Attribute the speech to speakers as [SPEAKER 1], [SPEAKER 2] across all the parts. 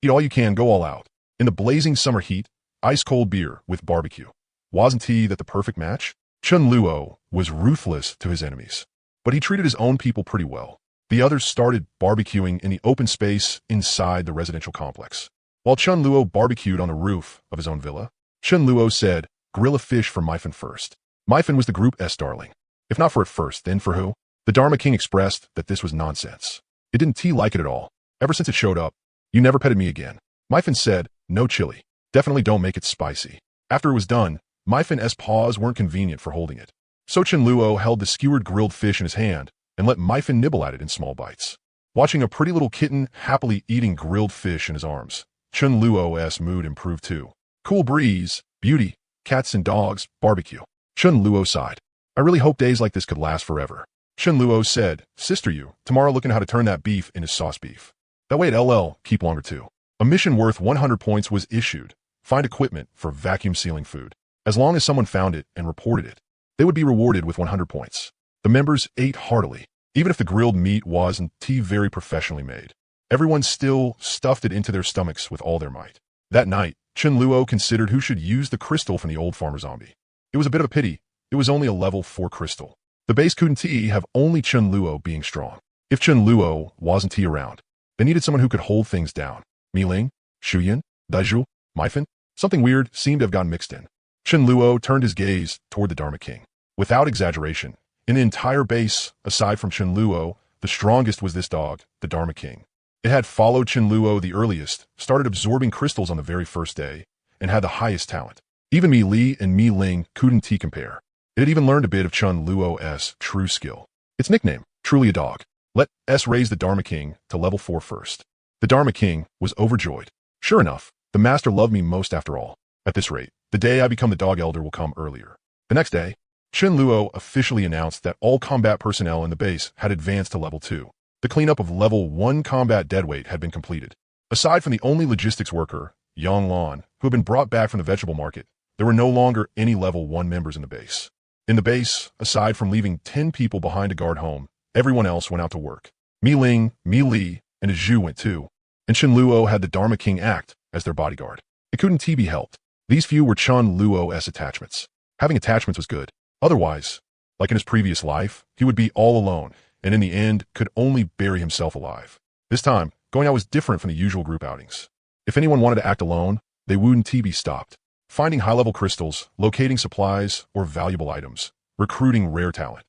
[SPEAKER 1] Eat all you can, go all out. In the blazing summer heat, ice-cold beer with barbecue. Wasn't he that the perfect match? Chun Luo was ruthless to his enemies, but he treated his own people pretty well. The others started barbecuing in the open space inside the residential complex. While Chun Luo barbecued on the roof of his own villa, Chun Luo said, "Grill a fish for Myfin first." Myfin was the Group S darling. If not for it first, then for who? The Dharma King expressed that this was nonsense. It didn't like it at all. Ever since it showed up, you never petted me again. Myfin said, "No chili. Definitely don't make it spicy." After it was done, Myfin's paws weren't convenient for holding it. So Chun Luo held the skewered grilled fish in his hand and let Myfin nibble at it in small bites. Watching a pretty little kitten happily eating grilled fish in his arms, Chun Luo's mood improved too. Cool breeze, beauty, cats and dogs, barbecue. Chun Luo sighed. I really hope days like this could last forever. Chun Luo said, "Sister you, tomorrow looking how to turn that beef into sauce beef. That way at keep longer too." A mission worth 100 points was issued. Find equipment for vacuum sealing food. As long as someone found it and reported it, they would be rewarded with 100 points. The members ate heartily, even if the grilled meat wasn't very professionally made. Everyone still stuffed it into their stomachs with all their might. That night, Chun Luo considered who should use the crystal from the old farmer zombie. It was a bit of a pity. It was only a level 4 crystal. The base couldn't have only Chun Luo being strong. If Chun Luo wasn't around, they needed someone who could hold things down. Mi Ling, Shu Yin, Daiju, Myfin. Something weird seemed to have gotten mixed in. Chun Luo turned his gaze toward the Dharma King. Without exaggeration, in the entire base, aside from Chun Luo, the strongest was this dog, the Dharma King. It had followed Chun Luo the earliest, started absorbing crystals on the very first day, and had the highest talent. Even Mi Li and Mi Ling couldn't compare. It had even learned a bit of Chun Luo's true skill. Its nickname, truly a dog. Let S raise the Dharma King to level 4 first. The Dharma King was overjoyed. Sure enough, the master loved me most after all. At this rate, the day I become the dog elder will come earlier. The next day, Chun Luo officially announced that all combat personnel in the base had advanced to level 2. The cleanup of level 1 combat deadweight had been completed. Aside from the only logistics worker, Yang Lan, who had been brought back from the vegetable market, there were no longer any level 1 members in the base. In the base, aside from leaving 10 people behind to guard home, everyone else went out to work. Mi Ling, Mi Li, and Zhu went too. And Chun Luo had the Dharma King act as their bodyguard. It couldn't be helped. These few were Chun Luo's attachments. Having attachments was good. Otherwise, like in his previous life, he would be all alone, and in the end could only bury himself alive. This time, going out was different from the usual group outings. If anyone wanted to act alone, they wouldn't be stopped. Finding high-level crystals, locating supplies or valuable items, recruiting rare talent.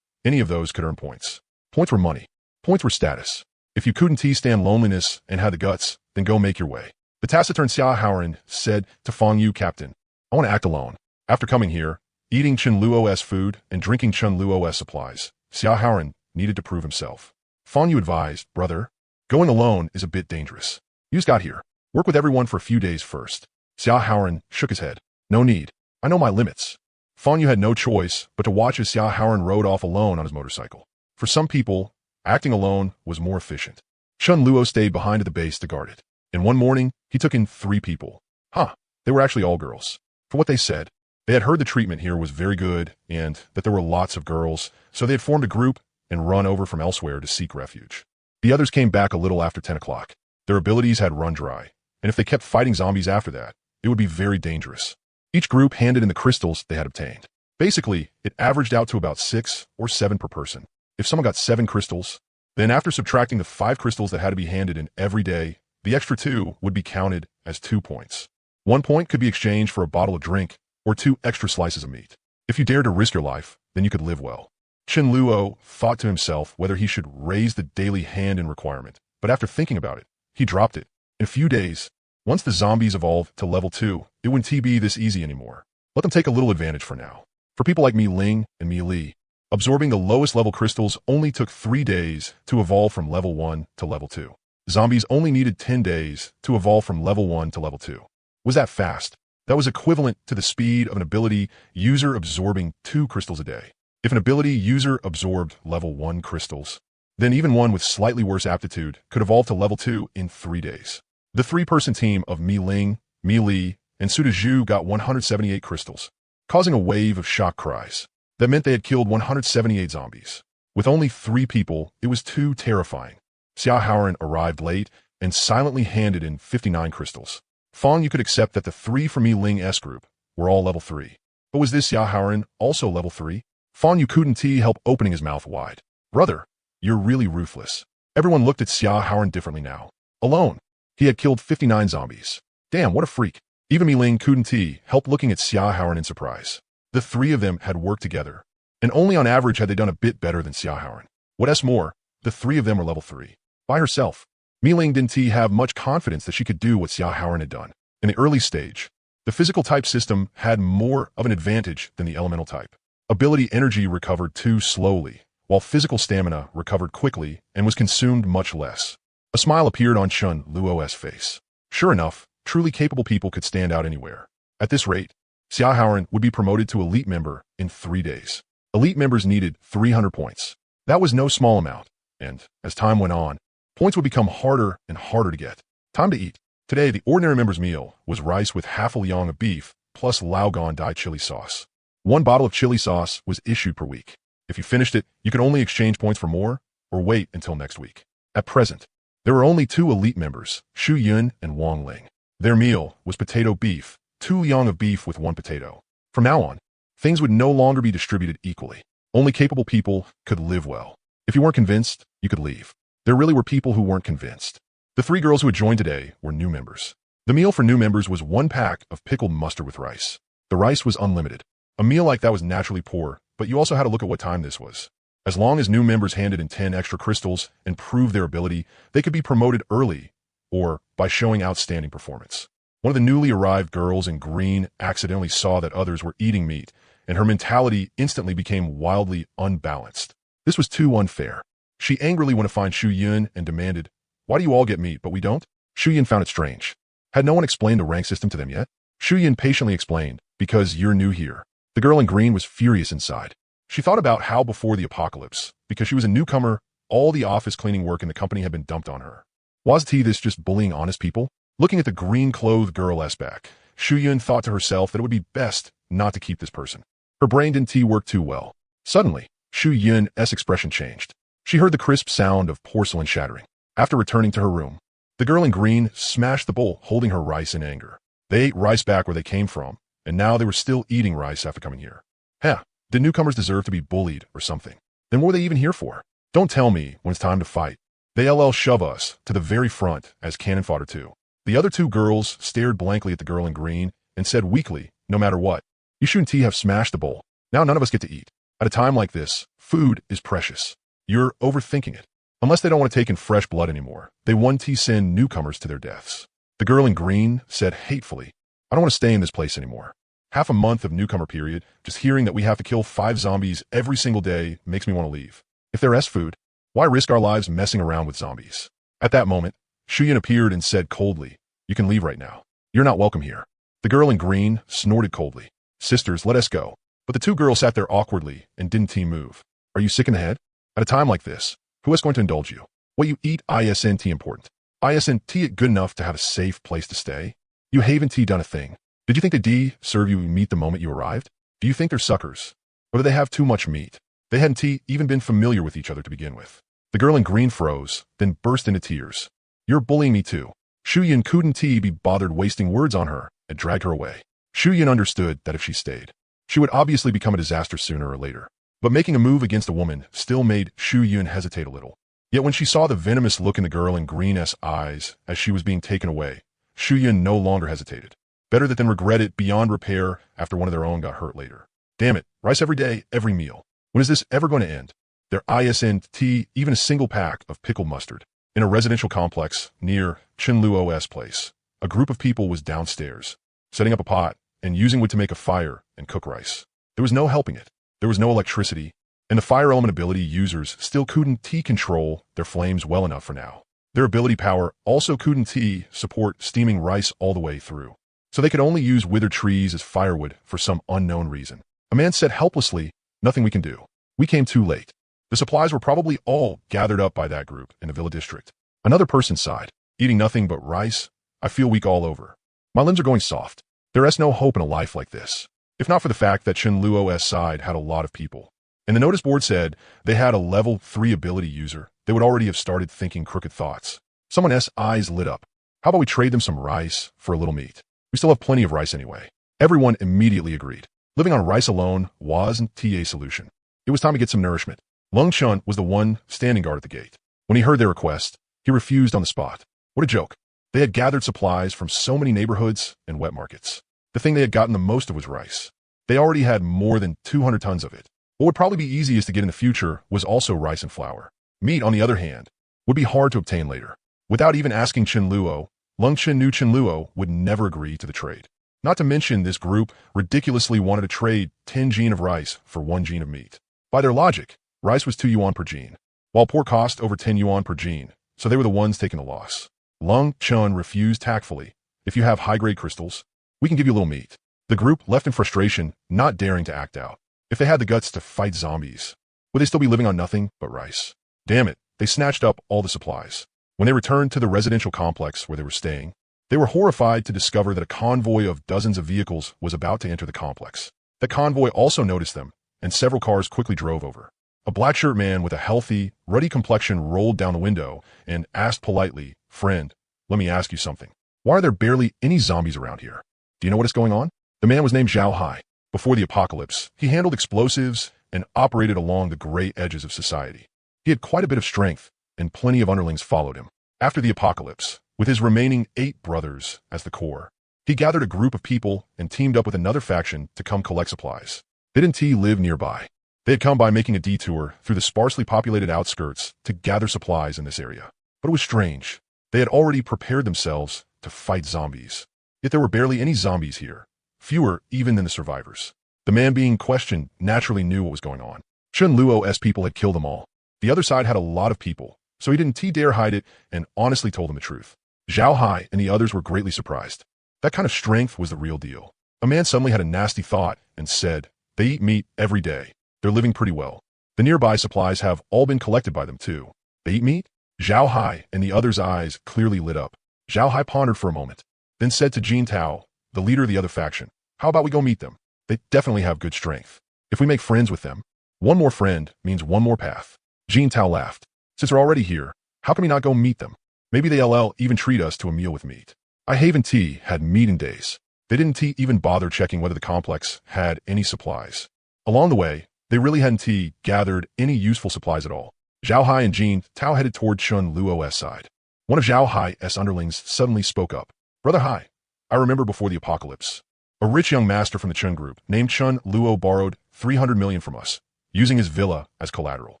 [SPEAKER 1] Any of those could earn points. Points were money. Points were status. If you couldn't stand loneliness and had the guts, then go make your way. The taciturn Xia Haoran said to Fang Yu, "Captain, I want to act alone." After coming here, eating Chun Luo's food and drinking Chun Luo's supplies, Xia Haoran needed to prove himself. Fang Yu advised, "Brother, going alone is a bit dangerous. You just got here. Work with everyone for a few days first." Xia Haoran shook his head. "No need. I know my limits." Fang Yu had no choice but to watch as Xia Haoran rode off alone on his motorcycle. For some people, acting alone was more efficient. Chun Luo stayed behind at the base to guard it. And one morning, he took in 3 people. They were actually all girls. For what they said, they had heard the treatment here was very good and that there were lots of girls, so they had formed a group and run over from elsewhere to seek refuge. The others came back a little after 10 o'clock. Their abilities had run dry, and if they kept fighting zombies after that, it would be very dangerous. Each group handed in the crystals they had obtained. Basically, it averaged out to about 6 or 7 per person. If someone got 7 crystals, then after subtracting the 5 crystals that had to be handed in every day, the extra 2 would be counted as 2 points. 1 point could be exchanged for a bottle of drink or 2 extra slices of meat. If you dared to risk your life, then you could live well. Chun Luo thought to himself whether he should raise the daily hand-in requirement, but after thinking about it, he dropped it. In a few days, once the zombies evolved to level 2, it wouldn't be this easy anymore. Let them take a little advantage for now. For people like Mi Ling and Mi Li, absorbing the lowest level crystals only took 3 days to evolve from level 1 to level 2. Zombies only needed 10 days to evolve from level 1 to level 2. Was that fast? That was equivalent to the speed of an ability user absorbing 2 crystals a day. If an ability user absorbed level 1 crystals, then even one with slightly worse aptitude could evolve to level 2 in 3 days. The 3-person team of Mi Ling, Mi Li, and Su Zhu got 178 crystals, causing a wave of shock cries. That meant they had killed 178 zombies. With only 3 people, it was too terrifying. Xia Haoran arrived late, and silently handed in 59 crystals. Fong, you could accept that the 3 from Li S group were all level 3. But was this Yahaoren also level 3? Fong, you couldn't help opening his mouth wide. Brother, you're really ruthless. Everyone looked at Yahaoren differently now. Alone, he had killed 59 zombies. Damn, what a freak. Even Ling couldn't help looking at Yahaoren in surprise. The 3 of them had worked together, and only on average had they done a bit better than Yahaoren. What's more, the 3 of them were level 3. By herself, Ling didn't have much confidence that she could do what Yahaoren had done. In the early stage, the physical type system had more of an advantage than the elemental type. Ability energy recovered too slowly, while physical stamina recovered quickly and was consumed much less. A smile appeared on Chun Luo's face. Sure enough, truly capable people could stand out anywhere. At this rate, Yahaoren would be promoted to elite member in 3 days. Elite members needed 300 points. That was no small amount, and as time went on, points would become harder and harder to get. Time to eat. Today, the ordinary member's meal was rice with half a liang of beef plus Laogan dye chili sauce. 1 bottle of chili sauce was issued per week. If you finished it, you could only exchange points for more or wait until next week. At present, there were only 2 elite members, Shu Yun and Wang Ling. Their meal was potato beef, 2 liang of beef with 1 potato. From now on, things would no longer be distributed equally. Only capable people could live well. If you weren't convinced, you could leave. There really were people who weren't convinced. The 3 girls who had joined today were new members. The meal for new members was 1 pack of pickled mustard with rice. The rice was unlimited. A meal like that was naturally poor, but you also had to look at what time this was. As long as new members handed in 10 extra crystals and proved their ability, they could be promoted early or by showing outstanding performance. One of the newly arrived girls in green accidentally saw that others were eating meat, and her mentality instantly became wildly unbalanced. This was too unfair. She angrily went to find Shu Yun and demanded, "Why do you all get meat, but we don't?" Shu Yun found it strange. Had no one explained the rank system to them yet? Shu Yun patiently explained, "Because you're new here." The girl in green was furious inside. She thought about how before the apocalypse, because she was a newcomer, all the office cleaning work in the company had been dumped on her. Wasn't this just bullying honest people? Looking at the green-clothed girl's back, Shu Yun thought to herself that it would be best not to keep this person. Her brain didn't work too well. Suddenly, Shu Yun's expression changed. She heard the crisp sound of porcelain shattering. After returning to her room, the girl in green smashed the bowl, holding her rice in anger. They ate rice back where they came from, and now they were still eating rice after coming here. Heh, did newcomers deserve to be bullied or something? Then what were they even here for? Don't tell me when it's time to fight. They shove us to the very front as cannon fodder too. The other 2 girls stared blankly at the girl in green and said weakly, "No matter what, you shouldn't have smashed the bowl. Now none of us get to eat. At a time like this, food is precious. You're overthinking it." Unless they don't want to take in fresh blood anymore, they want to send newcomers to their deaths. The girl in green said hatefully, "I don't want to stay in this place anymore. Half a month of newcomer period, just hearing that we have to kill 5 zombies every single day makes me want to leave. If there is food, why risk our lives messing around with zombies?" At that moment, Shu Yun appeared and said coldly, "You can leave right now. You're not welcome here." The girl in green snorted coldly, "Sisters, let us go." But the 2 girls sat there awkwardly and didn't move. Are you sick in the head? At a time like this, who is going to indulge you? What you eat isn't important. Isn't it good enough to have a safe place to stay? You haven't done a thing. Did you think they serve you meat the moment you arrived? Do you think they're suckers? Or do they have too much meat? They hadn't even been familiar with each other to begin with. The girl in green froze, then burst into tears. "You're bullying me too." Shu Yun couldn't be bothered wasting words on her and dragged her away. Shu Yun understood that if she stayed, she would obviously become a disaster sooner or later. But making a move against a woman still made Shu Yun hesitate a little. Yet when she saw the venomous look in the girl in green's eyes as she was being taken away, Shu Yun no longer hesitated. Better that than regret it beyond repair after one of their own got hurt later. Damn it, rice every day, every meal. When is this ever going to end? There isn't even a single pack of pickled mustard. In a residential complex near Chinluo's place, a group of people was downstairs, setting up a pot and using wood to make a fire and cook rice. There was no helping it. There was no electricity, and the fire element ability users still couldn't control their flames well enough for now. Their ability power also couldn't support steaming rice all the way through, so they could only use withered trees as firewood for some unknown reason. A man said helplessly, "Nothing we can do. We came too late." The supplies were probably all gathered up by that group in the villa district. Another person sighed, "Eating nothing but rice? I feel weak all over. My limbs are going soft. There is no hope in a life like this." If not for the fact that Chinluo's side had a lot of people, and the notice board said they had a level 3 ability user, they would already have started thinking crooked thoughts. Someone's eyes lit up. How about we trade them some rice for a little meat? We still have plenty of rice anyway. Everyone immediately agreed. Living on rice alone wasn't a solution. It was time to get some nourishment. Lung Chun was the one standing guard at the gate. When he heard their request, he refused on the spot. What a joke. They had gathered supplies from so many neighborhoods and wet markets. The thing they had gotten the most of was rice. They already had more than 200 tons of it. What would probably be easiest to get in the future was also rice and flour. Meat, on the other hand, would be hard to obtain later. Without even asking Chen Luo, Lung Chen knew Chen Luo would never agree to the trade. Not to mention this group ridiculously wanted to trade 10 gene of rice for 1 gene of meat. By their logic, rice was 2 yuan per gene, while pork cost over 10 yuan per gene, so they were the ones taking the loss. Lung Chun refused tactfully. If you have high-grade crystals, we can give you a little meat. The group left in frustration, not daring to act out. If they had the guts to fight zombies, would they still be living on nothing but rice? Damn it, they snatched up all the supplies. When they returned to the residential complex where they were staying, they were horrified to discover that a convoy of dozens of vehicles was about to enter the complex. The convoy also noticed them, and several cars quickly drove over. A black-shirt man with a healthy, ruddy complexion rolled down the window and asked politely, "Friend, let me ask you something. Why are there barely any zombies around here? Do you know what is going on?" The man was named Zhao Hai. Before the apocalypse, he handled explosives and operated along the gray edges of society. He had quite a bit of strength, and plenty of underlings followed him. After the apocalypse, with his remaining 8 brothers as the core, he gathered a group of people and teamed up with another faction to come collect supplies. They didn't live nearby. They had come by making a detour through the sparsely populated outskirts to gather supplies in this area. But it was strange. They had already prepared themselves to fight zombies. Yet there were barely any zombies here, fewer even than the survivors. The man being questioned naturally knew what was going on. Chen Luo's people had killed them all. The other side had a lot of people, so he didn't dare hide it and honestly told them the truth. Zhao Hai and the others were greatly surprised. That kind of strength was the real deal. A man suddenly had a nasty thought and said, "They eat meat every day. They're living pretty well. The nearby supplies have all been collected by them too. They eat meat?" Zhao Hai and the others' eyes clearly lit up. Zhao Hai pondered for a moment, then said to Jin Tao, the leader of the other faction, "How about we go meet them? They definitely have good strength. If we make friends with them, one more friend means one more path." Jin Tao laughed. "Since they're already here, how can we not go meet them? Maybe they'll even treat us to a meal with meat." I Haven Tea had meat in days. They didn't even bother checking whether the complex had any supplies. Along the way, they really hadn't gathered any useful supplies at all. Zhao Hai and Jin Tao headed toward Chen Luo's side. One of Zhao Hai's underlings suddenly spoke up. "Brother Hai, I remember before the apocalypse. A rich young master from the Chen group named Chen Luo borrowed 300 million from us, using his villa as collateral."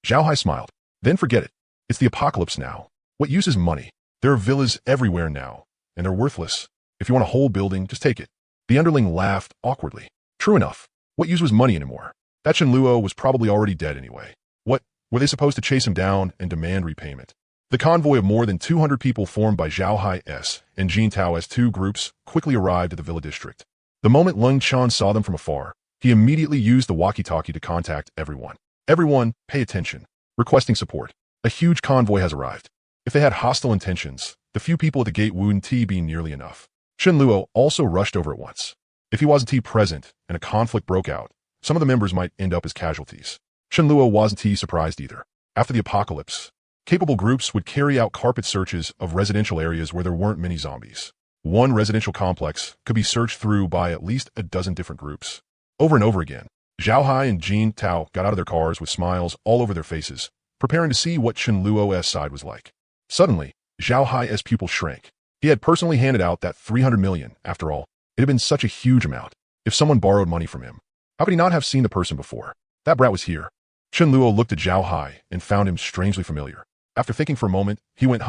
[SPEAKER 1] Zhao Hai smiled. "Then forget it. It's the apocalypse now. What use is money? There are villas everywhere now, and they're worthless. If you want a whole building, just take it." The underling laughed awkwardly. True enough. What use was money anymore? That Chen Luo was probably already dead anyway. What, were they supposed to chase him down and demand repayment? The convoy of more than 200 people formed by Zhao Hai's and Jin Tao's 2 groups quickly arrived at the villa district. The moment Lung Chan saw them from afar, he immediately used the walkie-talkie to contact everyone. "Everyone, pay attention. Requesting support. A huge convoy has arrived." If they had hostile intentions, the few people at the gate wouldn't be nearly enough. Chen Luo also rushed over at once. If he wasn't present and a conflict broke out, some of the members might end up as casualties. Chen Luo wasn't surprised either. After the apocalypse, capable groups would carry out carpet searches of residential areas where there weren't many zombies. One residential complex could be searched through by at least a dozen different groups. Over and over again, Zhao Hai and Jin Tao got out of their cars with smiles all over their faces, preparing to see what Chen Luo's side was like. Suddenly, Zhao Hai's pupil shrank. He had personally handed out that 300 million, after all. It had been such a huge amount. If someone borrowed money from him, how could he not have seen the person before? That brat was here. Chen Luo looked at Zhao Hai and found him strangely familiar. After thinking for a moment, he went,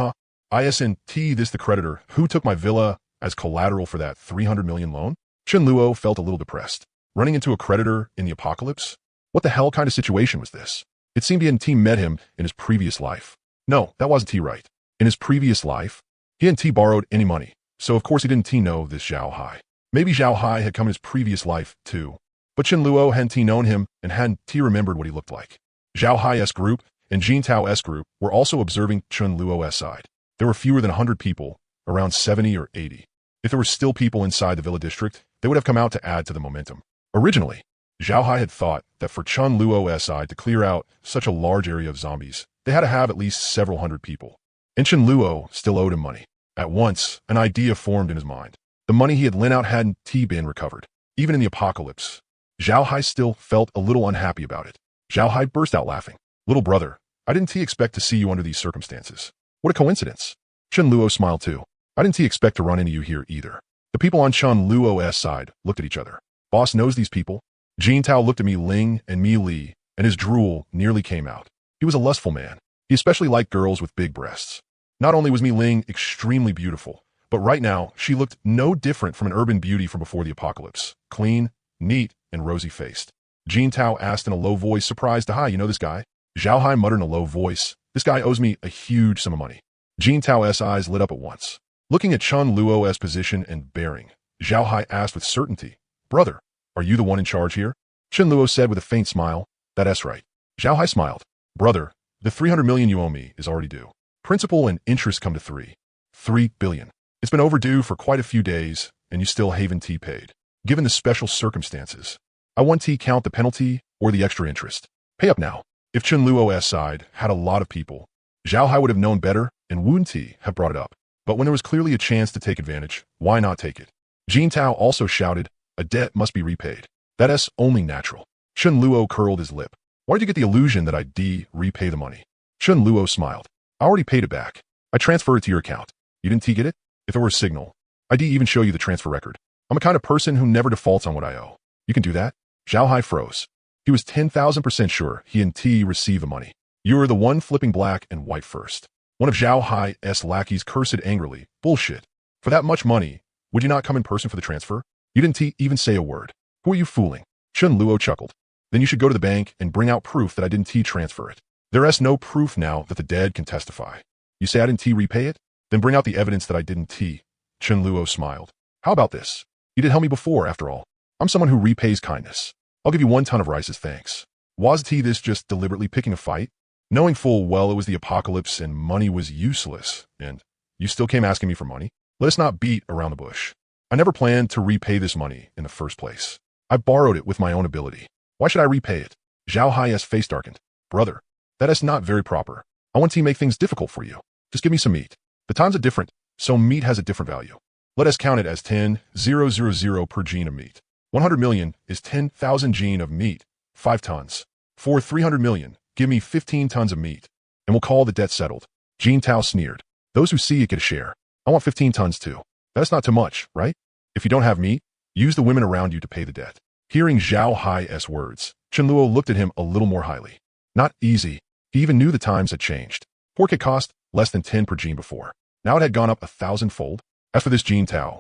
[SPEAKER 1] Isn't this the creditor who took my villa as collateral for that 300 million loan?" Chen Luo felt a little depressed. Running into a creditor in the apocalypse? What the hell kind of situation was this? It seemed he hadn't met him in his previous life. No, that wasn't right. In his previous life, he hadn't borrowed any money, so of course he didn't know this Zhao Hai. Maybe Zhao Hai had come in his previous life, too. But Chen Luo hadn't known him and hadn't remembered what he looked like. Zhao Hai's group and Jin Tao's group were also observing Chen Luo's side. There were fewer than 100 people, around 70 or 80. If there were still people inside the villa district, they would have come out to add to the momentum. Originally, Zhao Hai had thought that for Chen Luo's side to clear out such a large area of zombies, they had to have at least several hundred people. And Chen Luo still owed him money. At once, an idea formed in his mind. The money he had lent out hadn't been recovered. Even in the apocalypse, Zhao Hai still felt a little unhappy about it. Zhao Hai burst out laughing. Little brother, I didn't expect to see you under these circumstances. What a coincidence. Chen Luo smiled too. I didn't expect to run into you here either. The people on Chen Luo's side looked at each other. Boss knows these people. Jin Tao looked at Mi Ling and Mi Li, and his drool nearly came out. He was a lustful man. He especially liked girls with big breasts. Not only was Mi Ling extremely beautiful, but right now she looked no different from an urban beauty from before the apocalypse. Clean, neat, and rosy-faced. Jin Tao asked in a low voice, surprised, "Hi, you know this guy?" Zhao Hai muttered in a low voice, "This guy owes me a huge sum of money." Jin Tao's eyes lit up at once. Looking at Chen Luo's position and bearing, Zhao Hai asked with certainty, "Brother, are you the one in charge here?" Chen Luo said with a faint smile, "That's right." Zhao Hai smiled. "Brother, the 300 million you owe me is already due. Principal and interest come to 3 billion. It's been overdue for quite a few days, and you still haven't paid. Given the special circumstances, I want to count the penalty or the extra interest. Pay up now." If Chen Luo's side had a lot of people, Zhao Hai would have known better and wouldn't have brought it up. But when there was clearly a chance to take advantage, why not take it? Jin Tao also shouted, "A debt must be repaid. That's only natural." Chen Luo curled his lip. "Why did you get the illusion that I'd repay the money?" Chen Luo smiled. "I already paid it back. I transferred it to your account. You didn't get it? If it were a signal, I'd even show you the transfer record. I'm a kind of person who never defaults on what I owe. You can do that?" Zhao Hai froze. He was 10,000% sure he and received the money. "You were the one flipping black and white first." One of Zhao Hai's lackeys cursed angrily. "Bullshit. For that much money, would you not come in person for the transfer? You didn't even say a word. Who are you fooling?" Chen Luo chuckled. "Then you should go to the bank and bring out proof that I didn't transfer it. There's no proof now that the dead can testify. You say I didn't repay it? Then bring out the evidence that I didn't Chen Luo smiled. "How about this? You did help me before, after all. I'm someone who repays kindness. I'll give you 1 ton of rice as thanks." Was this just deliberately picking a fight? Knowing full well it was the apocalypse and money was useless, and you still came asking me for money? Let us not beat around the bush. I never planned to repay this money in the first place. I borrowed it with my own ability. Why should I repay it? Zhao Hai's face darkened. "Brother, that is not very proper. I want to make things difficult for you. Just give me some meat. The times are different, so meat has a different value. Let us count it as 10,000 per gene of meat. 100 million is 10,000 gene of meat, 5 tons. For 300 million, give me 15 tons of meat, and we'll call the debt settled." Jin Tao sneered. "Those who see it get a share. I want 15 tons too. That's not too much, right? If you don't have meat, use the women around you to pay the debt." Hearing Zhao Hai's words, Chen Luo looked at him a little more highly. Not easy. He even knew the times had changed. Pork had cost less than 10 per gene before. Now it had gone up 1,000-fold. As for this Jin Tao,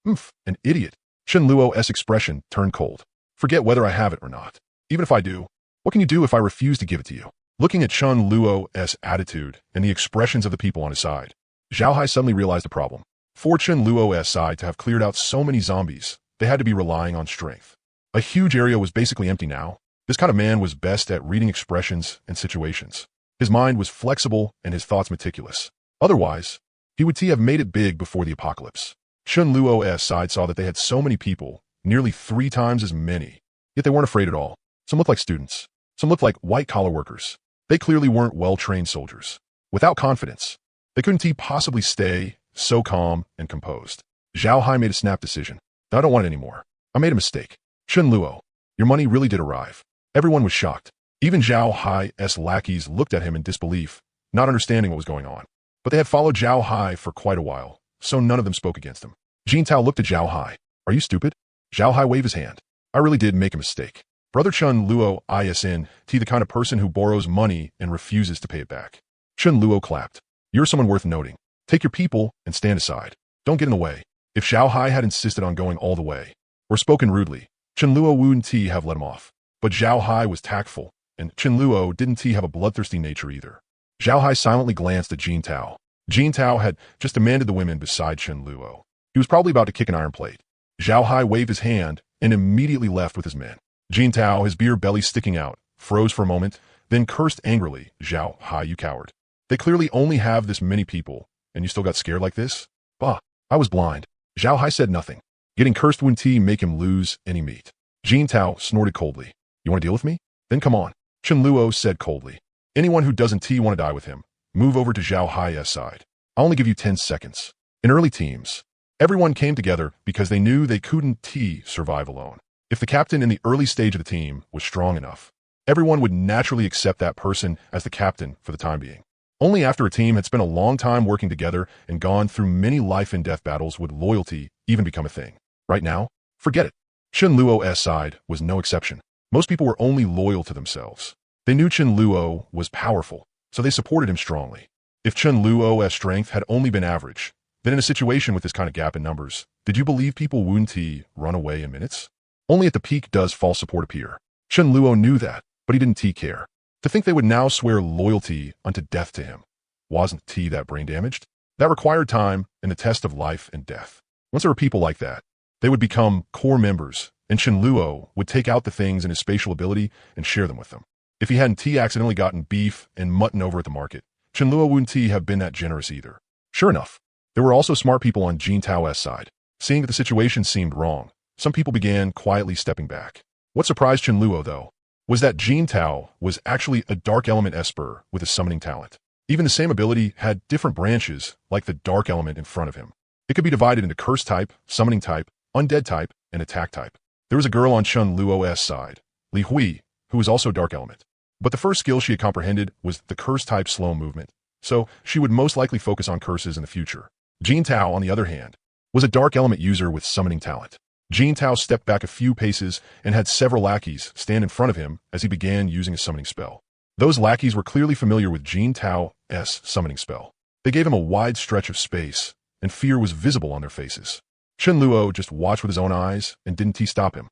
[SPEAKER 1] an idiot. Chen Luo's expression turned cold. "Forget whether I have it or not. Even if I do, what can you do if I refuse to give it to you?" Looking at Chen Luo's attitude and the expressions of the people on his side, Zhao Hai suddenly realized the problem. For Chen Luo's side to have cleared out so many zombies, they had to be relying on strength. A huge area was basically empty now. This kind of man was best at reading expressions and situations. His mind was flexible and his thoughts meticulous. Otherwise, he would have made it big before the apocalypse. Chen Luo's side saw that they had so many people, nearly 3 times as many, yet they weren't afraid at all. Some looked like students. Some looked like white-collar workers. They clearly weren't well-trained soldiers. Without confidence, they couldn't possibly stay so calm and composed. Zhao Hai made a snap decision. "I don't want it anymore. I made a mistake. Chen Luo, your money really did arrive." Everyone was shocked. Even Zhao Hai's lackeys looked at him in disbelief, not understanding what was going on. But they had followed Zhao Hai for quite a while, so none of them spoke against him. Jin Tao looked at Zhao Hai. "Are you stupid?" Zhao Hai waved his hand. "I really did make a mistake. Brother Chen Luo isn the kind of person who borrows money and refuses to pay it back." Chen Luo clapped. "You're someone worth noting. Take your people and stand aside. Don't get in the way." If Zhao Hai had insisted on going all the way, or spoken rudely, Chen Luo wouldn't have let him off. But Zhao Hai was tactful, and Chen Luo didn't have a bloodthirsty nature either. Zhao Hai silently glanced at Jin Tao. Jin Tao had just demanded the women beside Chen Luo. He was probably about to kick an iron plate. Zhao Hai waved his hand and immediately left with his men. Jin Tao, his beer belly sticking out, froze for a moment, then cursed angrily. "Zhao Hai, you coward. They clearly only have this many people, and you still got scared like this? Bah, I was blind." Zhao Hai said nothing. Getting cursed wouldn't make him lose any meat. Jin Tao snorted coldly. "You want to deal with me? Then come on." Chen Luo said coldly. "Anyone who doesn't want to die with him, move over to Zhao Hai's side. I'll only give you 10 seconds. In early teams, everyone came together because they knew they couldn't survive alone. If the captain in the early stage of the team was strong enough, everyone would naturally accept that person as the captain for the time being. Only after a team had spent a long time working together and gone through many life and death battles would loyalty even become a thing. Right now, forget it. Chen Luo's side was no exception. Most people were only loyal to themselves. They knew Chen Luo was powerful, so they supported him strongly. If Chen Luo's strength had only been average, then in a situation with this kind of gap in numbers, did you believe people wouldn't run away in minutes? Only at the peak does false support appear. Chen Luo knew that, but he didn't care. To think they would now swear loyalty unto death to him. Wasn't that brain damaged? That required time and the test of life and death. Once there were people like that, they would become core members, and Chen Luo would take out the things in his spatial ability and share them with them. If he hadn't accidentally gotten beef and mutton over at the market, Chen Luo wouldn't have been that generous either. Sure enough, there were also smart people on Jin Tao's side. Seeing that the situation seemed wrong, some people began quietly stepping back. What surprised Chen Luo, though, was that Jin Tao was actually a dark element esper with a summoning talent. Even the same ability had different branches, like the dark element in front of him. It could be divided into curse type, summoning type, undead type, and attack type. There was a girl on Chen Luo's side, Li Hui, who was also dark element. But the first skill she had comprehended was the curse type slow movement, so she would most likely focus on curses in the future. Jin Tao, on the other hand, was a dark element user with summoning talent. Jin Tao stepped back a few paces and had several lackeys stand in front of him as he began using a summoning spell. Those lackeys were clearly familiar with Jin Tao's summoning spell. They gave him a wide stretch of space, and fear was visible on their faces. Chen Luo just watched with his own eyes and didn't stop him.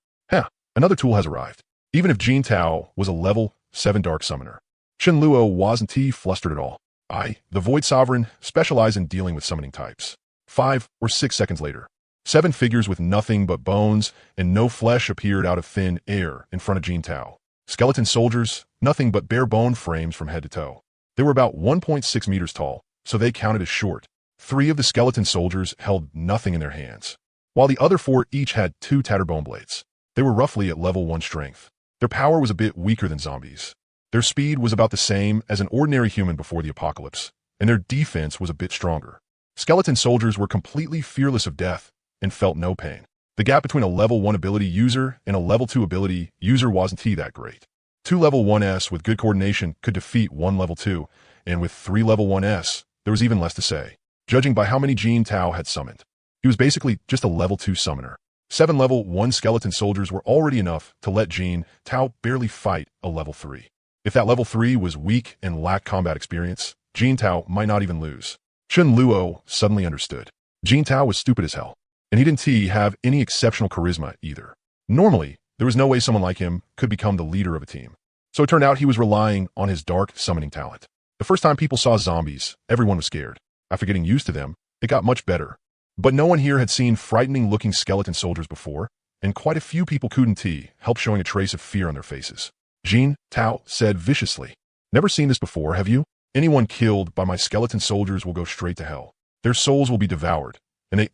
[SPEAKER 1] Another tool has arrived. Even if Jin Tao was a level 7 dark summoner, Chen Luo wasn't flustered at all. The Void Sovereign, specialized in dealing with summoning types. 5 or 6 seconds later, 7 figures with nothing but bones and no flesh appeared out of thin air in front of Jin Tao. Skeleton soldiers, nothing but bare bone frames from head to toe. They were about 1.6 meters tall, so they counted as short. 3 of the skeleton soldiers held nothing in their hands, while the other 4 each had 2 tattered bone blades. They were roughly at level 1 strength. Their power was a bit weaker than zombies. Their speed was about the same as an ordinary human before the apocalypse, and their defense was a bit stronger. Skeleton soldiers were completely fearless of death and felt no pain. The gap between a level 1 ability user and a level 2 ability user wasn't that great. 2 level 1s with good coordination could defeat 1 level 2, and with 3 level 1s, there was even less to say. Judging by how many Jin Tao had summoned, he was basically just a level 2 summoner. 7 level 1 skeleton soldiers were already enough to let Jin Tao barely fight a level 3. If that level 3 was weak and lacked combat experience, Jin Tao might not even lose. Chen Luo suddenly understood. Jin Tao was stupid as hell, and he didn't have any exceptional charisma either. Normally, there was no way someone like him could become the leader of a team. So it turned out he was relying on his dark summoning talent. The first time people saw zombies, everyone was scared. After getting used to them, it got much better. But no one here had seen frightening-looking skeleton soldiers before, and quite a few people couldn't help showing a trace of fear on their faces. Jin Tao said viciously, "Never seen this before, have you? Anyone killed by my skeleton soldiers will go straight to hell. Their souls will be devoured, and they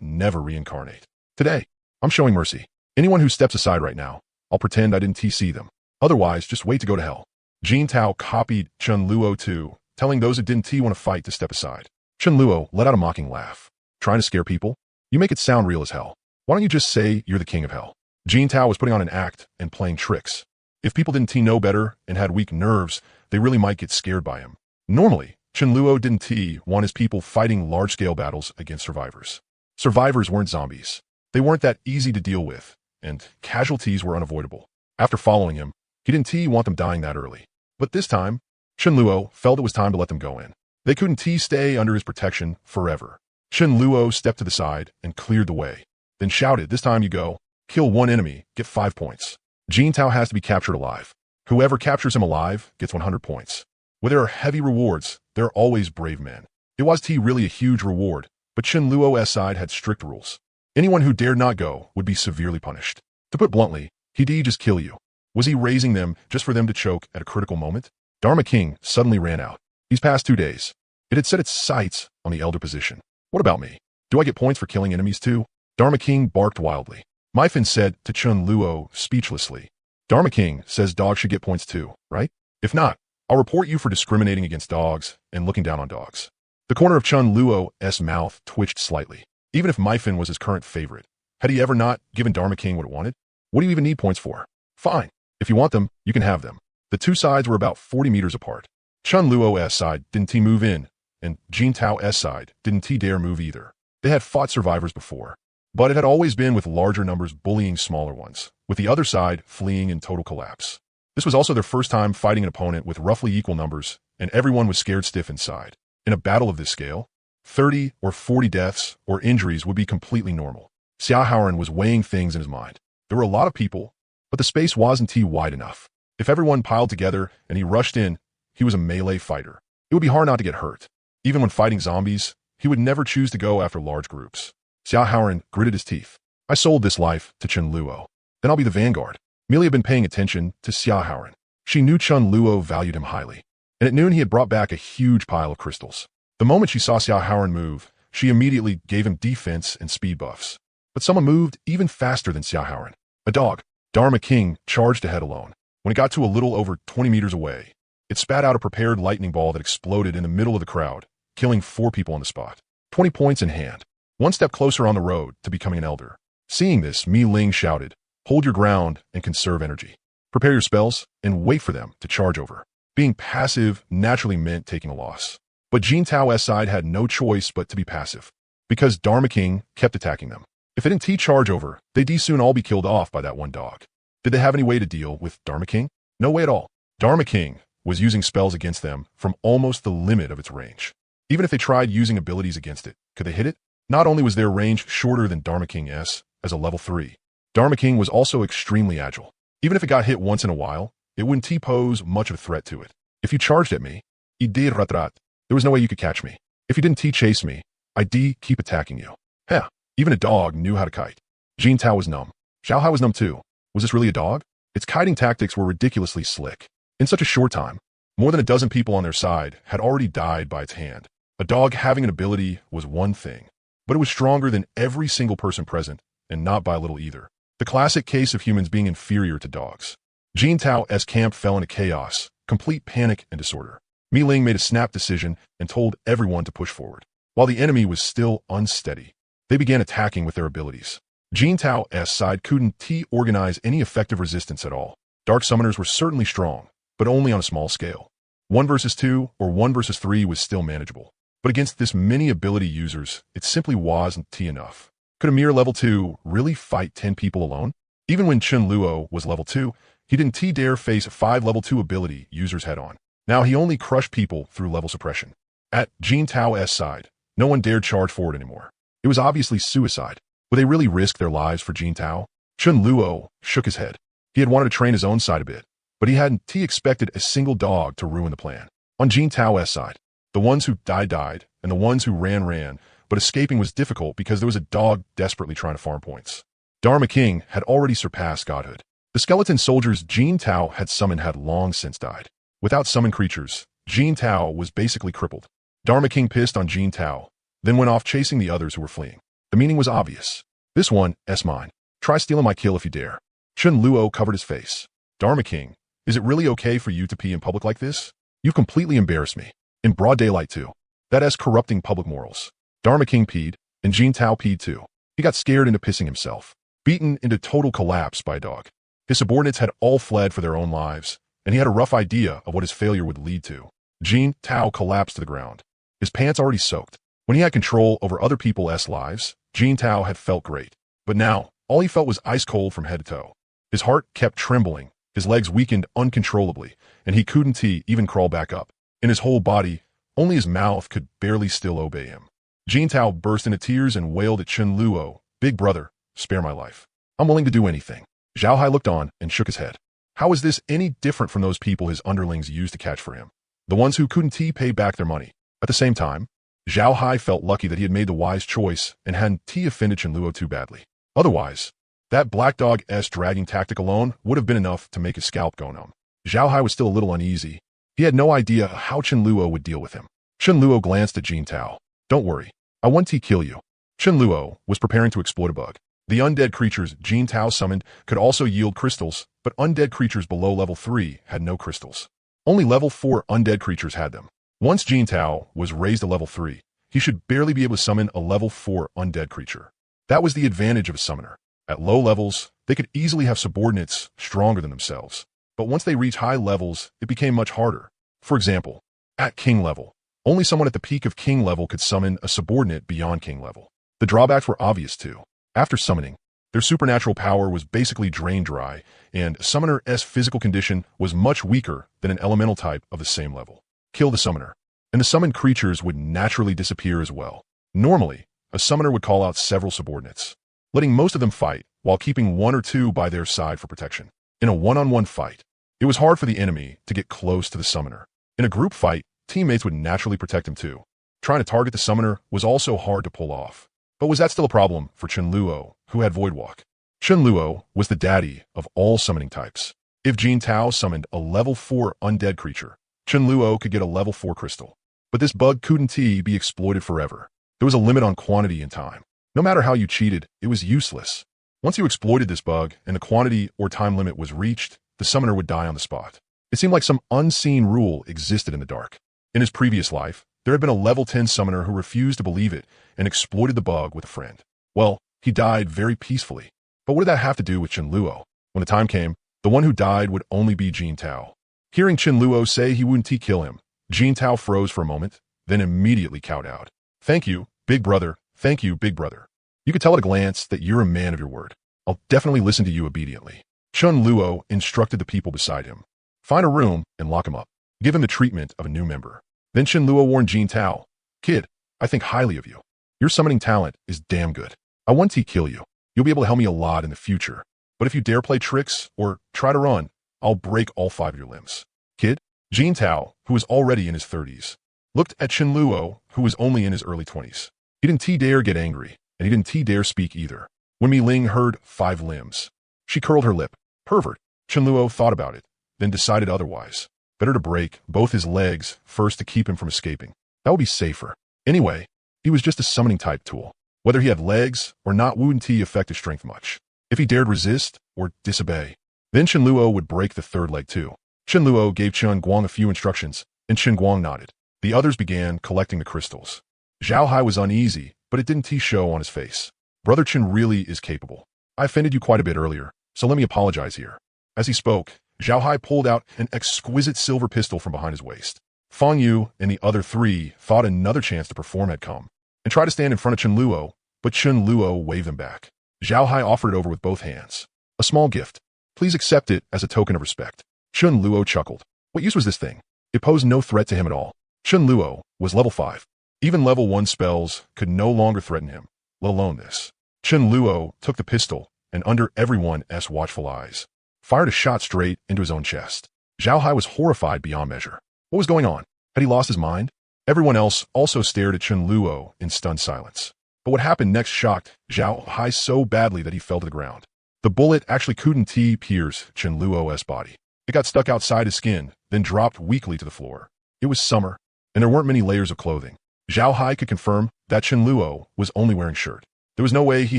[SPEAKER 1] never reincarnate. Today, I'm showing mercy. Anyone who steps aside right now, I'll pretend I didn't see them. Otherwise, just wait to go to hell." Jin Tao copied Chen Luo too, telling those who didn't want to fight to step aside. Chen Luo let out a mocking laugh. "Trying to scare people? You make it sound real as hell. Why don't you just say you're the king of hell?" Jin Tao was putting on an act and playing tricks. If people didn't know better and had weak nerves, they really might get scared by him. Normally, Chen Luo didn't want his people fighting large-scale battles against survivors. Survivors weren't zombies. They weren't that easy to deal with, and casualties were unavoidable. After following him, he didn't want them dying that early. But this time, Chen Luo felt it was time to let them go in. They couldn't stay under his protection forever. Chen Luo stepped to the side and cleared the way, then shouted, "This time you go. Kill 1 enemy, get 5 points. Jin Tao has to be captured alive. Whoever captures him alive gets 100 points. Where there are heavy rewards, there are always brave men." It was really a huge reward, but Chen Luo's side had strict rules. Anyone who dared not go would be severely punished. To put bluntly, he'd just kill you. Was he raising them just for them to choke at a critical moment? Dharma King suddenly ran out. These past 2 days, it had set its sights on the elder position. "What about me? Do I get points for killing enemies too?" Dharma King barked wildly. Myfin said to Chen Luo speechlessly, "Dharma King says dogs should get points too, right? If not, I'll report you for discriminating against dogs and looking down on dogs. The corner of Chun Luo's mouth twitched slightly. Even if Myfin was his current favorite, had he ever not given Dharma King what it wanted? What do you even need points for? Fine. If you want them, you can have them. The two sides were about 40 meters apart. Chun Luo's side didn't move in, and Jin Tao's side didn't dare move either. They had fought survivors before, but it had always been with larger numbers bullying smaller ones, with the other side fleeing in total collapse. This was also their first time fighting an opponent with roughly equal numbers, and everyone was scared stiff inside. In a battle of this scale, 30 or 40 deaths or injuries would be completely normal. Xiao Haoran was weighing things in his mind. There were a lot of people, but the space wasn't wide enough. If everyone piled together and he rushed in, he was a melee fighter. It would be hard not to get hurt. Even when fighting zombies, he would never choose to go after large groups. Xiao Haoran gritted his teeth. I sold this life to Chun Luo. Then I'll be the vanguard. Melia had been paying attention to Xiao Haoran. She knew Chun Luo valued him highly, and at noon he had brought back a huge pile of crystals. The moment she saw Xiao Haoran move, she immediately gave him defense and speed buffs. But someone moved even faster than Xiao Haoran. A dog, Dharma King, charged ahead alone. When it got to a little over 20 meters away, it spat out a prepared lightning ball that exploded in the middle of the crowd, killing 4 people on the spot. 20 points in hand. One step closer on the road to becoming an elder. Seeing this, Mi Ling shouted, "Hold your ground and conserve energy. Prepare your spells and wait for them to charge over." Being passive naturally meant taking a loss. But Jin Tao's side had no choice but to be passive, because Dharma King kept attacking them. If they didn't charge over, they'd soon all be killed off by that one dog. Did they have any way to deal with Dharma King? No way at all. Dharma King was using spells against them from almost the limit of its range. Even if they tried using abilities against it, could they hit it? Not only was their range shorter than Dharma King's as a level 3, Dharma King was also extremely agile. Even if it got hit once in a while, it wouldn't pose much of a threat to it. If you charged at me, there was no way you could catch me. If you didn't chase me, I'd keep attacking you. Heh, even a dog knew how to kite. Jin Tao was numb. Xiao Hai was numb too. Was this really a dog? Its kiting tactics were ridiculously slick. In such a short time, more than a dozen people on their side had already died by its hand. A dog having an ability was one thing, but it was stronger than every single person present, and not by a little either. The classic case of humans being inferior to dogs. Jin Tao's camp fell into chaos, complete panic and disorder. Mi Ling made a snap decision and told everyone to push forward. While the enemy was still unsteady, they began attacking with their abilities. Jin Tao's side couldn't organize any effective resistance at all. Dark summoners were certainly strong, but only on a small scale. 1 versus 2 or 1 versus 3 was still manageable. But against this many ability users, it simply wasn't enough. Could a mere level 2 really fight 10 people alone? Even when Chun Luo was level 2, he didn't dare face 5 level 2 ability users head on. Now he only crushed people through level suppression. At Jin Tao's side, no one dared charge forward anymore. It was obviously suicide. Would they really risk their lives for Jin Tao? Chun Luo shook his head. He had wanted to train his own side a bit, but he hadn't expected a single dog to ruin the plan. On Jin Tao's side, the ones who died, and the ones who ran, but escaping was difficult because there was a dog desperately trying to farm points. Dharma King had already surpassed godhood. The skeleton soldiers Jin Tao had summoned had long since died. Without summoned creatures, Jin Tao was basically crippled. Dharma King pissed on Jin Tao, then went off chasing the others who were fleeing. The meaning was obvious. This one's mine. Try stealing my kill if you dare. Chun Luo covered his face. Dharma King, is it really okay for you to pee in public like this? You've completely embarrassed me. In broad daylight too. That corrupting public morals. Dharma King peed, and Jin Tao peed too. He got scared into pissing himself. Beaten into total collapse by a dog. His subordinates had all fled for their own lives, and he had a rough idea of what his failure would lead to. Jin Tao collapsed to the ground. His pants already soaked. When he had control over other people's lives, Jin Tao had felt great. But now, all he felt was ice cold from head to toe. His heart kept trembling, his legs weakened uncontrollably, and he couldn't even crawl back up. In his whole body, only his mouth could barely still obey him. Jin Tao burst into tears and wailed at Chun Luo, "Big brother, spare my life. I'm willing to do anything." Zhao Hai looked on and shook his head. How is this any different from those people his underlings used to catch for him? The ones who couldn't pay back their money. At the same time, Zhao Hai felt lucky that he had made the wise choice and hadn't offended Chun Luo too badly. Otherwise, that black dog-esque dragging tactic alone would have been enough to make his scalp go numb. Zhao Hai was still a little uneasy. He had no idea how Chun Luo would deal with him. Chun Luo glanced at Jin Tao. "Don't worry, I won't kill you." Chun Luo was preparing to exploit a bug. The undead creatures Jin Tao summoned could also yield crystals, but undead creatures below level 3 had no crystals. Only level 4 undead creatures had them. Once Jin Tao was raised to level 3, he should barely be able to summon a level 4 undead creature. That was the advantage of a summoner. At low levels, they could easily have subordinates stronger than themselves. But once they reach high levels, it became much harder. For example, at king level, only someone at the peak of king level could summon a subordinate beyond king level. The drawbacks were obvious too. After summoning, their supernatural power was basically drained dry, and a summoner's physical condition was much weaker than an elemental type of the same level. Kill the summoner, and the summoned creatures would naturally disappear as well. Normally, a summoner would call out several subordinates, letting most of them fight while keeping 1 or 2 by their side for protection. In a one-on-one fight, it was hard for the enemy to get close to the summoner. In a group fight, teammates would naturally protect him too. Trying to target the summoner was also hard to pull off. But was that still a problem for Chen Luo, who had Void Walk? Chen Luo was the daddy of all summoning types. If Jin Tao summoned a level 4 undead creature, Chen Luo could get a level 4 crystal. But this bug couldn't be exploited forever. There was a limit on quantity and time. No matter how you cheated, it was useless. Once you exploited this bug and the quantity or time limit was reached, the summoner would die on the spot. It seemed like some unseen rule existed in the dark. In his previous life, there had been a level 10 summoner who refused to believe it and exploited the bug with a friend. Well, he died very peacefully. But what did that have to do with Chen Luo? When the time came, the one who died would only be Jin Tao. Hearing Chen Luo say he wouldn't kill him, Jin Tao froze for a moment, then immediately cowed out. Thank you, big brother. Thank you, big brother. You could tell at a glance that you're a man of your word. I'll definitely listen to you obediently. Chen Luo instructed the people beside him. Find a room and lock him up. Give him the treatment of a new member. Then Chen Luo warned Jin Tao, Kid, I think highly of you. Your summoning talent is damn good. I want to kill you. You'll be able to help me a lot in the future. But if you dare play tricks or try to run, I'll break all 5 of your limbs. Kid, Jin Tao, who was already in his 30s, looked at Chen Luo, who was only in his early 20s. He didn't dare get angry, and he didn't dare speak either. When Mi Ling heard 5 limbs, she curled her lip. Pervert. Chen Luo thought about it, then decided otherwise. Better to break both his legs first to keep him from escaping. That would be safer. Anyway, he was just a summoning type tool. Whether he had legs or not wouldn't affect his strength much. If he dared resist or disobey, then Chen Luo would break the 3rd leg too. Chen Luo gave Chen Guang a few instructions, and Chen Guang nodded. The others began collecting the crystals. Zhao Hai was uneasy, but it didn't show on his face. Brother Chen really is capable. I offended you quite a bit earlier, so let me apologize here. As he spoke, Zhao Hai pulled out an exquisite silver pistol from behind his waist. Fang Yu and the other 3 thought another chance to perform had come, and tried to stand in front of Chen Luo, but Chen Luo waved them back. Zhao Hai offered it over with both hands. A small gift. Please accept it as a token of respect. Chen Luo chuckled. What use was this thing? It posed no threat to him at all. Chen Luo was level 5. Even level 1 spells could no longer threaten him, let alone this. Chen Luo took the pistol, and under everyone's watchful eyes, fired a shot straight into his own chest. Zhao Hai was horrified beyond measure. What was going on? Had he lost his mind? Everyone else also stared at Chen Luo in stunned silence. But what happened next shocked Zhao Hai so badly that he fell to the ground. The bullet actually couldn't pierce Chen Luo's body. It got stuck outside his skin, then dropped weakly to the floor. It was summer, and there weren't many layers of clothing. Zhao Hai could confirm that Chen Luo was only wearing shirt. There was no way he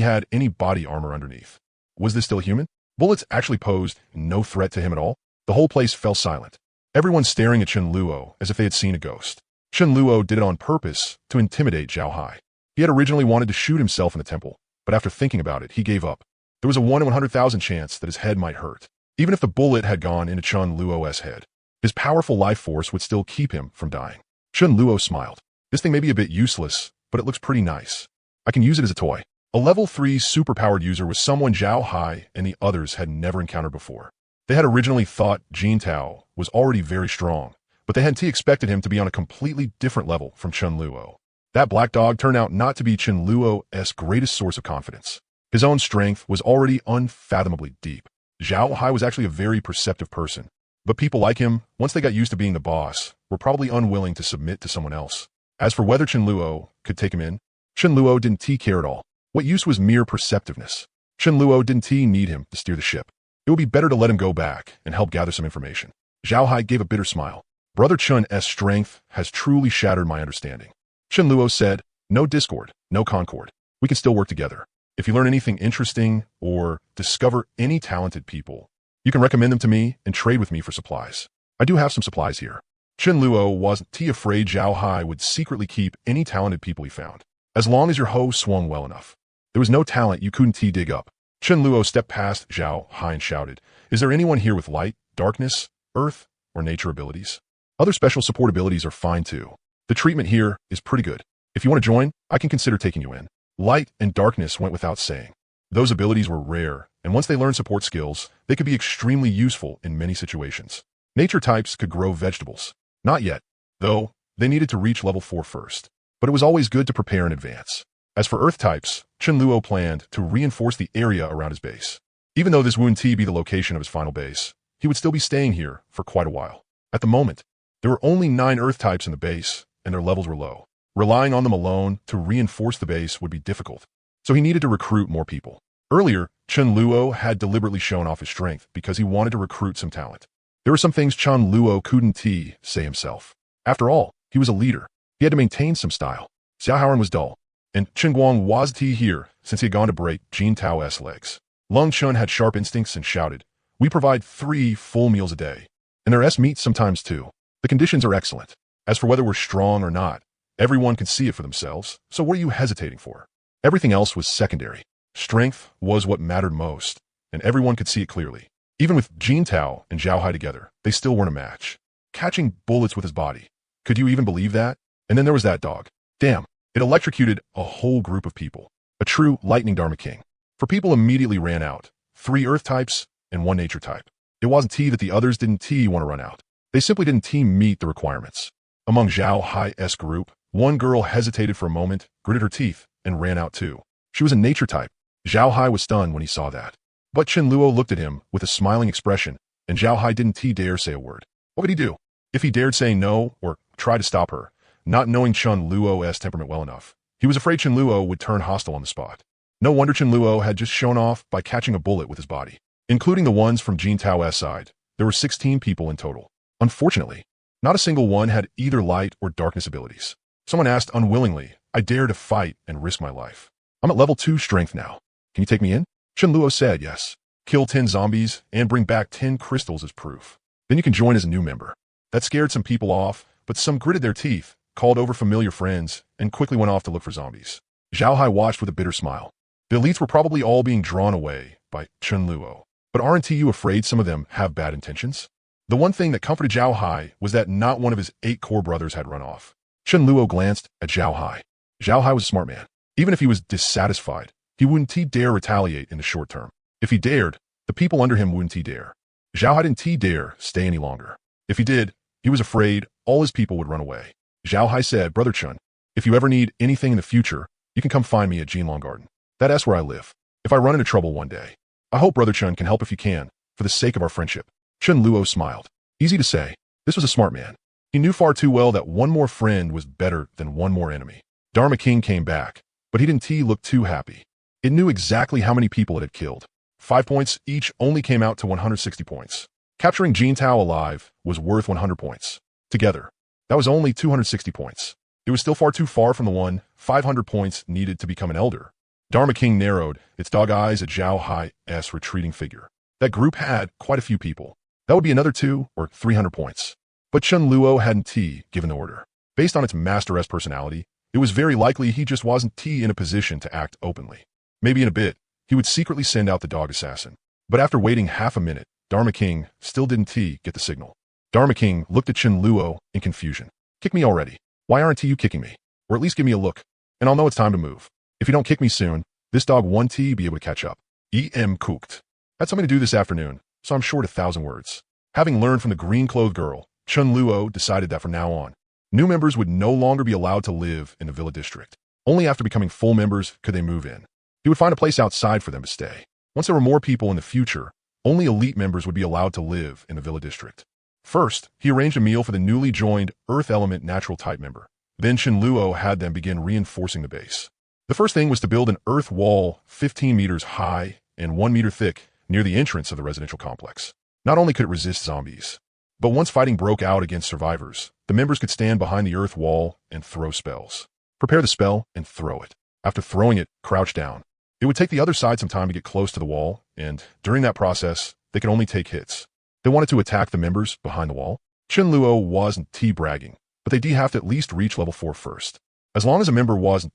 [SPEAKER 1] had any body armor underneath. Was this still human? Bullets actually posed no threat to him at all. The whole place fell silent. Everyone staring at Chen Luo as if they had seen a ghost. Chen Luo did it on purpose to intimidate Zhao Hai. He had originally wanted to shoot himself in the temple, but after thinking about it, he gave up. There was a 1 in 100,000 chance that his head might hurt. Even if the bullet had gone into Chen Luo's head, his powerful life force would still keep him from dying. Chen Luo smiled. This thing may be a bit useless, but it looks pretty nice. I can use it as a toy. A level 3 superpowered user was someone Zhao Hai and the others had never encountered before. They had originally thought Jin Tao was already very strong, but they hadn't expected him to be on a completely different level from Chen Luo. That black dog turned out not to be Chen Luo's greatest source of confidence. His own strength was already unfathomably deep. Zhao Hai was actually a very perceptive person, but people like him, once they got used to being the boss, were probably unwilling to submit to someone else. As for whether Chen Luo could take him in, Chen Luo didn't care at all. What use was mere perceptiveness? Chen Luo didn't need him to steer the ship. It would be better to let him go back and help gather some information. Zhao Hai gave a bitter smile. Brother Chen's strength has truly shattered my understanding. Chen Luo said, no discord, no concord. We can still work together. If you learn anything interesting or discover any talented people, you can recommend them to me and trade with me for supplies. I do have some supplies here. Chen Luo wasn't too afraid Zhao Hai would secretly keep any talented people he found, as long as your hoe swung well enough. There was no talent you couldn't dig up. Chen Luo stepped past Zhao Hai and shouted, "Is there anyone here with light, darkness, earth, or nature abilities? Other special support abilities are fine too. The treatment here is pretty good. If you want to join, I can consider taking you in." Light and darkness went without saying. Those abilities were rare, and once they learned support skills, they could be extremely useful in many situations. Nature types could grow vegetables. Not yet, though they needed to reach level 4 first. But it was always good to prepare in advance. As for earth types, Chen Luo planned to reinforce the area around his base. Even though this wouldn't be the location of his final base, he would still be staying here for quite a while. At the moment, there were only 9 earth types in the base, and their levels were low. Relying on them alone to reinforce the base would be difficult, so he needed to recruit more people. Earlier, Chen Luo had deliberately shown off his strength because he wanted to recruit some talent. There were some things Chen Luo couldn't say himself. After all, he was a leader. He had to maintain some style. Xiao Haoran was dull, and Chen Guang was here since he had gone to break Jin Tao's legs. Lung Chun had sharp instincts and shouted, "We provide 3 full meals a day, and there's meat sometimes too. The conditions are excellent. As for whether we're strong or not, everyone can see it for themselves, so what are you hesitating for?" Everything else was secondary. Strength was what mattered most, and everyone could see it clearly. Even with Jin Tao and Zhao Hai together, they still weren't a match. Catching bullets with his body. Could you even believe that? And then there was that dog. Damn, it electrocuted a whole group of people. A true lightning Dharma king. For people immediately ran out. 3 earth types and 1 nature type. It wasn't that the others didn't want to run out. They simply didn't meet the requirements. Among Zhao Hai's group, one girl hesitated for a moment, gritted her teeth, and ran out too. She was a nature type. Zhao Hai was stunned when he saw that. But Chen Luo looked at him with a smiling expression, and Zhao Hai didn't dare say a word. What would he do? If he dared say no or try to stop her, not knowing Chen Luo's temperament well enough, he was afraid Chen Luo would turn hostile on the spot. No wonder Chen Luo had just shown off by catching a bullet with his body. Including the ones from Jin Tao's side, there were 16 people in total. Unfortunately, not a single one had either light or darkness abilities. Someone asked unwillingly, "I dare to fight and risk my life. I'm at level 2 strength now. Can you take me in?" Chen Luo said yes. Kill 10 zombies and bring back 10 crystals as proof. Then you can join as a new member. That scared some people off, but some gritted their teeth, called over familiar friends, and quickly went off to look for zombies. Zhao Hai watched with a bitter smile. The elites were probably all being drawn away by Chen Luo. But aren't you afraid some of them have bad intentions? The one thing that comforted Zhao Hai was that not one of his 8 core brothers had run off. Chen Luo glanced at Zhao Hai. Zhao Hai was a smart man. Even if he was dissatisfied, he wouldn't dare retaliate in the short term. If he dared, the people under him wouldn't dare. Zhao Hai didn't dare stay any longer. If he did, he was afraid all his people would run away. Zhao Hai said, "Brother Chun, if you ever need anything in the future, you can come find me at Jinlong Garden. That's where I live. If I run into trouble one day, I hope Brother Chun can help if you can, for the sake of our friendship." Chen Luo smiled. Easy to say. This was a smart man. He knew far too well that one more friend was better than one more enemy. Dharma King came back, but he didn't look too happy. It knew exactly how many people it had killed. 5 points each only came out to 160 points. Capturing Jin Tao alive was worth 100 points. Together, that was only 260 points. It was still far too far from the 500 points needed to become an elder. Dharma King narrowed its dog eyes at Zhao Hai's retreating figure. That group had quite a few people. That would be another 200 or 300 points. But Chen Luo hadn't given the order. Based on its master's personality, it was very likely he just wasn't in a position to act openly. Maybe in a bit, he would secretly send out the dog assassin. But after waiting half a minute, Dharma King still didn't get the signal. Dharma King looked at Chen Luo in confusion. "Kick me already. Why aren't you kicking me? Or at least give me a look, and I'll know it's time to move. If you don't kick me soon, this dog won't be able to catch up." Cooked. Had something to do this afternoon, so I'm short 1,000 words. Having learned from the green-clothed girl, Chen Luo decided that from now on, new members would no longer be allowed to live in the Villa District. Only after becoming full members could they move in. He would find a place outside for them to stay. Once there were more people in the future, only elite members would be allowed to live in the Villa District. First, he arranged a meal for the newly joined Earth Element Natural Type member. Then Chen Luo had them begin reinforcing the base. The first thing was to build an earth wall 15 meters high and 1 meter thick near the entrance of the residential complex. Not only could it resist zombies, but once fighting broke out against survivors, the members could stand behind the earth wall and throw spells. Prepare the spell and throw it. After throwing it, crouch down. It would take the other side some time to get close to the wall, and during that process, they could only take hits. They wanted to attack the members behind the wall. Chen Luo wasn't bragging, but they have to at least reach level 4 first. As long as a member wasn't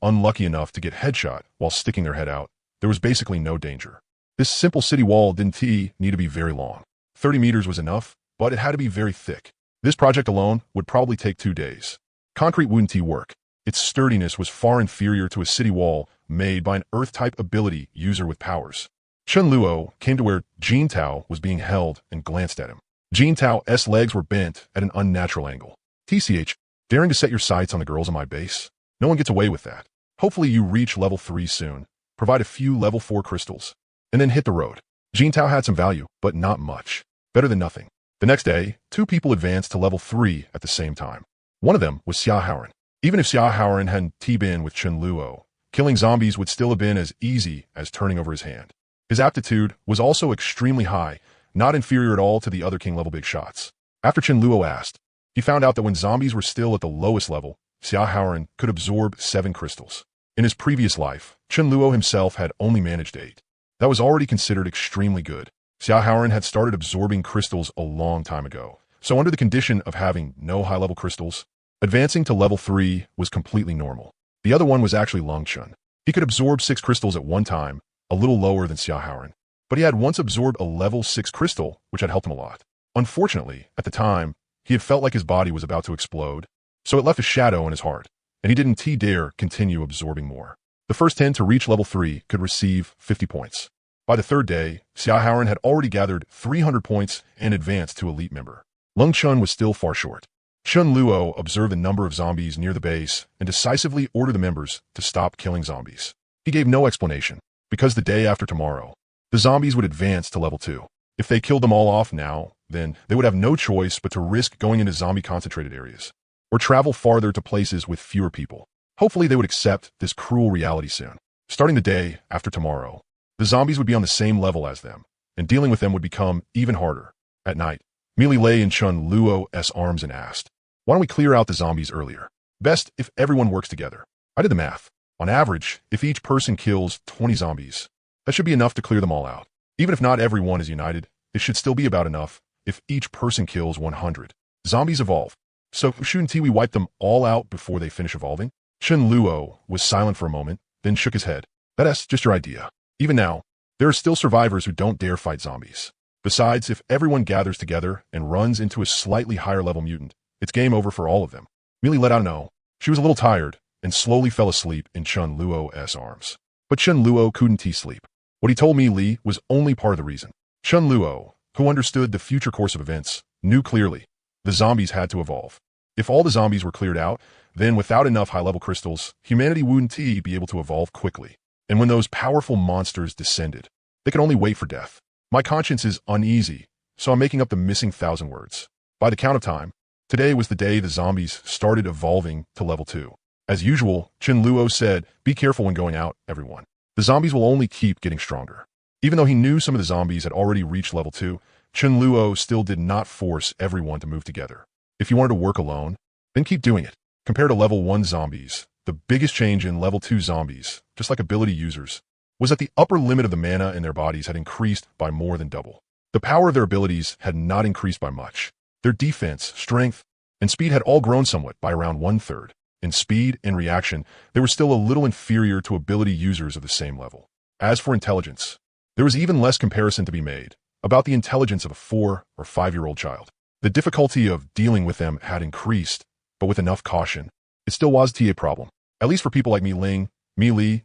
[SPEAKER 1] unlucky enough to get headshot while sticking their head out, there was basically no danger. This simple city wall didn't need to be very long. 30 meters was enough, but it had to be very thick. This project alone would probably take 2 days. Concrete wouldn't work. Its sturdiness was far inferior to a city wall made by an Earth-type ability user with powers. Chen Luo came to where Jin Tao was being held and glanced at him. Jin Tao's legs were bent at an unnatural angle. TCH, daring to set your sights on the girls on my base? No one gets away with that. Hopefully you reach level 3 soon, provide a few level 4 crystals, and then hit the road. Jin Tao had some value, but not much. Better than nothing. The next day, 2 people advanced to level 3 at the same time. One of them was Xia Haoran. Even if Xia Haoran hadn't been with Chen Luo, killing zombies would still have been as easy as turning over his hand. His aptitude was also extremely high, not inferior at all to the other king-level big shots. After Chen Luo asked, he found out that when zombies were still at the lowest level, Xia Haoran could absorb 7 crystals. In his previous life, Chen Luo himself had only managed 8. That was already considered extremely good. Xia Haoran had started absorbing crystals a long time ago, so under the condition of having no high-level crystals, advancing to level 3 was completely normal. The other one was actually Long Chun. He could absorb 6 crystals at one time, a little lower than Xia Haoran, but he had once absorbed a level 6 crystal, which had helped him a lot. Unfortunately, at the time, he had felt like his body was about to explode, so it left a shadow in his heart, and he didn't dare continue absorbing more. The first 10 to reach level 3 could receive 50 points. By the 3rd day, Xia Haoran had already gathered 300 points and advanced to elite member. Lung Chun was still far short. Chen Luo observed the number of zombies near the base and decisively ordered the members to stop killing zombies. He gave no explanation, because the day after tomorrow, the zombies would advance to level 2. If they killed them all off now, then they would have no choice but to risk going into zombie-concentrated areas, or travel farther to places with fewer people. Hopefully they would accept this cruel reality soon. Starting the day after tomorrow, the zombies would be on the same level as them, and dealing with them would become even harder. At night, Meili lay in Chen Luo's arms and asked, "Why don't we clear out the zombies earlier? Best if everyone works together." I did the math. On average, if each person kills 20 zombies, that should be enough to clear them all out. Even if not everyone is united, it should still be about enough if each person kills 100. Zombies evolve, so shouldn't we wipe them all out before they finish evolving? Chen Luo was silent for a moment, then shook his head. That's just your idea. Even now, there are still survivors who don't dare fight zombies. Besides, if everyone gathers together and runs into a slightly higher level mutant, it's game over for all of them. Meili let out no. She was a little tired and slowly fell asleep in Chen Luo's arms. But Chen Luo couldn't sleep. What he told Meili was only part of the reason. Chen Luo, who understood the future course of events, knew clearly the zombies had to evolve. If all the zombies were cleared out, then without enough high-level crystals, humanity wouldn't be able to evolve quickly. And when those powerful monsters descended, they could only wait for death. My conscience is uneasy, so I'm making up the missing 1,000 words. By the count of time, today was the day the zombies started evolving to level 2. As usual, Chen Luo said, "Be careful when going out, everyone. The zombies will only keep getting stronger." Even though he knew some of the zombies had already reached level 2, Chen Luo still did not force everyone to move together. If you wanted to work alone, then keep doing it. Compared to level 1 zombies, the biggest change in level 2 zombies, just like ability users, was that the upper limit of the mana in their bodies had increased by more than double. The power of their abilities had not increased by much. Their defense, strength, and speed had all grown somewhat by around 1/3. In speed and reaction, they were still a little inferior to ability users of the same level. As for intelligence, there was even less comparison to be made about the intelligence of a 4 or 5-year-old child. The difficulty of dealing with them had increased, but with enough caution, it still was a problem. At least for people like Meili,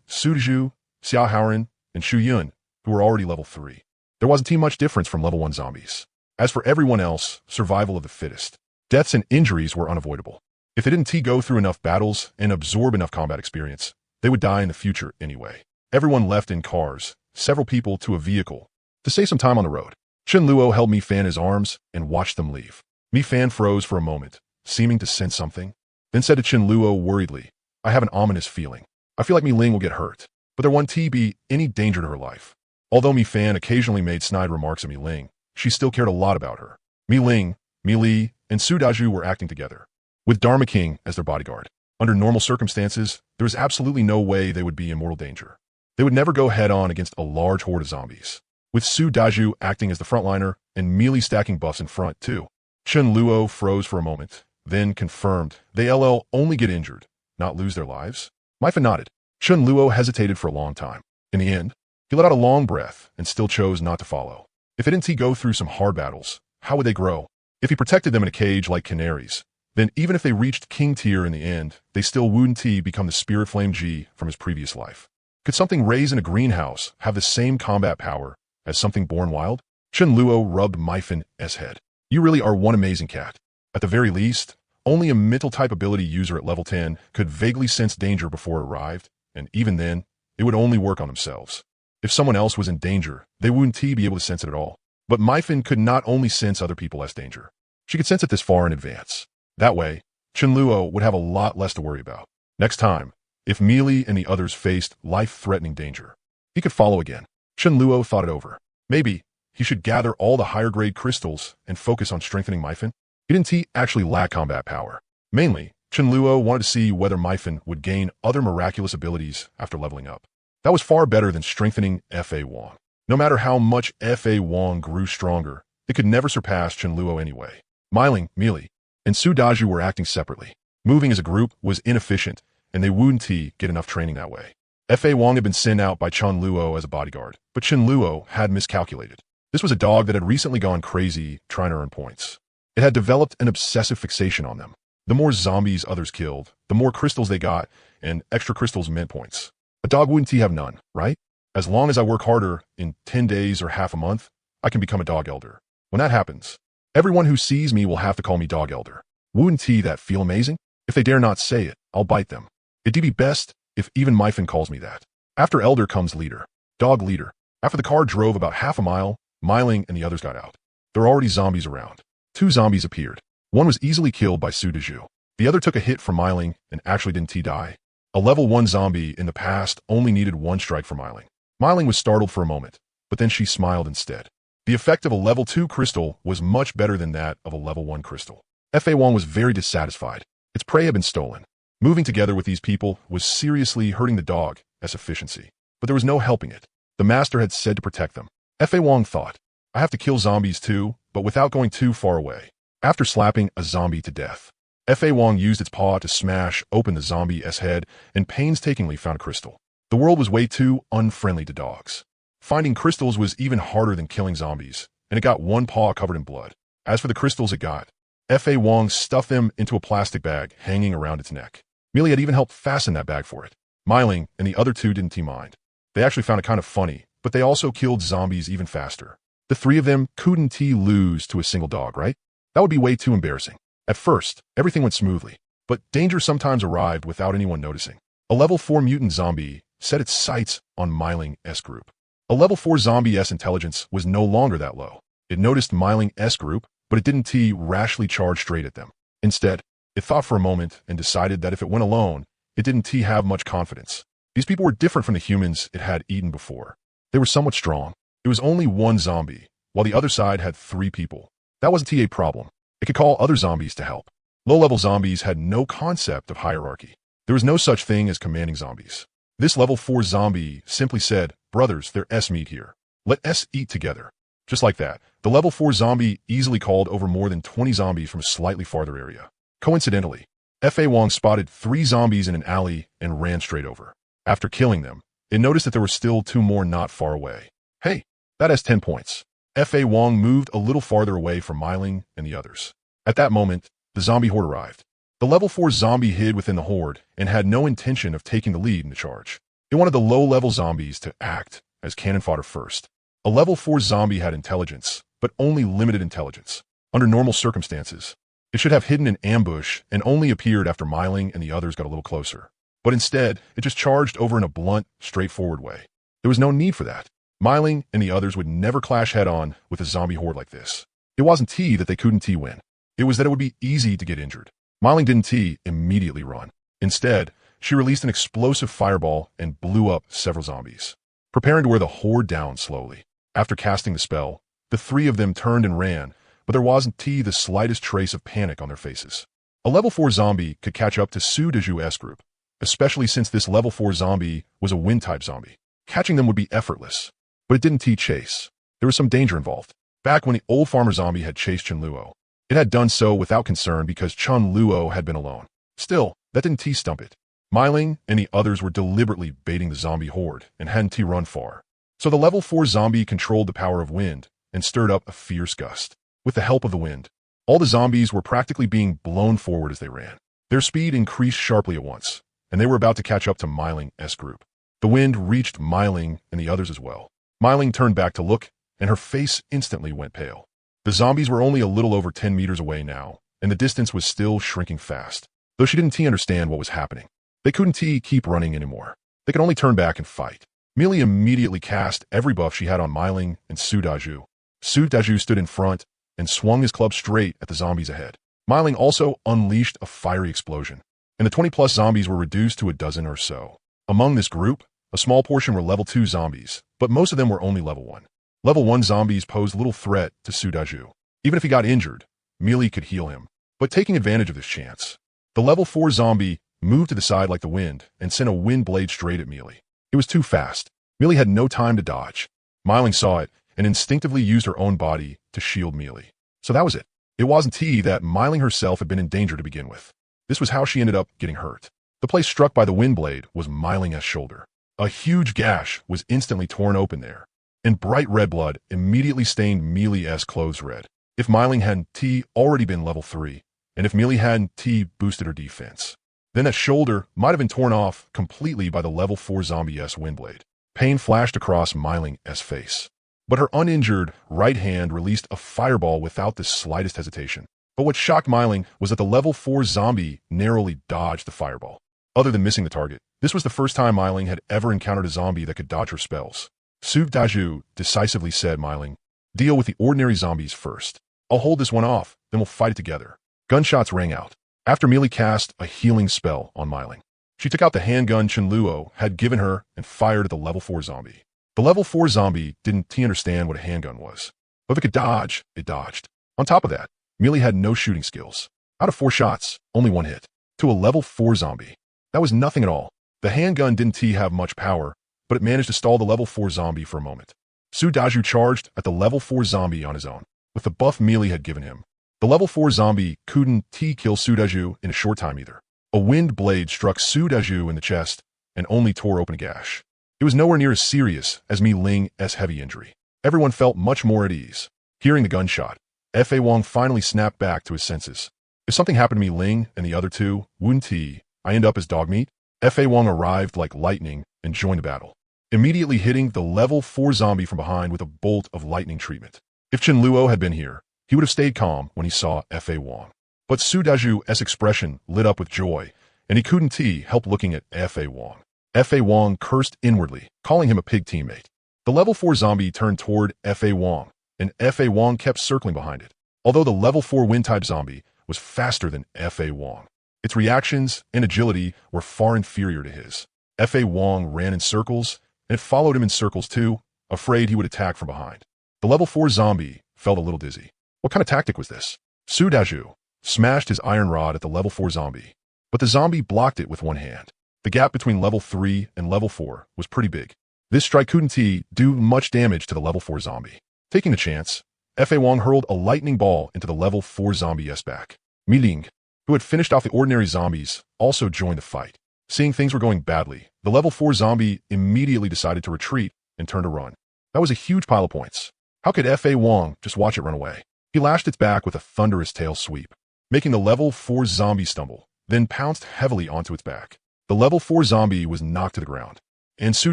[SPEAKER 1] Suzhu, Xia Haoran, and Shu Yun, who were already level 3. There wasn't much difference from level 1 zombies. As for everyone else, survival of the fittest. Deaths and injuries were unavoidable. If they didn't go through enough battles and absorb enough combat experience, they would die in the future anyway. Everyone left in cars, several people to a vehicle, to save some time on the road. Chen Luo held Mi Fan in his arms and watched them leave. Mi Fan froze for a moment, seeming to sense something, then said to Chen Luo worriedly, "I have an ominous feeling. I feel like Mi Ling will get hurt, but there won't be any danger to her life." Although Mi Fan occasionally made snide remarks at Mi Ling, she still cared a lot about her. Mi Ling, Mi Li, and Su Daju were acting together, with Dharma King as their bodyguard. Under normal circumstances, there was absolutely no way they would be in mortal danger. They would never go head-on against a large horde of zombies, with Su Daju acting as the frontliner and Meili stacking buffs in front, too. Chen Luo froze for a moment, then confirmed they'll only get injured, not lose their lives. Maifen nodded. Chen Luo hesitated for a long time. In the end, he let out a long breath and still chose not to follow. If didn't he go through some hard battles, how would they grow? If he protected them in a cage like canaries, then even if they reached king tier in the end, they still wouldn't become the spirit flame G from his previous life. Could something raised in a greenhouse have the same combat power as something born wild? Chen Luo rubbed Maifen's head. You really are one amazing cat. At the very least, only a mental type ability user at level 10 could vaguely sense danger before it arrived, and even then, it would only work on themselves. If someone else was in danger, they wouldn't be able to sense it at all. But Maifen could not only sense other people as danger. She could sense it this far in advance. That way, Chen Luo would have a lot less to worry about. Next time, if Mealy and the others faced life-threatening danger, he could follow again. Chen Luo thought it over. Maybe he should gather all the higher-grade crystals and focus on strengthening Maifen. He didn't actually lack combat power. Mainly, Chen Luo wanted to see whether Maifen would gain other miraculous abilities after leveling up. That was far better than strengthening Fa Wong. No matter how much Fa Wong grew stronger, it could never surpass Chen Luo anyway. Miling, Mealy, and Su Daju were acting separately. Moving as a group was inefficient, and they wouldn't get enough training that way. Fa Wong had been sent out by Chen Luo as a bodyguard, but Chen Luo had miscalculated. This was a dog that had recently gone crazy trying to earn points. It had developed an obsessive fixation on them. The more zombies others killed, the more crystals they got, and extra crystals meant points. A dog wouldn't have none, right? As long as I work harder in 10 days or half a month, I can become a dog elder. When that happens, everyone who sees me will have to call me dog elder. Wouldn't that feel amazing? If they dare not say it, I'll bite them. It'd be best if even Maifen calls me that. After elder comes leader, dog leader. After the car drove about half a mile, Miling and the others got out. There were already zombies around. 2 zombies appeared. One was easily killed by Su Daju. The other took a hit from Miling and actually didn't die. A level 1 zombie in the past only needed 1 strike for Miling. Miling was startled for a moment, but then she smiled instead. The effect of a level 2 crystal was much better than that of a level 1 crystal. Fa Wong was very dissatisfied. Its prey had been stolen. Moving together with these people was seriously hurting the dog's efficiency, but there was no helping it. The master had said to protect them. Fa Wong thought, I have to kill zombies too, but without going too far away. After slapping a zombie to death, Fa Wong used its paw to smash open the zombie's head and painstakingly found a crystal. The world was way too unfriendly to dogs. Finding crystals was even harder than killing zombies, and it got one paw covered in blood. As for the crystals it got, Fa Wong stuffed them into a plastic bag hanging around its neck. Mealy had even helped fasten that bag for it. Miling and the other 2 didn't mind. They actually found it kind of funny, but they also killed zombies even faster. The 3 of them couldn't lose to a single dog, right? That would be way too embarrassing. At first, everything went smoothly, but danger sometimes arrived without anyone noticing. A level 4 mutant zombie set its sights on Miling's group. A level 4 zombie's intelligence was no longer that low. It noticed Miling's group, but it didn't rashly charge straight at them. Instead, it thought for a moment and decided that if it went alone, it didn't have much confidence. These people were different from the humans it had eaten before. They were somewhat strong. It was only 1 zombie, while the other side had 3 people. That wasn't a problem. It could call other zombies to help. Low-level zombies had no concept of hierarchy. There was no such thing as commanding zombies. This level 4 zombie simply said, brothers, there's meat here. Let us eat together. Just like that, the level 4 zombie easily called over more than 20 zombies from a slightly farther area. Coincidentally, Fa Wong spotted 3 zombies in an alley and ran straight over. After killing them, it noticed that there were still 2 more not far away. Hey, that has 10 points. Fa Wong moved a little farther away from Miling and the others. At that moment, the zombie horde arrived. The level 4 zombie hid within the horde and had no intention of taking the lead in the charge. It wanted the low-level zombies to act as cannon fodder first. A level 4 zombie had intelligence, but only limited intelligence. Under normal circumstances, it should have hidden an ambush and only appeared after Miling and the others got a little closer. But instead, it just charged over in a blunt, straightforward way. There was no need for that. Miling and the others would never clash head-on with a zombie horde like this. It wasn't that they couldn't win. It was that it would be easy to get injured. Miling didn't immediately run. Instead, she released an explosive fireball and blew up several zombies, preparing to wear the horde down slowly. After casting the spell, the 3 of them turned and ran, but there wasn't the slightest trace of panic on their faces. A level 4 zombie could catch up to Su Daju's group, especially since this level 4 zombie was a wind-type zombie. Catching them would be effortless, but it didn't chase. There was some danger involved. Back when the old farmer zombie had chased Chen Luo, It had done so without concern because Chun Luo had been alone. Still, that didn't stump it. Myling and the others were deliberately baiting the zombie horde and hadn't run far. So the level 4 zombie controlled the power of wind and stirred up a fierce gust. With the help of the wind, all the zombies were practically being blown forward as they ran. Their speed increased sharply at once, and they were about to catch up to Myling's group. The wind reached Myling and the others as well. Myling turned back to look, and her face instantly went pale. The zombies were only a little over 10 meters away now, and the distance was still shrinking fast. Though she didn't understand what was happening. They couldn't keep running anymore. They could only turn back and fight. Mealy immediately cast every buff she had on Myling and Su Daju. Su Daju stood in front and swung his club straight at the zombies ahead. Myling also unleashed a fiery explosion, and the 20-plus zombies were reduced to a dozen or so. Among this group, a small portion were level 2 zombies, but most of them were only level 1. Level 1 zombies posed little threat to Su Daju. Even if he got injured, Mealy could heal him. But taking advantage of this chance, the level 4 zombie moved to the side like the wind and sent a wind blade straight at Mealy. It was too fast. Mealy had no time to dodge. Myling saw it and instinctively used her own body to shield Mealy. So that was it. It wasn't that Myling herself had been in danger to begin with. This was how she ended up getting hurt. The place struck by the wind blade was Myling's shoulder. A huge gash was instantly torn open there, and bright red blood immediately stained Mealy's clothes red. If Myling hadn't already been level 3, and if Mealy hadn't boosted her defense, then that shoulder might have been torn off completely by the level 4 zombie's wind blade. Pain flashed across Myling's face. But her uninjured right hand released a fireball without the slightest hesitation. But what shocked Myling was that the level 4 zombie narrowly dodged the fireball. Other than missing the target, this was the first time Myling had ever encountered a zombie that could dodge her spells. Su Daju decisively said, Myling, deal with the ordinary zombies first. I'll hold this one off, then we'll fight it together. Gunshots rang out. After Mealy cast a healing spell on Myling, she took out the handgun Chun Luo had given her and fired at the level 4 zombie. The level 4 zombie didn't understand what a handgun was, but if it could dodge, it dodged. On top of that, Mealy had no shooting skills. Out of 4 shots, only 1 hit. To a level 4 zombie. That was nothing at all. The handgun didn't have much power, but it managed to stall the level 4 zombie for a moment. Su Daju charged at the level 4 zombie on his own, with the buff Mealy had given him. The level 4 zombie couldn't kill Su Daju in a short time either. A wind blade struck Su Daju in the chest and only tore open a gash. It was nowhere near as serious as Mi Ling's heavy injury. Everyone felt much more at ease. Hearing the gunshot, F.A. Wong finally snapped back to his senses. If something happened to Mi Ling and the other two, wouldn't I end up as dog meat? F.A. Wong arrived like lightning and joined the battle, immediately hitting the level 4 zombie from behind with a bolt of lightning treatment. If Chun Luo had been here, he would have stayed calm when he saw F.A. Wong. But Su Daju's expression lit up with joy, and he couldn't help looking at F.A. Wong. F.A. Wong cursed inwardly, calling him a pig teammate. The level 4 zombie turned toward F.A. Wong, and F.A. Wong kept circling behind it. Although the level 4 wind-type zombie was faster than F.A. Wong, its reactions and agility were far inferior to his. F.A. Wong ran in circles, and it followed him in circles too, afraid he would attack from behind. The level 4 zombie felt a little dizzy. What kind of tactic was this? Su Daju smashed his iron rod at the level 4 zombie, but the zombie blocked it with one hand. The gap between level 3 and level 4 was pretty big. This strike couldn't do much damage to the level 4 zombie. Taking the chance, F.A. Wong hurled a lightning ball into the level 4 zombie's back. Mi Ling, who had finished off the ordinary zombies, also joined the fight. Seeing things were going badly, the level 4 zombie immediately decided to retreat and turn to run. That was a huge pile of points. How could F.A. Wong just watch it run away? He lashed its back with a thunderous tail sweep, making the level 4 zombie stumble, then pounced heavily onto its back. The level 4 zombie was knocked to the ground, and Su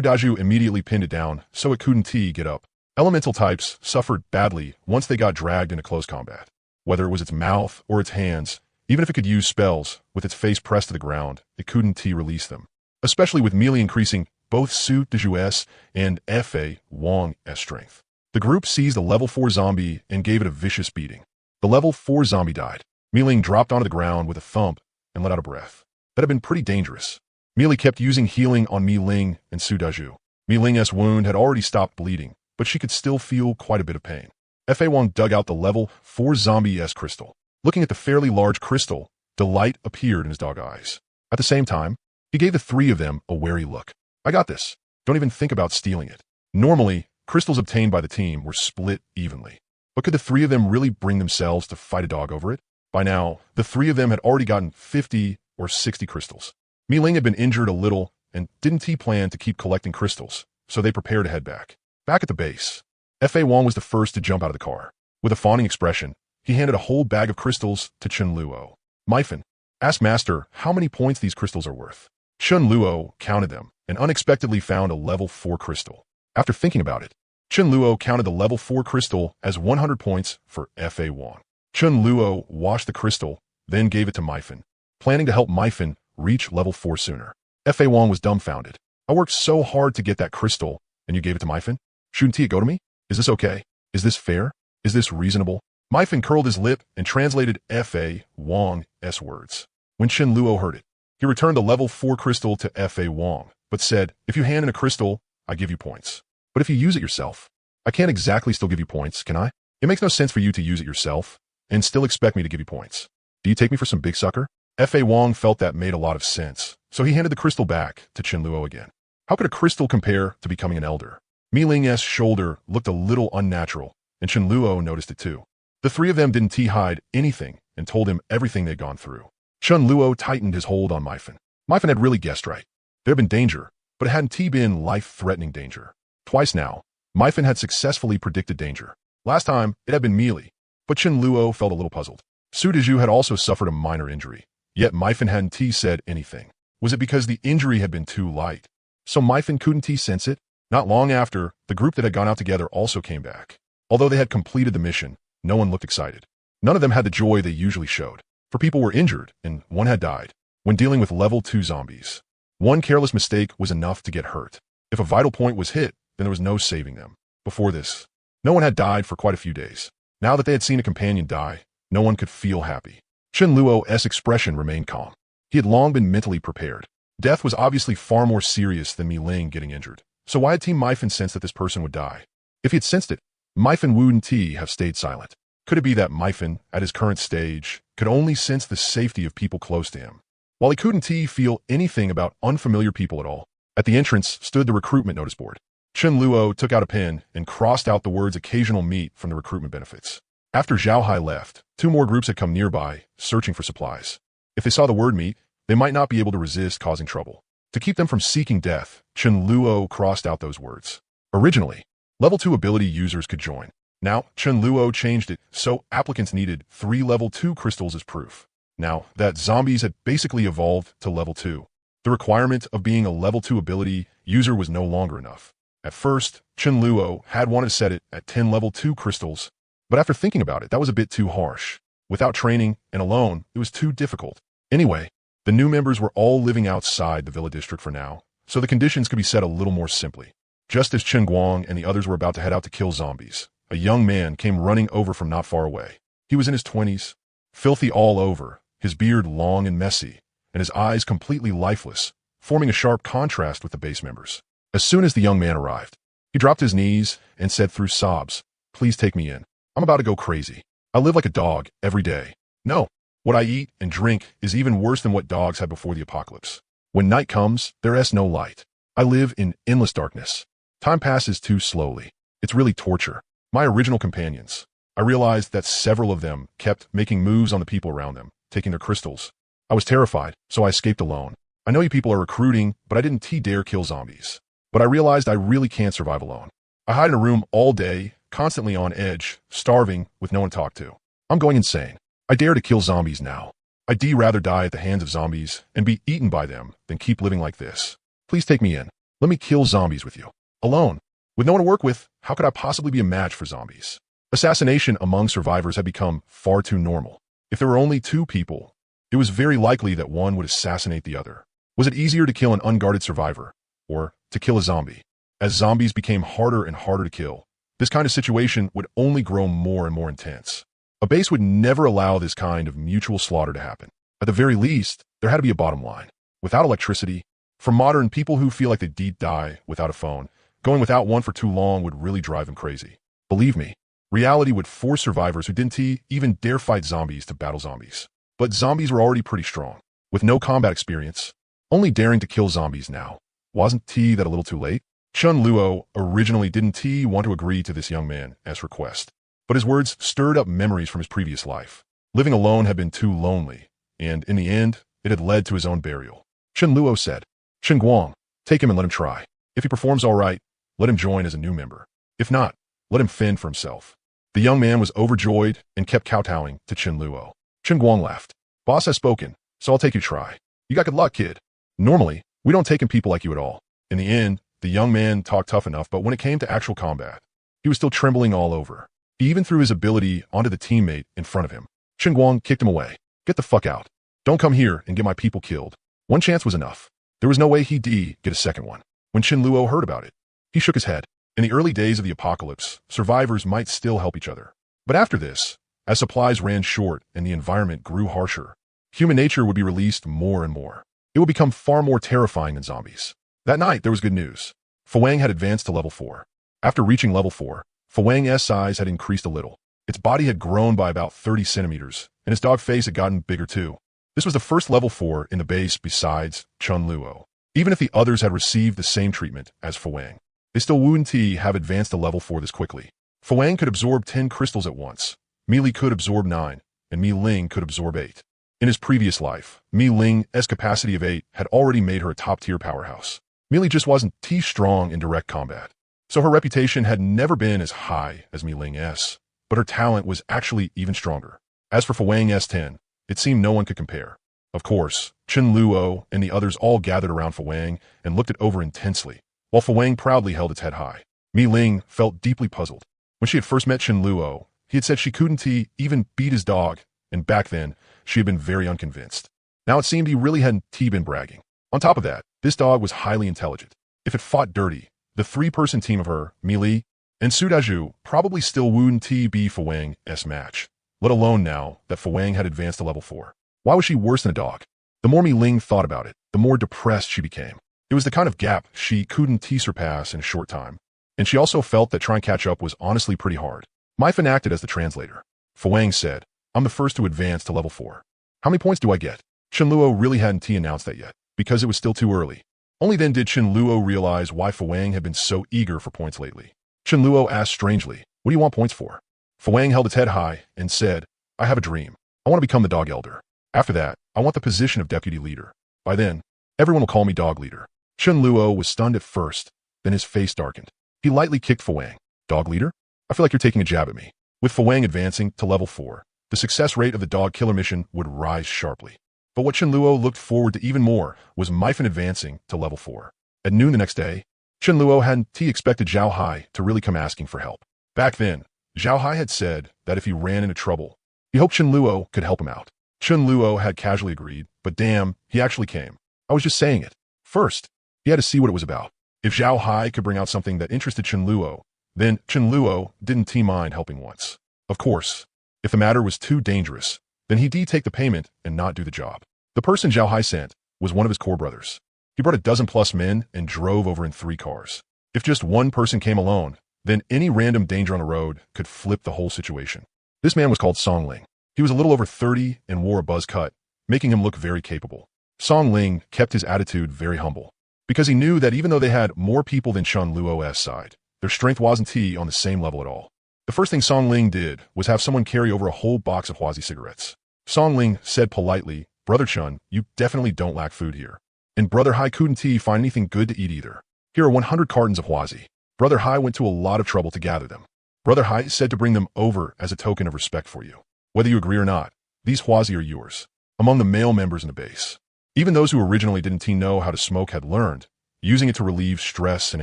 [SPEAKER 1] Daju immediately pinned it down so it couldn't get up. Elemental types suffered badly once they got dragged into close combat. Whether it was its mouth or its hands, even if it could use spells, with its face pressed to the ground, it couldn't release them. Especially with melee increasing both Su Daju's and F.A. Wong's strength. The group seized the level 4 zombie and gave it a vicious beating. The level 4 zombie died. Mi Ling dropped onto the ground with a thump and let out a breath. That had been pretty dangerous. Mealy kept using healing on Mi Ling and Su Daju. Mi Ling's wound had already stopped bleeding, but she could still feel quite a bit of pain. F.A. Wong dug out the level 4 zombie's crystal. Looking at the fairly large crystal, delight appeared in his dog eyes. At the same time, he gave the 3 of them a wary look. I got this. Don't even think about stealing it. Normally, crystals obtained by the team were split evenly. But could the three of them really bring themselves to fight a dog over it? By now, the three of them had already gotten 50 or 60 crystals. Mi Ling had been injured a little and didn't plan to keep collecting crystals, so they prepared to head back. Back at the base, F.A. Wong was the first to jump out of the car. With a fawning expression, he handed a whole bag of crystals to Chen Luo. Myfin, ask Master how many points these crystals are worth. Chen Luo counted them and unexpectedly found a level 4 crystal. After thinking about it, Chen Luo counted the level 4 crystal as 100 points for F.A. Wong. Chen Luo washed the crystal, then gave it to Myfin, planning to help Myfin reach level 4 sooner. F.A. Wong was dumbfounded. I worked so hard to get that crystal, and you gave it to Myfin? Shouldn't it go to me? Is this okay? Is this fair? Is this reasonable? Myfin curled his lip and translated F.A. Wong's words. When Chen Luo heard it, he returned the level 4 crystal to F.A. Wong, but said, if you hand in a crystal, I give you points. But if you use it yourself, I can't exactly still give you points, can I? It makes no sense for you to use it yourself and still expect me to give you points. Do you take me for some big sucker? F.A. Wong felt that made a lot of sense, so he handed the crystal back to Chen Luo again. How could a crystal compare to becoming an elder? Mi Ling's shoulder looked a little unnatural, and Chen Luo noticed it too. The three of them didn't hide anything and told him everything they'd gone through. Chen Luo tightened his hold on Myfin. Myfin had really guessed right. There had been danger, but it hadn't been life-threatening danger. Twice now, Myfin had successfully predicted danger. Last time, it had been melee, but Chen Luo felt a little puzzled. Su Dezhu had also suffered a minor injury, yet Myfin hadn't said anything. Was it because the injury had been too light? So Myfin couldn't sense it? Not long after, the group that had gone out together also came back. Although they had completed the mission, no one looked excited. None of them had the joy they usually showed, for people were injured and one had died when dealing with level 2 zombies. One careless mistake was enough to get hurt. If a vital point was hit, then there was no saving them. Before this, no one had died for quite a few days. Now that they had seen a companion die, no one could feel happy. Chen Luo's expression remained calm. He had long been mentally prepared. Death was obviously far more serious than Mi Ling getting injured. So why had Team Myfin sensed that this person would die? If he had sensed it, Myfin wouldn't have stayed silent. Could it be that Myfin, at his current stage, could only sense the safety of people close to him? While he couldn't feel anything about unfamiliar people at all, at the entrance stood the recruitment notice board. Chen Luo took out a pen and crossed out the words occasional meet from the recruitment benefits. After Zhao Hai left, 2 more groups had come nearby, searching for supplies. If they saw the word meet, they might not be able to resist causing trouble. To keep them from seeking death, Chen Luo crossed out those words. Originally, level 2 ability users could join. Now, Chen Luo changed it so applicants needed 3 level 2 crystals as proof. Now that zombies had basically evolved to level 2, the requirement of being a level 2 ability user was no longer enough. At first, Chen Luo had wanted to set it at 10 level 2 crystals, but after thinking about it, that was a bit too harsh. Without training and alone, it was too difficult. Anyway, the new members were all living outside the Villa District for now, so the conditions could be set a little more simply. Just as Chen Guang and the others were about to head out to kill zombies, a young man came running over from not far away. He was in his 20s, filthy all over, his beard long and messy, and his eyes completely lifeless, forming a sharp contrast with the base members. As soon as the young man arrived, he dropped his knees and said through sobs, "Please take me in. I'm about to go crazy. I live like a dog every day. No, what I eat and drink is even worse than what dogs had before the apocalypse. When night comes, there is no light. I live in endless darkness. Time passes too slowly. It's really torture. My original companions. I realized that several of them kept making moves on the people around them, taking their crystals. I was terrified, so I escaped alone. I know you people are recruiting, but I didn't dare kill zombies. But I realized I really can't survive alone. I hide in a room all day, constantly on edge, starving, with no one to talk to. I'm going insane. I dare to kill zombies now. I'd rather die at the hands of zombies and be eaten by them than keep living like this. Please take me in. Let me kill zombies with you. Alone. With no one to work with, how could I possibly be a match for zombies? Assassination among survivors had become far too normal. If there were only 2 people, it was very likely that one would assassinate the other. Was it easier to kill an unguarded survivor, or to kill a zombie? As zombies became harder and harder to kill, this kind of situation would only grow more and more intense. A base would never allow this kind of mutual slaughter to happen. At the very least, there had to be a bottom line. Without electricity, for modern people who feel like they die without a phone, going without one for too long would really drive them crazy. Believe me, reality would force survivors who didn't even dare fight zombies to battle zombies. But zombies were already pretty strong, with no combat experience, only daring to kill zombies now. Wasn't that a little too late? Chen Luo originally didn't want to agree to this young man's request. But his words stirred up memories from his previous life. Living alone had been too lonely, and in the end, it had led to his own burial. Chen Luo said, "Chen Guang, take him and let him try. If he performs all right, let him join as a new member. If not, let him fend for himself." The young man was overjoyed and kept kowtowing to Chen Luo. Chen Guang laughed. "Boss has spoken, so I'll take you try. You got good luck, kid. Normally, we don't take in people like you at all." In the end, the young man talked tough enough, but when it came to actual combat, he was still trembling all over. He even threw his ability onto the teammate in front of him. Chen Guang kicked him away. "Get the fuck out. Don't come here and get my people killed." One chance was enough. There was no way he'd get a second one. When Chen Luo heard about it, he shook his head. In the early days of the apocalypse, survivors might still help each other. But after this, as supplies ran short and the environment grew harsher, human nature would be released more and more. It would become far more terrifying than zombies. That night, there was good news. Fu Wang had advanced to level 4. After reaching level 4, Fu Wang's size had increased a little. Its body had grown by about 30 centimeters, and its dog face had gotten bigger too. This was the first level 4 in the base besides Chen Luo. Even if the others had received the same treatment as Fu Wang, they still wouldn't have advanced to level 4 this quickly. Fu Wang could absorb 10 crystals at once. Mi Li could absorb 9, and Mi Ling could absorb 8. In his previous life, Mi Ling's capacity of 8 had already made her a top-tier powerhouse. Mi Li just wasn't strong in direct combat, so her reputation had never been as high as Mi Ling's, but her talent was actually even stronger. As for Fu Wang's 10, it seemed no one could compare. Of course, Chen Luo and the others all gathered around Fu Wang and looked it over intensely, while Fu Wang proudly held its head high. Mi Ling felt deeply puzzled. When she had first met Chen Luo, he had said she couldn't even beat his dog, and back then, she had been very unconvinced. Now it seemed he really hadn't been bragging. On top of that, this dog was highly intelligent. If it fought dirty, the three-person team of her, Mi Li, and Su Daju probably still wouldn't be Fu Wang's match, let alone now that Fu Wang had advanced to level 4. Why was she worse than a dog? The more Mi Ling thought about it, the more depressed she became. It was the kind of gap she couldn't surpass in a short time. And she also felt that trying to catch up was honestly pretty hard. My fan acted as the translator. Fu Wang said, "I'm the first to advance to level 4. How many points do I get?" Chen Luo really hadn't announced that yet, because it was still too early. Only then did Chen Luo realize why Fu Wang had been so eager for points lately. Chen Luo asked strangely, "What do you want points for?" Fu Wang held its head high and said, "I have a dream. I want to become the dog elder. After that, I want the position of deputy leader. By then, everyone will call me dog leader." Chen Luo was stunned at first, then his face darkened. He lightly kicked Fu Wang. "Dog leader? I feel like you're taking a jab at me." With Fu Wang advancing to level 4, the success rate of the dog killer mission would rise sharply. But what Chen Luo looked forward to even more was Myfin advancing to level 4. At noon the next day, Chen Luo hadn't expected Zhao Hai to really come asking for help. Back then, Zhao Hai had said that if he ran into trouble, he hoped Chen Luo could help him out. Chen Luo had casually agreed, but damn, he actually came. I was just saying it. First, he had to see what it was about. If Zhao Hai could bring out something that interested Chen Luo, then Chen Luo didn't mind helping once. Of course, if the matter was too dangerous, then he'd take the payment and not do the job. The person Zhao Hai sent was one of his core brothers. He brought a dozen-plus men and drove over in 3 cars. If just one person came alone, then any random danger on the road could flip the whole situation. This man was called Song Ling. He was a little over 30 and wore a buzz cut, making him look very capable. Song Ling kept his attitude very humble, because he knew that even though they had more people than Chen Luo's side, their strength wasn't on the same level at all. The first thing Song Ling did was have someone carry over a whole box of Huazi cigarettes. Song Ling said politely, "Brother Chen, you definitely don't lack food here. And Brother Hai couldn't find anything good to eat either. Here are 100 cartons of Huazi." Brother Hai went to a lot of trouble to gather them. Brother Hai said to bring them over as a token of respect for you. Whether you agree or not, these Huazi are yours. Among the male members in the base, even those who originally didn't know how to smoke had learned, using it to relieve stress and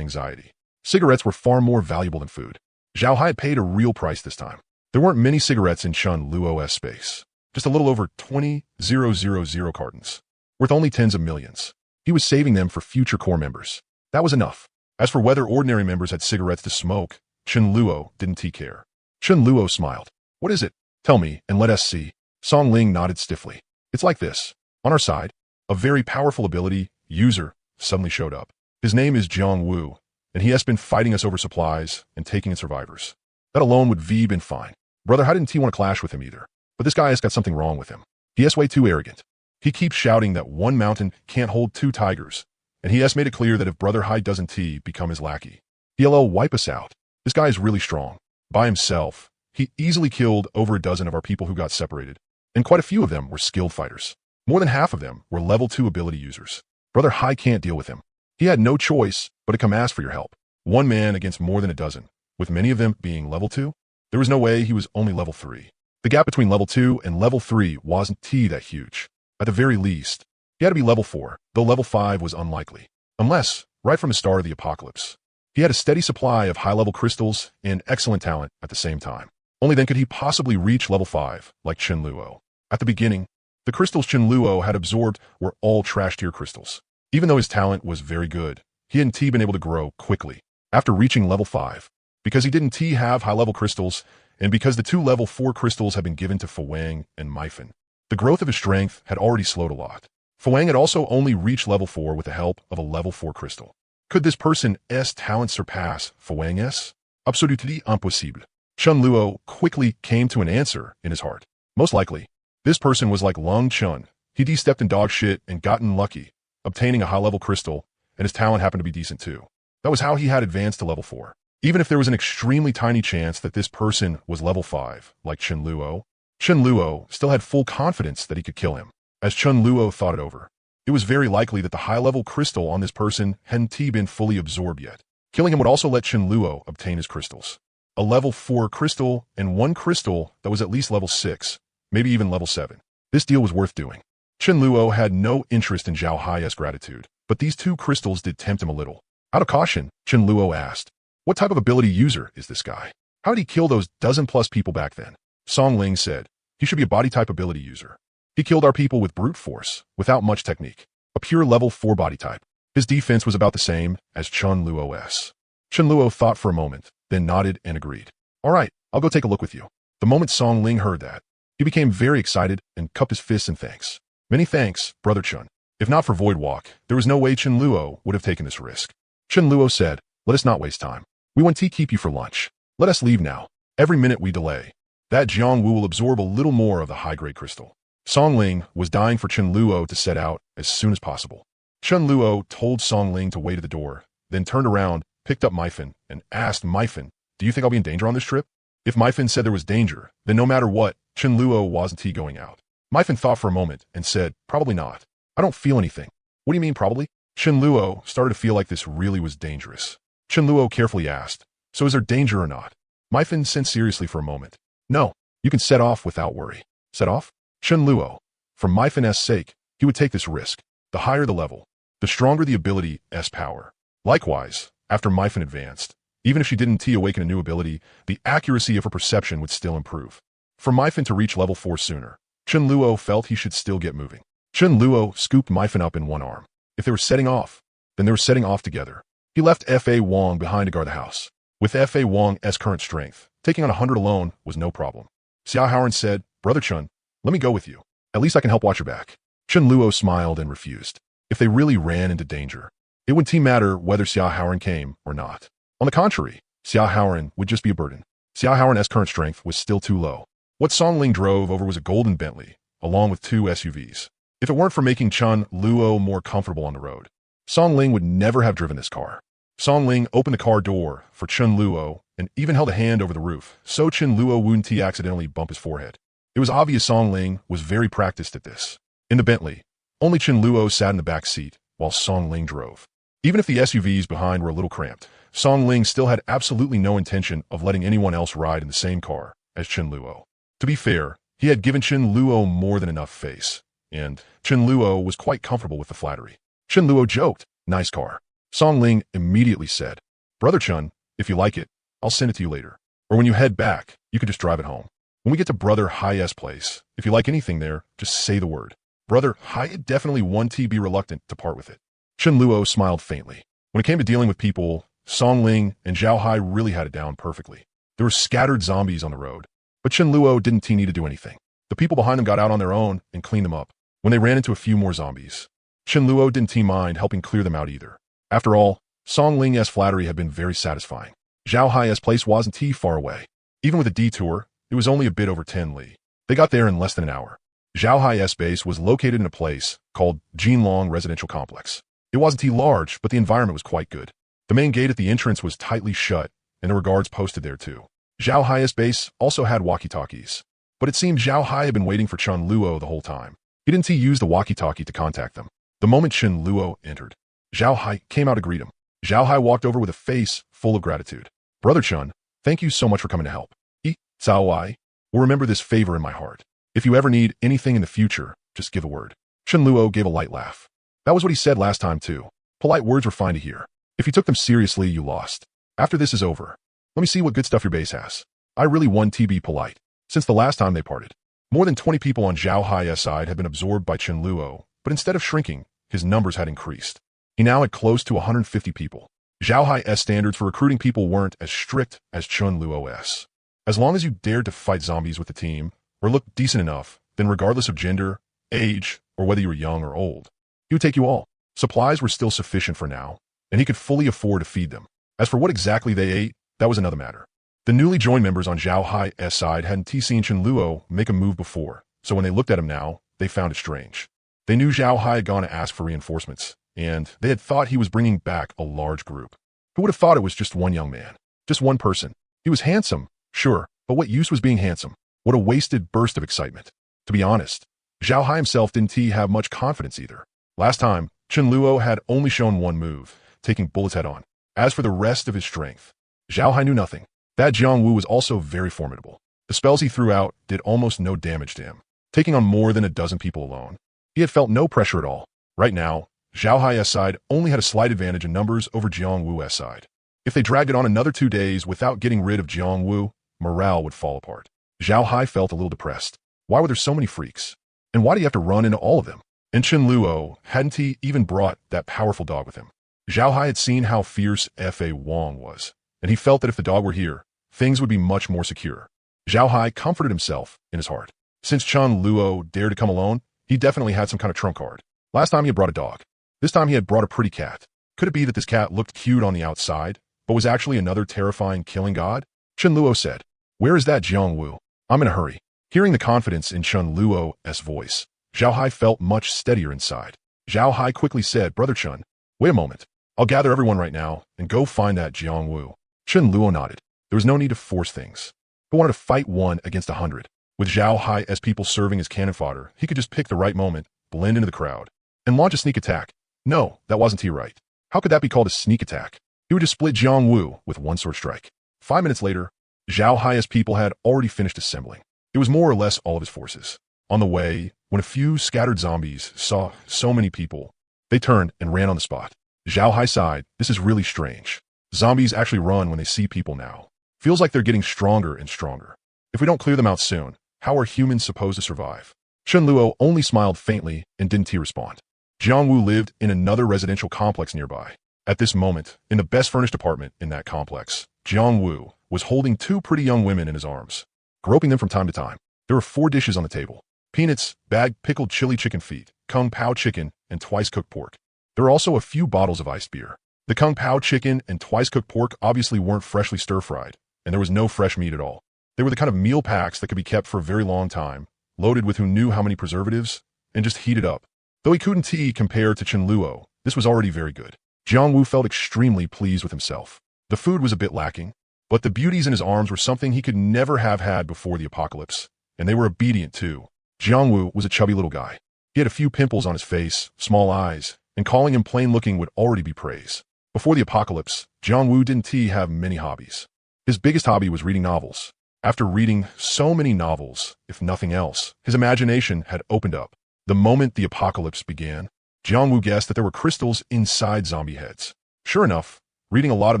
[SPEAKER 1] anxiety. Cigarettes were far more valuable than food. Zhao Hai had paid a real price this time. There weren't many cigarettes in Chen Luo's space. Just a little over 20,000 cartons, worth only tens of millions. He was saving them for future core members. That was enough. As for whether ordinary members had cigarettes to smoke, Chen Luo didn't care. Chen Luo smiled. "What is it? Tell me, and let us see." Song Ling nodded stiffly. "It's like this. On our side, a very powerful ability user suddenly showed up. His name is Jiang Wu, and he has been fighting us over supplies and taking in survivors. That alone would been fine. Brother, how didn't he want to clash with him either? But this guy has got something wrong with him. He is way too arrogant. He keeps shouting that one mountain can't hold 2 tigers, and he has made it clear that if Brother Hai doesn't become his lackey, he'll wipe us out. This guy is really strong. By himself, He easily killed over a dozen of our people who got separated, and quite a few of them were skilled fighters. More than half of them were level 2 ability users. Brother Hai can't deal with him. He had no choice but to come ask for your help. One man against more than a dozen, with many of them being level 2? There was no way he was only level 3. The gap between level 2 and level 3 wasn't that huge. At the very least, he had to be level 4, though level 5 was unlikely. Unless, right from the start of the apocalypse, he had a steady supply of high-level crystals and excellent talent at the same time. Only then could he possibly reach level 5, like Chen Luo. At the beginning, the crystals Chen Luo had absorbed were all trash-tier crystals. Even though his talent was very good, he hadn't been able to grow quickly after reaching level 5. Because he didn't have high-level crystals, and because the 2 level 4 crystals had been given to Fuwang and Maifan, the growth of his strength had already slowed a lot. Fuwang had also only reached level 4 with the help of a level 4 crystal. Could this person's talent surpass Fuwang's? Absolutely impossible. Chen Luo quickly came to an answer in his heart. Most likely, this person was like Long Chun. He de-stepped in dog shit and gotten lucky, obtaining a high-level crystal, and his talent happened to be decent too. That was how he had advanced to level 4. Even if there was an extremely tiny chance that this person was level 5, like Chen Luo still had full confidence that he could kill him. As Chen Luo thought it over, it was very likely that the high-level crystal on this person hadn't been fully absorbed yet. Killing him would also let Chen Luo obtain his crystals. A level 4 crystal and 1 crystal that was at least level 6, maybe even level 7. This deal was worth doing. Chen Luo had no interest in Zhao Hai's gratitude, but these 2 crystals did tempt him a little. Out of caution, Chen Luo asked, "What type of ability user is this guy? How did he kill those dozen-plus people back then?" Song Ling said, "He should be a body-type ability user. He killed our people with brute force, without much technique. A pure level 4 body type. His defense was about the same as Chen Luo's." Chen Luo thought for a moment, then nodded and agreed. "All right, I'll go take a look with you." The moment Song Ling heard that, he became very excited and cupped his fists in thanks. "Many thanks, Brother Chen. If not for Void Walk, there was no way Chen Luo would have taken this risk." Chen Luo said, "Let us not waste time. We want to keep you for lunch. Let us leave now. Every minute we delay, that Jiang Wu will absorb a little more of the high-grade crystal." Song Ling was dying for Chen Luo to set out as soon as possible. Chen Luo told Song Ling to wait at the door, then turned around, picked up Maifan, and asked Maifan, "Do you think I'll be in danger on this trip?" If Maifan said there was danger, then no matter what, Chen Luo wasn't going out. Maifan thought for a moment and said, "Probably not. I don't feel anything." "What do you mean probably?" Chen Luo started to feel like this really was dangerous. Chen Luo carefully asked, "So is there danger or not?" Maifan said seriously for a moment, "No, you can set off without worry." Set off? Chen Luo, for Maifan's sake, he would take this risk. The higher the level, the stronger the ability's power. Likewise, after Maifan advanced, even if she didn't awaken a new ability, the accuracy of her perception would still improve. For Maifan to reach level 4 sooner, Chen Luo felt he should still get moving. Chen Luo scooped Maifan up in one arm. If they were setting off, then they were setting off together. He left F.A. Wang behind to guard the house. With F.A. Wang's current strength, taking on 100 alone was no problem. Xia Haoran said, "Brother Chen, let me go with you. At least I can help watch your back." Chen Luo smiled and refused. If they really ran into danger, it wouldn't matter whether Xia Haoran came or not. On the contrary, Xia Haoran would just be a burden. Xia Haoran's current strength was still too low. What Song Ling drove over was a golden Bentley, along with 2 SUVs. If it weren't for making Chen Luo more comfortable on the road, Song Ling would never have driven this car. Song Ling opened the car door for Chen Luo and even held a hand over the roof, so Chen Luo wouldn't accidentally bump his forehead. It was obvious Song Ling was very practiced at this. In the Bentley, only Chen Luo sat in the back seat while Song Ling drove. Even if the SUVs behind were a little cramped, Song Ling still had absolutely no intention of letting anyone else ride in the same car as Chen Luo. To be fair, he had given Chen Luo more than enough face, and Chen Luo was quite comfortable with the flattery. Chen Luo joked, "Nice car." Song Ling immediately said, "Brother Chen, if you like it, I'll send it to you later. Or when you head back, you could just drive it home. When we get to Brother Hai's place, if you like anything there, just say the word." Brother Hai definitely wouldn't be reluctant to part with it. Chen Luo smiled faintly. When it came to dealing with people, Song Ling and Zhao Hai really had it down perfectly. There were scattered zombies on the road, but Chen Luo didn't need to do anything. The people behind them got out on their own and cleaned them up. When they ran into a few more zombies, Chen Luo didn't mind helping clear them out either. After all, Song Ling's flattery had been very satisfying. Zhao Hai's place wasn't far away. Even with a detour, it was only a bit over 10 li. They got there in less than an hour. Zhao Hai's base was located in a place called Jinlong Residential Complex. It wasn't large, but the environment was quite good. The main gate at the entrance was tightly shut, and there were guards posted there too. Zhao Hai's base also had walkie-talkies, but it seemed Zhao Hai had been waiting for Chen Luo the whole time. He didn't use the walkie-talkie to contact them. The moment Chen Luo entered, Zhao Hai came out to greet him. Zhao Hai walked over with a face full of gratitude. Brother Chen, thank you so much for coming to help. Cao Wai will remember this favor in my heart. If you ever need anything in the future, just give a word. Chen Luo gave a light laugh. That was what he said last time too. Polite words were fine to hear. If you took them seriously, you lost. After this is over, let me see what good stuff your base has. I really won to be polite. Since the last time they parted, more than 20 people on Zhao Hai's side had been absorbed by Chen Luo, but instead of shrinking, his numbers had increased. He now had close to 150 people. Zhao Hai's standards for recruiting people weren't as strict as Chen Luo's. As long as you dared to fight zombies with the team, or looked decent enough, then regardless of gender, age, or whether you were young or old, he would take you all. Supplies were still sufficient for now, and he could fully afford to feed them. As for what exactly they ate, that was another matter. The newly joined members on Zhao Hai's side hadn't seen Chen Luo make a move before, so when they looked at him now, they found it strange. They knew Zhao Hai had gone to ask for reinforcements, and they had thought he was bringing back a large group. Who would have thought it was just one young man? Just one person. He was handsome, sure, but what use was being handsome? What a wasted burst of excitement. To be honest, Zhao Hai himself didn't have much confidence either. Last time, Chen Luo had only shown one move, taking bullets head-on. As for the rest of his strength, Zhao Hai knew nothing. That Jiang Wu was also very formidable. The spells he threw out did almost no damage to him, taking on more than a dozen people alone. He had felt no pressure at all. Right now, Zhao Hai's side only had a slight advantage in numbers over Jiang Wu's side. If they dragged it on another 2 days without getting rid of Jiang Wu, morale would fall apart. Zhao Hai felt a little depressed. Why were there so many freaks? And why do you have to run into all of them? And Chen Luo hadn't he even brought that powerful dog with him? Zhao Hai had seen how fierce F.A. Wong was, and he felt that if the dog were here, things would be much more secure. Zhao Hai comforted himself in his heart. Since Chen Luo dared to come alone, he definitely had some kind of trump card. Last time he had brought a dog. This time he had brought a pretty cat. Could it be that this cat looked cute on the outside, but was actually another terrifying killing god? Chen Luo said, "Where is that Jiang Wu? I'm in a hurry." Hearing the confidence in Chen Luo's voice, Zhao Hai felt much steadier inside. Zhao Hai quickly said, "Brother Chen, wait a moment. I'll gather everyone right now and go find that Jiang Wu." Chen Luo nodded. There was no need to force things. He wanted to fight 1 against 100. With Zhao Hai as people serving as cannon fodder, he could just pick the right moment, blend into the crowd, and launch a sneak attack. No, that wasn't he right. How could that be called a sneak attack? He would just split Jiang Wu with one sword strike. 5 minutes later, Zhao Hai's people had already finished assembling. It was more or less all of his forces. On the way, when a few scattered zombies saw so many people, they turned and ran on the spot. Zhao Hai sighed, "This is really strange. Zombies actually run when they see people now. Feels like they're getting stronger and stronger. If we don't clear them out soon, how are humans supposed to survive?" Chen Luo only smiled faintly and didn't respond. Jiang Wu lived in another residential complex nearby. At this moment, in the best furnished apartment in that complex, Jiang Wu was holding 2 pretty young women in his arms, groping them from time to time. There were 4 dishes on the table: peanuts, bagged pickled chili chicken feet, kung pao chicken, and twice-cooked pork. There were also a few bottles of iced beer. The kung pao chicken and twice-cooked pork obviously weren't freshly stir-fried, and there was no fresh meat at all. They were the kind of meal packs that could be kept for a very long time, loaded with who knew how many preservatives, and just heated up. Though he couldn't compare to Chen Luo, this was already very good. Jiang Wu felt extremely pleased with himself. The food was a bit lacking, but the beauties in his arms were something he could never have had before the apocalypse, and they were obedient too. Jiang Wu was a chubby little guy. He had a few pimples on his face, small eyes, and calling him plain-looking would already be praise. Before the apocalypse, Jiang Wu didn't have many hobbies. His biggest hobby was reading novels. After reading so many novels, if nothing else, his imagination had opened up. The moment the apocalypse began, Jiang Wu guessed that there were crystals inside zombie heads. Sure enough, reading a lot of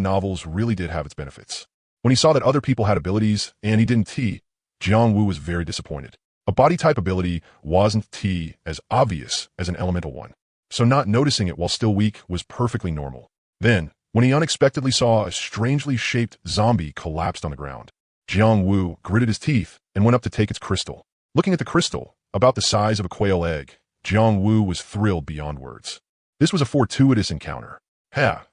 [SPEAKER 1] novels really did have its benefits. When he saw that other people had abilities and he didn't, Jiang Wu was very disappointed. A body-type ability wasn't as obvious as an elemental one, so not noticing it while still weak was perfectly normal. Then, when he unexpectedly saw a strangely shaped zombie collapsed on the ground, Jiang Wu gritted his teeth and went up to take its crystal. Looking at the crystal, about the size of a quail egg, Jiang Wu was thrilled beyond words. This was a fortuitous encounter.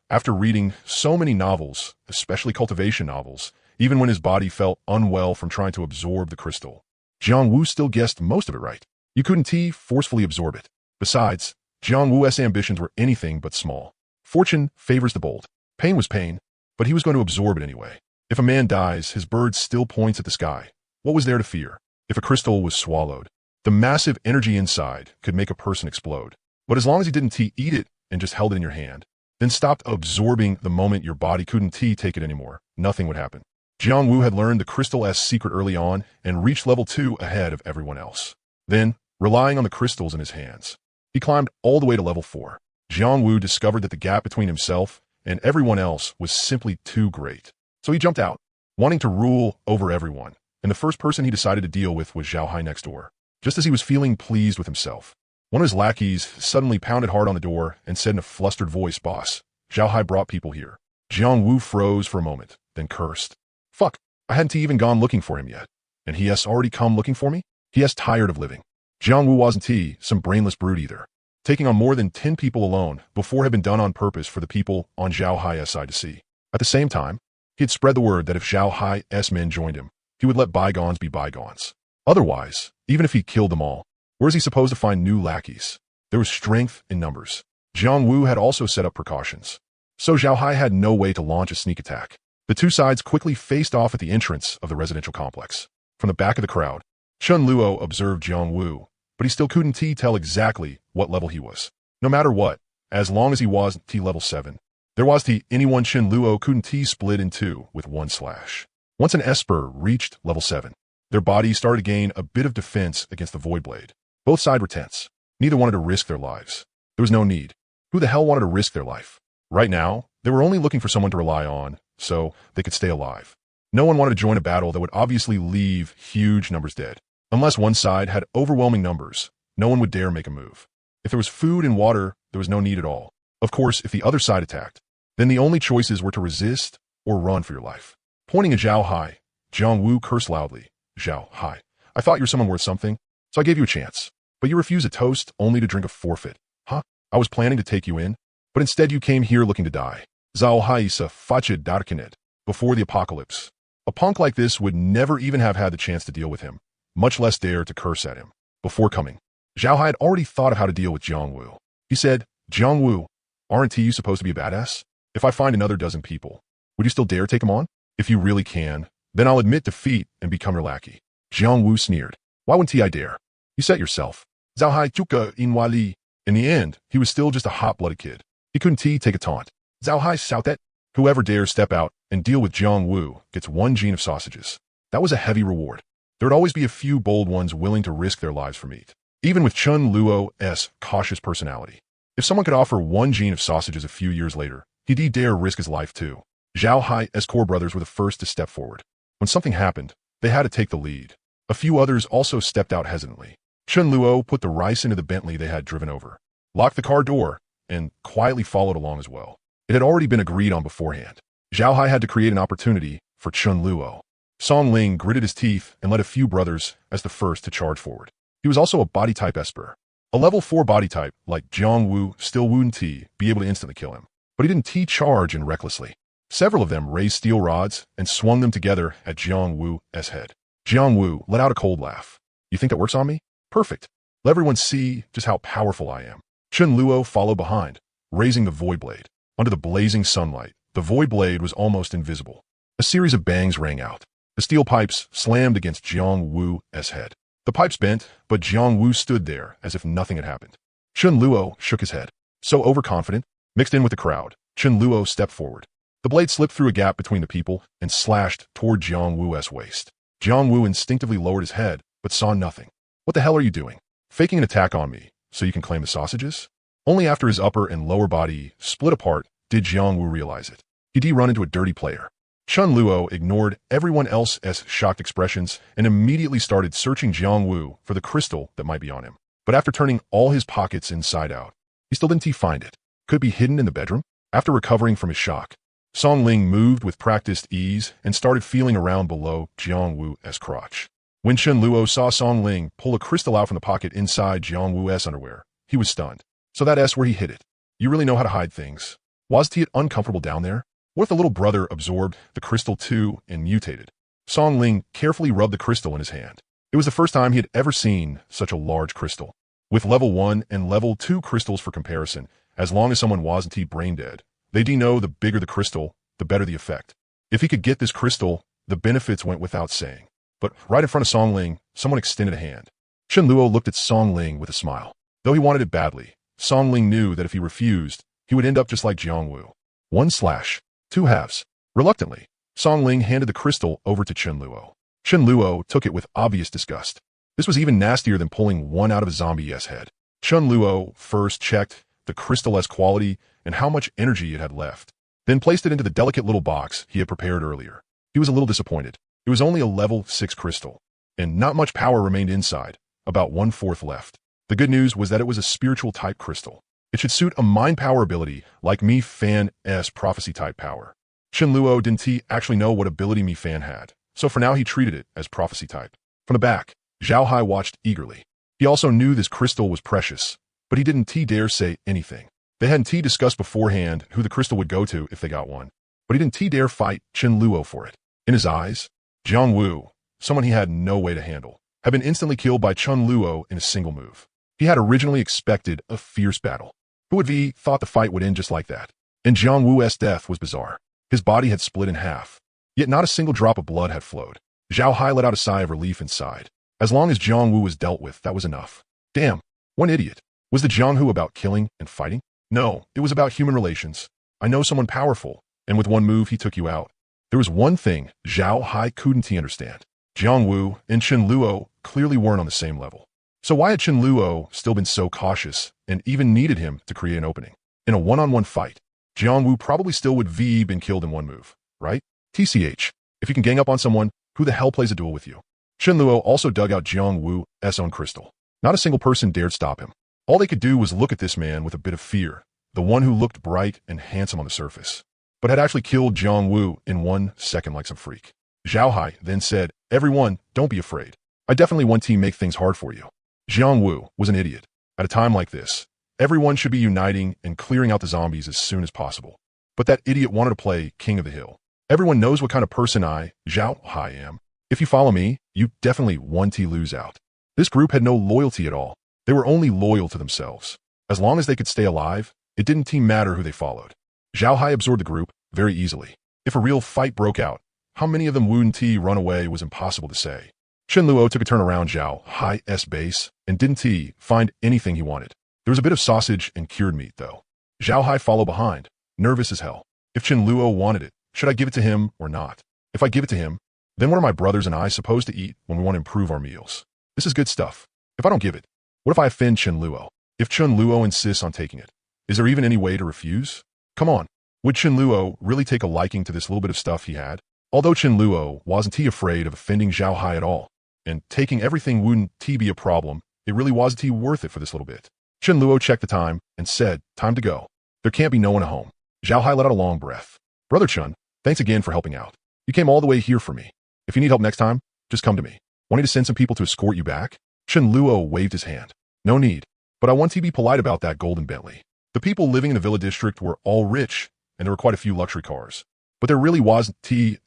[SPEAKER 1] After reading so many novels, especially cultivation novels, even when his body felt unwell from trying to absorb the crystal, Jiang Wu still guessed most of it right. You couldn't forcefully absorb it. Besides, Jiang Wu's ambitions were anything but small. Fortune favors the bold. Pain was pain, but he was going to absorb it anyway. If a man dies, his bird still points at the sky. What was there to fear? If a crystal was swallowed, the massive energy inside could make a person explode. But as long as you didn't eat it and just held it in your hand, then stopped absorbing the moment your body couldn't take it anymore, nothing would happen. Jiang Wu had learned the crystal's secret early on and reached level 2 ahead of everyone else. Then, relying on the crystals in his hands, he climbed all the way to level 4. Jiang Wu discovered that the gap between himself and everyone else was simply too great. So he jumped out, wanting to rule over everyone, and the first person he decided to deal with was Zhao Hai next door. Just as he was feeling pleased with himself, one of his lackeys suddenly pounded hard on the door and said in a flustered voice, "Boss, Zhao Hai brought people here." Jiang Wu froze for a moment, then cursed. "Fuck, I hadn't even gone looking for him yet. And he has already come looking for me? He has tired of living." Jiang Wu wasn't some brainless brute either. Taking on more than 10 people alone before had been done on purpose for the people on Zhao Hai's side to see. At the same time, he had spread the word that if Zhao Hai's men joined him, he would let bygones be bygones. Otherwise, even if he killed them all, where is he supposed to find new lackeys? There was strength in numbers. Jiang Wu had also set up precautions. So Zhao Hai had no way to launch a sneak attack. The two sides quickly faced off at the entrance of the residential complex. From the back of the crowd, Chen Luo observed Jiang Wu, but he still couldn't tell exactly what level he was. No matter what, as long as he was level 7, there was anyone Chen Luo couldn't split in two with one slash. Once an Esper reached level 7, their bodies started to gain a bit of defense against the Void Blade. Both sides were tense. Neither wanted to risk their lives. There was no need. Who the hell wanted to risk their life? Right now, they were only looking for someone to rely on, so they could stay alive. No one wanted to join a battle that would obviously leave huge numbers dead. Unless one side had overwhelming numbers, no one would dare make a move. If there was food and water, there was no need at all. Of course, if the other side attacked, then the only choices were to resist or run for your life. Pointing at Zhao Hai, Jiang Wu cursed loudly. "Zhao Hai, I thought you were someone worth something, so I gave you a chance. But you refused a toast only to drink a forfeit. Huh? I was planning to take you in, but instead you came here looking to die. Zhao Hai is a fachid darkinet before the apocalypse. A punk like this would never even have had the chance to deal with him, much less dare to curse at him. Before coming, Zhao Hai had already thought of how to deal with Jiang Wu. He said, "Jiang Wu, aren't you supposed to be a badass? If I find another dozen people, would you still dare take them on? If you really can, then I'll admit defeat and become your lackey." Jiang Wu sneered. "Why wouldn't I dare? You set yourself." Zhao Hai chuka inwali. In the end, he was still just a hot-blooded kid. He couldn't take a taunt. Zhao Hai shouted, "Whoever dares step out and deal with Jiang Wu gets 1 gene of sausages." That was a heavy reward. There would always be a few bold ones willing to risk their lives for meat. Even with Chen Luo's cautious personality, if someone could offer 1 gene of sausages a few years later, he'd dare risk his life too. Zhao Hai's core brothers were the first to step forward. When something happened, they had to take the lead. A few others also stepped out hesitantly. Chen Luo put the rice into the Bentley they had driven over, locked the car door, and quietly followed along as well. It had already been agreed on beforehand. Zhao Hai had to create an opportunity for Chen Luo. Song Ling gritted his teeth and led a few brothers as the first to charge forward. He was also a body-type Esper. A level 4 body-type like Jiang Wu still wouldn't be able to instantly kill him, but he didn't charge in recklessly. Several of them raised steel rods and swung them together at Jiang Wu's head. Jiang Wu let out a cold laugh. "You think that works on me? Perfect. Let everyone see just how powerful I am." Chen Luo followed behind, raising the Void Blade. Under the blazing sunlight, the Void Blade was almost invisible. A series of bangs rang out. The steel pipes slammed against Jiang Wu's head. The pipes bent, but Jiang Wu stood there as if nothing had happened. Chen Luo shook his head. So overconfident, mixed in with the crowd, Chen Luo stepped forward. The blade slipped through a gap between the people and slashed toward Jiang Wu's waist. Jiang Wu instinctively lowered his head, but saw nothing. "What the hell are you doing? Faking an attack on me so you can claim the sausages?" Only after his upper and lower body split apart did Jiang Wu realize it. He'd run into a dirty player. Chen Luo ignored everyone else's shocked expressions and immediately started searching Jiang Wu for the crystal that might be on him. But after turning all his pockets inside out, he still didn't find it. Could it be hidden in the bedroom? After recovering from his shock, Song Ling moved with practiced ease and started feeling around below Jiang Wu's crotch. When Chen Luo saw Song Ling pull a crystal out from the pocket inside Jiang Wu's underwear, he was stunned. "So that's where he hid it. You really know how to hide things. Wasn't he uncomfortable down there? What if the little brother absorbed the crystal too and mutated?" Song Ling carefully rubbed the crystal in his hand. It was the first time he had ever seen such a large crystal. With level 1 and level 2 crystals for comparison, as long as someone wasn't brain dead, they'd know the bigger the crystal, the better the effect. If he could get this crystal, the benefits went without saying. But right in front of Song Ling, someone extended a hand. Chen Luo looked at Song Ling with a smile. Though he wanted it badly, Song Ling knew that if he refused, he would end up just like Jiang Wu. 1/2 halves. Reluctantly, Song Ling handed the crystal over to Chen Luo. Chen Luo took it with obvious disgust. This was even nastier than pulling one out of a zombie's head. Chen Luo first checked the crystal's quality and how much energy it had left, then placed it into the delicate little box he had prepared earlier. He was a little disappointed. It was only a level 6 crystal, and not much power remained inside, about 1/4 left. The good news was that it was a spiritual type crystal. It should suit a mind power ability like Mi Fan's prophecy type power. Chen Luo didn't actually know what ability Mi Fan had, so for now he treated it as prophecy type. From the back, Zhao Hai watched eagerly. He also knew this crystal was precious, but he didn't dare say anything. They hadn't discussed beforehand who the crystal would go to if they got one, but he didn't dare fight Chen Luo for it. In his eyes, Jiang Wu, someone he had no way to handle, had been instantly killed by Chen Luo in a single move. He had originally expected a fierce battle. Who would have thought the fight would end just like that? And Jiang Wu's death was bizarre. His body had split in half, yet not a single drop of blood had flowed. Zhao Hai let out a sigh of relief and sighed. As long as Jiang Wu was dealt with, that was enough. Damn, one idiot. Was the Jiang Hu about killing and fighting? No, it was about human relations. I know someone powerful, and with one move he took you out. There was one thing Zhao Hai couldn't understand. Jiang Wu and Chen Luo clearly weren't on the same level. So why had Chen Luo still been so cautious and even needed him to create an opening? In a one-on-one fight, Jiang Wu probably still would have been killed in one move, right? TCH, if you can gang up on someone, who the hell plays a duel with you? Chen Luo also dug out Jiang Wu's own crystal. Not a single person dared stop him. All they could do was look at this man with a bit of fear, the one who looked bright and handsome on the surface, but had actually killed Jiang Wu in 1 second like some freak. Zhao Hai then said, "Everyone, don't be afraid. I definitely want to make things hard for you." Jiang Wu was an idiot. At a time like this, everyone should be uniting and clearing out the zombies as soon as possible. But that idiot wanted to play King of the Hill. Everyone knows what kind of person I, Zhao Hai, am. If you follow me, you definitely want to lose out. This group had no loyalty at all. They were only loyal to themselves. As long as they could stay alive, it didn't matter who they followed. Zhao Hai absorbed the group very easily. If a real fight broke out, how many of them wouldn't run away was impossible to say. Chen Luo took a turn around Zhao Hai's base and didn't find anything he wanted. There was a bit of sausage and cured meat, though. Zhao Hai followed behind, nervous as hell. If Chen Luo wanted it, should I give it to him or not? If I give it to him, then what are my brothers and I supposed to eat when we want to improve our meals? This is good stuff. If I don't give it, what if I offend Chen Luo? If Chen Luo insists on taking it, is there even any way to refuse? Come on. Would Chen Luo really take a liking to this little bit of stuff he had? Although Chen Luo wasn't afraid of offending Zhao Hai at all, and taking everything wouldn't be a problem, it really wasn't worth it for this little bit. Chen Luo checked the time and said, "Time to go. There can't be no one at home." Zhao Hai let out a long breath. "Brother Chen, thanks again for helping out. You came all the way here for me. If you need help next time, just come to me. Want me to send some people to escort you back?" Chen Luo waved his hand. "No need, but I want to be polite about that golden Bentley." The people living in the Villa District were all rich, and there were quite a few luxury cars. But there really wasn't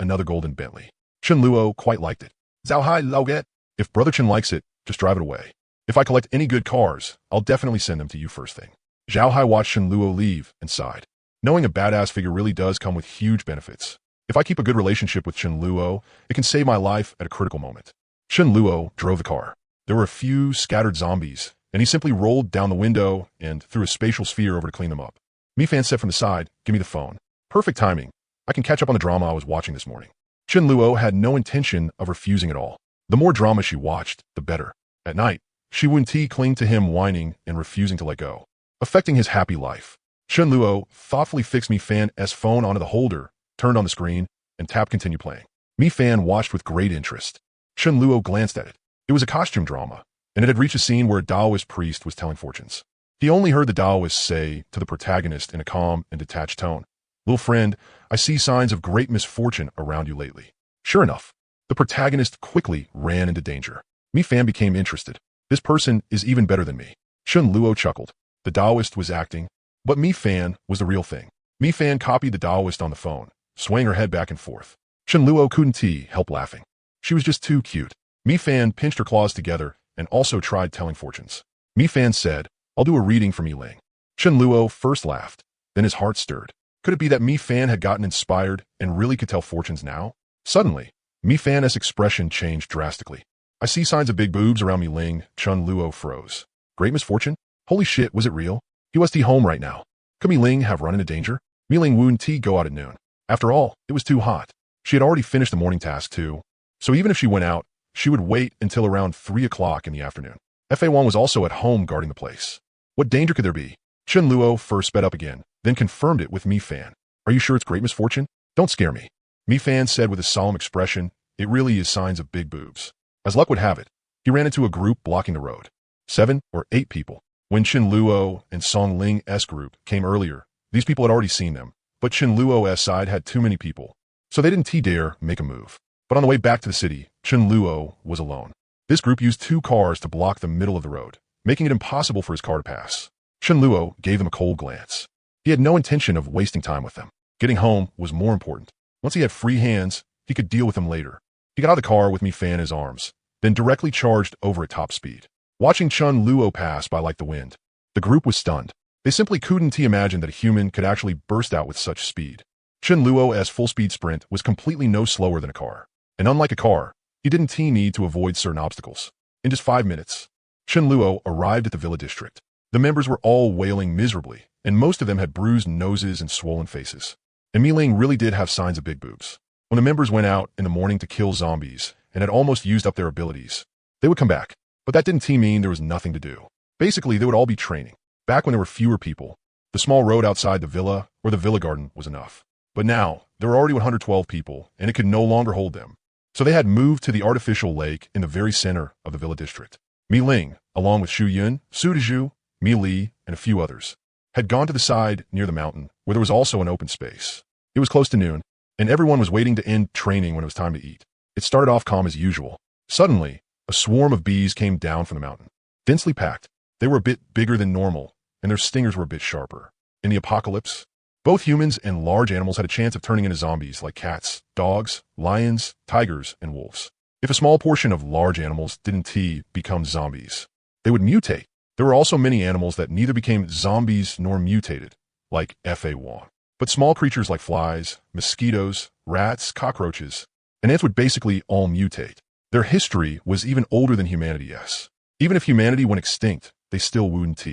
[SPEAKER 1] another golden Bentley. Chen Luo quite liked it. "Zhao Hai Lauget, if Brother Chen likes it, just drive it away. If I collect any good cars, I'll definitely send them to you first thing." Zhao Hai watched Chen Luo leave and sighed. Knowing a badass figure really does come with huge benefits. If I keep a good relationship with Chen Luo, it can save my life at a critical moment. Chen Luo drove the car. There were a few scattered zombies, and he simply rolled down the window and threw a spatial sphere over to clean them up. Mi Fan said from the side, "Give me the phone." Perfect timing. I can catch up on the drama I was watching this morning. Chen Luo had no intention of refusing at all. The more drama she watched, the better. At night, she wouldn't cling to him whining and refusing to let go, affecting his happy life. Chen Luo thoughtfully fixed Mi Fan's phone onto the holder, turned on the screen, and tapped continue playing. Mi Fan watched with great interest. Chen Luo glanced at it. It was a costume drama, and it had reached a scene where a Taoist priest was telling fortunes. He only heard the Taoist say to the protagonist in a calm and detached tone, "Little friend, I see signs of great misfortune around you lately." Sure enough, the protagonist quickly ran into danger. Mi Fan became interested. This person is even better than me. Chen Luo chuckled. The Taoist was acting, but Mi Fan was the real thing. Mi Fan copied the Taoist on the phone, swaying her head back and forth. Chen Luo couldn't help laughing. She was just too cute. Mi Fan pinched her claws together and also tried telling fortunes. Mi Fan said, "I'll do a reading for Mi Ling." Chen Luo first laughed, then his heart stirred. Could it be that Mi Fan had gotten inspired and really could tell fortunes now? Suddenly, Mi Fan's expression changed drastically. I see signs of big boobs around Mi Ling. Chun Luo froze. Great misfortune? Holy shit, was it real? He was home right now. Could Mi Ling have run into danger? Mi Ling wouldn't go out at noon. After all, it was too hot. She had already finished the morning task too. So even if she went out, she would wait until around 3 o'clock in the afternoon. Fa Wang was also at home guarding the place. What danger could there be? Chun Luo first sped up again, then confirmed it with Mi Fan. Are you sure it's great misfortune? Don't scare me. Mi Fan said with a solemn expression, it really is signs of big boobs. As luck would have it, he ran into a group blocking the road. 7 or 8 people. When Chun Luo and Song Ling's group came earlier, these people had already seen them, but Chun Luo's side had too many people, so they didn't dare make a move. But on the way back to the city, Chun Luo was alone. This group used 2 cars to block the middle of the road, making it impossible for his car to pass. Chun Luo gave them a cold glance. He had no intention of wasting time with them. Getting home was more important. Once he had free hands, he could deal with them later. He got out of the car with Mi Fan in his arms, then directly charged over at top speed. Watching Chun Luo pass by like the wind, the group was stunned. They simply couldn't imagine that a human could actually burst out with such speed. Chun Luo's full-speed sprint was completely no slower than a car. And unlike a car, he didn't need to avoid certain obstacles. In just 5 minutes, Chun Luo arrived at the villa district. The members were all wailing miserably, and most of them had bruised noses and swollen faces. And Mi Ling really did have signs of big boobs. When the members went out in the morning to kill zombies and had almost used up their abilities, they would come back. But that didn't mean there was nothing to do. Basically, they would all be training. Back when there were fewer people, the small road outside the villa or the villa garden was enough. But now, there were already 112 people, and it could no longer hold them. So they had moved to the artificial lake in the very center of the villa district. Mi Ling, along with Xu Yun, Su Dezhu, Mi Li, and a few others, had gone to the side near the mountain, where there was also an open space. It was close to noon, and everyone was waiting to end training when it was time to eat. It started off calm as usual. Suddenly, a swarm of bees came down from the mountain. Densely packed, they were a bit bigger than normal, and their stingers were a bit sharper. In the apocalypse, both humans and large animals had a chance of turning into zombies like cats, dogs, lions, tigers, and wolves. If a small portion of large animals didn't become zombies, they would mutate. There were also many animals that neither became zombies nor mutated, like Fa Wang. But small creatures like flies, mosquitoes, rats, cockroaches, and ants would basically all mutate. Their history was even older than humanity, yes. Even if humanity went extinct, they still wouldn't.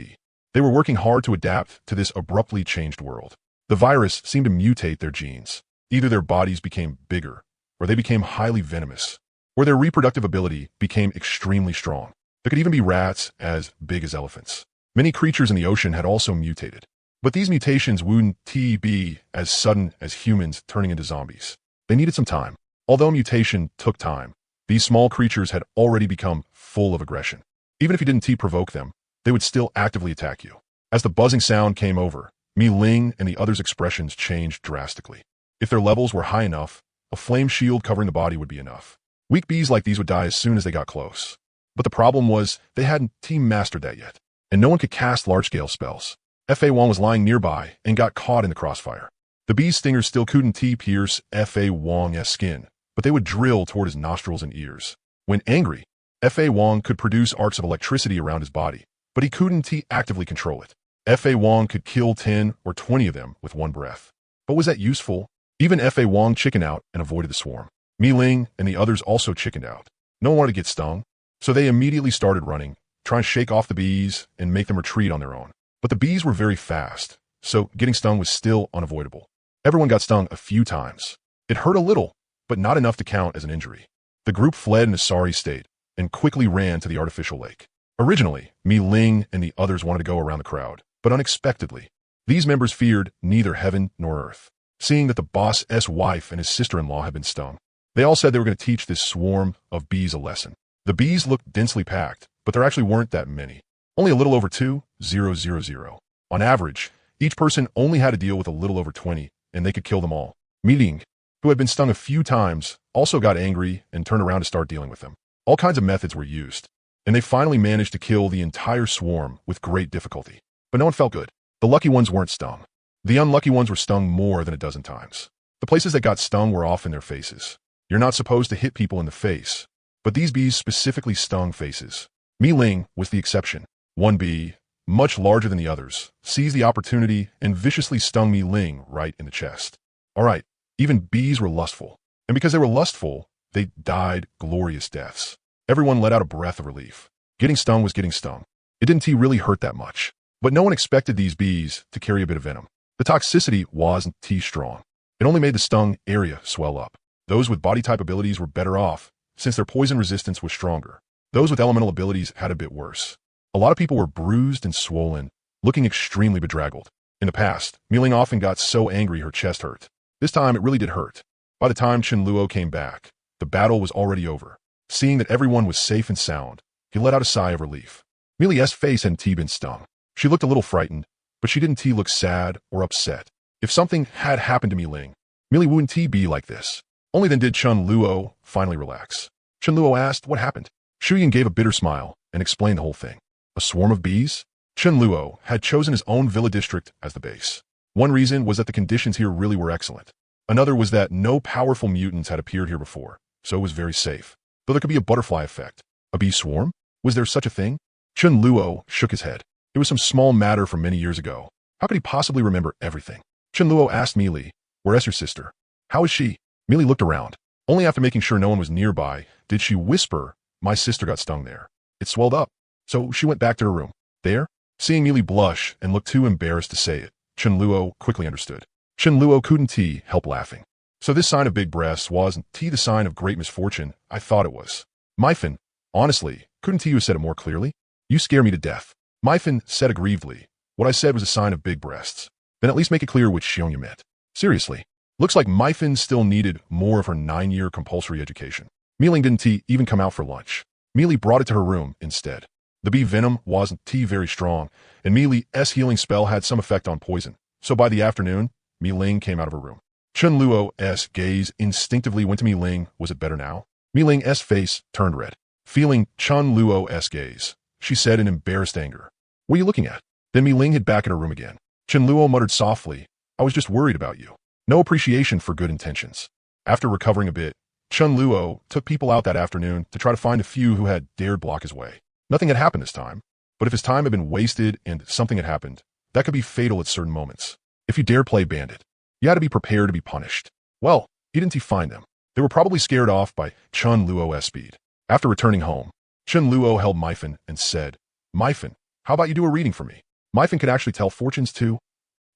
[SPEAKER 1] They were working hard to adapt to this abruptly changed world. The virus seemed to mutate their genes. Either their bodies became bigger, or they became highly venomous, or their reproductive ability became extremely strong. There could even be rats as big as elephants. Many creatures in the ocean had also mutated. But these mutations wouldn't be as sudden as humans turning into zombies. They needed some time. Although mutation took time, these small creatures had already become full of aggression. Even if you didn't provoke them, they would still actively attack you. As the buzzing sound came over, Mi Ling and the others' expressions changed drastically. If their levels were high enough, a flame shield covering the body would be enough. Weak bees like these would die as soon as they got close. But the problem was they hadn't mastered that yet, and no one could cast large-scale spells. Fa Wang was lying nearby and got caught in the crossfire. The bee's stingers still couldn't pierce Fa Wang's skin, but they would drill toward his nostrils and ears. When angry, Fa Wang could produce arcs of electricity around his body, but he couldn't actively control it. Fa Wang could kill 10 or 20 of them with one breath. But was that useful? Even Fa Wang chickened out and avoided the swarm. Mi Ling and the others also chickened out. No one wanted to get stung, so they immediately started running, trying to shake off the bees and make them retreat on their own. But the bees were very fast, so getting stung was still unavoidable. Everyone got stung a few times. It hurt a little, but not enough to count as an injury. The group fled in a sorry state and quickly ran to the artificial lake. Originally, Mi Ling and the others wanted to go around the crowd, but unexpectedly, these members feared neither heaven nor earth, seeing that the boss's wife and his sister-in-law had been stung. They all said they were going to teach this swarm of bees a lesson. The bees looked densely packed, but there actually weren't that many. Only a little over 2,000. On average, each person only had to deal with a little over 20, and they could kill them all. Mi Ling, who had been stung a few times, also got angry and turned around to start dealing with them. All kinds of methods were used, and they finally managed to kill the entire swarm with great difficulty. But no one felt good. The lucky ones weren't stung. The unlucky ones were stung more than a dozen times. The places that got stung were often their faces. You're not supposed to hit people in the face, but these bees specifically stung faces. Mi Ling was the exception. One bee, much larger than the others, seized the opportunity and viciously stung Mi Ling right in the chest. All right, even bees were lustful. And because they were lustful, they died glorious deaths. Everyone let out a breath of relief. Getting stung was getting stung. It didn't really hurt that much. But no one expected these bees to carry a bit of venom. The toxicity wasn't strong. It only made the stung area swell up. Those with body-type abilities were better off, since their poison resistance was stronger. Those with elemental abilities had a bit worse. A lot of people were bruised and swollen, looking extremely bedraggled. In the past, Mi Ling often got so angry her chest hurt. This time it really did hurt. By the time Chen Luo came back, the battle was already over. Seeing that everyone was safe and sound, he let out a sigh of relief. Mi Ling's face hadn't been stung. She looked a little frightened, but she didn't look sad or upset. If something had happened to Mi Ling wouldn't be like this. Only then did Chen Luo finally relax. Chen Luo asked what happened. Shu Yin gave a bitter smile and explained the whole thing. A swarm of bees? Chen Luo had chosen his own villa district as the base. One reason was that the conditions here really were excellent. Another was that no powerful mutants had appeared here before, so it was very safe. Though there could be a butterfly effect. A bee swarm? Was there such a thing? Chen Luo shook his head. It was some small matter from many years ago. How could he possibly remember everything? Chen Luo asked Mi Li, "Where's your sister? How is she?" Mi Li looked around. Only after making sure no one was nearby did she whisper, "My sister got stung there. It swelled up." So she went back to her room. There? Seeing Mi Li blush and look too embarrassed to say it, Chen Luo quickly understood. Chen Luo couldn't help laughing. So this sign of big breasts wasn't the sign of great misfortune I thought it was. Myfin, honestly, couldn't you have said it more clearly? You scare me to death. Myfin said aggrievedly. What I said was a sign of big breasts. Then at least make it clear which Xiong you meant. Seriously. Looks like Myfin still needed more of her 9-year compulsory education. Mi Ling didn't even come out for lunch. Mi Li brought it to her room instead. The bee venom wasn't very strong, and Mi Li's healing spell had some effect on poison. So by the afternoon, Mi Ling came out of her room. Chen Luo's gaze instinctively went to Mi Ling. Was it better now? Mi Ling's face turned red. Feeling Chen Luo's gaze, she said in embarrassed anger, "What are you looking at?" Then Mi Ling hid back in her room again. Chen Luo muttered softly, "I was just worried about you." No appreciation for good intentions. After recovering a bit, Chen Luo took people out that afternoon to try to find a few who had dared block his way. Nothing had happened this time, but if his time had been wasted and something had happened, that could be fatal at certain moments. If you dare play bandit, you had to be prepared to be punished. Well, he didn't find them. They were probably scared off by Chen Luo's speed. After returning home, Chen Luo held Myfin and said, "Myfin, how about you do a reading for me?" Myfin could actually tell fortunes too,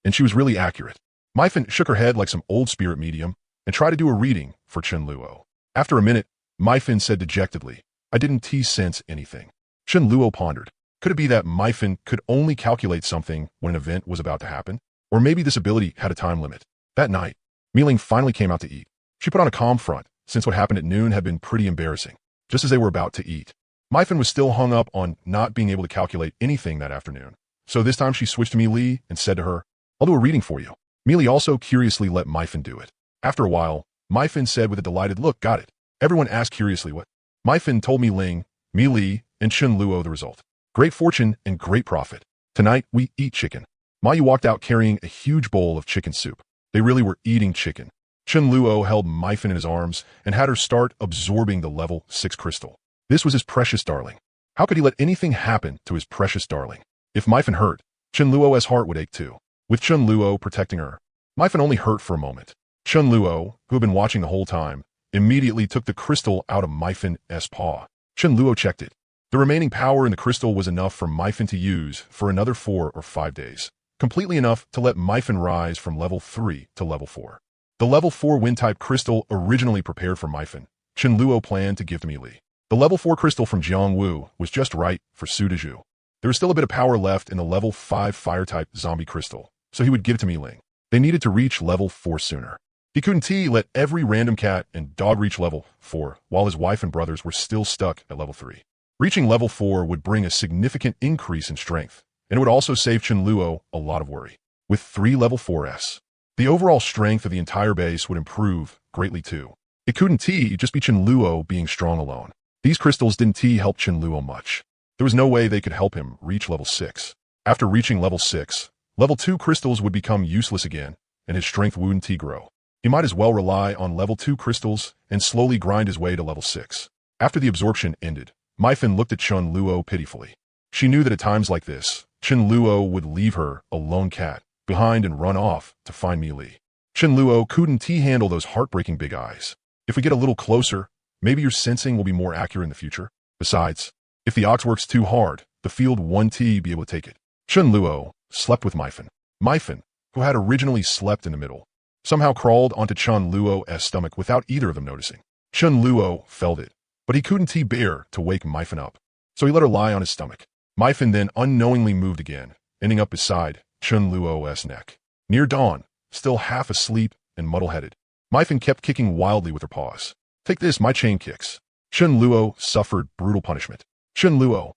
[SPEAKER 1] and she was really accurate. Myfin shook her head like some old spirit medium and tried to do a reading for Chen Luo. After a minute, Myfin said dejectedly, "I didn't sense anything." Chen Luo pondered. Could it be that Myfin could only calculate something when an event was about to happen? Or maybe this ability had a time limit. That night, Mi Ling finally came out to eat. She put on a calm front, since what happened at noon had been pretty embarrassing. Just as they were about to eat, Myfin was still hung up on not being able to calculate anything that afternoon. So this time she switched to Mi Li and said to her, "I'll do a reading for you." Mi Li also curiously let Myfin do it. After a while, Myfin said with a delighted look, "Got it." Everyone asked curiously what. Myfin told Mi Ling, Mi Li, and Chen Luo the result. Great fortune and great profit. Tonight, we eat chicken. Ma Yu walked out carrying a huge bowl of chicken soup. They really were eating chicken. Chen Luo held Myfin in his arms and had her start absorbing the level 6 crystal. This was his precious darling. How could he let anything happen to his precious darling? If Myfin hurt, Chen Luo's heart would ache too. With Chen Luo protecting her, Myfin only hurt for a moment. Chen Luo, who had been watching the whole time, immediately took the crystal out of Myfin's paw. Chen Luo checked it. The remaining power in the crystal was enough for Myfin to use for another 4 or 5 days. Completely enough to let Myfin rise from level 3 to level 4. The level 4 wind-type crystal originally prepared for Myfin, Chen Luo planned to give to Mi Li. The level 4 crystal from Jiang Wu was just right for Su Dezhu. There was still a bit of power left in the level 5 fire-type zombie crystal, so he would give it to Mi Ling. They needed to reach level 4 sooner. He couldn't let every random cat and dog reach level 4, while his wife and brothers were still stuck at level 3. Reaching level 4 would bring a significant increase in strength, and it would also save Chen Luo a lot of worry. With 3 level 4s, the overall strength of the entire base would improve greatly too. It couldn't just be Chen Luo being strong alone. These crystals didn't help Chen Luo much. There was no way they could help him reach level 6. After reaching level 6, level 2 crystals would become useless again, and his strength wouldn't grow. He might as well rely on level 2 crystals and slowly grind his way to level 6. After the absorption ended, Myfin looked at Chen Luo pitifully. She knew that at times like this, Chen Luo would leave her, a lone cat, behind and run off to find Mi Li. Chen Luo couldn't handle those heartbreaking big eyes. If we get a little closer, maybe your sensing will be more accurate in the future. Besides, if the ox works too hard, the field won't be able to take it. Chen Luo slept with Myfin. Myfin, who had originally slept in the middle, somehow crawled onto Chen Luo's stomach without either of them noticing. Chen Luo felt it, but he couldn't bear to wake Myfin up, so he let her lie on his stomach. Myfin then unknowingly moved again, ending up beside Chen Luo's neck. Near dawn, still half asleep and muddle-headed, Myfin kept kicking wildly with her paws. Take this, my chain kicks. Chen Luo suffered brutal punishment. Chen Luo,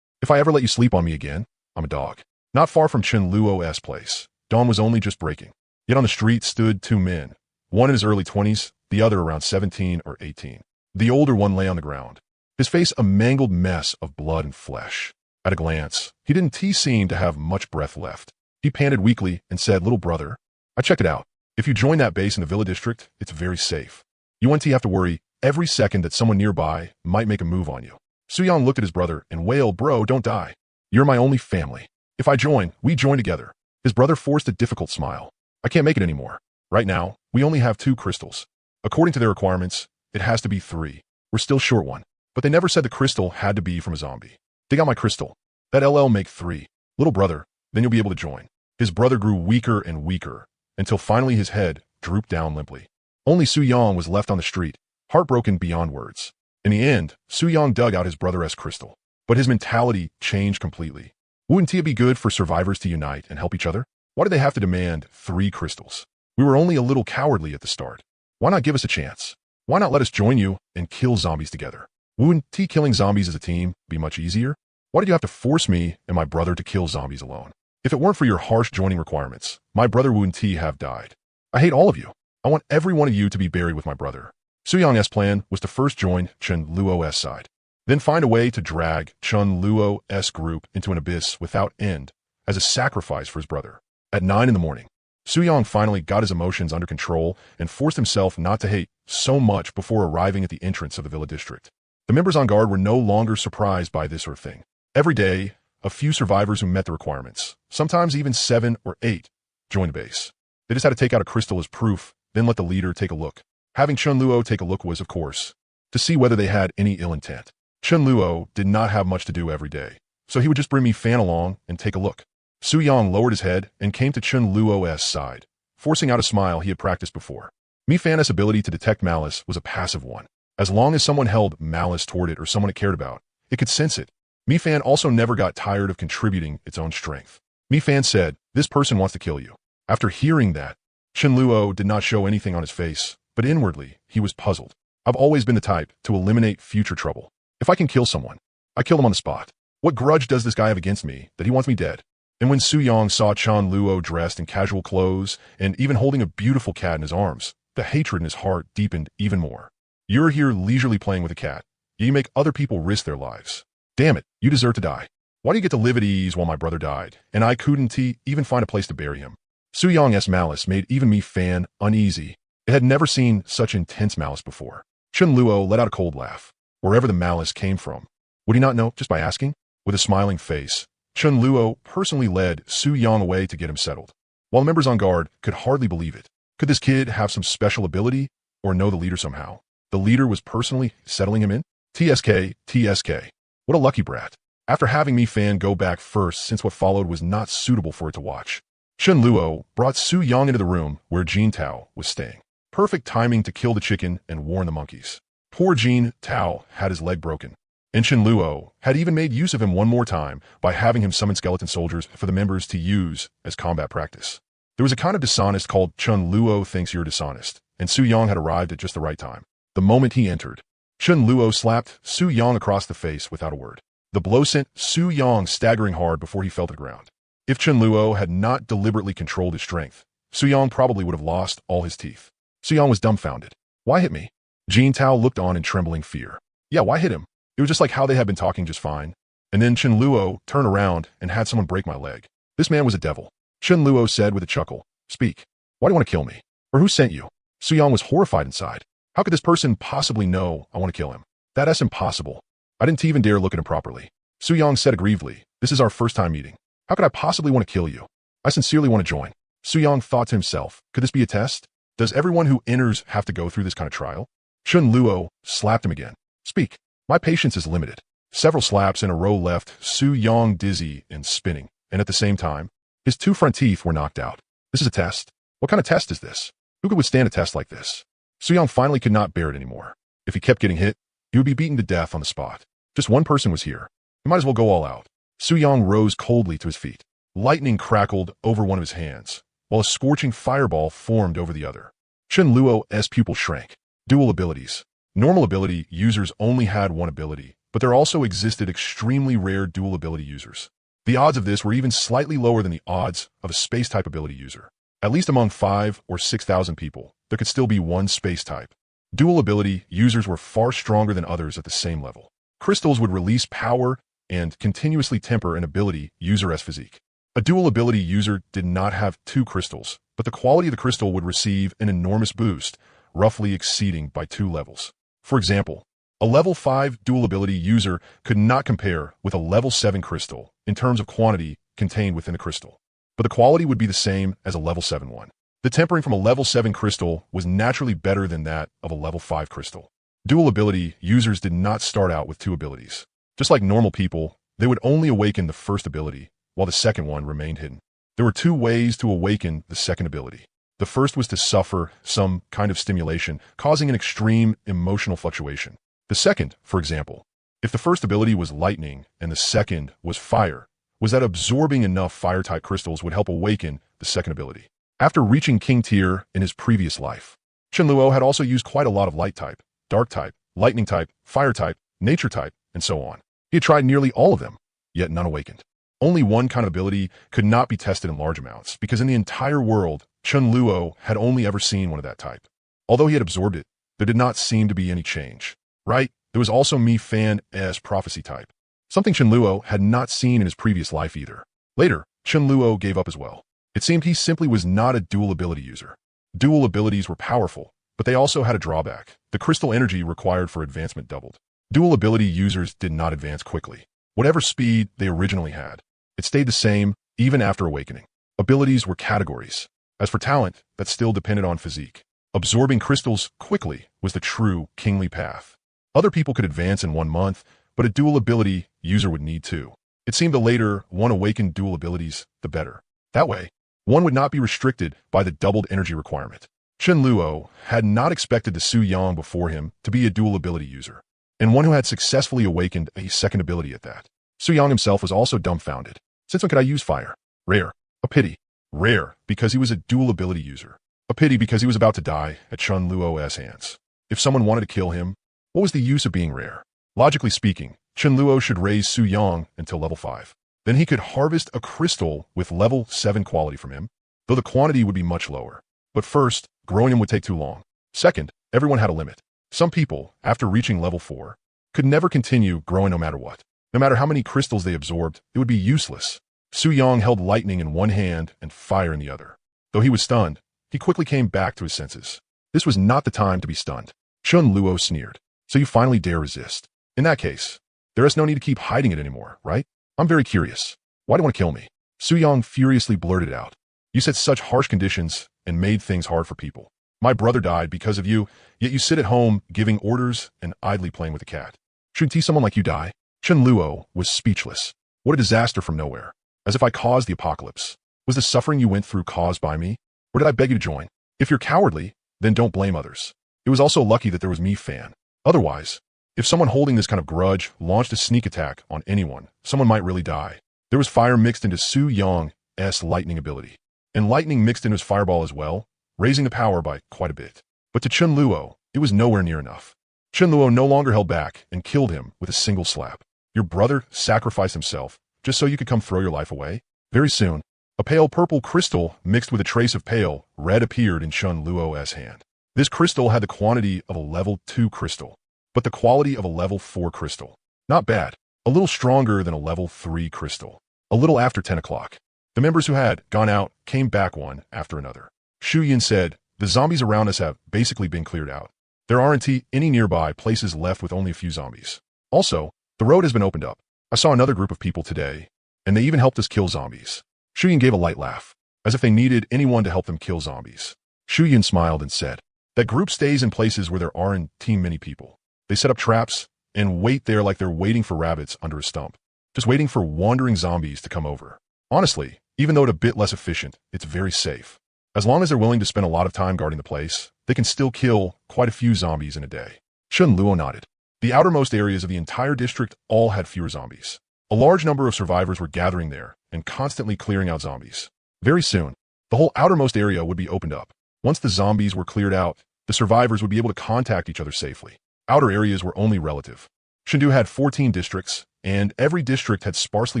[SPEAKER 1] if I ever let you sleep on me again, I'm a dog. Not far from Chen Luo's place, dawn was only just breaking. Yet on the street stood two men, one in his early 20s, the other around 17 or 18. The older one lay on the ground, his face a mangled mess of blood and flesh. At a glance, he didn't seem to have much breath left. He panted weakly and said, "Little brother, I checked it out. If you join that base in the Villa District, it's very safe. You won't have to worry every second that someone nearby might make a move on you." Suyang looked at his brother and wailed, "Bro, don't die. You're my only family. If I join, we join together." His brother forced a difficult smile. "I can't make it anymore. Right now, we only have 2 crystals. According to their requirements, it has to be 3. We're still short one. But they never said the crystal had to be from a zombie. Dig out my crystal. That LL make 3. Little brother, then you'll be able to join." His brother grew weaker and weaker, until finally his head drooped down limply. Only Suyang was left on the street, heartbroken beyond words. In the end, Suyang dug out his brother's crystal. But his mentality changed completely. Wouldn't it be good for survivors to unite and help each other? Why did they have to demand 3 crystals? We were only a little cowardly at the start. Why not give us a chance? Why not let us join you and kill zombies together? Wouldn't killing zombies as a team be much easier? Why did you have to force me and my brother to kill zombies alone? If it weren't for your harsh joining requirements, my brother wouldn't have died. I hate all of you. I want every one of you to be buried with my brother. Suyang's plan was to first join Chen Luo's side, then find a way to drag Chen Luo's group into an abyss without end as a sacrifice for his brother. At 9 in the morning, Suyang finally got his emotions under control and forced himself not to hate so much before arriving at the entrance of the Villa District. The members on guard were no longer surprised by this sort of thing. Every day, a few survivors who met the requirements, sometimes even 7 or 8, joined the base. They just had to take out a crystal as proof, then let the leader take a look. Having Chen Luo take a look was, of course, to see whether they had any ill intent. Chen Luo did not have much to do every day, so he would just bring Mi Fan along and take a look. Suyang lowered his head and came to Chen Luo's side, forcing out a smile he had practiced before. Mi Fan's ability to detect malice was a passive one. As long as someone held malice toward it or someone it cared about, it could sense it. Mi Fan also never got tired of contributing its own strength. Mi Fan said, "This person wants to kill you." After hearing that, Chen Luo did not show anything on his face, but inwardly, he was puzzled. "I've always been the type to eliminate future trouble. If I can kill someone, I kill them on the spot. What grudge does this guy have against me that he wants me dead?" And when Suyang saw Chen Luo dressed in casual clothes and even holding a beautiful cat in his arms, the hatred in his heart deepened even more. "You're here leisurely playing with a cat. You make other people risk their lives. Damn it, you deserve to die. Why do you get to live at ease while my brother died, and I couldn't even find a place to bury him?" Suyang's malice made even Mi Fan uneasy. It had never seen such intense malice before. Chen Luo let out a cold laugh. Wherever the malice came from, would he not know just by asking? With a smiling face, Chen Luo personally led Suyang away to get him settled. While the members on guard could hardly believe it. Could this kid have some special ability or know the leader somehow? The leader was personally settling him in? TSK. What a lucky brat. After having Mi Fan go back first since what followed was not suitable for it to watch, Chen Luo brought Suyang into the room where Jin Tao was staying. Perfect timing to kill the chicken and warn the monkeys. Poor Jin Tao had his leg broken, and Chen Luo had even made use of him one more time by having him summon skeleton soldiers for the members to use as combat practice. There was a kind of dishonest called Chen Luo thinks you're dishonest, and Suyang had arrived at just the right time. The moment he entered, Chen Luo slapped Suyang across the face without a word. The blow sent Suyang staggering hard before he fell to the ground. If Chen Luo had not deliberately controlled his strength, Suyang probably would have lost all his teeth. Suyang was dumbfounded. "Why hit me?" Jin Tao looked on in trembling fear. "Yeah, why hit him? It was just like how they had been talking just fine. And then Chen Luo turned around and had someone break my leg. This man was a devil." Chen Luo said with a chuckle, "Speak. Why do you want to kill me? Or who sent you?" Suyang was horrified inside. How could this person possibly know I want to kill him? That's impossible. I didn't even dare look at him properly. Suyang said aggrievedly, "This is our first time meeting. How could I possibly want to kill you? I sincerely want to join. Suyang thought to himself, could this be a test? Does everyone who enters have to go through this kind of trial? Chun Luo slapped him again. Speak. My patience is limited. Several slaps in a row left Suyang dizzy and spinning, and at the same time, his two front teeth were knocked out. This is a test? What kind of test is this? Who could withstand a test like this? Suyang finally could not bear it anymore. If he kept getting hit, he would be beaten to death on the spot. Just one person was here. He might as well go all out. Suyang rose coldly to his feet. Lightning crackled over one of his hands, while a scorching fireball formed over the other. Chun Luo's pupil shrank. Dual abilities. Normal ability users only had one ability, but there also existed extremely rare dual ability users. The odds of this were even slightly lower than the odds of a space-type ability user. At least among 5,000 or 6,000 people, there could still be one space-type. Dual ability users were far stronger than others at the same level. Crystals would release power and continuously temper an ability user's physique. A dual ability user did not have 2 crystals, but the quality of the crystal would receive an enormous boost, roughly exceeding by 2 levels. For example, a level 5 dual ability user could not compare with a level 7 crystal in terms of quantity contained within the crystal, but the quality would be the same as a level 7 one. The tempering from a level 7 crystal was naturally better than that of a level 5 crystal. Dual ability users did not start out with 2 abilities. Just like normal people, they would only awaken the first ability, while the second one remained hidden. There were 2 ways to awaken the second ability. The first was to suffer some kind of stimulation, causing an extreme emotional fluctuation. The second, for example, if the first ability was lightning and the second was fire, was that absorbing enough fire-type crystals would help awaken the second ability. After reaching King tier in his previous life, Chun Luo had also used quite a lot of light type, dark type, lightning type, fire type, nature type, and so on. He had tried nearly all of them, yet none awakened. Only one kind of ability could not be tested in large amounts, because in the entire world, Chun Luo had only ever seen one of that type. Although he had absorbed it, there did not seem to be any change. Right? There was also Mi Fan as prophecy type, something Chun Luo had not seen in his previous life either. Later, Chun Luo gave up as well. It seemed he simply was not a dual ability user. Dual abilities were powerful, but they also had a drawback. The crystal energy required for advancement doubled. Dual ability users did not advance quickly. Whatever speed they originally had, it stayed the same even after awakening. Abilities were categories. As for talent, that still depended on physique. Absorbing crystals quickly was the true kingly path. Other people could advance in 1 month, but a dual ability user would need 2. It seemed the later one awakened dual abilities, the better. That way, one would not be restricted by the doubled energy requirement. Chun Luo had not expected the Suyang before him to be a dual ability user, and one who had successfully awakened a second ability at that. Suyang himself was also dumbfounded. Since when could I use fire? Rare. A pity. Rare, because he was a dual ability user. A pity because he was about to die at Chun Luo's hands. If someone wanted to kill him, what was the use of being rare? Logically speaking, Chun Luo should raise Suyang until level 5. Then he could harvest a crystal with level 7 quality from him, though the quantity would be much lower. But first, growing him would take too long. Second, everyone had a limit. Some people, after reaching level 4, could never continue growing no matter what. No matter how many crystals they absorbed, it would be useless. Suyang held lightning in one hand and fire in the other. Though he was stunned, he quickly came back to his senses. This was not the time to be stunned. Chun Luo sneered. So you finally dare resist. In that case, there is no need to keep hiding it anymore, right? I'm very curious. Why do you want to kill me? Suyang furiously blurted out. You set such harsh conditions and made things hard for people. My brother died because of you, yet you sit at home giving orders and idly playing with a cat. Shouldn't someone like you die? Chun Luo was speechless. What a disaster from nowhere. As if I caused the apocalypse. Was the suffering you went through caused by me? Or did I beg you to join? If you're cowardly, then don't blame others. It was also lucky that there was Mi Fan. Otherwise, if someone holding this kind of grudge launched a sneak attack on anyone, someone might really die. There was fire mixed into Suyang's lightning ability, and lightning mixed into his fireball as well, raising the power by quite a bit. But to Chun Luo, it was nowhere near enough. Chun Luo no longer held back and killed him with a single slap. Your brother sacrificed himself just so you could come throw your life away? Very soon, a pale purple crystal mixed with a trace of pale red appeared in Chun Luo's hand. This crystal had the quantity of a level 2 crystal, but the quality of a level 4 crystal. Not bad. A little stronger than a level 3 crystal. A little after 10 o'clock. The members who had gone out came back one after another. Shu Yin said, the zombies around us have basically been cleared out. There aren't any nearby places left with only a few zombies. Also, the road has been opened up. I saw another group of people today. and they even helped us kill zombies. Shuyin gave a light laugh, as if they needed anyone to help them kill zombies. Shuyin smiled and said, that group stays in places where there aren't many people. They set up traps and wait there like they're waiting for rabbits under a stump, just waiting for wandering zombies to come over. Honestly, even though it's a bit less efficient, it's very safe. As long as they're willing to spend a lot of time guarding the place, they can still kill quite a few zombies in a day. Chun Luo nodded. The outermost areas of the entire district all had fewer zombies. A large number of survivors were gathering there and constantly clearing out zombies. Very soon, the whole outermost area would be opened up. Once the zombies were cleared out, the survivors would be able to contact each other safely. Outer areas were only relative. Chengdu had 14 districts, and every district had sparsely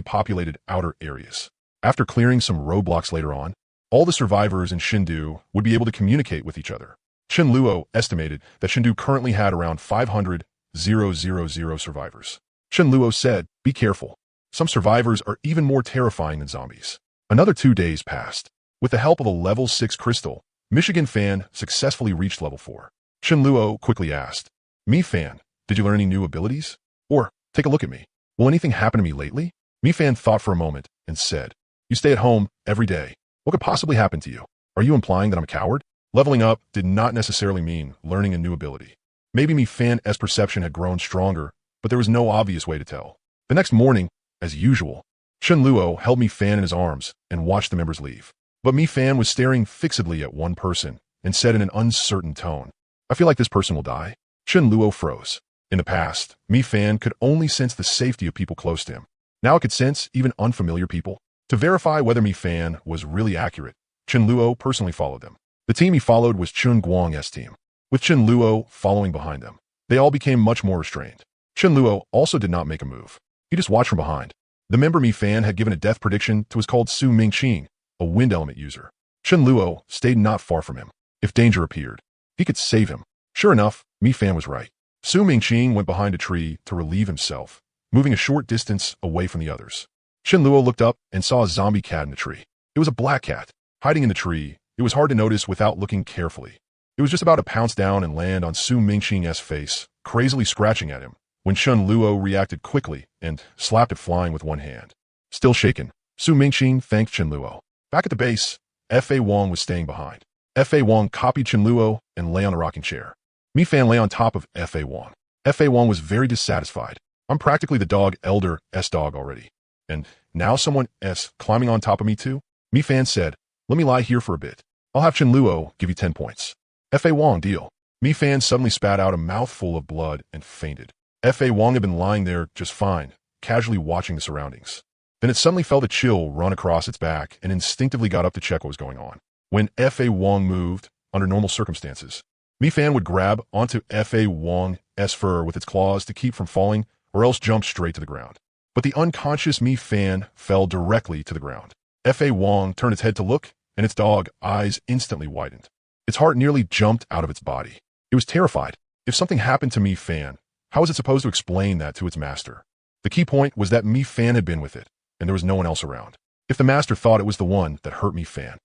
[SPEAKER 1] populated outer areas. After clearing some roadblocks later on, all the survivors in Chengdu would be able to communicate with each other. Chen Luo estimated that Chengdu currently had around 500,000 survivors. Chen Luo said, be careful. Some survivors are even more terrifying than zombies. Another 2 days passed. With the help of a level 6 crystal, Michigan Fan successfully reached level 4. Chen Luo quickly asked, Mi Fan, did you learn any new abilities? Or, take a look at me. Will anything happen to me lately? Mi Fan thought for a moment and said, you stay at home every day. What could possibly happen to you? Are you implying that I'm a coward? Leveling up did not necessarily mean learning a new ability. Maybe Mi Fan's perception had grown stronger, but there was no obvious way to tell. The next morning, as usual, Chen Luo held Mi Fan in his arms and watched the members leave. But Mi Fan was staring fixedly at one person and said in an uncertain tone, I feel like this person will die. Chen Luo froze. In the past, Mi Fan could only sense the safety of people close to him. Now it could sense even unfamiliar people. To verify whether Mi Fan was really accurate, Chen Luo personally followed them. The team he followed was Chun Guang's team, with Chen Luo following behind them. They all became much more restrained. Chen Luo also did not make a move. He just watched from behind. The member Mi Fan had given a death prediction to was called Su Mingqing, a wind element user. Chen Luo stayed not far from him. If danger appeared, he could save him. Sure enough, Mi Fan was right. Su Mingqing went behind a tree to relieve himself, moving a short distance away from the others. Chen Luo looked up and saw a zombie cat in the tree. It was a black cat. Hiding in the tree, it was hard to notice without looking carefully. It was just about to pounce down and land on Su Mingqing's face, crazily scratching at him, when Chen Luo reacted quickly and slapped it flying with one hand. Still shaken, Su Mingqing thanked Chen Luo. Back at the base, F.A. Wong was staying behind. F.A. Wong copied Chen Luo and lay on a rocking chair. Mi Fan lay on top of F.A. Wong. F.A. Wong was very dissatisfied. I'm practically the dog elder S-dog already. And now someone S climbing on top of me too? Mi Fan said, let me lie here for a bit. I'll have Chen Luo give you 10 points. F.A. Wong, deal. Mi Fan suddenly spat out a mouthful of blood and fainted. F.A. Wong had been lying there just fine, casually watching the surroundings. Then it suddenly felt a chill run across its back and instinctively got up to check what was going on. When F.A. Wong moved, under normal circumstances, Mi Fan would grab onto F.A. Wong's fur with its claws to keep from falling or else jump straight to the ground. But the unconscious Mi Fan fell directly to the ground. F.A. Wong turned its head to look, and its dog eyes instantly widened. Its heart nearly jumped out of its body. It was terrified. If something happened to Mi Fan, how was it supposed to explain that to its master? The key point was that Mi Fan had been with it, and there was no one else around. If the master thought it was the one that hurt Mi Fan.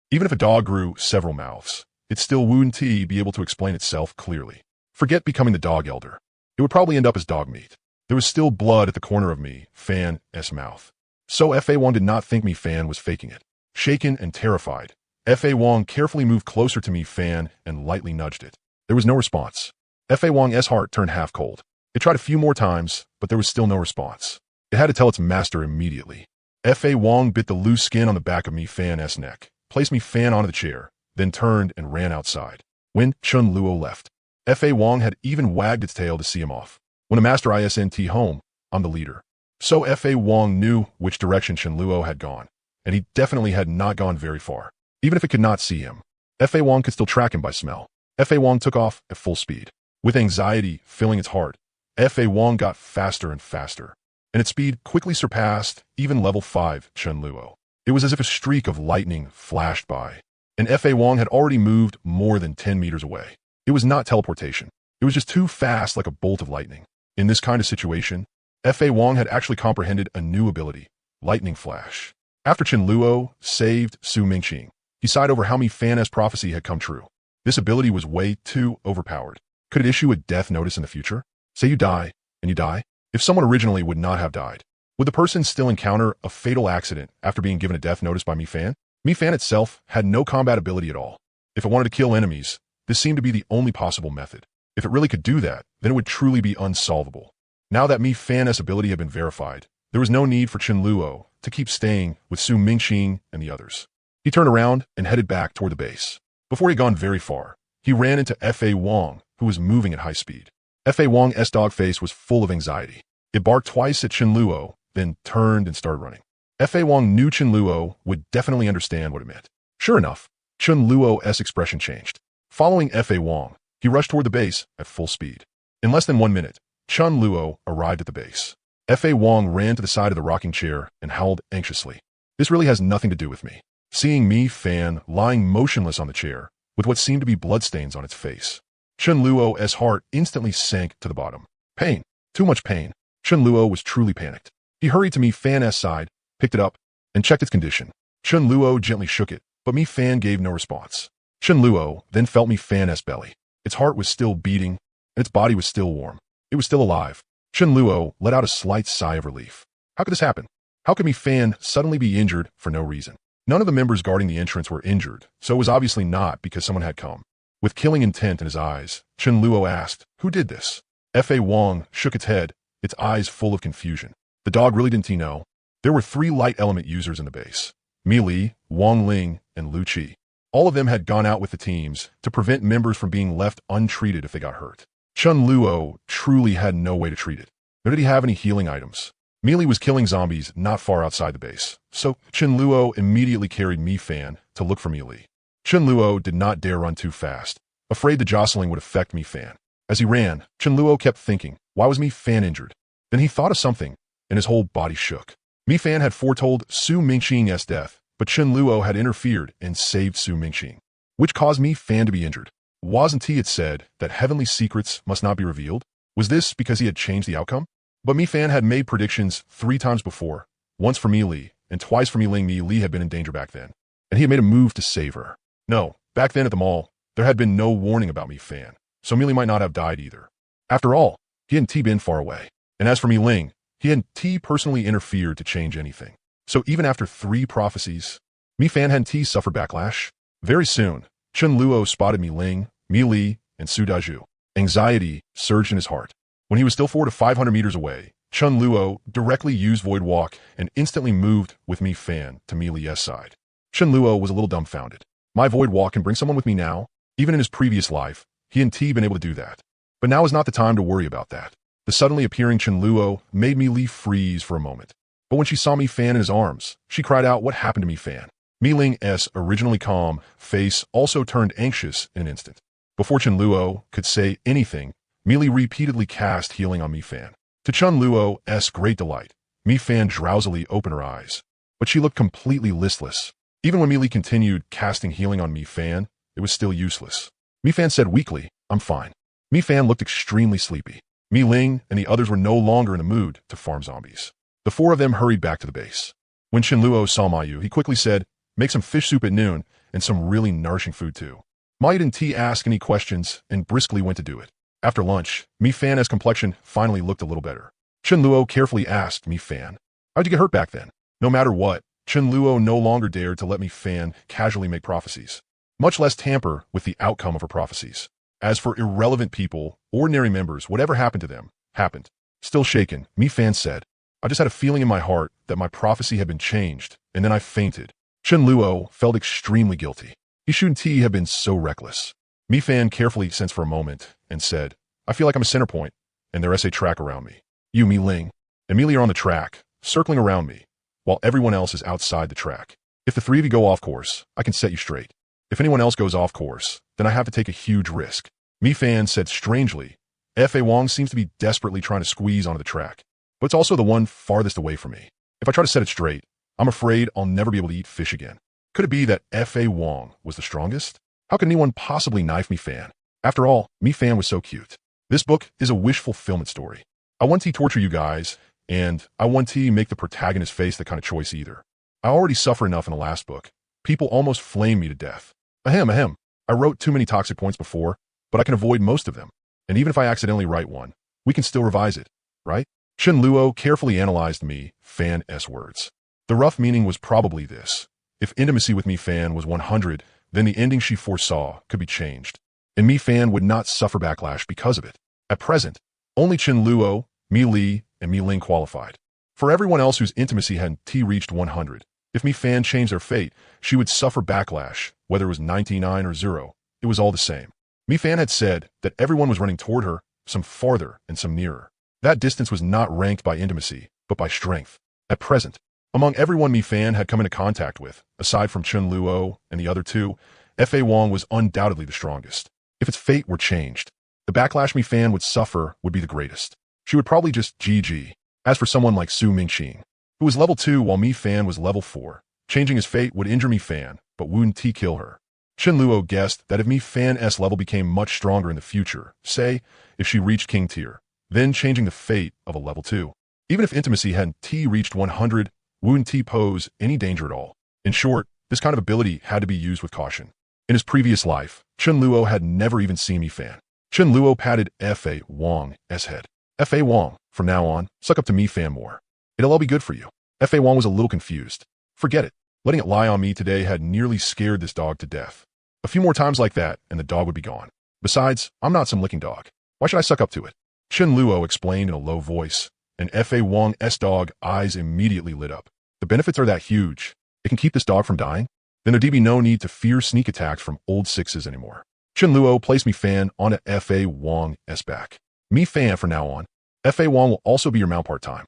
[SPEAKER 1] Even if a dog grew several mouths, it still wouldn't be able to explain itself clearly. Forget becoming the dog elder. It would probably end up as dog meat. There was still blood at the corner of Mi Fan's mouth. So F.A. Wong did not think Mi Fan was faking it. Shaken and terrified, F.A. Wong carefully moved closer to Mi Fan and lightly nudged it. There was no response. F.A. Wong's heart turned half cold. It tried a few more times, but there was still no response. It had to tell its master immediately. F.A. Wong bit the loose skin on the back of Mi Fan's neck, placed Mi Fan onto the chair, then turned and ran outside. When Chun Luo left, F.A. Wong had even wagged its tail to see him off. When the master isn't home, I'm the leader. So F.A. Wong knew which direction Chen Luo had gone, and he definitely had not gone very far. Even if it could not see him, F.A. Wong could still track him by smell. F.A. Wong took off at full speed. With anxiety filling its heart, F.A. Wong got faster and faster, and its speed quickly surpassed even level 5 Chen Luo. It was as if a streak of lightning flashed by, and F.A. Wong had already moved more than 10 meters away. It was not teleportation. It was just too fast like a bolt of lightning. In this kind of situation, F.A. Wong had actually comprehended a new ability, Lightning Flash. After Chen Luo saved Su Mingqing, he sighed over how Mi Fan's prophecy had come true. This ability was way too overpowered. Could it issue a death notice in the future? Say you die, and you die? If someone originally would not have died, Would the person still encounter a fatal accident after being given a death notice by Mi-Fan? Mi-Fan itself had no combat ability at all. If it wanted to kill enemies, this seemed to be the only possible method. If it really could do that, then it would truly be unsolvable. Now that Mi-Fan's ability had been verified, there was no need for Chen Luo to keep staying with Su Mingqing and the others. He turned around and headed back toward the base. Before he had gone very far, he ran into F.A. Wang, who was moving at high speed. F.A. Wang's dog face was full of anxiety. It barked twice at Chen Luo, then turned and started running. F.A. Wang knew Chen Luo would definitely understand what it meant. Sure enough, Chen Luo's expression changed. Following F.A. Wang, he rushed toward the base at full speed. In less than 1 minute, Chen Luo arrived at the base. F.A. Wang ran to the side of the rocking chair and howled anxiously. This really has nothing to do with me. Seeing Mi-Fan lying motionless on the chair, with what seemed to be bloodstains on its face, Chen Luo's heart instantly sank to the bottom. Pain. Too much pain. Chen Luo was truly panicked. He hurried to Mi-Fan's side, picked it up, and checked its condition. Chen Luo gently shook it, but Mi-Fan gave no response. Chen Luo then felt Mi-Fan's belly. Its heart was still beating, and its body was still warm. It was still alive. Chen Luo let out a slight sigh of relief. How could this happen? How could Mi-Fan suddenly be injured for no reason? None of the members guarding the entrance were injured, so it was obviously not because someone had come. With killing intent in his eyes, Chen Luo asked, "Who did this?" F.A. Wang shook its head, its eyes full of confusion. The dog really didn't know. There were 3 light element users in the base: Mi Li, Wang Ling, and Lu Qi. All of them had gone out with the teams to prevent members from being left untreated if they got hurt. Chen Luo truly had no way to treat it. Nor did he have any healing items. Mi Li was killing zombies not far outside the base, so Chen Luo immediately carried Mi-Fan to look for Mi Li. Chen Luo did not dare run too fast, afraid the jostling would affect Mi-Fan. As he ran, Chen Luo kept thinking, why was Mi-Fan injured? Then he thought of something, and his whole body shook. Mi-Fan had foretold Su Mingqing's death, but Chen Luo had interfered and saved Su Mingqing, which caused Mi-Fan to be injured. Wasn't he had said that heavenly secrets must not be revealed? Was this because he had changed the outcome? But Mi-Fan had made predictions 3 times before, once for Mi Li, and twice for Mi Ling. Mi Li had been in danger back then, and he had made a move to save her. No, back then at the mall, there had been no warning about Mi-Fan, so Mi Li might not have died either. After all, he hadn't been far away. And as for Mi Ling, he hadn't personally interfered to change anything. So even after 3 prophecies, Mi-Fan hadn't suffered backlash. Very soon, Chen Luo spotted Mi Ling, Mi Li, and Su Daju. Anxiety surged in his heart. When he was still 400 to 500 meters away, Chen Luo directly used Void Walk and instantly moved with Mi-Fan to Mi Li's side. Chen Luo was a little dumbfounded. My Void Walk can bring someone with me now? Even in his previous life, he hadn't been able to do that. But now is not the time to worry about that. The suddenly appearing Chen Luo made Mi Li freeze for a moment. But when she saw Mi-Fan in his arms, she cried out, "What happened to Mi-Fan?" Mi Ling's originally calm face also turned anxious in an instant. Before Chen Luo could say anything, Mi Li repeatedly cast healing on Mi-Fan. To Chen Luo's great delight, Mi-Fan drowsily opened her eyes. But she looked completely listless. Even when Mi Li continued casting healing on Mi-Fan, it was still useless. Mi-Fan said weakly, "I'm fine." Mi-Fan looked extremely sleepy. Mi Ling and the others were no longer in the mood to farm zombies. The 4 of them hurried back to the base. When Chen Luo saw Mayu, he quickly said, "Make some fish soup at noon and some really nourishing food too." Mayu didn't ask any questions and briskly went to do it. After lunch, Mi-Fan's complexion finally looked a little better. Chen Luo carefully asked Mi-Fan, "How'd you get hurt back then?" No matter what, Chen Luo no longer dared to let Mi-Fan casually make prophecies, much less tamper with the outcome of her prophecies. As for irrelevant people, ordinary members, whatever happened to them, happened. Still shaken, Mi-Fan said, "I just had a feeling in my heart that my prophecy had been changed, and then I fainted." Chen Luo felt extremely guilty. He shouldn't have been so reckless. Mi-Fan carefully sensed for a moment and said, "I feel like I'm a center point, and there's a track around me. You, Mi Ling, and Mi Li are on the track, circling around me, while everyone else is outside the track. If the 3 of you go off course, I can set you straight. If anyone else goes off course, then I have to take a huge risk." Mi-Fan said strangely, "F.A. Wang seems to be desperately trying to squeeze onto the track, but it's also the one farthest away from me. If I try to set it straight, I'm afraid I'll never be able to eat fish again." Could it be that F.A. Wang was the strongest? How could anyone possibly knife Mi-Fan? After all, Mi-Fan was so cute. This book is a wish fulfillment story. I want to torture you guys, and I want to make the protagonist face that kind of choice either. I already suffer enough in the last book. People almost flame me to death. Ahem. I wrote too many toxic points before, but I can avoid most of them. And even if I accidentally write one, we can still revise it, right? Chen Luo carefully analyzed Mi Fan's words. The rough meaning was probably this. If intimacy with Mi Fan was 100, then the ending she foresaw could be changed, and Mi Fan would not suffer backlash because of it. At present, only Chen Luo, Mi Li, and Mi Ling qualified. For everyone else whose intimacy hadn't reached 100, if Mi Fan changed their fate, she would suffer backlash, whether it was 99 or 0. It was all the same. Mi Fan had said that everyone was running toward her, some farther and some nearer. That distance was not ranked by intimacy, but by strength. At present, among everyone Mi Fan had come into contact with, aside from Chen Luo and the other two, Fa Wang was undoubtedly the strongest. If its fate were changed, the backlash Mi Fan would suffer would be the greatest. She would probably just GG. As for someone like Su Mingqing, who was level 2 while Mi Fan was level 4, changing his fate would injure Mi Fan, but wouldn't kill her. Chen Luo guessed that if Mi Fan's level became much stronger in the future, say, if she reached King tier, then changing the fate of a level 2. Even if intimacy hadn't reached 100, wouldn't pose any danger at all. In short, this kind of ability had to be used with caution. In his previous life, Chen Luo had never even seen Mi Fan. Chen Luo patted Fa Wang's head. Fa Wang, from now on, suck up to Mi Fan more. It'll all be good for you. Fa Wang was a little confused. Forget it. Letting it lie on me today had nearly scared this dog to death. A few more times like that, and the dog would be gone. Besides, I'm not some licking dog. Why should I suck up to it? Chen Luo explained in a low voice, and Fa Wang's dog eyes immediately lit up. The benefits are that huge. It can keep this dog from dying? Then there'd be no need to fear sneak attacks from old sixes anymore. Chen Luo placed Mi Fan on a Fa Wang's back. Mi Fan from now on. Fa Wang will also be your mount part-time.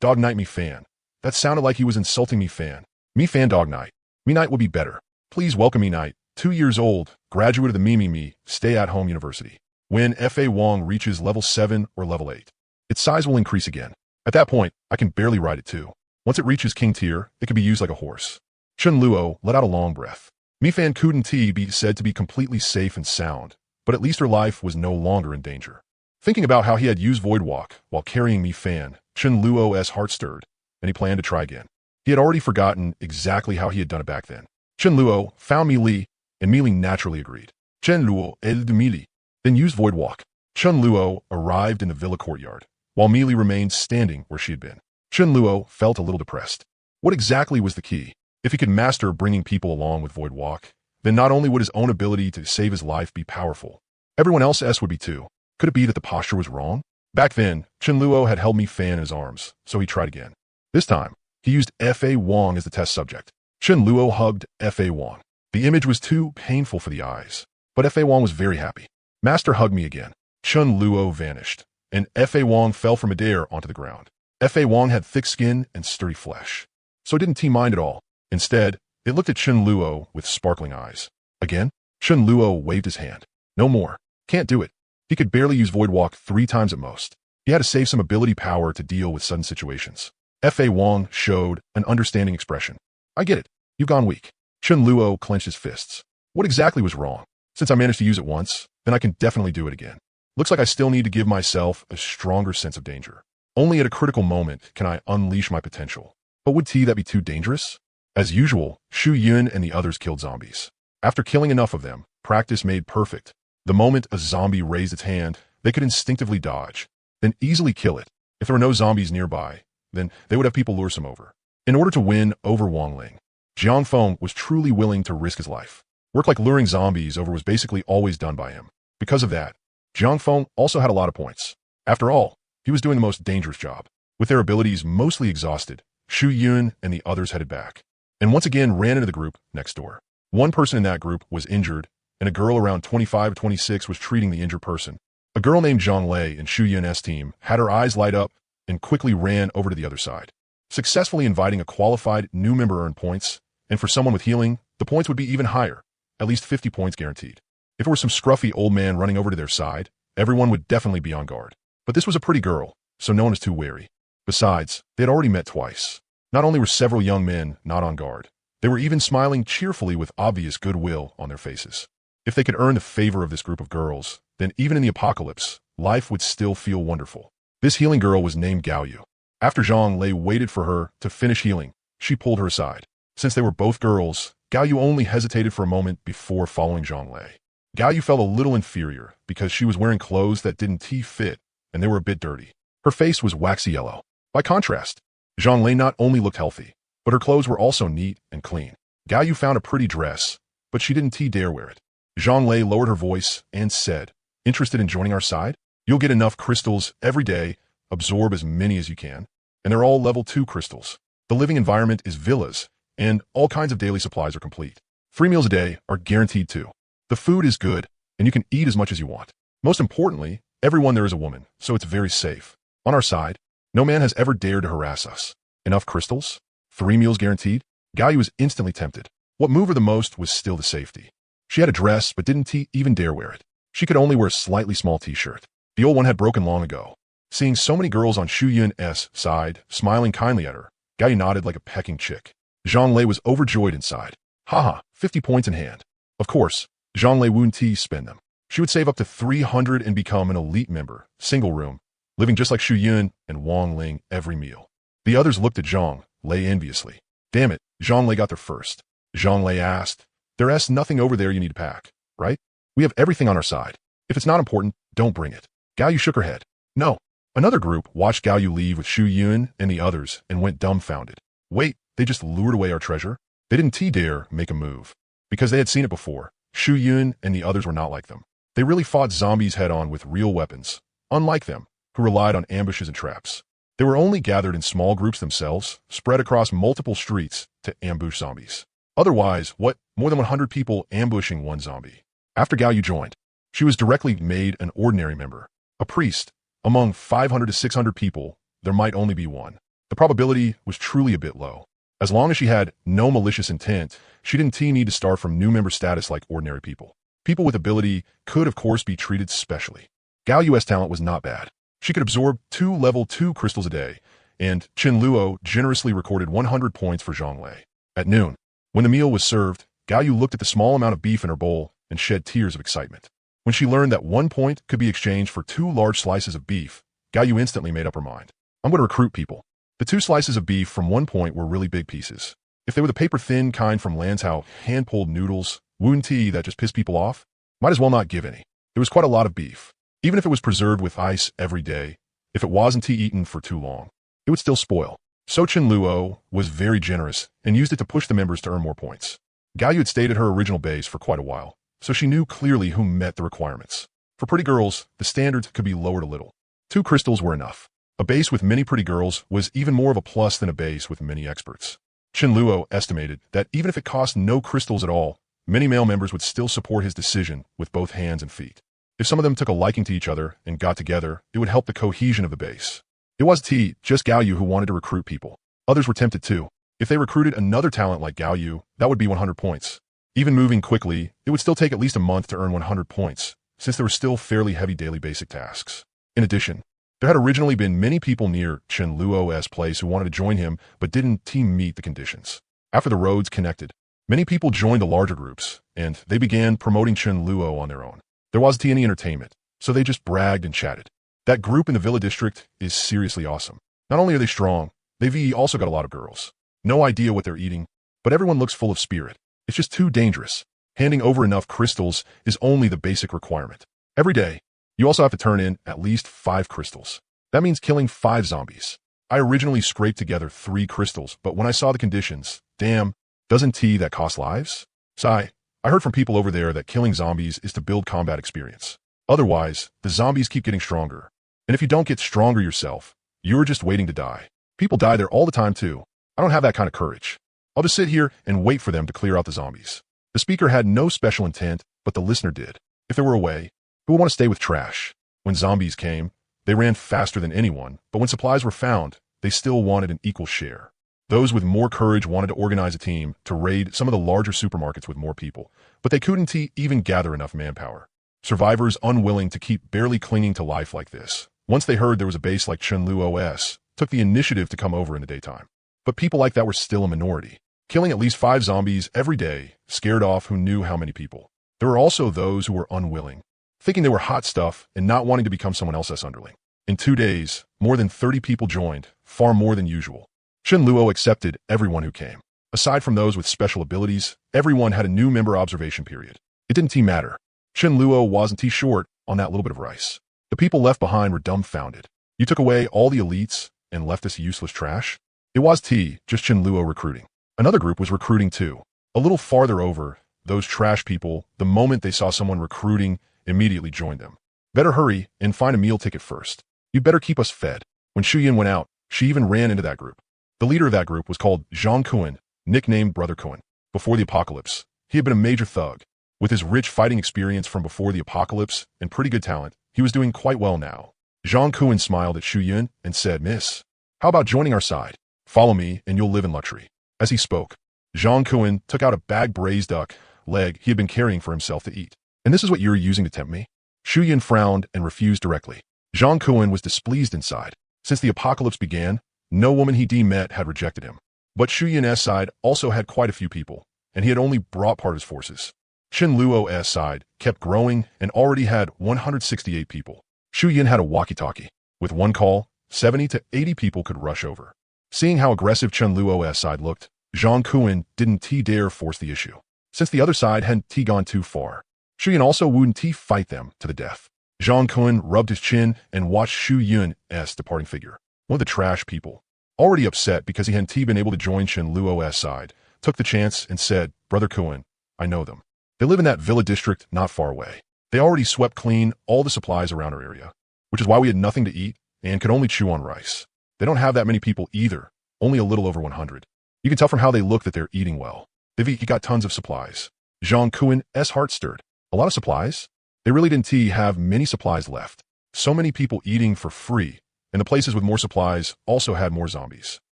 [SPEAKER 1] Dog Night Mi Fan. That sounded like he was insulting Mi Fan. Mi Fan Dog Night. Mi Night will be better. Please welcome Mi Night, 2 years old, graduate of the Mi Stay-at-Home University. When Fa Wang reaches level 7 or level 8, its size will increase again. At that point, I can barely ride it too. Once it reaches King tier, it can be used like a horse. Chen Luo let out a long breath. Mi Fan couldn't be said to be completely safe and sound, but at least her life was no longer in danger. Thinking about how he had used Void Walk while carrying Mi Fan, Chen Luo's heart stirred, and he planned to try again. He had already forgotten exactly how he had done it back then. Chen Luo found Mi Li, and Mi Li naturally agreed. Chen Luo aided Mi Li, then used Void Walk. Chen Luo arrived in the villa courtyard, while Mi Li remained standing where she had been. Chen Luo felt a little depressed. What exactly was the key? If he could master bringing people along with Void Walk, then not only would his own ability to save his life be powerful, everyone else's would be too. Could it be that the posture was wrong? Back then, Chen Luo had held Mi Fan in his arms, so he tried again. This time, he used Fa Wang as the test subject. Chen Luo hugged Fa Wang. The image was too painful for the eyes, but Fa Wang was very happy. Master hugged me again. Chen Luo vanished, and Fa Wang fell from midair onto the ground. Fa Wang had thick skin and sturdy flesh, so it didn't mind at all. Instead, it looked at Chen Luo with sparkling eyes. Again, Chen Luo waved his hand. No more. Can't do it. He could barely use Void Walk 3 times at most. He had to save some ability power to deal with sudden situations. Fa Wang showed an understanding expression. I get it. You've gone weak. Chen Luo clenched his fists. What exactly was wrong? Since I managed to use it once, then I can definitely do it again. Looks like I still need to give myself a stronger sense of danger. Only at a critical moment can I unleash my potential. But would that be too dangerous? As usual, Shu Yun and the others killed zombies. After killing enough of them, practice made perfect. The moment a zombie raised its hand, they could instinctively dodge, then easily kill it. If there were no zombies nearby, then they would have people lure some over. In order to win over Wang Ling, Jiang Feng was truly willing to risk his life. Work like luring zombies over was basically always done by him. Because of that, Jiang Feng also had a lot of points. After all, he was doing the most dangerous job. With their abilities mostly exhausted, Shu Yun and the others headed back, and once again ran into the group next door. One person in that group was injured, and a girl around 25 or 26 was treating the injured person. A girl named Zhang Lei in Shu Yun's team had her eyes light up and quickly ran over to the other side. Successfully inviting a qualified new member earned points, and for someone with healing, the points would be even higher, at least 50 points guaranteed. If it were some scruffy old man running over to their side, everyone would definitely be on guard. But this was a pretty girl, so no one was too wary. Besides, they had already met twice. Not only were several young men not on guard, they were even smiling cheerfully with obvious goodwill on their faces. If they could earn the favor of this group of girls, then even in the apocalypse, life would still feel wonderful. This healing girl was named Gao Yu. After Zhang Lei waited for her to finish healing, she pulled her aside. Since they were both girls, Gao Yu only hesitated for a moment before following Zhang Lei. Gao Yu felt a little inferior because she was wearing clothes that didn't fit, and they were a bit dirty. Her face was waxy yellow. By contrast, Zhonglei not only looked healthy, but her clothes were also neat and clean. Gao Yu found a pretty dress, but she didn't dare wear it. Zhonglei lowered her voice and said, "Interested in joining our side? You'll get enough crystals every day, absorb as many as you can, and they're all level 2 crystals. The living environment is villas, and all kinds of daily supplies are complete. 3 meals a day are guaranteed too. The food is good, and you can eat as much as you want. Most importantly, everyone there is a woman, so it's very safe. On our side, no man has ever dared to harass us. Enough crystals? 3 meals guaranteed?" Gao Yu was instantly tempted. What moved her the most was still the safety. She had a dress, but didn't even dare wear it. She could only wear a slightly small t-shirt. The old one had broken long ago. Seeing so many girls on Shu Yun's side, smiling kindly at her, Gao Yu nodded like a pecking chick. Zhonglei was overjoyed inside. Haha, 50 points in hand. Of course, Zhonglei wouldn't spend them. She would save up to 300 and become an elite member, single room, living just like Shu Yun and Wang Ling every meal. The others looked at Zhonglei enviously. Damn it, Zhonglei got there first. Zhonglei asked, "There's nothing over there you need to pack, right? We have everything on our side. If it's not important, don't bring it." Gao Yu shook her head. No. Another group watched Gao Yu leave with Shu Yun and the others and went dumbfounded. Wait, they just lured away our treasure? They didn't dare make a move. Because they had seen it before, Shu Yun and the others were not like them. They really fought zombies head-on with real weapons, unlike them, who relied on ambushes and traps. They were only gathered in small groups themselves, spread across multiple streets to ambush zombies. Otherwise, more than 100 people ambushing one zombie. After Gao Yu joined, she was directly made an ordinary member, a priest. Among 500 to 600 people, there might only be one. The probability was truly a bit low. As long as she had no malicious intent, she didn't need to start from new member status like ordinary people. People with ability could, of course, be treated specially. Gao Yu's talent was not bad. She could absorb 2 level 2 crystals a day, and Chen Luo generously recorded 100 points for Zhonglei. At noon, when the meal was served, Gao Yu looked at the small amount of beef in her bowl and shed tears of excitement. When she learned that 1 point could be exchanged for 2 large slices of beef, Gao Yu instantly made up her mind. I'm going to recruit people. The 2 slices of beef from 1 point were really big pieces. If they were the paper-thin kind from Lanzhou hand-pulled noodles, wound tea that just pissed people off, might as well not give any. There was quite a lot of beef. Even if it was preserved with ice every day, if it wasn't eaten for too long, it would still spoil. So Chen Luo was very generous and used it to push the members to earn more points. Gao Yu had stayed at her original base for quite a while, so she knew clearly who met the requirements. For pretty girls, the standards could be lowered a little. 2 crystals were enough. A base with many pretty girls was even more of a plus than a base with many experts. Chen Luo estimated that even if it cost no crystals at all, many male members would still support his decision with both hands and feet. If some of them took a liking to each other and got together, it would help the cohesion of the base. It wasn't just Gao Yu who wanted to recruit people. Others were tempted too. If they recruited another talent like Gao Yu, that would be 100 points. Even moving quickly, it would still take at least a month to earn 100 points, since there were still fairly heavy daily basic tasks. In addition, there had originally been many people near Chen Luo's place who wanted to join him but didn't meet the conditions. After the roads connected, many people joined the larger groups, and they began promoting Chen Luo on their own. There wasn't any entertainment, so they just bragged and chatted. That group in the Villa District is seriously awesome. Not only are they strong, they've also got a lot of girls. No idea what they're eating, but everyone looks full of spirit. It's just too dangerous. Handing over enough crystals is only the basic requirement. Every day, you also have to turn in at least 5 crystals. That means killing 5 zombies. I originally scraped together 3 crystals, but when I saw the conditions, damn, doesn't that cost lives? Sigh. I heard from people over there that killing zombies is to build combat experience. Otherwise, the zombies keep getting stronger. And if you don't get stronger yourself, you're just waiting to die. People die there all the time too. I don't have that kind of courage. I'll just sit here and wait for them to clear out the zombies. The speaker had no special intent, but the listener did. If there were a way, who would want to stay with trash? When zombies came, they ran faster than anyone, but when supplies were found, they still wanted an equal share. Those with more courage wanted to organize a team to raid some of the larger supermarkets with more people, but they couldn't even gather enough manpower. Survivors unwilling to keep barely clinging to life like this, once they heard there was a base like Chen Luo's, took the initiative to come over in the daytime. But people like that were still a minority. Killing at least 5 zombies every day scared off who knew how many people. There were also those who were unwilling, thinking they were hot stuff and not wanting to become someone else's underling. In 2 days, more than 30 people joined, far more than usual. Chen Luo accepted everyone who came. Aside from those with special abilities, everyone had a new member observation period. It didn't matter. Chen Luo wasn't short on that little bit of rice. The people left behind were dumbfounded. You took away all the elites and left us useless trash? It was just Chen Luo recruiting. Another group was recruiting too. A little farther over, those trash people, the moment they saw someone recruiting, immediately joined them. Better hurry and find a meal ticket first. You better keep us fed. When Shu Yin went out, she even ran into that group. The leader of that group was called Zhang Kuan, nicknamed Brother Kuan. Before the apocalypse, he had been a major thug. With his rich fighting experience from before the apocalypse and pretty good talent, he was doing quite well now. Zhang Kuan smiled at Shu Yin and said, "Miss, how about joining our side? Follow me and you'll live in luxury." As he spoke, Zhang Kuan took out a bag braised duck leg he had been carrying for himself to eat. "And this is what you're using to tempt me?" Shu Yin frowned and refused directly. Zhang Kuan was displeased inside. Since the apocalypse began, no woman he met had rejected him. But Shu Yin's side also had quite a few people, and he had only brought part of his forces. Chen Luo's side kept growing and already had 168 people. Shu Yin had a walkie-talkie. With one call, 70 to 80 people could rush over. Seeing how aggressive Chen Luo's side looked, Zhang Kuan didn't dare force the issue, since the other side hadn't gone too far. Shu Yin also wouldn't fight them to the death. Zhang Kuan rubbed his chin and watched Shu Yin's departing figure. One of the trash people, already upset because he hadn't been able to join Chen Luo's side, took the chance and said, "Brother Kuan, I know them. They live in that villa district not far away. They already swept clean all the supplies around our area, which is why we had nothing to eat and could only chew on rice. They don't have that many people either, only a little over 100. You can tell from how they look that they're eating well. They've got tons of supplies." Zhang Kuan's heart stirred. A lot of supplies? They really didn't have many supplies left. So many people eating for free, and the places with more supplies also had more zombies.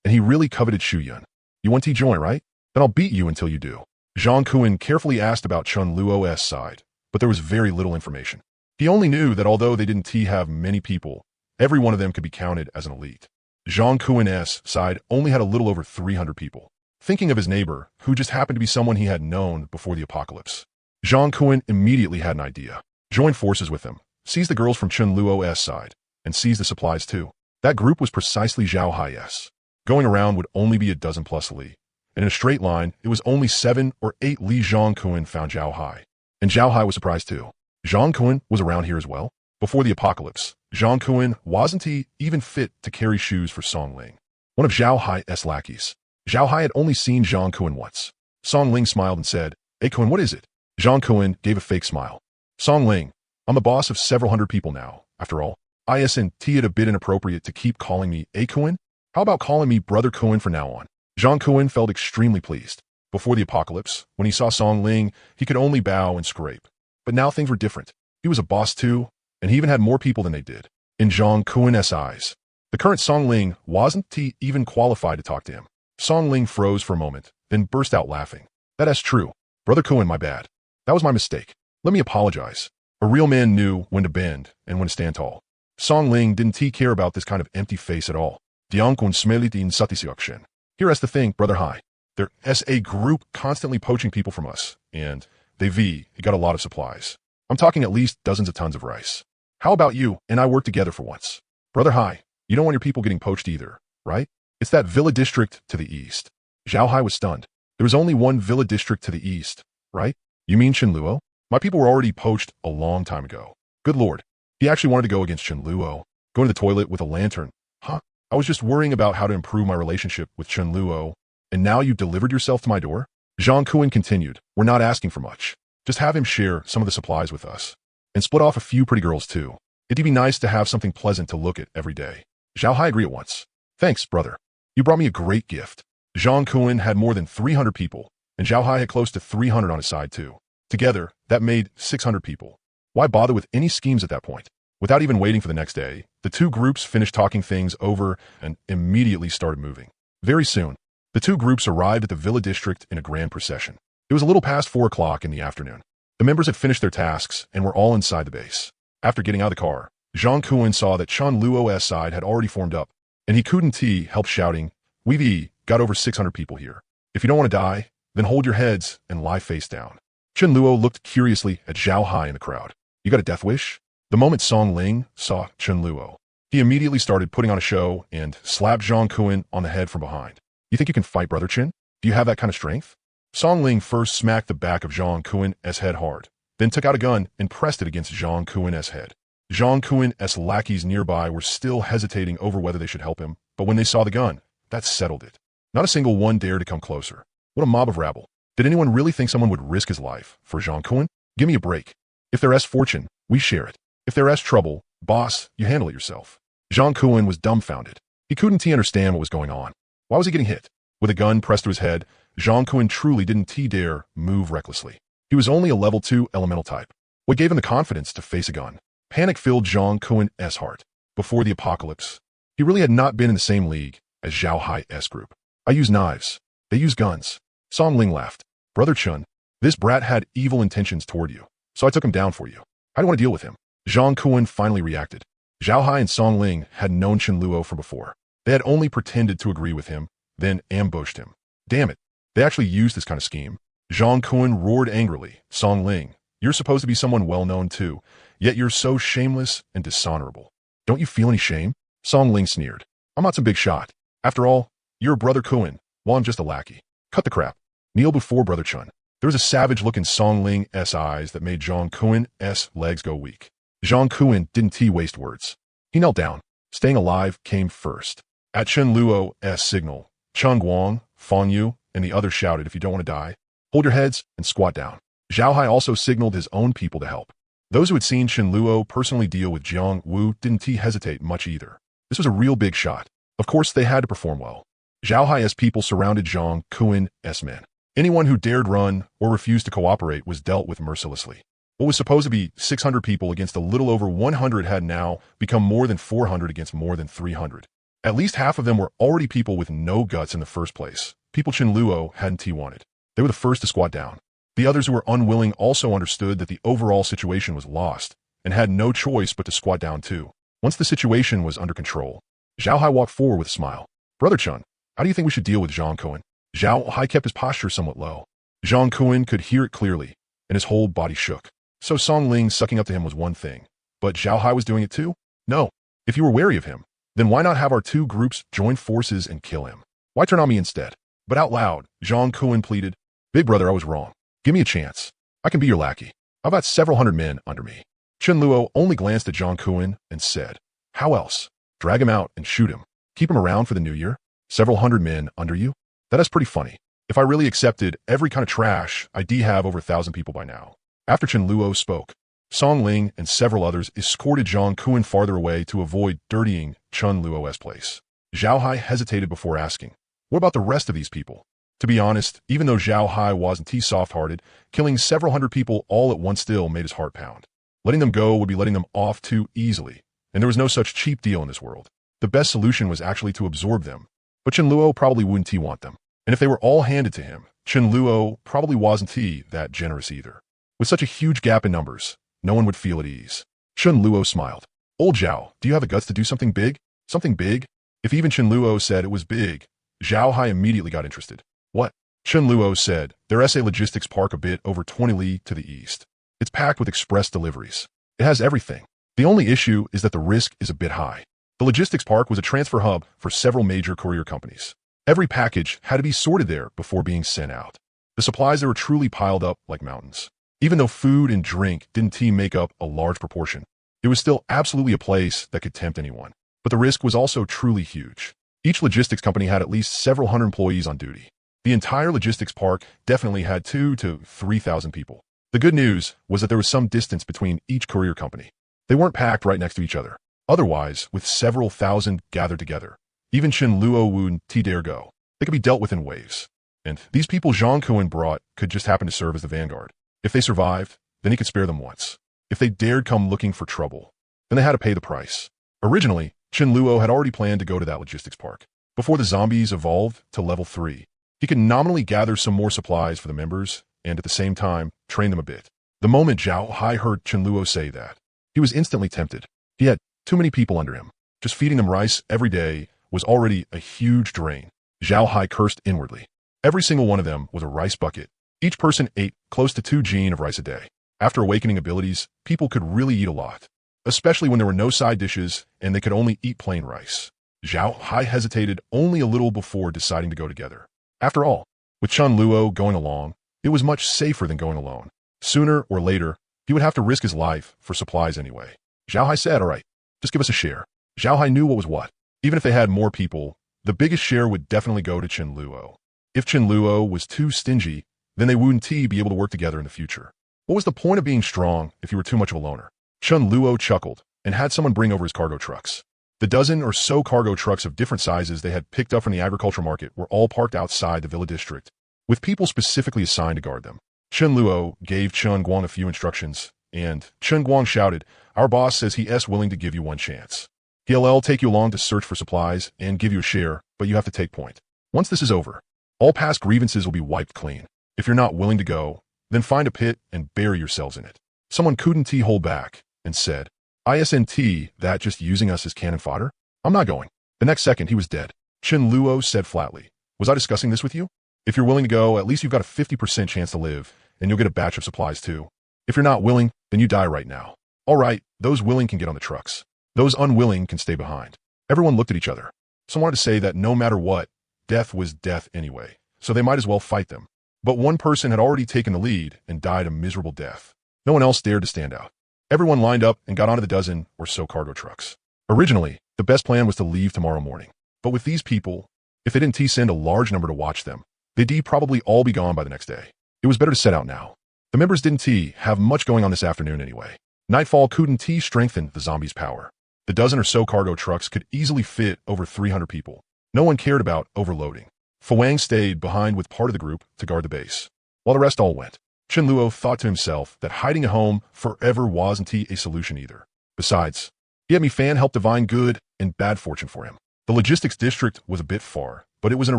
[SPEAKER 1] And he really coveted Shu Yin. "You want to join, right? Then I'll beat you until you do." Zhang Kuan carefully asked about Chen Luo's side, but there was very little information. He only knew that although they didn't have many people, every one of them could be counted as an elite. Zhang Kuan's side only had a little over 300 people. Thinking of his neighbor, who just happened to be someone he had known before the apocalypse, Zhang Kuan immediately had an idea. Join forces with them, seize the girls from Chen Luo's side, and seize the supplies too. That group was precisely Zhao Hai's. Going around would only be a dozen plus Li, and in a straight line, it was only 7 or 8 Li. Zhang Kuan found Zhao Hai. And Zhao Hai was surprised too. Zhang Kuan was around here as well. Before the apocalypse, Zhang Kuan wasn't even fit to carry shoes for Song Ling, one of Zhao Hai's lackeys. Zhao Hai had only seen Zhang Kuan once. Song Ling smiled and said, "Hey Kuan, what is it?" Zhang Kuan gave a fake smile. "Song Ling, I'm the boss of several hundred people now. After all, isn't it a bit inappropriate to keep calling me A Kuan? How about calling me Brother Kuan from now on?" Zhang Kuan felt extremely pleased. Before the apocalypse, when he saw Song Ling, he could only bow and scrape. But now things were different. He was a boss too, and he even had more people than they did. In Zhang Kuan's eyes, the current Song Ling wasn't even qualified to talk to him. Song Ling froze for a moment, then burst out laughing. "That's true. Brother Kuan, my bad. That was my mistake. Let me apologize." A real man knew when to bend and when to stand tall. Song Ling didn't care about this kind of empty face at all. "Diankun smelit in satisfaction. Here's the thing, Brother Hai. There's a group constantly poaching people from us, and they got a lot of supplies. I'm talking at least dozens of tons of rice. How about you and I work together for once? Brother Hai, you don't want your people getting poached either, right? It's that villa district to the east." Zhao Hai was stunned. There was only one villa district to the east, right? "You mean Chen Luo? My people were already poached a long time ago." Good lord. He actually wanted to go against Chen Luo. Go to the toilet with a lantern. Huh? I was just worrying about how to improve my relationship with Chen Luo, and now you delivered yourself to my door? Zhang Kuan continued, "We're not asking for much. Just have him share some of the supplies with us. And split off a few pretty girls too. It'd be nice to have something pleasant to look at every day." Zhao Hai agreed at once. "Thanks, brother. You brought me a great gift." Zhang Kuan had more than 300 people, and Zhao Hai had close to 300 on his side too. Together, that made 600 people. Why bother with any schemes at that point? Without even waiting for the next day, the two groups finished talking things over and immediately started moving. Very soon, the two groups arrived at the villa district in a grand procession. It was a little past 4 o'clock in the afternoon. The members had finished their tasks and were all inside the base. After getting out of the car, Zhang Kuan saw that Chen Luo's side had already formed up, and he couldn't help shouting, "We've got over 600 people here. If you don't want to die, then hold your heads and lie face down." Chen Luo looked curiously at Zhao Hai in the crowd. "You got a death wish?" The moment Song Ling saw Chen Luo, he immediately started putting on a show and slapped Zhang Kuan on the head from behind. "You think you can fight, Brother Chen? Do you have that kind of strength?" Song Ling first smacked the back of Zhang Kuan's head hard, then took out a gun and pressed it against Zhang Kuan's head. Zhang Kuan-'s lackeys nearby were still hesitating over whether they should help him, but when they saw the gun, that settled it. Not a single one dared to come closer. What a mob of rabble. Did anyone really think someone would risk his life for Zhang Kuan? Give me a break. If there is fortune, we share it. If there is trouble, boss, you handle it yourself. Zhang Kuan was dumbfounded. He couldn't understand what was going on. Why was he getting hit? With a gun pressed to his head, Zhang Kuan truly didn't dare move recklessly. He was only a level 2 elemental type. What gave him the confidence to face a gun? Panic filled Zhang Kuan-'s heart. Before the apocalypse, he really had not been in the same league as Zhao Hai's group. I use knives. They use guns. Song Ling laughed. Brother Chun, this brat had evil intentions toward you, so I took him down for you. How do you want to deal with him? Zhang Kuan finally reacted. Zhao Hai and Song Ling had known Chen Luo from before. They had only pretended to agree with him, then ambushed him. Damn it, they actually used this kind of scheme. Zhang Kuan roared angrily. Song Ling, you're supposed to be someone well-known too, yet you're so shameless and dishonorable. Don't you feel any shame? Song Ling sneered. I'm not some big shot. After all, you're Brother Kuan, while I'm just a lackey. Cut the crap. Kneel before Brother Chun. There was a savage look in Song Ling's eyes that made Zhang Kuan-'s legs go weak. Zhang Kuan didn't waste words. He knelt down. Staying alive came first. At Chen Luo's signal, Cheng Guang, Fang Yu, and the others shouted, if you don't want to die, hold your heads and squat down. Zhao Hai also signaled his own people to help. Those who had seen Chen Luo personally deal with Jiang Wu didn't hesitate much either. This was a real big shot. Of course, they had to perform well. Zhao Hai's people surrounded Zhang Kuan-'s men. Anyone who dared run or refused to cooperate was dealt with mercilessly. What was supposed to be 600 people against a little over 100 had now become more than 400 against more than 300. At least half of them were already people with no guts in the first place. People Chen Luo hadn't wanted. They were the first to squat down. The others who were unwilling also understood that the overall situation was lost and had no choice but to squat down too. Once the situation was under control, Zhao Hai walked forward with a smile. Brother Chun, how do you think we should deal with Zhang Kuan? Zhao Hai kept his posture somewhat low. Zhang Kuan could hear it clearly, and his whole body shook. So Song Ling sucking up to him was one thing, but Zhao Hai was doing it too? No. If you were wary of him, then why not have our two groups join forces and kill him? Why turn on me instead? But out loud, Zhang Kuan pleaded, Big brother, I was wrong. Give me a chance. I can be your lackey. I've got several hundred men under me. Chen Luo only glanced at Zhang Kuan and said, how else? Drag him out and shoot him. Keep him around for the new year? Several hundred men under you? That is pretty funny. If I really accepted every kind of trash, I'd have over 1,000 people by now. After Chen Luo spoke, Song Ling and several others escorted Zhang Kuan farther away to avoid dirtying Chen Luo's place. Zhao Hai hesitated before asking, what about the rest of these people? To be honest, even though Zhao Hai wasn't soft-hearted, killing several hundred people all at once still made his heart pound. Letting them go would be letting them off too easily, and there was no such cheap deal in this world. The best solution was actually to absorb them, but Chen Luo probably wouldn't want them. And if they were all handed to him, Chen Luo probably wasn't that generous either. With such a huge gap in numbers, no one would feel at ease. Chen Luo smiled. Old Zhao, do you have the guts to do something big? Something big? If even Chen Luo said it was big, Zhao Hai immediately got interested. What? Chen Luo said, there's a logistics park a bit over 20 li to the east. It's packed with express deliveries. It has everything. The only issue is that the risk is a bit high. The logistics park was a transfer hub for several major courier companies. Every package had to be sorted there before being sent out. The supplies there were truly piled up like mountains. Even though food and drink didn't make up a large proportion, it was still absolutely a place that could tempt anyone. But the risk was also truly huge. Each logistics company had at least several hundred employees on duty. The entire logistics park definitely had 2,000 to 3,000 people. The good news was that there was some distance between each courier company. They weren't packed right next to each other. Otherwise, with several thousand gathered together, even Chen Luo wouldn't dare go. They could be dealt with in waves. And these people Zhang Kuan brought could just happen to serve as the vanguard. If they survived, then he could spare them once. If they dared come looking for trouble, then they had to pay the price. Originally, Chen Luo had already planned to go to that logistics park. Before the zombies evolved to level 3, he could nominally gather some more supplies for the members and at the same time train them a bit. The moment Zhao Hai heard Chen Luo say that, he was instantly tempted. He had too many people under him. Just feeding them rice every day was already a huge drain. Zhao Hai cursed inwardly. Every single one of them was a rice bucket. Each person ate close to 2 gen of rice a day. After awakening abilities, people could really eat a lot, especially when there were no side dishes and they could only eat plain rice. Zhao Hai hesitated only a little before deciding to go together. After all, with Chen Luo going along, it was much safer than going alone. Sooner or later, he would have to risk his life for supplies anyway. Zhao Hai said, all right, just give us a share. Zhao Hai knew what was what. Even if they had more people, the biggest share would definitely go to Chen Luo. If Chen Luo was too stingy, then they wouldn't be able to work together in the future. What was the point of being strong if you were too much of a loner? Chen Luo chuckled and had someone bring over his cargo trucks. The dozen or so cargo trucks of different sizes they had picked up from the agriculture market were all parked outside the villa district, with people specifically assigned to guard them. Chen Luo gave Chen Guang a few instructions, and Chen Guang shouted, our boss says he is willing to give you one chance. He'll take you along to search for supplies and give you a share, but you have to take point. Once this is over, all past grievances will be wiped clean. If you're not willing to go, then find a pit and bury yourselves in it. Someone couldn't hold back and said, ISNT, that just using us as cannon fodder? I'm not going. The next second, he was dead. Chen Luo said flatly, was I discussing this with you? If you're willing to go, at least you've got a 50% chance to live, and you'll get a batch of supplies too. If you're not willing, then you die right now. All right, those willing can get on the trucks. Those unwilling can stay behind. Everyone looked at each other. Some wanted to say that no matter what, death was death anyway, so they might as well fight them. But one person had already taken the lead and died a miserable death. No one else dared to stand out. Everyone lined up and got onto the dozen or so cargo trucks. Originally, the best plan was to leave tomorrow morning. But with these people, if they didn't send a large number to watch them, they'd probably all be gone by the next day. It was better to set out now. The members didn't have much going on this afternoon anyway. Nightfall couldn't strengthen the zombies' power. The dozen or so cargo trucks could easily fit over 300 people. No one cared about overloading. Fuang stayed behind with part of the group to guard the base, while the rest all went. Chen Luo thought to himself that hiding at home forever wasn't a solution either. Besides, he had Fan help divine good and bad fortune for him. The logistics district was a bit far, but it was in a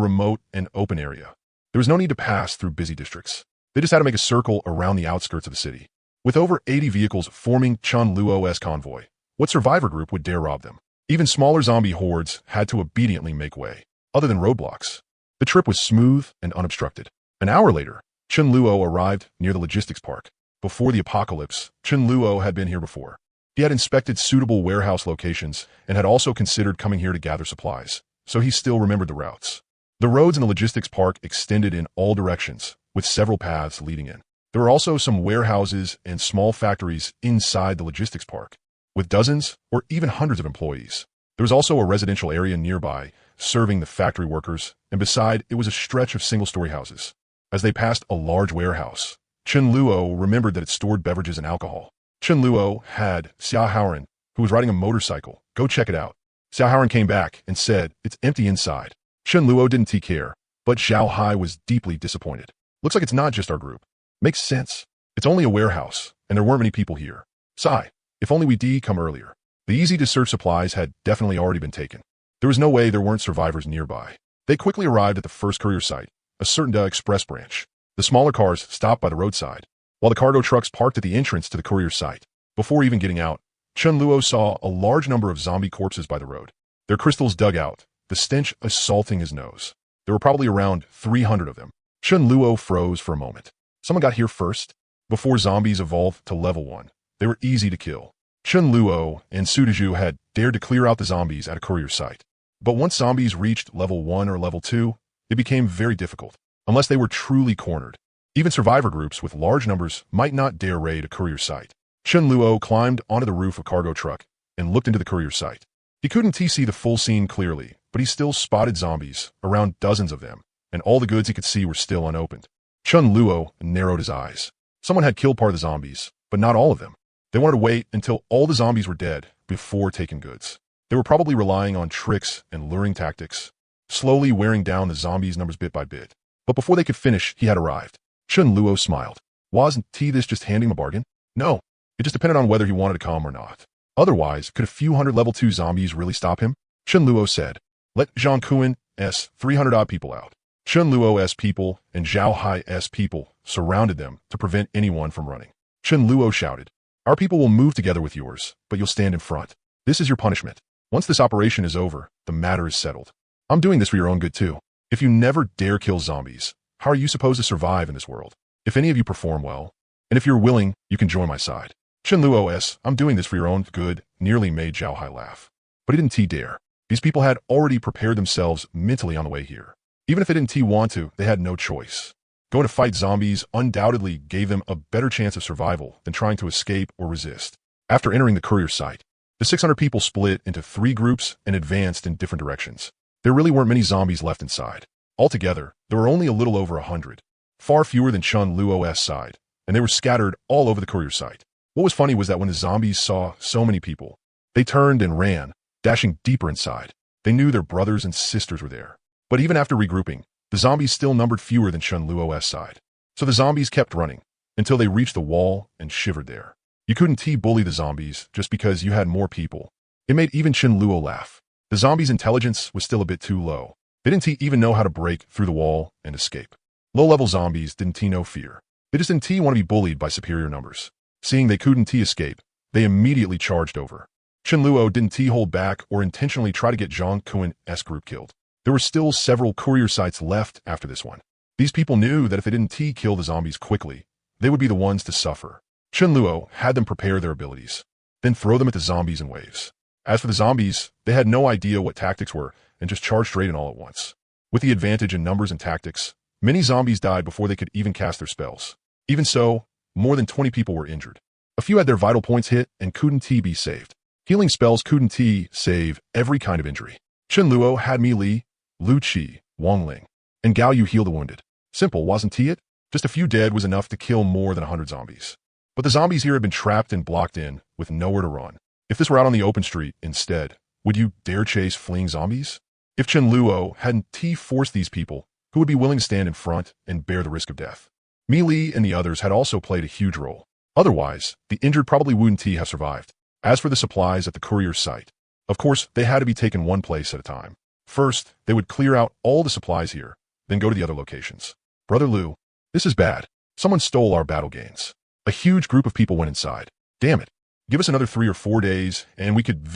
[SPEAKER 1] remote and open area. There was no need to pass through busy districts. They just had to make a circle around the outskirts of the city. With over 80 vehicles forming Chen Luo's convoy, what survivor group would dare rob them? Even smaller zombie hordes had to obediently make way, other than roadblocks. The trip was smooth and unobstructed. An hour later, Chen Luo arrived near the logistics park. Before the apocalypse, Chen Luo had been here before. He had inspected suitable warehouse locations and had also considered coming here to gather supplies, so he still remembered the routes. The roads in the logistics park extended in all directions, with several paths leading in. There were also some warehouses and small factories inside the logistics park, with dozens or even hundreds of employees. There was also a residential area nearby, serving the factory workers, and beside it was a stretch of single-story houses. As they passed a large warehouse, Chen Luo remembered that it stored beverages and alcohol. Chen Luo had Xia Haoran, who was riding a motorcycle, go check it out. Xia Haoran came back and said, it's empty inside. Chen Luo didn't care, but Zhao Hai was deeply disappointed. Looks like it's not just our group. Makes sense. It's only a warehouse, and there weren't many people here. Sigh, if only we'd come earlier. The easy-to-search supplies had definitely already been taken. There was no way there weren't survivors nearby. They quickly arrived at the first courier site, a certain express branch. The smaller cars stopped by the roadside, while the cargo trucks parked at the entrance to the courier site. Before even getting out, Chen Luo saw a large number of zombie corpses by the road. Their crystals dug out, the stench assaulting his nose. There were probably around 300 of them. Chen Luo froze for a moment. Someone got here first. Before zombies evolved to level 1, they were easy to kill. Chen Luo and Sudaju had dared to clear out the zombies at a courier site. But once zombies reached level 1 or level 2, it became very difficult, unless they were truly cornered. Even survivor groups with large numbers might not dare raid a courier site. Chen Luo climbed onto the roof of a cargo truck and looked into the courier site. He couldn't see the full scene clearly, but he still spotted zombies, around dozens of them, and all the goods he could see were still unopened. Chen Luo narrowed his eyes. Someone had killed part of the zombies, but not all of them. They wanted to wait until all the zombies were dead before taking goods. They were probably relying on tricks and luring tactics, slowly wearing down the zombies' numbers bit by bit. But before they could finish, he had arrived. Chen Luo smiled. Wasn't this just handing him a bargain? No, it just depended on whether he wanted to come or not. Otherwise, could a few hundred level 2 zombies really stop him? Chen Luo said, let Zhang Kuen's 300-odd people out. Chen Luo's people and Zhao Hai's people surrounded them to prevent anyone from running. Chen Luo shouted, our people will move together with yours, but you'll stand in front. This is your punishment. Once this operation is over, the matter is settled. I'm doing this for your own good too. If you never dare kill zombies, how are you supposed to survive in this world? If any of you perform well, and if you're willing, you can join my side. Chen Luo's, I'm doing this for your own good, nearly made Zhao Hai laugh. But he didn't dare. These people had already prepared themselves mentally on the way here. Even if they didn't want to, they had no choice. Going to fight zombies undoubtedly gave them a better chance of survival than trying to escape or resist. After entering the courier site, the 600 people split into 3 groups and advanced in different directions. There really weren't many zombies left inside. Altogether, there were only a little over 100, far fewer than Chun Luo's side, and they were scattered all over the courier site. What was funny was that when the zombies saw so many people, they turned and ran, dashing deeper inside. They knew their brothers and sisters were there. But even after regrouping, the zombies still numbered fewer than Chun Luo's side. So the zombies kept running until they reached the wall and shivered there. You couldn't bully the zombies just because you had more people. It made even Chun Luo laugh. The zombies' intelligence was still a bit too low. They didn't even know how to break through the wall and escape. Low-level zombies didn't know fear. They just didn't want to be bullied by superior numbers. Seeing they couldn't escape, they immediately charged over. Chun Luo didn't hold back or intentionally try to get Zhang Kuen's group killed. There were still several courier sites left after this one. These people knew that if they didn't kill the zombies quickly, they would be the ones to suffer. Chun Luo had them prepare their abilities, then throw them at the zombies in waves. As for the zombies, they had no idea what tactics were and just charged straight in all at once. With the advantage in numbers and tactics, many zombies died before they could even cast their spells. Even so, more than 20 people were injured. A few had their vital points hit and couldn't be saved. Healing spells couldn't save every kind of injury. Chun Luo had Mi Li, Lu Qi, Wang Ling, and Gao Yu heal the wounded. Simple, wasn't it? Just a few dead was enough to kill more than 100 zombies. But the zombies here had been trapped and blocked in, with nowhere to run. If this were out on the open street instead, would you dare chase fleeing zombies? If Chun Luo hadn't forced these people, who would be willing to stand in front and bear the risk of death? Mi Li and the others had also played a huge role. Otherwise, the injured probably wouldn't have survived. As for the supplies at the courier site, of course, they had to be taken one place at a time. First, they would clear out all the supplies here, then go to the other locations. Brother Lu, this is bad. Someone stole our battle gains. A huge group of people went inside. Damn it. Give us another 3 or 4 days, and we could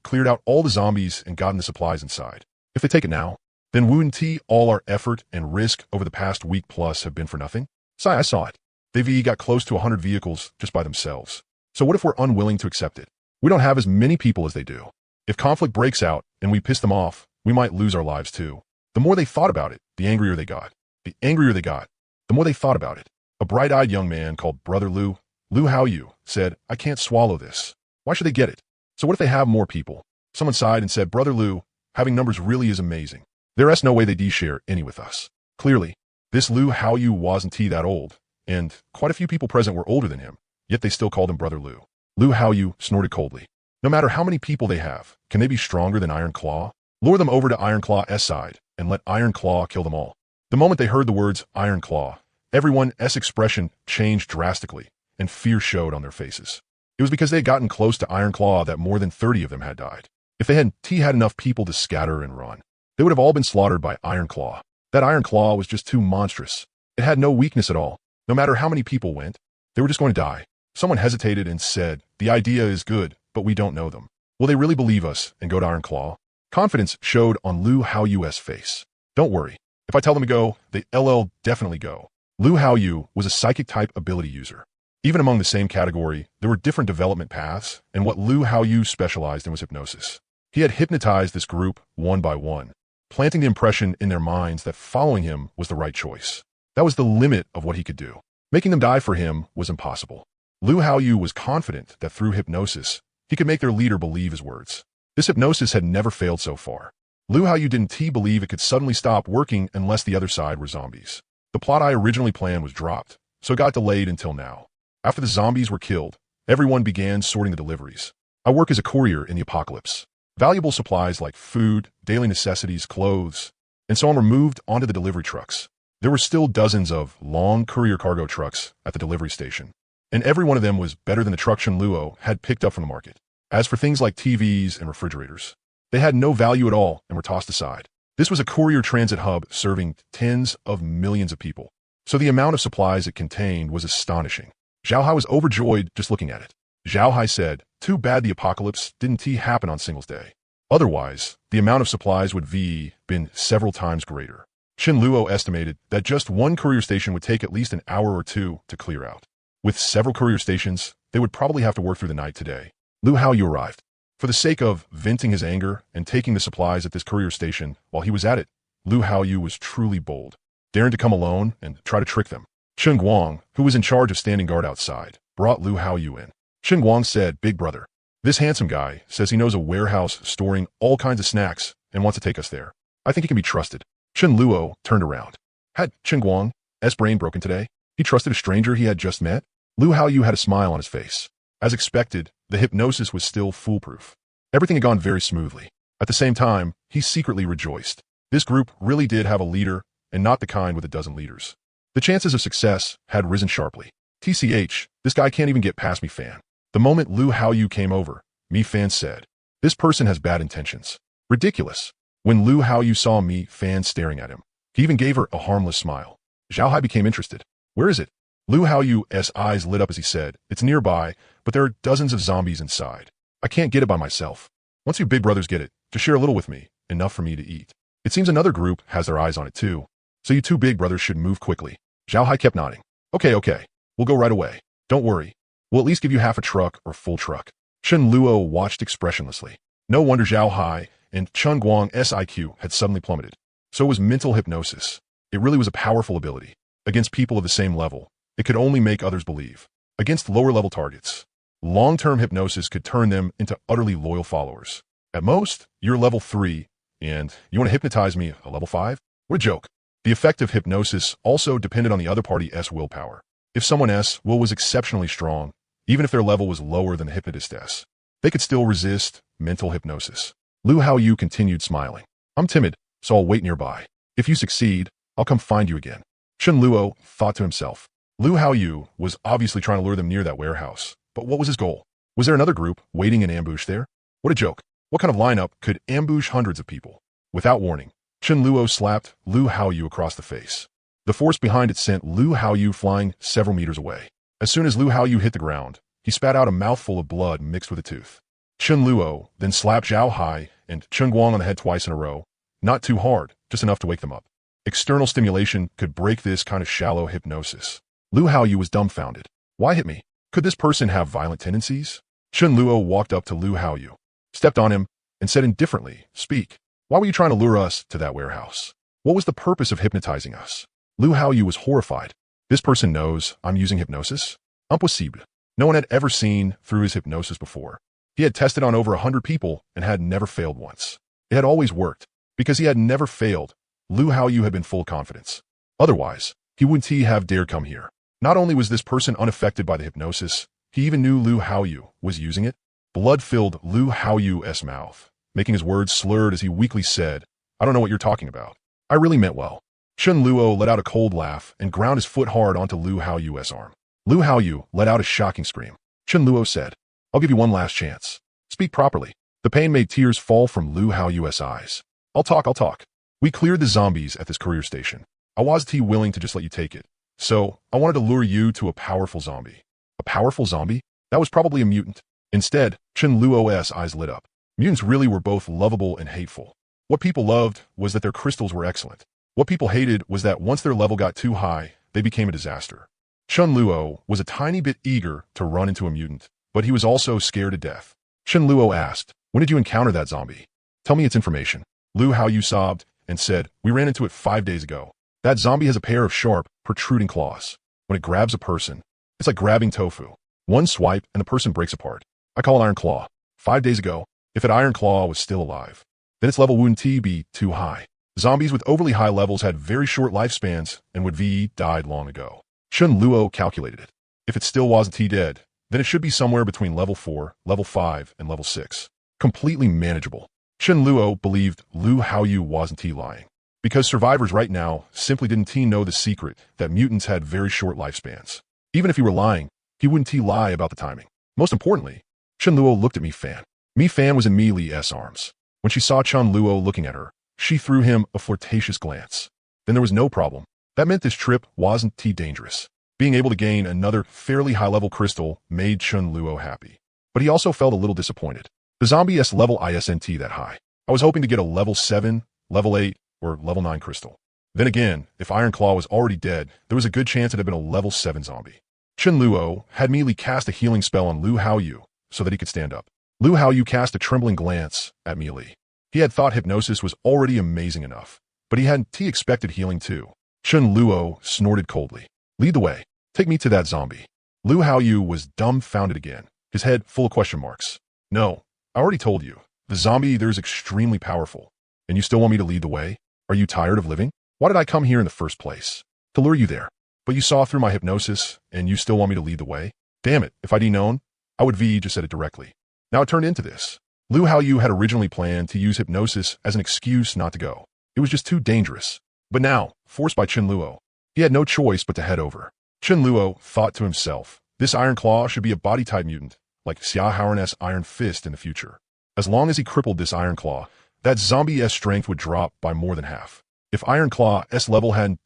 [SPEAKER 1] cleared out all the zombies and gotten the supplies inside. If they take it now, then wouldn't all our effort and risk over the past week plus have been for nothing? Sai, I saw it. They got close to 100 vehicles just by themselves. So what if we're unwilling to accept it? We don't have as many people as they do. If conflict breaks out and we piss them off, we might lose our lives too. The more they thought about it, the angrier they got. The angrier they got, the more they thought about it. A bright-eyed young man called Brother Lu Haoyu, said, I can't swallow this. Why should they get it? So what if they have more people? Someone sighed and said, Brother Lu, having numbers really is amazing. There's no way they share any with us. Clearly, this Lu Haoyu wasn't that old, and quite a few people present were older than him, yet they still called him Brother Lu. Lu Haoyu snorted coldly. No matter how many people they have, can they be stronger than Iron Claw? Lure them over to Iron Claw's side, and let Iron Claw kill them all. The moment they heard the words Iron Claw, everyone's expression changed drastically, and fear showed on their faces. It was because they had gotten close to Iron Claw that more than 30 of them had died. If they hadn't had enough people to scatter and run, they would have all been slaughtered by Iron Claw. That Iron Claw was just too monstrous. It had no weakness at all. No matter how many people went, they were just going to die. Someone hesitated and said, the idea is good, but we don't know them. Will they really believe us and go to Iron Claw? Confidence showed on Lu Haoyu's face. Don't worry. If I tell them to go, they'll definitely go. Lu Haoyu was a psychic-type ability user. Even among the same category, there were different development paths, and what Lu Haoyu specialized in was hypnosis. He had hypnotized this group one by one, planting the impression in their minds that following him was the right choice. That was the limit of what he could do. Making them die for him was impossible. Lu Haoyu was confident that through hypnosis, he could make their leader believe his words. This hypnosis had never failed so far. Lu Haoyu didn't believe it could suddenly stop working unless the other side were zombies. The plot I originally planned was dropped, so it got delayed until now. After the zombies were killed, everyone began sorting the deliveries. I work as a courier in the apocalypse. Valuable supplies like food, daily necessities, clothes, and so on were moved onto the delivery trucks. There were still dozens of long courier cargo trucks at the delivery station, and every one of them was better than the truck Chun Luo had picked up from the market. As for things like TVs and refrigerators, they had no value at all and were tossed aside. This was a courier transit hub serving tens of millions of people, so the amount of supplies it contained was astonishing. Zhao Hai was overjoyed just looking at it. Zhao Hai said, too bad the apocalypse didn't happen on Singles Day. Otherwise, the amount of supplies would been several times greater. Chun Luo estimated that just one courier station would take at least an hour or two to clear out. With several courier stations, they would probably have to work through the night today. Lu Haoyu arrived. For the sake of venting his anger and taking the supplies at this courier station while he was at it, Lu Haoyu was truly bold, daring to come alone and try to trick them. Chun Guang, who was in charge of standing guard outside, brought Lu Haoyu in. Chen Guang said, "Big brother. This handsome guy says he knows a warehouse storing all kinds of snacks and wants to take us there. I think he can be trusted." Chen Luo turned around. Had Chen Guang's brain broken today? He trusted a stranger he had just met? Lu Haoyu had a smile on his face. As expected, the hypnosis was still foolproof. Everything had gone very smoothly. At the same time, he secretly rejoiced. This group really did have a leader, and not the kind with a dozen leaders. The chances of success had risen sharply. TCH, this guy can't even get past Mi Fan. The moment Lu Haoyu came over, Mi Fan said, "This person has bad intentions." Ridiculous. When Lu Haoyu saw Mi Fan staring at him, he even gave her a harmless smile. Zhao Hai became interested. "Where is it?" Lu Haoyu's eyes lit up as he said, "It's nearby, but there are dozens of zombies inside. I can't get it by myself. Once you big brothers get it, just share a little with me, enough for me to eat. It seems another group has their eyes on it too. So you two big brothers should move quickly." Zhao Hai kept nodding. Okay. We'll go right away. Don't worry. We'll at least give you half a truck or full truck." Chen Luo watched expressionlessly. No wonder Zhao Hai and Chen Guang's IQ had suddenly plummeted. So it was mental hypnosis. It really was a powerful ability. Against people of the same level, it could only make others believe. Against lower-level targets, long-term hypnosis could turn them into utterly loyal followers. At most, you're level 3, and you want to hypnotize me a level 5? What a joke. The effect of hypnosis also depended on the other party's willpower. If someone's will was exceptionally strong, even if their level was lower than the hypnotist's, they could still resist mental hypnosis. Lu Haoyu continued smiling. "I'm timid, so I'll wait nearby. If you succeed, I'll come find you again." Chen Luo thought to himself. Lu Haoyu was obviously trying to lure them near that warehouse, but what was his goal? Was there another group waiting in ambush there? What a joke. What kind of lineup could ambush hundreds of people? Without warning, Chen Luo slapped Lu Haoyu across the face. The force behind it sent Lu Haoyu flying several meters away. As soon as Lu Haoyu hit the ground, he spat out a mouthful of blood mixed with a tooth. Chen Luo then slapped Zhao Hai and Chen Guang on the head twice in a row. Not too hard, just enough to wake them up. External stimulation could break this kind of shallow hypnosis. Lu Haoyu was dumbfounded. Why hit me? Could this person have violent tendencies? Chen Luo walked up to Lu Haoyu, stepped on him, and said indifferently, "Speak. Why were you trying to lure us to that warehouse? What was the purpose of hypnotizing us?" Lu Haoyu was horrified. This person knows I'm using hypnosis? Impossible. No one had ever seen through his hypnosis before. He had tested on over 100 people and had never failed once. It had always worked. Because he had never failed, Lu Haoyu had been full of confidence. Otherwise, he wouldn't have dared come here. Not only was this person unaffected by the hypnosis, he even knew Lu Haoyu was using it. Blood filled Lu Haoyu's mouth, making his words slurred as he weakly said, "I don't know what you're talking about. I really meant well." Chen Luo let out a cold laugh and ground his foot hard onto Lu Haoyu's arm. Lu Haoyu let out a shocking scream. Chen Luo said, "I'll give you one last chance. Speak properly." The pain made tears fall from Lu Haoyu's eyes. I'll talk. We cleared the zombies at this courier station. I wasn't willing to just let you take it. So, I wanted to lure you to a powerful zombie." A powerful zombie? That was probably a mutant. Instead, Chen Luo's eyes lit up. Mutants really were both lovable and hateful. What people loved was that their crystals were excellent. What people hated was that once their level got too high, they became a disaster. Chen Luo was a tiny bit eager to run into a mutant, but he was also scared to death. Chen Luo asked, "When did you encounter that zombie? Tell me its information." Lu Haoyu sobbed and said, "We ran into it 5 days ago. That zombie has a pair of sharp, protruding claws. When it grabs a person, it's like grabbing tofu. One swipe and the person breaks apart. I call it Iron Claw. 5 days ago, if that Iron Claw was still alive, then its level wouldn't be too high. Zombies with overly high levels had very short lifespans and would died long ago." Chen Luo calculated it. If it still wasn't dead, then it should be somewhere between level 4, level 5, and level 6. Completely manageable. Chen Luo believed Lu Haoyu wasn't lying. Because survivors right now simply didn't know the secret that mutants had very short lifespans. Even if he were lying, he wouldn't lie about the timing. Most importantly, Chen Luo looked at Mi Fan. Mi Fan was in Mi Li's arms. When she saw Chen Luo looking at her, she threw him a flirtatious glance. Then there was no problem. That meant this trip wasn't dangerous. Being able to gain another fairly high-level crystal made Chen Luo happy. But he also felt a little disappointed. The zombie's level isn't that high. I was hoping to get a level 7, level 8, or level 9 crystal. Then again, if Iron Claw was already dead, there was a good chance it had been a level 7 zombie. Chen Luo had immediately cast a healing spell on Lu Haoyu so that he could stand up. Lu Haoyu cast a trembling glance at Mi Li. He had thought hypnosis was already amazing enough, but he hadn't expected healing too. Chen Luo snorted coldly. "Lead the way. Take me to that zombie." Lu Haoyu was dumbfounded again. his head full of question marks. No, I already told you. The zombie there is extremely powerful. And you still want me to lead the way? Are you tired of living? Why did I come here in the first place? To lure you there. But you saw through my hypnosis, and you still want me to lead the way? Damn it, if I'd known, I would just said it directly. Now it turned into this. Lu Haoyu had originally planned to use hypnosis as an excuse not to go. It was just too dangerous. But now, forced by Chen Luo, he had no choice but to head over. Chen Luo thought to himself, this Iron Claw should be a body-type mutant, like Xia Haoren's Iron Fist in the future. As long as he crippled this Iron Claw, that zombie-S strength would drop by more than half. If Iron Claw S level had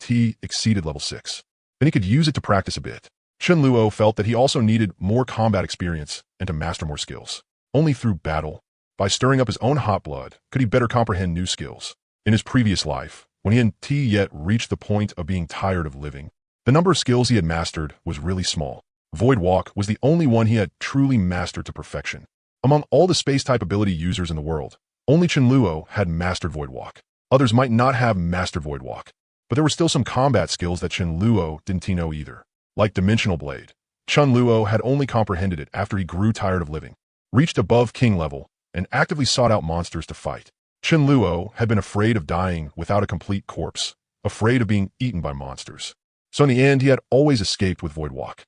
[SPEAKER 1] exceeded level 6, then he could use it to practice a bit. Chen Luo felt that he also needed more combat experience and to master more skills. Only through battle, by stirring up his own hot blood, could he better comprehend new skills. In his previous life, when he hadn't yet reached the point of being tired of living, the number of skills he had mastered was really small. Void Walk was the only one he had truly mastered to perfection. Among all the space-type ability users in the world, only Chen Luo had mastered Void Walk. Others might not have mastered Void Walk, but there were still some combat skills that Chen Luo didn't know either. Like Dimensional Blade, Chen Luo had only comprehended it after he grew tired of living, reached above king level, and actively sought out monsters to fight. Chen Luo had been afraid of dying without a complete corpse, afraid of being eaten by monsters. So in the end, he had always escaped with Void Walk.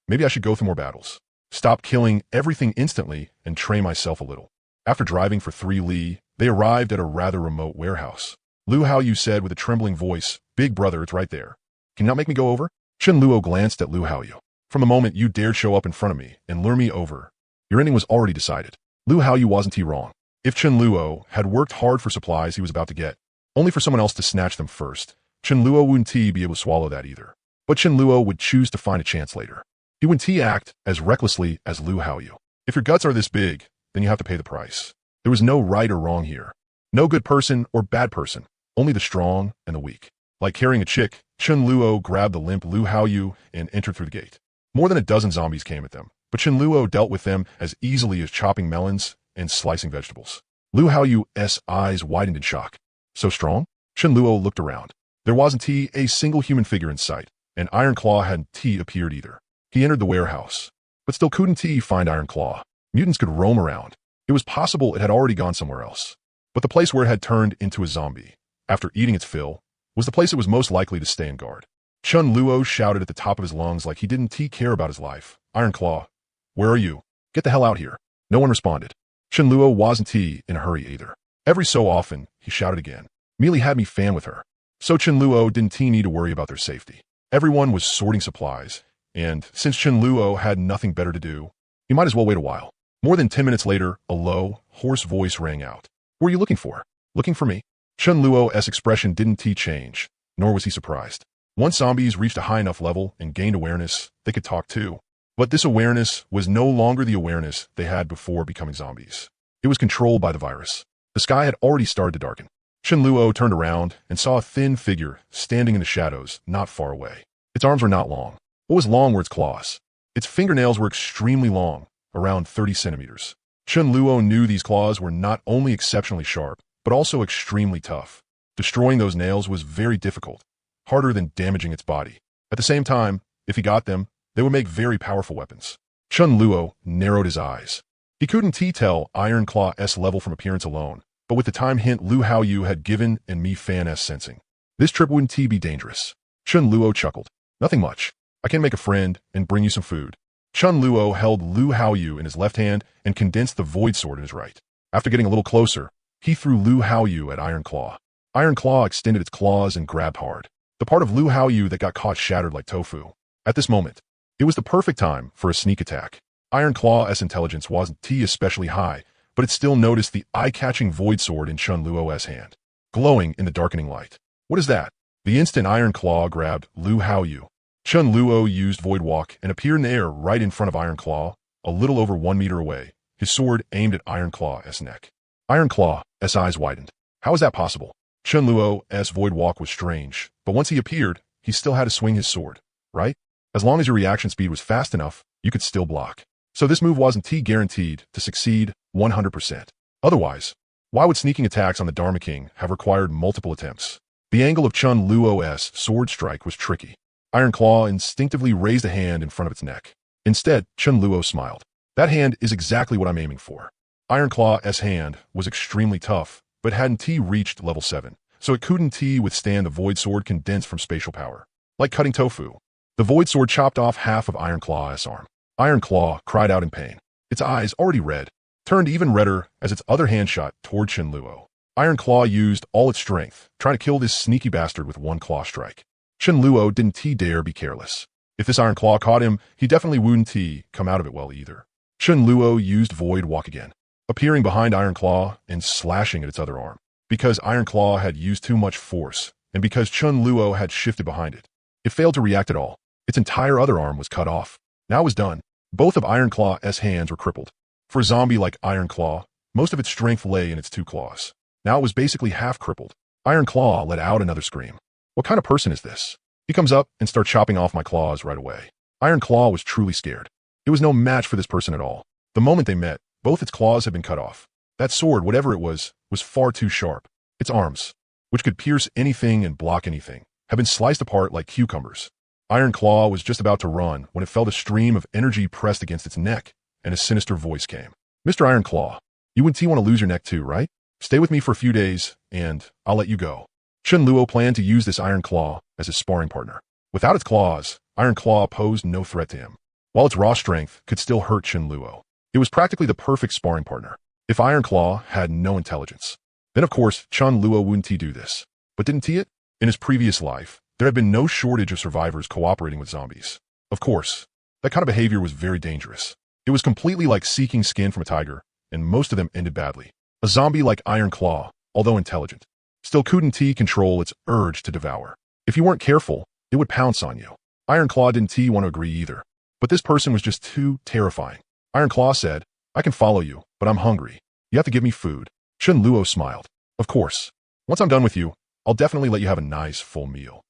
[SPEAKER 1] Maybe I should go through more battles. Stop killing everything instantly and train myself a little. After driving for 3 li, they arrived at a rather remote warehouse. Lu Haoyu said with a trembling voice, "Big brother, it's right there. Can you not make me go over?" Chen Luo glanced at Lu Haoyu. "From the moment you dared show up in front of me and lure me over, your ending was already decided." Lu Haoyu wasn't wrong. If Chen Luo had worked hard for supplies he was about to get, only for someone else to snatch them first, Chen Luo wouldn't be able to swallow that either. But Chen Luo would choose to find a chance later. He wouldn't act as recklessly as Lu Haoyu. If your guts are this big, then you have to pay the price. There was no right or wrong here. No good person or bad person, only the strong and the weak. Like carrying a chick, Chen Luo grabbed the limp Lu Haoyu and entered through the gate. More than a dozen zombies came at them, but Chen Luo dealt with them as easily as chopping melons and slicing vegetables. Lu Haoyu's eyes widened in shock. So strong? Chen Luo looked around. There wasn't a single human figure in sight, and Iron Claw hadn't appeared either. He entered the warehouse, but still couldn't find Iron Claw. Mutants could roam around. It was possible it had already gone somewhere else. But the place where it had turned into a zombie, after eating its fill, was the place it was most likely to stay in guard. Chen Luo shouted at the top of his lungs like he didn't care about his life. "Iron Claw, where are you? Get the hell out here." No one responded. Chen Luo wasn't in a hurry either. Every so often, he shouted again. Mealy had me fan with her. So Chen Luo didn't need to worry about their safety. Everyone was sorting supplies, and since Chen Luo had nothing better to do, he might as well wait a while. More than 10 minutes later, a low, hoarse voice rang out. "What are you looking for?" "Looking for me?" Chen Luo's expression didn't change, nor was he surprised. Once zombies reached a high enough level and gained awareness, they could talk too. But this awareness was no longer the awareness they had before becoming zombies. It was controlled by the virus. The sky had already started to darken. Chen Luo turned around and saw a thin figure standing in the shadows not far away. Its arms were not long. What was long were its claws. Its fingernails were extremely long, around 30 centimeters. Chen Luo knew these claws were not only exceptionally sharp, but also extremely tough. Destroying those nails was very difficult, harder than damaging its body. At the same time, if he got them, they would make very powerful weapons. Chen Luo narrowed his eyes. He couldn't tell Iron Claw S level from appearance alone, but with the time hint Lu Haoyu had given and Mi Fan S sensing, this trip wouldn't be dangerous. Chen Luo chuckled. "Nothing much. I can make a friend and bring you some food." Chen Luo held Lu Haoyu in his left hand and condensed the Void Sword in his right. After getting a little closer, he threw Lu Haoyu at Iron Claw. Iron Claw extended its claws and grabbed hard. The part of Lu Haoyu that got caught shattered like tofu. At this moment, it was the perfect time for a sneak attack. Iron Claw's intelligence wasn't especially high, but it still noticed the eye-catching Void Sword in Chen Luo's hand, glowing in the darkening light. "What is that?" The instant Iron Claw grabbed Lu Haoyu, Chen Luo used Void Walk and appeared in the air right in front of Iron Claw, a little over 1 meter away, his sword aimed at Iron Claw's neck. Iron Claw's eyes widened. How is that possible? Chen Luo's Void Walk was strange, but once he appeared, he still had to swing his sword, right? As long as your reaction speed was fast enough, you could still block. So this move wasn't guaranteed to succeed 100%. Otherwise, why would sneaking attacks on the Dharma King have required multiple attempts? The angle of Chen Luo's sword strike was tricky. Iron Claw instinctively raised a hand in front of its neck. Instead, Chen Luo smiled. That hand is exactly what I'm aiming for. Ironclaw's hand was extremely tough, but hadn't reached level 7, so it couldn't withstand the Void Sword condensed from spatial power. Like cutting tofu. The Void Sword chopped off half of Ironclaw's arm. Ironclaw cried out in pain. Its eyes, already red, turned even redder as its other hand shot toward Shenluo. Ironclaw used all its strength, trying to kill this sneaky bastard with one claw strike. Shenluo didn't dare be careless. If this Ironclaw caught him, he definitely wouldn't come out of it well either. Shenluo used Void Walk again, appearing behind Ironclaw and slashing at its other arm. Because Ironclaw had used too much force, and because Shenluo had shifted behind it, it failed to react at all. Its entire other arm was cut off. Now it was done. Both of Ironclaw's hands were crippled. For a zombie like Ironclaw, most of its strength lay in its two claws. Now it was basically half crippled. Ironclaw let out another scream. What kind of person is this? He comes up and starts chopping off my claws right away. Ironclaw was truly scared. It was no match for this person at all. The moment they met, both its claws had been cut off. That sword, whatever it was far too sharp. Its arms, which could pierce anything and block anything, had been sliced apart like cucumbers. Ironclaw was just about to run when it felt a stream of energy pressed against its neck, and a sinister voice came. Mr. Ironclaw, you wouldn't want to lose your neck too, right? Stay with me for a few days, and I'll let you go. Shenluo planned to use this Ironclaw as his sparring partner. Without its claws, Ironclaw posed no threat to him, while its raw strength could still hurt Shenluo. It was practically the perfect sparring partner. If Ironclaw had no intelligence, then of course Shenluo wouldn't do this. But didn't it? In his previous life, there had been no shortage of survivors cooperating with zombies. Of course, that kind of behavior was very dangerous. It was completely like seeking skin from a tiger, and most of them ended badly. A zombie like Ironclaw, although intelligent, still couldn't control its urge to devour. If you weren't careful, it would pounce on you. Ironclaw didn't want to agree either. But this person was just too terrifying. Ironclaw said, I can follow you, but I'm hungry. You have to give me food. Shenluo smiled. Of course. Once I'm done with you, I'll definitely let you have a nice, full meal.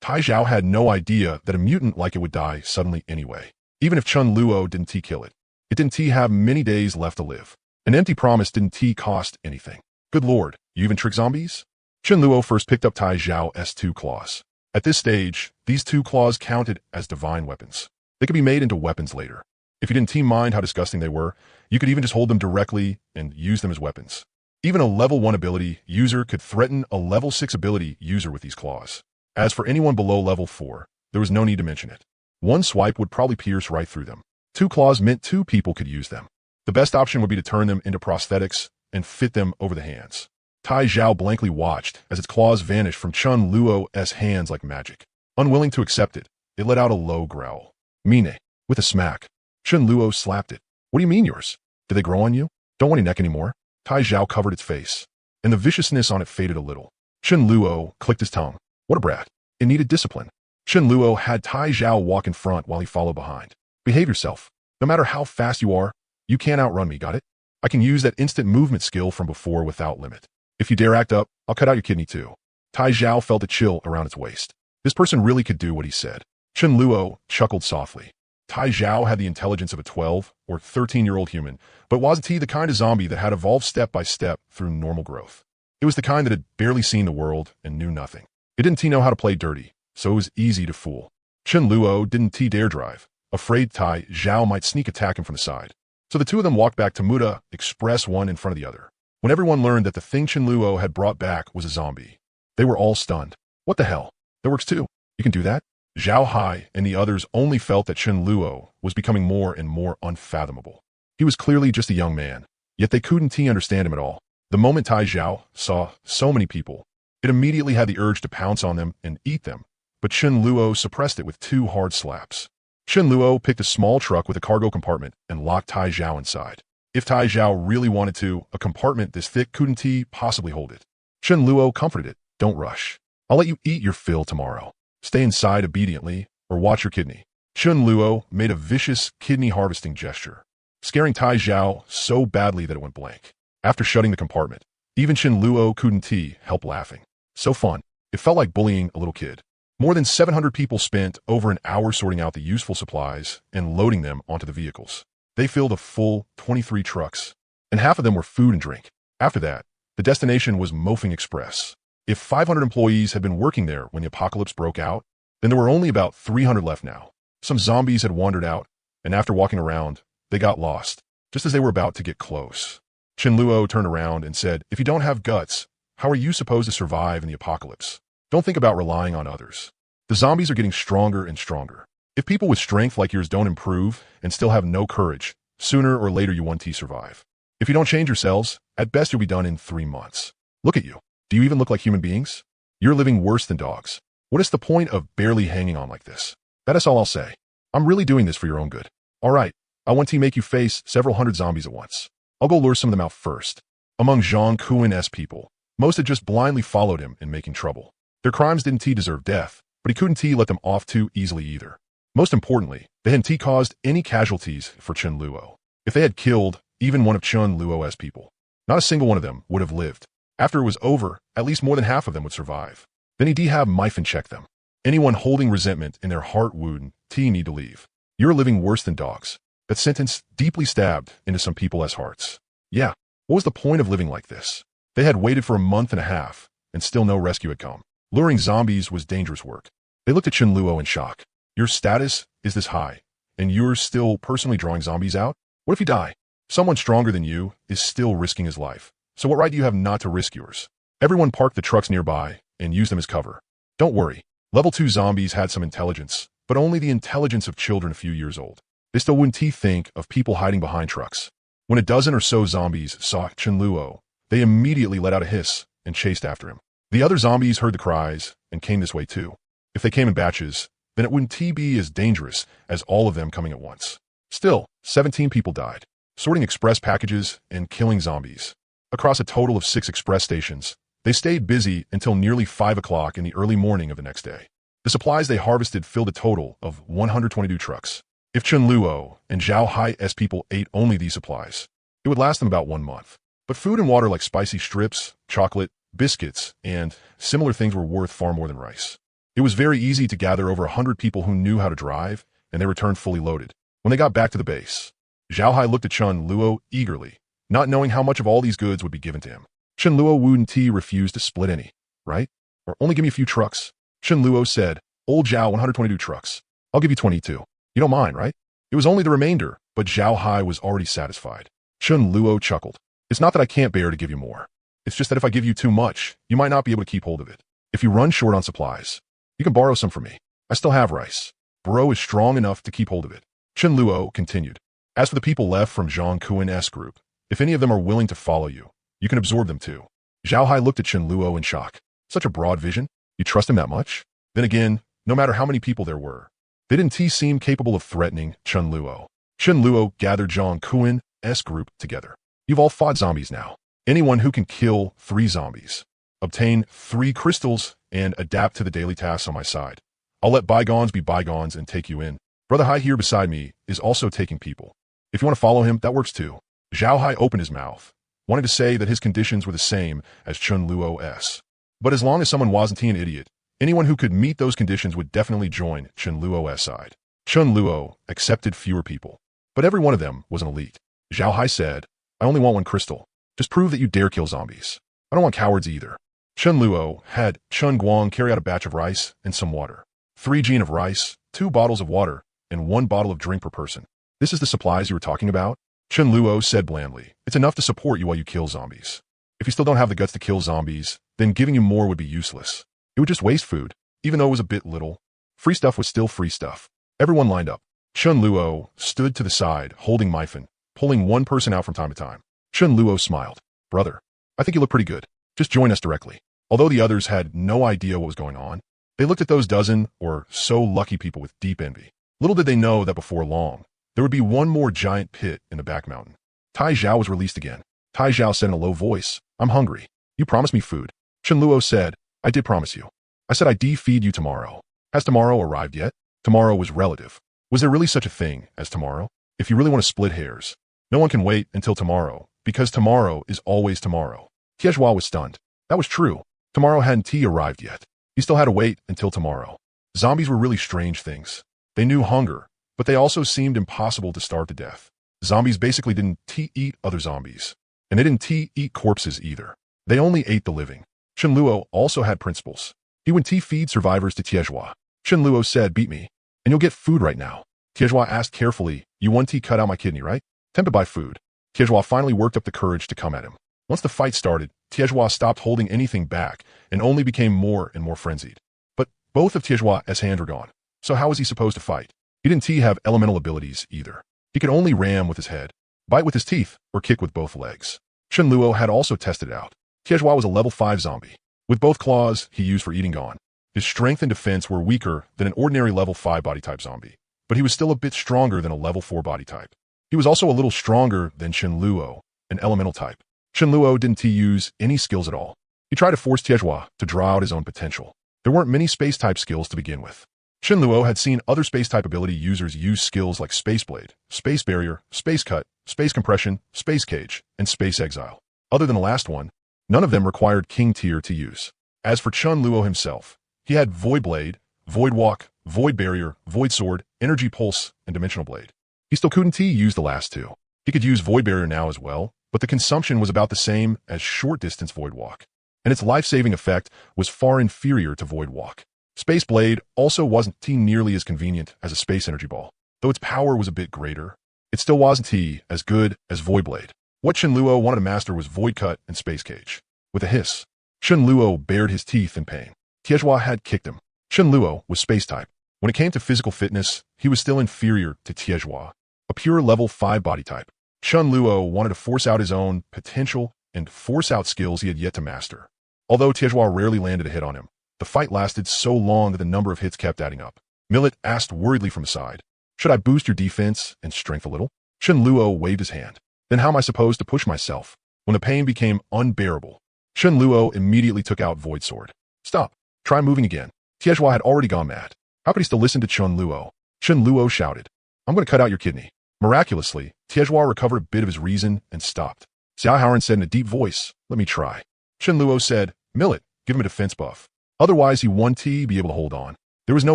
[SPEAKER 1] Tai Zhao had no idea that a mutant like it would die suddenly anyway. Even if Shenluo didn't kill it. It didn't have many days left to live. An empty promise didn't cost anything. Good lord, you even trick zombies? Shenluo first picked up Tai Zhao's two claws. At this stage, these two claws counted as divine weapons. They could be made into weapons later. If you didn't mind how disgusting they were, you could even just hold them directly and use them as weapons. Even a level 1 ability user could threaten a level 6 ability user with these claws. As for anyone below level 4, there was no need to mention it. One swipe would probably pierce right through them. Two claws meant two people could use them. The best option would be to turn them into prosthetics and fit them over the hands. Tai Zhao blankly watched as its claws vanished from Shenluo's hands like magic. Unwilling to accept it, it let out a low growl. Mine. With a smack. Shenluo slapped it. What do you mean yours? Did they grow on you? Don't want any neck anymore. Tai Zhao covered its face, and the viciousness on it faded a little. Shenluo clicked his tongue. What a brat. It needed discipline. Shenluo had Tai Zhao walk in front while he followed behind. Behave yourself. No matter how fast you are, you can't outrun me, got it? I can use that instant movement skill from before without limit. If you dare act up, I'll cut out your kidney too. Tai Zhao felt a chill around its waist. This person really could do what he said. Shenluo chuckled softly. Tai Zhao had the intelligence of a 12 or 13-year-old human, but wasn't he the kind of zombie that had evolved step by step through normal growth? It was the kind that had barely seen the world and knew nothing. It didn't know how to play dirty, so it was easy to fool. Shenluo didn't dare drive, afraid Tai Zhao might sneak attack him from the side. So the two of them walked back to Muda Express, one in front of the other. When everyone learned that the thing Shenluo had brought back was a zombie, they were all stunned. What the hell? That works too. You can do that? Zhao Hai and the others only felt that Shenluo was becoming more and more unfathomable. He was clearly just a young man, yet they couldn't understand him at all. The moment Tai Zhao saw so many people, it immediately had the urge to pounce on them and eat them, but Shenluo suppressed it with 2 hard slaps. Shenluo picked a small truck with a cargo compartment and locked Tai Zhao inside. If Tai Zhao really wanted to, a compartment this thick couldn't possibly hold it. Shenluo comforted it. Don't rush. I'll let you eat your fill tomorrow. Stay inside obediently, or watch your kidney. Shenluo made a vicious kidney harvesting gesture, scaring Tai Zhao so badly that it went blank. After shutting the compartment, even Shenluo couldn't help laughing. So fun. It felt like bullying a little kid. More than 700 people spent over an hour sorting out the useful supplies and loading them onto the vehicles. They filled a full 23 trucks, and half of them were food and drink. After that, the destination was Mofing Express. If 500 employees had been working there when the apocalypse broke out, then there were only about 300 left now. Some zombies had wandered out, and after walking around, They got lost, just as they were about to get close. Chenluo turned around and said, "If you don't have guts, how are you supposed to survive in the apocalypse? Don't think about relying on others. The zombies are getting stronger and stronger. If people with strength like yours don't improve and still have no courage, sooner or later you won't survive. If you don't change yourselves, at best you'll be done in 3 months. Look at you. Do you even look like human beings? You're living worse than dogs. What is the point of barely hanging on like this? That is all I'll say. I'm really doing this for your own good. All right, I want to make you face several hundred zombies at once. I'll go lure some of them out first." Among Zhang Kuin's people, most had just blindly followed him in making trouble. Their crimes didn't deserve death, but he couldn't let them off too easily either. Most importantly, they hadn't caused any casualties for Chenluo. If they had killed even one of Chenluo's people, not a single one of them would have lived. After it was over, at least more than half of them would survive. Then he'd have Myphin check them. Anyone holding resentment in their heart would need to leave. You're living worse than dogs. That sentence deeply stabbed into some people's hearts. Yeah, what was the point of living like this? They had waited for a month and a half, and still no rescue had come. Luring zombies was dangerous work. They looked at Chenluo in shock. Your status is this high, and you're still personally drawing zombies out? What if you die? Someone stronger than you is still risking his life. So what right do you have not to risk yours? Everyone parked the trucks nearby and used them as cover. Don't worry. Level 2 zombies had some intelligence, but only the intelligence of children a few years old. They still wouldn't think of people hiding behind trucks. When a dozen or so zombies saw Chenluo, they immediately let out a hiss and chased after him. The other zombies heard the cries and came this way too. If they came in batches, then it wouldn't be as dangerous as all of them coming at once. Still, 17 people died, sorting express packages and killing zombies. Across a total of 6 express stations, they stayed busy until nearly 5 o'clock in the early morning of the next day. The supplies they harvested filled a total of 122 trucks. If Chenluo and Zhao Hai's people ate only these supplies, it would last them about 1 month. But food and water like spicy strips, chocolate, biscuits, and similar things were worth far more than rice. It was very easy to gather over 100 people who knew how to drive, and they returned fully loaded. When they got back to the base, Zhao Hai looked at Chenluo eagerly, not knowing how much of all these goods would be given to him. Chenluo wouldn't refuse to split any, right? Or only give me a few trucks. Chenluo said, "Old Zhao, 122 trucks. I'll give you 22. You don't mind, right?" It was only the remainder, but Zhao Hai was already satisfied. Chenluo chuckled. "It's not that I can't bear to give you more. It's just that if I give you too much, you might not be able to keep hold of it. If you run short on supplies, you can borrow some from me. I still have rice. Bro is strong enough to keep hold of it." Chenluo continued. "As for the people left from Zhang Kuin's group, if any of them are willing to follow you, you can absorb them too." Zhao Hai looked at Chenluo in shock. Such a broad vision? You trust him that much? Then again, no matter how many people there were, they didn't seem capable of threatening Chenluo. Chenluo gathered Zhang Kuin's group together. "You've all fought zombies now. Anyone who can kill 3 zombies, obtain 3 crystals, and adapt to the daily tasks on my side. I'll let bygones be bygones and take you in. Brother Hai here beside me is also taking people. If you want to follow him, that works too." Zhao Hai opened his mouth, wanting to say that his conditions were the same as Chenluo's. But as long as someone wasn't an idiot, anyone who could meet those conditions would definitely join Chenluo's side. Chenluo accepted fewer people, but every one of them was an elite. Zhao Hai said, "I only want 1 crystal. Just prove that you dare kill zombies. I don't want cowards either." Chenluo had Chen Guang carry out a batch of rice and some water. 3 gin of rice, 2 bottles of water, and 1 bottle of drink per person. "This is the supplies you were talking about?" Chenluo said blandly. "It's enough to support you while you kill zombies. If you still don't have the guts to kill zombies, then giving you more would be useless. It would just waste food, even though it was a bit little. Free stuff was still free stuff." Everyone lined up. Chenluo stood to the side, holding Myphin, pulling one person out from time to time. Chenluo smiled. "Brother, I think you look pretty good. Just join us directly." Although the others had no idea what was going on, they looked at those dozen or so lucky people with deep envy. Little did they know that before long, there would be one more giant pit in the back mountain. Tai Zhao was released again. Tai Zhao said in a low voice, "I'm hungry. You promised me food." Chenluo said, "I did promise you. I said I'd feed you tomorrow. Has tomorrow arrived yet?" Tomorrow was relative. Was there really such a thing as tomorrow? If you really want to split hairs, no one can wait until tomorrow, because tomorrow is always tomorrow. Tiezhua was stunned. That was true. Tomorrow hadn't arrived yet. He still had to wait until tomorrow. Zombies were really strange things. They knew hunger, but they also seemed impossible to starve to death. Zombies basically didn't eat other zombies, and they didn't eat corpses either. They only ate the living. Chenluo also had principles. He would feed survivors to Tiezhua. Chenluo said, "Beat me, and you'll get food right now." Tiezhua asked carefully. You 1T cut out my kidney, right? Tempted by food, Tiezhua finally worked up the courage to come at him. Once the fight started, Tiezhua stopped holding anything back and only became more and more frenzied. But both of Tiezhua's hands were gone. So how was he supposed to fight? He didn't have elemental abilities either. He could only ram with his head, bite with his teeth, or kick with both legs. Chen Luo had also tested it out. Tiezhua was a level 5 zombie. With both claws he used for eating gone. His strength and defense were weaker than an ordinary level 5 body type zombie, but he was still a bit stronger than a level 4 body type. He was also a little stronger than Chen Luo, an elemental type. Chen Luo didn't use any skills at all. He tried to force Tiezhua to draw out his own potential. There weren't many space-type skills to begin with. Chen Luo had seen other space-type ability users use skills like Space Blade, Space Barrier, Space Cut, Space Compression, Space Cage, and Space Exile. Other than the last one, none of them required King Tier to use. As for Chen Luo himself, he had Void Blade, Void Walk, Void Barrier, Void Sword, Energy Pulse, and Dimensional Blade. He still couldn't use the last two. He could use Void Barrier now as well, but the consumption was about the same as short-distance Void Walk, and its life-saving effect was far inferior to Void Walk. Space Blade also wasn't nearly as convenient as a Space Energy Ball. Though its power was a bit greater, it still wasn't as good as Void Blade. What Chen Luo wanted to master was Void Cut and Space Cage. With a hiss, Chen Luo bared his teeth in pain. Tiezhua had kicked him. Chen Luo was Space-type. When it came to physical fitness, he was still inferior to Tiezhua, a pure level 5 body type. Chen Luo wanted to force out his own potential and force out skills he had yet to master. Although Tiezhua rarely landed a hit on him, the fight lasted so long that the number of hits kept adding up. Millet asked worriedly from the side, "Should I boost your defense and strength a little?" Chen Luo waved his hand. "Then how am I supposed to push myself?" When the pain became unbearable, Chen Luo immediately took out Void Sword. "Stop. Try moving again." Tiezhua had already gone mad. How could he still listen to Chen Luo? Chen Luo shouted, "I'm going to cut out your kidney." Miraculously, Tiezhua recovered a bit of his reason and stopped. Xiao Haoran said in a deep voice, "Let me try." Chen Luo said, "Millet, give him a defense buff. Otherwise he won't be able to hold on." There was no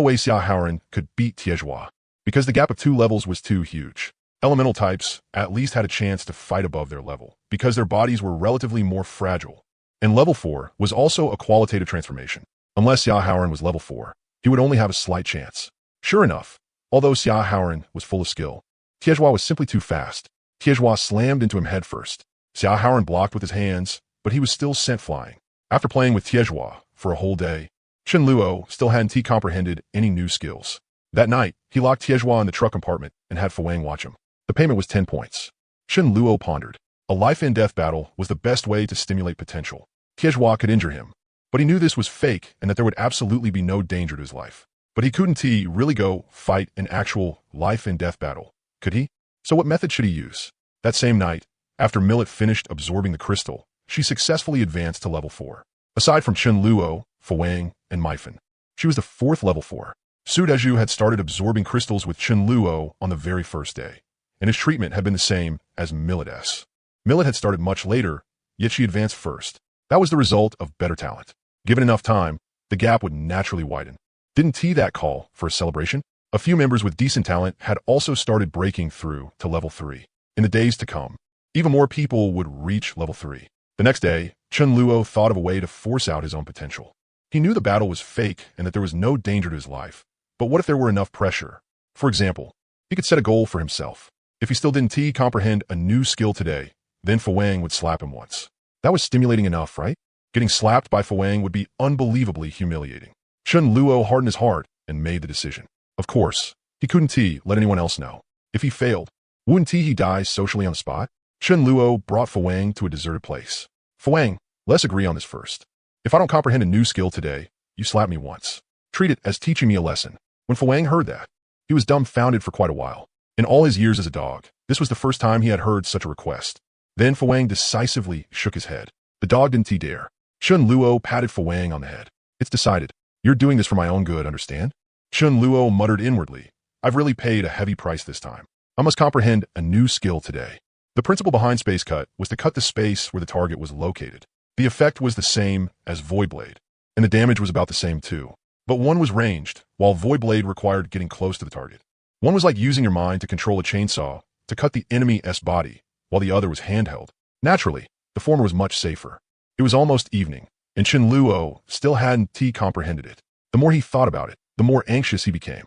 [SPEAKER 1] way Xiao Haoran could beat Tiezhua, because the gap of 2 levels was too huge. Elemental types at least had a chance to fight above their level, because their bodies were relatively more fragile. And level 4 was also a qualitative transformation. Unless Xiao Haoran was level 4, he would only have a slight chance. Sure enough, although Xiao Haoran was full of skill, Tiezhua was simply too fast. Tiezhua slammed into him headfirst. Xiao Haoran blocked with his hands, but he was still sent flying. After playing with Tiezhua for a whole day, Chen Luo still hadn't comprehended any new skills. That night, he locked Tiezhua in the truck compartment and had Fuang watch him. The payment was 10 points. Chen Luo pondered. A life-and-death battle was the best way to stimulate potential. Tiezhua could injure him, but he knew this was fake and that there would absolutely be no danger to his life. But he couldn't really go fight an actual life-and-death battle, could he? So what method should he use? That same night, after Millet finished absorbing the crystal, she successfully advanced to level 4. Aside from Chen Luo, Fuang, and Maifen, she was the 4th level 4. Su Dezhu had started absorbing crystals with Chen Luo on the very first day, and his treatment had been the same as Millet's. Millet had started much later, yet she advanced first. That was the result of better talent. Given enough time, the gap would naturally widen. Didn't that call for a celebration? A few members with decent talent had also started breaking through to level 3. In the days to come, even more people would reach level 3. The next day, Chen Luo thought of a way to force out his own potential. He knew the battle was fake and that there was no danger to his life. But what if there were enough pressure? For example, he could set a goal for himself. If he still didn't comprehend a new skill today, then Fuang would slap him once. That was stimulating enough, right? Getting slapped by Fuang would be unbelievably humiliating. Chen Luo hardened his heart and made the decision. Of course, he couldn't let anyone else know. If he failed, wouldn't he die socially on the spot? Chen Luo brought Fuang to a deserted place. "Fuang, let's agree on this first. If I don't comprehend a new skill today, you slap me once. Treat it as teaching me a lesson." When Fuang heard that, he was dumbfounded for quite a while. In all his years as a dog, this was the first time he had heard such a request. Then Fuang decisively shook his head. The dog didn't dare. Chen Luo patted Fuang on the head. "It's decided. You're doing this for my own good, understand?" Chen Luo muttered inwardly, "I've really paid a heavy price this time. I must comprehend a new skill today." The principle behind Space Cut was to cut the space where the target was located. The effect was the same as Void Blade, and the damage was about the same too. But one was ranged, while Void Blade required getting close to the target. One was like using your mind to control a chainsaw to cut the enemy's body, while the other was handheld. Naturally, the former was much safer. It was almost evening, and Chen Luo still hadn't comprehended it. The more he thought about it, the more anxious he became.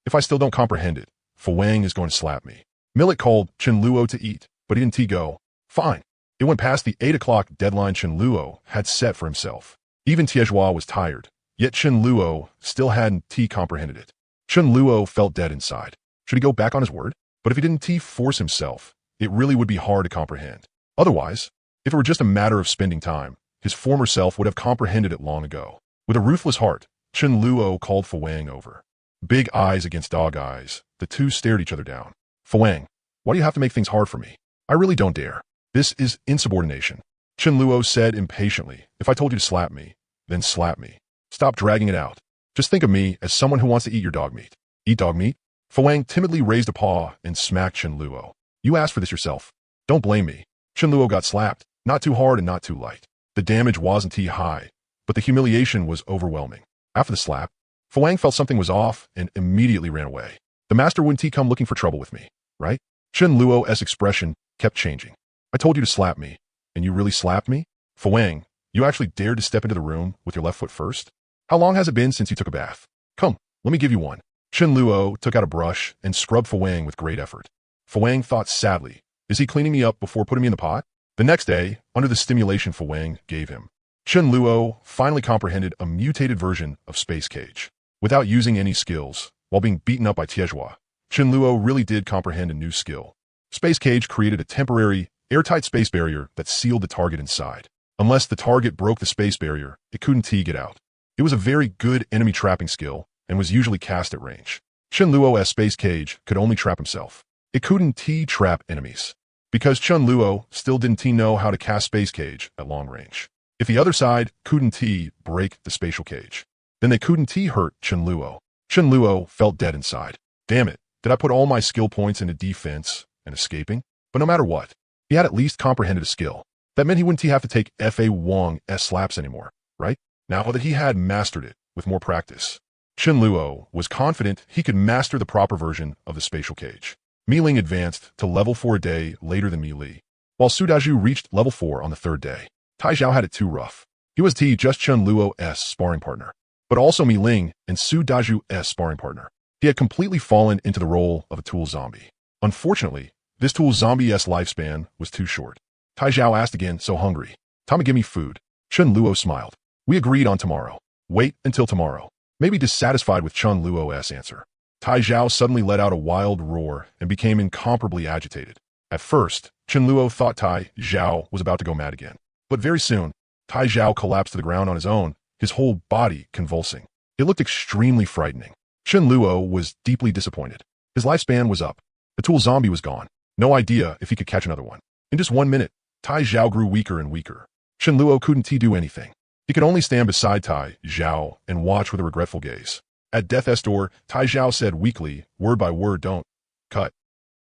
[SPEAKER 1] If I still don't comprehend it, Fu Wang is going to slap me. Millet called Chen Luo to eat, but he didn't go. Fine. It went past the 8 o'clock deadline Chen Luo had set for himself. Even Tiezhua was tired, yet Chen Luo still hadn't comprehended it. Chen Luo felt dead inside. Should he go back on his word? But if he didn't force himself, it really would be hard to comprehend. Otherwise, if it were just a matter of spending time, his former self would have comprehended it long ago. With a ruthless heart, Chen Luo called Fu Wang over. Big eyes against dog eyes, the two stared each other down. Fu Wang, why do you have to make things hard for me? I really don't dare. This is insubordination. Chen Luo said impatiently, if I told you to slap me, then slap me. Stop dragging it out. Just think of me as someone who wants to eat your dog meat. Eat dog meat? Fu Wang timidly raised a paw and smacked Chen Luo. You asked for this yourself. Don't blame me. Chen Luo got slapped, not too hard and not too light. The damage wasn't too high, but the humiliation was overwhelming. After the slap, Fu Wang felt something was off and immediately ran away. The master wouldn't come looking for trouble with me, right? Chen Luo's expression kept changing. I told you to slap me, and you really slapped me? Fu Wang, you actually dared to step into the room with your left foot first? How long has it been since you took a bath? Come, let me give you one. Chen Luo took out a brush and scrubbed Fu Wang with great effort. Fu Wang thought sadly, is he cleaning me up before putting me in the pot? The next day, under the stimulation Fu Wang gave him, Chen Luo finally comprehended a mutated version of Space Cage. Without using any skills, while being beaten up by Tiezhua, Chen Luo really did comprehend a new skill. Space Cage created a temporary, airtight space barrier that sealed the target inside. Unless the target broke the space barrier, it couldn't get out. It was a very good enemy trapping skill and was usually cast at range. Chen Luo's Space Cage could only trap himself. It couldn't trap enemies. Because Chen Luo still didn't know how to cast Space Cage at long range. If the other side couldn't break the spatial cage, then they couldn't hurt Chen Luo. Chen Luo felt dead inside. Damn it, did I put all my skill points into defense and escaping? But no matter what, he had at least comprehended a skill. That meant he wouldn't have to take Fa Wong's slaps anymore, right? Now that he had mastered it with more practice, Chen Luo was confident he could master the proper version of the spatial cage. Mi Ling advanced to level 4 a day later than Mi Li, while Su Daju reached level 4 on the 3rd day. Tai Zhao had it too rough. He was just Chen Luo's sparring partner, but also Mi Ling and Su Daju's sparring partner. He had completely fallen into the role of a tool zombie. Unfortunately, this tool zombie's lifespan was too short. Tai Zhao asked again, so hungry. Time to give me food. Chen Luo smiled. We agreed on tomorrow. Wait until tomorrow. Maybe dissatisfied with Chen Luo's answer, Tai Zhao suddenly let out a wild roar and became incomparably agitated. At first, Chen Luo thought Tai Zhao was about to go mad again. But very soon, Tai Zhao collapsed to the ground on his own, his whole body convulsing. It looked extremely frightening. Chen Luo was deeply disappointed. His lifespan was up. The tool zombie was gone. No idea if he could catch another one. In just 1 minute, Tai Zhao grew weaker and weaker. Chen Luo couldn't do anything. He could only stand beside Tai Zhao and watch with a regretful gaze. At death's door, Tai Zhao said weakly, word by word, don't cut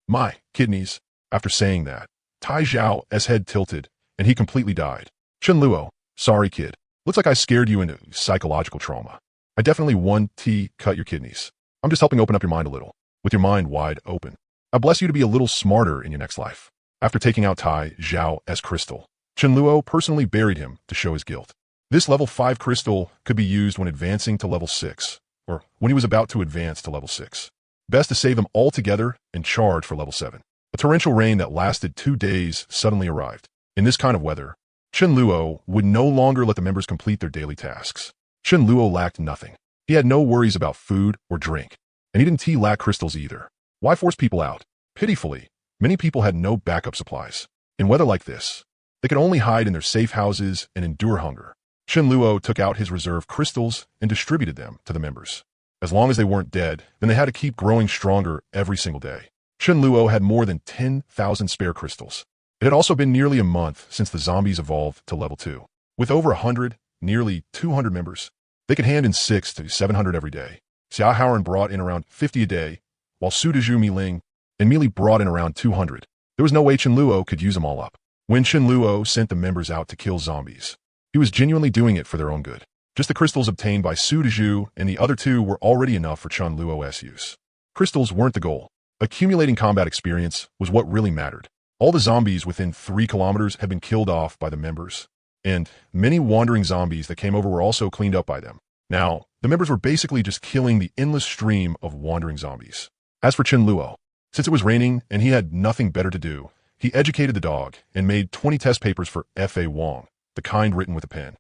[SPEAKER 1] my kidneys. After saying that, Tai Zhao's head tilted, and he completely died. Chen Luo, sorry kid. Looks like I scared you into psychological trauma. I definitely want to cut your kidneys. I'm just helping open up your mind a little, with your mind wide open. I bless you to be a little smarter in your next life. After taking out Tai Zhao's crystal, Chen Luo personally buried him to show his guilt. This level 5 crystal could be used when advancing to level 6, or when he was about to advance to level 6. Best to save them all together and charge for level 7. A torrential rain that lasted 2 days suddenly arrived. In this kind of weather, Chen Luo would no longer let the members complete their daily tasks. Chen Luo lacked nothing. He had no worries about food or drink, and he didn't lack crystals either. Why force people out? Pitifully, many people had no backup supplies. In weather like this, they could only hide in their safe houses and endure hunger. Chen Luo took out his reserve crystals and distributed them to the members. As long as they weren't dead, then they had to keep growing stronger every single day. Chen Luo had more than 10,000 spare crystals. It had also been nearly a month since the zombies evolved to level 2. With over 100, nearly 200 members, they could hand in 600 to 700 every day. Xia Haoran brought in around 50 a day, while Su Daju, Mi Ling, and Mi Li brought in around 200. There was no way Chen Luo could use them all up. When Chen Luo sent the members out to kill zombies, he was genuinely doing it for their own good. Just the crystals obtained by Su Daju and the other 2 were already enough for Chen Luo's use. Crystals weren't the goal. Accumulating combat experience was what really mattered. All the zombies within 3 kilometers had been killed off by the members, and many wandering zombies that came over were also cleaned up by them. Now, the members were basically just killing the endless stream of wandering zombies. As for Chen Luo, since it was raining and he had nothing better to do, he educated the dog and made 20 test papers for F.A. Wong, the kind written with a pen.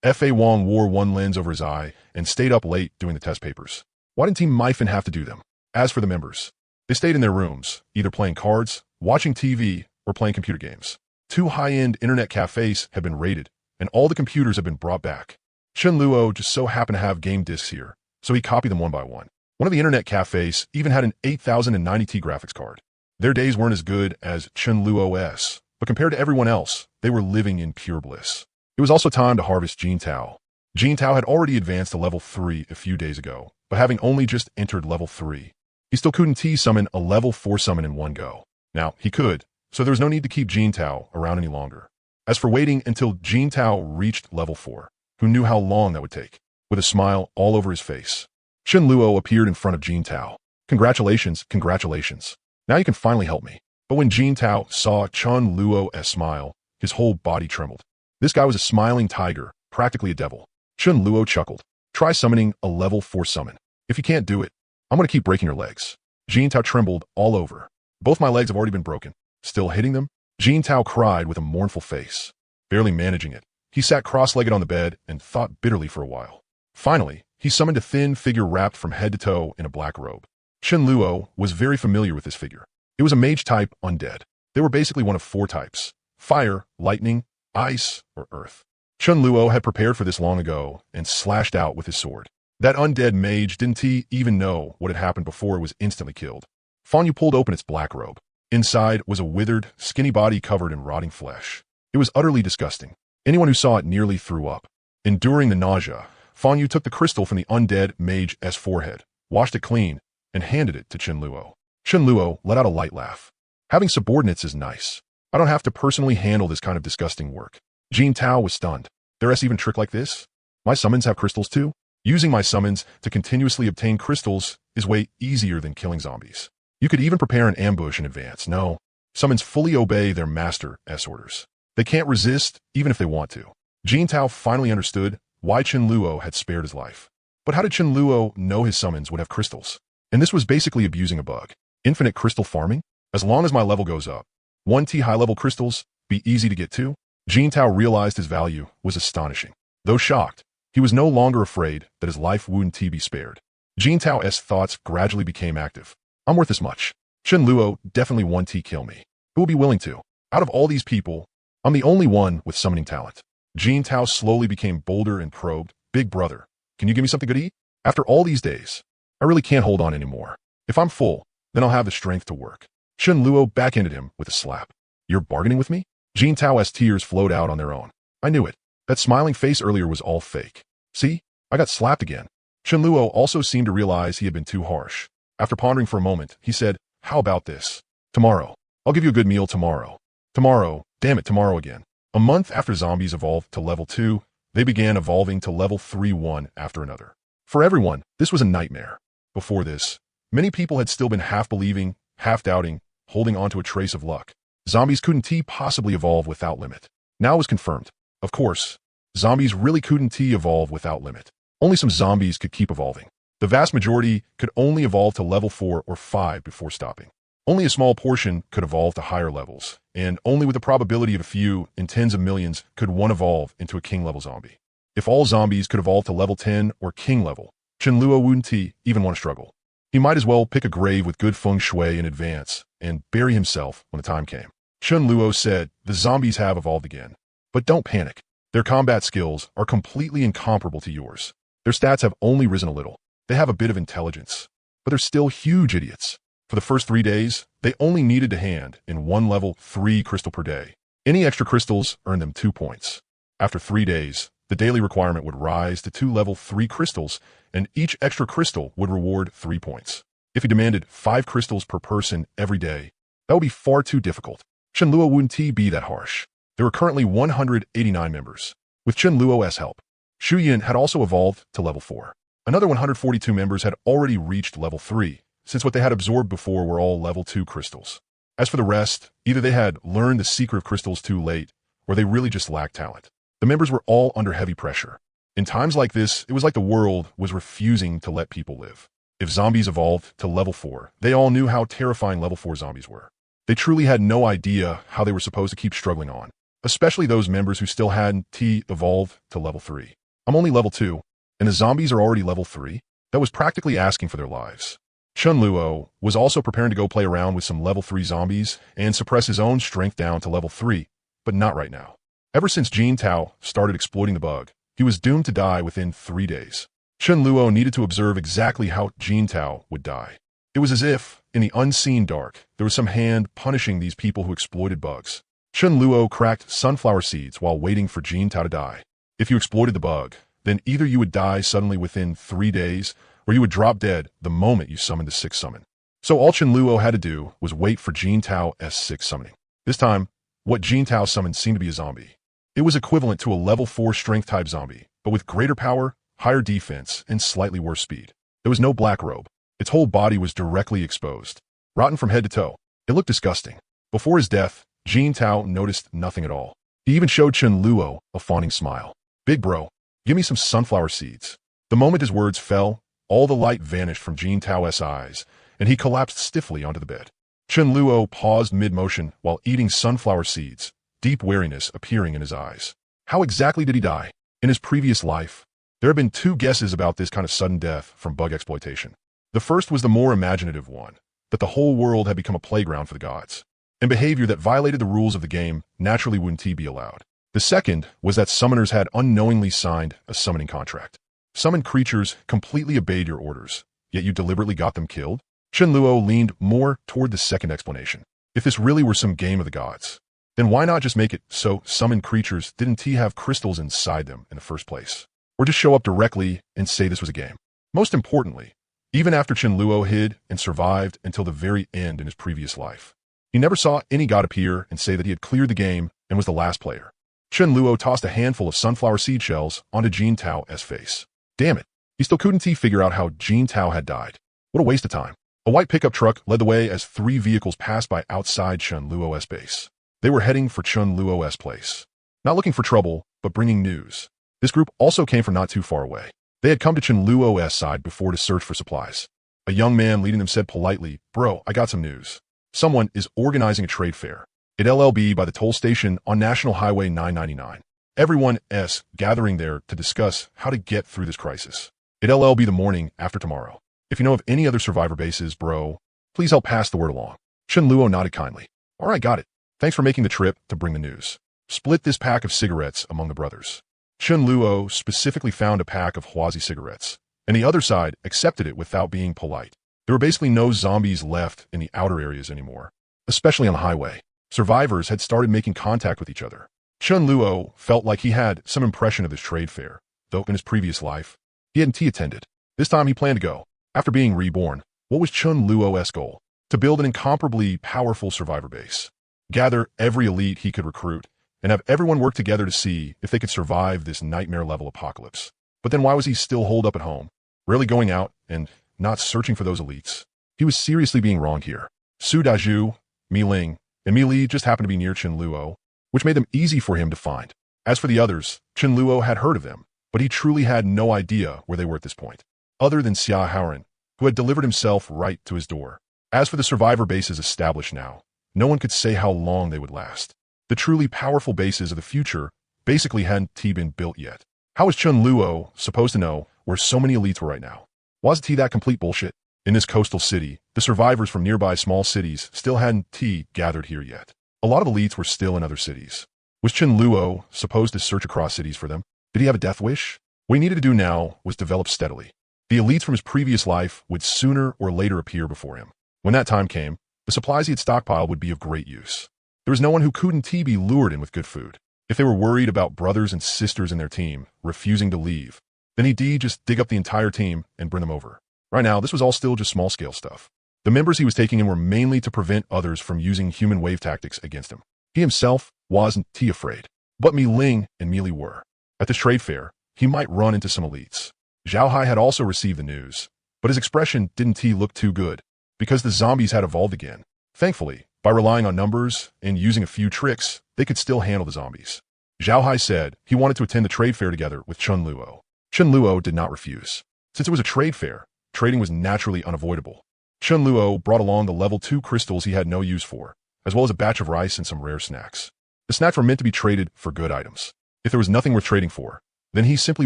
[SPEAKER 1] F.A. Wong wore one lens over his eye and stayed up late doing the test papers. Why didn't Team Myfin have to do them? As for the members, they stayed in their rooms, either playing cards, watching TV, or playing computer games. 2 high-end internet cafes had been raided, and all the computers had been brought back. Chen Luo just so happened to have game discs here, so he copied them one by one. One of the internet cafes even had an 8090T graphics card. Their days weren't as good as Chen Luo's, but compared to everyone else, they were living in pure bliss. It was also time to harvest Jin Tao. Jin Tao had already advanced to level 3 a few days ago, but having only just entered level 3, he still couldn't T-summon a level 4 summon in one go. Now, he could, so there was no need to keep Jin Tao around any longer. As for waiting until Jin Tao reached level 4, who knew how long that would take? With a smile all over his face, Chen Luo appeared in front of Jin Tao. Congratulations, congratulations. Now you can finally help me. But when Jin Tao saw Chen Luo's smile, his whole body trembled. This guy was a smiling tiger, practically a devil. Chen Luo chuckled. Try summoning a level 4 summon. If you can't do it, I'm going to keep breaking your legs. Jin Tao trembled all over. Both my legs have already been broken. Still hitting them? Jin Tao cried with a mournful face. Barely managing it, he sat cross-legged on the bed and thought bitterly for a while. Finally, he summoned a thin figure wrapped from head to toe in a black robe. Chen Luo was very familiar with this figure. It was a mage-type undead. They were basically one of 4 types: fire, lightning, ice, or earth. Chen Luo had prepared for this long ago and slashed out with his sword. That undead mage didn't even know what had happened before it was instantly killed. Fanyu pulled open its black robe. Inside was a withered, skinny body covered in rotting flesh. It was utterly disgusting. Anyone who saw it nearly threw up. Enduring the nausea, Fanyu took the crystal from the undead mage's forehead, washed it clean, and handed it to Chen Luo. Chen Luo let out a light laugh. Having subordinates is nice. I don't have to personally handle this kind of disgusting work. Jin Tao was stunned. There's even trick like this? My summons have crystals too? Using my summons to continuously obtain crystals is way easier than killing zombies. You could even prepare an ambush in advance. No, summons fully obey their master's orders. They can't resist even if they want to. Jin Tao finally understood why Chen Luo had spared his life. But how did Chen Luo know his summons would have crystals? And this was basically abusing a bug. Infinite crystal farming? As long as my level goes up, 1T high-level crystals be easy to get to? Jin Tao realized his value was astonishing. Though shocked, he was no longer afraid that his life wouldn't be spared. Jin Tao's thoughts gradually became active. I'm worth this much. Chen Luo definitely 1T kill me. Who will be willing to? Out of all these people, I'm the only one with summoning talent. Jin Tao slowly became bolder and probed. Big brother, can you give me something good to eat? After all these days, I really can't hold on anymore. If I'm full, then I'll have the strength to work. Chen Luo backhanded him with a slap. You're bargaining with me? Jin Tao's tears flowed out on their own. I knew it. That smiling face earlier was all fake. See? I got slapped again. Chen Luo also seemed to realize he had been too harsh. After pondering for a moment, he said, how about this? Tomorrow. I'll give you a good meal tomorrow. Tomorrow. Damn it, tomorrow again. A month after zombies evolved to level 2, they began evolving to level 3 one after another. For everyone, this was a nightmare. Before this, many people had still been half believing, half doubting, holding on to a trace of luck. Zombies couldn't possibly evolve without limit. Now it was confirmed. Of course, zombies really couldn't evolve without limit. Only some zombies could keep evolving. The vast majority could only evolve to level 4 or 5 before stopping. Only a small portion could evolve to higher levels, and only with the probability of a few in tens of millions could one evolve into a king-level zombie. If all zombies could evolve to level 10 or king level, Chen Luo wouldn't even want to struggle. He might as well pick a grave with good feng shui in advance and bury himself when the time came. Chen Luo said, the zombies have evolved again. But don't panic. Their combat skills are completely incomparable to yours. Their stats have only risen a little. They have a bit of intelligence, but they're still huge idiots. For the first 3 days, they only needed to hand in 1 level 3 crystal per day. Any extra crystals earned them 2 points. After 3 days, the daily requirement would rise to 2 level 3 crystals, and each extra crystal would reward 3 points. If he demanded 5 crystals per person every day, that would be far too difficult. Chen Luo wouldn't be that harsh. There were currently 189 members. With Chen Luo's help, Shu Yin had also evolved to level 4. Another 142 members had already reached level 3, since what they had absorbed before were all level 2 crystals. As for the rest, either they had learned the secret of crystals too late, or they really just lacked talent. The members were all under heavy pressure. In times like this, it was like the world was refusing to let people live. If zombies evolved to level 4, they all knew how terrifying level 4 zombies were. They truly had no idea how they were supposed to keep struggling on, especially those members who still hadn't evolved to level 3. I'm only level 2, and the zombies are already level 3? That was practically asking for their lives. Chun Luo was also preparing to go play around with some level 3 zombies and suppress his own strength down to level 3, but not right now. Ever since Jin Tao started exploiting the bug, he was doomed to die within 3 days. Chun Luo needed to observe exactly how Jin Tao would die. It was as if, in the unseen dark, there was some hand punishing these people who exploited bugs. Chun Luo cracked sunflower seeds while waiting for Jin Tao to die. If you exploited the bug, then either you would die suddenly within 3 days, or you would drop dead the moment you summoned the 6th summon. So all Chun Luo had to do was wait for Jin Tao's 6th summoning. This time, what Jin Tao summoned seemed to be a zombie. It was equivalent to a level 4 strength-type zombie, but with greater power, higher defense, and slightly worse speed. There was no black robe. Its whole body was directly exposed, rotten from head to toe. It looked disgusting. Before his death, Jin Tao noticed nothing at all. He even showed Chun Luo a fawning smile. "Big bro, give me some sunflower seeds." The moment his words fell, all the light vanished from Jin Tao's eyes, and he collapsed stiffly onto the bed. Chun Luo paused mid-motion while eating sunflower seeds, deep wariness appearing in his eyes. How exactly did he die? In his previous life? There have been 2 guesses about this kind of sudden death from bug exploitation. The first was the more imaginative one, that the whole world had become a playground for the gods, and behavior that violated the rules of the game naturally wouldn't be allowed. The second was that summoners had unknowingly signed a summoning contract. Summoned creatures completely obeyed your orders, yet you deliberately got them killed? Chun Luo leaned more toward the second explanation. If this really were some game of the gods, then why not just make it so summoned creatures didn't have crystals inside them in the first place? Or just show up directly and say this was a game. Most importantly, even after Chun Luo hid and survived until the very end in his previous life, he never saw any god appear and say that he had cleared the game and was the last player. Chun Luo tossed a handful of sunflower seed shells onto Jin Tao's face. Damn it, he still couldn't figure out how Jin Tao had died. What a waste of time. A white pickup truck led the way as 3 vehicles passed by outside Chun Luo's base. They were heading for Chun Luo's place. Not looking for trouble, but bringing news. This group also came from not too far away. They had come to Chun Luo's side before to search for supplies. A young man leading them said politely, "Bro, I got some news. Someone is organizing a trade fair at LLB by the toll station on National Highway 999. Everyone's gathering there to discuss how to get through this crisis. At LLB the morning after tomorrow. If you know of any other survivor bases, bro, please help pass the word along." Chun Luo nodded kindly. "All right, got it. Thanks for making the trip to bring the news." Split this pack of cigarettes among the brothers. Chun Luo specifically found a pack of Huazi cigarettes, and the other side accepted it without being polite. There were basically no zombies left in the outer areas anymore, especially on the highway. Survivors had started making contact with each other. Chun Luo felt like he had some impression of this trade fair, though in his previous life, he hadn't attended. This time he planned to go. After being reborn, what was Chun Luo's goal? To build an incomparably powerful survivor base. Gather every elite he could recruit, and have everyone work together to see if they could survive this nightmare-level apocalypse. But then why was he still holed up at home, rarely going out and not searching for those elites? He was seriously being wronged here. Su Daju, Mi Ling, and Mi Li just happened to be near Chun Luo, which made them easy for him to find. As for the others, Chun Luo had heard of them, but he truly had no idea where they were at this point, other than Xia Haoran, who had delivered himself right to his door. As for the survivor bases established now, no one could say how long they would last. The truly powerful bases of the future basically hadn't been built yet. How was Chun Luo supposed to know where so many elites were right now? Wasn't that complete bullshit? In this coastal city, the survivors from nearby small cities still hadn't gathered here yet. A lot of elites were still in other cities. Was Chun Luo supposed to search across cities for them? Did he have a death wish? What he needed to do now was develop steadily. The elites from his previous life would sooner or later appear before him. When that time came, the supplies he had stockpiled would be of great use. There was no one who couldn't be lured in with good food. If they were worried about brothers and sisters in their team refusing to leave, then he'd just dig up the entire team and bring them over. Right now, this was all still just small-scale stuff. The members he was taking in were mainly to prevent others from using human wave tactics against him. He himself wasn't afraid, but Mi Ling and Mi Li were. At this trade fair, he might run into some elites. Zhao Hai had also received the news, but his expression didn't look too good, because the zombies had evolved again. Thankfully, by relying on numbers and using a few tricks, they could still handle the zombies. Zhao Hai said he wanted to attend the trade fair together with Chun Luo. Chun Luo did not refuse. Since it was a trade fair trading was naturally unavoidable. Chun Luo brought along the level 2 crystals he had no use for, as well as a batch of rice and some rare snacks. The snacks were meant to be traded for good items. If there was nothing worth trading for, then he simply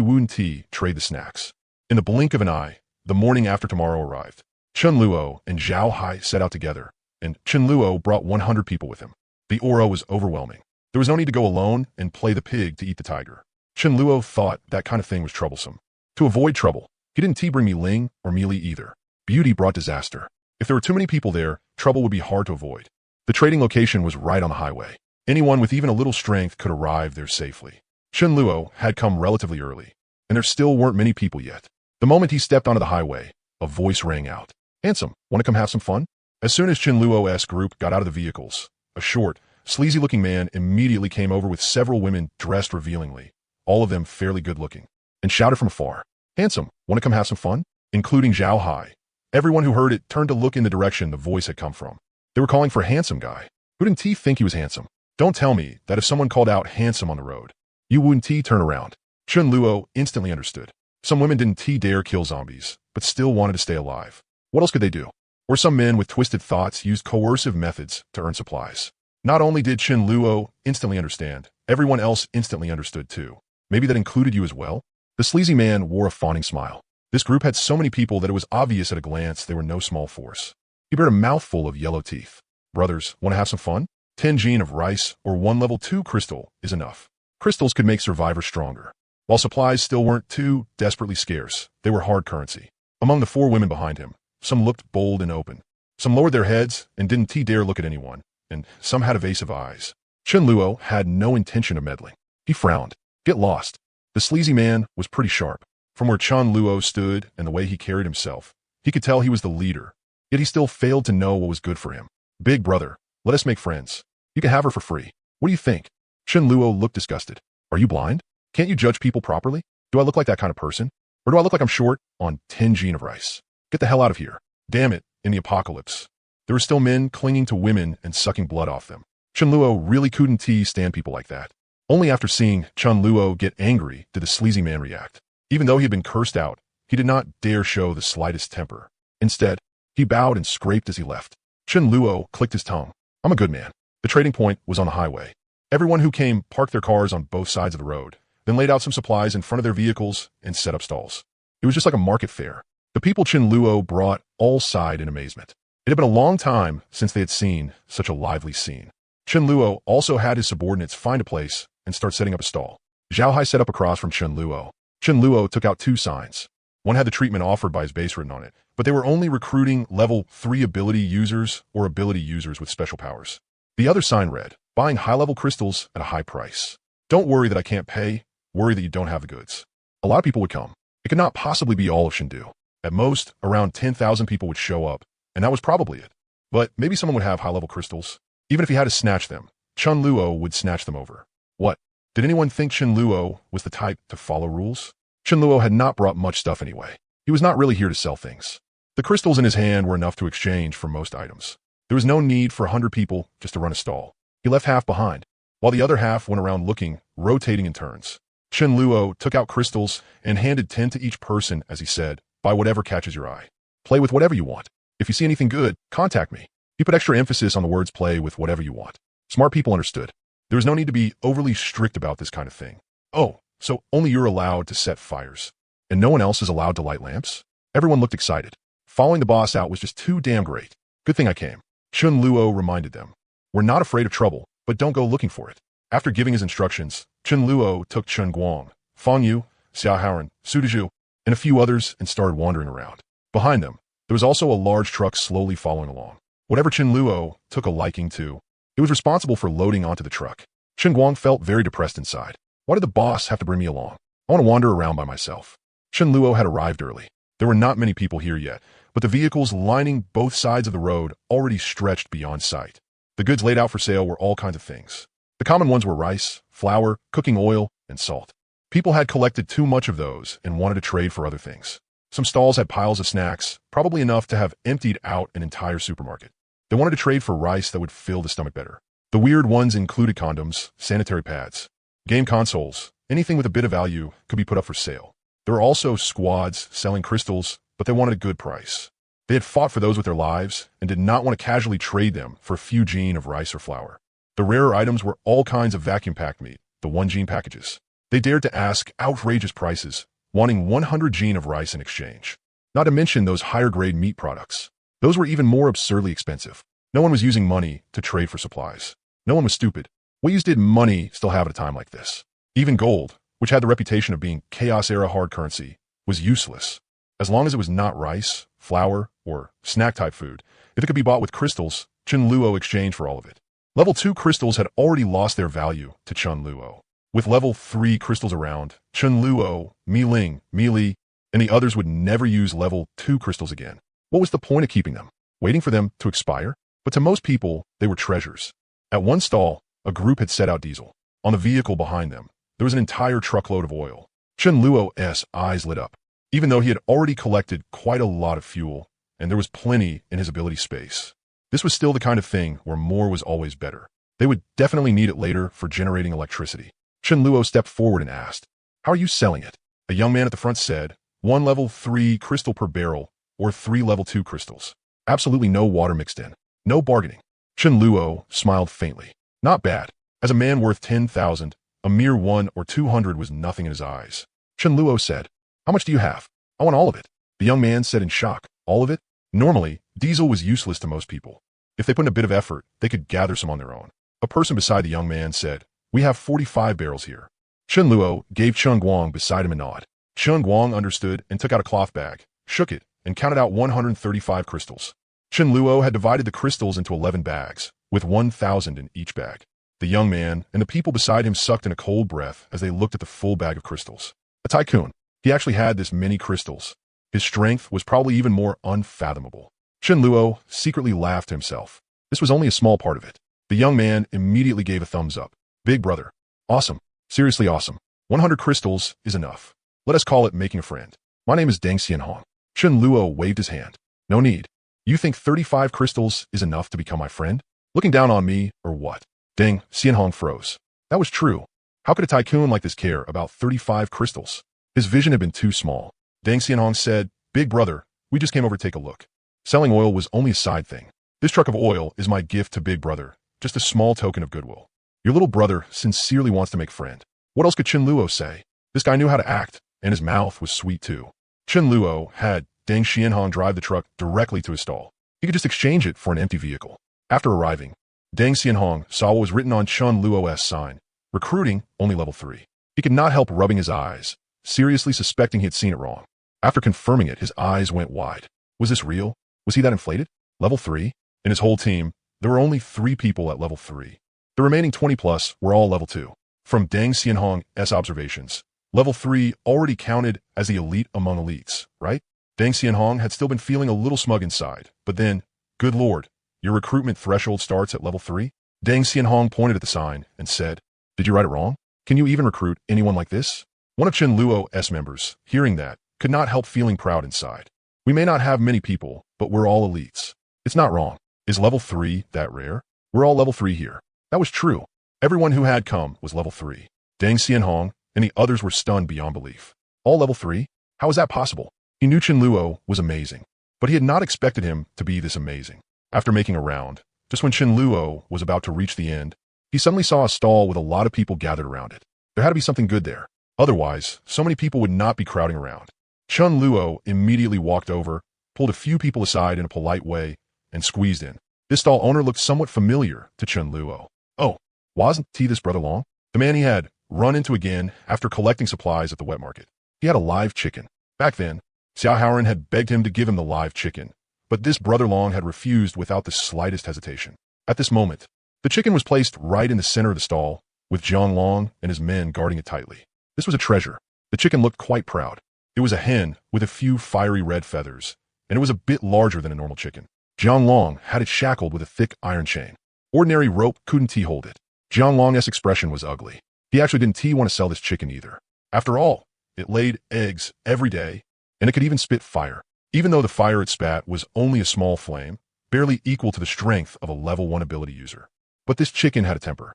[SPEAKER 1] wouldn't trade the snacks. In the blink of an eye, the morning after tomorrow arrived. Chun Luo and Zhao Hai set out together, and Chun Luo brought 100 people with him. The aura was overwhelming. There was no need to go alone and play the pig to eat the tiger. Chun Luo thought that kind of thing was troublesome. To avoid trouble, he didn't bring Mi Ling or Mi Li either. Beauty brought disaster. If there were too many people there, trouble would be hard to avoid. The trading location was right on the highway. Anyone with even a little strength could arrive there safely. Chun Luo had come relatively early, and there still weren't many people yet. The moment he stepped onto the highway, a voice rang out. "Handsome, want to come have some fun?" As soon as Chun Luo's group got out of the vehicles, a short, sleazy-looking man immediately came over with several women dressed revealingly, all of them fairly good-looking, and shouted from afar, "Handsome, want to come have some fun?" Including Zhao Hai. Everyone who heard it turned to look in the direction the voice had come from. They were calling for Handsome Guy. Who didn't think he was handsome? Don't tell me that if someone called out handsome on the road, you wouldn't turn around. Chun Luo instantly understood. Some women didn't dare kill zombies, but still wanted to stay alive. What else could they do? Or some men with twisted thoughts used coercive methods to earn supplies. Not only did Chun Luo instantly understand, everyone else instantly understood too. Maybe that included you as well? The sleazy man wore a fawning smile. This group had so many people that it was obvious at a glance they were no small force. He bared a mouthful of yellow teeth. Brothers, want to have some fun? 10 gene of rice or 1 level 2 crystal is enough. Crystals could make survivors stronger. While supplies still weren't too desperately scarce, they were hard currency. Among the 4 women behind him, some looked bold and open. Some lowered their heads and didn't dare look at anyone, and some had evasive eyes. Chun Luo had no intention of meddling. He frowned. Get lost. The sleazy man was pretty sharp. From where Chun Luo stood and the way he carried himself, he could tell he was the leader, yet he still failed to know what was good for him. Big brother, let us make friends. You can have her for free. What do you think? Chun Luo looked disgusted. Are you blind? Can't you judge people properly? Do I look like that kind of person? Or do I look like I'm short on 10 gene of rice? Get the hell out of here. Damn it, in the apocalypse. There were still men clinging to women and sucking blood off them. Chun Luo really couldn't stand people like that. Only after seeing Chun Luo get angry did the sleazy man react. Even though he had been cursed out, he did not dare show the slightest temper. Instead, he bowed and scraped as he left. Chun Luo clicked his tongue. I'm a good man. The trading point was on the highway. Everyone who came parked their cars on both sides of the road, then laid out some supplies in front of their vehicles and set up stalls. It was just like a market fair. The people Chun Luo brought all sighed in amazement. It had been a long time since they had seen such a lively scene. Chun Luo also had his subordinates find a place and start setting up a stall. Zhao Hai set up across from Chun Luo. Chun Luo took out 2 signs. One had the treatment offered by his base written on it, but they were only recruiting level 3 ability users or ability users with special powers. The other sign read, buying high-level crystals at a high price. Don't worry that I can't pay, worry that you don't have the goods. A lot of people would come. It could not possibly be all of Shindu. At most, around 10,000 people would show up, and that was probably it. But maybe someone would have high-level crystals. Even if he had to snatch them, Chun Luo would snatch them over. What? Did anyone think Chun Luo was the type to follow rules? Chun Luo had not brought much stuff anyway. He was not really here to sell things. The crystals in his hand were enough to exchange for most items. There was no need for 100 people just to run a stall. He left half behind, while the other half went around looking, rotating in turns. Chun Luo took out crystals and handed 10 to each person as he said, buy whatever catches your eye. Play with whatever you want. If you see anything good, contact me. He put extra emphasis on the words play with whatever you want. Smart people understood. There was no need to be overly strict about this kind of thing. Oh, so only you're allowed to set fires, and no one else is allowed to light lamps? Everyone looked excited. Following the boss out was just too damn great. Good thing I came. Chun Luo reminded them. We're not afraid of trouble, but don't go looking for it. After giving his instructions, Chun Luo took Chun Guang, Fang Yu, Xiao Haoran, Su Dezhu, and a few others and started wandering around. Behind them, there was also a large truck slowly following along. Whatever Chun Luo took a liking to, it was responsible for loading onto the truck. Chun Guang felt very depressed inside. Why did the boss have to bring me along? I want to wander around by myself. Chun Luo had arrived early. There were not many people here yet, but the vehicles lining both sides of the road already stretched beyond sight. The goods laid out for sale were all kinds of things. The common ones were rice, flour, cooking oil, and salt. People had collected too much of those and wanted to trade for other things. Some stalls had piles of snacks, probably enough to have emptied out an entire supermarket. They wanted to trade for rice that would fill the stomach better. The weird ones included condoms, sanitary pads, game consoles, anything with a bit of value could be put up for sale. There were also squads selling crystals but they wanted a good price. They had fought for those with their lives and did not want to casually trade them for a few gene of rice or flour. The rarer items were all kinds of vacuum-packed meat, the 1 gene packages. They dared to ask outrageous prices, wanting 100 gene of rice in exchange. Not to mention those higher-grade meat products. Those were even more absurdly expensive. No one was using money to trade for supplies. No one was stupid. What use did money still have at a time like this? Even gold, which had the reputation of being chaos-era hard currency, was useless. As long as it was not rice, flour, or snack-type food, if it could be bought with crystals, Chun Luo exchanged for all of it. Level 2 crystals had already lost their value to Chun Luo. With level 3 crystals around, Chun Luo, Mi Ling, Mi Li, and the others would never use level 2 crystals again. What was the point of keeping them? Waiting for them to expire? But to most people, they were treasures. At one stall, a group had set out diesel. On the vehicle behind them, there was an entire truckload of oil. Chun Luo's eyes lit up. Even though he had already collected quite a lot of fuel, and there was plenty in his ability space. This was still the kind of thing where more was always better. They would definitely need it later for generating electricity. Chun Luo stepped forward and asked, "How are you selling it?" A young man at the front said, 1 level 3 crystal per barrel, or 3 level 2 crystals. Absolutely no water mixed in. No bargaining. Chun Luo smiled faintly. Not bad. As a man worth 10,000, a mere 1 or 200 was nothing in his eyes. Chun Luo said, "How much do you have?" "I want all of it." The young man said in shock, "All of it?" Normally, diesel was useless to most people. If they put in a bit of effort, they could gather some on their own. A person beside the young man said, "We have 45 barrels here." Chun Luo gave Chun Guang beside him a nod. Chun Guang understood and took out a cloth bag, shook it, and counted out 135 crystals. Chun Luo had divided the crystals into 11 bags, with 1,000 in each bag. The young man and the people beside him sucked in a cold breath as they looked at the full bag of crystals. A tycoon. He actually had this many crystals. His strength was probably even more unfathomable. Chun Luo secretly laughed to himself. This was only a small part of it. The young man immediately gave a thumbs up. "Big brother. Awesome. Seriously awesome. 100 crystals is enough. Let us call it making a friend. My name is Deng Xianhong." Chun Luo waved his hand. "No need. You think 35 crystals is enough to become my friend? Looking down on me, or what?" Deng Xianhong froze. That was true. How could a tycoon like this care about 35 crystals? His vision had been too small. Deng Xianhong said, "Big brother, we just came over to take a look. Selling oil was only a side thing. This truck of oil is my gift to Big brother, just a small token of goodwill. Your little brother sincerely wants to make friend." What else could Chun Luo say? This guy knew how to act, and his mouth was sweet too. Chun Luo had Deng Xianhong drive the truck directly to his stall. He could just exchange it for an empty vehicle. After arriving, Deng Xianhong saw what was written on Chun Luo's sign, recruiting only level 3. He could not help rubbing his eyes, seriously suspecting he had seen it wrong. After confirming it, his eyes went wide. Was this real? Was he that inflated? Level 3? In his whole team, there were only 3 people at level 3. The remaining 20 plus were all level 2. From Deng Xianhong's observations, level 3 already counted as the elite among elites, right? Deng Xianhong had still been feeling a little smug inside, but then, good lord, your recruitment threshold starts at level 3? Deng Xianhong pointed at the sign and said, "Did you write it wrong? Can you even recruit anyone like this?" One of Chun Luo's members, hearing that, could not help feeling proud inside. "We may not have many people, but we're all elites. It's not wrong. Is level 3 that rare? We're all level 3 here." That was true. Everyone who had come was level 3. Deng Xianhong and the others were stunned beyond belief. All level 3? How was that possible? He knew Chun Luo was amazing, but he had not expected him to be this amazing. After making a round, just when Chun Luo was about to reach the end, he suddenly saw a stall with a lot of people gathered around it. There had to be something good there. Otherwise, so many people would not be crowding around. Chun Luo immediately walked over, pulled a few people aside in a polite way, and squeezed in. This stall owner looked somewhat familiar to Chun Luo. Oh, wasn't he this brother Long? The man he had run into again after collecting supplies at the wet market. He had a live chicken. Back then, Xiao Haoren had begged him to give him the live chicken, but this brother Long had refused without the slightest hesitation. At this moment, the chicken was placed right in the center of the stall, with Jiang Long and his men guarding it tightly. This was a treasure. The chicken looked quite proud. It was a hen with a few fiery red feathers, and it was a bit larger than a normal chicken. Jiang Long had it shackled with a thick iron chain. Ordinary rope couldn't hold it. Jiang Long's expression was ugly. He actually didn't want to sell this chicken either. After all, it laid eggs every day, and it could even spit fire. Even though the fire it spat was only a small flame, barely equal to the strength of a level 1 ability user. But this chicken had a temper.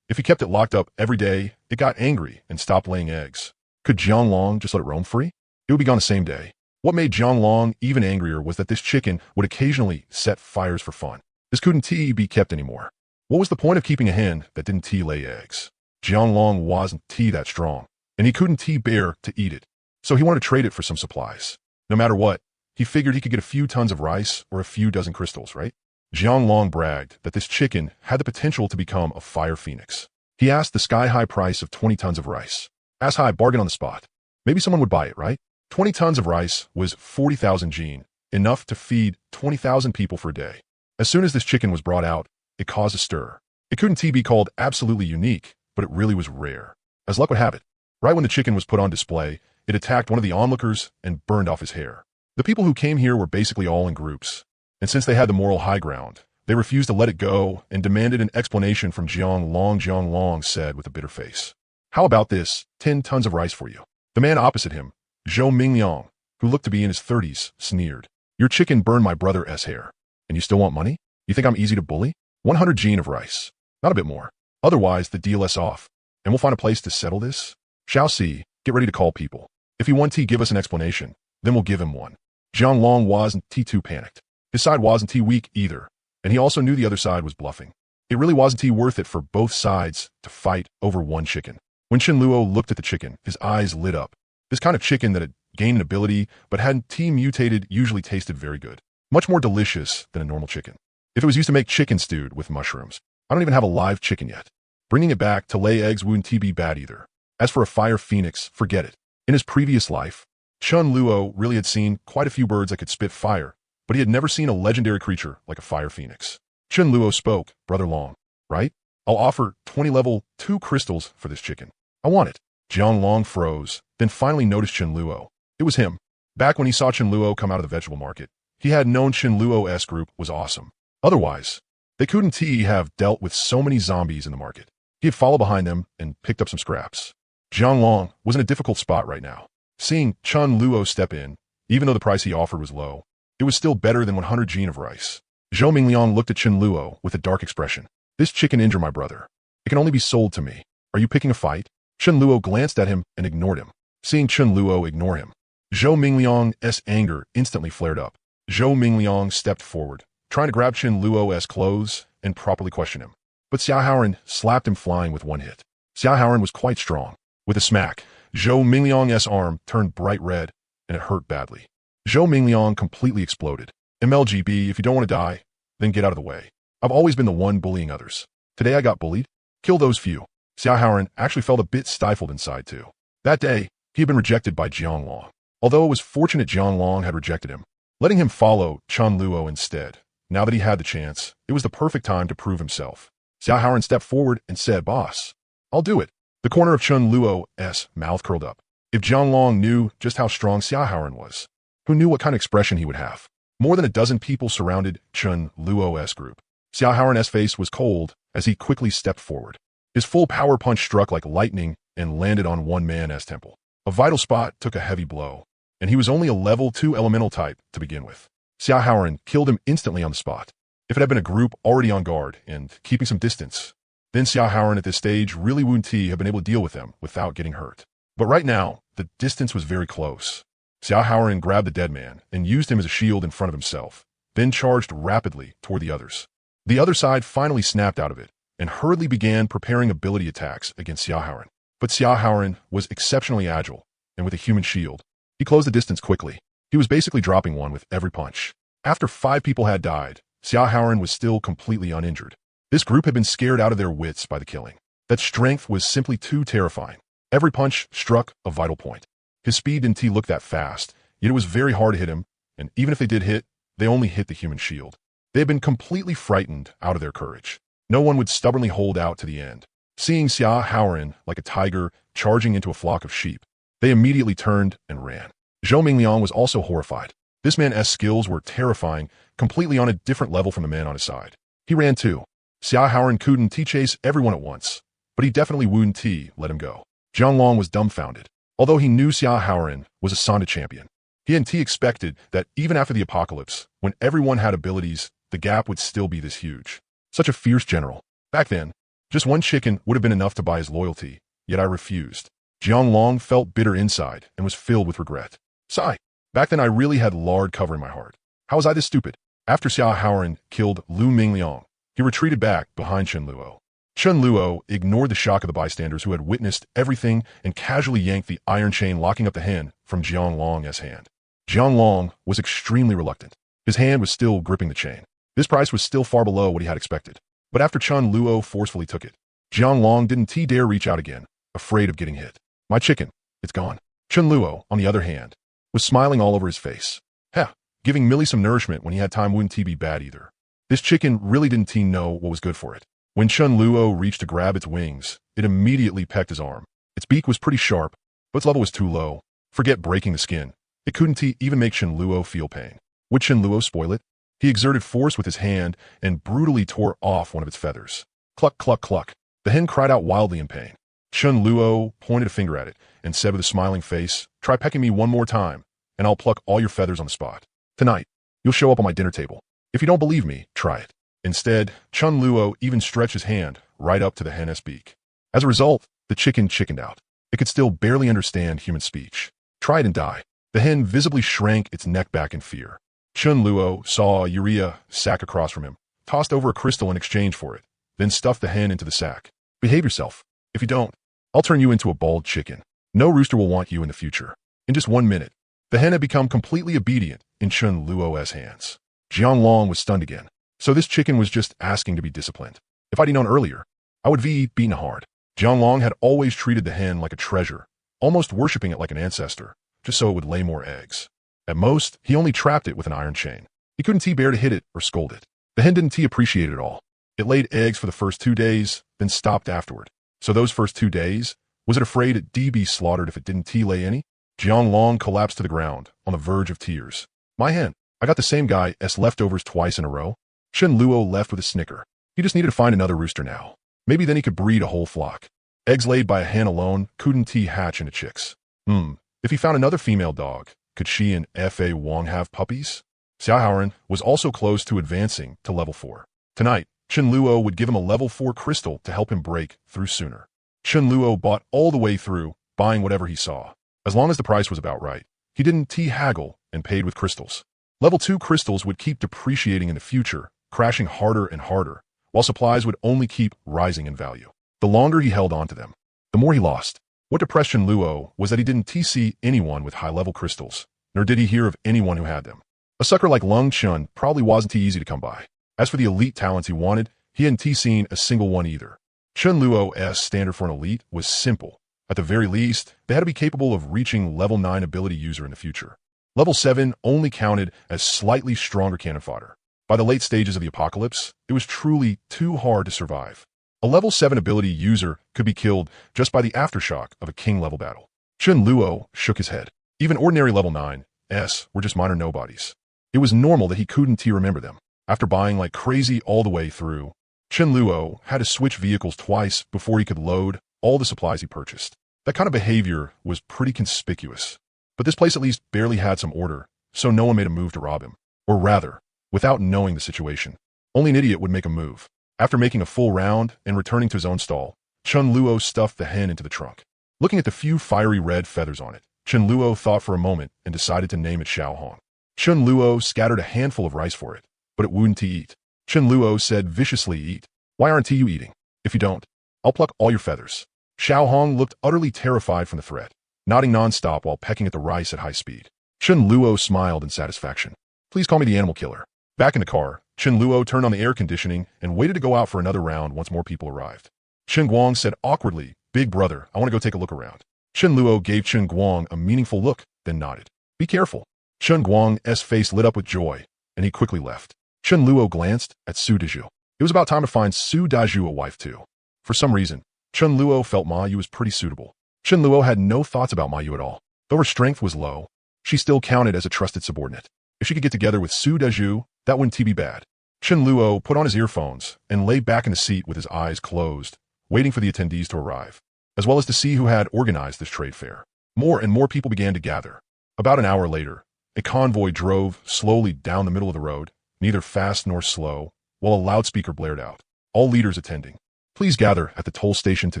[SPEAKER 1] If he kept it locked up every day, it got angry and stopped laying eggs. Could Jiang Long just let it roam free? It would be gone the same day. What made Jiang Long even angrier was that this chicken would occasionally set fires for fun. This couldn't be kept anymore. What was the point of keeping a hen that didn't lay eggs? Jiang Long wasn't that strong, and he couldn't bear to eat it. So he wanted to trade it for some supplies. No matter what, he figured he could get a few tons of rice or a few dozen crystals, right? Jiang Long bragged that this chicken had the potential to become a fire phoenix. He asked the sky-high price of 20 tons of rice. As high, bargain on the spot. Maybe someone would buy it, right? 20 tons of rice was 40,000 jin, enough to feed 20,000 people for a day. As soon as this chicken was brought out, it caused a stir. It couldn't be called absolutely unique, but it really was rare. As luck would have it, right when the chicken was put on display, it attacked one of the onlookers and burned off his hair. The people who came here were basically all in groups, and since they had the moral high ground, they refused to let it go and demanded an explanation from Jiang Long. Jiang Long said with a bitter face, "How about this, 10 tons of rice for you?" The man opposite him, Zhou Mingliang, who looked to be in his 30s, sneered, "Your chicken burned my brother's hair, and you still want money? You think I'm easy to bully? 100 jin of rice, not a bit more. Otherwise, the deal is off, and we'll find a place to settle this. Shao Si, get ready to call people. If he wants to give us an explanation, then we'll give him one." Jiang Long wasn't too panicked. His side wasn't weak either, and he also knew the other side was bluffing. It really wasn't worth it for both sides to fight over one chicken. When Chen Luo looked at the chicken, his eyes lit up. This kind of chicken that had gained an ability but hadn't mutated usually tasted very good. Much more delicious than a normal chicken. If it was used to make chicken stewed with mushrooms. I don't even have a live chicken yet. Bringing it back to lay eggs wouldn't be bad either. As for a fire phoenix, forget it. In his previous life, Chen Luo really had seen quite a few birds that could spit fire, but he had never seen a legendary creature like a fire phoenix. Chen Luo spoke, "Brother Long, right? I'll offer 20 level 2 crystals for this chicken. I want it." Jiang Long froze, then finally noticed Chen Luo. It was him. Back when he saw Chen Luo come out of the vegetable market, he had known Chen Luo's group was awesome. Otherwise, they couldn't have dealt with so many zombies in the market. He had followed behind them and picked up some scraps. Jiang Long was in a difficult spot right now. Seeing Chen Luo step in, even though the price he offered was low, it was still better than 100 jin of rice. Zhou Mingliang looked at Chen Luo with a dark expression. "This chicken injured my brother. It can only be sold to me. Are you picking a fight?" Chen Luo glanced at him and ignored him. Seeing Chen Luo ignore him, Zhou Mingliang's anger instantly flared up. Zhou Mingliang stepped forward, trying to grab Chen Luo's clothes and properly question him. But Xiao Haoran slapped him flying with one hit. Xiao Haoran was quite strong. With a smack, Zhou Mingliang's arm turned bright red, and it hurt badly. Zhou Mingliang completely exploded. "MLGB, if you don't want to die, then get out of the way. I've always been the one bullying others. Today I got bullied. Kill those few." Xiao Haoran actually felt a bit stifled inside too. That day, he had been rejected by Jiang Long. Although it was fortunate Jiang Long had rejected him, letting him follow Chen Luo instead. Now that he had the chance, it was the perfect time to prove himself. Xiao Haoran stepped forward and said, "Boss, I'll do it." The corner of Chen Luo's mouth curled up. If Jiang Long knew just how strong Xiao Haoran was, who knew what kind of expression he would have? More than a dozen people surrounded Chen Luo's group. Xiao Haoran's face was cold as he quickly stepped forward. His full power punch struck like lightning and landed on one man's temple. A vital spot took a heavy blow, and he was only a level 2 elemental type to begin with. Xiao Haoran killed him instantly on the spot. If it had been a group already on guard and keeping some distance, then Xiao Haoran at this stage really wouldn't have been able to deal with them without getting hurt. But right now, the distance was very close. Xiao Haoran grabbed the dead man and used him as a shield in front of himself, then charged rapidly toward the others. The other side finally snapped out of it and hurriedly began preparing ability attacks against Xiao Haoran. But Xiao Haoran was exceptionally agile, and with a human shield, he closed the distance quickly. He was basically dropping one with every punch. After 5 people had died, Xiao Haoran was still completely uninjured. This group had been scared out of their wits by the killing. That strength was simply too terrifying. Every punch struck a vital point. His speed didn't look that fast, yet it was very hard to hit him, and even if they did hit, they only hit the human shield. They had been completely frightened out of their courage. No one would stubbornly hold out to the end. Seeing Xiao Haoran like a tiger charging into a flock of sheep, they immediately turned and ran. Zhou Mingliang was also horrified. This man's skills were terrifying, completely on a different level from the man on his side. He ran too. Xiao Haoran couldn't chase everyone at once, but he definitely wouldn't let him go. Jiang Long was dumbfounded. Although he knew Xiao Haoran was a Sonda champion, he hadn't expected that even after the apocalypse, when everyone had abilities, the gap would still be this huge. Such a fierce general. Back then, just one chicken would have been enough to buy his loyalty, yet I refused. Jiang Long felt bitter inside and was filled with regret. Sigh. Back then I really had lard covering my heart. How was I this stupid? After Xiao Haoran killed Lu Mingliang, he retreated back behind Chen Luo. Chen Luo ignored the shock of the bystanders who had witnessed everything and casually yanked the iron chain locking up the hen from Jiang Long's hand. Jiang Long was extremely reluctant. His hand was still gripping the chain. This price was still far below what he had expected. But after Chen Luo forcefully took it, Jiang Long didn't dare reach out again, afraid of getting hit. My chicken, it's gone. Chen Luo, on the other hand, was smiling all over his face. Heh, giving Millie some nourishment when he had time wouldn't be bad either. This chicken really didn't know what was good for it. When Chen Luo reached to grab its wings, it immediately pecked his arm. Its beak was pretty sharp, but its level was too low. Forget breaking the skin. It couldn't even make Chen Luo feel pain. Would Chen Luo spoil it? He exerted force with his hand and brutally tore off one of its feathers. Cluck, cluck, cluck. The hen cried out wildly in pain. Chen Luo pointed a finger at it and said with a smiling face, "Try pecking me one more time, and I'll pluck all your feathers on the spot. Tonight, you'll show up on my dinner table. If you don't believe me, try it." Instead, Chen Luo even stretched his hand right up to the hen's beak. As a result, the chicken chickened out. It could still barely understand human speech. Try it and die. The hen visibly shrank its neck back in fear. Chen Luo saw a urea sack across from him, tossed over a crystal in exchange for it, then stuffed the hen into the sack. Behave yourself. If you don't, I'll turn you into a bald chicken. No rooster will want you in the future. In just 1 minute, the hen had become completely obedient in Chen Luo's hands. Jiang Long was stunned again. So this chicken was just asking to be disciplined. If I'd known earlier, I would be beaten hard. Jiang Long had always treated the hen like a treasure, almost worshipping it like an ancestor, just so it would lay more eggs. At most, he only trapped it with an iron chain. He couldn't bear to hit it or scold it. The hen didn't appreciate it at all. It laid eggs for the first 2 days, then stopped afterward. So those first 2 days, was it afraid it'd be slaughtered if it didn't lay any? Jiang Long collapsed to the ground, on the verge of tears. My hen, I got the same guy's leftovers twice in a row. Chen Luo left with a snicker. He just needed to find another rooster now. Maybe then he could breed a whole flock. Eggs laid by a hen alone couldn't hatch into chicks. If he found another female dog, could she and Fa Wong have puppies? Xiao Haoran was also close to advancing to level 4. Tonight, Chen Luo would give him a level 4 crystal to help him break through sooner. Chen Luo bought all the way through, buying whatever he saw. As long as the price was about right, he didn't haggle and paid with crystals. Level 2 crystals would keep depreciating in the future, crashing harder and harder, while supplies would only keep rising in value. The longer he held on to them, the more he lost. What depressed Chen Luo was that he didn't see anyone with high-level crystals, nor did he hear of anyone who had them. A sucker like Lung Chun probably wasn't easy to come by. As for the elite talents he wanted, he hadn't seen a single one either. Chen Luo's standard for an elite was simple. At the very least, they had to be capable of reaching level 9 ability user in the future. Level 7 only counted as slightly stronger cannon fodder. By the late stages of the apocalypse, it was truly too hard to survive. A level 7 ability user could be killed just by the aftershock of a king-level battle. Chen Luo shook his head. Even ordinary level 9s were just minor nobodies. It was normal that he couldn't remember them. After buying like crazy all the way through, Chen Luo had to switch vehicles twice before he could load all the supplies he purchased. That kind of behavior was pretty conspicuous. But this place at least barely had some order, so no one made a move to rob him. Or rather, without knowing the situation. Only an idiot would make a move. After making a full round and returning to his own stall, Chen Luo stuffed the hen into the trunk. Looking at the few fiery red feathers on it, Chen Luo thought for a moment and decided to name it Xiao Hong. Chen Luo scattered a handful of rice for it, but it wouldn't eat. Chen Luo said viciously, "Eat. Why aren't you eating? If you don't, I'll pluck all your feathers." Xiao Hong looked utterly terrified from the threat, nodding nonstop while pecking at the rice at high speed. Chen Luo smiled in satisfaction. "Please call me the animal killer." Back in the car, Chen Luo turned on the air conditioning and waited to go out for another round once more people arrived. Chen Guang said awkwardly, "Big brother, I want to go take a look around." Chen Luo gave Chen Guang a meaningful look, then nodded. "Be careful." Chen Guang's face lit up with joy, and he quickly left. Chen Luo glanced at Su Daju. It was about time to find Su Daju a wife too. For some reason, Chen Luo felt Ma Yu was pretty suitable. Chen Luo had no thoughts about Ma Yu at all. Though her strength was low, she still counted as a trusted subordinate. If she could get together with Su Daju, that wouldn't be bad. Chen Luo put on his earphones and lay back in the seat with his eyes closed, waiting for the attendees to arrive, as well as to see who had organized this trade fair. More and more people began to gather. About an hour later, a convoy drove slowly down the middle of the road, neither fast nor slow, while a loudspeaker blared out. All leaders attending, please gather at the toll station to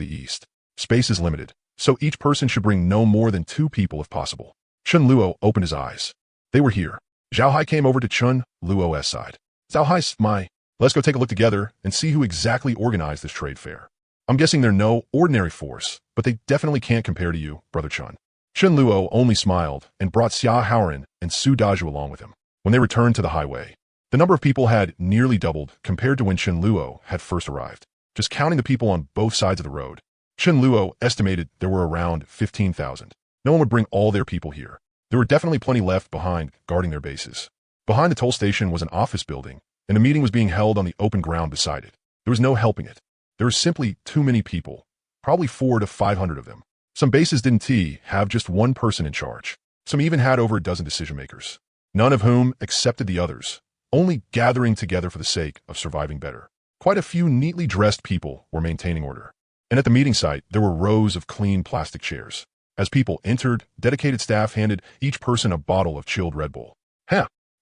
[SPEAKER 1] the east. Space is limited, so each person should bring no more than 2 people if possible. Chen Luo opened his eyes. They were here. Zhao Hai came over to Chun Luo's side. Zhao Hai, let's go take a look together and see who exactly organized this trade fair. I'm guessing they're no ordinary force, but they definitely can't compare to you, Brother Chun. Chun Luo only smiled and brought Xia Haoran and Su Daju along with him. When they returned to the highway, the number of people had nearly doubled compared to when Chun Luo had first arrived. Just counting the people on both sides of the road, Chun Luo estimated there were around 15,000. No one would bring all their people here. There were definitely plenty left behind guarding their bases. Behind the toll station was an office building, and a meeting was being held on the open ground beside it. There was no helping it. There were simply too many people, probably 400 to 500 of them. Some bases didn't have just one person in charge. Some even had over a dozen decision-makers, none of whom accepted the others, only gathering together for the sake of surviving better. Quite a few neatly dressed people were maintaining order. And at the meeting site, there were rows of clean plastic chairs. As people entered, dedicated staff handed each person a bottle of chilled Red Bull.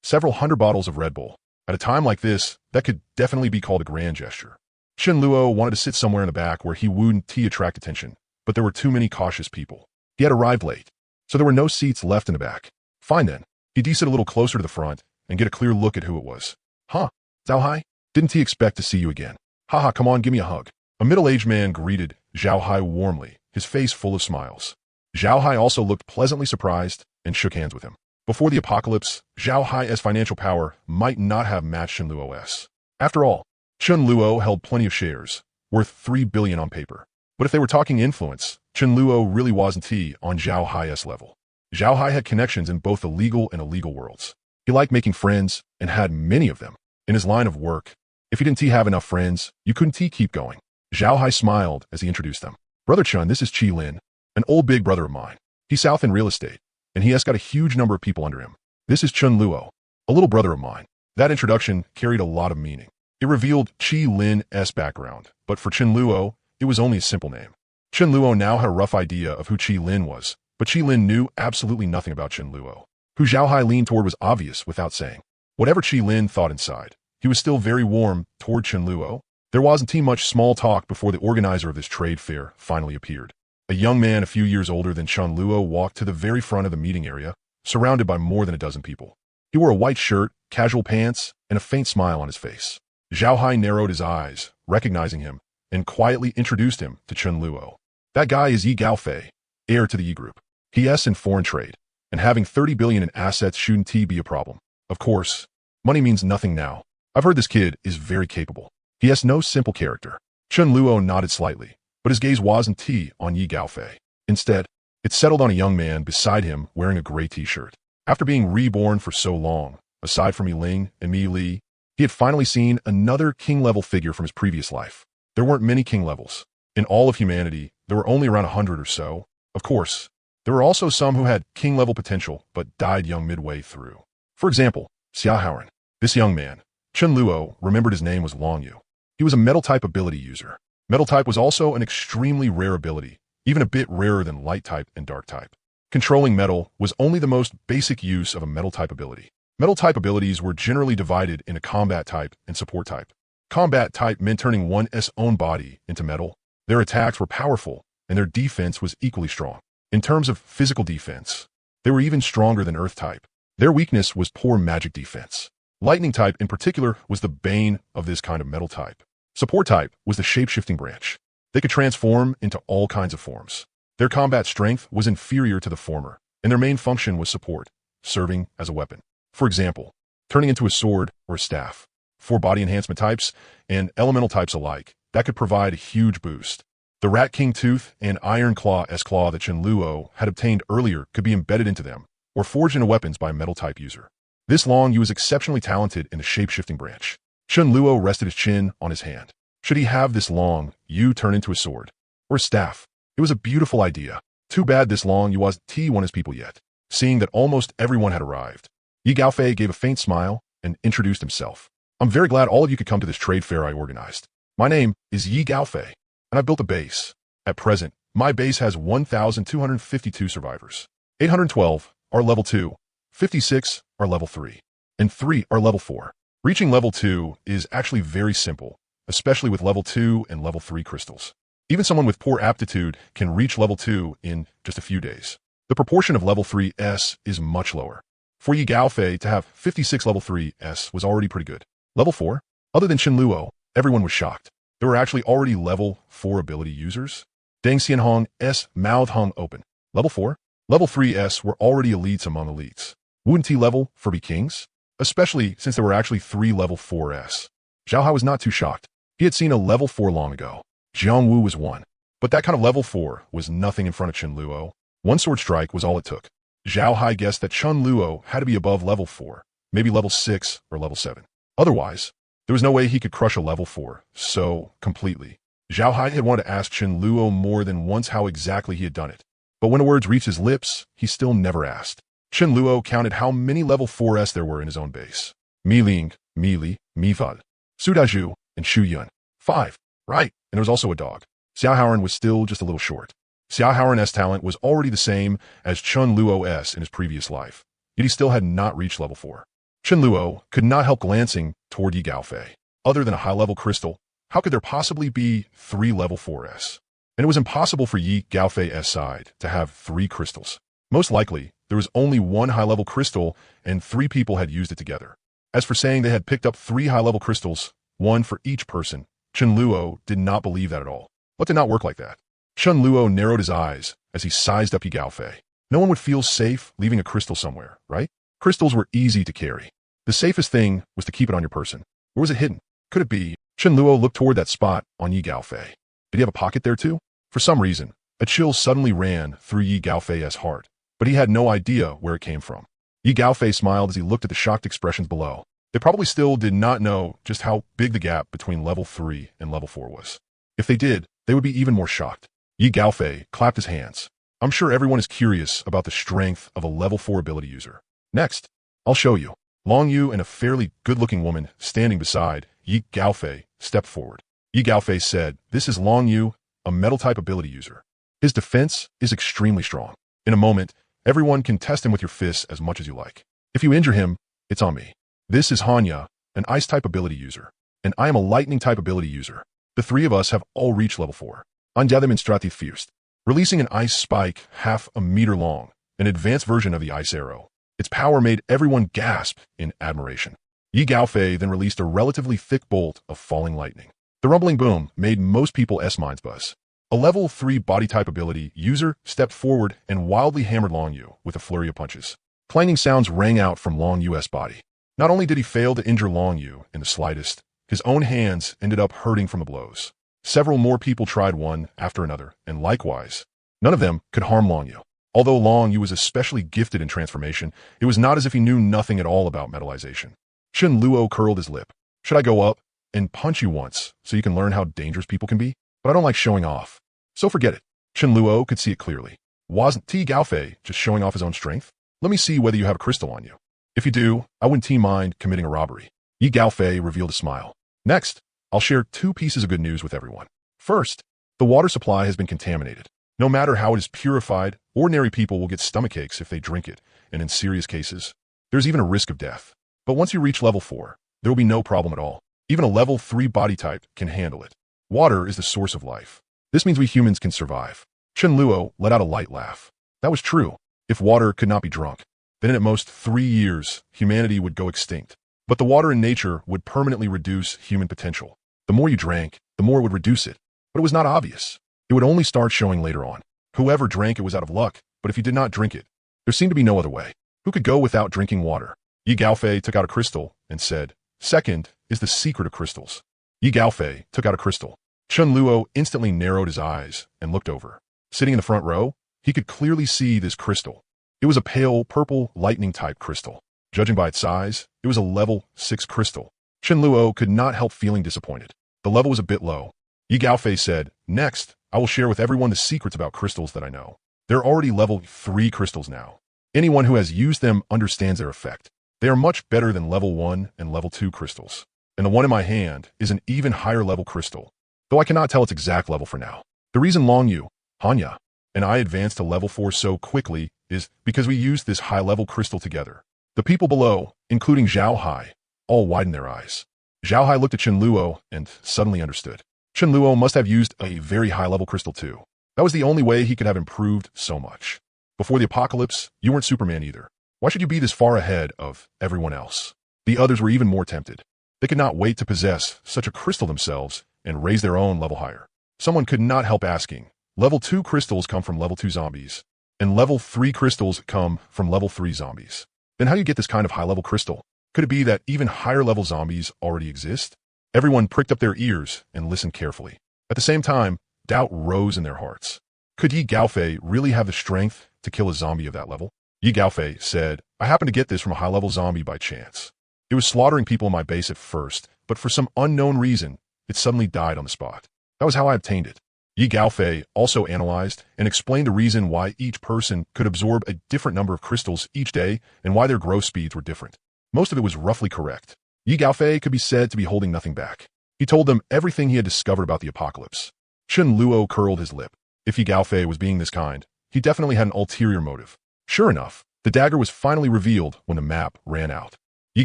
[SPEAKER 1] Several hundred bottles of Red Bull. At a time like this, that could definitely be called a grand gesture. Chun Luo wanted to sit somewhere in the back where he wouldn't attract attention, but there were too many cautious people. He had arrived late, so there were no seats left in the back. Fine then. He'd sit a little closer to the front and get a clear look at who it was. Zhao Hai? Didn't he expect to see you again? Haha, come on, give me a hug. A middle-aged man greeted Zhao Hai warmly, his face full of smiles. Zhao Hai also looked pleasantly surprised and shook hands with him. Before the apocalypse, Zhao Hai's financial power might not have matched Chun Luo's. After all, Chun Luo held plenty of shares, worth 3 billion on paper. But if they were talking influence, Chun Luo really wasn't on Zhao Hai's level. Zhao Hai had connections in both the legal and illegal worlds. He liked making friends and had many of them. In his line of work, if he didn't have enough friends, you couldn't keep going. Zhao Hai smiled as he introduced them. Brother Chun, this is Qi Lin, an old big brother of mine. He's south in real estate, and he has got a huge number of people under him. This is Chun Luo, a little brother of mine. That introduction carried a lot of meaning. It revealed Qi Lin's background, but for Chun Luo, it was only a simple name. Chun Luo now had a rough idea of who Qi Lin was, but Qi Lin knew absolutely nothing about Chun Luo. Who Zhao Hai leaned toward was obvious without saying. Whatever Qi Lin thought inside, he was still very warm toward Chun Luo. There wasn't much small talk before the organizer of this trade fair finally appeared. A young man a few years older than Chun Luo walked to the very front of the meeting area, surrounded by more than a dozen people. He wore a white shirt, casual pants, and a faint smile on his face. Zhao Hai narrowed his eyes, recognizing him, and quietly introduced him to Chun Luo. That guy is Yi Gaofei, heir to the Yi Group. He.s in foreign trade, and having 30 billion in assets shouldn't be a problem. Of course, money means nothing now. I've heard this kid is very capable. He has no simple character. Chun Luo nodded slightly, but his gaze wasn't on Yi Gaofei. Instead, it settled on a young man beside him wearing a gray t-shirt. After being reborn for so long, aside from Yi Ling and Mi Li, he had finally seen another king-level figure from his previous life. There weren't many king levels. In all of humanity, there were only around 100 or so. Of course, there were also some who had king-level potential but died young midway through. For example, Xia Haoran. This young man, Chun Luo, remembered his name was Long Yu. He was a metal-type ability user. Metal-type was also an extremely rare ability, even a bit rarer than light-type and dark-type. Controlling metal was only the most basic use of a metal-type ability. Metal-type abilities were generally divided into combat-type and support-type. Combat-type meant turning one's own body into metal. Their attacks were powerful, and their defense was equally strong. In terms of physical defense, they were even stronger than Earth-type. Their weakness was poor magic defense. Lightning-type in particular was the bane of this kind of metal-type. Support-type was the shape-shifting branch. They could transform into all kinds of forms. Their combat strength was inferior to the former, and their main function was support, serving as a weapon. For example, turning into a sword or a staff. For body enhancement types and elemental types alike, that could provide a huge boost. The Rat King Tooth and Iron Claw's claw that Chun Luo had obtained earlier could be embedded into them, or forged into weapons by a metal-type user. This Long Yu was exceptionally talented in the shape-shifting branch. Chun Luo rested his chin on his hand. Should he have this Long Yu turn into a sword? Or a staff? It was a beautiful idea. Too bad this Long Yu wasn't one of his people yet. Seeing that almost everyone had arrived, Yi Gaofei gave a faint smile and introduced himself. I'm very glad all of you could come to this trade fair I organized. My name is Yi Gaofei, and I built a base. At present, my base has 1,252 survivors. 812 are level 2, 56 are level 3, and 3 are level 4. Reaching level 2 is actually very simple, especially with level 2 and level 3 crystals. Even someone with poor aptitude can reach level 2 in just a few days. The proportion of level 3s is much lower. For Yi Gaofei to have 56 level 3s was already pretty good. Level 4? Other than Chen Luo, everyone was shocked. There were actually already level 4 ability users. Deng Xianhong's mouth hung open. Level 4? Level 3s were already elites among elites. Wouldn't he level for be kings? Especially since there were actually 3 level 4s. Zhao Hai was not too shocked. He had seen a level 4 long ago. Jiang Wu was 1. But that kind of level 4 was nothing in front of Chen Luo. One sword strike was all it took. Zhao Hai guessed that Chen Luo had to be above level 4, maybe level 6 or level 7. Otherwise, there was no way he could crush a level 4 so completely. Zhao Hai had wanted to ask Chen Luo more than once how exactly he had done it. But when the words reached his lips, he still never asked. Chen Luo counted how many level 4s there were in his own base. Mi Ling, Mi Li, Mi Fal, Su Dazhu, and Shu Yun. 5. Right, and there was also a dog. Xiao Haoran was still just a little short. Xiao Haoran's talent was already the same as Chen Luo's in his previous life, yet he still had not reached level 4. Chen Luo could not help glancing toward Yi Gaofei. Other than a high-level crystal, how could there possibly be 3 level 4s? And it was impossible for Yi Gaofei's side to have 3 crystals. Most likely, there was only 1 high-level crystal and 3 people had used it together. As for saying they had picked up 3 high-level crystals, 1 for each person, Chen Luo did not believe that at all. But did not work like that. Chen Luo narrowed his eyes as he sized up Yi Gaofei. No one would feel safe leaving a crystal somewhere, right? Crystals were easy to carry. The safest thing was to keep it on your person. Where was it hidden? Could it be? Chen Luo looked toward that spot on Yi Gaofei. Did he have a pocket there too? For some reason, a chill suddenly ran through Yi Gaofei's heart, but he had no idea where it came from. Yi Gaofei smiled as he looked at the shocked expressions below. They probably still did not know just how big the gap between level 3 and level 4 was. If they did, they would be even more shocked. Yi Gaofei clapped his hands. I'm sure everyone is curious about the strength of a level 4 ability user. Next, I'll show you. Long Yu and a fairly good-looking woman standing beside Yi Gaofei stepped forward. Yi Gaofei said, "This is Long Yu, a metal-type ability user. His defense is extremely strong. In a moment, everyone can test him with your fists as much as you like. If you injure him, it's on me. This is Hanya, an ice-type ability user, and I am a lightning-type ability user. The 3 of us have all reached level 4. Andemonstrative Fused, releasing an ice spike half a meter long, an advanced version of the ice arrow. Its power made everyone gasp in admiration. Yi Gaofei then released a relatively thick bolt of falling lightning. The rumbling boom made most people's minds buzz. A level 3 body-type ability user stepped forward and wildly hammered Long Yu with a flurry of punches. Clanging sounds rang out from Long Yu's body. Not only did he fail to injure Long Yu in the slightest, his own hands ended up hurting from the blows. Several more people tried one after another, and likewise, none of them could harm Long Yu. Although Long Yu was especially gifted in transformation, it was not as if he knew nothing at all about metallization. Chen Luo curled his lip. Should I go up and punch you once so you can learn how dangerous people can be? But I don't like showing off. So forget it. Chen Luo could see it clearly. Wasn't Yi Gaofei just showing off his own strength? Let me see whether you have a crystal on you. If you do, I wouldn't mind committing a robbery. Yi Gaofei revealed a smile. Next, I'll share 2 pieces of good news with everyone. First, the water supply has been contaminated. No matter how it is purified, ordinary people will get stomachaches if they drink it, and in serious cases, there's even a risk of death. But once you reach level 4, there will be no problem at all. Even a level 3 body type can handle it. Water is the source of life. This means we humans can survive. Chen Luo let out a light laugh. That was true. If water could not be drunk, then in at most 3 years, humanity would go extinct. But the water in nature would permanently reduce human potential. The more you drank, the more it would reduce it. But it was not obvious. It would only start showing later on. Whoever drank it was out of luck, but if you did not drink it, there seemed to be no other way. Who could go without drinking water? Yi Gaofei took out a crystal and said, "Second is the secret of crystals." Yi Gaofei took out a crystal. Chen Luo instantly narrowed his eyes and looked over. Sitting in the front row, he could clearly see this crystal. It was a pale purple lightning-type crystal. Judging by its size, it was a level 6 crystal. Chen Luo could not help feeling disappointed. The level was a bit low. Yi Gaofei said, "Next, I will share with everyone the secrets about crystals that I know. They're already level 3 crystals now. Anyone who has used them understands their effect. They are much better than level 1 and level 2 crystals. And the one in my hand is an even higher level crystal, though I cannot tell its exact level for now. The reason Long Yu, Hanya, and I advanced to level 4 so quickly is because we used this high-level crystal together." The people below, including Zhao Hai, all widened their eyes. Zhao Hai looked at Chen Luo and suddenly understood. Chen Luo must have used a very high-level crystal too. That was the only way he could have improved so much. Before the apocalypse, you weren't Superman either. Why Why should you be this far ahead of everyone else? The others were even more tempted. They could not wait to possess such a crystal themselves and raise their own level higher. Someone could not help asking, level 2 crystals come from level 2 zombies, and level 3 crystals come from level 3 zombies. Then how do you get this kind of high-level crystal? Could it be that even higher-level zombies already exist? Everyone pricked up their ears and listened carefully. At the same time, doubt rose in their hearts. Could Yi Gaofei really have the strength to kill a zombie of that level? Yi Gaofei said, I happened to get this from a high-level zombie by chance. It was slaughtering people in my base at first, but for some unknown reason, it suddenly died on the spot. That was how I obtained it. Yi Gaofei also analyzed and explained the reason why each person could absorb a different number of crystals each day and why their growth speeds were different. Most of it was roughly correct. Yi Gaofei could be said to be holding nothing back. He told them everything he had discovered about the apocalypse. Chen Luo curled his lip. If Yi Gaofei was being this kind, he definitely had an ulterior motive. Sure enough, the dagger was finally revealed when the map ran out. Yi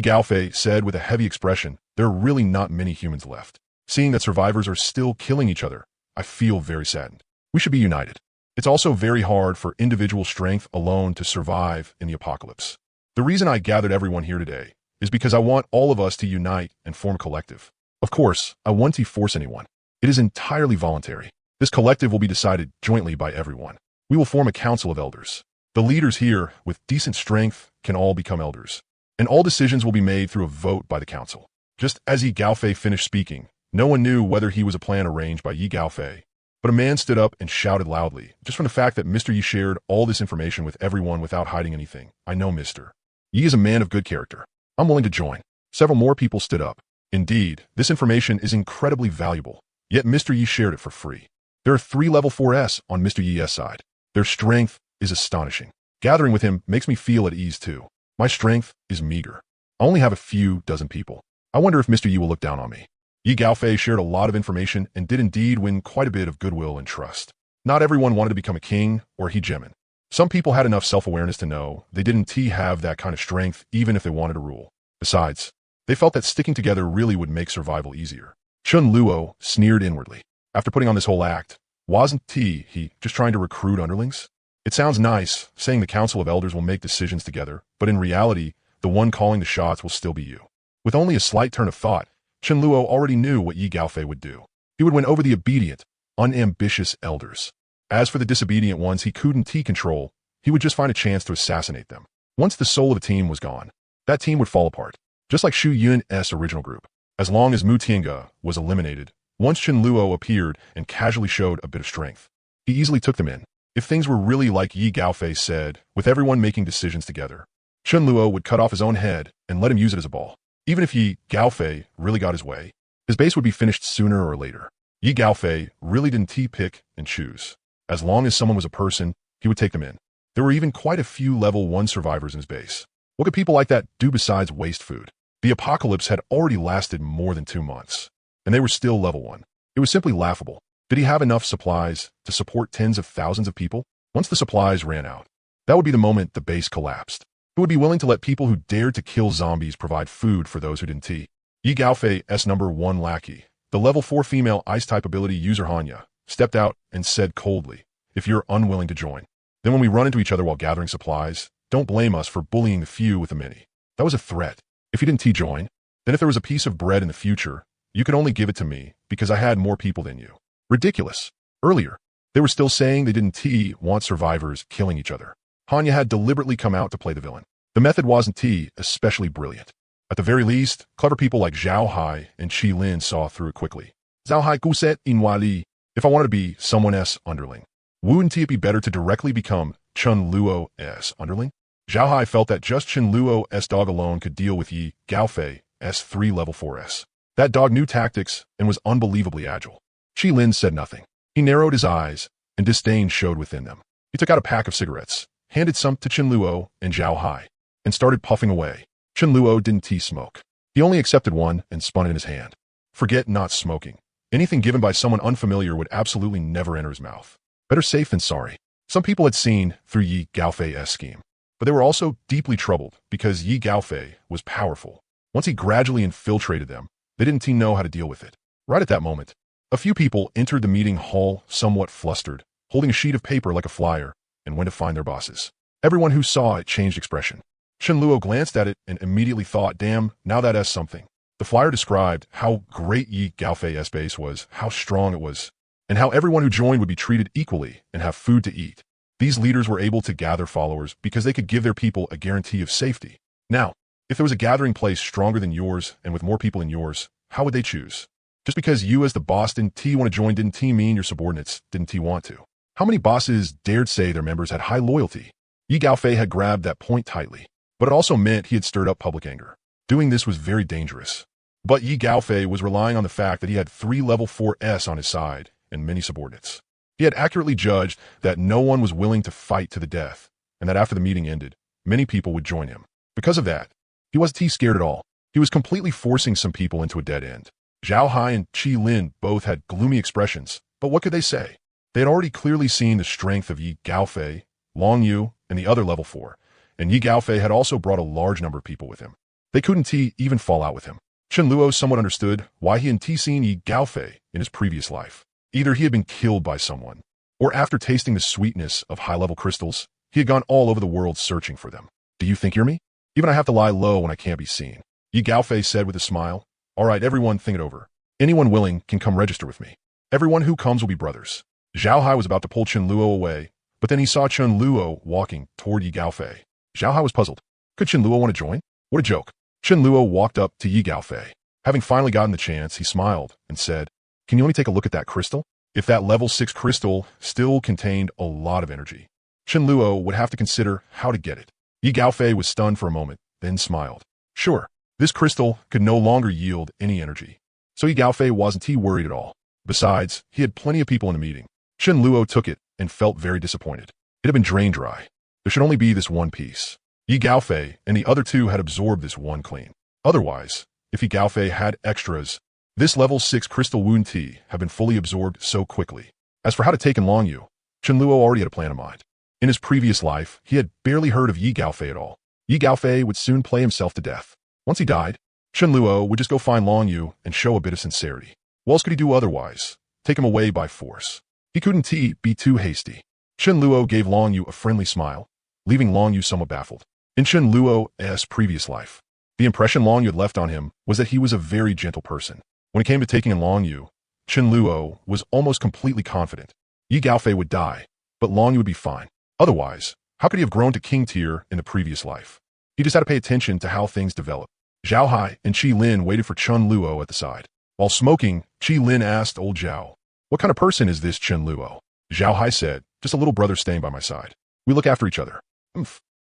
[SPEAKER 1] Gaofei said with a heavy expression, there are really not many humans left. Seeing that survivors are still killing each other, I feel very saddened. We should be united. It's also very hard for individual strength alone to survive in the apocalypse. The reason I gathered everyone here today is because I want all of us to unite and form a collective. Of course, I won't force anyone. It is entirely voluntary. This collective will be decided jointly by everyone. We will form a council of elders. The leaders here, with decent strength, can all become elders. And all decisions will be made through a vote by the council. Just as Yi Gaofei finished speaking, no one knew whether he was a plan arranged by Yi Gaofei. But a man stood up and shouted loudly, just from the fact that Mr. Yi shared all this information with everyone without hiding anything. I know Mr. Yi is a man of good character. I'm willing to join. Several more people stood up. Indeed, this information is incredibly valuable, yet Mr. Yi shared it for free. There are 3 level 4s on Mr. Yi's side. Their strength is astonishing. Gathering with him makes me feel at ease too. My strength is meager. I only have a few dozen people. I wonder if Mr. Yi will look down on me. Yi Gaofei shared a lot of information and did indeed win quite a bit of goodwill and trust. Not everyone wanted to become a king or hegemon. Some people had enough self-awareness to know they didn't have that kind of strength even if they wanted to rule. Besides, they felt that sticking together really would make survival easier. Chen Luo sneered inwardly. After putting on this whole act, wasn't he just trying to recruit underlings? It sounds nice, saying the Council of Elders will make decisions together, but in reality, the one calling the shots will still be you. With only a slight turn of thought, Chen Luo already knew what Yi Gaofei would do. He would win over the obedient, unambitious elders. As for the disobedient ones he couldn't control, he would just find a chance to assassinate them. Once the soul of a team was gone, that team would fall apart, just like Xu Yun's original group. As long as Mu Tiange was eliminated, once Chen Luo appeared and casually showed a bit of strength, he easily took them in. If things were really like Yi Gaofei said, with everyone making decisions together, Chen Luo would cut off his own head and let him use it as a ball. Even if Yi Gaofei really got his way, his base would be finished sooner or later. Yi Gaofei really didn't pick and choose. As long as someone was a person, he would take them in. There were even quite a few level 1 survivors in his base. What could people like that do besides waste food? The apocalypse had already lasted more than 2 months, and they were still level 1. It was simply laughable. Did he have enough supplies to support tens of thousands of people? Once the supplies ran out, that would be the moment the base collapsed. Who would be willing to let people who dared to kill zombies provide food for those who didn't? Yi Gaofei's number 1 lackey, the level 4 female ice-type ability user Hanya, stepped out and said coldly, if you're unwilling to join, then when we run into each other while gathering supplies, don't blame us for bullying the few with the many. That was a threat. If you didn't join, then if there was a piece of bread in the future, you could only give it to me because I had more people than you. Ridiculous. Earlier, they were still saying they didn't want survivors killing each other. Hanya had deliberately come out to play the villain. The method wasn't especially brilliant. At the very least, clever people like Zhao Hai and Qi Lin saw through it quickly. Zhao Hai guset in Wali. If I wanted to be someone's underling, wouldn't it be better to directly become Chen Luo's underling? Zhao Hai felt that just Chen Luo's dog alone could deal with Yi Gaofei's 3 level 4s. That dog knew tactics and was unbelievably agile. Qi Lin said nothing. He narrowed his eyes, and disdain showed within them. He took out a pack of cigarettes, handed some to Chen Luo and Zhao Hai, and started puffing away. Chen Luo didn't smoke. He only accepted one and spun it in his hand. Forget not smoking. Anything given by someone unfamiliar would absolutely never enter his mouth. Better safe than sorry. Some people had seen through Yi Gaofei's scheme, but they were also deeply troubled because Yi Gaofei was powerful. Once he gradually infiltrated them, they didn't know how to deal with it. Right at that moment, a few people entered the meeting hall somewhat flustered, holding a sheet of paper like a flyer, and went to find their bosses. Everyone who saw it changed expression. Chen Luo glanced at it and immediately thought, damn, now that S something. The flyer described how great Yi Gaofei's base was, how strong it was, and how everyone who joined would be treated equally and have food to eat. These leaders were able to gather followers because they could give their people a guarantee of safety. Now, if there was a gathering place stronger than yours and with more people than yours, how would they choose? Just because you as the boss didn't want to join didn't mean your subordinates didn't want to. How many bosses dared say their members had high loyalty? Yi Gaofei had grabbed that point tightly, but it also meant he had stirred up public anger. Doing this was very dangerous. But Yi Gaofei was relying on the fact that he had 3 level 4s on his side and many subordinates. He had accurately judged that no one was willing to fight to the death, and that after the meeting ended, many people would join him. Because of that, he wasn't scared at all. He was completely forcing some people into a dead end. Zhao Hai and Qi Lin both had gloomy expressions, but what could they say? They had already clearly seen the strength of Yi Gaofei, Long Yu, and the other level 4, and Yi Gaofei had also brought a large number of people with him. They couldn't even fall out with him. Chen Luo somewhat understood why he hadn't seen Yi Gaofei in his previous life. Either he had been killed by someone, or after tasting the sweetness of high-level crystals, he had gone all over the world searching for them. Do you think you're me? Even I have to lie low when I can't be seen. Yi Gaofei said with a smile. All right, everyone, think it over. Anyone willing can come register with me. Everyone who comes will be brothers. Zhao Hai was about to pull Chen Luo away, but then he saw Chen Luo walking toward Yi Gaofei. Zhao Hai was puzzled. Could Chen Luo want to join? What a joke. Chen Luo walked up to Yi Gaofei. Having finally gotten the chance, he smiled and said, can you let me take a look at that crystal? If that level 6 crystal still contained a lot of energy, Chen Luo would have to consider how to get it. Yi Gaofei was stunned for a moment, then smiled. Sure, this crystal could no longer yield any energy. So Yi Gaofei wasn't worried at all. Besides, he had plenty of people in the meeting. Chen Luo took it and felt very disappointed. It had been drained dry. There should only be this one piece. Yi Gaofei and the other 2 had absorbed this one clean. Otherwise, if Yi Gaofei had extras, this level 6 crystal wound tea had been fully absorbed so quickly. As for how to take in Long Yu, Chen Luo already had a plan in mind. In his previous life, he had barely heard of Yi Gaofei at all. Yi Gaofei would soon play himself to death. Once he died, Chen Luo would just go find Long Yu and show a bit of sincerity. What else could he do otherwise? Take him away by force. He couldn't be too hasty. Chen Luo gave Long Yu a friendly smile, leaving Long Yu somewhat baffled. In Chen Luo's previous life, the impression Long Yu had left on him was that he was a very gentle person. When it came to taking in Long Yu, Chen Luo was almost completely confident. Yi Gaofei would die, but Long Yu would be fine. Otherwise, how could he have grown to king tier in the previous life? He just had to pay attention to how things develop. Zhao Hai and Qi Lin waited for Chen Luo at the side. While smoking, Qi Lin asked old Zhao, what kind of person is this Chen Luo? Zhao Hai said, just a little brother staying by my side. We look after each other.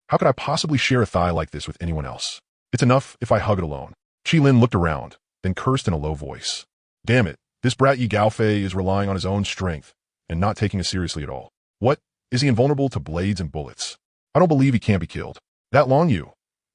[SPEAKER 1] How could I possibly share a thigh like this with anyone else? It's enough if I hug it alone. Qi Lin looked around, then cursed in a low voice. Damn it, this brat Yi Gaofei is relying on his own strength and not taking us seriously at all. What? Is he invulnerable to blades and bullets? I don't believe he can't be killed. That Long Yu,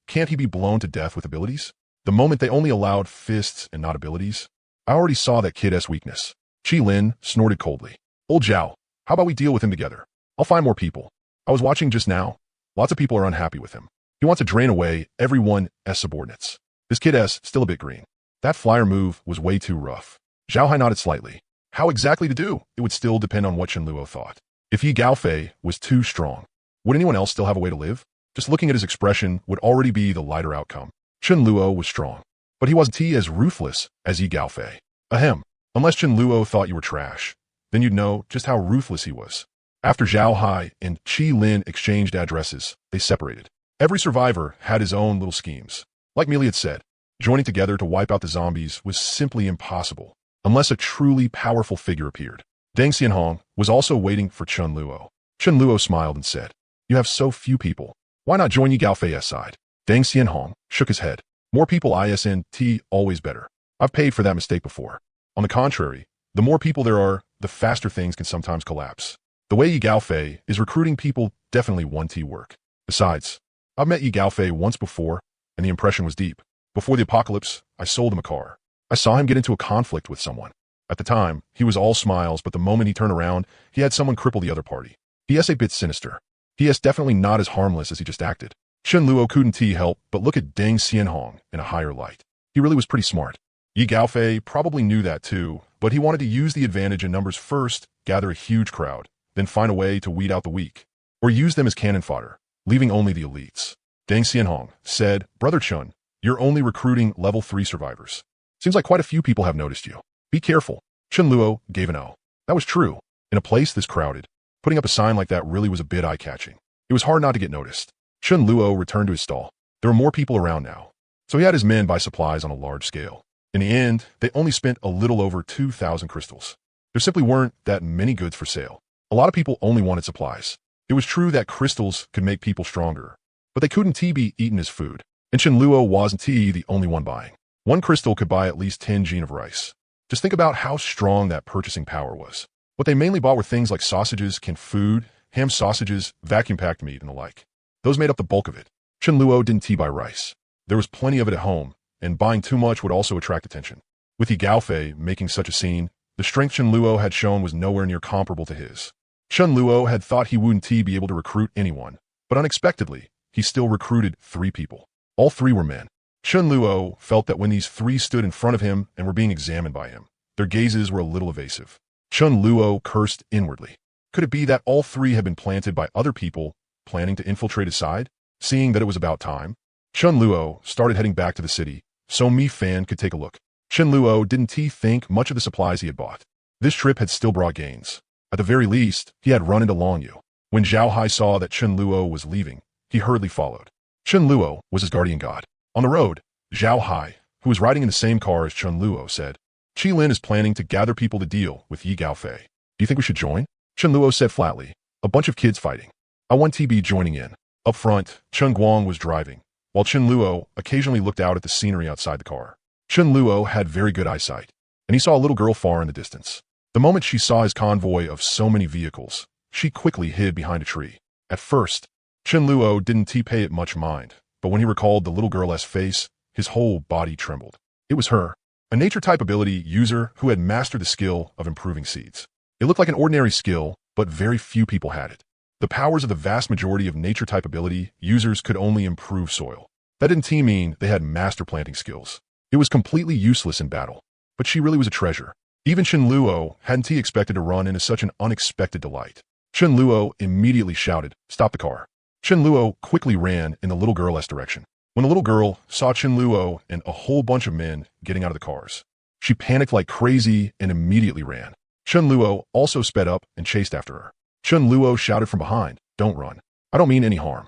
[SPEAKER 1] can't he be blown to death with abilities? The moment they only allowed fists and not abilities? I already saw that kid's weakness. Qi Lin snorted coldly. Old Zhao, how about we deal with him together? I'll find more people. I was watching just now. Lots of people are unhappy with him. He wants to drain away everyone's subordinates. This kid's still a bit green. That flyer move was way too rough. Zhao Hai nodded slightly. How exactly to do? It would still depend on what Chen Luo thought. If Yi Gaofei was too strong, would anyone else still have a way to live? Just looking at his expression would already be the lighter outcome. Chen Luo was strong, but he wasn't as ruthless as Yi Gaofei. Ahem. Unless Chen Luo thought you were trash, then you'd know just how ruthless he was. After Zhao Hai and Qi Lin exchanged addresses, they separated. Every survivor had his own little schemes. Like Mealy had said, joining together to wipe out the zombies was simply impossible, unless a truly powerful figure appeared. Deng Xianhong was also waiting for Chen Luo. Chen Luo smiled and said, you have so few people. Why not join Yi Gaofei's side? Deng Xianhong shook his head. More people isn't always better. I've paid for that mistake before. On the contrary, the more people there are, the faster things can sometimes collapse. The way Yi Gaofei is recruiting people definitely won't work. Besides, I've met Yi Gaofei once before, and the impression was deep. Before the apocalypse, I sold him a car. I saw him get into a conflict with someone. At the time, he was all smiles, but the moment he turned around, he had someone cripple the other party. He is a bit sinister. He is definitely not as harmless as he just acted. Chen Luo couldn't help but look at Deng Xianhong in a higher light. He really was pretty smart. Yi Gaofei probably knew that too, but he wanted to use the advantage in numbers first, gather a huge crowd, then find a way to weed out the weak, or use them as cannon fodder, leaving only the elites. Deng Xianhong said, Brother Chun, you're only recruiting level 3 survivors. Seems like quite a few people have noticed you. Be careful. Chun Luo gave an O. That was true. In a place this crowded, putting up a sign like that really was a bit eye-catching. It was hard not to get noticed. Chun Luo returned to his stall. There were more people around now, so he had his men buy supplies on a large scale. In the end, they only spent a little over 2,000 crystals. There simply weren't that many goods for sale. A lot of people only wanted supplies. It was true that crystals could make people stronger, but they couldn't be eaten as food. And Chun Luo wasn't the only one buying. One crystal could buy at least 10 gen of rice. Just think about how strong that purchasing power was. What they mainly bought were things like sausages, canned food, ham sausages, vacuum-packed meat, and the like. Those made up the bulk of it. Chun Luo didn't buy rice. There was plenty of it at home, and buying too much would also attract attention. With Yi Gaofei making such a scene, the strength Chun Luo had shown was nowhere near comparable to his. Chun Luo had thought he wouldn't be able to recruit anyone, but unexpectedly, he still recruited 3 people. All 3 were men. Chun Luo felt that when these 3 stood in front of him and were being examined by him, their gazes were a little evasive. Chun Luo cursed inwardly. Could it be that all 3 had been planted by other people planning to infiltrate his side? Seeing that it was about time, Chun Luo started heading back to the city so Mi Fan could take a look. Chun Luo didn't think much of the supplies he had bought. This trip had still brought gains. At the very least, he had run into Long Yu. When Zhao Hai saw that Chun Luo was leaving, he hurriedly followed. Chun Luo was his guardian god. On the road, Zhao Hai, who was riding in the same car as Chun Luo, said, Qi Lin is planning to gather people to deal with Yi Gaofei. Do you think we should join? Chun Luo said flatly, a bunch of kids fighting. I want to be joining in. Up front, Chun Guang was driving, while Chun Luo occasionally looked out at the scenery outside the car. Chun Luo had very good eyesight, and he saw a little girl far in the distance. The moment she saw his convoy of so many vehicles, she quickly hid behind a tree. At first, Chun Luo didn't pay it much mind, but when he recalled the little girl's face, his whole body trembled. It was her, a nature-type ability user who had mastered the skill of improving seeds. It looked like an ordinary skill, but very few people had it. The powers of the vast majority of nature-type ability users could only improve soil. That didn't mean they had master planting skills. It was completely useless in battle, but she really was a treasure. Even Chun Luo hadn't expected to run into such an unexpected delight. Chun Luo immediately shouted, "Stop the car." Chun Luo quickly ran in the little girl's direction. When the little girl saw Chun Luo and a whole bunch of men getting out of the cars, she panicked like crazy and immediately ran. Chun Luo also sped up and chased after her. Chun Luo shouted from behind, "Don't run. I don't mean any harm."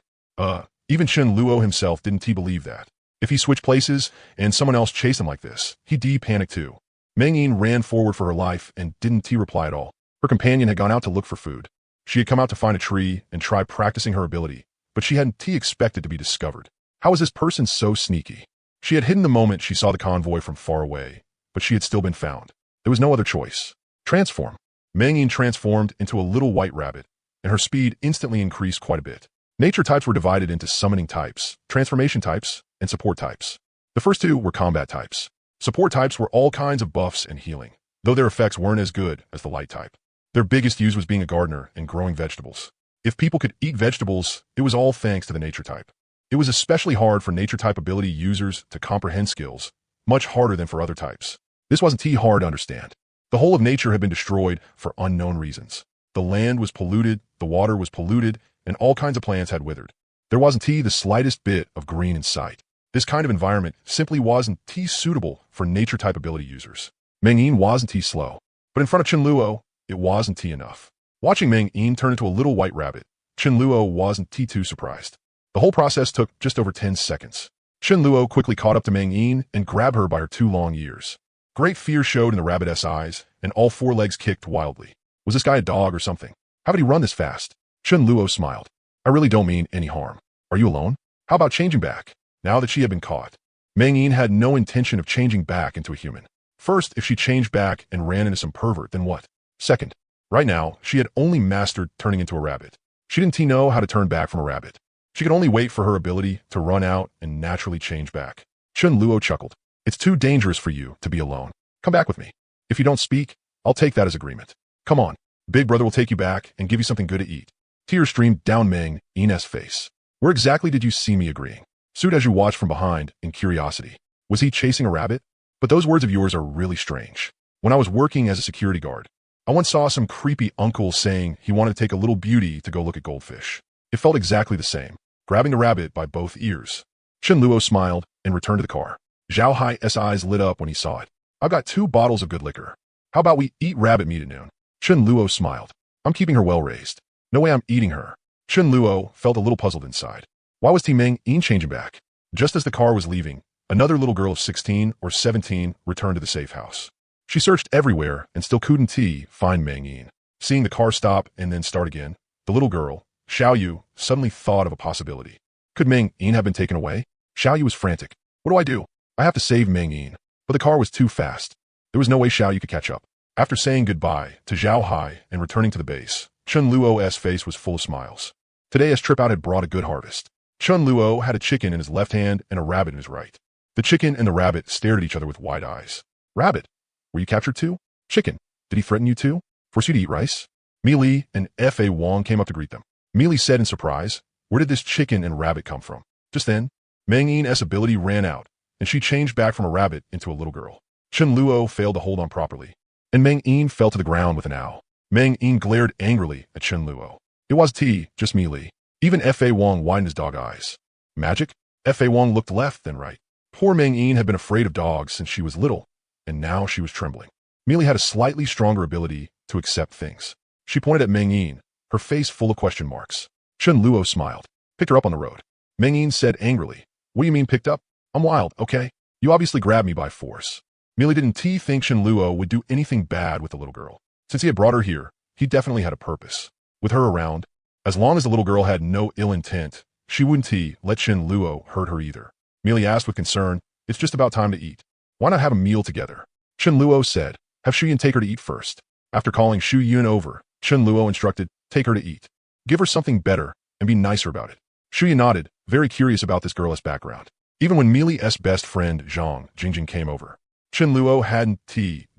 [SPEAKER 1] Even Chun Luo himself didn't believe that. If he switched places and someone else chased him like this, he'd panic too. Meng Yin ran forward for her life and didn't reply at all. Her companion had gone out to look for food. She had come out to find a tree and try practicing her ability, but she hadn't expected to be discovered. How was this person so sneaky? She had hidden the moment she saw the convoy from far away, but she had still been found. There was no other choice. Transform. Meng Yin transformed into a little white rabbit, and her speed instantly increased quite a bit. Nature types were divided into summoning types, transformation types, and support types. The first 2 were combat types. Support types were all kinds of buffs and healing, though their effects weren't as good as the light type. Their biggest use was being a gardener and growing vegetables. If people could eat vegetables, it was all thanks to the nature type. It was especially hard for nature type ability users to comprehend skills, much harder than for other types. This wasn't hard to understand. The whole of nature had been destroyed for unknown reasons. The land was polluted, the water was polluted, and all kinds of plants had withered. There wasn't the slightest bit of green in sight. This kind of environment simply wasn't suitable for nature type ability users. Meng Yin wasn't slow, but in front of Chun Luo, it wasn't enough. Watching Meng Yin turn into a little white rabbit, Chun Luo wasn't too surprised. The whole process took just over 10 seconds. Chun Luo quickly caught up to Meng Yin and grabbed her by her 2 long ears. Great fear showed in the rabbit's eyes, and all 4 legs kicked wildly. Was this guy a dog or something? How did he run this fast? Chun Luo smiled. I really don't mean any harm. Are you alone? How about changing back? Now that she had been caught, Meng Yin had no intention of changing back into a human. First, if she changed back and ran into some pervert, then what? Second, right now, she had only mastered turning into a rabbit. She didn't know how to turn back from a rabbit. She could only wait for her ability to run out and naturally change back. Chun Luo chuckled. It's too dangerous for you to be alone. Come back with me. If you don't speak, I'll take that as agreement. Come on. Big brother will take you back and give you something good to eat. Tears streamed down Meng Yin's face. Where exactly did you see me agreeing? Su Dezhu watched from behind in curiosity. Was he chasing a rabbit? But those words of yours are really strange. When I was working as a security guard, I once saw some creepy uncle saying he wanted to take a little beauty to go look at goldfish. It felt exactly the same. grabbing the rabbit by both ears. Chen Luo smiled and returned to the car. Zhao Hai's eyes lit up when he saw it. I've got 2 bottles of good liquor. How about we eat rabbit meat at noon? Chen Luo smiled. I'm keeping her well raised. No way I'm eating her. Chen Luo felt a little puzzled inside. Why was Meng changing back? Just as the car was leaving, another little girl of 16 or 17 returned to the safe house. She searched everywhere and still couldn't find Meng. Seeing the car stop and then start again, the little girl, Xiao Yu, suddenly thought of a possibility. Could Meng have been taken away? Xiao Yu was frantic. What do? I have to save Meng. But the car was too fast. There was no way Xiao Yu could catch up. After saying goodbye to Zhao Hai and returning to the base, Chen Luo's face was full of smiles. Today's trip out had brought a good harvest. Chen Luo had a chicken in his left hand and a rabbit in his right. The chicken and the rabbit stared at each other with wide eyes. Rabbit, were you captured too? Chicken, did he threaten you too? Force you to eat rice? Mi Li and Fa Wang came up to greet them. Mi Li said in surprise, where did this chicken and rabbit come from? Just then, Meng's ability ran out, and she changed back from a rabbit into a little girl. Chen Luo failed to hold on properly, and Meng fell to the ground with an owl. Meng glared angrily at Chen Luo. It was just Mi Li. Even Fa Wang widened his dog eyes. Magic? Fa Wang looked left then right. Poor Meng had been afraid of dogs since she was little, and now she was trembling. Mi Li had a slightly stronger ability to accept things. She pointed at Meng, her face full of question marks. Chen Luo smiled. Picked her up on the road. Meng said angrily, what do you mean picked up? I'm wild, okay? You obviously grabbed me by force. Mi Li didn't think Chen Luo would do anything bad with the little girl. Since he had brought her here, he definitely had a purpose. With her around, as long as the little girl had no ill intent, she wouldn't let Chen Luo hurt her either. Mi Li asked with concern, it's just about time to eat. Why not have a meal together? Chen Luo said, have Shu Yun take her to eat first. After calling Shu Yun over, Chen Luo instructed, take her to eat. Give her something better and be nicer about it. Shu Yun nodded, very curious about this girl's background. Even when Mi Li's best friend Zhang Jingjing came over, Chen Luo hadn't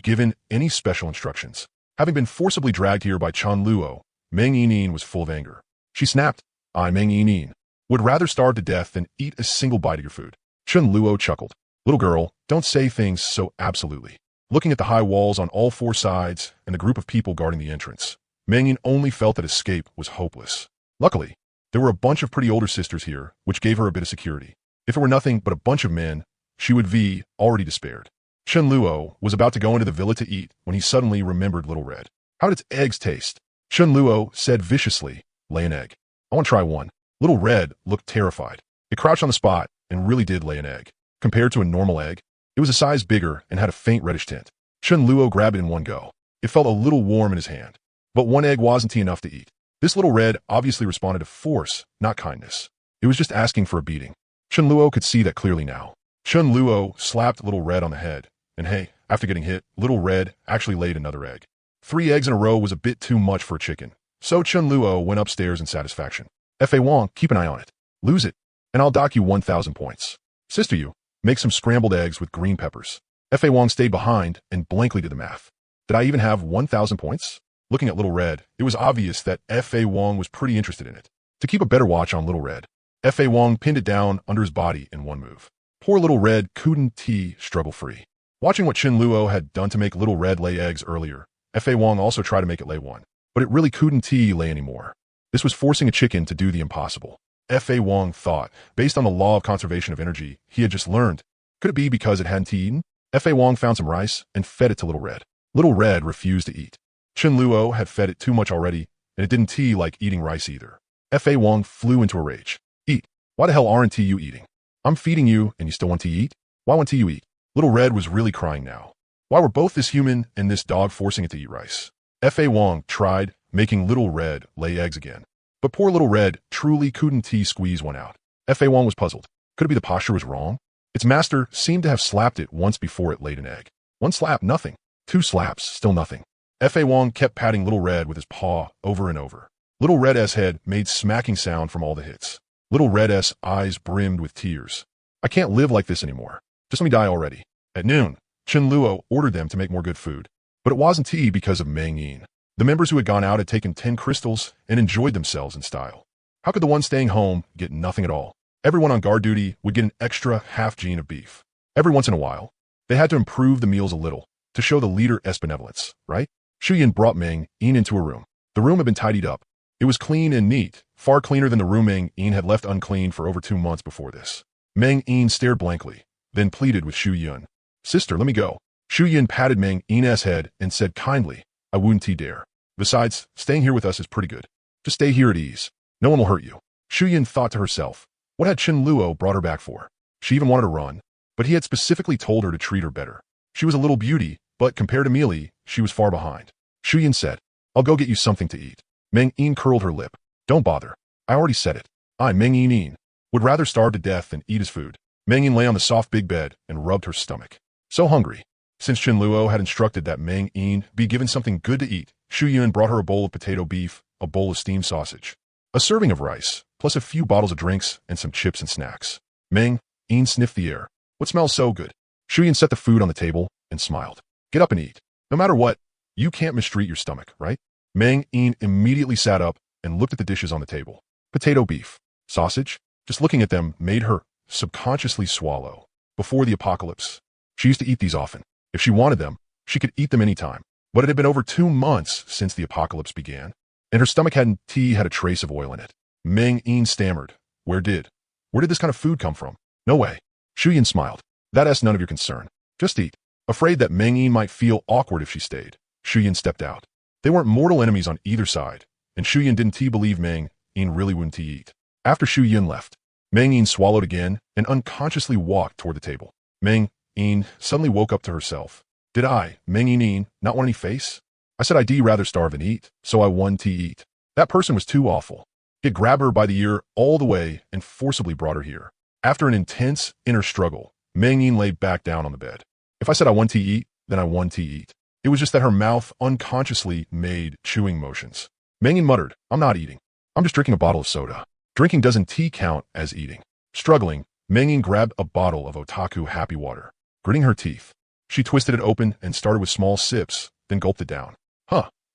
[SPEAKER 1] given any special instructions. Having been forcibly dragged here by Chen Luo, Meng Yining was full of anger. She snapped, I, Meng Yining, would rather starve to death than eat a single bite of your food. Chen Luo chuckled. Little girl, don't say things so absolutely. Looking at the high walls on all 4 sides and the group of people guarding the entrance, Meng Yin only felt that escape was hopeless. Luckily, there were a bunch of pretty older sisters here, which gave her a bit of security. If it were nothing but a bunch of men, she would already despaired. Chen Luo was about to go into the villa to eat when he suddenly remembered Little Red. How did its eggs taste? Chen Luo said viciously, lay an egg. I want to try one. Little Red looked terrified. It crouched on the spot and really did lay an egg. Compared to a normal egg, it was a size bigger and had a faint reddish tint. Chen Luo grabbed it in one go. It felt a little warm in his hand. But one egg wasn't enough to eat. This Little Red obviously responded to force, not kindness. It was just asking for a beating. Chen Luo could see that clearly now. Chen Luo slapped Little Red on the head, and hey, after getting hit, Little Red actually laid another egg. 3 eggs in a row was a bit too much for a chicken, so Chen Luo went upstairs in satisfaction. Fa Wang, keep an eye on it. Lose it, and I'll dock you 1,000 points. Sister Yu, make some scrambled eggs with green peppers. Fa Wang stayed behind and blankly did the math. Did I even have 1,000 points? Looking at Little Red, it was obvious that Fa Wang was pretty interested in it. To keep a better watch on Little Red, Fa Wang pinned it down under his body in one move. Poor Little Red couldn't struggle free. Watching what Chen Luo had done to make Little Red lay eggs earlier, Fa Wang also tried to make it lay one. But it really couldn't lay anymore. This was forcing a chicken to do the impossible. Fa Wang thought, based on the law of conservation of energy he had just learned, could it be because it hadn't eaten? Fa Wang found some rice and fed it to Little Red. Little Red refused to eat. Chen Luo had fed it too much already, and it didn't like eating rice either. Fa Wang flew into a rage. Eat. Why the hell aren't you eating? I'm feeding you, and you still want to eat? Why won't you eat? Little Red was really crying now. Why were both this human and this dog forcing it to eat rice? Fa Wang tried making Little Red lay eggs again. But poor Little Red truly couldn't squeeze one out. Fa Wang was puzzled. Could it be the posture was wrong? Its master seemed to have slapped it once before it laid an egg. 1 slap, nothing. 2 slaps, still nothing. Fa Wang kept patting Little Red with his paw over and over. Little Red's head made smacking sound from all the hits. Little Red's eyes brimmed with tears. I can't live like this anymore. Just let me die already. At noon, Chen Luo ordered them to make more good food. But it wasn't because of Meng Yin. The members who had gone out had taken 10 crystals and enjoyed themselves in style. How could the ones staying home get nothing at all? Everyone on guard duty would get an extra half gene of beef. Every once in a while, they had to improve the meals a little to show the leader's benevolence, right? Shu Yin brought Meng Yin into a room. The room had been tidied up. It was clean and neat, far cleaner than the room Meng Yin had left unclean for over 2 months before this. Meng Yin stared blankly, then pleaded with Shu Yun. Sister, let me go. Shu Yun patted Meng Yin's head and said kindly, I wouldn't dare. Besides, staying here with us is pretty good. Just stay here at ease. No one will hurt you. Shu Yun thought to herself, what had Chen Luo brought her back for? She even wanted to run, but he had specifically told her to treat her better. She was a little beauty, but compared to Mealy, she was far behind. Shu Yun said, I'll go get you something to eat. Meng Yin curled her lip. Don't bother. I already said it. I, Meng Yin, would rather starve to death than eat his food. Meng Yin lay on the soft big bed and rubbed her stomach. So hungry. Since Chen Luo had instructed that Meng Yin be given something good to eat, Shu Yun brought her a bowl of potato beef, a bowl of steamed sausage, a serving of rice, plus a few bottles of drinks and some chips and snacks. Meng Yin sniffed the air. What smells so good? Shu Yun set the food on the table and smiled. Get up and eat. No matter what, you can't mistreat your stomach, right? Meng Yin immediately sat up and looked at the dishes on the table. Potato beef, sausage, just looking at them made her subconsciously swallow. Before the apocalypse, she used to eat these often. If she wanted them, she could eat them anytime. But it had been over 2 months since the apocalypse began, and her stomach had a trace of oil in it. Meng Yin stammered. Where did this kind of food come from? No way. Shu Yun smiled. That's none of your concern. Just eat. Afraid that Meng Yin might feel awkward if she stayed, Shu Yun stepped out. They weren't mortal enemies on either side, and Shu Yun didn't believe Meng Yin really wouldn't eat. After Shu Yun left, Meng Yin swallowed again and unconsciously walked toward the table. Meng Yin suddenly woke up to herself. Did I, Meng Yin, not want any face? I said I'd rather starve than eat, so I won to eat. That person was too awful. He had grabbed her by the ear all the way and forcibly brought her here. After an intense inner struggle, Meng Yin lay back down on the bed. If I said I want to eat, then I want to eat. It was just that her mouth unconsciously made chewing motions. Meng Yin muttered, I'm not eating. I'm just drinking a bottle of soda. Drinking doesn't count as eating. Struggling, Meng Yin grabbed a bottle of otaku happy water. Gritting her teeth, she twisted it open and started with small sips, then gulped it down.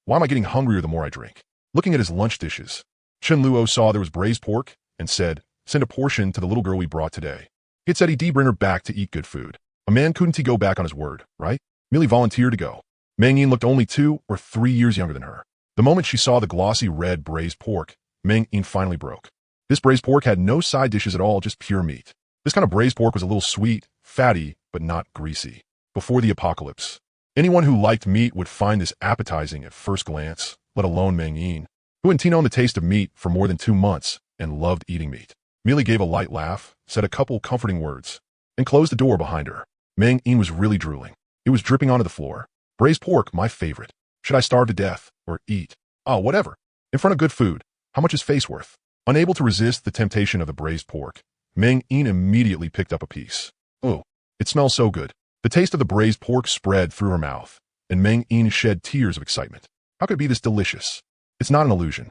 [SPEAKER 1] Why am I getting hungrier the more I drink? Looking at his lunch dishes, Chen Luo saw there was braised pork and said, send a portion to the little girl we brought today. He had said he'd bring her back to eat good food. A man couldn't go back on his word, right? Merely volunteered to go. Meng Yin looked only 2 or 3 years younger than her. The moment she saw the glossy red braised pork, Meng Yin finally broke. This braised pork had no side dishes at all, just pure meat. This kind of braised pork was a little sweet, fatty, but not greasy. Before the apocalypse, anyone who liked meat would find this appetizing at first glance, let alone Meng Yin, who hadn't known the taste of meat for more than 2 months and loved eating meat. Merely gave a light laugh, said a couple comforting words, and closed the door behind her. Meng Yin was really drooling. It was dripping onto the floor. Braised pork, my favorite. Should I starve to death or eat? Oh, whatever. In front of good food, how much is face worth? Unable to resist the temptation of the braised pork, Meng Yin immediately picked up a piece. Oh, it smells so good. The taste of the braised pork spread through her mouth, and Meng Yin shed tears of excitement. How could it be this delicious? It's not an illusion.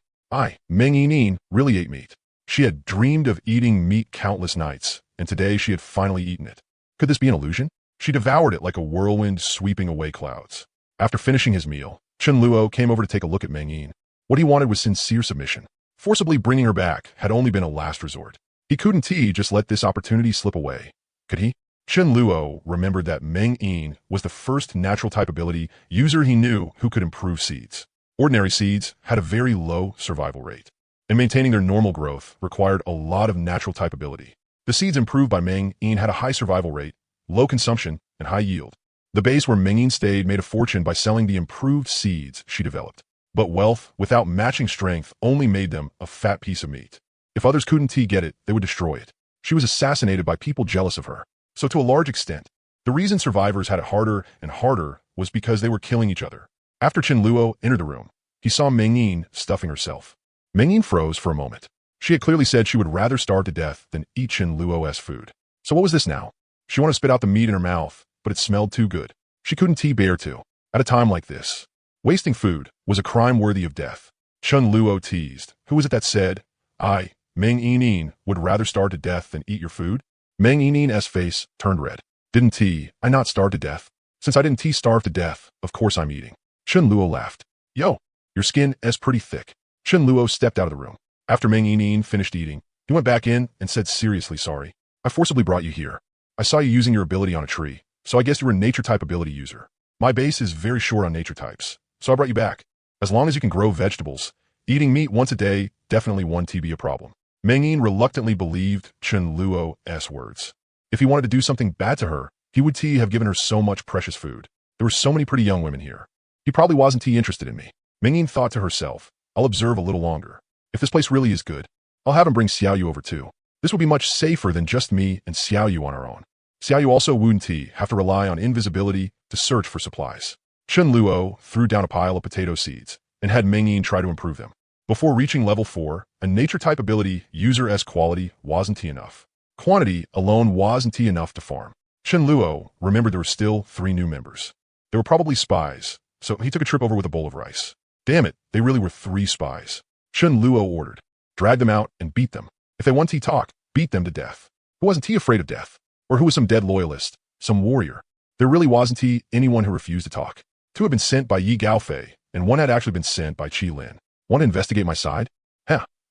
[SPEAKER 1] Meng Yin, really ate meat. She had dreamed of eating meat countless nights, and today she had finally eaten it. Could this be an illusion? She devoured it like a whirlwind sweeping away clouds. After finishing his meal, Chen Luo came over to take a look at Meng Yin. What he wanted was sincere submission. Forcibly bringing her back had only been a last resort. He couldn't just let this opportunity slip away. Could he? Chen Luo remembered that Meng Yin was the first natural type ability user he knew who could improve seeds. Ordinary seeds had a very low survival rate, and maintaining their normal growth required a lot of natural type ability. The seeds improved by Meng Yin had a high survival rate, low consumption, and high yield. The base where Meng Yin stayed made a fortune by selling the improved seeds she developed. But wealth without matching strength only made them a fat piece of meat. If others couldn't get it, they would destroy it. She was assassinated by people jealous of her. So to a large extent, the reason survivors had it harder and harder was because they were killing each other. After Chen Luo entered the room, he saw Meng Yin stuffing herself. Meng Yin froze for a moment. She had clearly said she would rather starve to death than eat Chen Luo's food. So what was this now? She wanted to spit out the meat in her mouth, but it smelled too good. She couldn't bear to. At a time like this, wasting food was a crime worthy of death. Chen Luo teased. Who was it that said, Meng Yin, would rather starve to death than eat your food? Meng Yin's face turned red. Didn't I not starve to death? Since I didn't starve to death, of course I'm eating. Chen Luo laughed. Yo, your skin is pretty thick. Chen Luo stepped out of the room. After Meng Yin finished eating, he went back in and said seriously sorry. I forcibly brought you here. I saw you using your ability on a tree, so I guess you were a nature type ability user. My base is very short on nature types, so I brought you back. As long as you can grow vegetables, Eating meat once a day definitely won to be a problem. Mengyin reluctantly believed Chen Luo's words. If he wanted to do something bad to her, he would have given her so much precious food. There were so many pretty young women here. He probably wasn't interested in me. Mengyin thought to herself, I'll observe a little longer. If this place really is good, I'll have him bring Xiaoyu over too. This will be much safer than just me and Xiaoyu on our own. Xiaoyu also wouldn't have to rely on invisibility to search for supplies. Chen Luo threw down a pile of potato seeds and had Mengyin try to improve them. Before reaching level 4, a nature-type ability user-s quality wasn't enough. Quantity alone wasn't enough to farm. Chen Luo remembered there were still 3 new members. They were probably spies, so he took a trip over with a bowl of rice. Damn it, they really were 3 spies. Chen Luo ordered. Drag them out and beat them. If they want to talk, beat them to death. Who wasn't he afraid of death? Or who was some dead loyalist, some warrior? There really wasn't anyone who refused to talk. 2 had been sent by Yi Gaofei, and 1 had actually been sent by Qi Lin. Want to investigate my side?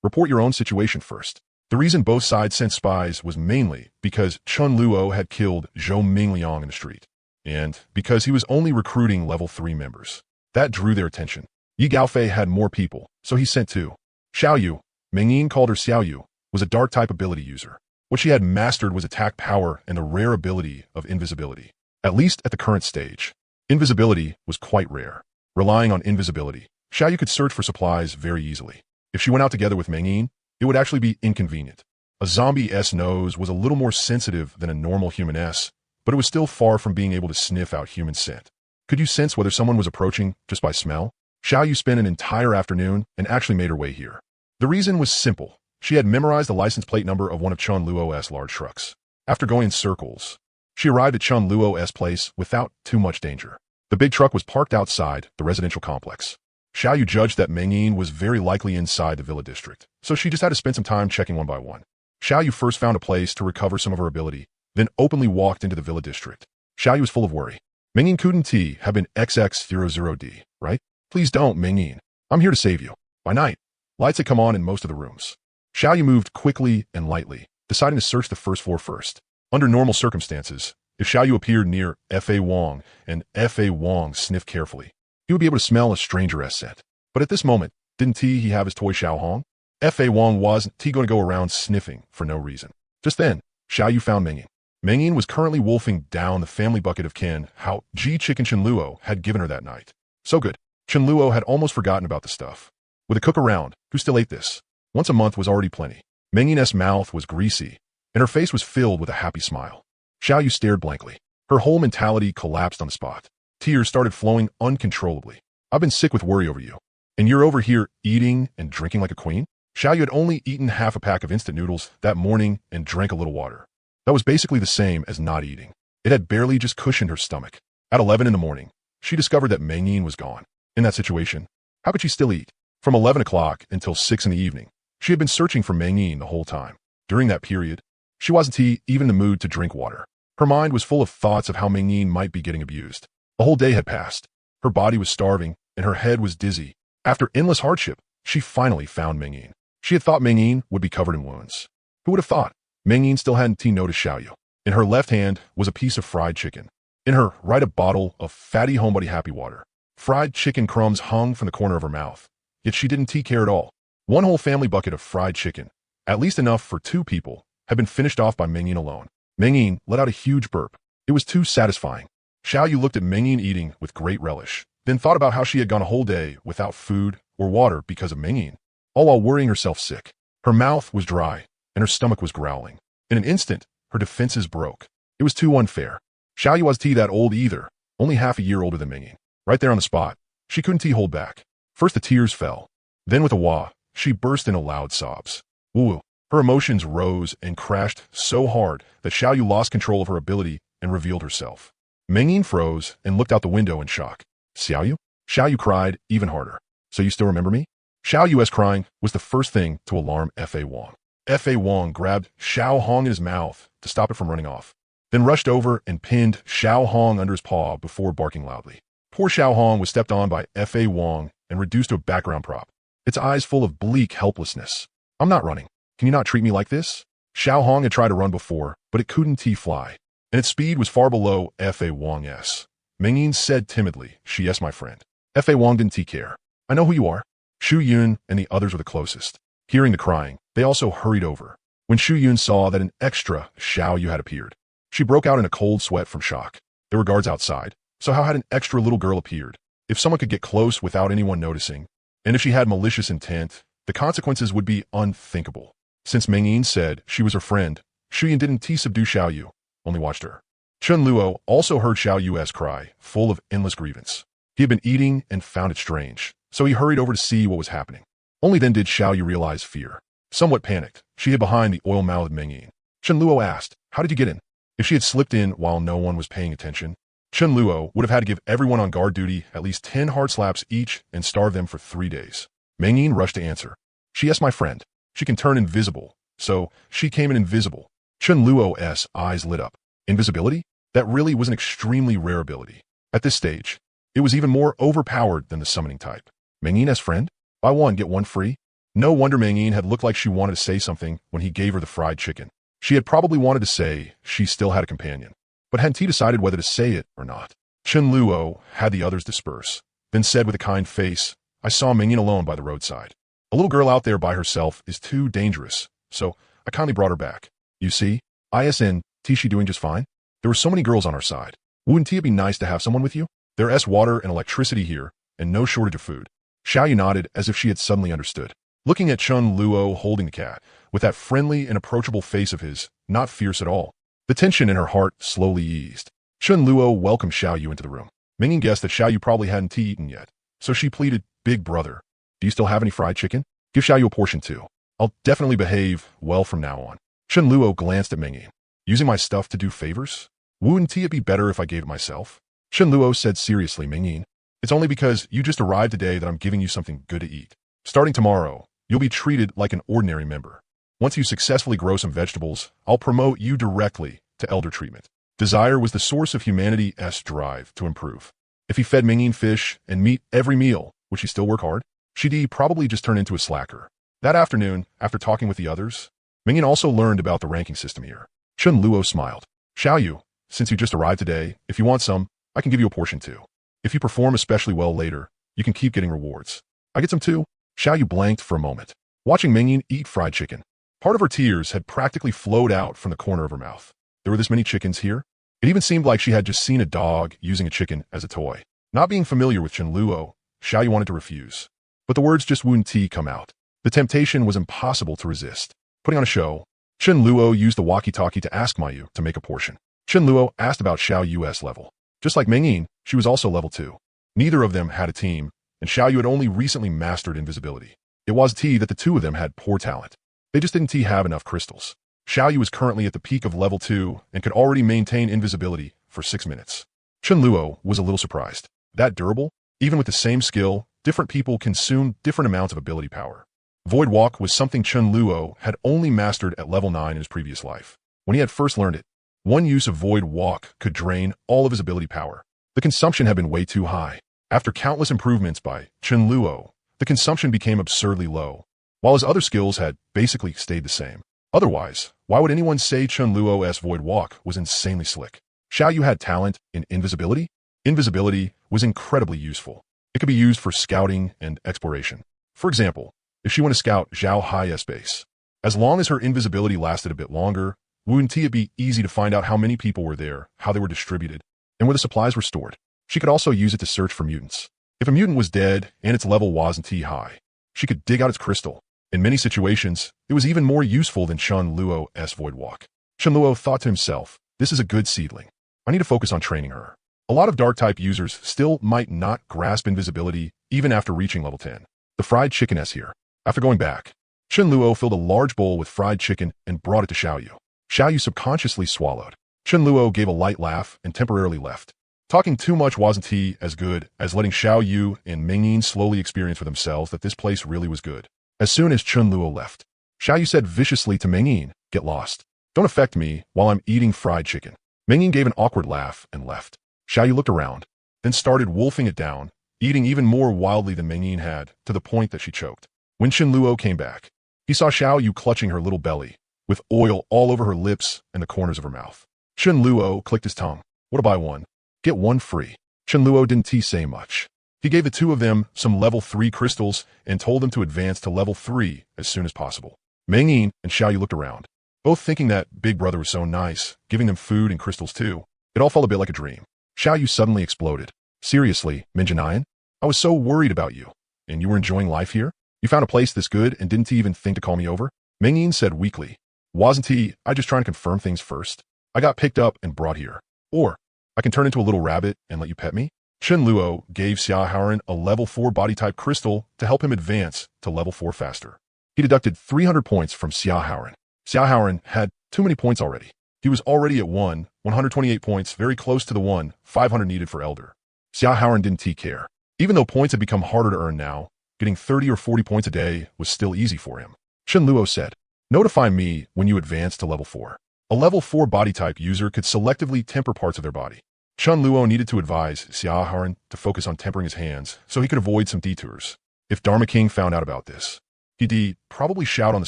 [SPEAKER 1] Report your own situation first. The reason both sides sent spies was mainly because Chen Luo had killed Zhou Mingliang in the street, and because he was only recruiting level 3 members. That drew their attention. Yi Gaofei had more people, so he sent 2. Xiaoyu, Mengyin called her Xiaoyu, was a dark-type ability user. What she had mastered was attack power and the rare ability of invisibility. At least at the current stage, invisibility was quite rare. Relying on invisibility, Xiaoyu could search for supplies very easily. If she went out together with Mengyin, it would actually be inconvenient. A zombie's nose was a little more sensitive than a normal human's, but it was still far from being able to sniff out human scent. Could you sense whether someone was approaching just by smell? Xiaoyu spent an entire afternoon and actually made her way here. The reason was simple. She had memorized the license plate number of one of Chen Luo's large trucks. After going in circles, she arrived at Chen Luo's place without too much danger. The big truck was parked outside the residential complex. Xiaoyu judged that Mengyin was very likely inside the villa district, so she just had to spend some time checking one by one. Xiaoyu first found a place to recover some of her ability, then openly walked into the villa district. Xiaoyu was full of worry. Mengyin couldn't have been XX00D, right? Please don't, Mengyin. I'm here to save you. By night, lights had come on in most of the rooms. Xiaoyu moved quickly and lightly, deciding to search the first floor first. Under normal circumstances, if Xiaoyu appeared near F.A. Wang and F.A. Wang sniffed carefully, he would be able to smell a stranger's scent. But at this moment, didn't he have his toy Xiao Hong? F.A. Wang wasn't going to go around sniffing for no reason. Just then, Xiaoyu found Mengyin. Mengyin was currently wolfing down the family bucket of kin how Ji Chicken Chen Luo had given her that night. So good. Chen Luo had almost forgotten about the stuff. With a cook around, who still ate this? Once a month was already plenty. Mengyin's mouth was greasy, and her face was filled with a happy smile. Xiaoyu stared blankly. Her whole mentality collapsed on the spot. Tears started flowing uncontrollably. I've been sick with worry over you. And you're over here eating and drinking like a queen? Xiaoyu had only eaten half a pack of instant noodles that morning and drank a little water. That was basically the same as not eating. It had barely just cushioned her stomach. At 11 in the morning, she discovered that Mengyin was gone. In that situation, how could she still eat? From 11 o'clock until 6 in the evening, she had been searching for Mengyin the whole time. During that period, she wasn't even in the mood to drink water. Her mind was full of thoughts of how Mengyin might be getting abused. A whole day had passed. Her body was starving, and her head was dizzy. After endless hardship, she finally found Mengyin. She had thought Mengyin would be covered in wounds. Who would have thought? Mengyin still hadn't noticed Xiaoyu. In her left hand was a piece of fried chicken. In her right, a bottle of fatty homebody happy water. Fried chicken crumbs hung from the corner of her mouth. Yet she didn't care at all. One whole family bucket of fried chicken, at least enough for 2 people, had been finished off by Mengyin alone. Mengyin let out a huge burp. It was too satisfying. Xiaoyu looked at Mengyin eating with great relish, then thought about how she had gone a whole day without food or water because of Mengyin, all while worrying herself sick. Her mouth was dry, and her stomach was growling. In an instant, her defenses broke. It was too unfair. Xiaoyu wasn't that old either, only half a year older than Mengyin. Right there on the spot, she couldn't hold back. First the tears fell. Then with a wah, she burst into loud sobs. Woo! Her emotions rose and crashed so hard that Xiaoyu lost control of her ability and revealed herself. Mengyin froze and looked out the window in shock. Xiaoyu? Xiaoyu cried even harder. So you still remember me? Xiaoyu's crying was the first thing to alarm F.A. Wang. F.A. Wang grabbed Xiao Hong in his mouth to stop it from running off, then rushed over and pinned Xiao Hong under his paw before barking loudly. Poor Xiao Hong was stepped on by F.A. Wang and reduced to a background prop, its eyes full of bleak helplessness. I'm not running. Can you not treat me like this? Xiao Hong had tried to run before, but it couldn't fly, and its speed was far below F.A. Wang's. Mengyin said timidly, "Yes, my friend." F.A. Wang didn't care. I know who you are. Shu Yun and the others were the closest. Hearing the crying, they also hurried over. When Shu Yun saw that an extra Xiao Yu had appeared, she broke out in a cold sweat from shock. There were guards outside, so how had an extra little girl appeared? If someone could get close without anyone noticing, and if she had malicious intent, the consequences would be unthinkable. Since Meng Yin said she was her friend, Shu Yun didn't subdue Xiao Yu, only watched her. Chun Luo also heard Xiao Yu's cry, full of endless grievance. He had been eating and found it strange, so he hurried over to see what was happening. Only then did Xiao Yu realize fear. Somewhat panicked, she hid behind the oil-mouthed Meng Yin. Chun Luo asked, "How did you get in?" If she had slipped in while no one was paying attention, Chun Luo would have had to give everyone on guard duty at least 10 hard slaps each and starve them for 3 days. Meng Yin rushed to answer. "She asked my friend. She can turn invisible, so she came in invisible." Chun Luo's eyes lit up. Invisibility? That really was an extremely rare ability. At this stage, it was even more overpowered than the summoning type. Meng Yin's friend? Buy one, get one free? No wonder Meng Yin had looked like she wanted to say something when he gave her the fried chicken. She had probably wanted to say she still had a companion. But hadn't he decided whether to say it or not? Chun Luo had the others disperse, then said with a kind face, "I saw Meng Yin alone by the roadside. A little girl out there by herself is too dangerous, so I kindly brought her back. You see, she doing just fine? There were so many girls on our side. Wouldn't it be nice to have someone with you? There's water and electricity here, and no shortage of food." Xiao Yu nodded as if she had suddenly understood. Looking at Chun Luo holding the cat, with that friendly and approachable face of his, not fierce at all, the tension in her heart slowly eased. Chun Luo welcomed Xiao Yu into the room. Meng Yin guessed that Xiao Yu probably hadn't eaten yet, so she pleaded, "Big brother, do you still have any fried chicken? Give Xiao Yu a portion too. I'll definitely behave well from now on." Chun Luo glanced at Meng Yin. "Using my stuff to do favors? Wouldn't it be better if I gave it myself?" Chun Luo said seriously, "Meng Yin, it's only because you just arrived today that I'm giving you something good to eat. Starting tomorrow, you'll be treated like an ordinary member. Once you successfully grow some vegetables, I'll promote you directly to elder treatment." Desire was the source of humanity's drive to improve. If he fed Meng Yin fish and meat every meal, would she still work hard? She'd probably just turn into a slacker. That afternoon, after talking with the others, Meng Yin also learned about the ranking system here. Chun Luo smiled. "Xiao Yu, since you just arrived today, if you want some, I can give you a portion too. If you perform especially well later, you can keep getting rewards. I get some too?" Xiao Yu blanked for a moment, watching Meng Yin eat fried chicken. Part of her tears had practically flowed out from the corner of her mouth. There were this many chickens here? It even seemed like she had just seen a dog using a chicken as a toy. Not being familiar with Chun Luo, Xiao Yu wanted to refuse. But the words just wouldn't come out. The temptation was impossible to resist. Putting on a show, Chun Luo used the walkie-talkie to ask Mayu to make a portion. Chun Luo asked about Xiao Yu's level. Just like Meng Yin, she was also level 2. Neither of them had a team, and Xiao Yu had only recently mastered invisibility. It was that the two of them had poor talent. They just didn't have enough crystals. Xiao Yu was currently at the peak of level 2 and could already maintain invisibility for 6 minutes. Chun Luo was a little surprised. That durable? Even with the same skill, different people consumed different amounts of ability power. Void Walk was something Chun Luo had only mastered at level 9 in his previous life. When he had first learned it, one use of Void Walk could drain all of his ability power. The consumption had been way too high. After countless improvements by Chun Luo, the consumption became absurdly low, while his other skills had basically stayed the same. Otherwise, why would anyone say Chun Luo's Void Walk was insanely slick? Xiao Yu had talent in invisibility? Invisibility was incredibly useful. It could be used for scouting and exploration. For example, if she went to scout Zhao Hai's base, as long as her invisibility lasted a bit longer, wouldn't it be easy to find out how many people were there, how they were distributed, and where the supplies were stored? She could also use it to search for mutants. If a mutant was dead and its level wasn't high, she could dig out its crystal. In many situations, it was even more useful than Chun Luo's Void Walk. Chun Luo thought to himself, "This is a good seedling. I need to focus on training her." A lot of Dark-type users still might not grasp invisibility even after reaching level 10. The fried chicken is here. After going back, Chun Luo filled a large bowl with fried chicken and brought it to Xiao Yu. Xiao Yu subconsciously swallowed. Chun Luo gave a light laugh and temporarily left. Talking too much wasn't as good as letting Xiao Yu and Meng Yin slowly experience for themselves that this place really was good. As soon as Chun Luo left, Xiao Yu said viciously to Meng Yin, "Get lost. Don't affect me while I'm eating fried chicken." Meng Yin gave an awkward laugh and left. Xiao Yu looked around, then started wolfing it down, eating even more wildly than Meng Yin had, to the point that she choked. When Chun Luo came back, he saw Xiao Yu clutching her little belly, with oil all over her lips and the corners of her mouth. Chun Luo clicked his tongue. "What to buy one? Get one free." Chun Luo didn't say much. He gave the two of them some level 3 crystals and told them to advance to level 3 as soon as possible. Mengyin and Xiaoyu looked around, both thinking that Big Brother was so nice, giving them food and crystals too. It all felt a bit like a dream. Xiaoyu suddenly exploded. Seriously, Minjanayan? I was so worried about you. And you were enjoying life here? You found a place this good and didn't even think to call me over? Mengyin said weakly. Wasn't he? I just trying to confirm things first. I got picked up and brought here. Or, I can turn into a little rabbit and let you pet me? Chen Luo gave Xia Haoran a level 4 body-type crystal to help him advance to level 4 faster. He deducted 300 points from Xia Haoran. Xia Haoran had too many points already. He was already at 128 points, very close to the 500 needed for Elder. Xia Haoran didn't care. Even though points had become harder to earn now, getting 30 or 40 points a day was still easy for him. Chen Luo said, notify me when you advance to level 4. A level 4 body-type user could selectively temper parts of their body. Chen Luo needed to advise Xia Haoran to focus on tempering his hands so he could avoid some detours. If Dharma King found out about this, he'd probably shout on the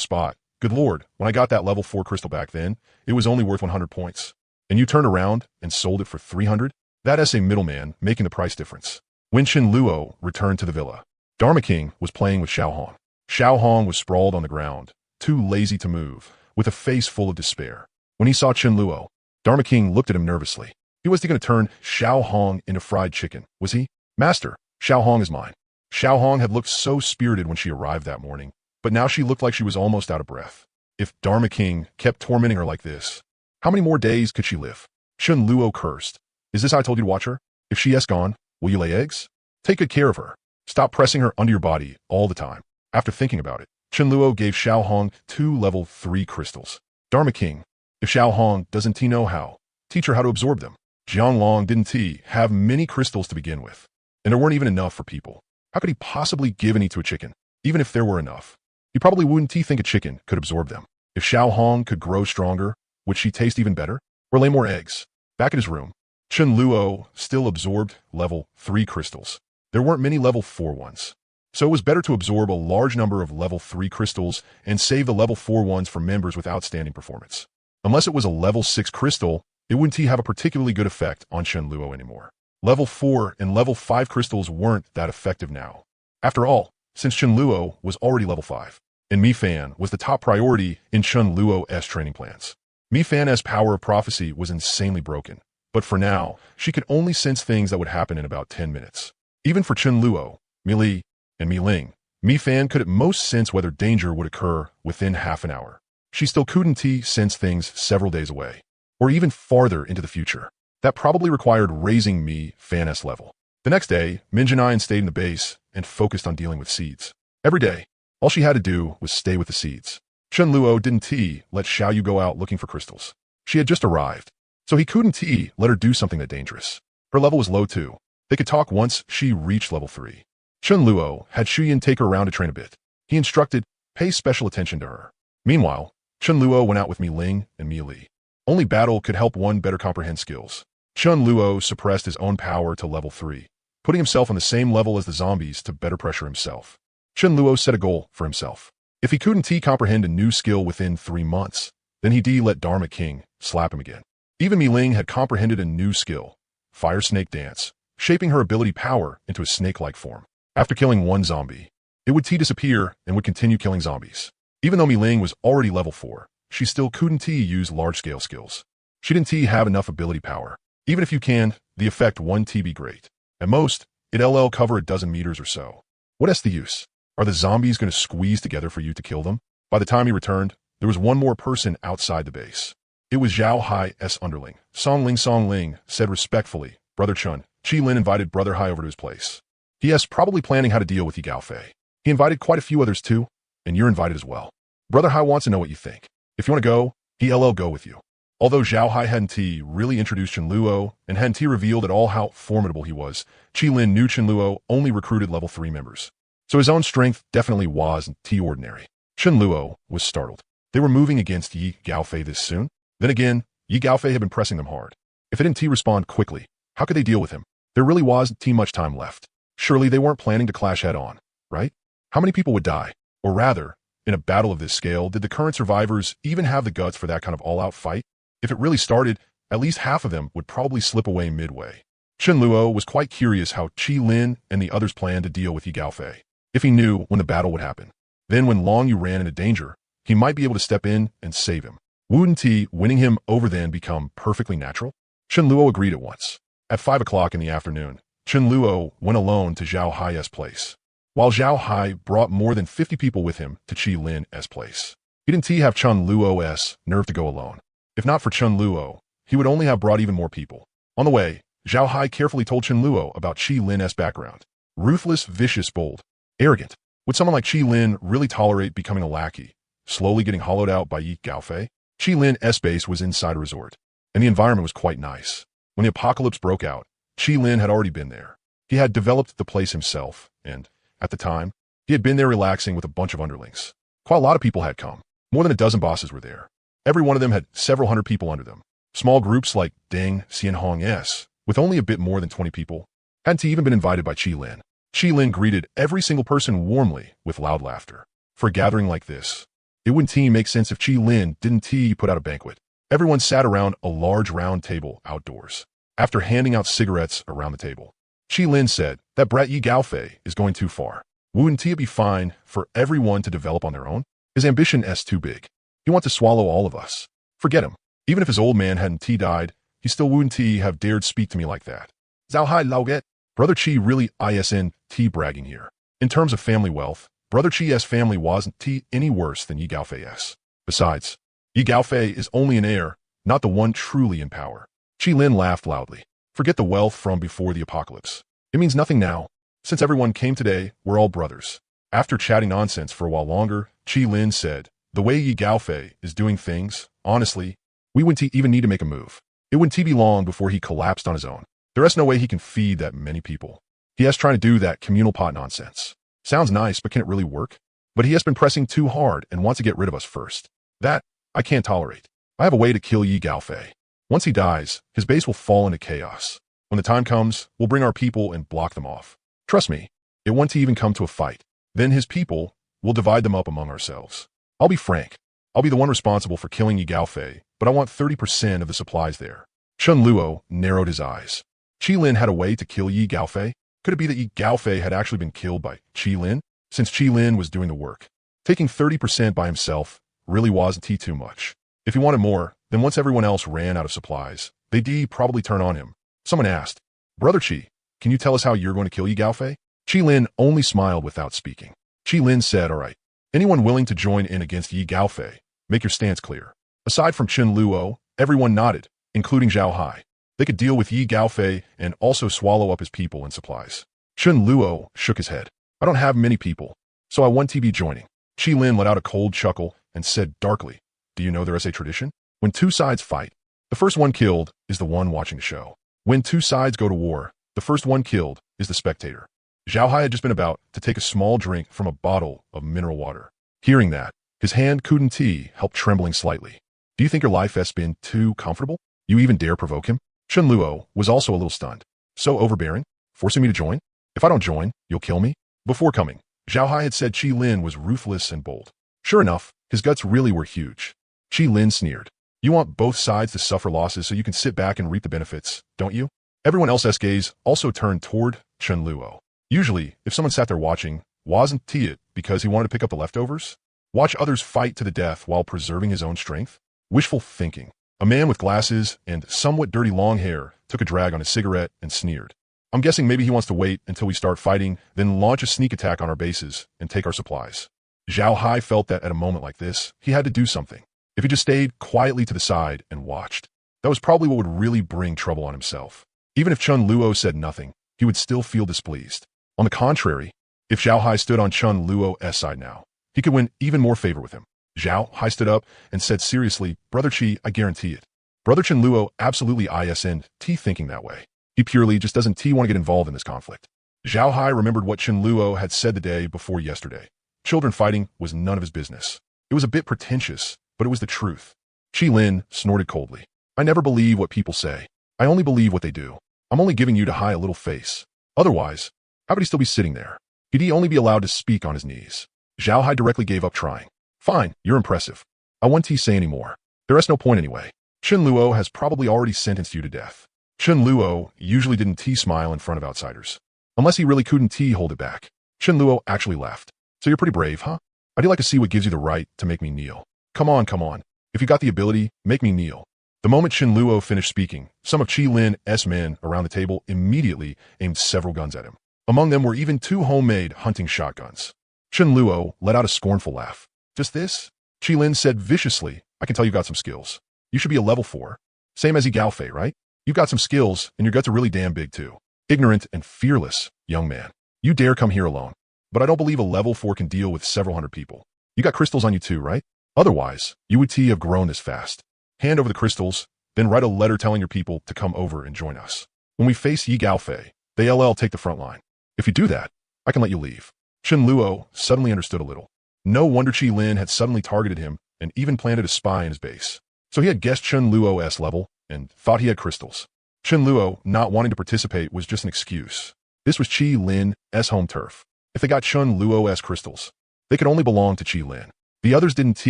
[SPEAKER 1] spot, good lord, when I got that level 4 crystal back then, it was only worth 100 points. And you turned around and sold it for 300? That's a middleman making the price difference. When Chen Luo returned to the villa, Dharma King was playing with Xiao Hong. Xiao Hong was sprawled on the ground, too lazy to move, with a face full of despair. When he saw Chen Luo, Dharma King looked at him nervously. Was he going to turn Xiao Hong into fried chicken? Was he? Master, Xiao Hong is mine. Xiao Hong had looked so spirited when she arrived that morning, but now she looked like she was almost out of breath. If Dharma King kept tormenting her like this, how many more days could she live? Chen Luo cursed. Is this how I told you to watch her? If she is gone, will you lay eggs? Take good care of her. Stop pressing her under your body all the time. After thinking about it, Chen Luo gave Xiao Hong 2 level 3 crystals. Dharma King, if Xiao Hong doesn't know how, teach her how to absorb them. Jiang Long didn't have many crystals to begin with, and there weren't even enough for people. How could he possibly give any to a chicken, even if there were enough? He probably wouldn't think a chicken could absorb them. If Xiao Hong could grow stronger, would she taste even better? Or lay more eggs? Back at his room, Chen Luo still absorbed level 3 crystals. There weren't many level 4 ones. So it was better to absorb a large number of level 3 crystals and save the level 4 ones for members with outstanding performance. Unless it was a level 6 crystal, it wouldn't have a particularly good effect on Chen Luo anymore. Level 4 and level 5 crystals weren't that effective now. After all, since Chen Luo was already level 5, and Mi Fan was the top priority in Chen Luo's training plans. Mi Fan's power of prophecy was insanely broken, but for now, she could only sense things that would happen in about 10 minutes. Even for Chen Luo, Mi Li, and Mi Ling, Mi Fan could at most sense whether danger would occur within half an hour. She still couldn't sense things several days away, or even farther into the future. That probably required raising Mi Fan's level. The next day, Minjanayan stayed in the base and focused on dealing with seeds. Every day, all she had to do was stay with the seeds. Chen Luo didn't let Xiaoyu go out looking for crystals. She had just arrived, so he couldn't let her do something that dangerous. Her level was low too. They could talk once she reached level 3. Chen Luo had Shuyan take her around to train a bit. He instructed, pay special attention to her. Meanwhile, Chen Luo went out with Mi Ling and Mi Li. Only battle could help one better comprehend skills. Chen Luo suppressed his own power to level 3, putting himself on the same level as the zombies to better pressure himself. Chen Luo set a goal for himself. If he couldn't comprehend a new skill within 3 months, then he'd let Dharma King slap him again. Even Mi Ling had comprehended a new skill, Fire Snake Dance, shaping her ability power into a snake-like form. After killing one zombie, it would disappear and would continue killing zombies. Even though Mi Ling was already level 4, she still couldn't use large-scale skills. She didn't have enough ability power. Even if you can, the effect won't be great. At most, it'll cover a dozen meters or so. What is the use? Are the zombies going to squeeze together for you to kill them? By the time he returned, there was one more person outside the base. It was Zhao Hai's underling. Song Ling said respectfully, Brother Chun. Qi Lin invited Brother Hai over to his place. He is probably planning how to deal with Yi Gaofei. He invited quite a few others too, and you're invited as well. Brother Hai wants to know what you think. If you want to go, he'll go with you. Although Zhao Hai hadn't really introduced Chen Luo and hadn't revealed at all how formidable he was, Qi Lin knew Chen Luo only recruited level 3 members. So his own strength definitely wasn't ordinary. Chen Luo was startled. They were moving against Yi Gaofei this soon? Then again, Yi Gaofei had been pressing them hard. If they didn't respond quickly, how could they deal with him? There really wasn't much time left. Surely they weren't planning to clash head-on, right? How many people would die? Or rather, in a battle of this scale, did the current survivors even have the guts for that kind of all-out fight? If it really started, at least half of them would probably slip away midway. Chen Luo was quite curious how Qi Lin and the others planned to deal with Yi Gaofei, if he knew when the battle would happen. Then when Long Yu ran into danger, he might be able to step in and save him. Wouldn't Ti winning him over then become perfectly natural? Chen Luo agreed at once. At 5 o'clock in the afternoon, Chen Luo went alone to Zhao Hai's place, while Zhao Hai brought more than 50 people with him to Qi Lin's place. He didn't have Chen Luo's nerve to go alone. If not for Chen Luo, he would only have brought even more people. On the way, Zhao Hai carefully told Chen Luo about Qi Lin's background. Ruthless, vicious, bold, arrogant. Would someone like Qi Lin really tolerate becoming a lackey, slowly getting hollowed out by Yi Gaofei? Qi Lin's base was inside a resort, and the environment was quite nice. When the apocalypse broke out, Qi Lin had already been there. He had developed the place himself, and, at the time, he had been there relaxing with a bunch of underlings. Quite a lot of people had come. More than a dozen bosses were there. Every one of them had several hundred people under them. Small groups like Deng Xianhong's, with only a bit more than 20 people, hadn't even been invited by Qi Lin. Qi Lin greeted every single person warmly with loud laughter. For a gathering like this, it wouldn't make sense if Qi Lin didn't put out a banquet. Everyone sat around a large round table outdoors. After handing out cigarettes around the table, Qi Lin said, "That brat Yi Gaofei is going too far. Wouldn't it be fine for everyone to develop on their own? His ambition is too big. He wants to swallow all of us. Forget him. Even if his old man hadn't died, he still wouldn't have dared speak to me like that." Zhao Hai Laoget. Brother Qi really isn't bragging here. In terms of family wealth, Brother Qi's family wasn't any worse than Yi Gaofei's. Besides, Yi Gaofei is only an heir, not the one truly in power. Qi Lin laughed loudly. Forget the wealth from before the apocalypse. It means nothing now. Since everyone came today, we're all brothers. After chatting nonsense for a while longer, Qi Lin said, "The way Yi Gaofei is doing things, honestly, we wouldn't even need to make a move. It wouldn't be long before he collapsed on his own. There is no way he can feed that many people. He has trying to do that communal pot nonsense. Sounds nice, but can it really work? But he has been pressing too hard and wants to get rid of us first. That, I can't tolerate. I have a way to kill Yi Gaofei. Once he dies, his base will fall into chaos. When the time comes, we'll bring our people and block them off. Trust me, it won't even come to a fight. Then his people, will divide them up among ourselves. I'll be frank. I'll be the one responsible for killing Yi Gaofei, but I want 30% of the supplies there." Chen Luo narrowed his eyes. Qi Lin had a way to kill Yi Gaofei? Could it be that Yi Gaofei had actually been killed by Qi Lin, since Qi Lin was doing the work? Taking 30% by himself really wasn't too much. If he wanted more, then once everyone else ran out of supplies, they'd probably turn on him. Someone asked, "Brother Qi, can you tell us how you're going to kill Yi Gaofei?" Qi Lin only smiled without speaking. Qi Lin said, "All right, anyone willing to join in against Yi Gaofei, make your stance clear." Aside from Chen Luo, everyone nodded, including Zhao Hai. They could deal with Yi Gaofei and also swallow up his people and supplies. Chen Luo shook his head. "I don't have many people, so I won't be joining." Qi Lin let out a cold chuckle and said darkly, "Do you know there is a tradition? When two sides fight, the first one killed is the one watching the show. When two sides go to war, the first one killed is the spectator." Zhao Hai had just been about to take a small drink from a bottle of mineral water. Hearing that, his hand couldn't help trembling slightly. "Do you think your life has been too comfortable? You even dare provoke him?" Chen Luo was also a little stunned. "So overbearing? Forcing me to join? If I don't join, you'll kill me?" Before coming, Zhao Hai had said Qi Lin was ruthless and bold. Sure enough, his guts really were huge. Qi Lin sneered. "You want both sides to suffer losses so you can sit back and reap the benefits, don't you?" Everyone else's gaze also turned toward Chen Luo. Usually, if someone sat there watching, wasn't it because he wanted to pick up the leftovers? Watch others fight to the death while preserving his own strength? Wishful thinking. A man with glasses and somewhat dirty long hair took a drag on his cigarette and sneered. "I'm guessing maybe he wants to wait until we start fighting, then launch a sneak attack on our bases and take our supplies." Zhao Hai felt that at a moment like this, he had to do something. If he just stayed quietly to the side and watched, that was probably what would really bring trouble on himself. Even if Chen Luo said nothing, he would still feel displeased. On the contrary, if Zhao Hai stood on Chen Luo's side now, he could win even more favor with him. Zhao Hai stood up and said seriously, "Brother Qi, I guarantee it." Brother Chen Luo absolutely isn't thinking that way. He purely just doesn't want to get involved in this conflict. Zhao Hai remembered what Chen Luo had said the day before yesterday. Children fighting was none of his business. It was a bit pretentious, but it was the truth. Qi Lin snorted coldly. "I never believe what people say. I only believe what they do. I'm only giving you to Hai a little face. Otherwise, how would he still be sitting there? He'd only be allowed to speak on his knees." Zhao Hai directly gave up trying. "Fine, you're impressive. I won't say any more. There is no point anyway. Chen Luo has probably already sentenced you to death. Chen Luo usually didn't smile in front of outsiders. Unless he really couldn't hold it back. Chen Luo actually laughed. So you're pretty brave, huh? I'd like to see what gives you the right to make me kneel. Come on, come on. If you got the ability, make me kneel. The moment Chen Luo finished speaking, some of Qi Lin's men around the table immediately aimed several guns at him. Among them were even 2 homemade hunting shotguns. Chen Luo let out a scornful laugh. Just this? Qi Lin said viciously, I can tell you got some skills. You should be a level 4. Same as Yi Gaofei, right? You've got some skills, and your guts are really damn big too. Ignorant and fearless, young man. You dare come here alone. But I don't believe a level 4 can deal with several hundred people. You got crystals on you too, right? Otherwise, you would have grown this fast. Hand over the crystals, then write a letter telling your people to come over and join us. When we face Yi Gaofei, they take the front line. If you do that, I can let you leave. Chen Luo suddenly understood a little. No wonder Qi Lin had suddenly targeted him and even planted a spy in his base. So he had guessed Chen Luo's level and thought he had crystals. Chen Luo not wanting to participate was just an excuse. This was Qi Lin's home turf. If they got Chen Luo's crystals, they could only belong to Qi Lin. The others didn't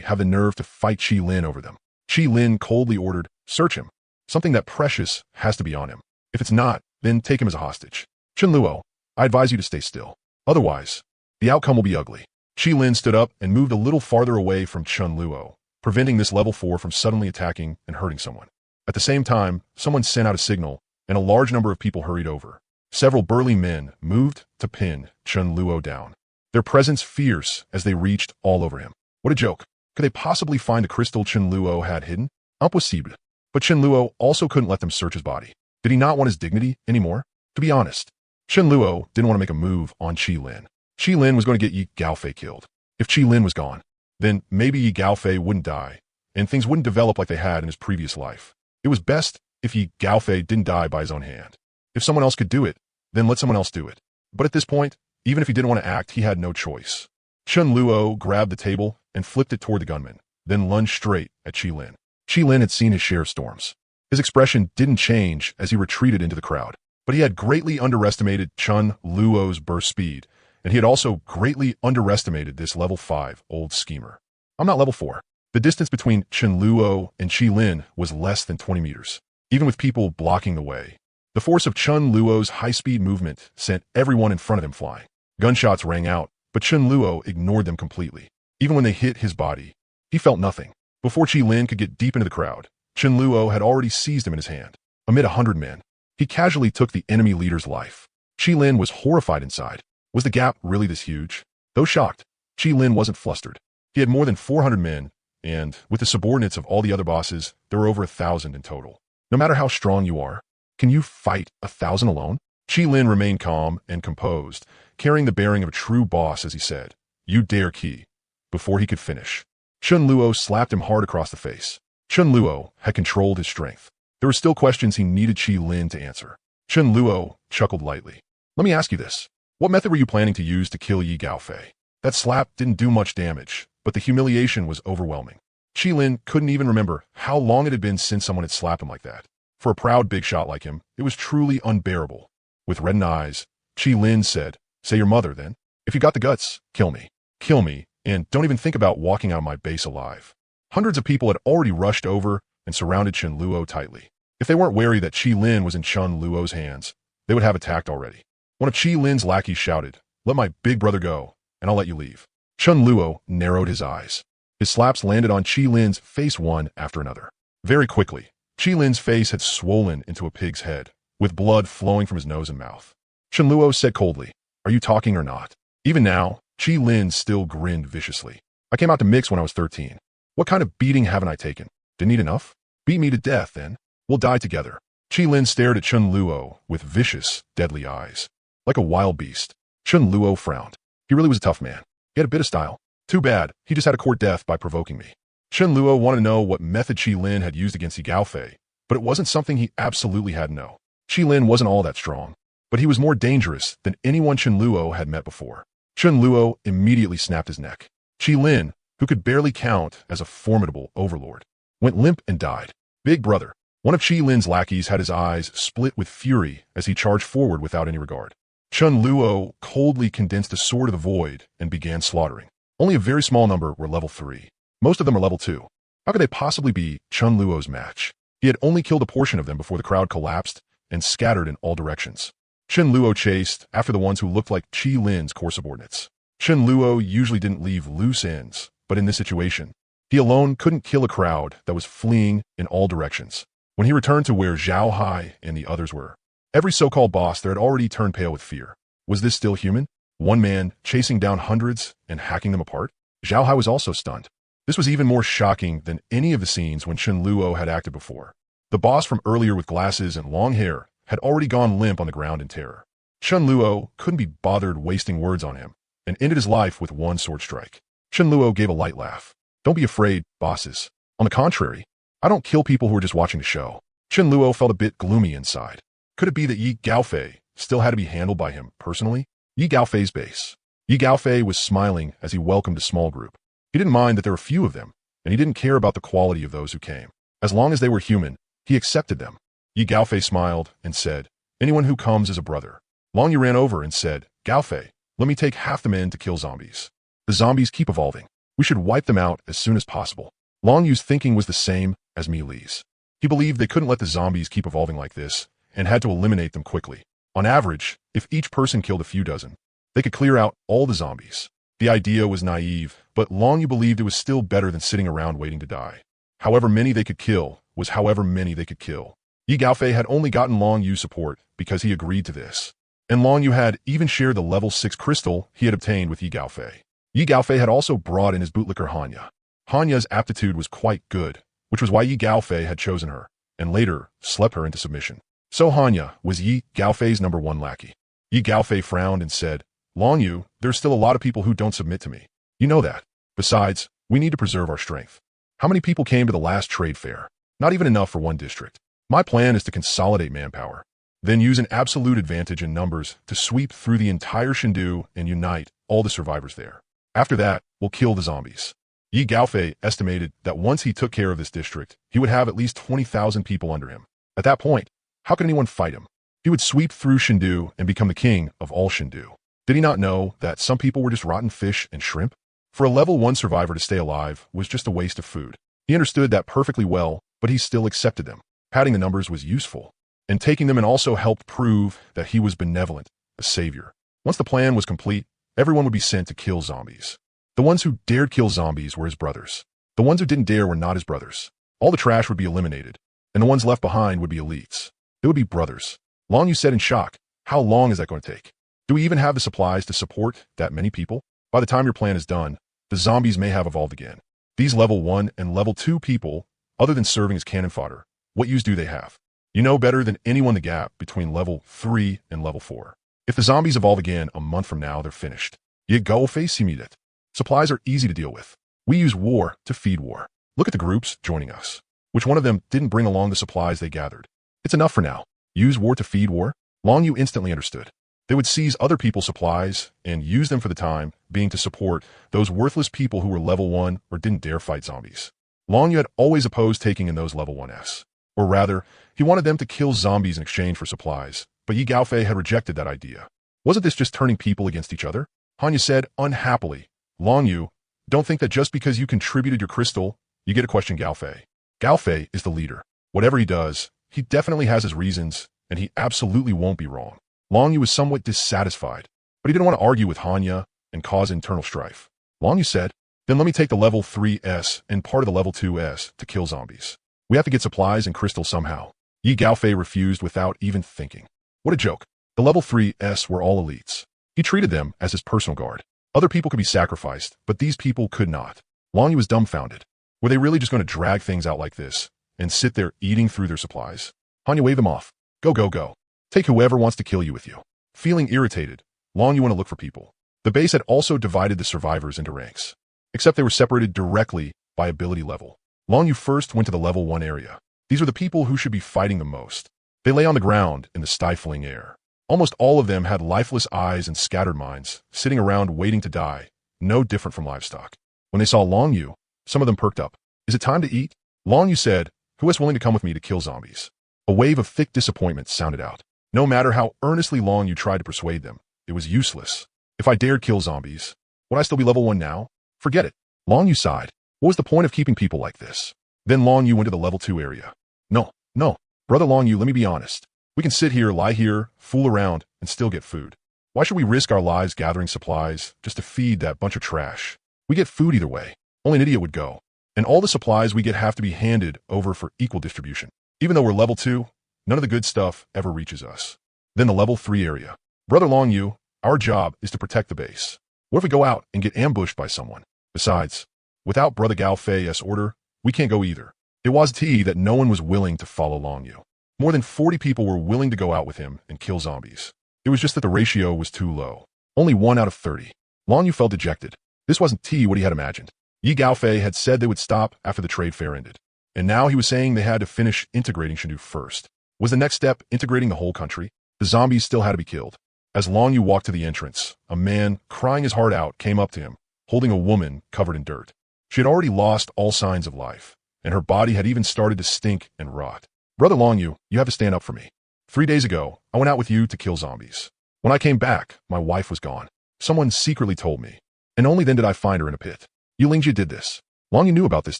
[SPEAKER 1] have the nerve to fight Qi Lin over them. Qi Lin coldly ordered, search him. Something that precious has to be on him. If it's not, then take him as a hostage. Chen Luo, I advise you to stay still. Otherwise, the outcome will be ugly. Qi Lin stood up and moved a little farther away from Chen Luo, preventing this level 4 from suddenly attacking and hurting someone. At the same time, someone sent out a signal, and a large number of people hurried over. Several burly men moved to pin Chen Luo down. Their presence fierce as they reached all over him. What a joke. Could they possibly find the crystal Chen Luo had hidden? Impossible. But Chen Luo also couldn't let them search his body. Did he not want his dignity anymore? To be honest, Chen Luo didn't want to make a move on Qi Lin. Qi Lin was going to get Yi Gaofei killed. If Qi Lin was gone, then maybe Yi Gaofei wouldn't die, and things wouldn't develop like they had in his previous life. It was best if Yi Gaofei didn't die by his own hand. If someone else could do it, then let someone else do it. But at this point, even if he didn't want to act, he had no choice. Chen Luo grabbed the table and flipped it toward the gunman, then lunged straight at Qi Lin. Qi Lin had seen his share of storms. His expression didn't change as he retreated into the crowd, but he had greatly underestimated Chen Luo's burst speed, and he had also greatly underestimated this level 5 old schemer. I'm not level 4. The distance between Chen Luo and Qi Lin was less than 20 meters, even with people blocking the way. The force of Chen Luo's high-speed movement sent everyone in front of him flying. Gunshots rang out, but Chen Luo ignored them completely. Even when they hit his body, he felt nothing. Before Qi Lin could get deep into the crowd, Chen Luo had already seized him in his hand. Amid 100 men, he casually took the enemy leader's life. Qi Lin was horrified inside. Was the gap really this huge? Though shocked, Qi Lin wasn't flustered. He had more than 400 men, and with the subordinates of all the other bosses, there were over 1,000 in total. No matter how strong you are, can you fight 1,000 alone? Qi Lin remained calm and composed, carrying the bearing of a true boss as he said, "You dare Qi," before he could finish. Chen Luo slapped him hard across the face. Chen Luo had controlled his strength. There were still questions he needed Qi Lin to answer. Chen Luo chuckled lightly. Let me ask you this. What method were you planning to use to kill Yi Gaofei? That slap didn't do much damage, but the humiliation was overwhelming. Qi Lin couldn't even remember how long it had been since someone had slapped him like that. For a proud big shot like him, it was truly unbearable. With reddened eyes, Qi Lin said, "Say your mother, then. If you got the guts, kill me. Kill me, and don't even think about walking out of my base alive." Hundreds of people had already rushed over and surrounded Chen Luo tightly. If they weren't wary that Qi Lin was in Chen Luo's hands, they would have attacked already. One of Qi Lin's lackeys shouted, "Let my big brother go, and I'll let you leave." Chen Luo narrowed his eyes. His slaps landed on Qi Lin's face one after another. Very quickly, Qi Lin's face had swollen into a pig's head, with blood flowing from his nose and mouth. Chen Luo said coldly, "Are you talking or not?" Even now, Qi Lin still grinned viciously. "I came out to mix when I was 13. What kind of beating haven't I taken? Didn't eat enough? Beat me to death, then. We'll die together." Qi Lin stared at Chen Luo with vicious, deadly eyes. Like a wild beast, Chen Luo frowned. He really was a tough man. He had a bit of style. Too bad, he just had to court death by provoking me. Chen Luo wanted to know what method Qi Lin had used against Yi Gaofei, but it wasn't something he absolutely had to know. Qi Lin wasn't all that strong, but he was more dangerous than anyone Chen Luo had met before. Chen Luo immediately snapped his neck. Qi Lin, who could barely count as a formidable overlord, went limp and died. Big brother. One of Qi Lin's lackeys had his eyes split with fury as he charged forward without any regard. Chen Luo coldly condensed a sword of the void and began slaughtering. Only a very small number were level 3. Most of them are level 2. How could they possibly be Chen Luo's match? He had only killed a portion of them before the crowd collapsed and scattered in all directions. Chen Luo chased after the ones who looked like Qi Lin's core subordinates. Chen Luo usually didn't leave loose ends, but in this situation, he alone couldn't kill a crowd that was fleeing in all directions. When he returned to where Zhao Hai and the others were, every so-called boss there had already turned pale with fear. Was this still human? One man chasing down hundreds and hacking them apart? Zhao Hai was also stunned. This was even more shocking than any of the scenes when Chen Luo had acted before. The boss from earlier with glasses and long hair had already gone limp on the ground in terror. Chen Luo couldn't be bothered wasting words on him and ended his life with one sword strike. Chen Luo gave a light laugh. Don't be afraid, bosses. On the contrary, I don't kill people who are just watching the show. Chen Luo felt a bit gloomy inside. Could it be that Yi Gaofei still had to be handled by him personally? Yi Gaofei's base. Yi Gaofei was smiling as he welcomed a small group. He didn't mind that there were few of them, and he didn't care about the quality of those who came. As long as they were human, he accepted them. Yi Gaofei smiled and said, anyone who comes is a brother. Long Yu ran over and said, Gaofei, let me take half the men to kill zombies. The zombies keep evolving. We should wipe them out as soon as possible. Long Yu's thinking was the same as Mi Li's. He believed they couldn't let the zombies keep evolving like this and had to eliminate them quickly. On average, if each person killed a few dozen, they could clear out all the zombies. The idea was naive, but Long Yu believed it was still better than sitting around waiting to die. However many they could kill was however many they could kill. Yi Gaofei had only gotten Long Yu's support because he agreed to this. And Long Yu had even shared the level 6 crystal he had obtained with Yi Gaofei. Yi Gaofei had also brought in his bootlicker Hanya. Hanya's aptitude was quite good, which was why Yi Gaofei had chosen her, and later slept her into submission. So Hanya was Yi Gaofei's #1 lackey. Yi Gaofei frowned and said, Long Yu, there's still a lot of people who don't submit to me. You know that. Besides, we need to preserve our strength. How many people came to the last trade fair? Not even enough for one district. My plan is to consolidate manpower, then use an absolute advantage in numbers to sweep through the entire Shindu and unite all the survivors there. After that, we'll kill the zombies. Yi Gaofei estimated that once he took care of this district, he would have at least 20,000 people under him. At that point, how could anyone fight him? He would sweep through Shindu and become the king of all Shindu. Did he not know that some people were just rotten fish and shrimp? For a level 1 survivor to stay alive was just a waste of food. He understood that perfectly well, but he still accepted them. Padding the numbers was useful, and taking them and also helped prove that he was benevolent, a savior. Once the plan was complete, everyone would be sent to kill zombies. The ones who dared kill zombies were his brothers. The ones who didn't dare were not his brothers. All the trash would be eliminated, and the ones left behind would be elites. They would be brothers. Long Yu said in shock, how long is that going to take? Do we even have the supplies to support that many people? By the time your plan is done, the zombies may have evolved again. These level 1 and level 2 people, other than serving as cannon fodder, what use do they have? You know better than anyone the gap between level 3 and level 4. If the zombies evolve again a month from now, they're finished. Ye Gaofei simid. Supplies are easy to deal with. We use war to feed war. Look at the groups joining us. Which one of them didn't bring along the supplies they gathered? It's enough for now. Use war to feed war? Long Yu instantly understood. They would seize other people's supplies and use them for the time being to support those worthless people who were level 1 or didn't dare fight zombies. Long Yu had always opposed taking in those level 1s. Or rather, he wanted them to kill zombies in exchange for supplies, but Yi Gaofei had rejected that idea. Wasn't this just turning people against each other? Hanya said unhappily, Long Yu, don't think that just because you contributed your crystal, you get to question Gaofei. Gaofei is the leader. Whatever he does, he definitely has his reasons, and he absolutely won't be wrong. Long Yu was somewhat dissatisfied, but he didn't want to argue with Hanya and cause internal strife. Long Yu said, then let me take the level 3s and part of the level 2s to kill zombies. We have to get supplies and crystals somehow. Yi Gaofei refused without even thinking. What a joke. The level 3s were all elites. He treated them as his personal guard. Other people could be sacrificed, but these people could not. Long Yu was dumbfounded. Were they really just going to drag things out like this and sit there eating through their supplies? Hanya waved them off. Go, go, go. Take whoever wants to kill you with you. Feeling irritated, Long Yu went to look for people. The base had also divided the survivors into ranks, except they were separated directly by ability level. Long Yu first went to the level 1 area. These were the people who should be fighting the most. They lay on the ground in the stifling air. Almost all of them had lifeless eyes and scattered minds, sitting around waiting to die, no different from livestock. When they saw Long Yu, some of them perked up. Is it time to eat? Long Yu said, who is willing to come with me to kill zombies? A wave of thick disappointment sounded out. No matter how earnestly Long Yu tried to persuade them, it was useless. If I dared kill zombies, would I still be level 1 now? Forget it. Long Yu sighed. What was the point of keeping people like this? Then Long Yu went to the level 2 area. No, No, Brother Long Yu, let me be honest. We can sit here, lie here, fool around, and still get food. Why should we risk our lives gathering supplies just to feed that bunch of trash? We get food either way. Only an idiot would go. And all the supplies we get have to be handed over for equal distribution. Even though we're level 2, none of the good stuff ever reaches us. Then the level 3 area. Brother Long Yu, our job is to protect the base. What if we go out and get ambushed by someone? Besides, without Brother Gao Fei's order, we can't go either. It was that no one was willing to follow Long Yu. More than 40 people were willing to go out with him and kill zombies. It was just that the ratio was too low. Only 1 out of 30. Long Yu felt dejected. This wasn't what he had imagined. Yi Gaofei had said they would stop after the trade fair ended. And now he was saying they had to finish integrating Shendu first. Was the next step integrating the whole country? The zombies still had to be killed. As Long Yu walked to the entrance, a man, crying his heart out, came up to him, holding a woman covered in dirt. She had already lost all signs of life, and her body had even started to stink and rot. Brother Long Yu, you have to stand up for me. 3 days ago, I went out with you to kill zombies. When I came back, my wife was gone. Someone secretly told me, and only then did I find her in a pit. You Lingjia did this. Long Yu knew about this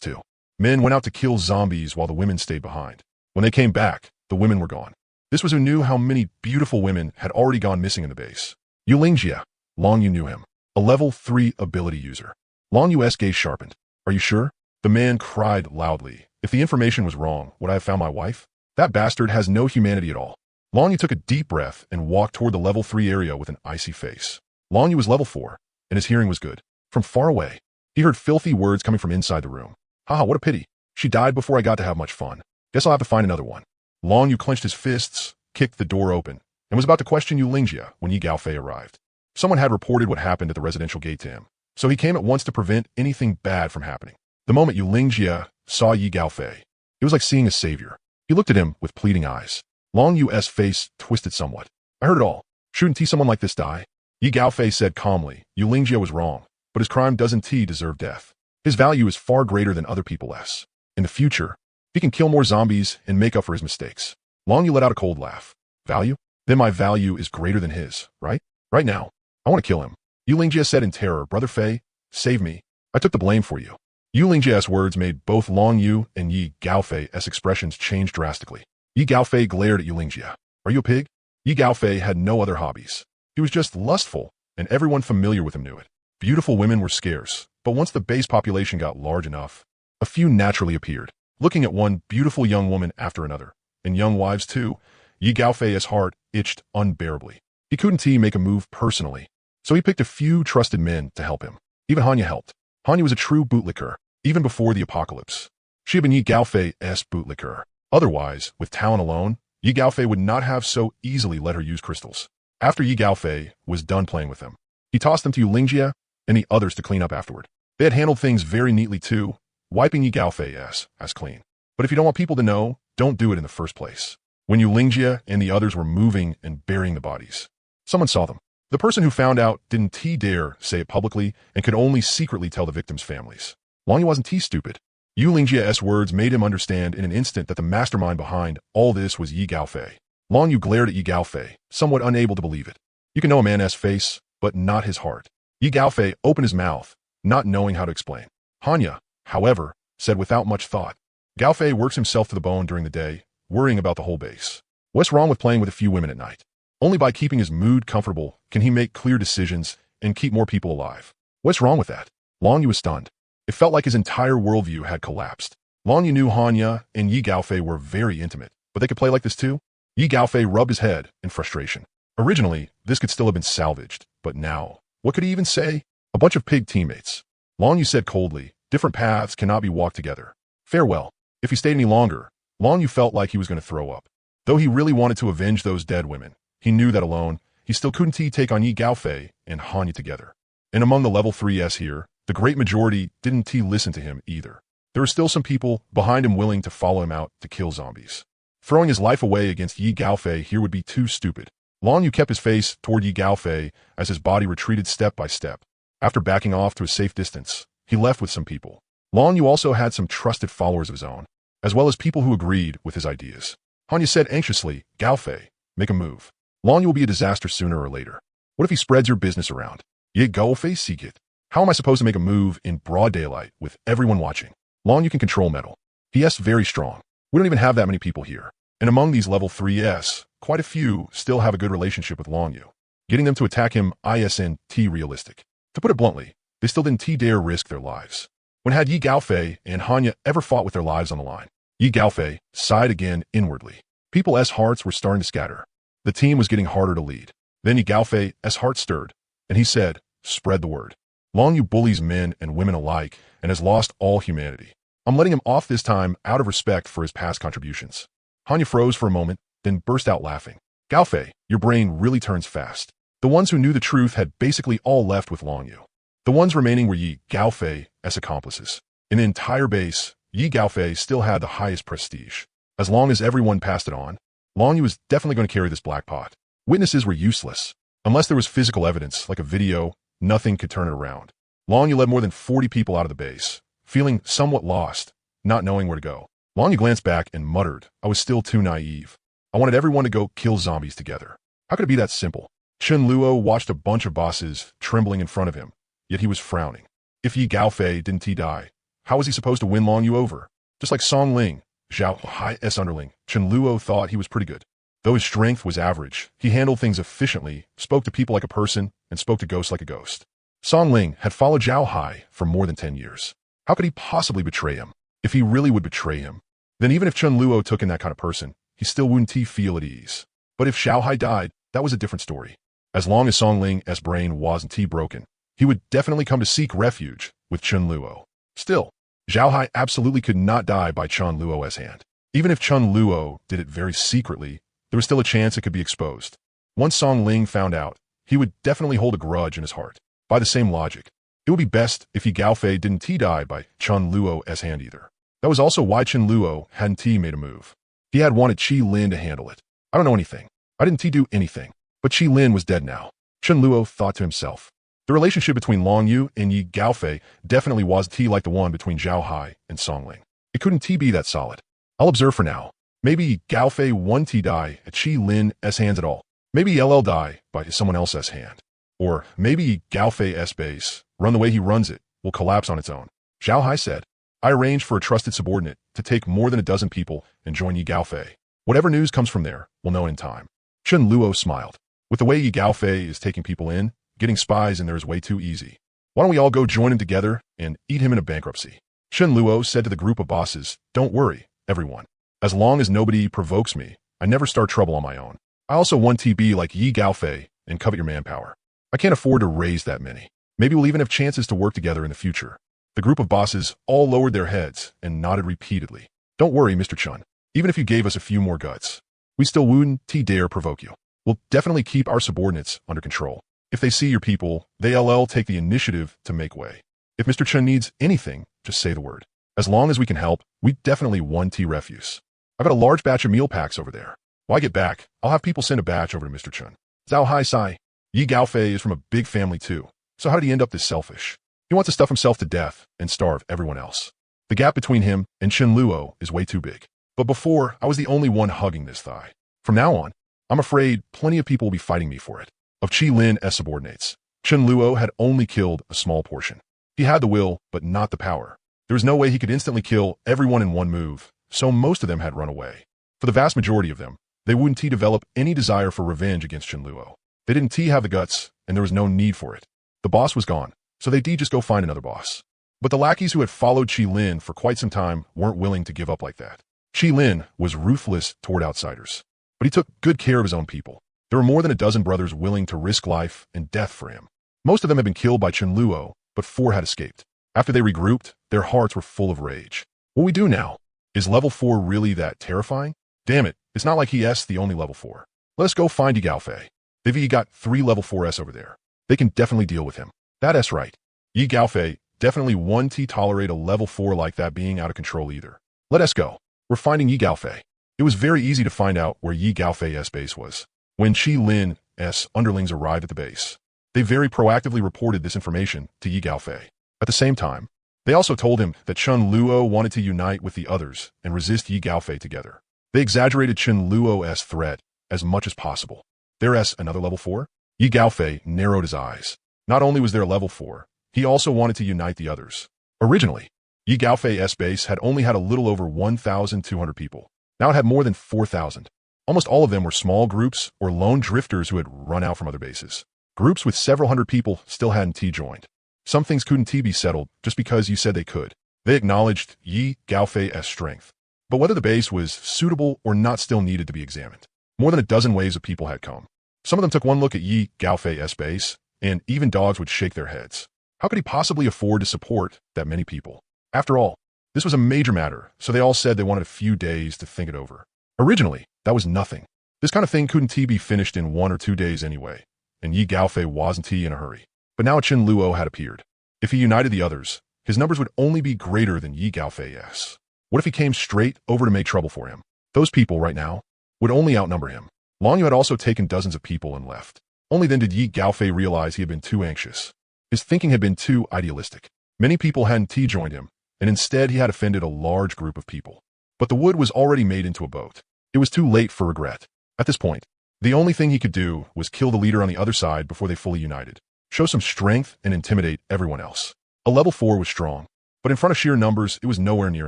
[SPEAKER 1] too. Men went out to kill zombies while the women stayed behind. When they came back, the women were gone. This was who knew how many beautiful women had already gone missing in the base. Yu Lingjia. Long Yu knew him. A level 3 ability user. Long Yu's gaze sharpened. Are you sure? The man cried loudly. If the information was wrong, would I have found my wife? That bastard has no humanity at all. Long Yu took a deep breath and walked toward the level 3 area with an icy face. Long Yu was level 4, and his hearing was good. From far away, he heard filthy words coming from inside the room. Haha, what a pity. She died before I got to have much fun. Guess I'll have to find another one. Long Yu clenched his fists, kicked the door open, and was about to question Yu Lingjia when Yi Gaofei arrived. Someone had reported what happened at the residential gate to him, so he came at once to prevent anything bad from happening. The moment Yu Lingjia saw Yi Gaofei, it was like seeing a savior. He looked at him with pleading eyes. Long Yu's face twisted somewhat. I heard it all. Shouldn't someone like this die? Yi Gaofei said calmly, Yu Lingjia was wrong, but his crime doesn't deserve death. His value is far greater than other people's. In the future, he can kill more zombies and make up for his mistakes. Long Yu let out a cold laugh. Value? Then my value is greater than his, right? Right now, I want to kill him. Yu Lingjia said in terror, Brother Fei, save me. I took the blame for you. Yu Lingjia's words made both Long Yu and Yi Gaofei's expressions change drastically. Yi Gaofei glared at Yu Lingjia. Are you a pig? Yi Gaofei had no other hobbies. He was just lustful, and everyone familiar with him knew it. Beautiful women were scarce, but once the base population got large enough, a few naturally appeared, looking at one beautiful young woman after another. And young wives too. Yi Gaofei's heart itched unbearably. He couldn't make a move personally, so he picked a few trusted men to help him. Even Hanya helped. Hanya was a true bootlicker, even before the apocalypse. She had been Yi Gaofei's bootlicker. Otherwise, with talent alone, Yi Gaofei would not have so easily let her use crystals. After Yi Gaofei was done playing with them, he tossed them to Yu Lingjia and the others to clean up afterward. They had handled things very neatly too, wiping Yi Gaofei's as clean. But if you don't want people to know, don't do it in the first place. When Yu Lingjia and the others were moving and burying the bodies, someone saw them. The person who found out didn't dare say it publicly and could only secretly tell the victims' families. Long Yu wasn't stupid. Yu Lingjia's words made him understand in an instant that the mastermind behind all this was Yi Gaofei. Long Yu glared at Yi Gaofei, somewhat unable to believe it. You can know a man's face, but not his heart. Yi Gaofei opened his mouth, not knowing how to explain. Hanya, however, said without much thought. Gaofei works himself to the bone during the day, worrying about the whole base. What's wrong with playing with a few women at night? Only by keeping his mood comfortable can he make clear decisions and keep more people alive. What's wrong with that? Long Yu was stunned. It felt like his entire worldview had collapsed. Long Yu knew Hanya and Yi Gaofei were very intimate, but they could play like this too? Yi Gaofei rubbed his head in frustration. Originally, this could still have been salvaged, but now, what could he even say? A bunch of pig teammates. Long Yu said coldly, different paths cannot be walked together. Farewell. If he stayed any longer, Long Yu felt like he was going to throw up. Though he really wanted to avenge those dead women, he knew that alone, he still couldn't take on Yi Gaofei and Hanya together. And among the level 3s here, the great majority didn't listen to him either. There were still some people behind him willing to follow him out to kill zombies. Throwing his life away against Yi Gaofei here would be too stupid. Long Yu kept his face toward Yi Gaofei as his body retreated step by step. After backing off to a safe distance, he left with some people. Long Yu also had some trusted followers of his own, as well as people who agreed with his ideas. Hanya said anxiously, Gaofei, make a move. Long Yu will be a disaster sooner or later. What if he spreads your business around? Yi Gaofei seek it. How am I supposed to make a move in broad daylight with everyone watching? Long Yu can control metal. He is very strong. We don't even have that many people here. And among these level 3s, quite a few still have a good relationship with Long Yu. Getting them to attack him isn't realistic. To put it bluntly, they still didn't dare risk their lives. When had Yi Gaofei and Hanya ever fought with their lives on the line? Yi Gaofei sighed again inwardly. People's hearts were starting to scatter. The team was getting harder to lead. Then Yi Gaofei's heart stirred, and he said, "Spread the word. Long Yu bullies men and women alike and has lost all humanity. I'm letting him off this time out of respect for his past contributions." Hanya froze for a moment, then burst out laughing. "Gaofei, your brain really turns fast." The ones who knew the truth had basically all left with Long Yu. The ones remaining were Yi Gaofei's accomplices. In the entire base, Yi Gaofei still had the highest prestige. As long as everyone passed it on, Long Yu was definitely going to carry this black pot. Witnesses were useless. Unless there was physical evidence, like a video, nothing could turn it around. Long Yu led more than 40 people out of the base, feeling somewhat lost, not knowing where to go. Long Yu glanced back and muttered, "I was still too naive. I wanted everyone to go kill zombies together. How could it be that simple?" Chen Luo watched a bunch of bosses trembling in front of him, yet he was frowning. If Yi Gaofei didn't die, how was he supposed to win Long Yu over? Just like Song Ling, Zhao Hai's underling, Chen Luo thought he was pretty good. Though his strength was average, he handled things efficiently, spoke to people like a person, and spoke to ghosts like a ghost. Song Ling had followed Zhao Hai for more than 10 years. How could he possibly betray him? If he really would betray him, then even if Chen Luo took in that kind of person, he still wouldn't feel at ease. But if Zhao Hai died, that was a different story. As long as Song Ling's brain wasn't broken, he would definitely come to seek refuge with Chen Luo. Still, Zhao Hai absolutely could not die by Chen Luo's hand. Even if Chen Luo did it very secretly, there was still a chance it could be exposed. Once Song Ling found out, he would definitely hold a grudge in his heart. By the same logic, it would be best if Yi Gaofei didn't die by Chen Luo's hand either. That was also why Chen Luo hadn't made a move. He had wanted Qi Lin to handle it. I don't know anything. I didn't do anything. But Qi Lin was dead now. Chen Luo thought to himself. The relationship between Long Yu and Yi Gaofei definitely wasn't like the one between Zhao Hai and Song Ling. It couldn't be that solid. I'll observe for now. Maybe Yi Gaofei won't die at Qi Lin's hands at all. Maybe LL die by someone else's hand. Or maybe Yi Gaofei's base, run the way he runs it, will collapse on its own. Zhao Hai said, "I arranged for a trusted subordinate to take more than a dozen people and join Yi Gaofei. Whatever news comes from there, we'll know in time." Chen Luo smiled. With the way Yi Gaofei is taking people in, getting spies in there is way too easy. Why don't we all go join him together and eat him into bankruptcy? Chen Luo said to the group of bosses, "Don't worry, everyone. As long as nobody provokes me, I never start trouble on my own. I also want to be like Yi Gaofei and covet your manpower. I can't afford to raise that many. Maybe we'll even have chances to work together in the future." The group of bosses all lowered their heads and nodded repeatedly. "Don't worry, Mr. Chun. Even if you gave us a few more guts, we still wouldn't dare provoke you. We'll definitely keep our subordinates under control. If they see your people, they'll take the initiative to make way. If Mr. Chun needs anything, just say the word. As long as we can help, we definitely want refuse. I've got a large batch of meal packs over there. When I get back, I'll have people send a batch over to Mr. Chun." Zhao Hai sighed. Yi Gaofei is from a big family too, so how did he end up this selfish? He wants to stuff himself to death and starve everyone else. The gap between him and Chen Luo is way too big. But before, I was the only one hugging this thigh. From now on, I'm afraid plenty of people will be fighting me for it. Of Qi Lin's subordinates, Chen Luo had only killed a small portion. He had the will, but not the power. There was no way he could instantly kill everyone in one move, so most of them had run away. For the vast majority of them, they wouldn't develop any desire for revenge against Chen Luo. They didn't have the guts, and there was no need for it. The boss was gone, so they'd just go find another boss. But the lackeys who had followed Qi Lin for quite some time weren't willing to give up like that. Qi Lin was ruthless toward outsiders, but he took good care of his own people. There were more than a dozen brothers willing to risk life and death for him. Most of them had been killed by Chen Luo, but 4 had escaped. After they regrouped, their hearts were full of rage. What we do now? Is level 4 really that terrifying? Damn it, it's not like he's the only level 4. Let us go find Yi Gaofei. They've got 3 level 4s over there. They can definitely deal with him. That's right. Yi Gaofei definitely won't tolerate a level 4 like that being out of control either. Let us go. We're finding Yi Gaofei. It was very easy to find out where Yi Gaofei's base was. When Qi Lin's underlings arrived at the base, they very proactively reported this information to Yi Gaofei. At the same time, they also told him that Chen Luo wanted to unite with the others and resist Yi Gaofei together. They exaggerated Chen Luo's threat as much as possible. There's another level 4? Yi Gaofei narrowed his eyes. Not only was there a level 4, he also wanted to unite the others. Originally, Yi Gaofei's base had only had a little over 1,200 people. Now it had more than 4,000. Almost all of them were small groups or lone drifters who had run out from other bases. Groups with several hundred people still hadn't joined. Some things couldn't be settled just because you said they could. They acknowledged Yi Gaofei's strength. But whether the base was suitable or not still needed to be examined. More than a dozen waves of people had come. Some of them took one look at Yi Gaofei's base, and even dogs would shake their heads. How could he possibly afford to support that many people? After all, this was a major matter, so they all said they wanted a few days to think it over. Originally, that was nothing. This kind of thing couldn't be finished in 1 or 2 days anyway, and Yi Gaofei wasn't in a hurry. But now Chen Luo had appeared. If he united the others, his numbers would only be greater than Yi Gaofei's. What if he came straight over to make trouble for him? Those people right now would only outnumber him. Long Yu had also taken dozens of people and left. Only then did Yi Gaofei realize he had been too anxious. His thinking had been too idealistic. Many people hadn't joined him, and instead he had offended a large group of people. But the wood was already made into a boat. It was too late for regret. At this point, the only thing he could do was kill the leader on the other side before they fully united. Show some strength and intimidate everyone else. A level 4 was strong, but in front of sheer numbers, it was nowhere near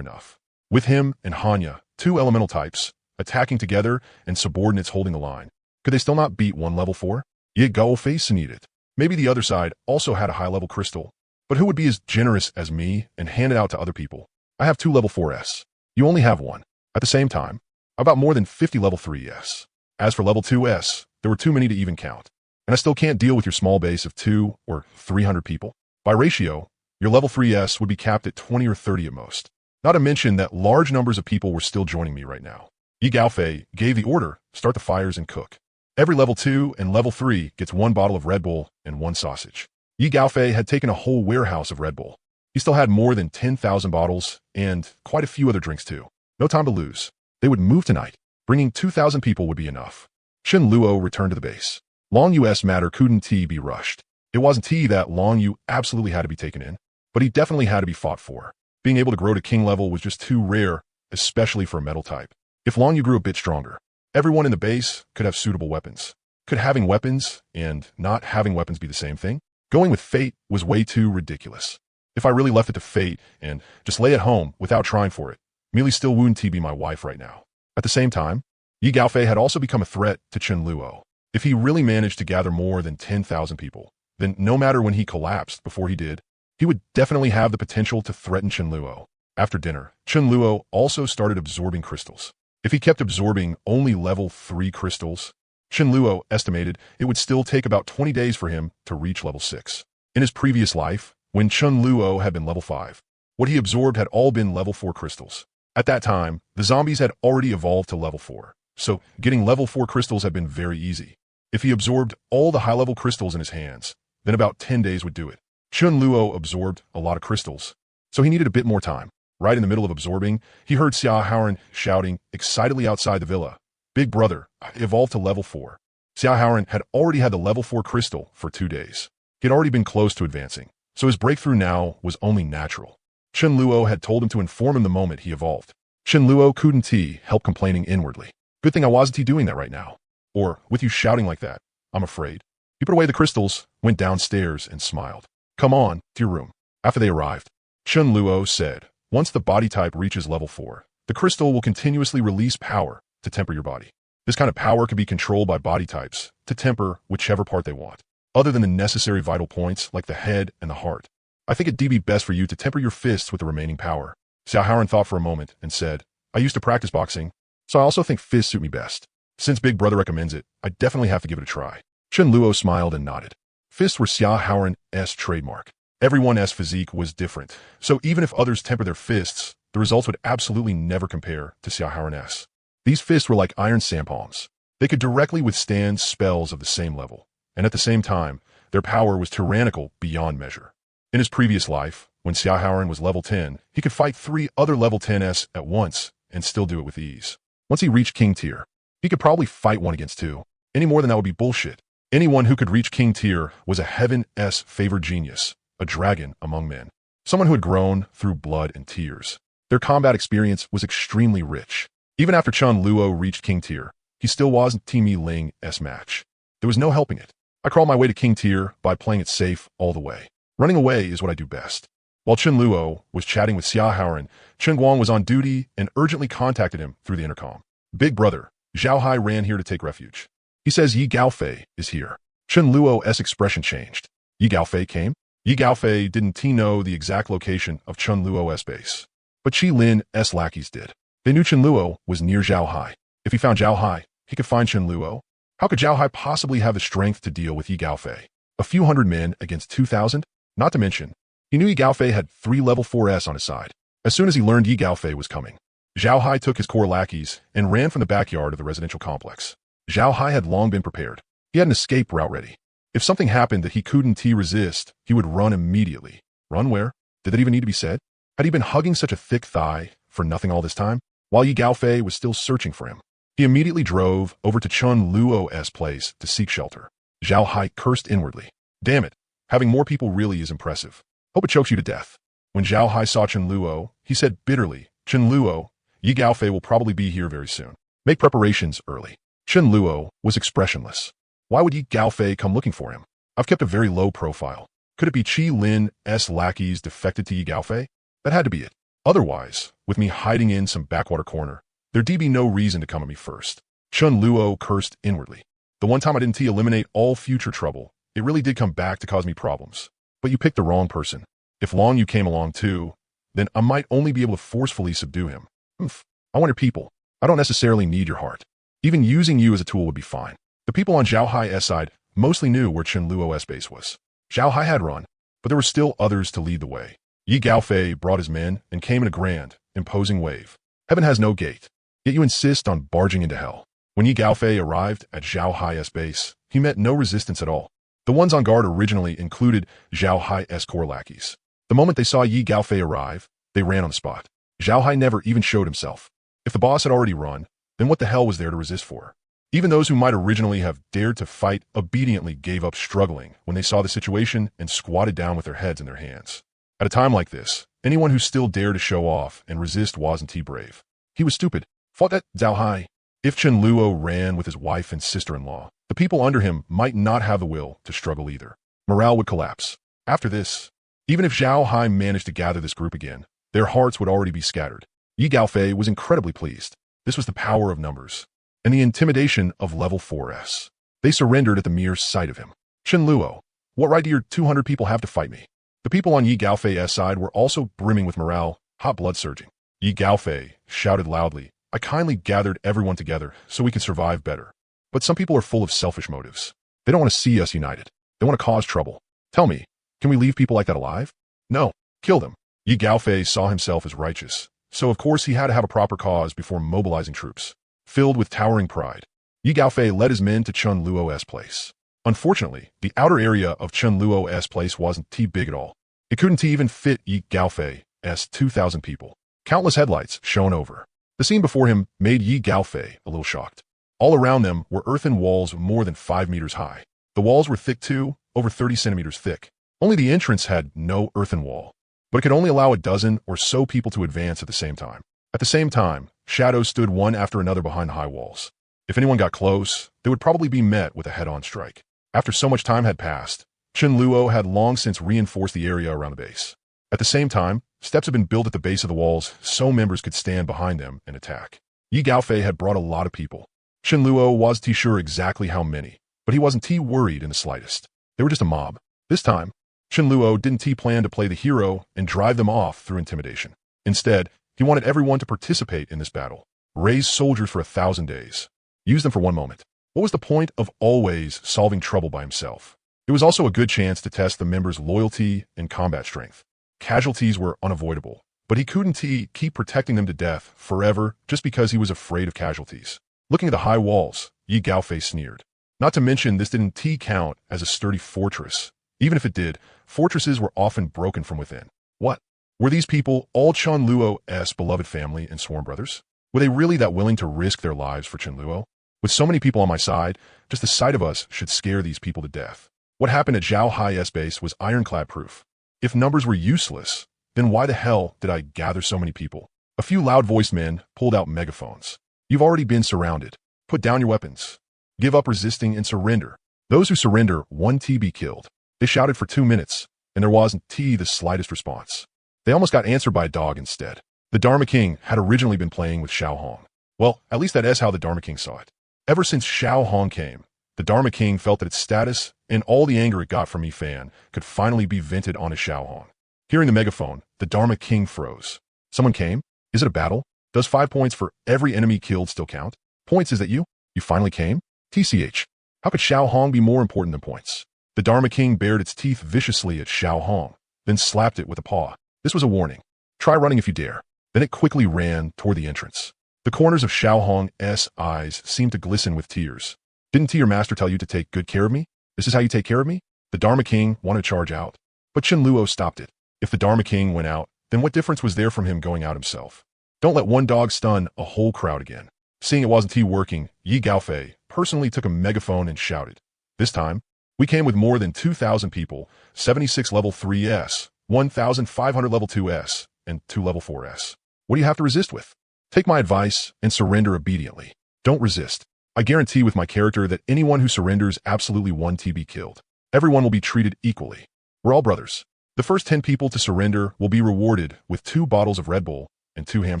[SPEAKER 1] enough. With him and Hanya, 2 elemental types, attacking together and subordinates holding the line, could they still not beat one level 4? Yi Gaofei need it. Maybe the other side also had a high-level crystal, but who would be as generous as me and hand it out to other people? I have 2 level 4s. You only have 1. At the same time, about more than 50 level 3s. As for level 2s, there were too many to even count. And I still can't deal with your small base of 2 or 300 people. By ratio, your level 3s would be capped at 20 or 30 at most. Not to mention that large numbers of people were still joining me right now. Yi Gaofei gave the order, start the fires and cook. Every level 2 and level 3 gets 1 bottle of Red Bull and 1 sausage. Yi Gaofei had taken a whole warehouse of Red Bull. He still had more than 10,000 bottles and quite a few other drinks too. No time to lose. They would move tonight. Bringing 2,000 people would be enough. Chen Luo returned to the base. Long Yu's matter couldn't be rushed. It wasn't that Long Yu absolutely had to be taken in, but he definitely had to be fought for. Being able to grow to king level was just too rare, especially for a metal type. If Long Yu grew a bit stronger, everyone in the base could have suitable weapons. Could having weapons and not having weapons be the same thing? Going with fate was way too ridiculous. If I really left it to fate and just lay at home without trying for it, Mealy still wouldn't be my wife right now. At the same time, Yi Gaofei had also become a threat to Chen Luo. If he really managed to gather more than 10,000 people, then no matter when he collapsed before he did, he would definitely have the potential to threaten Chen Luo. After dinner, Chen Luo also started absorbing crystals. If he kept absorbing only level 3 crystals, Chen Luo estimated it would still take about 20 days for him to reach level 6. In his previous life, when Chen Luo had been level 5, what he absorbed had all been level 4 crystals. At that time, the zombies had already evolved to level 4, so getting level 4 crystals had been very easy. If he absorbed all the high-level crystals in his hands, then about 10 days would do it. Chen Luo absorbed a lot of crystals, so he needed a bit more time. Right in the middle of absorbing, he heard Xia Haoran shouting excitedly outside the villa, "Big brother, I evolved to level 4. Xia Haoran had already had the level 4 crystal for 2 days. He had already been close to advancing, so his breakthrough now was only natural. Chen Luo had told him to inform him the moment he evolved. Chen Luo couldn't help complaining inwardly. Good thing I wasn't doing that right now. Or, with you shouting like that, I'm afraid. He put away the crystals, went downstairs, and smiled. Come on, to your room. After they arrived, Chen Luo said, once the body type reaches level 4, the crystal will continuously release power to temper your body. This kind of power can be controlled by body types to temper whichever part they want, other than the necessary vital points like the head and the heart. I think it'd be best for you to temper your fists with the remaining power. Xia Haoran thought for a moment and said, I used to practice boxing, so I also think fists suit me best. Since Big Brother recommends it, I definitely have to give it a try. Chen Luo smiled and nodded. Fists were Xia Haoran's trademark. Everyone's physique was different, so even if others temper their fists, the results would absolutely never compare to Xia Haoran's. These fists were like iron sandpalms. They could directly withstand spells of the same level, and at the same time, their power was tyrannical beyond measure. In his previous life, when Xia Haoran was level 10, he could fight 3 other level 10s at once and still do it with ease. Once he reached King Tier, he could probably fight 1 against 2. Any more than that would be bullshit. Anyone who could reach King Tier was a Heaven's favored genius, a dragon among men, someone who had grown through blood and tears. Their combat experience was extremely rich. Even after Chen Luo reached King Tier, he still wasn't Team Yi Ling's match. There was no helping it. I crawled my way to King Tier by playing it safe all the way. Running away is what I do best. While Chen Luo was chatting with Xia Haoran, Chen Guang was on duty and urgently contacted him through the intercom. Big brother, Zhao Hai ran here to take refuge. He says Yi Gaofei is here. Chen Luo's expression changed. Yi Gaofei came? Yi Gaofei didn't know the exact location of Chen Luo's base. But Qi Lin's lackeys did. They knew Chen Luo was near Zhao Hai. If he found Zhao Hai, he could find Chen Luo. How could Zhao Hai possibly have the strength to deal with Yi Gaofei? A few hundred men against 2,000? Not to mention, he knew Yi Gaofei had 3 level 4s on his side. As soon as he learned Yi Gaofei was coming, Zhao Hai took his core lackeys and ran from the backyard of the residential complex. Zhao Hai had long been prepared. He had an escape route ready. If something happened that he couldn't resist, he would run immediately. Run where? Did that even need to be said? Had he been hugging such a thick thigh for nothing all this time? While Yi Gaofei was still searching for him, he immediately drove over to Chen Luo's place to seek shelter. Zhao Hai cursed inwardly. Damn it, having more people really is impressive. Hope it chokes you to death. When Zhao Hai saw Chen Luo, he said bitterly, Chen Luo, Yi Gaofei will probably be here very soon. Make preparations early. Chen Luo was expressionless. Why would Yi Gaofei come looking for him? I've kept a very low profile. Could it be Qi Lin's lackeys defected to Yi Gaofei? That had to be it. Otherwise, with me hiding in some backwater corner, there'd be no reason to come at me first. Chen Luo cursed inwardly. The one time I didn't eliminate all future trouble, it really did come back to cause me problems. But you picked the wrong person. If Long Yu came along too, then I might only be able to forcefully subdue him. I want your people. I don't necessarily need your heart. Even using you as a tool would be fine. The people on Zhao Hai's side mostly knew where Chen Luo's base was. Zhao Hai had run, but there were still others to lead the way. Yi Gaofei brought his men and came in a grand, imposing wave. Heaven has no gate, yet you insist on barging into hell. When Yi Gaofei arrived at Zhao Hai's base, he met no resistance at all. The ones on guard originally included Zhao Hai's core lackeys. The moment they saw Yi Gaofei arrive, they ran on the spot. Zhao Hai never even showed himself. If the boss had already run, then what the hell was there to resist for? Even those who might originally have dared to fight obediently gave up struggling when they saw the situation and squatted down with their heads in their hands. At a time like this, anyone who still dared to show off and resist wasn't brave. He was stupid. Fought that Zhao Hai. If Chen Luo ran with his wife and sister-in-law, the people under him might not have the will to struggle either. Morale would collapse. After this, even if Zhao Hai managed to gather this group again, their hearts would already be scattered. Yi Gaofei was incredibly pleased. This was the power of numbers and the intimidation of level 4s. They surrendered at the mere sight of him. Chen Luo, what right do your 200 people have to fight me? The people on Yi Gaofei's side were also brimming with morale, hot blood surging. Yi Gaofei shouted loudly, I kindly gathered everyone together so we can survive better. But some people are full of selfish motives. They don't want to see us united. They want to cause trouble. Tell me, can we leave people like that alive? No, kill them. Yi Gaofei saw himself as righteous, so of course he had to have a proper cause before mobilizing troops. Filled with towering pride, Yi Gaofei led his men to Chen Luo's place. Unfortunately, the outer area of Chen Luo's place wasn't big at all. It couldn't even fit Yi Gaofei's 2,000 people. Countless headlights shone over. The scene before him made Yi Gaofei a little shocked. All around them were earthen walls more than 5 meters high. The walls were thick too, over 30 centimeters thick. Only the entrance had no earthen wall, but it could only allow a dozen or so people to advance at the same time. At the same time, shadows stood one after another behind the high walls. If anyone got close, they would probably be met with a head-on strike. After so much time had passed, Chen Luo had long since reinforced the area around the base. At the same time, steps had been built at the base of the walls so members could stand behind them and attack. Yi Gaofei had brought a lot of people. Chen Luo wasn't sure exactly how many, but he wasn't worried in the slightest. They were just a mob. This time, Chen Luo didn't plan to play the hero and drive them off through intimidation. Instead, he wanted everyone to participate in this battle. Raise soldiers for 1,000 days. Use them for one moment. What was the point of always solving trouble by himself? It was also a good chance to test the members' loyalty and combat strength. Casualties were unavoidable, but he couldn't keep protecting them to death forever just because he was afraid of casualties. Looking at the high walls, Yi Gaofei sneered. Not to mention this didn't count as a sturdy fortress. Even if it did, fortresses were often broken from within. What? Were these people all Chen Luo's beloved family and sworn brothers? Were they really that willing to risk their lives for Chen Luo? With so many people on my side, just the sight of us should scare these people to death. What happened at Zhao Hai's base was ironclad proof. If numbers were useless, then why the hell did I gather so many people? A few loud-voiced men pulled out megaphones. You've already been surrounded. Put down your weapons. Give up resisting and surrender. Those who surrender, one be killed. They shouted for 2 minutes, and there wasn't the slightest response. They almost got answered by a dog instead. The Dharma King had originally been playing with Xiao Hong. Well, at least that is how the Dharma King saw it. Ever since Xiao Hong came, the Dharma King felt that its status and all the anger it got from Yi Fan could finally be vented onto Xiao Hong. Hearing the megaphone, the Dharma King froze. Someone came? Is it a battle? Does 5 points for every enemy killed still count? Points, is that you? You finally came? TCH. How could Xiao Hong be more important than points? The Dharma King bared its teeth viciously at Xiao Hong, then slapped it with a paw. This was a warning. Try running if you dare. Then it quickly ran toward the entrance. The corners of Xiao Hong's eyes seemed to glisten with tears. Didn't your master tell you to take good care of me? This is how you take care of me? The Dharma King wanted to charge out, but Chen Luo stopped it. If the Dharma King went out, then what difference was there from him going out himself? Don't let one dog stun a whole crowd again. Seeing it wasn't working, Yi Gaofei personally took a megaphone and shouted. This time, we came with more than 2,000 people, 76 level 3s, 1,500 level 2s, and 2 level 4s. What do you have to resist with? Take my advice and surrender obediently. Don't resist. I guarantee with my character that anyone who surrenders absolutely won't be killed. Everyone will be treated equally. We're all brothers. The first 10 people to surrender will be rewarded with 2 bottles of Red Bull and 2 ham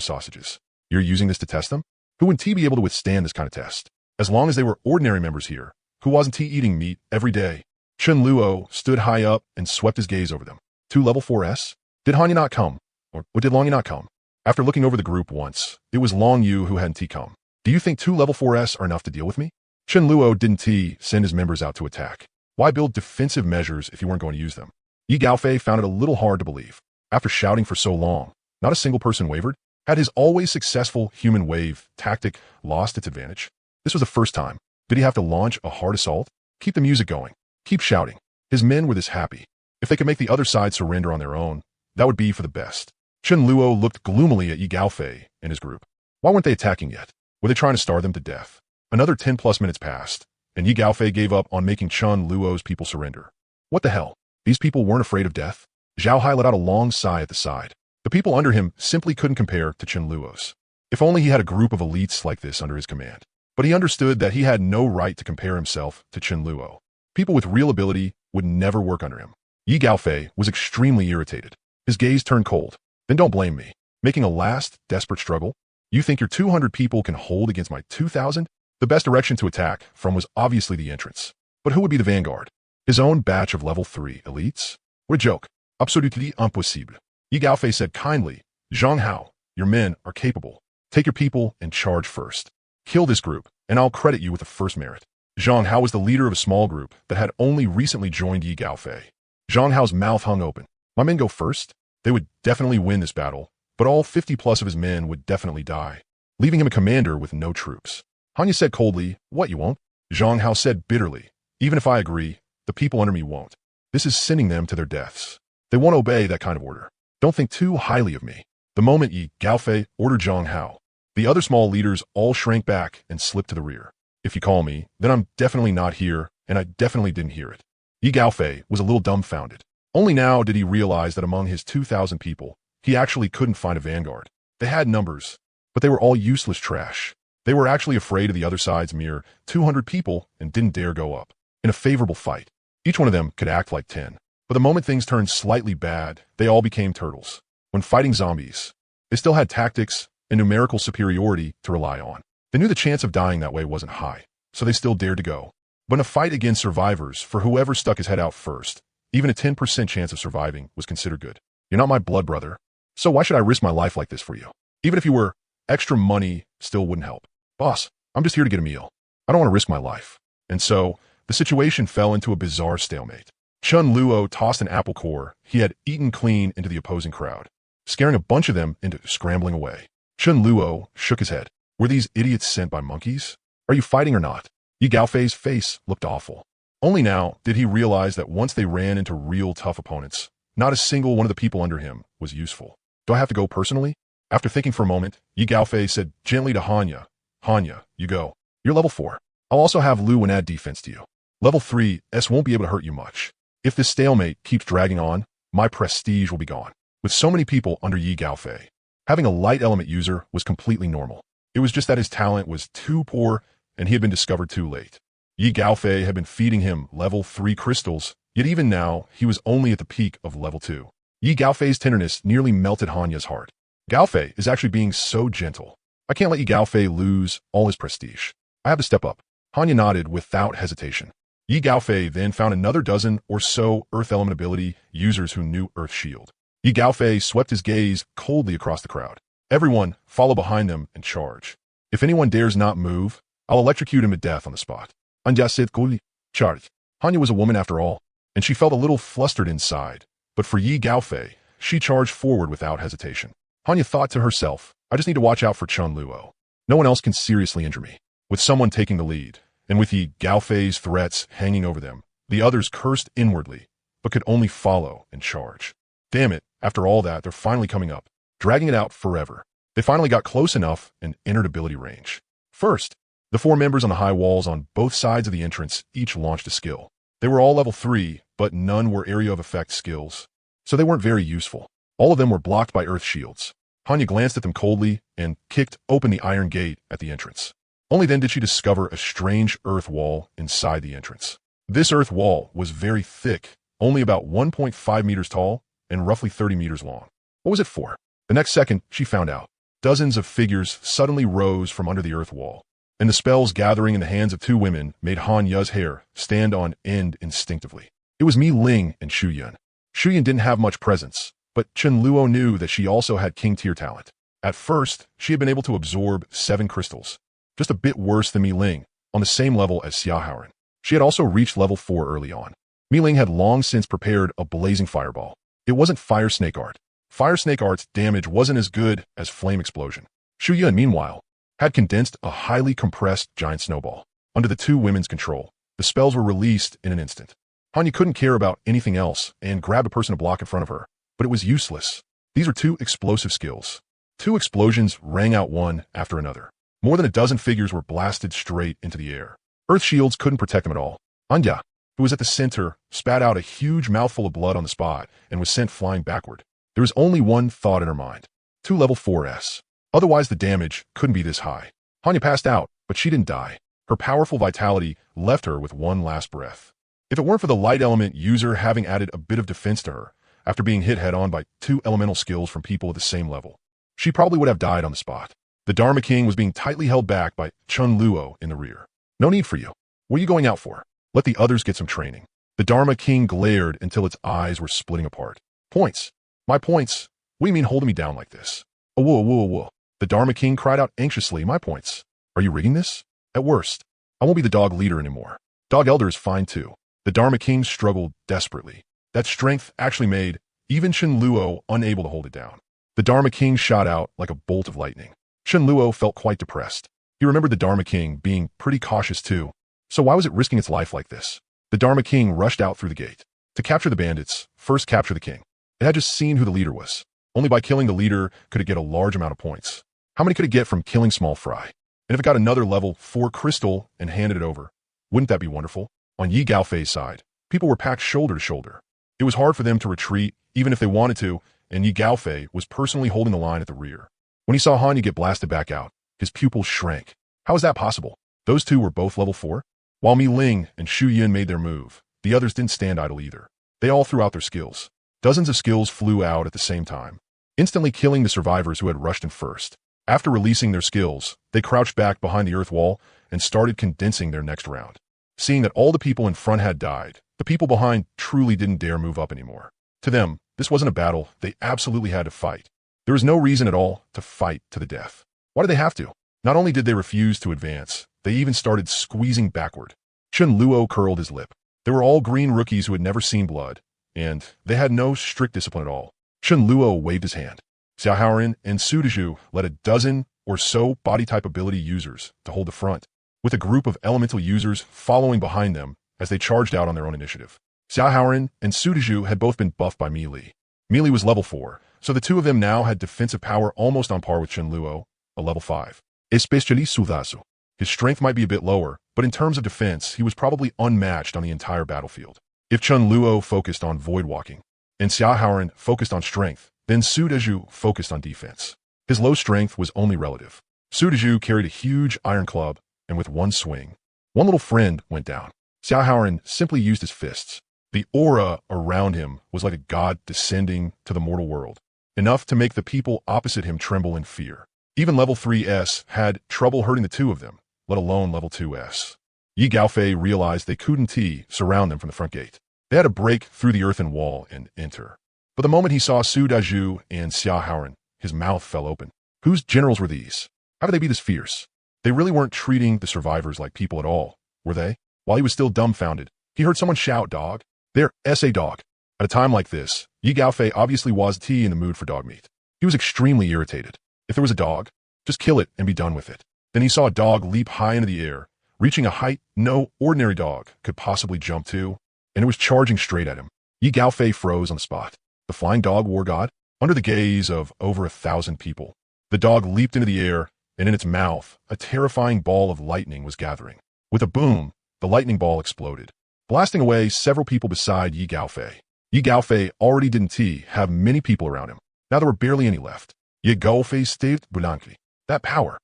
[SPEAKER 1] sausages. You're using this to test them? Who wouldn't be able to withstand this kind of test? As long as they were ordinary members here, who wasn't eating meat every day? Chen Luo stood high up and swept his gaze over them. 2 level 4s? Did Hanya not come? Or did Long Yu not come? After looking over the group once, it was Long Yu who hadn't come. Do you think 2 level 4s are enough to deal with me? Chen Luo didn't send his members out to attack. Why build defensive measures if you weren't going to use them? Yi Gaofei found it a little hard to believe. After shouting for so long, not a single person wavered. Had his always successful human wave tactic lost its advantage? This was the first time. Did he have to launch a hard assault? Keep the music going. Keep shouting. His men were this happy. If they could make the other side surrender on their own, that would be for the best. Chen Luo looked gloomily at Yi Gaofei and his group. Why weren't they attacking yet? Were they trying to starve them to death? Another 10+ minutes passed, and Yi Gaofei gave up on making Chen Luo's people surrender. What the hell? These people weren't afraid of death? Zhao Hai let out a long sigh at the side. The people under him simply couldn't compare to Chen Luo's. If only he had a group of elites like this under his command. But he understood that he had no right to compare himself to Chen Luo. People with real ability would never work under him. Yi Gaofei was extremely irritated. His gaze turned cold. Then don't blame me. Making a last, desperate struggle? You think your 200 people can hold against my 2,000? The best direction to attack from was obviously the entrance. But who would be the vanguard? His own batch of level 3 elites? What a joke. Absolument impossible. Yi Gaofei said kindly, Zhang Hao, your men are capable. Take your people and charge first. Kill this group, and I'll credit you with the first merit. Zhang Hao was the leader of a small group that had only recently joined Yi Gaofei. Zhang Hao's mouth hung open. My men go first? They would definitely win this battle, but all 50+ of his men would definitely die, leaving him a commander with no troops. Hanya said coldly, what, you won't? Zhang Hao said bitterly, even if I agree, the people under me won't. This is sending them to their deaths. They won't obey that kind of order. Don't think too highly of me. The moment Yi Gaofei ordered Zhang Hao, the other small leaders all shrank back and slipped to the rear. If you call me, then I'm definitely not here, and I definitely didn't hear it. Yi Gaofei was a little dumbfounded. Only now did he realize that among his 2,000 people, he actually couldn't find a vanguard. They had numbers, but they were all useless trash. They were actually afraid of the other side's mere 200 people and didn't dare go up. In a favorable fight, each one of them could act like 10. But the moment things turned slightly bad, they all became turtles. When fighting zombies, they still had tactics and numerical superiority to rely on. They knew the chance of dying that way wasn't high, so they still dared to go. But in a fight against survivors, for whoever stuck his head out first, even a 10% chance of surviving was considered good. You're not my blood brother, so why should I risk my life like this for you? Even if you were, extra money still wouldn't help. Boss, I'm just here to get a meal. I don't want to risk my life. And so, the situation fell into a bizarre stalemate. Chen Luo tossed an apple core he had eaten clean into the opposing crowd, scaring a bunch of them into scrambling away. Chen Luo shook his head. Were these idiots sent by monkeys? Are you fighting or not? Yi Gaofei's face looked awful. Only now did he realize that once they ran into real tough opponents, not a single one of the people under him was useful. Do I have to go personally? After thinking for a moment, Yi Gaofei said gently to Hanya, Hanya, you go. You're level 4. I'll also have Lu and add defense to you. Level 3s won't be able to hurt you much. If this stalemate keeps dragging on, my prestige will be gone. With so many people under Yi Gaofei, having a light element user was completely normal. It was just that his talent was too poor and he had been discovered too late. Yi Gaofei had been feeding him level 3 crystals, yet even now he was only at the peak of level 2. Yi Gaofei's tenderness nearly melted Hanya's heart. Gaofei is actually being so gentle. I can't let Yi Gaofei lose all his prestige. I have to step up. Hanya nodded without hesitation. Yi Gaofei then found another dozen or so Earth Element ability users who knew Earth Shield. Yi Gaofei swept his gaze coldly across the crowd. Everyone, follow behind them and charge. If anyone dares not move, I'll electrocute him to death on the spot. Anja said coolly. Charge. Hanya was a woman after all, and she felt a little flustered inside. But for Yi Gaofei, she charged forward without hesitation. Hanya thought to herself, I just need to watch out for Chun Luo. No one else can seriously injure me. With someone taking the lead, and with Yi Gaofei's threats hanging over them, the others cursed inwardly, but could only follow and charge. Damn it, after all that, they're finally coming up, dragging it out forever. They finally got close enough and entered ability range. First, the 4 members on the high walls on both sides of the entrance each launched a skill. They were all level 3, but none were area of effect skills, so they weren't very useful. All of them were blocked by earth shields. Hanya glanced at them coldly and kicked open the iron gate at the entrance. Only then did she discover a strange earth wall inside the entrance. This earth wall was very thick, only about 1.5 meters tall and roughly 30 meters long. What was it for? The next second, she found out. Dozens of figures suddenly rose from under the earth wall, and the spells gathering in the hands of 2 women made Hanya's hair stand on end instinctively. It was Mi Ling and Shu Yun. Shu Yun didn't have much presence, but Chun Luo knew that she also had king tier talent. At first, she had been able to absorb 7 crystals, just a bit worse than Mi Ling, on the same level as Xia Haoren. She had also reached level 4 early on. Mi Ling had long since prepared a blazing fireball. It wasn't fire snake art. Fire snake art's damage wasn't as good as flame explosion. Shu Yun, meanwhile, had condensed a highly compressed giant snowball. Under the 2 women's control, the spells were released in an instant. Hanya couldn't care about anything else and grabbed a person to block in front of her, but it was useless. These were 2 explosive skills. 2 explosions rang out one after another. More than a dozen figures were blasted straight into the air. Earth shields couldn't protect them at all. Anya, who was at the center, spat out a huge mouthful of blood on the spot and was sent flying backward. There was only one thought in her mind. 2 level 4s. Otherwise the damage couldn't be this high. Hanya passed out, but she didn't die. Her powerful vitality left her with one last breath. If it weren't for the light element user having added a bit of defense to her, after being hit head-on by 2 elemental skills from people at the same level, she probably would have died on the spot. The Dharma King was being tightly held back by Chun Luo in the rear. No need for you. What are you going out for? Let the others get some training. The Dharma King glared until its eyes were splitting apart. Points. My points. What do you mean holding me down like this? Oh, whoa, whoa, whoa. The Dharma King cried out anxiously. My points. Are you rigging this? At worst, I won't be the dog leader anymore. Dog elder is fine too. The Dharma King struggled desperately. That strength actually made even Chun Luo unable to hold it down. The Dharma King shot out like a bolt of lightning. Chun Luo felt quite depressed. He remembered the Dharma King being pretty cautious too, so why was it risking its life like this? The Dharma King rushed out through the gate. To capture the bandits, first capture the king. It had just seen who the leader was. Only by killing the leader could it get a large amount of points. How many could it get from killing Small Fry? And if it got another level 4 crystal and handed it over, wouldn't that be wonderful? On Yi Gaofei's side, people were packed shoulder to shoulder. It was hard for them to retreat, even if they wanted to, and Yi Gaofei was personally holding the line at the rear. When he saw Hanya get blasted back out, his pupils shrank. How is that possible? Those 2 were both level 4? While Mi Ling and Shu Yun made their move, the others didn't stand idle either. They all threw out their skills. Dozens of skills flew out at the same time, instantly killing the survivors who had rushed in first. After releasing their skills, they crouched back behind the earth wall and started condensing their next round. Seeing that all the people in front had died, the people behind truly didn't dare move up anymore. To them, this wasn't a battle, they absolutely had to fight. There was no reason at all to fight to the death. Why did they have to? Not only did they refuse to advance, they even started squeezing backward. Chun Luo curled his lip. They were all green rookies who had never seen blood, and they had no strict discipline at all. Chun Luo waved his hand. Xia Haoren and Su Dezhu led a dozen or so body-type ability users to hold the front, with a group of elemental users following behind them as they charged out on their own initiative. Xia Haoren and Su Dezhu had both been buffed by Mi Li. Mi Li was level 4, so the 2 of them now had defensive power almost on par with Chun Luo, a level 5. Especially Sudasu. His strength might be a bit lower, but in terms of defense, he was probably unmatched on the entire battlefield. If Chun Luo focused on void walking, and Xia Haoren focused on strength, then Su Dezhu focused on defense. His low strength was only relative. Su Dezhu carried a huge iron club, and with one swing, one little friend went down. Xia Haoren simply used his fists. The aura around him was like a god descending to the mortal world, enough to make the people opposite him tremble in fear. Even level 3S had trouble hurting the two of them, let alone level 2S. Yi Gaofei realized they couldn't surround them from the front gate. They had to break through the earthen wall and enter. But the moment he saw Su Dazhu and Xia Haoran, his mouth fell open. Whose generals were these? How could they be this fierce? They really weren't treating the survivors like people at all, were they? While he was still dumbfounded, he heard someone shout, "Dog! There, S.A. dog!" At a time like this, Yi Gaofei obviously wasn't in the mood for dog meat. He was extremely irritated. If there was a dog, just kill it and be done with it. Then he saw a dog leap high into the air, reaching a height no ordinary dog could possibly jump to, and it was charging straight at him. Yi Gaofei froze on the spot. The flying dog war god? Under the gaze of over 1,000 people, the dog leaped into the air, and in its mouth, a terrifying ball of lightning was gathering. With a boom, the lightning ball exploded, blasting away several people beside Yi Gaofei. Yi Gaofei already didn't have many people around him. Now there were barely any left. Yi Gaofei staved Bulanqi. That power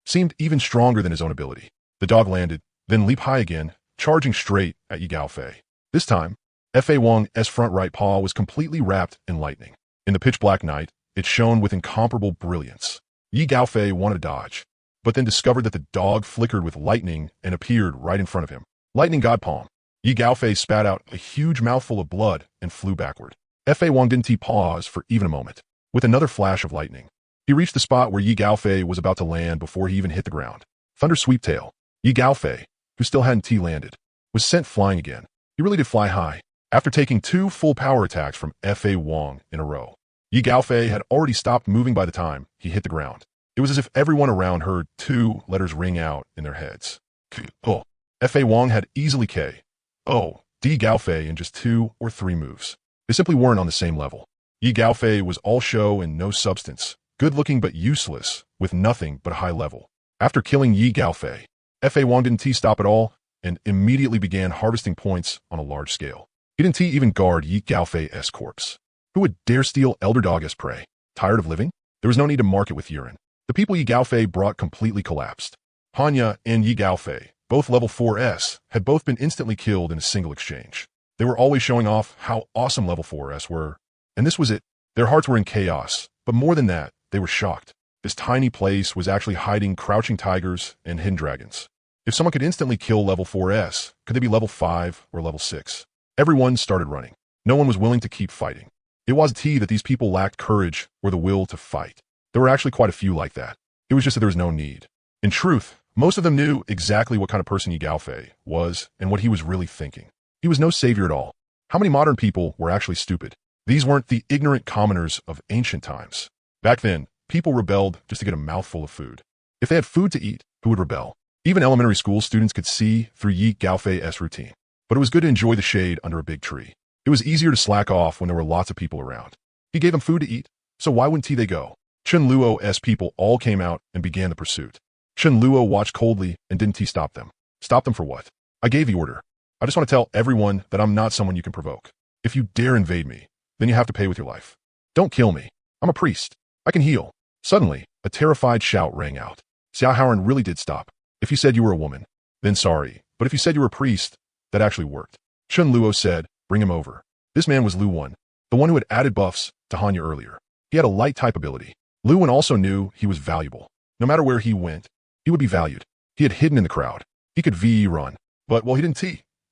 [SPEAKER 1] seemed even stronger than his own ability. The dog landed, then leaped high again, charging straight at Yi Gaofei. This time, F.A. Wang's front right paw was completely wrapped in lightning. In the pitch-black night, it shone with incomparable brilliance. Yi Gaofei wanted to dodge, but then discovered that the dog flickered with lightning and appeared right in front of him. Lightning God Palm. Yi Gaofei spat out a huge mouthful of blood and flew backward. F.A. Wang didn't pause for even a moment. With another flash of lightning, he reached the spot where Yi Gaofei was about to land before he even hit the ground. Thunder Sweep Tail. Yi Gaofei, who still hadn't landed, was sent flying again. He really did fly high. After taking 2 full power attacks from F.A. Wang in a row, Yi Gaofei had already stopped moving by the time he hit the ground. It was as if everyone around heard 2 letters ring out in their heads. Oh. F.A. Wang had easily D Gaofei in just 2 or 3 moves. They simply weren't on the same level. Yi Gaofei was all show and no substance, good-looking but useless, with nothing but high level. After killing Yi Gaofei, F.A. Wang didn't stop at all and immediately began harvesting points on a large scale. He didn't even guard Yi Gaofei's corpse. Who would dare steal Elder Dog's prey? Tired of living? There was no need to mark it with urine. The people Yi Gaofei brought completely collapsed. Hanya and Yi Gaofei, both level 4S, had both been instantly killed in a single exchange. They were always showing off how awesome level 4S were, and this was it. Their hearts were in chaos, but more than that, they were shocked. This tiny place was actually hiding crouching tigers and hidden dragons. If someone could instantly kill level 4S, could they be level 5 or level 6? Everyone started running. No one was willing to keep fighting. It wasn't that these people lacked courage or the will to fight. There were actually quite a few like that. It was just that there was no need. In truth, most of them knew exactly what kind of person Yi Gaofei was and what he was really thinking. He was no savior at all. How many modern people were actually stupid? These weren't the ignorant commoners of ancient times. Back then, people rebelled just to get a mouthful of food. If they had food to eat, who would rebel? Even elementary school students could see through Yi Gaofei's routine. But it was good to enjoy the shade under a big tree. It was easier to slack off when there were lots of people around. He gave them food to eat, so why wouldn't they go? Chen Luo's people all came out and began the pursuit. Chen Luo watched coldly and didn't stop them. Stop them for what? I gave the order. I just want to tell everyone that I'm not someone you can provoke. If you dare invade me, then you have to pay with your life. Don't kill me. I'm a priest. I can heal. Suddenly, a terrified shout rang out. Xia Haoran really did stop. If you said you were a woman, then sorry. But if you said you were a priest, that actually worked. Chen Luo said, bring him over. This man was Lu Wen, the one who had added buffs to Hanya earlier. He had a light type ability. Lu Wen also knew he was valuable. No matter where he went, he would be valued. He had hidden in the crowd. He could VE run. But, well, he didn't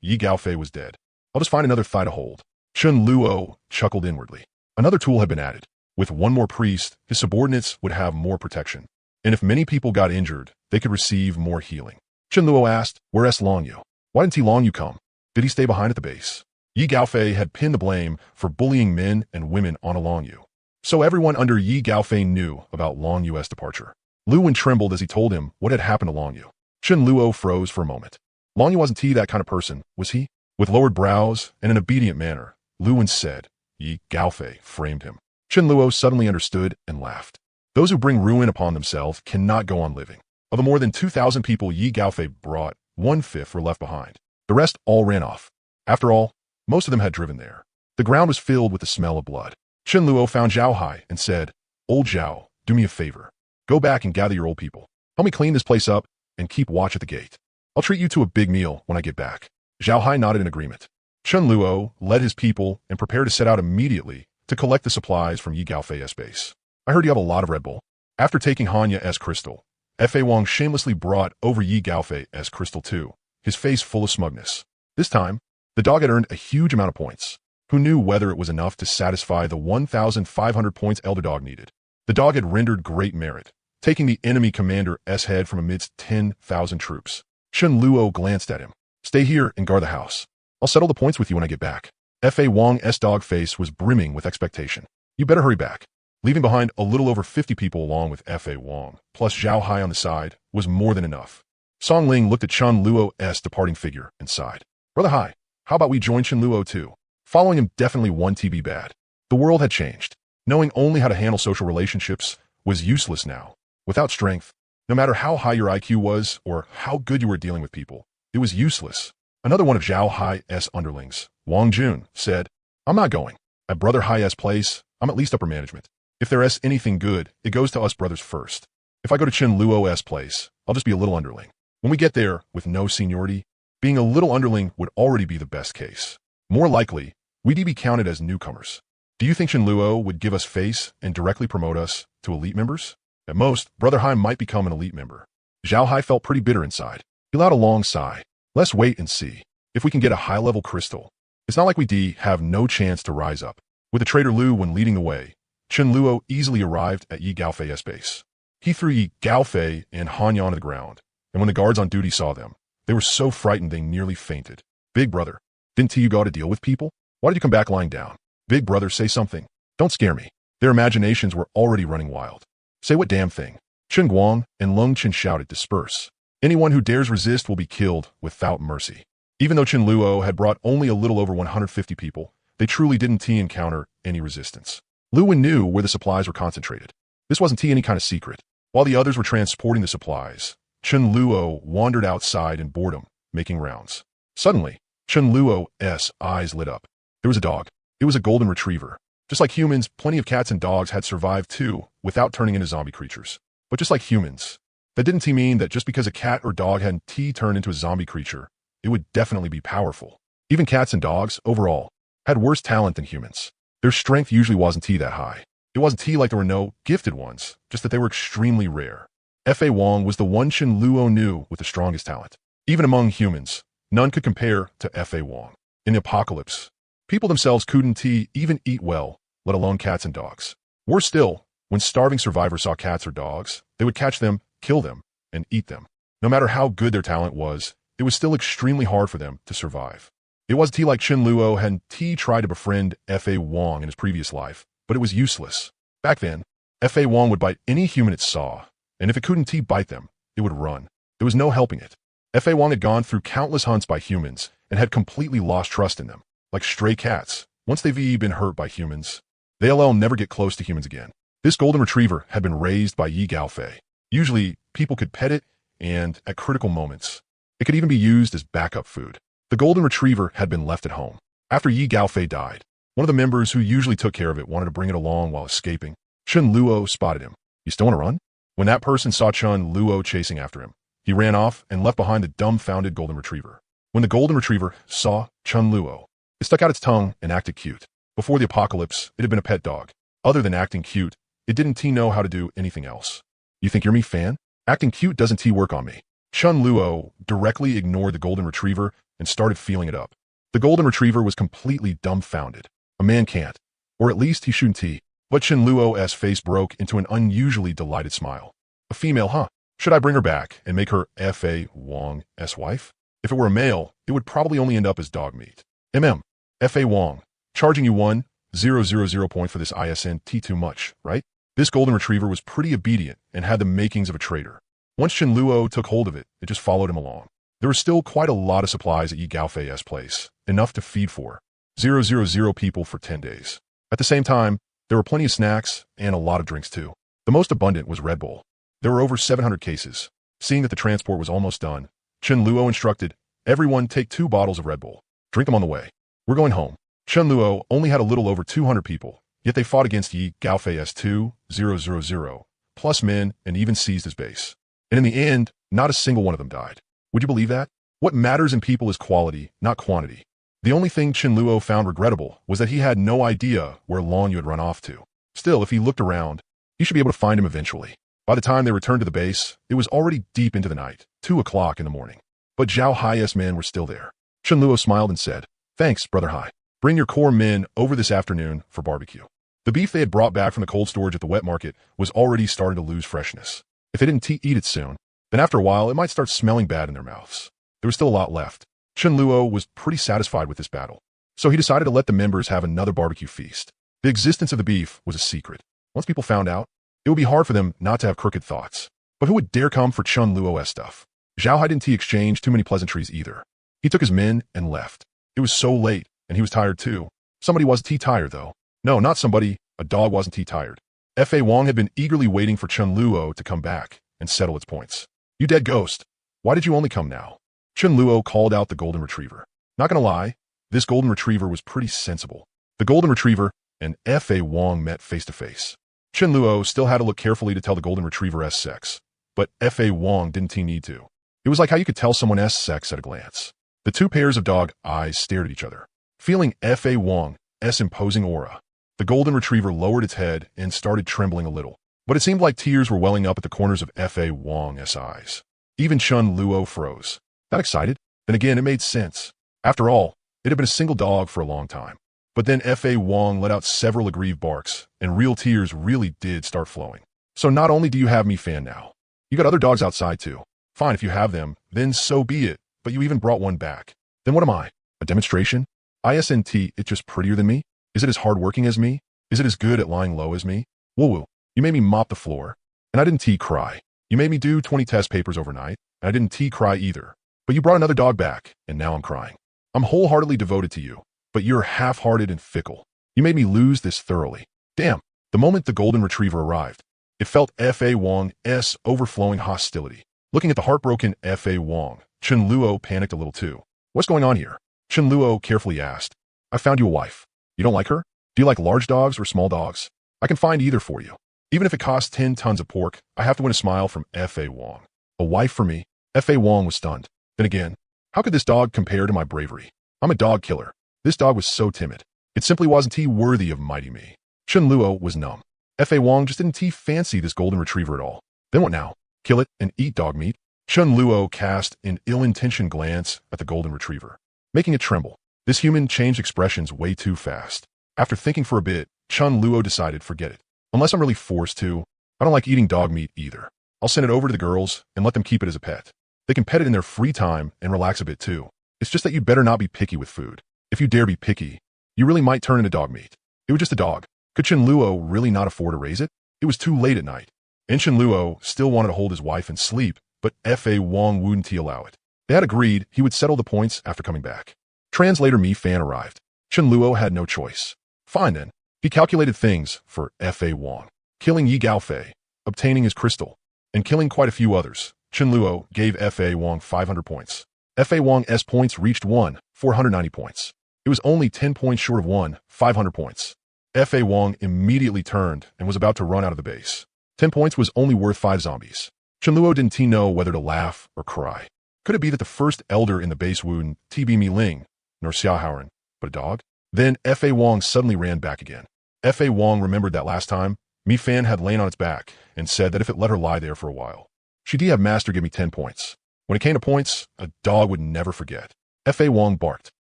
[SPEAKER 1] Yi Gaofei was dead. I'll just find another thigh to hold. Chen Luo chuckled inwardly. Another tool had been added. With one more priest, his subordinates would have more protection. And if many people got injured, they could receive more healing. Chen Luo asked, where's Long Yu? Why didn't Long Yu come? Did he stay behind at the base? Yi Gaofei had pinned the blame for bullying men and women on Long Yu. So everyone under Yi Gaofei knew about Long Yu's departure. Lu Wen trembled as he told him what had happened to Long Yu. Chen Luo froze for a moment. Long Yu wasn't that kind of person, was he? With lowered brows and an obedient manner, Lu Wen said, Yi Gaofei framed him. Chen Luo suddenly understood and laughed. Those who bring ruin upon themselves cannot go on living. Of the more than 2,000 people Yi Gaofei brought, 1/5 were left behind. The rest all ran off. After all, most of them had driven there. The ground was filled with the smell of blood. Chen Luo found Zhao Hai and said, Old Zhao, do me a favor. Go back and gather your old people. Help me clean this place up and keep watch at the gate. I'll treat you to a big meal when I get back. Zhao Hai nodded in agreement. Chun Luo led his people and prepared to set out immediately to collect the supplies from Yi Gaofei's base. I heard you have a lot of Red Bull. After taking Hanya's crystal, Fa Wang shamelessly brought over Yi Gaofei's crystal too, his face full of smugness. This time, the dog had earned a huge amount of points. Who knew whether it was enough to satisfy the 1,500 points Elder Dog needed? The dog had rendered great merit, taking the enemy commander's head from amidst 10,000 troops. Chun Luo glanced at him. Stay here and guard the house. I'll settle the points with you when I get back. Fa Wang's dog face was brimming with expectation. You better hurry back. Leaving behind a little over 50 people along with Fa Wang, plus Zhao Hai on the side, was more than enough. Song Ling looked at Chun Luo's departing figure and sighed. Brother Hai, how about we join Chun Luo too? Following him definitely one TB bad. The world had changed. Knowing only how to handle social relationships was useless now. Without strength, no matter how high your IQ was or how good you were dealing with people, it was useless. Another one of Zhao Hai's underlings, Wang Jun, said, I'm not going. At Brother Hai's place, I'm at least upper management. If there is anything good, it goes to us brothers first. If I go to Chun Luo's place, I'll just be a little underling. When we get there, with no seniority, being a little underling would already be the best case. More likely, we'd be counted as newcomers. Do you think Chun Luo would give us face and directly promote us to elite members? At most, Brother Hai might become an elite member. Zhao Hai felt pretty bitter inside. He let out a long sigh. Let's wait and see. If we can get a high-level crystal, it's not like we have no chance to rise up. With the traitor Lu when leading the way, Chun Luo easily arrived at Yi Gaofei's base. He threw Yi Gaofei and Hanya onto the ground, and when the guards on duty saw them, they were so frightened they nearly fainted. Big brother, didn't you go to deal with people? Why did you come back lying down? Big brother, say something. Don't scare me. Their imaginations were already running wild. Say what damn thing. Chen Guang and Lung Chen shouted, disperse. Anyone who dares resist will be killed without mercy. Even though Chun Luo had brought only a little over 150 people, they truly didn't encounter any resistance. Lu Wen knew where the supplies were concentrated. This wasn't any kind of secret. While the others were transporting the supplies, Chun Luo wandered outside in boredom, making rounds. Suddenly, Chun Luo's eyes lit up. There was a dog. It was a golden retriever. Just like humans, plenty of cats and dogs had survived too, without turning into zombie creatures. But just like humans, that didn't mean that just because a cat or dog hadn't turned into a zombie creature, it would definitely be powerful. Even cats and dogs, overall, had worse talent than humans. Their strength usually wasn't that high. It wasn't like there were no gifted ones, just that they were extremely rare. Fa Wang was the one Chun Luo knew with the strongest talent. Even among humans, none could compare to Fa Wang. In the apocalypse, people themselves couldn't even eat well, let alone cats and dogs. Worse still, when starving survivors saw cats or dogs, they would catch them, kill them, and eat them. No matter how good their talent was, it was still extremely hard for them to survive. It wasn't like Chun Luo hadn't tried to befriend Fa Wang in his previous life, but it was useless. Back then, Fa Wang would bite any human it saw, and if it couldn't bite them, it would run. There was no helping it. Fa Wang had gone through countless hunts by humans and had completely lost trust in them. Like stray cats, once they've been hurt by humans, they'll never get close to humans again. This golden retriever had been raised by Yi Gaofei. Usually, people could pet it, and at critical moments, it could even be used as backup food. The golden retriever had been left at home. After Yi Gaofei died, one of the members who usually took care of it wanted to bring it along while escaping. Chun Luo spotted him. You still want to run? When that person saw Chun Luo chasing after him, he ran off and left behind the dumbfounded golden retriever. When the golden retriever saw Chun Luo, it stuck out its tongue and acted cute. Before the apocalypse, it had been a pet dog. Other than acting cute, it didn't know how to do anything else. You think you're me, fan? Acting cute doesn't work on me. Chun Luo directly ignored the golden retriever and started feeling it up. The golden retriever was completely dumbfounded. A man can't, or at least he shouldn't. But Chun Luo's face broke into an unusually delighted smile. A female, huh? Should I bring her back and make her Fa Wang's wife? If it were a male, it would probably only end up as dog meat. Fa Wang, charging you 1,000 point for this isn't too much, right? This golden retriever was pretty obedient and had the makings of a traitor. Once Chun Luo took hold of it, it just followed him along. There was still quite a lot of supplies at Yi Gaofei's place, enough to feed for 000 people for 10 days. At the same time, there were plenty of snacks and a lot of drinks too. The most abundant was Red Bull. There were over 700 cases. Seeing that the transport was almost done, Chun Luo instructed, everyone take 2 bottles of Red Bull. Drink them on the way. We're going home. Chun Luo only had a little over 200 people, yet they fought against Yi Gaofei's 2,000 plus men and even seized his base. And in the end, not a single one of them died. Would you believe that? What matters in people is quality, not quantity. The only thing Chen Luo found regrettable was that he had no idea where Long Yu had run off to. Still, if he looked around, he should be able to find him eventually. By the time they returned to the base, it was already deep into the night, 2 o'clock in the morning. But Zhao Hai's men were still there. Chen Luo smiled and said, "Thanks, Brother Hai. Bring your core men over this afternoon for barbecue." The beef they had brought back from the cold storage at the wet market was already starting to lose freshness. If they didn't eat it soon, then after a while it might start smelling bad in their mouths. There was still a lot left. Chen Luo was pretty satisfied with this battle, so he decided to let the members have another barbecue feast. The existence of the beef was a secret. Once people found out, it would be hard for them not to have crooked thoughts. But who would dare come for Chen Luo's stuff? Zhao Hai didn't exchange too many pleasantries either. He took his men and left. It was so late, and he was tired too. Somebody wasn't tired though. No, not somebody. A dog wasn't tired. F.A. Wong had been eagerly waiting for Chen Luo to come back and settle its points. "You dead ghost. Why did you only come now?" Chen Luo called out the golden retriever. Not gonna lie, this golden retriever was pretty sensible. The golden retriever and F.A. Wong met face to face. Chen Luo still had to look carefully to tell the golden retriever's sex, but F.A. Wong didn't need to. It was like how you could tell someone's sex at a glance. The two pairs of dog eyes stared at each other. Feeling F.A. Wong's imposing aura, the golden retriever lowered its head and started trembling a little, but it seemed like tears were welling up at the corners of F.A. Wong's eyes. Even Chen Luo froze. Not excited? Then again, it made sense. After all, it had been a single dog for a long time. But then F.A. Wong let out several aggrieved barks, and real tears really did start flowing. "So not only do you have me fan now, you got other dogs outside too. Fine, if you have them, then so be it, but you even brought one back. Then what am I? A demonstration? Isn't it just prettier than me? Is it as hardworking as me? Is it as good at lying low as me? Woo-woo, you made me mop the floor, and I didn't cry. You made me do 20 test papers overnight, and I didn't cry either. But you brought another dog back, and now I'm crying. I'm wholeheartedly devoted to you, but you're half-hearted and fickle. You made me lose this thoroughly. Damn." The moment the golden retriever arrived, it felt F.A. Wong's overflowing hostility. Looking at the heartbroken F.A. Wong, Chen Luo panicked a little too. "What's going on here?" Chen Luo carefully asked. "I found you a wife. You don't like her? Do you like large dogs or small dogs? I can find either for you. Even if it costs 10 tons of pork, I have to win a smile from F.A. Wong. A wife for me?" F.A. Wong was stunned. Then again, how could this dog compare to my bravery? I'm a dog killer. This dog was so timid. It simply wasn't worthy of mighty me. Chen Luo was numb. F.A. Wong just didn't fancy this golden retriever at all. Then what now? Kill it and eat dog meat? Chen Luo cast an ill-intentioned glance at the golden retriever, making it tremble. This human changed expressions way too fast. After thinking for a bit, Chen Luo decided forget it. Unless I'm really forced to, I don't like eating dog meat either. I'll send it over to the girls and let them keep it as a pet. They can pet it in their free time and relax a bit too. It's just that you'd better not be picky with food. If you dare be picky, you really might turn into dog meat. It was just a dog. Could Chen Luo really not afford to raise it? It was too late at night. And Chen Luo still wanted to hold his wife and sleep, but F.A. Wong wouldn't allow it. They had agreed he would settle the points after coming back. Translator Mi Fan arrived. Chen Luo had no choice. Fine then. He calculated things for F.A. Wong. Killing Yi Gaofei, obtaining his crystal, and killing quite a few others. Chen Luo gave F.A. Wong 500 points. F.A. Wong's points reached 490 points. It was only 10 points short of 500 points. F.A. Wong immediately turned and was about to run out of the base. 10 points was only worth 5 zombies. Chen Luo didn't know whether to laugh or cry. Could it be that the first elder in the base wouldn't be Mi Ling, nor Xia Haoren, but a dog? Then F.A. Wong suddenly ran back again. F.A. Wong remembered that last time, Mi Fan had lain on its back and said that if it let her lie there for a while, she'd have Master give me 10 points. When it came to points, a dog would never forget. F.A. Wong barked.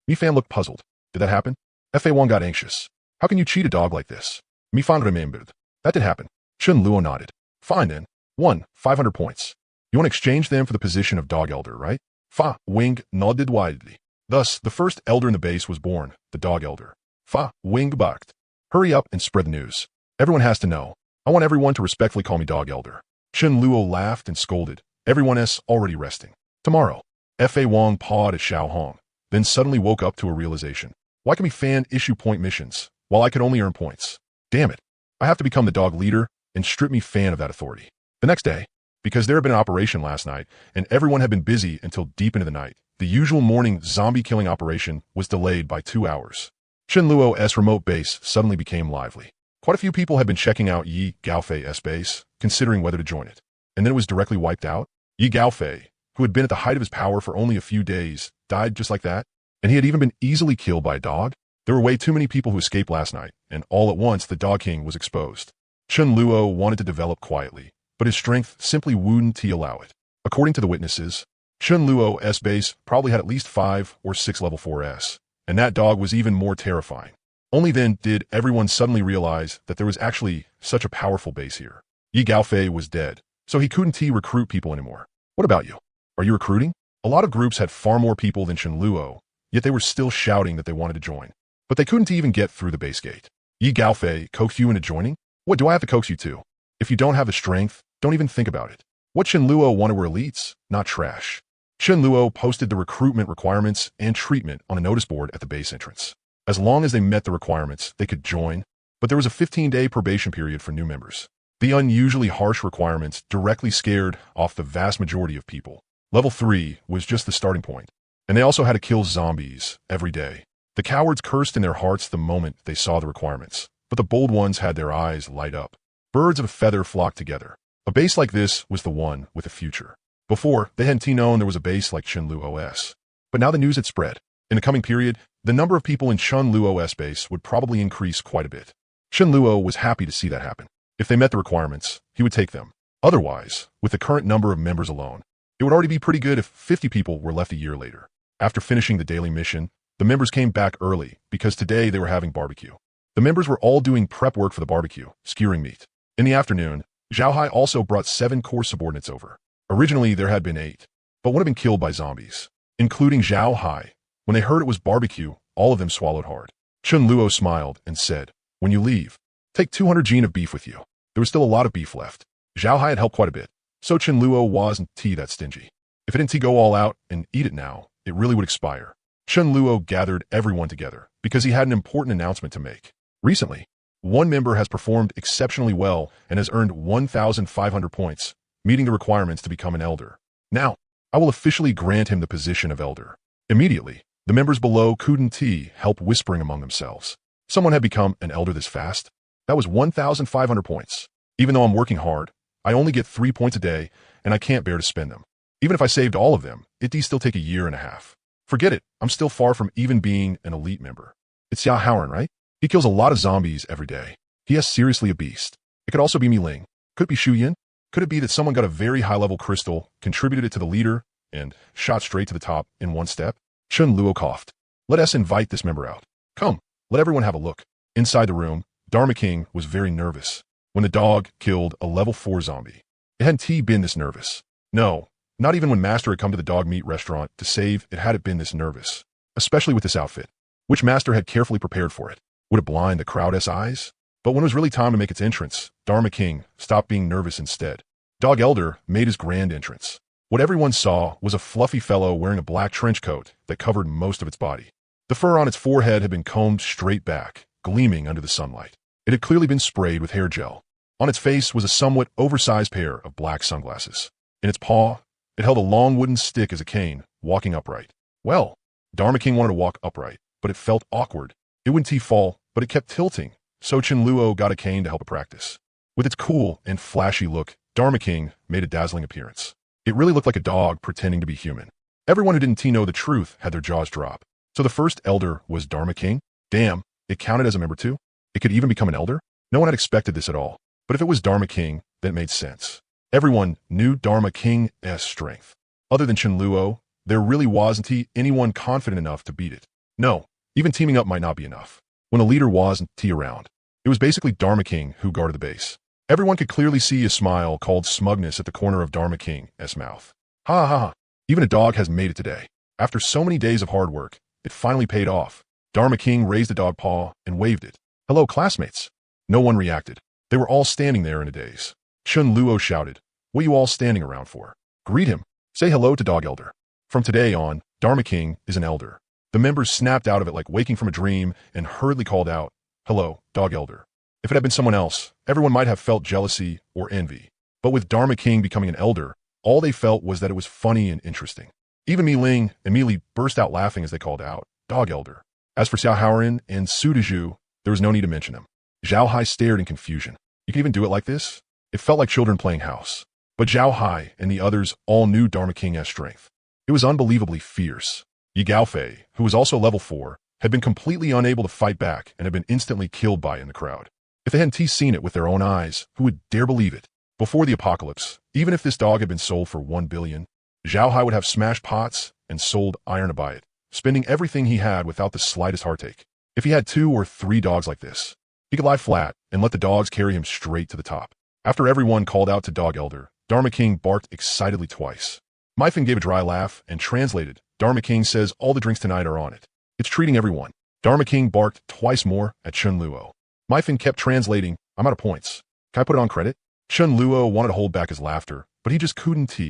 [SPEAKER 1] Mi Fan looked puzzled. Did that happen? F.A. Wong got anxious. How can you cheat a dog like this? Mi Fan remembered. That did happen. Chen Luo nodded. Fine then. 500 points. You want to exchange them for the position of dog elder, right? Fa Wing nodded widely. Thus, the first elder in the base was born, the dog elder. Fa Wing barked. Hurry up and spread the news. Everyone has to know. I want everyone to respectfully call me dog elder. Chen Luo laughed and scolded. Everyone's already resting. Tomorrow. F.A. Wong pawed at Xiao Hong, then suddenly woke up to a realization. Why can Mi Fan issue point missions, while I could only earn points? Damn it. I have to become the dog leader and strip Mi Fan of that authority. The next day, because there had been an operation last night, and everyone had been busy until deep into the night, the usual morning zombie-killing operation was delayed by 2 hours. Chen Luo's remote base suddenly became lively. Quite a few people had been checking out Yi Gaofei's base, considering whether to join it. And then it was directly wiped out. Yi Gaofei, who had been at the height of his power for only a few days, died just like that. and he had even been easily killed by a dog. There were way too many people who escaped last night, and all at once the Dog King was exposed. Chen Luo wanted to develop quietly, but his strength simply wouldn't allow it. According to the witnesses, Chen Luo's base probably had at least 5 or 6 level 4s, and that dog was even more terrifying. Only then did everyone suddenly realize that there was actually such a powerful base here. Yi Gaofei was dead, so he couldn't recruit people anymore. What about you? Are you recruiting? A lot of groups had far more people than Chen Luo, yet they were still shouting that they wanted to join. But they couldn't even get through the base gate. Yi Gaofei coaxed you into joining? What do I have to coax you to? If you don't have the strength, don't even think about it. What Chen Luo wanted were elites, not trash. Chen Luo posted the recruitment requirements and treatment on a notice board at the base entrance. As long as they met the requirements, they could join, but there was a 15-day probation period for new members. The unusually harsh requirements directly scared off the vast majority of people. Level 3 was just the starting point, and they also had to kill zombies every day. The cowards cursed in their hearts the moment they saw the requirements, but the bold ones had their eyes light up. Birds of a feather flocked together. A base like this was the one with a future. Before, they hadn't known there was a base like Chen Luo's. But now the news had spread. In the coming period, the number of people in Chen Luo's base would probably increase quite a bit. Chen Luo was happy to see that happen. If they met the requirements, he would take them. Otherwise, with the current number of members alone, it would already be pretty good if 50 people were left a year later. After finishing the daily mission, the members came back early because today they were having barbecue. The members were all doing prep work for the barbecue, skewering meat. In the afternoon, Zhao Hai also brought 7 core subordinates over. Originally, there had been 8, but one had been killed by zombies, including Zhao Hai. When they heard it was barbecue, all of them swallowed hard. Chen Luo smiled and said, "When you leave, take 200 gene of beef with you." There was still a lot of beef left. Zhao Hai had helped quite a bit, so Chen Luo wasn't that stingy. If it didn't go all out and eat it now, it really would expire. Chen Luo gathered everyone together because he had an important announcement to make. Recently, one member has performed exceptionally well and has earned 1,500 points, meeting the requirements to become an elder. Now, I will officially grant him the position of elder. Immediately, the members below couldn't help whispering among themselves. Someone had become an elder this fast? That was 1,500 points. Even though I'm working hard, I only get 3 points a day, and I can't bear to spend them. Even if I saved all of them, it'd still take a year and a half. Forget it, I'm still far from even being an elite member. It's Xia Haoran, right? He kills a lot of zombies every day. He is seriously a beast. It could also be Mi Ling. Could it be Shu Yin? Could it be that someone got a very high-level crystal, contributed it to the leader, and shot straight to the top in one step? Chen Luo coughed. Let us invite this member out. Come, let everyone have a look. Inside the room, Dharma King was very nervous when the dog killed a level 4 zombie. It hadn't been this nervous. No, not even when Master had come to the dog meat restaurant to save it had it been this nervous. Especially with this outfit, which Master had carefully prepared for it. Would it blind the crowd's eyes? But when it was really time to make its entrance, Dharma King stopped being nervous instead. Dog Elder made his grand entrance. What everyone saw was a fluffy fellow wearing a black trench coat that covered most of its body. The fur on its forehead had been combed straight back, gleaming under the sunlight. It had clearly been sprayed with hair gel. On its face was a somewhat oversized pair of black sunglasses. In its paw, it held a long wooden stick as a cane, walking upright. Well, Dharma King wanted to walk upright, but it felt awkward. It wouldn't fall, but it kept tilting, so Chen Luo got a cane to help it practice. With its cool and flashy look, Dharma King made a dazzling appearance. It really looked like a dog pretending to be human. Everyone who didn't know the truth had their jaws drop. So the first elder was Dharma King? Damn, it counted as a member too? It could even become an elder? No one had expected this at all. But if it was Dharma King, then it made sense. Everyone knew Dharma King's strength. Other than Chen Luo, there really wasn't anyone confident enough to beat it. No, even teaming up might not be enough. When a leader wasn't around, it was basically Dharma King who guarded the base. Everyone could clearly see a smile called smugness at the corner of Dharma King's mouth. Ha ha ha, even a dog has made it today. After so many days of hard work, it finally paid off. Dharma King raised a dog paw and waved it. Hello, classmates. No one reacted. They were all standing there in a daze. Chen Luo shouted, what are you all standing around for? Greet him. Say hello to Dog Elder. From today on, Dharma King is an elder. The members snapped out of it like waking from a dream and hurriedly called out, hello, Dog Elder. If it had been someone else, everyone might have felt jealousy or envy. But with Dharma King becoming an elder, all they felt was that it was funny and interesting. Even Mi Ling immediately burst out laughing as they called out, Dog Elder. As for Xiao Haoran and Su Dezhu, there was no need to mention them. Zhao Hai stared in confusion. You can even do it like this? It felt like children playing house. But Zhao Hai and the others all knew Dharma King's strength. It was unbelievably fierce. Yi Gaofei, who was also level 4, had been completely unable to fight back and had been instantly killed by in the crowd. If they hadn't seen it with their own eyes, who would dare believe it? Before the apocalypse, even if this dog had been sold for 1 billion, Zhao Hai would have smashed pots and sold iron to buy it, spending everything he had without the slightest heartache. If he had 2 or 3 dogs like this, he could lie flat and let the dogs carry him straight to the top. After everyone called out to Dog Elder, Dharma King barked excitedly twice. Myfin gave a dry laugh and translated, Dharma King says all the drinks tonight are on it. It's treating everyone. Dharma King barked twice more at Chun Luo. Myfin kept translating, I'm out of points. Can I put it on credit? Chun Luo wanted to hold back his laughter, but he just couldn't.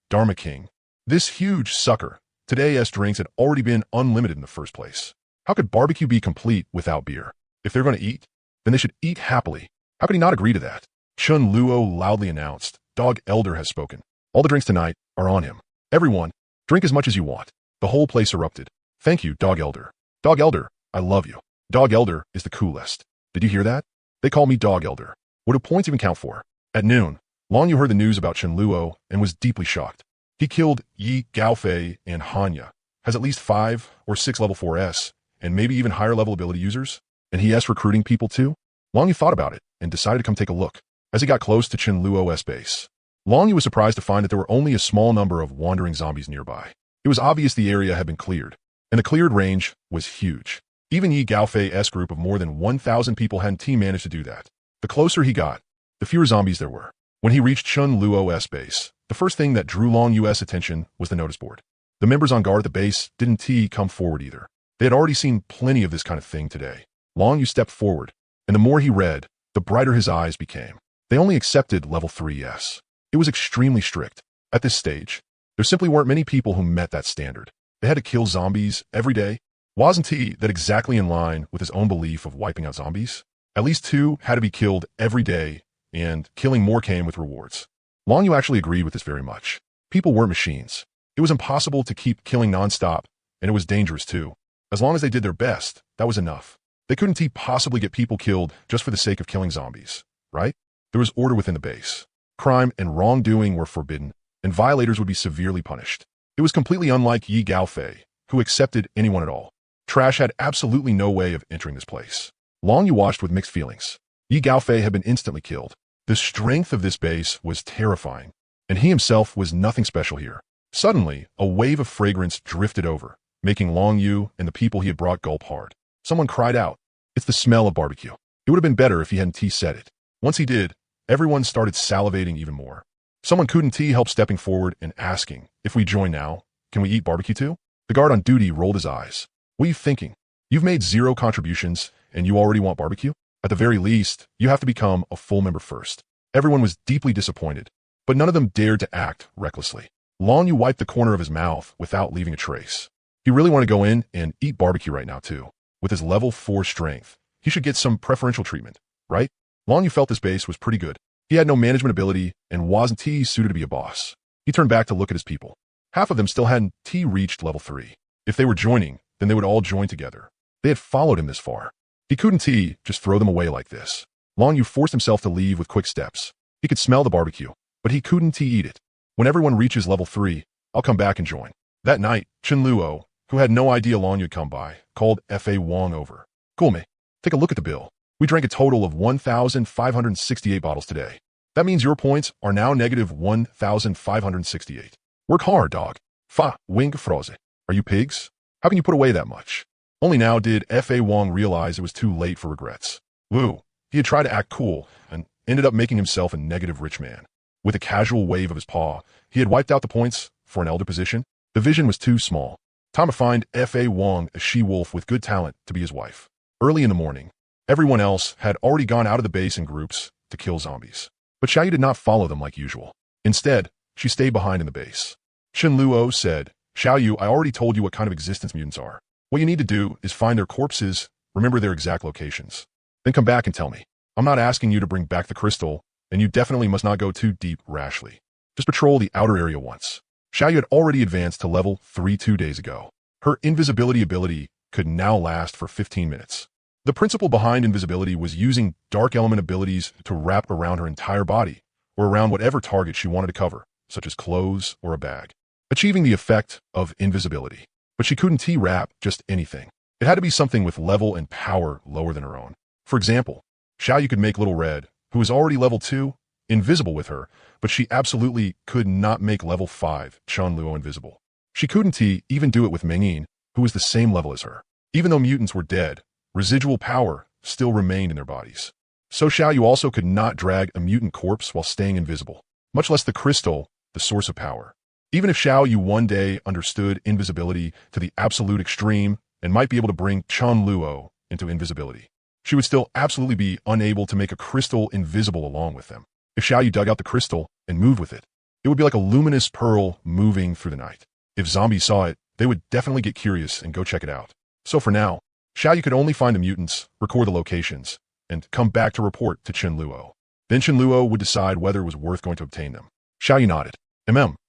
[SPEAKER 1] Dharma King. This huge sucker. Today's drinks had already been unlimited in the first place. How could barbecue be complete without beer? If they're going to eat, then they should eat happily. How could he not agree to that? Chun Luo loudly announced, Dog Elder has spoken. All the drinks tonight are on him. Everyone, drink as much as you want. The whole place erupted. Thank you, Dog Elder. Dog Elder, I love you. Dog Elder is the coolest. Did you hear that? They call me Dog Elder. What do points even count for? At noon, Long Yu heard the news about Chun Luo and was deeply shocked. He killed Yi Gaofei and Hanya, has at least 5 or 6 level 4S, and maybe even higher level ability users, and he is recruiting people too? Long Yu thought about it and decided to come take a look. As he got close to Chun Luo's base, Long Yu was surprised to find that there were only a small number of wandering zombies nearby. It was obvious the area had been cleared, and the cleared range was huge. Even Yi Gaofei's group of more than 1,000 people hadn't managed to do that. The closer he got, the fewer zombies there were. When he reached Chun Luo's base, the first thing that drew Long Yu's attention was the notice board. The members on guard at the base didn't come forward either. They had already seen plenty of this kind of thing today. Long Yu stepped forward, and the more he read, the brighter his eyes became. They only accepted level 3S. It was extremely strict. At this stage, there simply weren't many people who met that standard. They had to kill zombies every day. Wasn't that exactly in line with his own belief of wiping out zombies? At least 2 had to be killed every day, and killing more came with rewards. Long Yu actually agreed with this very much. People were machines. It was impossible to keep killing nonstop, and it was dangerous too. As long as they did their best, that was enough. They couldn't possibly get people killed just for the sake of killing zombies, right? There was order within the base. Crime and wrongdoing were forbidden, and violators would be severely punished. It was completely unlike Yi Gaofei, who accepted anyone at all. Trash had absolutely no way of entering this place. Long Yu watched with mixed feelings. Yi Gaofei had been instantly killed. The strength of this base was terrifying, and he himself was nothing special here. Suddenly, a wave of fragrance drifted over, making Long Yu and the people he had brought gulp hard. Someone cried out, "It's the smell of barbecue." It would have been better if he hadn't said it. Once he did, everyone started salivating even more. Someone couldn't help stepping forward and asking, "If we join now, can we eat barbecue too?" The guard on duty rolled his eyes. "What are you thinking? You've made 0 contributions, and you already want barbecue? At the very least, you have to become a full member first." Everyone was deeply disappointed, but none of them dared to act recklessly. Long Yu wiped the corner of his mouth without leaving a trace. He really wanted to go in and eat barbecue right now too. With his level 4 strength, he should get some preferential treatment, right? Long Yu felt this base was pretty good. He had no management ability and wasn't suited to be a boss. He turned back to look at his people. Half of them still hadn't reached level 3. If they were joining, then they would all join together. They had followed him this far. He couldn't just throw them away like this. Long Yu forced himself to leave with quick steps. He could smell the barbecue, but he couldn't eat it. When everyone reaches level 3, I'll come back and join. That night, Chun Luo, who had no idea Long Yu had come by, called F.A. Wong over. "Cool, me. Take a look at the bill. We drank a total of 1,568 bottles today. That means your points are now negative 1,568. Work hard, dog. Fa, wink froze. Are you pigs? How can you put away that much?" Only now did F.A. Wong realize it was too late for regrets. Woo, he had tried to act cool and ended up making himself a negative rich man. With a casual wave of his paw, he had wiped out the points for an elder position. The vision was too small. Time to find F.A. Wong a she-wolf with good talent to be his wife. Early in the morning, everyone else had already gone out of the base in groups to kill zombies. But Xiaoyu did not follow them like usual. Instead, she stayed behind in the base. Chun Luo said, "Xiaoyu, I already told you what kind of existence mutants are. What you need to do is find their corpses, remember their exact locations. Then come back and tell me. I'm not asking you to bring back the crystal, and you definitely must not go too deep rashly. Just patrol the outer area once." Xiaoyu had already advanced to level 3 2 days ago. Her invisibility ability could now last for 15 minutes. The principle behind invisibility was using dark element abilities to wrap around her entire body, or around whatever target she wanted to cover, such as clothes or a bag, achieving the effect of invisibility. but she couldn't wrap just anything. It had to be something with level and power lower than her own. For example, Xiaoyu could make Little Red, who was already level 2, invisible with her, but she absolutely could not make level 5 Chun Luo invisible. She couldn't even do it with Mengyin, who was the same level as her. Even though mutants were dead, residual power still remained in their bodies. So Xiaoyu also could not drag a mutant corpse while staying invisible, much less the crystal, the source of power. Even if Xiaoyu one day understood invisibility to the absolute extreme and might be able to bring Chun Luo into invisibility, she would still absolutely be unable to make a crystal invisible along with them. If Xiaoyu dug out the crystal and moved with it, it would be like a luminous pearl moving through the night. If zombies saw it, they would definitely get curious and go check it out. So for now, Xiaoyu could only find the mutants, record the locations, and come back to report to Chun Luo. Then Chun Luo would decide whether it was worth going to obtain them. Xiaoyu nodded.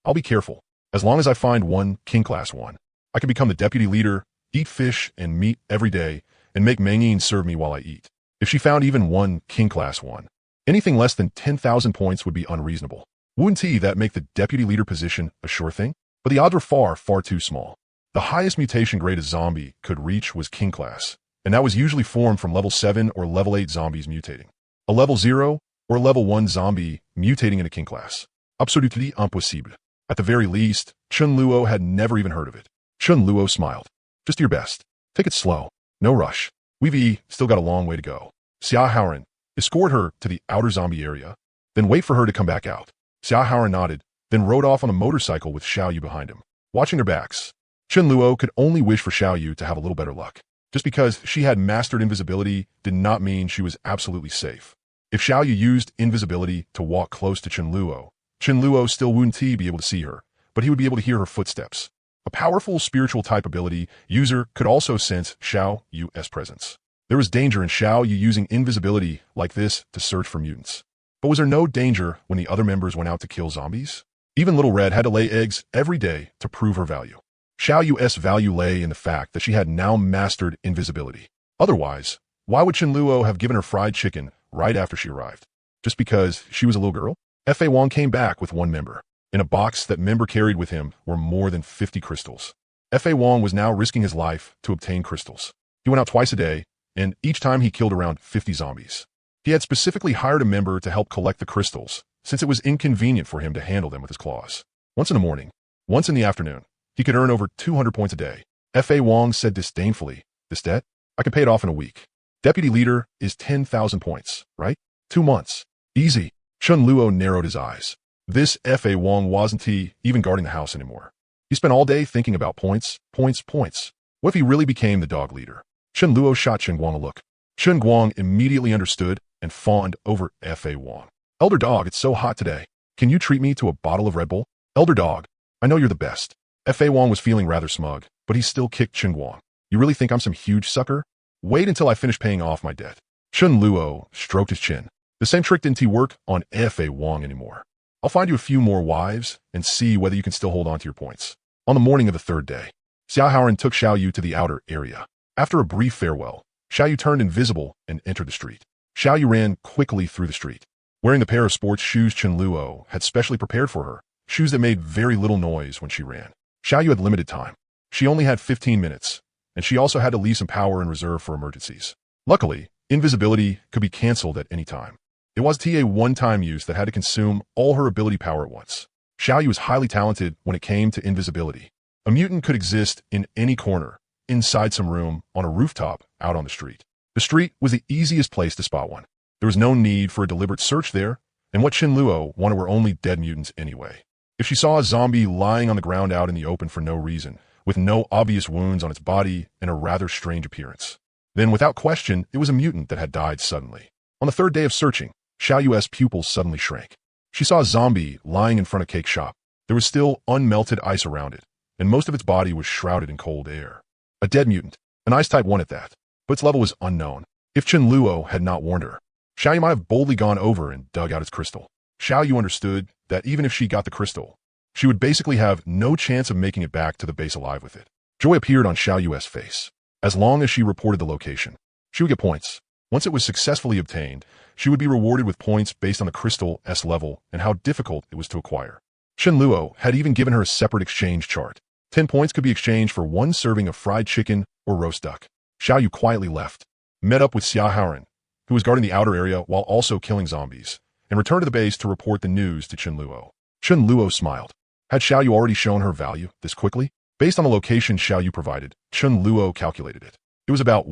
[SPEAKER 1] I'll be careful. As long as I find one King Class 1, I can become the deputy leader, eat fish and meat every day, and make Mengyin serve me while I eat. If she found even one King Class 1, anything less than 10,000 points would be unreasonable. Wouldn't that make the deputy leader position a sure thing? But the odds were far too small. The highest mutation grade a zombie could reach was King Class, and that was usually formed from level 7 or level 8 zombies mutating. A level 0 or level 1 zombie mutating into King Class. Absolutely impossible. At the very least, Chun Luo had never even heard of it. Chun Luo smiled. Just do your best. Take it slow. No rush. We've still got a long way to go. Xia Haoran, escort her to the outer zombie area, then wait for her to come back out. Xia Haoran nodded, then rode off on a motorcycle with Xiaoyu behind him. Watching their backs, Chun Luo could only wish for Xiaoyu to have a little better luck. Just because she had mastered invisibility did not mean she was absolutely safe. If Xiaoyu used invisibility to walk close to Chun Luo still wouldn't be able to see her, but he would be able to hear her footsteps. A powerful spiritual type ability user could also sense Xiaoyu's presence. There was danger in Xiaoyu using invisibility like this to search for mutants. But was there no danger when the other members went out to kill zombies? Even Little Red had to lay eggs every day to prove her value. Xiaoyu's value lay in the fact that she had now mastered invisibility. Otherwise, why would Chun Luo have given her fried chicken right after she arrived? Just because she was a little girl? F.A. Wong came back with one member. In a box that member carried with him were more than 50 crystals. F.A. Wong was now risking his life to obtain crystals. He went out twice a day, and each time he killed around 50 zombies. He had specifically hired a member to help collect the crystals, since it was inconvenient for him to handle them with his claws. Once in the morning, once in the afternoon, he could earn over 200 points a day. F.A. Wong said disdainfully, "This debt? I can pay it off in a week. Deputy leader is 10,000 points, right? 2 months. Easy." Chun Luo narrowed his eyes. This F.A. Wong wasn't even guarding the house anymore. He spent all day thinking about points. What if he really became the dog leader? Chun Luo shot Chen Guang a look. Chen Guang immediately understood and fawned over F.A. Wong. "Elder dog, it's so hot today. Can you treat me to a bottle of Red Bull? Elder dog, I know you're the best." F.A. Wong was feeling rather smug, but he still kicked Chen Guang. "You really think I'm some huge sucker? Wait until I finish paying off my debt." Chun Luo stroked his chin. The same trick didn't work on F.A. Wong anymore. "I'll find you a few more wives and see whether you can still hold on to your points." On the morning of the third day, Xia Haoran took Xiaoyu to the outer area. After a brief farewell, Xiaoyu turned invisible and entered the street. Xiaoyu ran quickly through the street. Wearing the pair of sports shoes Chun Luo had specially prepared for her, shoes that made very little noise when she ran. Xiaoyu had limited time. She only had 15 minutes, and she also had to leave some power in reserve for emergencies. Luckily, invisibility could be cancelled at any time. It was a one-time use that had to consume all her ability power at once. Xiaoyu was highly talented when it came to invisibility. A mutant could exist in any corner, inside some room, on a rooftop, out on the street. The street was the easiest place to spot one. There was no need for a deliberate search there, and what Chun Luo wanted were only dead mutants anyway. If she saw a zombie lying on the ground out in the open for no reason, with no obvious wounds on its body and a rather strange appearance, then without question, it was a mutant that had died suddenly. On the third day of searching, Xiaoyu's pupils suddenly shrank. She saw a zombie lying in front of Cake Shop. There was still unmelted ice around it, and most of its body was shrouded in cold air. A dead mutant, an ice-type one at that, but its level was unknown. If Chun Luo had not warned her, Xiaoyu might have boldly gone over and dug out its crystal. Xiaoyu understood that even if she got the crystal, she would basically have no chance of making it back to the base alive with it. Joy appeared on Xiaoyu's face. As long as she reported the location, she would get points. Once it was successfully obtained, she would be rewarded with points based on the crystal's level and how difficult it was to acquire. Chun Luo had even given her a separate exchange chart. 10 points could be exchanged for 1 serving of fried chicken or roast duck. Xiao Yu quietly left, met up with Xia Haoren, who was guarding the outer area while also killing zombies, and returned to the base to report the news to Chen Luo. Chen Luo smiled. Had Xiao Yu already shown her value this quickly? Based on the location Xiao Yu provided, Chen Luo calculated it. It was about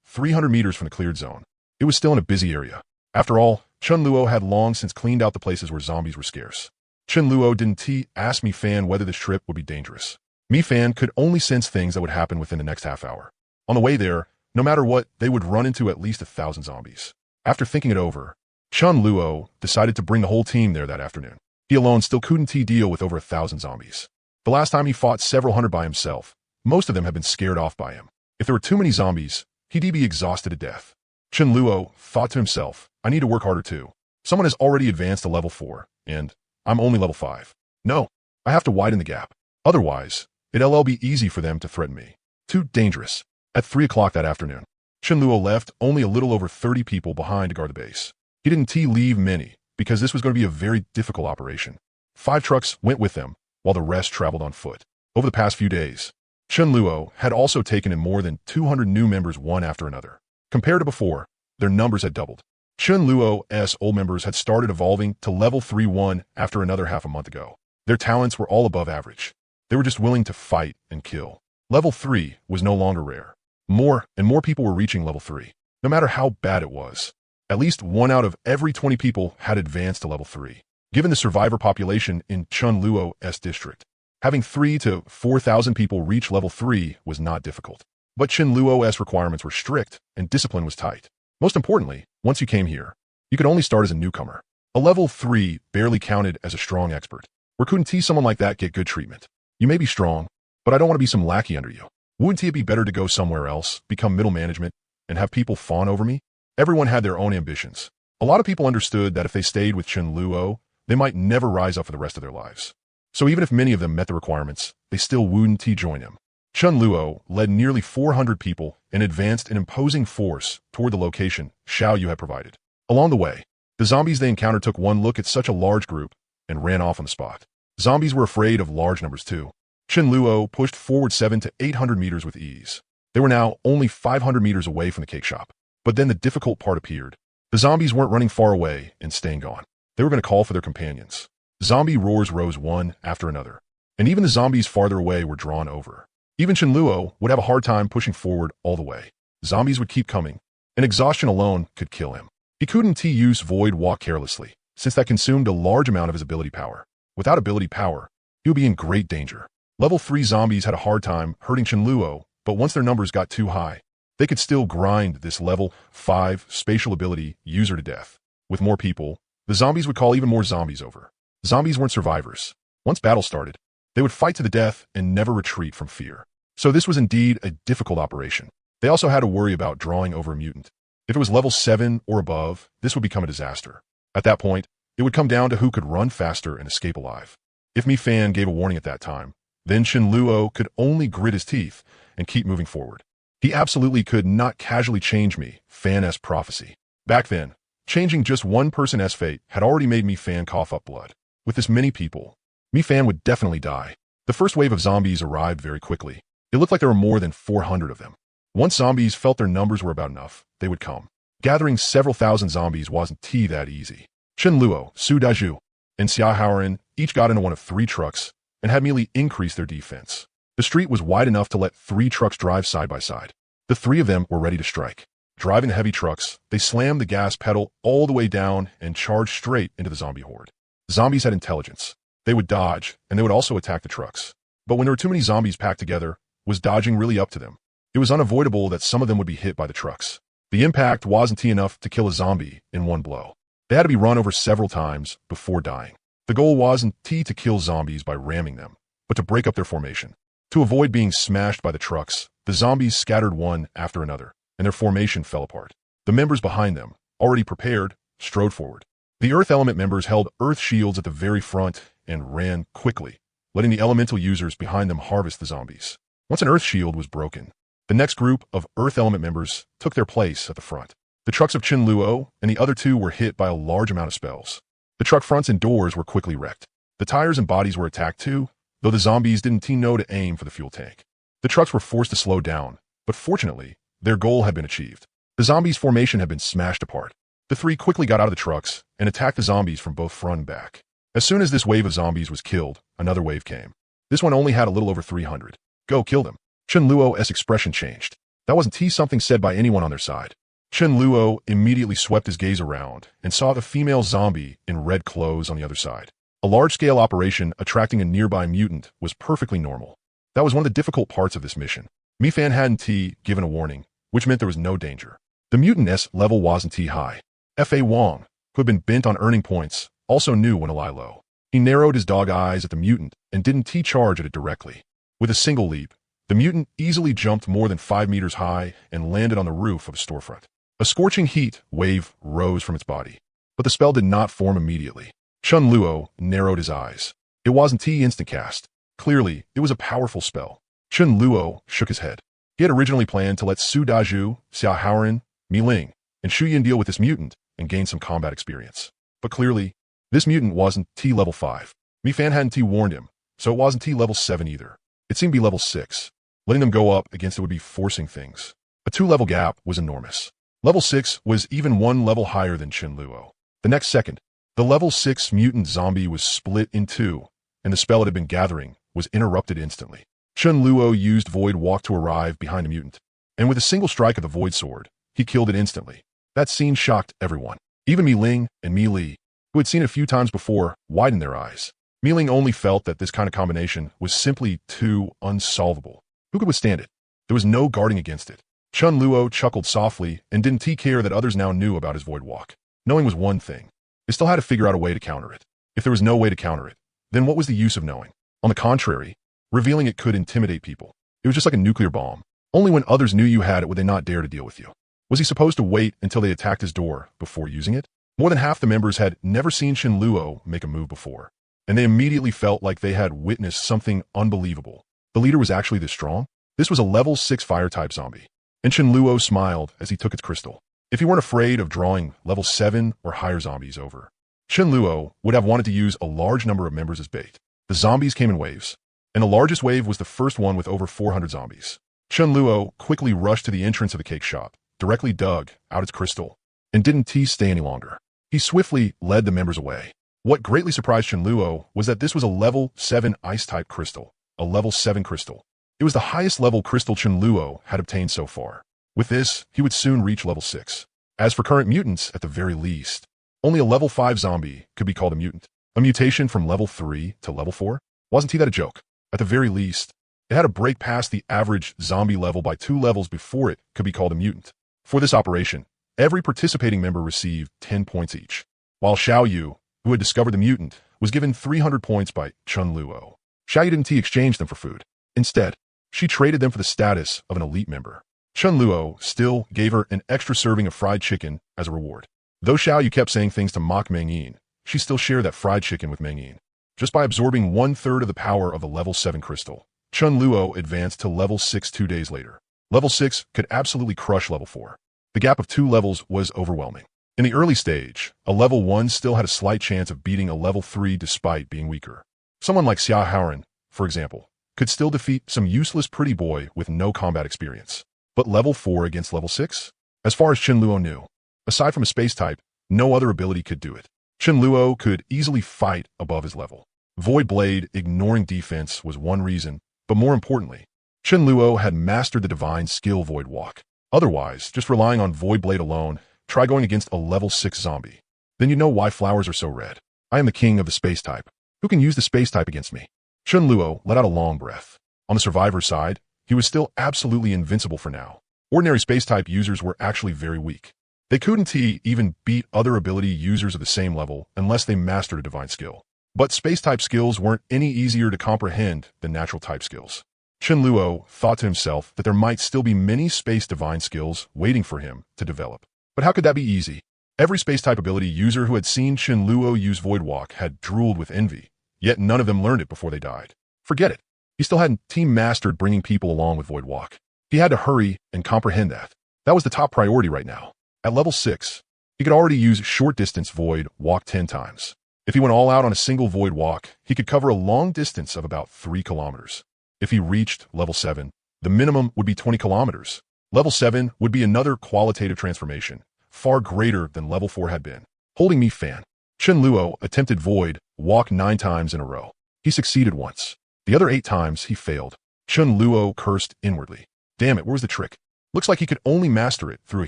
[SPEAKER 1] 300 meters from the cleared zone. It was still in a busy area. After all, Chen Luo had long since cleaned out the places where zombies were scarce. Chen Luo didn't ask Mi Fan whether this trip would be dangerous. Mi Fan could only sense things that would happen within the next half hour. On the way there, no matter what, they would run into at least 1,000 zombies. After thinking it over, Chen Luo decided to bring the whole team there that afternoon. He alone still couldn't deal with over 1,000 zombies. The last time he fought several hundred by himself, most of them had been scared off by him. If there were too many zombies, he'd be exhausted to death. Chen Luo thought to himself, I need to work harder too. Someone has already advanced to level 4, and I'm only level 5. No, I have to widen the gap. Otherwise, it'll be easy for them to threaten me. Too dangerous. At 3 o'clock that afternoon, Chen Luo left only a little over 30 people behind to guard the base. He didn't leave many, because this was going to be a very difficult operation. 5 trucks went with them, while the rest traveled on foot. Over the past few days, Chen Luo had also taken in more than 200 new members one after another. Compared to before, their numbers had doubled. Chen Luo's old members had started evolving to level 3 one after another half a month ago. Their talents were all above average. They were just willing to fight and kill. Level 3 was no longer rare. More and more people were reaching level 3, no matter how bad it was. At least 1 out of every 20 people had advanced to level 3. Given the survivor population in Chen Luo's district, having 3,000 to 4,000 people reach level 3 was not difficult. But Chen Luo's requirements were strict and discipline was tight. Most importantly, once you came here, you could only start as a newcomer. A level 3 barely counted as a strong expert. Where couldn't someone like that get good treatment? You may be strong, but I don't want to be some lackey under you. Wouldn't it be better to go somewhere else, become middle management, and have people fawn over me? Everyone had their own ambitions. A lot of people understood that if they stayed with Chen Luo, they might never rise up for the rest of their lives. So even if many of them met the requirements, they still wouldn't join him. Chen Luo led nearly 400 people and advanced an imposing force toward the location Xiao Yu had provided. Along the way, the zombies they encountered took one look at such a large group and ran off on the spot. Zombies were afraid of large numbers too. Chen Luo pushed forward 700 to 800 meters with ease. They were now only 500 meters away from the cake shop. But then the difficult part appeared. The zombies weren't running far away and staying gone. They were going to call for their companions. Zombie roars rose one after another, and even the zombies farther away were drawn over. Even Chen Luo would have a hard time pushing forward all the way. Zombies would keep coming, and exhaustion alone could kill him. He couldn't use Void Walk carelessly, since that consumed a large amount of his ability power. Without ability power, he would be in great danger. Level 3 zombies had a hard time hurting Chen Luo, but once their numbers got too high, they could still grind this level 5 spatial ability user to death. With more people, the zombies would call even more zombies over. Zombies weren't survivors. Once battle started, they would fight to the death and never retreat from fear. So this was indeed a difficult operation. They also had to worry about drawing over a mutant. If it was level 7 or above, this would become a disaster. At that point, it would come down to who could run faster and escape alive. If Mi Fan gave a warning at that time, then Chen Luo could only grit his teeth and keep moving forward. He absolutely could not casually change Mi Fan's prophecy. Back then, changing just one person's fate had already made Mi Fan cough up blood. With this many people, Mi Fan would definitely die. The first wave of zombies arrived very quickly. It looked like there were more than 400 of them. Once zombies felt their numbers were about enough, they would come. Gathering several thousand zombies wasn't that easy. Chen Luo, Su Daju, and Xia Haoren each got into one of 3 trucks and had merely increased their defense. The street was wide enough to let 3 trucks drive side by side. The 3 of them were ready to strike. Driving the heavy trucks, they slammed the gas pedal all the way down and charged straight into the zombie horde. Zombies had intelligence. They would dodge, and they would also attack the trucks. But when there were too many zombies packed together, was dodging really up to them? It was unavoidable that some of them would be hit by the trucks. The impact wasn't enough to kill a zombie in one blow. They had to be run over several times before dying. The goal wasn't to kill zombies by ramming them, but to break up their formation. To avoid being smashed by the trucks, the zombies scattered one after another, and their formation fell apart. The members behind them, already prepared, strode forward. The Earth Element members held Earth shields at the very front and ran quickly, letting the elemental users behind them harvest the zombies. Once an Earth shield was broken, the next group of Earth Element members took their place at the front. The trucks of Chen Luo and the other 2 were hit by a large amount of spells. The truck fronts and doors were quickly wrecked. The tires and bodies were attacked too, though the zombies didn't know to aim for the fuel tank. The trucks were forced to slow down, but fortunately, their goal had been achieved. The zombies' formation had been smashed apart. The three quickly got out of the trucks and attacked the zombies from both front and back. As soon as this wave of zombies was killed, another wave came. This one only had a little over 300. Go kill them. Chen Luo's expression changed. That wasn't something said by anyone on their side. Chen Luo immediately swept his gaze around and saw the female zombie in red clothes on the other side. A large-scale operation attracting a nearby mutant was perfectly normal. That was one of the difficult parts of this mission. Mi-Fan hadn't given a warning, which meant there was no danger. The mutant's level wasn't high. F.A. Wong, who had been bent on earning points, also knew when to lie low. He narrowed his dog eyes at the mutant and didn't charge at it directly. With a single leap, the mutant easily jumped more than 5 meters high and landed on the roof of a storefront. A scorching heat wave rose from its body, but the spell did not form immediately. Chen Luo narrowed his eyes. It wasn't instant cast. Clearly, it was a powerful spell. Chen Luo shook his head. He had originally planned to let Su Dazhu, Xiao Haoran, Mi Ling, and Shu Yin deal with this mutant and gain some combat experience. But clearly, this mutant wasn't level 5. Mi-Fan hadn't warned him, so it wasn't level 7 either. It seemed to be level 6. Letting them go up against it would be forcing things. A 2-level gap was enormous. Level 6 was even 1 level higher than Chen Luo. The next second, the level 6 mutant zombie was split in two, and the spell it had been gathering was interrupted instantly. Chen Luo used Void Walk to arrive behind the mutant, and with a single strike of the Void Sword, he killed it instantly. That scene shocked everyone. Even Mi Ling and Mi Li, who had seen it a few times before, widened their eyes. Mi Ling only felt that this kind of combination was simply too unsolvable. Who could withstand it? There was no guarding against it. Chen Luo chuckled softly and didn't care that others now knew about his Void Walk. Knowing was one thing. They still had to figure out a way to counter it. If there was no way to counter it, then what was the use of knowing? On the contrary, revealing it could intimidate people. It was just like a nuclear bomb. Only when others knew you had it would they not dare to deal with you. Was he supposed to wait until they attacked his door before using it? More than half the members had never seen Chen Luo make a move before, and they immediately felt like they had witnessed something unbelievable. The leader was actually this strong? This was a level 6 fire-type zombie. And Chen Luo smiled as he took its crystal. If he weren't afraid of drawing level 7 or higher zombies over, Chen Luo would have wanted to use a large number of members as bait. The zombies came in waves, and the largest wave was the first one with over 400 zombies. Chen Luo quickly rushed to the entrance of the cake shop, directly dug out its crystal, and didn't stay any longer. He swiftly led the members away. What greatly surprised Chen Luo was that this was a level 7 ice-type crystal, a level 7 crystal. It was the highest level crystal Chen Luo had obtained so far. With this, he would soon reach level 6. As for current mutants, at the very least, only a level 5 zombie could be called a mutant. A mutation from level 3 to level 4? Wasn't that a joke? At the very least, it had to break past the average zombie level by 2 levels before it could be called a mutant. For this operation, every participating member received 10 points each, while Xiao Yu, who had discovered the mutant, was given 300 points by Chen Luo. Xiao Yu didn't exchange them for food. Instead, she traded them for the status of an elite member. Chen Luo still gave her an extra serving of fried chicken as a reward. Though Xiao Yu kept saying things to mock Meng Yin, she still shared that fried chicken with Meng Yin. Just by absorbing 1/3 of the power of the level 7 crystal, Chen Luo advanced to level 6 2 days later. Level 6 could absolutely crush level 4. The gap of 2 levels was overwhelming. In the early stage, a level 1 still had a slight chance of beating a level 3 despite being weaker. Someone like Xiao Haoran, for example, could still defeat some useless pretty boy with no combat experience. But level 4 against level 6? As far as Chen Luo knew, aside from a space type, no other ability could do it. Chen Luo could easily fight above his level. Void Blade ignoring defense was one reason, but more importantly, Chen Luo had mastered the divine skill Void Walk. Otherwise, just relying on Void Blade alone, try going against a level 6 zombie. Then you know why flowers are so red. I am the king of the space type. Who can use the space type against me? Chen Luo let out a long breath. On the survivor's side, he was still absolutely invincible for now. Ordinary space-type users were actually very weak. They couldn't even beat other ability users of the same level unless they mastered a divine skill. But space-type skills weren't any easier to comprehend than natural-type skills. Chen Luo thought to himself that there might still be many space divine skills waiting for him to develop. But how could that be easy? Every space-type ability user who had seen Chen Luo use Void Walk had drooled with envy, yet none of them learned it before they died. Forget it. He still hadn't mastered bringing people along with Void Walk. He had to hurry and comprehend that. That was the top priority right now. At level 6, he could already use short-distance Void Walk 10 times. If he went all out on a single void walk, he could cover a long distance of about 3 kilometers. If he reached level 7, the minimum would be 20 kilometers. Level 7 would be another qualitative transformation, far greater than level 4 had been. Holding me fan. Chen Luo attempted void walk 9 times in a row. He succeeded once. The other 8 times he failed. Chen Luo cursed inwardly. Damn it, where's the trick? Looks like he could only master it through a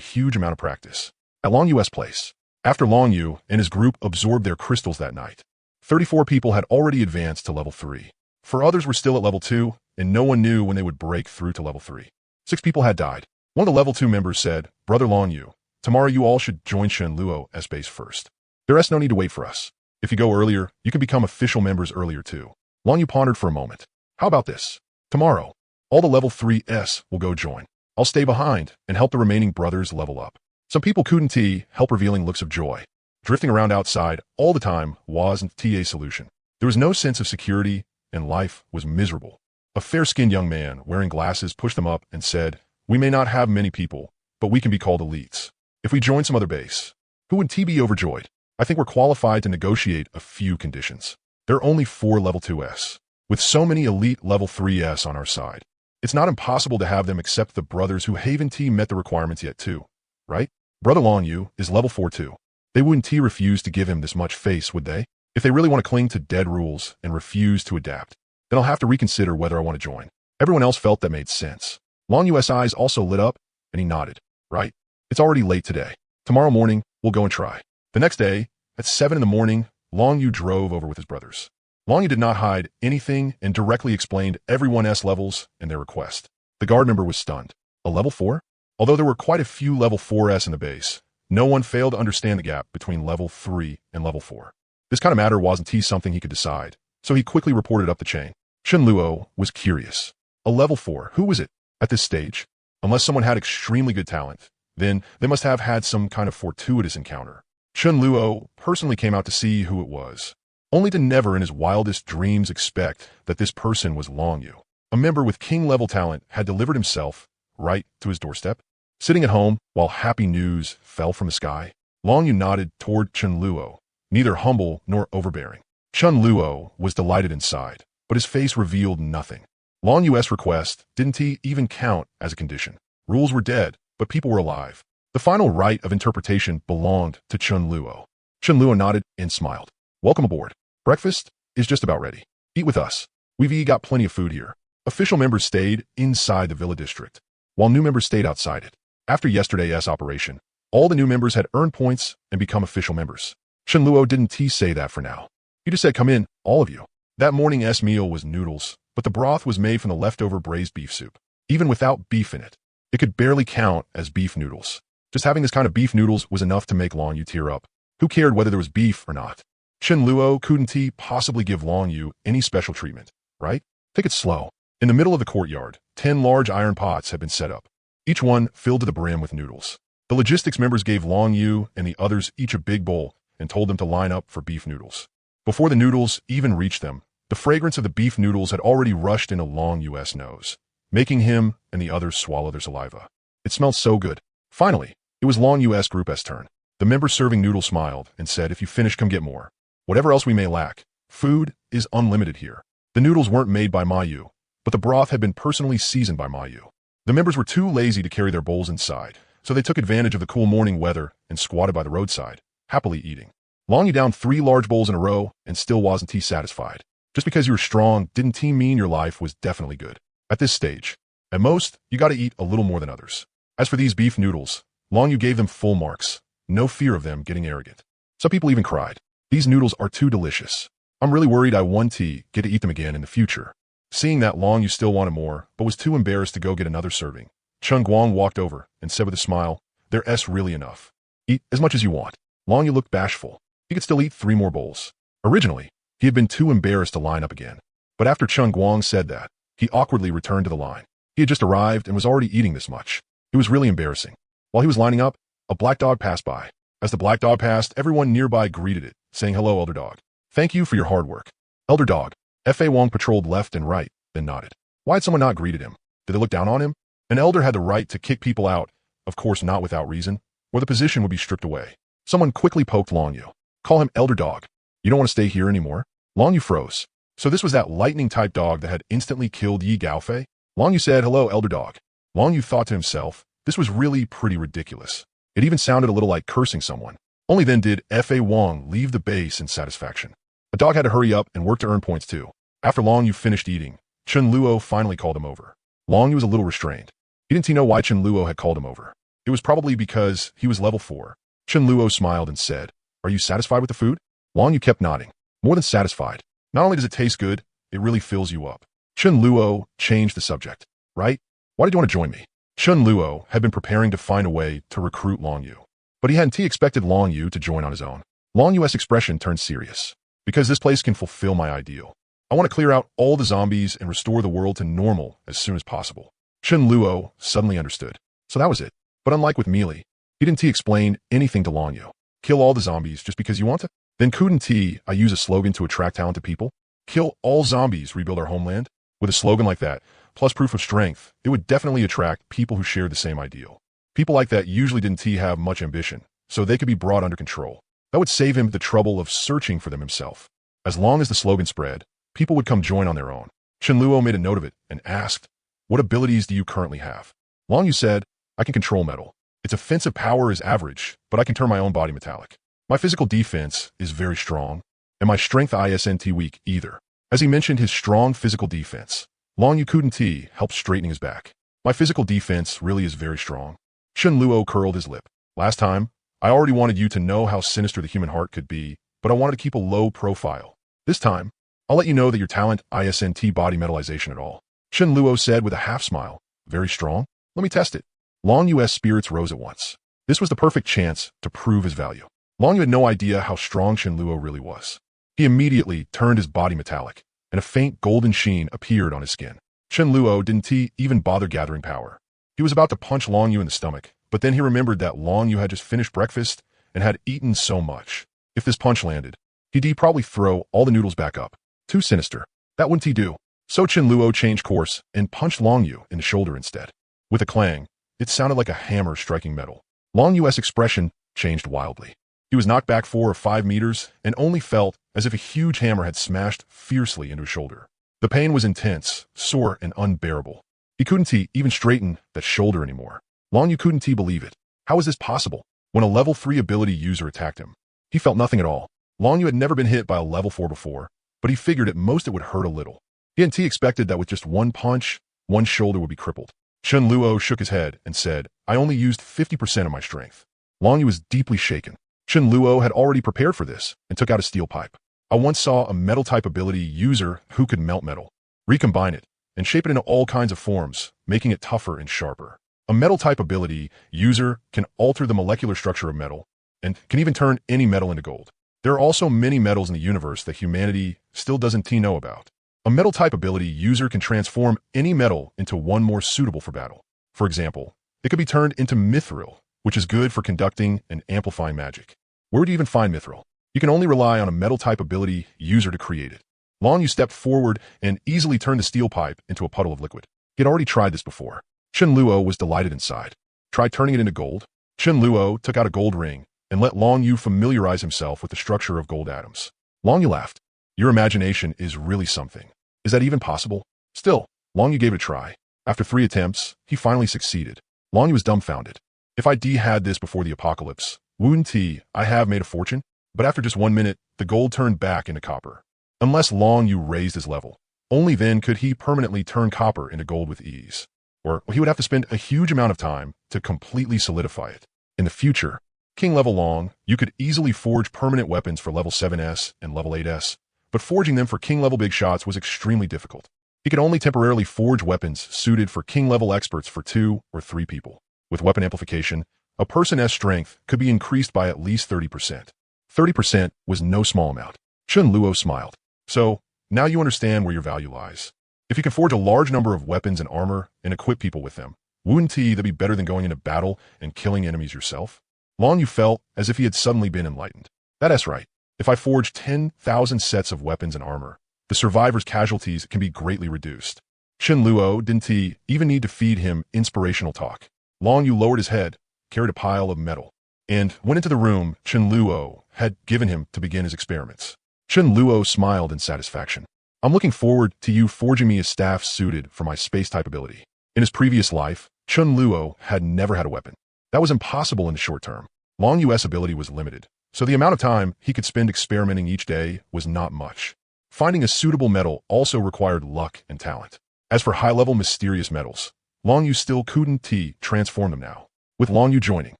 [SPEAKER 1] huge amount of practice. At Long Yu's place. After Long Yu and his group absorbed their crystals that night, 34 people had already advanced to level 3. 4 others were still at level 2, and no one knew when they would break through to level 3. 6 people had died. One of the level 2 members said, Brother Long Yu, tomorrow you all should join Chen Luo's base first. There's no need to wait for us. If you go earlier, you can become official members earlier too. Long Yu pondered for a moment. How about this? Tomorrow, all the level 3s will go join. I'll stay behind and help the remaining brothers level up. Some people couldn't help revealing looks of joy. Drifting around outside all the time wasn't a solution. There was no sense of security, and life was miserable. A fair-skinned young man wearing glasses pushed them up and said, We may not have many people, but we can be called elites. If we join some other base, who would be overjoyed? I think we're qualified to negotiate a few conditions. There are only 4 level 2s. With so many elite level 3s on our side, it's not impossible to have them accept the brothers who haven't met the requirements yet too, right? Brother Long Yu is level 4 too. They wouldn't refuse to give him this much face, would they? If they really want to cling to dead rules and refuse to adapt, then I'll have to reconsider whether I want to join. Everyone else felt that made sense. Long Yu's eyes also lit up, and he nodded. Right? It's already late today. Tomorrow morning, we'll go and try. The next day, at 7 in the morning, Long Yu drove over with his brothers. Long Yu did not hide anything and directly explained everyone's levels and their request. The guard member was stunned. A level 4? Although there were quite a few level 4s in the base, no one failed to understand the gap between level 3 and level 4. This kind of matter wasn't something he could decide, so he quickly reported up the chain. Chen Luo was curious. A level 4, who was it? At this stage, unless someone had extremely good talent, then they must have had some kind of fortuitous encounter. Chen Luo personally came out to see who it was, only to never in his wildest dreams expect that this person was Long Yu. A member with king-level talent had delivered himself right to his doorstep. Sitting at home while happy news fell from the sky, Long Yu nodded toward Chen Luo, neither humble nor overbearing. Chen Luo was delighted inside, but his face revealed nothing. Long Yu's request didn't even count as a condition. Rules were dead, but people were alive. The final right of interpretation belonged to Chen Luo. Chen Luo nodded and smiled. Welcome aboard. Breakfast is just about ready. Eat with us. We've got plenty of food here. Official members stayed inside the villa district, while new members stayed outside it. After yesterday's operation, all the new members had earned points and become official members. Chen Luo didn't say that for now. He just said, come in, all of you. That morning's meal was noodles, but the broth was made from the leftover braised beef soup. Even without beef in it, it could barely count as beef noodles. Just having this kind of beef noodles was enough to make Long Yu tear up. Who cared whether there was beef or not? Chen Luo couldn't possibly give Long Yu any special treatment, right? Take it slow. In the middle of the courtyard, 10 large iron pots had been set up, each one filled to the brim with noodles. The logistics members gave Long Yu and the others each a big bowl and told them to line up for beef noodles. Before the noodles even reached them, the fragrance of the beef noodles had already rushed into Long Yu's nose, making him and the others swallow their saliva. It smelled so good. Finally, it was Long Yu's group's turn. The member serving noodles smiled and said, if you finish, come get more. Whatever else we may lack, food is unlimited here. The noodles weren't made by Ma Yu, but the broth had been personally seasoned by Ma Yu. The members were too lazy to carry their bowls inside, so they took advantage of the cool morning weather and squatted by the roadside, happily eating. Long Yu downed 3 large bowls in a row and still wasn't satisfied. Just because you were strong didn't mean your life was definitely good. At this stage, at most, you got to eat a little more than others. As for these beef noodles, Long Yu gave them full marks, no fear of them getting arrogant. Some people even cried. These noodles are too delicious. I'm really worried I won't get to eat them again in the future. Seeing that, Long Yu still wanted more, but was too embarrassed to go get another serving. Chen Guang walked over and said with a smile, There's really enough. Eat as much as you want. Long Yu looked bashful. He could still eat 3 more bowls. Originally, he had been too embarrassed to line up again. But after Chen Guang said that, he awkwardly returned to the line. He had just arrived and was already eating this much. It was really embarrassing. While he was lining up, a black dog passed by. As the black dog passed, everyone nearby greeted it, saying, Hello, Elder Dog. Thank you for your hard work. Elder Dog. F.A. Wong patrolled left and right, then nodded. Why had someone not greeted him? Did they look down on him? An elder had the right to kick people out, of course not without reason, or the position would be stripped away. Someone quickly poked Long Yu. Call him Elder Dog. You don't want to stay here anymore? Long Yu froze. So this was that lightning-type dog that had instantly killed Yi Gaofei? Long Yu said, "Hello, elder dog." Long Yu thought to himself, this was really pretty ridiculous. It even sounded a little like cursing someone. Only then did F.A. Wang leave the base in satisfaction. The dog had to hurry up and work to earn points too. After Long Yu finished eating, Chen Luo finally called him over. Long Yu was a little restrained. He didn't know why Chen Luo had called him over. It was probably because he was level 4. Chen Luo smiled and said, "Are you satisfied with the food?" Long Yu kept nodding. More than satisfied. Not only does it taste good, it really fills you up. Chen Luo changed the subject. Right? Why did you want to join me? Chen Luo had been preparing to find a way to recruit Long Yu. But he hadn't expected Long Yu to join on his own. Long Yu's expression turned serious. Because this place can fulfill my ideal. I want to clear out all the zombies and restore the world to normal as soon as possible. Chen Luo suddenly understood. So that was it. But unlike with Mealy, he didn't explain anything to Long Yu. Kill all the zombies just because you want to? Then couldn't I use a slogan to attract talented people? Kill all zombies, rebuild our homeland? With a slogan like that, plus proof of strength, it would definitely attract people who share the same ideal. People like that usually didn't have much ambition, so they could be brought under control. That would save him the trouble of searching for them himself. As long as the slogan spread, people would come join on their own. Chen Luo made a note of it and asked, "What abilities do you currently have?" Long Yu said, "I can control metal. Its offensive power is average, but I can turn my own body metallic. My physical defense is very strong, and my strength isn't weak either." As he mentioned his strong physical defense, Long Yu couldn't helped straightening his back. "My physical defense really is very strong." Chen Luo curled his lip. "Last time, I already wanted you to know how sinister the human heart could be, but I wanted to keep a low profile. This time, I'll let you know that your talent isn't body metallization at all." Chen Luo said with a half smile, "Very strong? Let me test it." Long Yu's spirits rose at once. This was the perfect chance to prove his value. Long Yu had no idea how strong Chen Luo really was. He immediately turned his body metallic, and a faint golden sheen appeared on his skin. Chen Luo didn't even bother gathering power. He was about to punch Long Yu in the stomach, but then he remembered that Long Yu had just finished breakfast and had eaten so much. If this punch landed, he'd probably throw all the noodles back up. Too sinister. That wouldn't he do? So Chen Luo changed course and punched Long Yu in the shoulder instead. With a clang, it sounded like a hammer striking metal. Long Yu's expression changed wildly. He was knocked back 4 or 5 meters and only felt as if a huge hammer had smashed fiercely into his shoulder. The pain was intense, sore, and unbearable. He couldn't even straighten that shoulder anymore. Long Yu couldn't believe it. How was this possible? When a level 3 ability user attacked him, he felt nothing at all. Long Yu had never been hit by a level 4 before, but he figured at most it would hurt a little. He hadn't expected that with just one punch, one shoulder would be crippled. Chen Luo shook his head and said, "I only used 50% of my strength." Long Yu was deeply shaken. Chen Luo had already prepared for this and took out a steel pipe. I once saw a metal-type ability user who could melt metal, recombine it, and shape it into all kinds of forms, making it tougher and sharper. A metal-type ability user can alter the molecular structure of metal and can even turn any metal into gold. There are also many metals in the universe that humanity still doesn't know about. A metal-type ability user can transform any metal into one more suitable for battle. For example, it could be turned into mithril, which is good for conducting and amplifying magic. Where would you even find mithril? You can only rely on a metal-type ability user to create it. Long Yu stepped forward and easily turned the steel pipe into a puddle of liquid. He had already tried this before. Chen Luo was delighted inside. Try turning it into gold? Chen Luo took out a gold ring and let Long Yu familiarize himself with the structure of gold atoms. Long Yu laughed. "Your imagination is really something. Is that even possible?" Still, Long Yu gave it a try. After 3 attempts, he finally succeeded. Long Yu was dumbfounded. "If I had this before the apocalypse, wouldn't I have made a fortune?" But after just 1 minute, the gold turned back into copper. Unless Long Yu raised his level, only then could he permanently turn copper into gold with ease. Or he would have to spend a huge amount of time to completely solidify it. In the future, King level Long, you could easily forge permanent weapons for level 7S and level 8S, but forging them for King level big shots was extremely difficult. He could only temporarily forge weapons suited for King level experts for 2 or 3 people. With weapon amplification, a person's strength could be increased by at least 30%. 30% was no small amount. Chen Luo smiled. "So, now you understand where your value lies. If you can forge a large number of weapons and armor and equip people with them, wouldn't that be better than going into battle and killing enemies yourself?" Long Yu felt as if he had suddenly been enlightened. "That's right. If I forge 10,000 sets of weapons and armor, the survivors' casualties can be greatly reduced." Chen Luo didn't even need to feed him inspirational talk. Long Yu lowered his head, carried a pile of metal, and went into the room Chen Luo had given him to begin his experiments. Chen Luo smiled in satisfaction. I'm looking forward to you forging me a staff suited for my space-type ability. In his previous life, Chen Luo had never had a weapon. That was impossible in the short term. Long Yu's ability was limited, so the amount of time he could spend experimenting each day was not much. Finding a suitable metal also required luck and talent. As for high-level mysterious metals, Long Yu still couldn't transform them now. With Long Yu joining,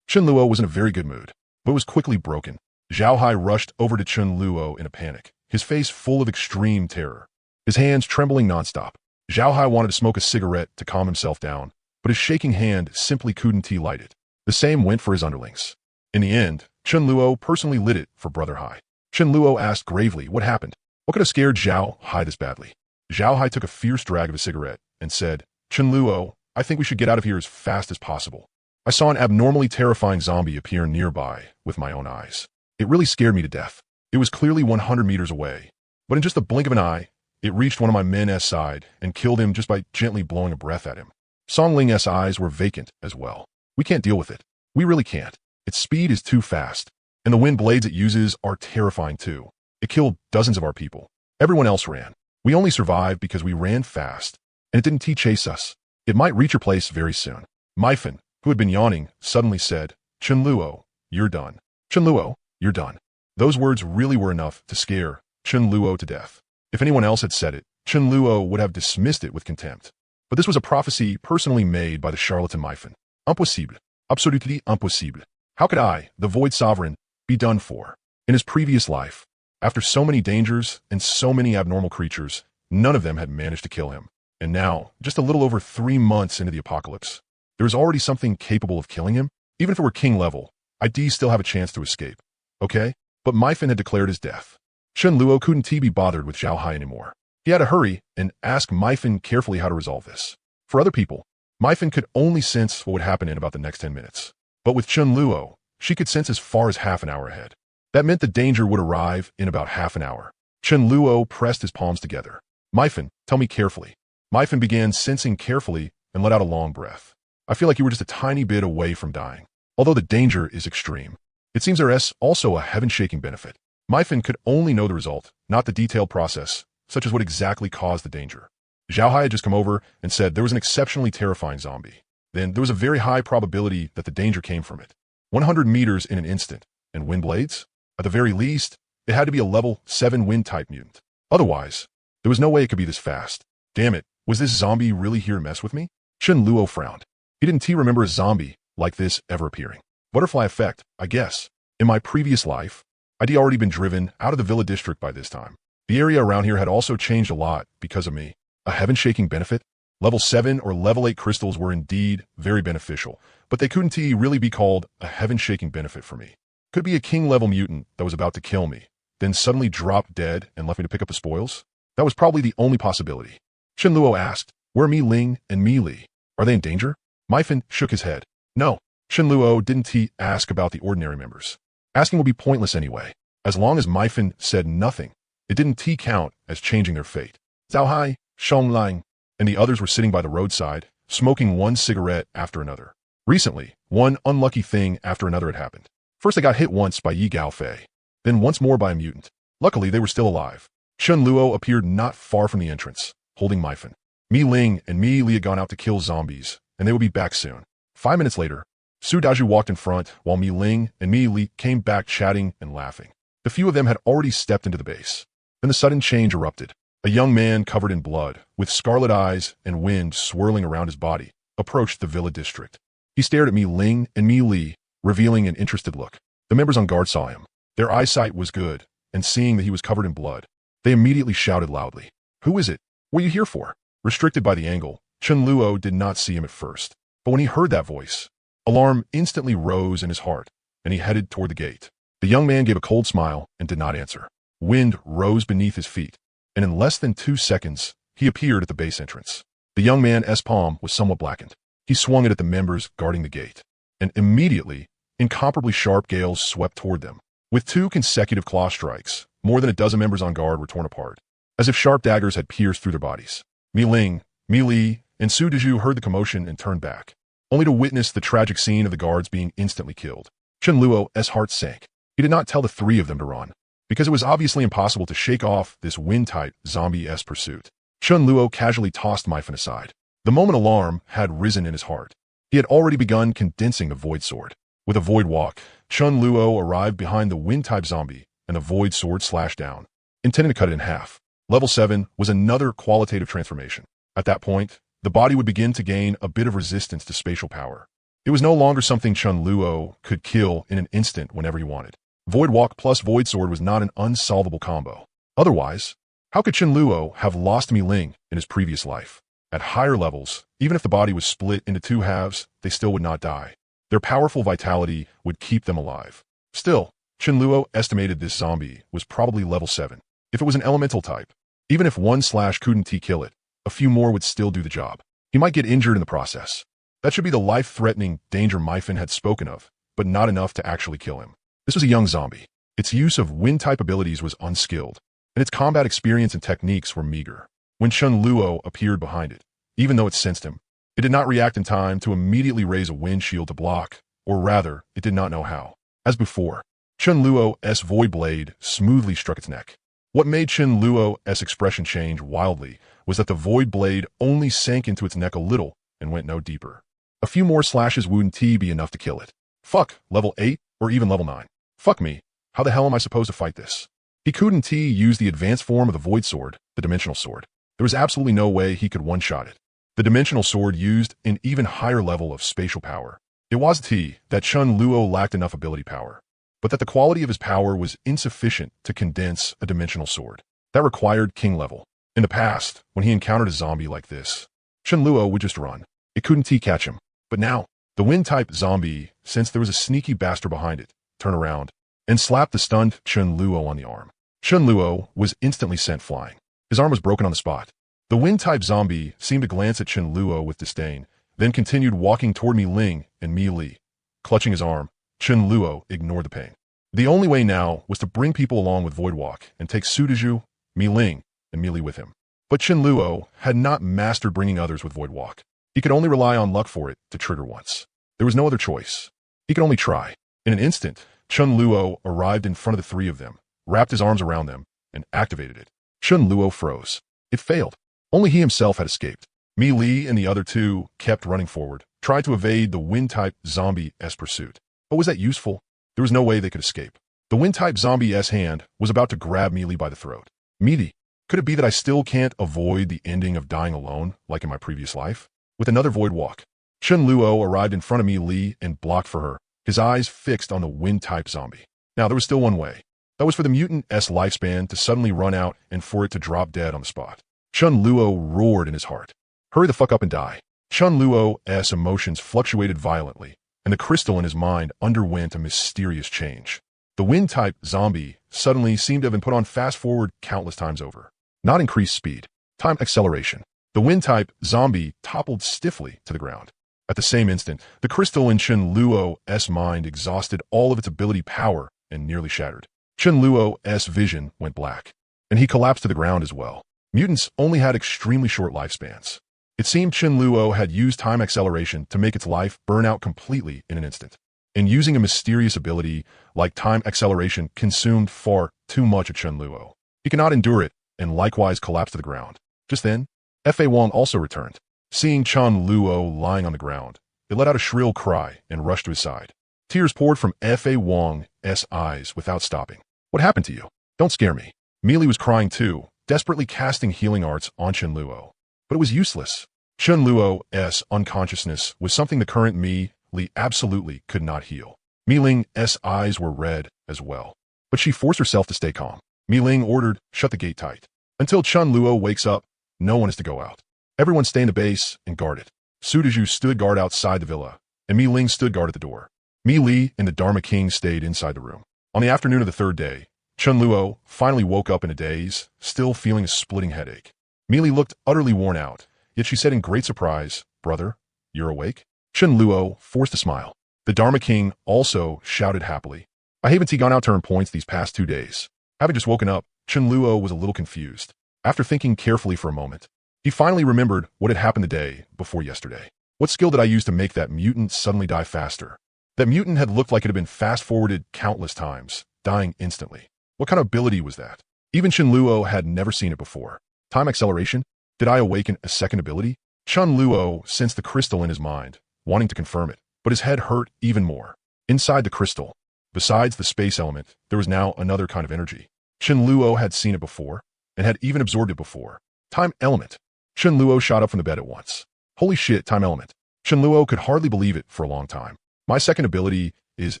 [SPEAKER 1] Chen Luo was in a very good mood, but was quickly broken. Zhao Hai rushed over to Chen Luo in a panic, his face full of extreme terror, his hands trembling nonstop. Zhao Hai wanted to smoke a cigarette to calm himself down, but his shaking hand simply couldn't light it. The same went for his underlings. In the end, Chen Luo personally lit it for Brother Hai. Chen Luo asked gravely what happened. What could have scared Zhao Hai this badly? Zhao Hai took a fierce drag of a cigarette and said, Chen Luo, I think we should get out of here as fast as possible. I saw an abnormally terrifying zombie appear nearby with my own eyes. It really scared me to death. It was clearly 100 meters away, but in just the blink of an eye, it reached one of my men's side and killed him just by gently blowing a breath at him. Song Ling's eyes were vacant as well. We can't deal with it. We really can't. Its speed is too fast, and the wind blades it uses are terrifying too. It killed dozens of our people. Everyone else ran. We only survived because we ran fast, and it didn't chase us. It might reach your place very soon. Myfin, who had been yawning, suddenly said, Chen Luo, you're done. Chen Luo, you're done. Those words really were enough to scare Chen Luo to death. If anyone else had said it, Chen Luo would have dismissed it with contempt. But this was a prophecy personally made by the charlatan Myfin. Impossible. Absolutely impossible. How could I, the Void Sovereign, be done for? In his previous life, after so many dangers and so many abnormal creatures, none of them had managed to kill him. And now, just a little over 3 months into the apocalypse, there is already something capable of killing him? Even if it were king level, I'd still have a chance to escape. Okay? But Myfin had declared his death. Chen Luo couldn't be bothered with Zhao Hai anymore. He had to hurry and ask Myfin carefully how to resolve this. For other people, Myfin could only sense what would happen in about the next 10 minutes. But with Chen Luo, she could sense as far as half an hour ahead. That meant the danger would arrive in about half an hour. Chen Luo pressed his palms together. Myfin, tell me carefully. Myfin began sensing carefully and let out a long breath. I feel like you were just a tiny bit away from dying. Although the danger is extreme, it seems there is also a heaven-shaking benefit. Myfin could only know the result, not the detailed process, such as what exactly caused the danger. Zhao Hai had just come over and said there was an exceptionally terrifying zombie. Then there was a very high probability that the danger came from it. 100 meters in an instant, and wind blades? At the very least, it had to be a level 7 wind-type mutant. Otherwise, there was no way it could be this fast. Damn it, was this zombie really here to mess with me? Chen Luo frowned. He didn't remember a zombie like this ever appearing. Butterfly effect, I guess. In my previous life, I'd already been driven out of the Villa District by this time. The area around here had also changed a lot because of me. A heaven-shaking benefit? Level 7 or level 8 crystals were indeed very beneficial, but they couldn't really be called a heaven-shaking benefit for me. Could be a king-level mutant that was about to kill me, then suddenly dropped dead and left me to pick up the spoils? That was probably the only possibility. Chen Luo asked, where are Mi Ling and Mi Li? Are they in danger? Myfin shook his head. No. Chen Luo didn't ask about the ordinary members. Asking would be pointless anyway. As long as Myfin said nothing, it didn't count as changing their fate. Zhao Hai, Shong Lang, and the others were sitting by the roadside, smoking one cigarette after another. Recently, one unlucky thing after another had happened. First they got hit once by Yi Gaofei, then once more by a mutant. Luckily, they were still alive. Chen Luo appeared not far from the entrance, holding Myfin. Mi Ling and Mi Li had gone out to kill zombies, and they would be back soon. 5 minutes later, Su Daju walked in front, while Mi Ling and Mi Li came back chatting and laughing. The few of them had already stepped into the base. Then the sudden change erupted. A young man covered in blood, with scarlet eyes and wind swirling around his body, approached the Villa District. He stared at Mi Ling and Mi Li, revealing an interested look. The members on guard saw him. Their eyesight was good, and seeing that he was covered in blood, they immediately shouted loudly. Who is it? What are you here for? Restricted by the angle, Chen Luo did not see him at first. But when he heard that voice, alarm instantly rose in his heart, and he headed toward the gate. The young man gave a cold smile and did not answer. Wind rose beneath his feet, and in less than 2 seconds, he appeared at the base entrance. The young man's palm was somewhat blackened. He swung it at the members guarding the gate, and immediately, incomparably sharp gales swept toward them. With 2 consecutive claw strikes, more than a dozen members on guard were torn apart, as if sharp daggers had pierced through their bodies. Mi Ling, Mi Li, and Su Daju heard the commotion and turned back, only to witness the tragic scene of the guards being instantly killed. Chen Luo's heart sank. He did not tell the 3 of them to run. because it was obviously impossible to shake off this wind-type zombie-esque pursuit. Chun Luo casually tossed Myphin aside. The moment alarm had risen in his heart. He had already begun condensing the Void Sword. With a Void Walk, Chun Luo arrived behind the wind-type zombie, and the Void Sword slashed down, intending to cut it in half. Level 7 was another qualitative transformation. At that point, the body would begin to gain a bit of resistance to spatial power. It was no longer something Chun Luo could kill in an instant whenever he wanted. Void Walk plus Void Sword was not an unsolvable combo. Otherwise, how could Chun Luo have lost Mi Ling in his previous life? At higher levels, even if the body was split into two halves, they still would not die. Their powerful vitality would keep them alive. Still, Chun Luo estimated this zombie was probably level 7. If it was an elemental type, even if one slash couldn't kill it, a few more would still do the job. He might get injured in the process. That should be the life-threatening danger Myphin had spoken of, but not enough to actually kill him. This was a young zombie. Its use of wind-type abilities was unskilled, and its combat experience and techniques were meager. When Chun Luo appeared behind it, even though it sensed him, it did not react in time to immediately raise a wind shield to block, or rather, it did not know how. As before, Chun Luo's Void Blade smoothly struck its neck. What made Chun Luo's expression change wildly was that the Void Blade only sank into its neck a little and went no deeper. A few more slashes wouldn't be enough to kill it. Fuck, level 8 or even level 9. Fuck me, how the hell am I supposed to fight this? He couldn't use the advanced form of the Void Sword, the Dimensional Sword. There was absolutely no way he could one-shot it. The Dimensional Sword used an even higher level of spatial power. It was that Chun Luo lacked enough ability power, but that the quality of his power was insufficient to condense a Dimensional Sword. That required king level. In the past, when he encountered a zombie like this, Chun Luo would just run. It couldn't catch him. But now, the wind-type zombie, since there was a sneaky bastard behind it, turned around and slapped the stunned Chun Luo on the arm. Chun Luo was instantly sent flying. His arm was broken on the spot. The wind-type zombie seemed to glance at Chun Luo with disdain, then continued walking toward Mi Ling and Mi Li. Clutching his arm, Chun Luo ignored the pain. The only way now was to bring people along with Void Walk and take Sudaju, Mi Ling, and Mi Li with him. But Chun Luo had not mastered bringing others with Void Walk. He could only rely on luck for it to trigger once. There was no other choice. He could only try. In an instant, Chun Luo arrived in front of the three of them, wrapped his arms around them, and activated it. Chun Luo froze. It failed. Only he himself had escaped. Mi Li and the other two kept running forward, tried to evade the wind-type zombie-esque pursuit. But was that useful? There was no way they could escape. The wind-type zombie-esque hand was about to grab Mi Li by the throat. Mi Li, could it be that I still can't avoid the ending of dying alone, like in my previous life? With another Void Walk, Chun Luo arrived in front of Mi Li and blocked for her, his eyes fixed on the wind-type zombie. Now, there was still one way. That was for the mutant's lifespan to suddenly run out and for it to drop dead on the spot. Chun Luo roared in his heart. Hurry the fuck up and die. Chun Luo's emotions fluctuated violently, and the crystal in his mind underwent a mysterious change. The wind-type zombie suddenly seemed to have been put on fast-forward countless times over. Not increased speed. Time acceleration. The wind-type zombie toppled stiffly to the ground. At the same instant, the crystal in Chun Luo's mind exhausted all of its ability power and nearly shattered. Chun Luo's vision went black, and he collapsed to the ground as well. Mutants only had extremely short lifespans. It seemed Chun Luo had used time acceleration to make its life burn out completely in an instant. And using a mysterious ability like time acceleration consumed far too much of Chun Luo. He could not endure it and likewise collapsed to the ground. Just then, F.A. Wong also returned. Seeing Chun Luo lying on the ground, it let out a shrill cry and rushed to his side. Tears poured from F.A. Wong's eyes without stopping. What happened to you? Don't scare me. Mi Li was crying too, desperately casting healing arts on Chun Luo. But it was useless. Chun Luo's unconsciousness was something the current Mi Li absolutely could not heal. Mi Ling's eyes were red as well. But she forced herself to stay calm. Mi Ling ordered, shut the gate tight. Until Chun Luo wakes up, no one is to go out. Everyone stay in the base and guard it. Sudaju stood guard outside the villa, and Mi Ling stood guard at the door. Mi Li and the Dharma King stayed inside the room. On the afternoon of the third day, Chun Luo finally woke up in a daze, still feeling a splitting headache. Mi Li looked utterly worn out, yet she said in great surprise, "Brother, you're awake?" Chun Luo forced a smile. The Dharma King also shouted happily. "I haven't gone out to earn points these past 2 days." Having just woken up, Chun Luo was a little confused. After thinking carefully for a moment, he finally remembered what had happened the day before yesterday. What skill did I use to make that mutant suddenly die faster? That mutant had looked like it had been fast-forwarded countless times, dying instantly. What kind of ability was that? Even Chen Luo had never seen it before. Time acceleration? Did I awaken a second ability? Chen Luo sensed the crystal in his mind, wanting to confirm it, but his head hurt even more. Inside the crystal, besides the space element, there was now another kind of energy. Chen Luo had seen it before, and had even absorbed it before. Time element. Chen Luo shot up from the bed at once. Holy shit, time element. Chen Luo could hardly believe it for a long time. My second ability is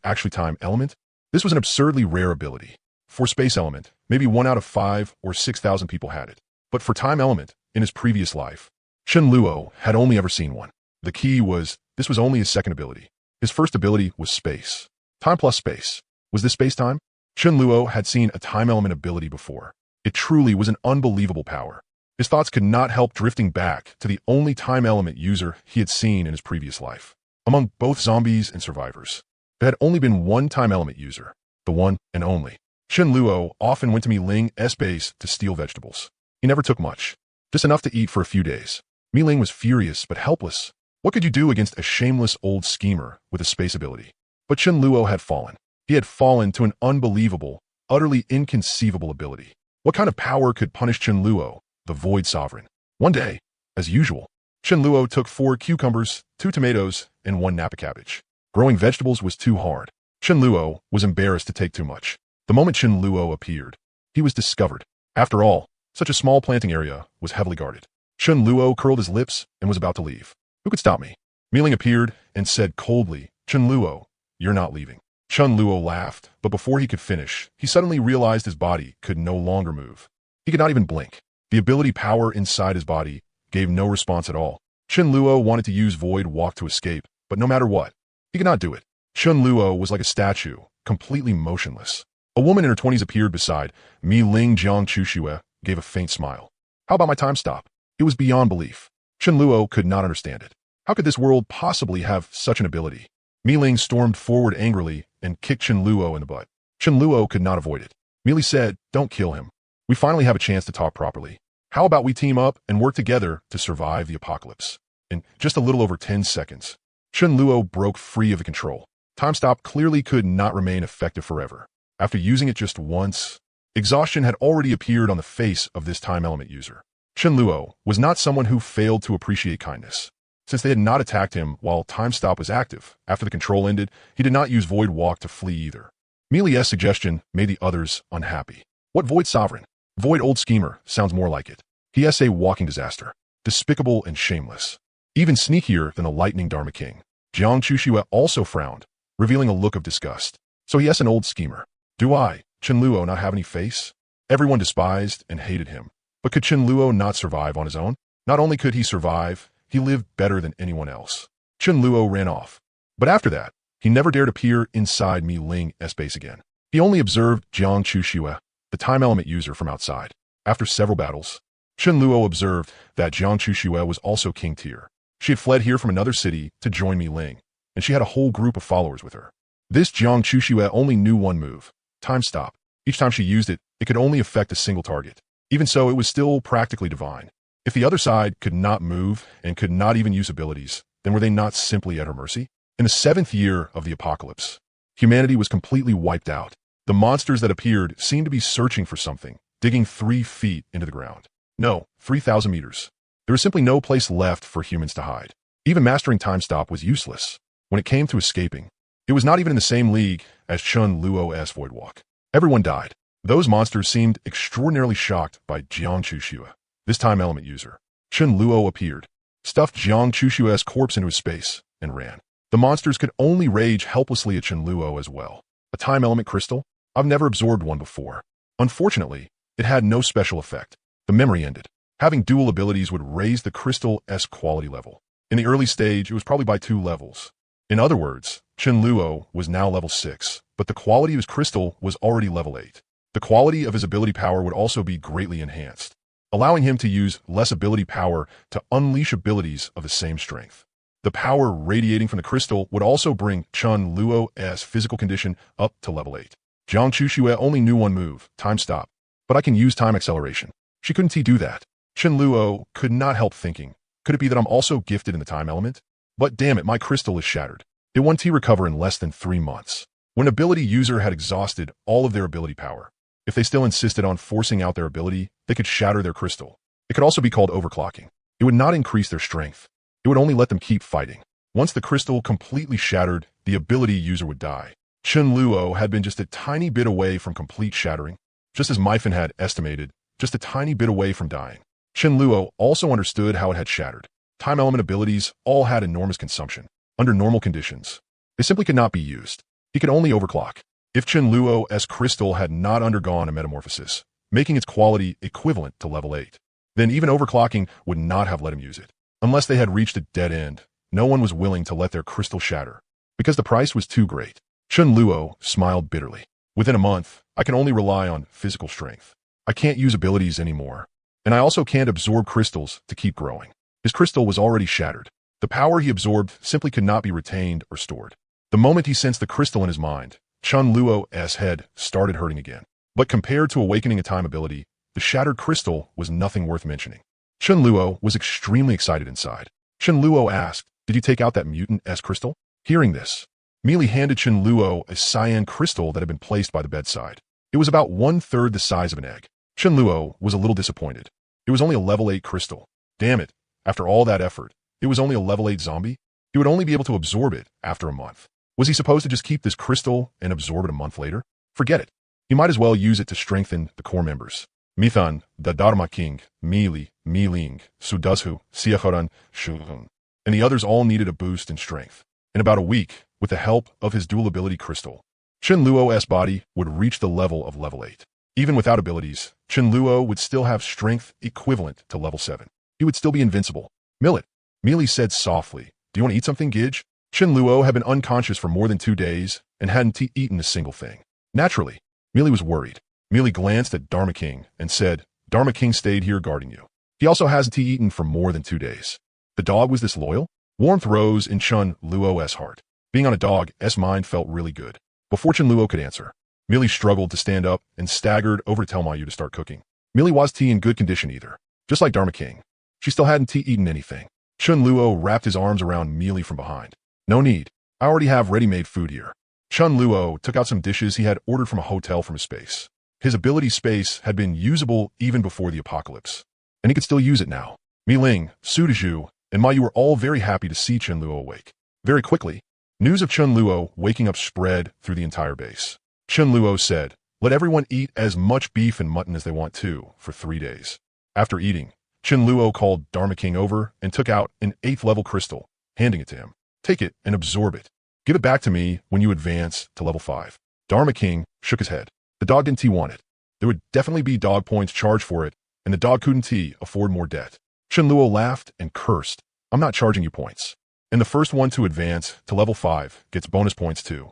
[SPEAKER 1] actually time element? This was an absurdly rare ability. For space element, maybe 1 out of 5 or 6,000 people had it. But for time element, in his previous life, Chen Luo had only ever seen one. The key was, this was only his second ability. His first ability was space. Time plus space. Was this space-time? Chen Luo had seen a time element ability before. It truly was an unbelievable power. His thoughts could not help drifting back to the only time element user he had seen in his previous life. Among both zombies and survivors, there had only been one time element user, the one and only. Chen Luo often went to Mi Ling's base to steal vegetables. He never took much, just enough to eat for a few days. Mi Ling was furious but helpless. What could you do against a shameless old schemer with a space ability? But Chen Luo had fallen. He had fallen to an unbelievable, utterly inconceivable ability. What kind of power could punish Chen Luo, the Void Sovereign? One day, as usual, Chen Luo took 4 cucumbers, 2 tomatoes, and 1 Napa cabbage. Growing vegetables was too hard. Chen Luo was embarrassed to take too much. The moment Chen Luo appeared, he was discovered. After all, such a small planting area was heavily guarded. Chen Luo curled his lips and was about to leave. Who could stop me? Mi Ling appeared and said coldly, Chen Luo, you're not leaving. Chen Luo laughed, but before he could finish, he suddenly realized his body could no longer move. He could not even blink. The ability power inside his body gave no response at all. Chen Luo wanted to use Void Walk to escape, but no matter what, he could not do it. Chen Luo was like a statue, completely motionless. A woman in her 20s appeared beside Mi Ling. Jiang Chuxue gave a faint smile. How about my time stop? It was beyond belief. Chen Luo could not understand it. How could this world possibly have such an ability? Mi Ling stormed forward angrily and kicked Chen Luo in the butt. Chen Luo could not avoid it. Mi Ling said, don't kill him. We finally have a chance to talk properly. How about we team up and work together to survive the apocalypse? In just a little over 10 seconds, Chen Luo broke free of the control. Time stop clearly could not remain effective forever. After using it just once, exhaustion had already appeared on the face of this time element user. Chen Luo was not someone who failed to appreciate kindness. Since they had not attacked him while time stop was active, after the control ended, he did not use Void Walk to flee either. Mi Ling's suggestion made the others unhappy. What Void Sovereign? Void Old Schemer sounds more like it. He is a walking disaster, despicable and shameless. Even sneakier than the Lightning Dharma King. Jiang Chuxue also frowned, revealing a look of disgust. So he is an old schemer. Do I, Chen Luo, not have any face? Everyone despised and hated him. But could Chen Luo not survive on his own? Not only could he survive, he lived better than anyone else. Chen Luo ran off. But after that, he never dared appear inside Mi Ling's base again. He only observed Jiang Chuxue, the time element user, from outside. After several battles, Chen Luo observed that Jiang Chuxue was also king tier. She had fled here from another city to join Mi Ling, and she had a whole group of followers with her. This Jiang Chuxue only knew one move, time stop. Each time she used it, it could only affect a single target. Even so, it was still practically divine. If the other side could not move and could not even use abilities, then were they not simply at her mercy? In the 7th year of the apocalypse, humanity was completely wiped out. The monsters that appeared seemed to be searching for something, digging 3 feet into the ground. No, 3,000 meters. There was simply no place left for humans to hide. Even mastering time stop was useless. When it came to escaping, it was not even in the same league as Chen Luo's Void Walk. Everyone died. Those monsters seemed extraordinarily shocked by Jiang Chuxue, this time element user. Chen Luo appeared, stuffed Jiang Chuxue's corpse into his space, and ran. The monsters could only rage helplessly at Chen Luo as well. A time element crystal? I've never absorbed one before. Unfortunately, it had no special effect. The memory ended. Having dual abilities would raise the crystal's quality level. In the early stage, it was probably by 2 levels. In other words, Chen Luo was now level 6, but the quality of his crystal was already level 8. The quality of his ability power would also be greatly enhanced, allowing him to use less ability power to unleash abilities of the same strength. The power radiating from the crystal would also bring Chen Luo's physical condition up to level 8. Jiang Chuxue only knew one move, time stop, but I can use time acceleration. She couldn't do that. Chen Luo could not help thinking, could it be that I'm also gifted in the time element? But damn it, my crystal is shattered. It won't recover in less than 3 months. When an ability user had exhausted all of their ability power, If they still insisted on forcing out their ability, they could shatter their crystal. It could also be called overclocking. It would not increase their strength. It would only let them keep fighting. Once the crystal completely shattered, the ability user would die. Chen Luo had been just a tiny bit away from complete shattering, just as Myphin had estimated, just a tiny bit away from dying. Chen Luo also understood how it had shattered. Time element abilities all had enormous consumption. Under normal conditions, they simply could not be used. He could only overclock. If Chen Luo's crystal had not undergone a metamorphosis, making its quality equivalent to level 8, then even overclocking would not have let him use it. Unless they had reached a dead end, no one was willing to let their crystal shatter, because the price was too great. Chen Luo smiled bitterly. Within a month, I can only rely on physical strength. I can't use abilities anymore, and I also can't absorb crystals to keep growing. His crystal was already shattered. The power he absorbed simply could not be retained or stored. The moment he sensed the crystal in his mind, Chen Luo's head started hurting again. But compared to awakening a time ability, the shattered crystal was nothing worth mentioning. Chen Luo was extremely excited inside. Chen Luo asked, "Did you take out that mutant-S crystal?" Hearing this, Meili handed Chen Luo a cyan crystal that had been placed by the bedside. It was about 1/3 the size of an egg. Chen Luo was a little disappointed. It was only a level 8 crystal. Damn it, after all that effort, it was only a level 8 zombie? He would only be able to absorb it after a month. Was he supposed to just keep this crystal and absorb it a month later? Forget it. He might as well use it to strengthen the core members. Mithan, the Dharma King, Meili, Miling, Sudazhu, Xiahoran, Shuhun, and the others all needed a boost in strength. In about a week, with the help of his dual ability crystal, Chen Luo's body would reach the level of level 8. Even without abilities, Chen Luo would still have strength equivalent to level 7. He would still be invincible. Millet, Meili said softly. "Do you want to eat something, Gidge?" Chen Luo had been unconscious for more than 2 days and hadn't eaten a single thing. Naturally, Meili was worried. Meili glanced at Dharma King and said, "Dharma King stayed here guarding you. He also hasn't eaten for more than 2 days." The dog was this loyal? Warmth rose in Chen Luo's heart. Being on a dog's mind felt really good. Before Chen Luo could answer, Meili struggled to stand up and staggered over to tell Mayu to start cooking. Meili wasn't in good condition either. Just like Dharma King, she still hadn't eaten anything. Chen Luo wrapped his arms around Meili from behind. "No need. I already have ready-made food here." Chen Luo took out some dishes he had ordered from a hotel from his space. His ability space had been usable even before the apocalypse, and he could still use it now. Miling, Sudazhu, and Mayu were all very happy to see Chen Luo awake. Very quickly, news of Chen Luo waking up spread through the entire base. Chen Luo said, "Let everyone eat as much beef and mutton as they want to for 3 days." After eating, Chen Luo called Dharma King over and took out an 8th level crystal, handing it to him. "Take it and absorb it. Give it back to me when you advance to level 5. Dharma King shook his head. The dog didn't want it. There would definitely be dog points charged for it, and the dog couldn't afford more debt. Chen Luo laughed and cursed. "I'm not charging you points. And the first one to advance to level 5 gets bonus points too.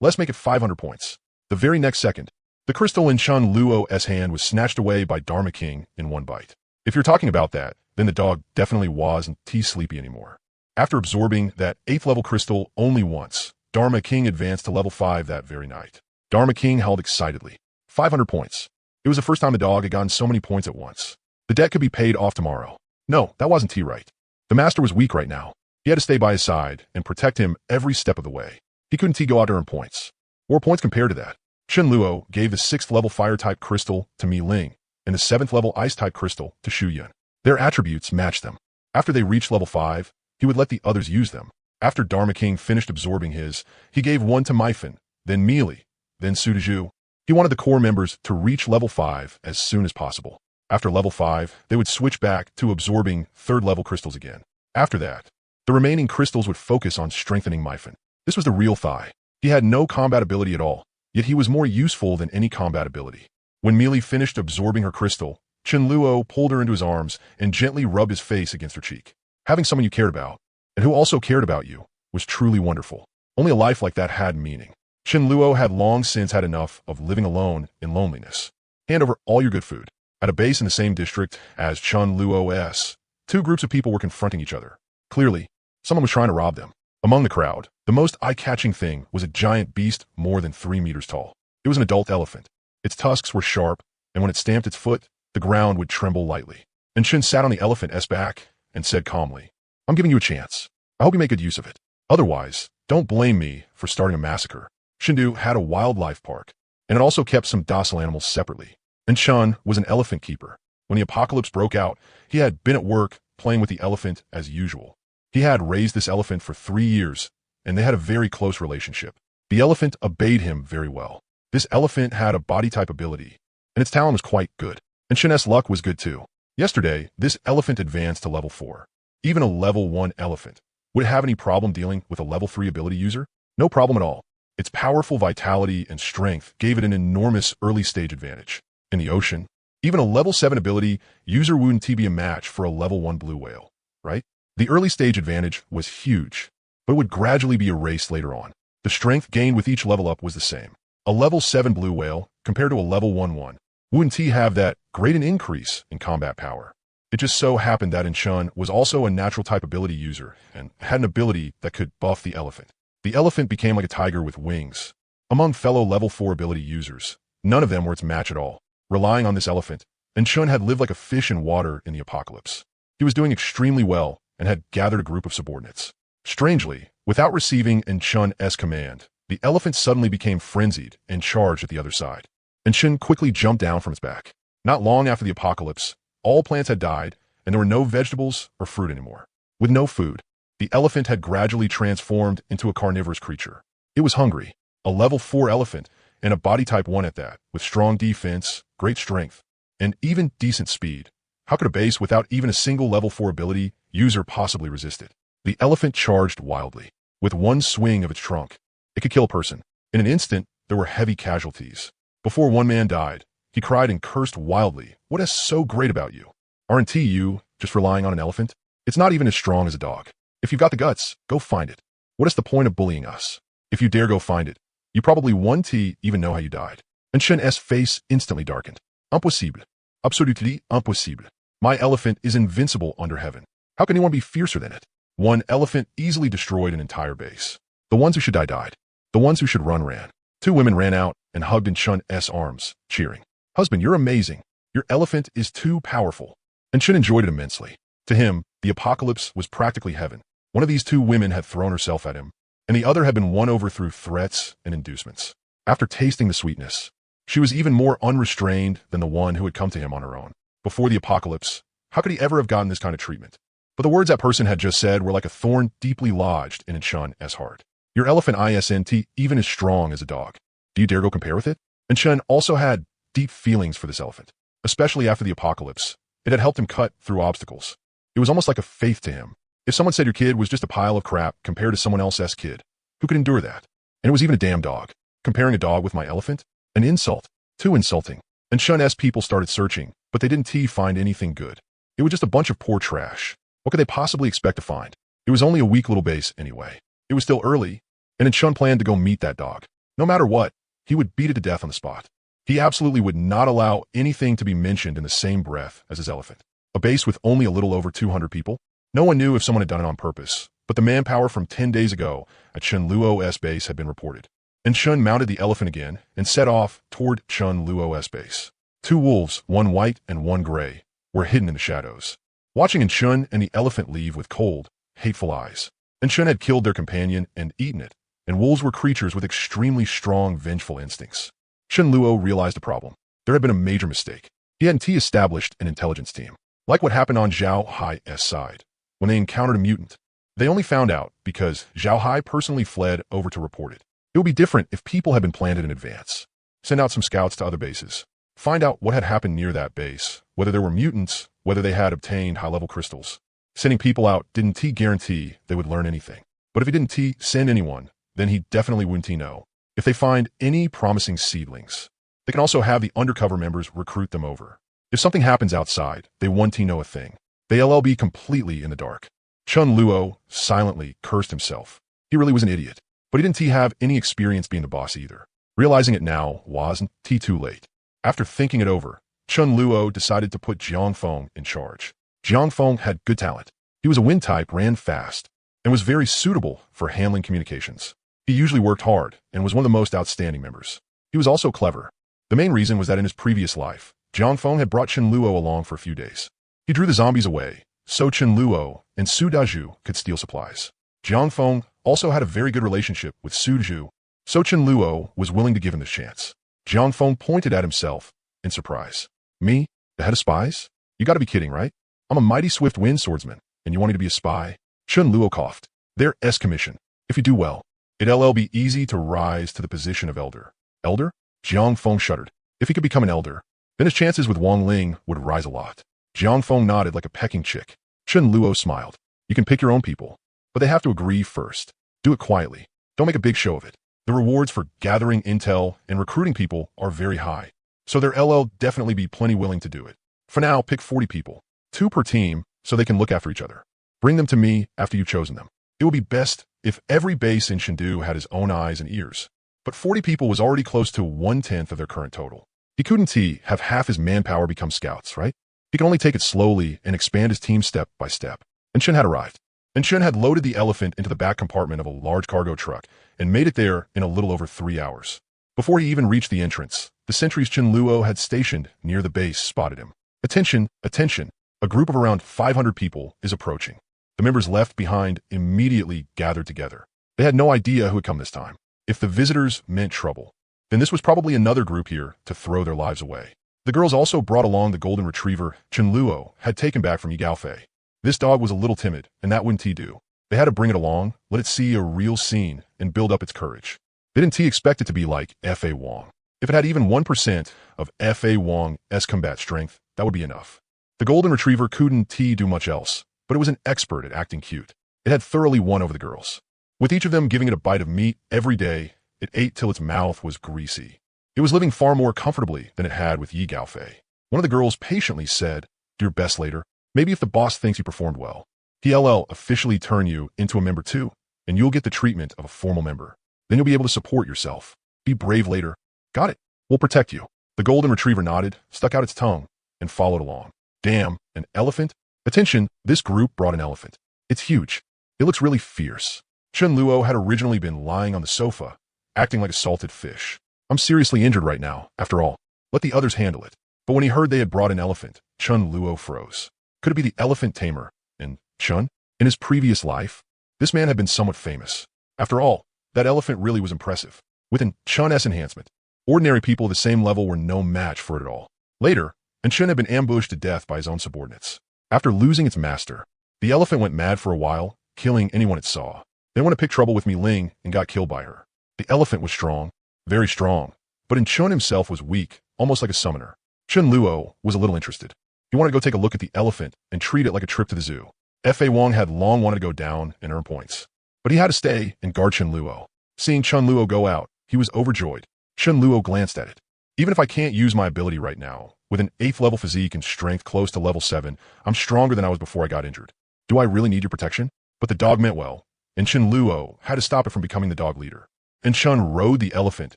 [SPEAKER 1] Let's make it 500 points." The very next second, the crystal in Chen Luo's hand was snatched away by Dharma King in one bite. If you're talking about that, then the dog definitely wasn't sleepy anymore. After absorbing that 8th level crystal only once, Dharma King advanced to level 5 that very night. Dharma King held excitedly. 500 points. It was the first time the dog had gotten so many points at once. The debt could be paid off tomorrow. No, that wasn't right. The master was weak right now. He had to stay by his side and protect him every step of the way. He couldn't go out to earn points. More points compared to that. Chen Luo gave the 6th level fire-type crystal to Mi Ling and the 7th level ice-type crystal to Shu Yun. Their attributes matched them. After they reached level 5, he would let the others use them. After Dharma King finished absorbing his, he gave one to Myphin, then Meili, then Sudazhu. He wanted the core members to reach level 5 as soon as possible. After level 5, they would switch back to absorbing 3rd level crystals again. After that, the remaining crystals would focus on strengthening Myphin. This was the real Thai. He had no combat ability at all, yet he was more useful than any combat ability. When Meili finished absorbing her crystal, Chen Luo pulled her into his arms and gently rubbed his face against her cheek. Having someone you cared about, and who also cared about you, was truly wonderful. Only a life like that had meaning. Chen Luo had long since had enough of living alone in loneliness. Hand over all your good food. At a base in the same district as Chen Luo's, 2 groups of people were confronting each other. Clearly, someone was trying to rob them. Among the crowd, the most eye-catching thing was a giant beast more than 3 meters tall. It was an adult elephant. Its tusks were sharp, and when it stamped its foot, the ground would tremble lightly. And Chen sat on the elephant's back and said calmly, "I'm giving you a chance. I hope you make good use of it. Otherwise, don't blame me for starting a massacre." Shindu had a wildlife park. and it also kept some docile animals separately. And Chun was an elephant keeper. When the apocalypse broke out, he had been at work playing with the elephant as usual. He had raised this elephant for 3 years, and they had a very close relationship. The elephant obeyed him very well. This elephant had a body type ability, and its talent was quite good. And Chun's luck was good too. Yesterday, this elephant advanced to level 4. Even a level 1 elephant. Would it have any problem dealing with a level 3 ability user? No problem at all. Its powerful vitality and strength gave it an enormous early stage advantage. In the ocean, even a level 7 ability user wouldn't be a match for a level 1 blue whale, right? The early stage advantage was huge, but it would gradually be erased later on. The strength gained with each level up was the same. A level 7 blue whale compared to a level 1 wouldn't have that great an increase in combat power. It just so happened that Chun was also a natural type ability user and had an ability that could buff the elephant. The elephant became like a tiger with wings. Among fellow level 4 ability users, none of them were its match at all. Relying on this elephant, Chun had lived like a fish in water in the apocalypse. He was doing extremely well and had gathered a group of subordinates. Strangely, without receiving Chun's command, the elephant suddenly became frenzied and charged at the other side. Chun quickly jumped down from its back. Not long after the apocalypse, all plants had died and there were no vegetables or fruit anymore. With no food, the elephant had gradually transformed into a carnivorous creature. It was hungry, a level 4 elephant, and a body type 1 at that, with strong defense, great strength, and even decent speed. How could a base without even a single level 4 ability user possibly resist it? The elephant charged wildly. With one swing of its trunk, it could kill a person. In an instant, there were heavy casualties. Before one man died, he cried and cursed wildly. What is so great about you? Aren't you just relying on an elephant? It's not even as strong as a dog. If you've got the guts, go find it. What is the point of bullying us? If you dare go find it, you probably won't even know how you died. And Chun's face instantly darkened. Impossible. Absolutely impossible. My elephant is invincible under heaven. How can anyone be fiercer than it? One elephant easily destroyed an entire base. The ones who should die died. The ones who should run ran. 2 women ran out and hugged in Chun's arms, cheering. Husband, you're amazing. Your elephant is too powerful. And Chun enjoyed it immensely. To him, the apocalypse was practically heaven. One of these 2 women had thrown herself at him, and the other had been won over through threats and inducements. After tasting the sweetness, she was even more unrestrained than the one who had come to him on her own. Before the apocalypse, how could he ever have gotten this kind of treatment? But the words that person had just said were like a thorn deeply lodged in Chun's heart. Your elephant isn't even as strong as a dog. Do you dare go compare with it? And Chun also had deep feelings for this elephant, especially after the apocalypse. It had helped him cut through obstacles. It was almost like a faith to him. If someone said your kid was just a pile of crap compared to someone else's kid, who could endure that? And it was even a damn dog. Comparing a dog with my elephant? An insult. Too insulting. And Chun's people started searching, but they didn't find anything good. It was just a bunch of poor trash. What could they possibly expect to find? It was only a weak little base anyway. It was still early, and Chun planned to go meet that dog. No matter what, he would beat it to death on the spot. He absolutely would not allow anything to be mentioned in the same breath as his elephant. A base with only a little over 200 people? No one knew if someone had done it on purpose, but the manpower from 10 days ago at Chun Luo's base had been reported. And Chun mounted the elephant again and set off toward Chun Luo's base. 2 wolves, one white and one gray, were hidden in the shadows, watching Chun and the elephant leave with cold, hateful eyes. And Chun had killed their companion and eaten it, and wolves were creatures with extremely strong, vengeful instincts. Chun Luo realized the problem. There had been a major mistake. He hadn't established an intelligence team, like what happened on Zhao Hai's side. When they encountered a mutant, they only found out because Zhao Hai personally fled over to report it. It would be different if people had been planted in advance. Send out some scouts to other bases. Find out what had happened near that base, whether there were mutants, whether they had obtained high-level crystals. Sending people out didn't guarantee they would learn anything. But if he didn't send anyone, then he definitely wouldn't know. If they find any promising seedlings, they can also have the undercover members recruit them over. If something happens outside, they won't know a thing. They'll be completely in the dark. Chun Luo silently cursed himself. He really was an idiot, but he didn't have any experience being the boss either. Realizing it now wasn't too late. After thinking it over, Chun Luo decided to put Jiang Feng in charge. Jiang Feng had good talent. He was a wind type, ran fast, and was very suitable for handling communications. He usually worked hard and was one of the most outstanding members. He was also clever. The main reason was that in his previous life, Jiang Feng had brought Chun Luo along for a few days. He drew the zombies away, so Chun Luo and Su Daju could steal supplies. Jiang Feng also had a very good relationship with Su Daju, so Chun Luo was willing to give him this chance. Jiang Feng pointed at himself in surprise. Me? The head of spies? You gotta be kidding, right? I'm a mighty swift wind swordsman, and you want me to be a spy? Chun Luo coughed. Their S commission. If you do well, it'll be easy to rise to the position of elder. Elder? Jiang Feng shuddered. If he could become an elder, then his chances with Wang Ling would rise a lot. Jiang Feng nodded like a pecking chick. Chun Luo smiled. You can pick your own people, but they have to agree first. Do it quietly. Don't make a big show of it. The rewards for gathering intel and recruiting people are very high, so there'll definitely be plenty willing to do it. For now, pick 40 people, 2 per team, so they can look after each other. Bring them to me after you've chosen them. It would be best if every base in Chengdu had his own eyes and ears, but 40 people was already close to 1/10 of their current total. He couldn't have half his manpower become scouts, right? He could only take it slowly and expand his team step by step. And Chen had arrived. And Chen had loaded the elephant into the back compartment of a large cargo truck and made it there in a little over 3 hours. Before he even reached the entrance, the sentries Chen Luo had stationed near the base spotted him. Attention, attention, a group of around 500 people is approaching. The members left behind immediately gathered together. They had no idea who had come this time. If the visitors meant trouble, then this was probably another group here to throw their lives away. The girls also brought along the golden retriever Chen Luo had taken back from Yi Gaofei. This dog was a little timid, and that wouldn't do. They had to bring it along, let it see a real scene, and build up its courage. They didn't expect it to be like F.A. Wong. If it had even 1% of F.A. Wong's combat strength, that would be enough. The golden retriever couldn't do much else, but it was an expert at acting cute. It had thoroughly won over the girls. With each of them giving it a bite of meat every day, it ate till its mouth was greasy. It was living far more comfortably than it had with Yi Gaofei. One of the girls patiently said, "Do your best later. Maybe if the boss thinks you performed well, he'll officially turn you into a member too, and you'll get the treatment of a formal member. Then you'll be able to support yourself. Be brave later." "Got it. We'll protect you." The golden retriever nodded, stuck out its tongue, and followed along. Damn, an elephant? Attention, this group brought an elephant. It's huge. It looks really fierce. Chen Luo had originally been lying on the sofa, acting like a salted fish. "I'm seriously injured right now, after all. Let the others handle it." But when he heard they had brought an elephant, Chen Luo froze. Could it be the elephant tamer? And Chun? In his previous life, this man had been somewhat famous. After all, that elephant really was impressive. With an Chun-S enhancement, ordinary people of the same level were no match for it at all. Later, and Chun had been ambushed to death by his own subordinates. After losing its master, the elephant went mad for a while, killing anyone it saw. Then went to pick trouble with Mi Ling and got killed by her. The elephant was strong, very strong, but in Chun himself was weak, almost like a summoner. Chen Luo was a little interested. He wanted to go take a look at the elephant and treat it like a trip to the zoo. F.A. Wong had long wanted to go down and earn points, but he had to stay and guard Chen Luo. Seeing Chen Luo go out, he was overjoyed. Chen Luo glanced at it. "Even if I can't use my ability right now, with an 8th level physique and strength close to level 7, I'm stronger than I was before I got injured. Do I really need your protection?" But the dog meant well, and Chen Luo had to stop it from becoming the dog leader. And Chun rode the elephant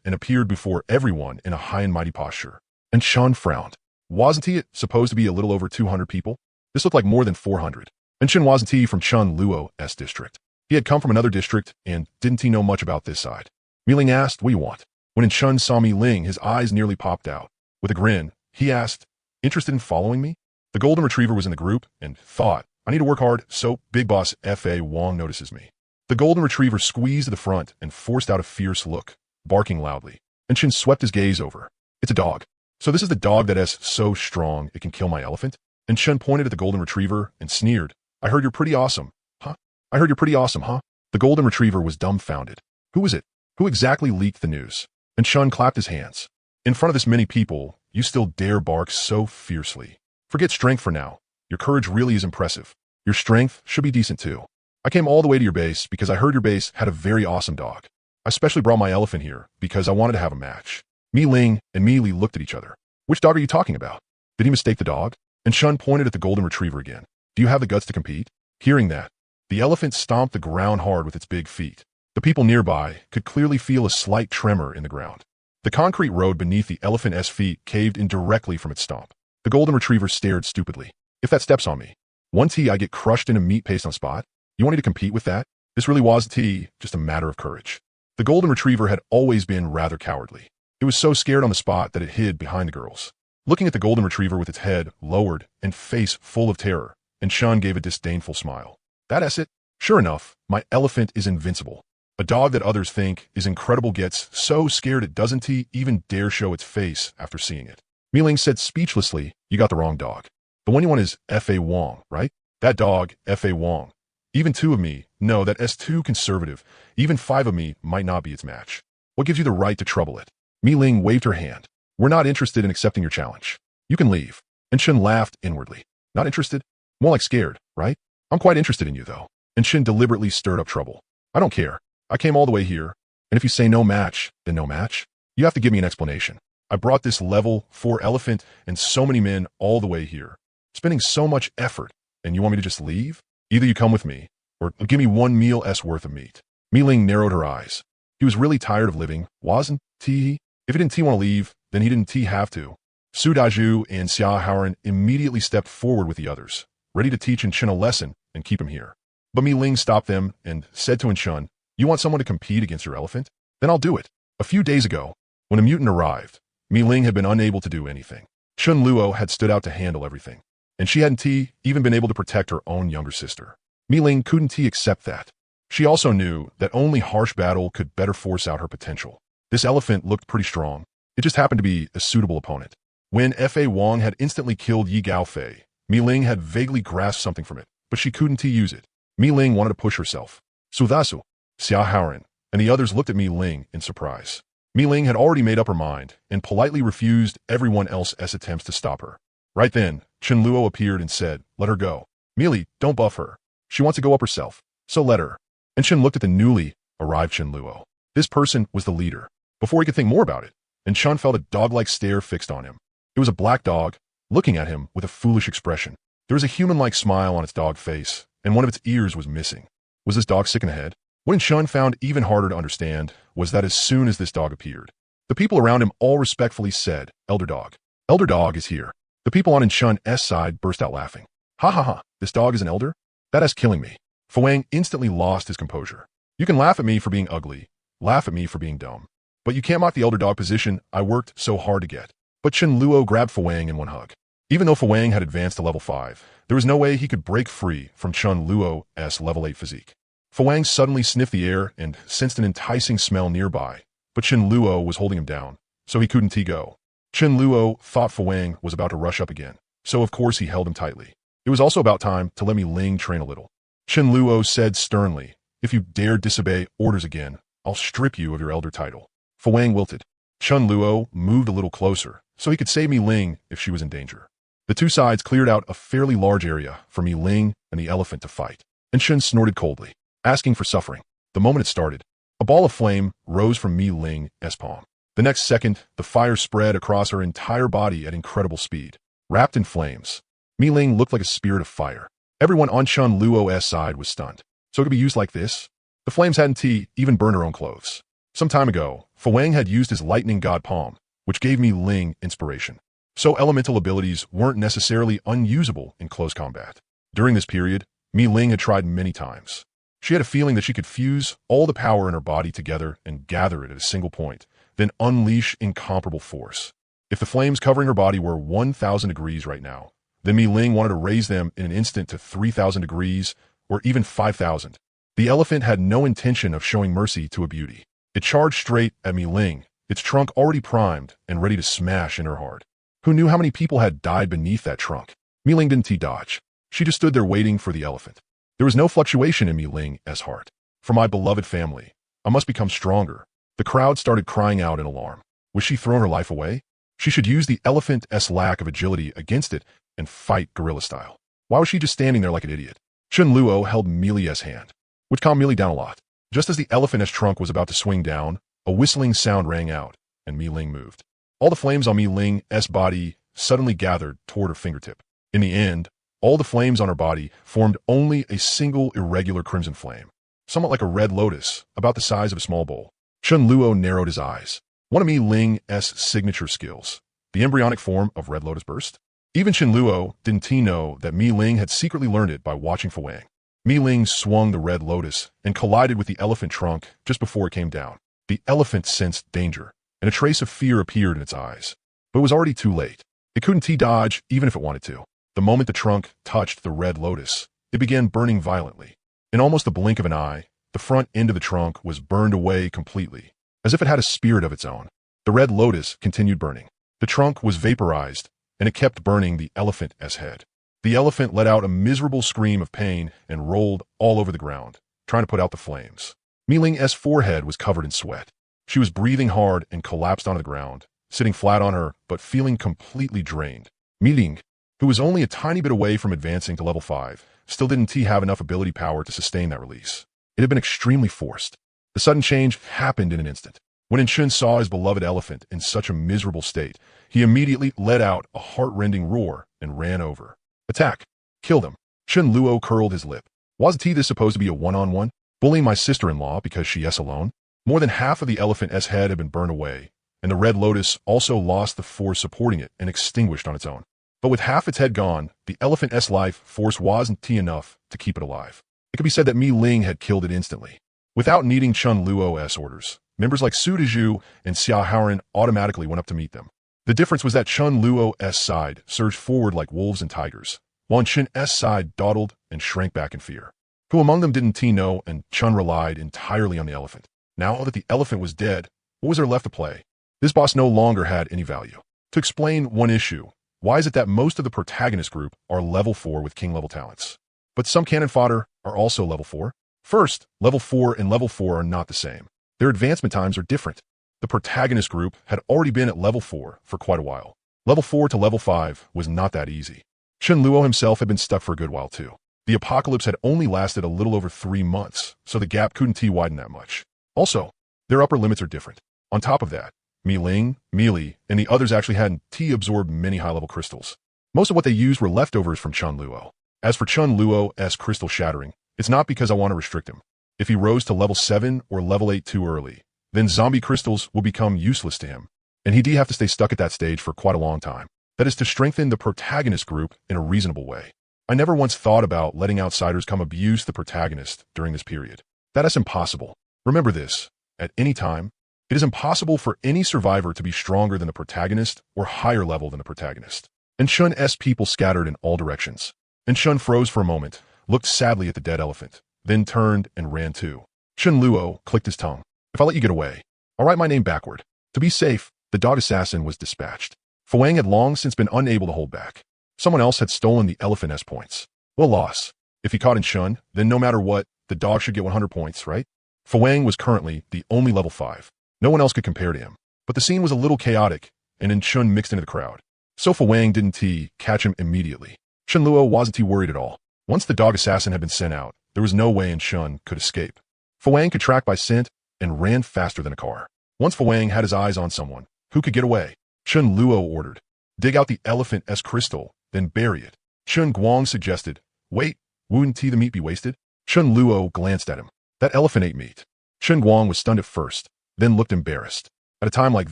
[SPEAKER 1] and appeared before everyone in a high and mighty posture. And Chun frowned. Wasn't he supposed to be a little over 200 people? This looked like more than 400. And Chen wasn't he from Chun Luo's district. He had come from another district and didn't he know much about this side. Mi Ling asked, "What do you want?" When Chun saw Mi Ling, his eyes nearly popped out. With a grin, he asked, "Interested in following me?" The golden retriever was in the group and thought, "I need to work hard so Big Boss F.A. Wong notices me." The golden retriever squeezed to the front and forced out a fierce look, barking loudly. And Chen swept his gaze over. "It's a dog. So this is the dog that is so strong it can kill my elephant?" And Chen pointed at the golden retriever and sneered, "I heard you're pretty awesome, huh? I heard you're pretty awesome, huh?" The golden retriever was dumbfounded. Who was it? Who exactly leaked the news? And Chen clapped his hands. "In front of this many people, you still dare bark so fiercely. Forget strength for now. Your courage really is impressive. Your strength should be decent too. I came all the way to your base because I heard your base had a very awesome dog. I specially brought my elephant here because I wanted to have a match." Mi Ling and Mi Li looked at each other. "Which dog are you talking about? Did he mistake the dog?" And Chun pointed at the golden retriever again. "Do you have the guts to compete?" Hearing that, the elephant stomped the ground hard with its big feet. The people nearby could clearly feel a slight tremor in the ground. The concrete road beneath the elephant's feet caved in directly from its stomp. The golden retriever stared stupidly. "If that steps on me, once I get crushed into meat paste on spot, you want me to compete with that?" This really was just a matter of courage. The golden retriever had always been rather cowardly. It was so scared on the spot that it hid behind the girls. Looking at the golden retriever with its head lowered and face full of terror, and Chun gave a disdainful smile. "That's it. Sure enough, my elephant is invincible. A dog that others think is incredible gets so scared it doesn't even dare show its face after seeing it. Mi Ling said speechlessly, "You got the wrong dog. The one you want is F.A. Wong, right? That dog, F.A. Wong. Even 2 of me, no, that S too conservative. Even 5 of me might not be its match. What gives you the right to trouble it?" Mi Ling waved her hand. "We're not interested in accepting your challenge. You can leave." And Chen laughed inwardly. "Not interested? More like scared, right? I'm quite interested in you, though." And Chen deliberately stirred up trouble. "I don't care. I came all the way here, and if you say no match, then no match. You have to give me an explanation. I brought this level 4 elephant and so many men all the way here, spending so much effort, and you want me to just leave? Either you come with me, or give me 1 meal's worth of meat." Mi Ling narrowed her eyes. He was really tired of living, wasn't he? If he didn't want to leave, then he didn't have to. Su Daiju and Xia Haoran immediately stepped forward with the others, ready to teach Chen a lesson and keep him here. But Mi Ling stopped them and said to Chen, "You want someone to compete against your elephant? Then I'll do it." A few days ago, when a mutant arrived, Mi Ling had been unable to do anything. Chen Luo had stood out to handle everything, and she hadn't even been able to protect her own younger sister. Mi Ling couldn't accept that. She also knew that only harsh battle could better force out her potential. This elephant looked pretty strong. It just happened to be a suitable opponent. When F.A. Wong had instantly killed Yi Gaofei, Mi Ling had vaguely grasped something from it, but she couldn't use it. Mi Ling wanted to push herself. Sudasu, Xia Haoran, and the others looked at Mi Ling in surprise. Mi Ling had already made up her mind and politely refused everyone else's attempts to stop her. Right then, Chen Luo appeared and said, "Let her go. Mealy, don't buff her. She wants to go up herself, so let her." And Chen looked at the newly arrived Chen Luo. This person was the leader. Before he could think more about it, and Chen felt a dog-like stare fixed on him. It was a black dog, looking at him with a foolish expression. There was a human-like smile on its dog face, and one of its ears was missing. Was this dog sick in the head? What Chen found even harder to understand was that as soon as this dog appeared, the people around him all respectfully said, "Elder Dog. Elder Dog is here." The people on Chen's side burst out laughing. "Ha ha ha, this dog is an elder? That is killing me." Fu Wang instantly lost his composure. "You can laugh at me for being ugly, laugh at me for being dumb, but you can't mock the elder dog position I worked so hard to get." But Chen Luo grabbed Fu Wang in one hug. Even though Fu Wang had advanced to level 5, there was no way he could break free from Chen Luo's level 8 physique. Fu Wang suddenly sniffed the air and sensed an enticing smell nearby, but Chen Luo was holding him down, so he couldn't go. Chen Luo thought Fu Wang was about to rush up again, so of course he held him tightly. It was also about time to let Mi Ling train a little. Chen Luo said sternly, "If you dare disobey orders again, I'll strip you of your elder title." Fu Wang wilted. Chen Luo moved a little closer, so he could save Mi Ling if she was in danger. The two sides cleared out a fairly large area for Mi Ling and the elephant to fight, and Chen snorted coldly, asking for suffering. The moment it started, a ball of flame rose from Mi Ling's palm. The next second, the fire spread across her entire body at incredible speed. Wrapped in flames, Mi Ling looked like a spirit of fire. Everyone on Chen Luo's side was stunned. So it could be used like this? The flames hadn't even burned her own clothes. Some time ago, Fu Wang had used his lightning god palm, which gave Mi Ling inspiration. So elemental abilities weren't necessarily unusable in close combat. During this period, Mi Ling had tried many times. She had a feeling that she could fuse all the power in her body together and gather it at a single point, then unleash incomparable force. If the flames covering her body were 1,000 degrees right now, then Mi Ling wanted to raise them in an instant to 3,000 degrees or even 5,000. The elephant had no intention of showing mercy to a beauty. It charged straight at Mi Ling, its trunk already primed and ready to smash in her heart. Who knew how many people had died beneath that trunk? Mi Ling didn't dodge. She just stood there waiting for the elephant. There was no fluctuation in Mi Ling's heart. "For my beloved family, I must become stronger." The crowd started crying out in alarm. Was she throwing her life away? She should use the elephant's lack of agility against it and fight guerrilla style. Why was she just standing there like an idiot? Chen Luo held Mili's hand, which calmed Mili down a lot. Just as the elephant's trunk was about to swing down, a whistling sound rang out, and Mi Ling moved. All the flames on Mi Ling's body suddenly gathered toward her fingertip. In the end, all the flames on her body formed only a single irregular crimson flame, somewhat like a red lotus, about the size of a small bowl. Chen Luo narrowed his eyes. One of Mi Ling's signature skills, the embryonic form of red lotus burst. Even Chen Luo didn't know that Mi Ling had secretly learned it by watching Fu Wang. Mi Ling swung the red lotus and collided with the elephant trunk just before it came down. The elephant sensed danger, and a trace of fear appeared in its eyes. But it was already too late. It couldn't dodge even if it wanted to. The moment the trunk touched the red lotus, it began burning violently. In almost the blink of an eye, The front end of the trunk was burned away completely, as if it had a spirit of its own. The red lotus continued burning. The trunk was vaporized, and it kept burning the elephant's head. The elephant let out a miserable scream of pain and rolled all over the ground, trying to put out the flames. Mi-ling's forehead was covered in sweat. She was breathing hard and collapsed onto the ground, sitting flat on her, but feeling completely drained. Mi-ling, who was only a tiny bit away from advancing to level 5, still didn't have enough ability power to sustain that release. It had been extremely forced. The sudden change happened in an instant. When In-chun saw his beloved elephant in such a miserable state, he immediately let out a heart-rending roar and ran over. Attack! Killed him. Chen Luo curled his lip. Wasn't this supposed to be a one-on-one? Bullying my sister-in-law because she is alone? More than half of the elephant's head had been burned away, and the red lotus also lost the force supporting it and extinguished on its own. But with half its head gone, the elephant's life force wasn't enough to keep it alive. It could be said that Mi-ling had killed it instantly. Without needing Chen Luo's orders, members like Su Dezhu and Xia Haoran automatically went up to meet them. The difference was that Chen Luo's side surged forward like wolves and tigers, while Chen's side dawdled and shrank back in fear. Who among them didn't know, and Chen relied entirely on the elephant. Now that the elephant was dead, what was there left to play? This boss no longer had any value. To explain one issue, why is it that most of the protagonist group are level 4 with king level talents? But some cannon fodder are also level 4. First, level 4 and level 4 are not the same. Their advancement times are different. The protagonist group had already been at level 4 for quite a while. Level 4 to level 5 was not that easy. Chen Luo himself had been stuck for a good while too. The apocalypse had only lasted a little over 3 months, so the gap couldn't widen that much. Also, their upper limits are different. On top of that, Mi-ling, Mi-li, and the others actually hadn't absorbed many high-level crystals. Most of what they used were leftovers from Chen Luo. As for Chen Luo's crystal shattering, it's not because I want to restrict him. If he rose to level 7 or level 8 too early, then zombie crystals will become useless to him, and he'd have to stay stuck at that stage for quite a long time. That is to strengthen the protagonist group in a reasonable way. I never once thought about letting outsiders come abuse the protagonist during this period. That is impossible. Remember this, at any time, it is impossible for any survivor to be stronger than the protagonist or higher level than the protagonist. And Chun's people scattered in all directions. And Chun froze for a moment, looked sadly at the dead elephant, then turned and ran too. Chen Luo clicked his tongue. If I let you get away, I'll write my name backward. To be safe, the dog assassin was dispatched. Fuang had long since been unable to hold back. Someone else had stolen the elephant's points. Well, loss. If he caught in Chun, then no matter what, the dog should get 100 points, right? Fuang was currently the only level 5. No one else could compare to him. But the scene was a little chaotic, and In Chun mixed into the crowd. So Fuang didn't catch him immediately. Chen Luo wasn't worried at all. Once the dog assassin had been sent out, there was no way In Chun could escape. Fuang could track by scent and ran faster than a car. Once Fuang had his eyes on someone who could get away, Chen Luo ordered, dig out the elephant's crystal, then bury it. Chen Guang suggested, wait, wouldn't the meat be wasted? Chen Luo glanced at him. That elephant ate meat. Chen Guang was stunned at first, then looked embarrassed. At a time like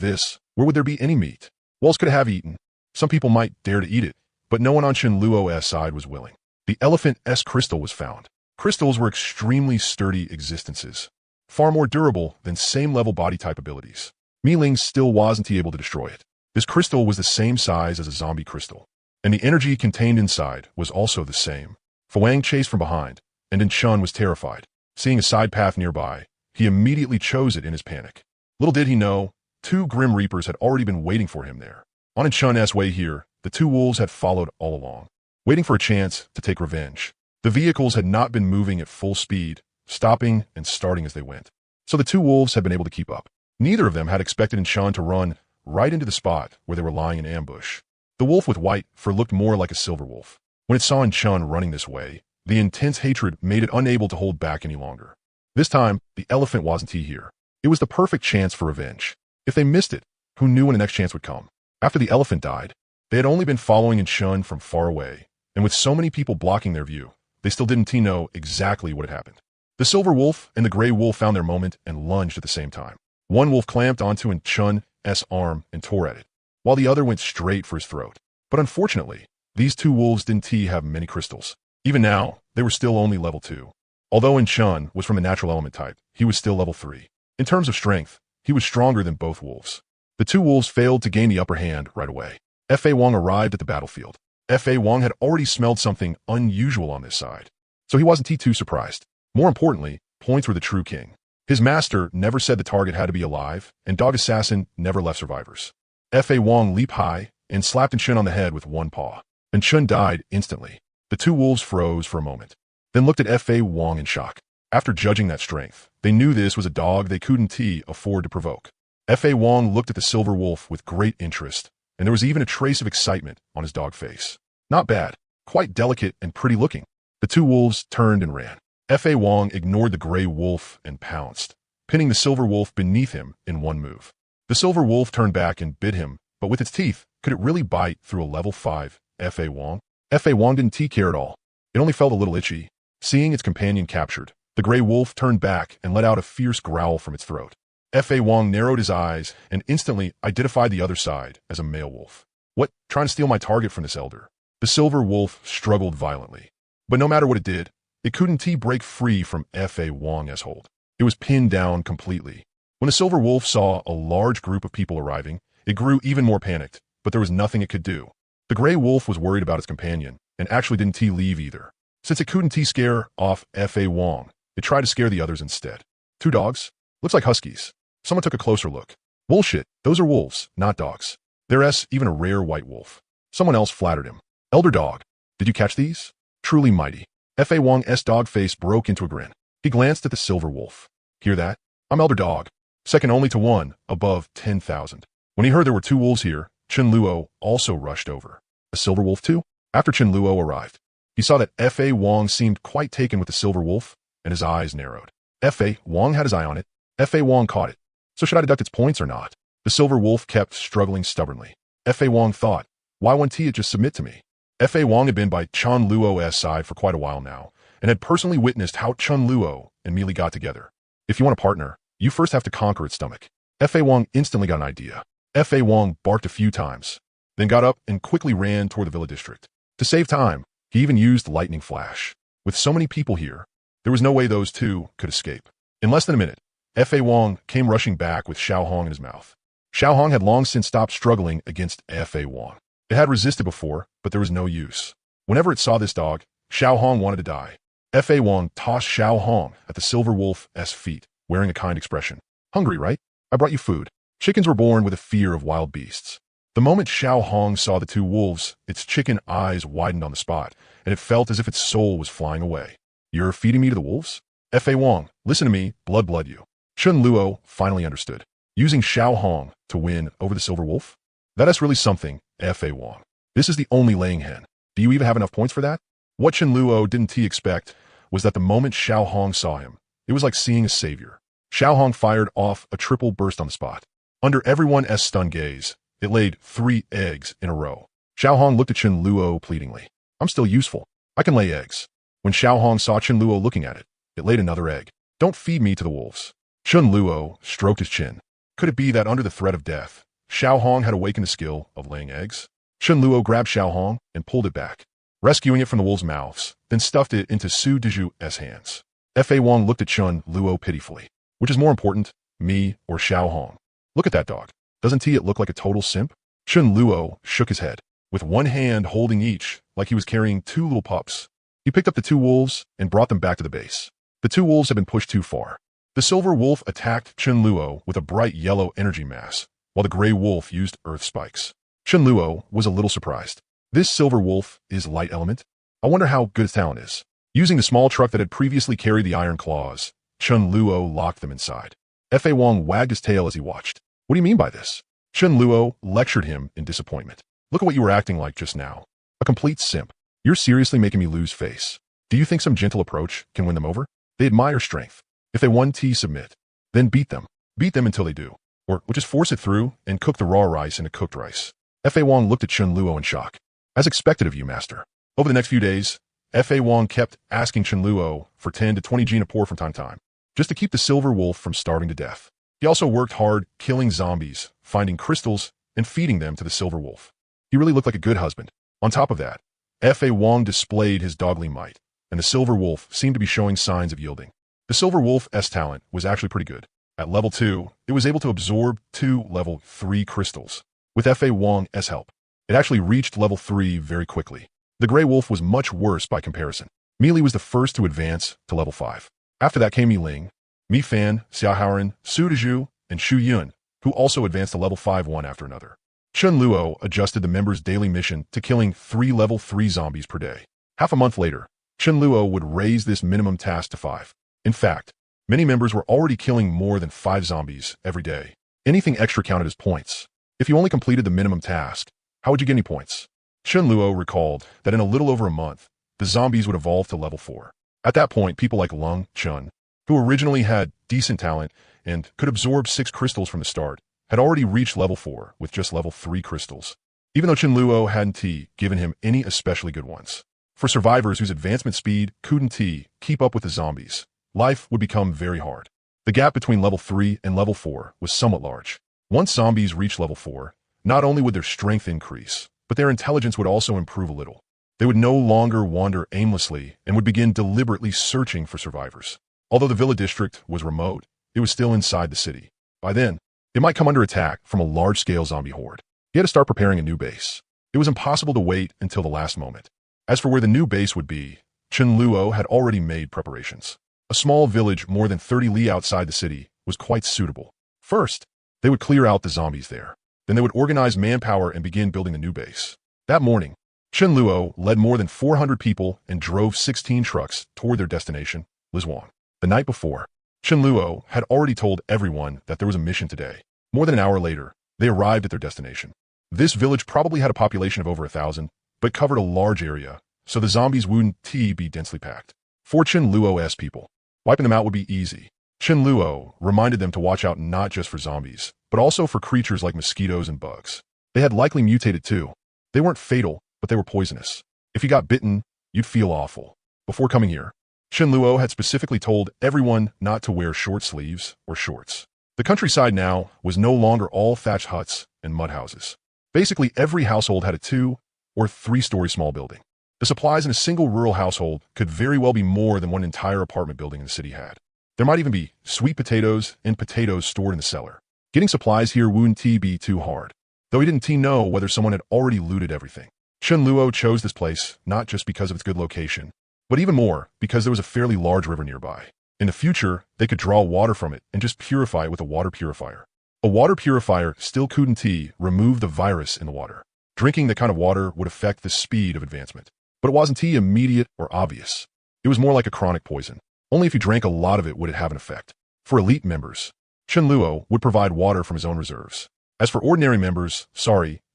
[SPEAKER 1] this, where would there be any meat? Walls could have eaten. Some people might dare to eat it, but no one on Chen Luo's side was willing. The elephant's crystal was found. Crystals were extremely sturdy existences, far more durable than same-level body type abilities. Mi-ling still wasn't able to destroy it. This crystal was the same size as a zombie crystal, and the energy contained inside was also the same. Fuang chased from behind, and In Chun was terrified. Seeing a side path nearby, he immediately chose it in his panic. Little did he know, 2 Grim Reapers had already been waiting for him there. On In Chun's way here, the 2 wolves had followed all along, waiting for a chance to take revenge. The vehicles had not been moving at full speed, stopping and starting as they went. So the 2 wolves had been able to keep up. Neither of them had expected In Chun to run right into the spot where they were lying in ambush. The wolf with white fur looked more like a silver wolf. When it saw In Chun running this way, the intense hatred made it unable to hold back any longer. This time, the elephant wasn't here. It was the perfect chance for revenge. If they missed it, who knew when the next chance would come? After the elephant died, they had only been following In Chun from far away, and with so many people blocking their view, they still didn't know exactly what had happened. The silver wolf and the gray wolf found their moment and lunged at the same time. One wolf clamped onto In Chun's arm and tore at it, while the other went straight for his throat. But unfortunately, these 2 wolves didn't have many crystals. Even now, they were still only level 2. Although In Chun was from a natural element type, he was still level 3. In terms of strength, he was stronger than both wolves. The 2 wolves failed to gain the upper hand right away. Fa Wang arrived at the battlefield. Fa Wang had already smelled something unusual on this side, so he wasn't too surprised. More importantly, points were the true king. His master never said the target had to be alive, and Dog Assassin never left survivors. F.A. Wong leaped high and slapped Chun on the head with one paw, and Chun died instantly. The two wolves froze for a moment, then looked at F.A. Wong in shock. After judging that strength, they knew this was a dog they couldn't afford to provoke. F.A. Wong looked at the silver wolf with great interest, and there was even a trace of excitement on his dog face. Not bad, quite delicate and pretty looking. The two wolves turned and ran. F.A. Wong ignored the gray wolf and pounced, pinning the silver wolf beneath him in one move. The silver wolf turned back and bit him, but with its teeth, could it really bite through a level 5 F.A. Wong? F.A. Wong didn't care at all. It only felt a little itchy. Seeing its companion captured, the gray wolf turned back and let out a fierce growl from its throat. F.A. Wong narrowed his eyes and instantly identified the other side as a male wolf. What, trying to steal my target from this elder? The silver wolf struggled violently. But no matter what it did, it couldn't break free from F.A. Wong's hold. It was pinned down completely. When the silver wolf saw a large group of people arriving, it grew even more panicked, but there was nothing it could do. The gray wolf was worried about its companion, and actually didn't leave either. Since it couldn't scare off F.A. Wong, it tried to scare the others instead. Two dogs? Looks like huskies. Someone took a closer look. Bullshit, those are wolves, not dogs. There's even a rare white wolf. Someone else flattered him. Elder dog, did you catch these? Truly mighty. F.A. Wong's dog face broke into a grin. He glanced at the silver wolf. Hear that? I'm Elder Dog, second only to one, above 10,000. When he heard there were two wolves here, Chun Luo also rushed over. A silver wolf too? After Chun Luo arrived, he saw that F.A. Wong seemed quite taken with the silver wolf, and his eyes narrowed. F.A. Wong had his eye on it. F.A. Wong caught it. So should I deduct its points or not? The silver wolf kept struggling stubbornly. F.A. Wong thought, why wouldn't it just submit to me? F.A. Wong had been by Chun Luo's side for quite a while now, and had personally witnessed how Chun Luo and Mealy got together. If you want a partner, you first have to conquer its stomach. F.A. Wong instantly got an idea. F.A. Wong barked a few times, then got up and quickly ran toward the villa district. To save time, he even used lightning flash. With so many people here, there was no way those two could escape. In less than a minute, F.A. Wong came rushing back with Xiao Hong in his mouth. Xiao Hong had long since stopped struggling against F.A. Wong. It had resisted before, but there was no use. Whenever it saw this dog, Xiao Hong wanted to die. F.A. Wong tossed Xiao Hong at the silver wolf's feet, wearing a kind expression. Hungry, right? I brought you food. Chickens were born with a fear of wild beasts. The moment Xiao Hong saw the two wolves, its chicken eyes widened on the spot, and it felt as if its soul was flying away. You're feeding me to the wolves? F.A. Wong, listen to me, blood you. Chun Luo finally understood. Using Xiao Hong to win over the silver wolf? That's really something, F.A. Wong. This is the only laying hen. Do you even have enough points for that? What Chun Luo didn't expect was that the moment Xiao Hong saw him, it was like seeing a savior. Xiao Hong fired off a triple burst on the spot. Under everyone's stunned gaze, it laid 3 eggs in a row. Xiao Hong looked at Chun Luo pleadingly. I'm still useful. I can lay eggs. When Xiao Hong saw Chun Luo looking at it laid another egg. Don't feed me to the wolves. Chun Luo stroked his chin. Could it be that under the threat of death, Xiao Hong had awakened the skill of laying eggs? Chun Luo grabbed Xiao Hong and pulled it back, rescuing it from the wolves' mouths, then stuffed it into Su Deju's hands. F.A. Wong looked at Chun Luo pitifully. Which is more important, me or Xiao Hong? Look at that dog. Doesn't it look like a total simp? Chun Luo shook his head, with one hand holding each, like he was carrying 2 little pups. He picked up the 2 wolves and brought them back to the base. The 2 wolves had been pushed too far. The silver wolf attacked Chun Luo with a bright yellow energy mass, while the gray wolf used earth spikes. Chun Luo was a little surprised. This silver wolf is light element? I wonder how good its talent is. Using the small truck that had previously carried the iron claws, Chun Luo locked them inside. F.A. Wong wagged his tail as he watched. What do you mean by this? Chun Luo lectured him in disappointment. Look at what you were acting like just now. A complete simp. You're seriously making me lose face. Do you think some gentle approach can win them over? They admire strength. If they want to submit, then beat them. Beat them until they do. Or just force it through and cook the raw rice into cooked rice. F.A. Wong looked at Chun Luo in shock. As expected of you, master. Over the next few days, F.A. Wong kept asking Chun Luo for 10 to 20 Gina pour from time to time, just to keep the silver wolf from starving to death. He also worked hard killing zombies, finding crystals, and feeding them to the silver wolf. He really looked like a good husband. On top of that, F.A. Wong displayed his dogly might, and the silver wolf seemed to be showing signs of yielding. The silver wolf's talent was actually pretty good. At level 2, it was able to absorb 2 level 3 crystals. With F.A. Wong's help, it actually reached level 3 very quickly. The gray wolf was much worse by comparison. Mealy was the first to advance to level 5. After that came Mi Ling, Mi Fan, Xiaohaoren, Su Dezhu, and Xu Yun, who also advanced to level 5 one after another. Chen Luo adjusted the members' daily mission to killing 3 level 3 zombies per day. Half a month later, Chen Luo would raise this minimum task to 5. In fact, many members were already killing more than 5 zombies every day. Anything extra counted as points. If you only completed the minimum task, how would you get any points? Chen Luo recalled that in a little over a month, the zombies would evolve to level 4. At that point, people like Lung Chun, who originally had decent talent and could absorb 6 crystals from the start, had already reached level 4 with just level 3 crystals, even though Chen Luo hadn't given him any especially good ones. For survivors whose advancement speed couldn't keep up with the zombies, life would become very hard. The gap between level 3 and level 4 was somewhat large. Once zombies reached level 4, not only would their strength increase, but their intelligence would also improve a little. They would no longer wander aimlessly and would begin deliberately searching for survivors. Although the villa district was remote, it was still inside the city. By then, it might come under attack from a large-scale zombie horde. He had to start preparing a new base. It was impossible to wait until the last moment. As for where the new base would be, Chen Luo had already made preparations. A small village more than 30 li outside the city was quite suitable. First, they would clear out the zombies there. Then they would organize manpower and begin building a new base. That morning, Chen Luo led more than 400 people and drove 16 trucks toward their destination, Lizhuang. The night before, Chen Luo had already told everyone that there was a mission today. More than an hour later, they arrived at their destination. This village probably had a population of over 1,000, but covered a large area, so the zombies wouldn't be densely packed. For Chen Luo's people, wiping them out would be easy. Chen Luo reminded them to watch out not just for zombies, but also for creatures like mosquitoes and bugs. They had likely mutated too. They weren't fatal, but they were poisonous. If you got bitten, you'd feel awful. Before coming here, Chen Luo had specifically told everyone not to wear short sleeves or shorts. The countryside now was no longer all thatched huts and mud houses. Basically, every household had a 2 or 3-story small building. The supplies in a single rural household could very well be more than one entire apartment building in the city had. There might even be sweet potatoes and potatoes stored in the cellar. Getting supplies here wouldn't be too hard, though he didn't know whether someone had already looted everything. Chen Luo chose this place not just because of its good location, but even more because there was a fairly large river nearby. In the future, they could draw water from it and just purify it with a water purifier. A water purifier still couldn't remove the virus in the water. Drinking that kind of water would affect the speed of advancement. But it wasn't immediate or obvious. It was more like a chronic poison. Only if you drank a lot of it would it have an effect. For elite members, Chen Luo would provide water from his own reserves. As for ordinary members,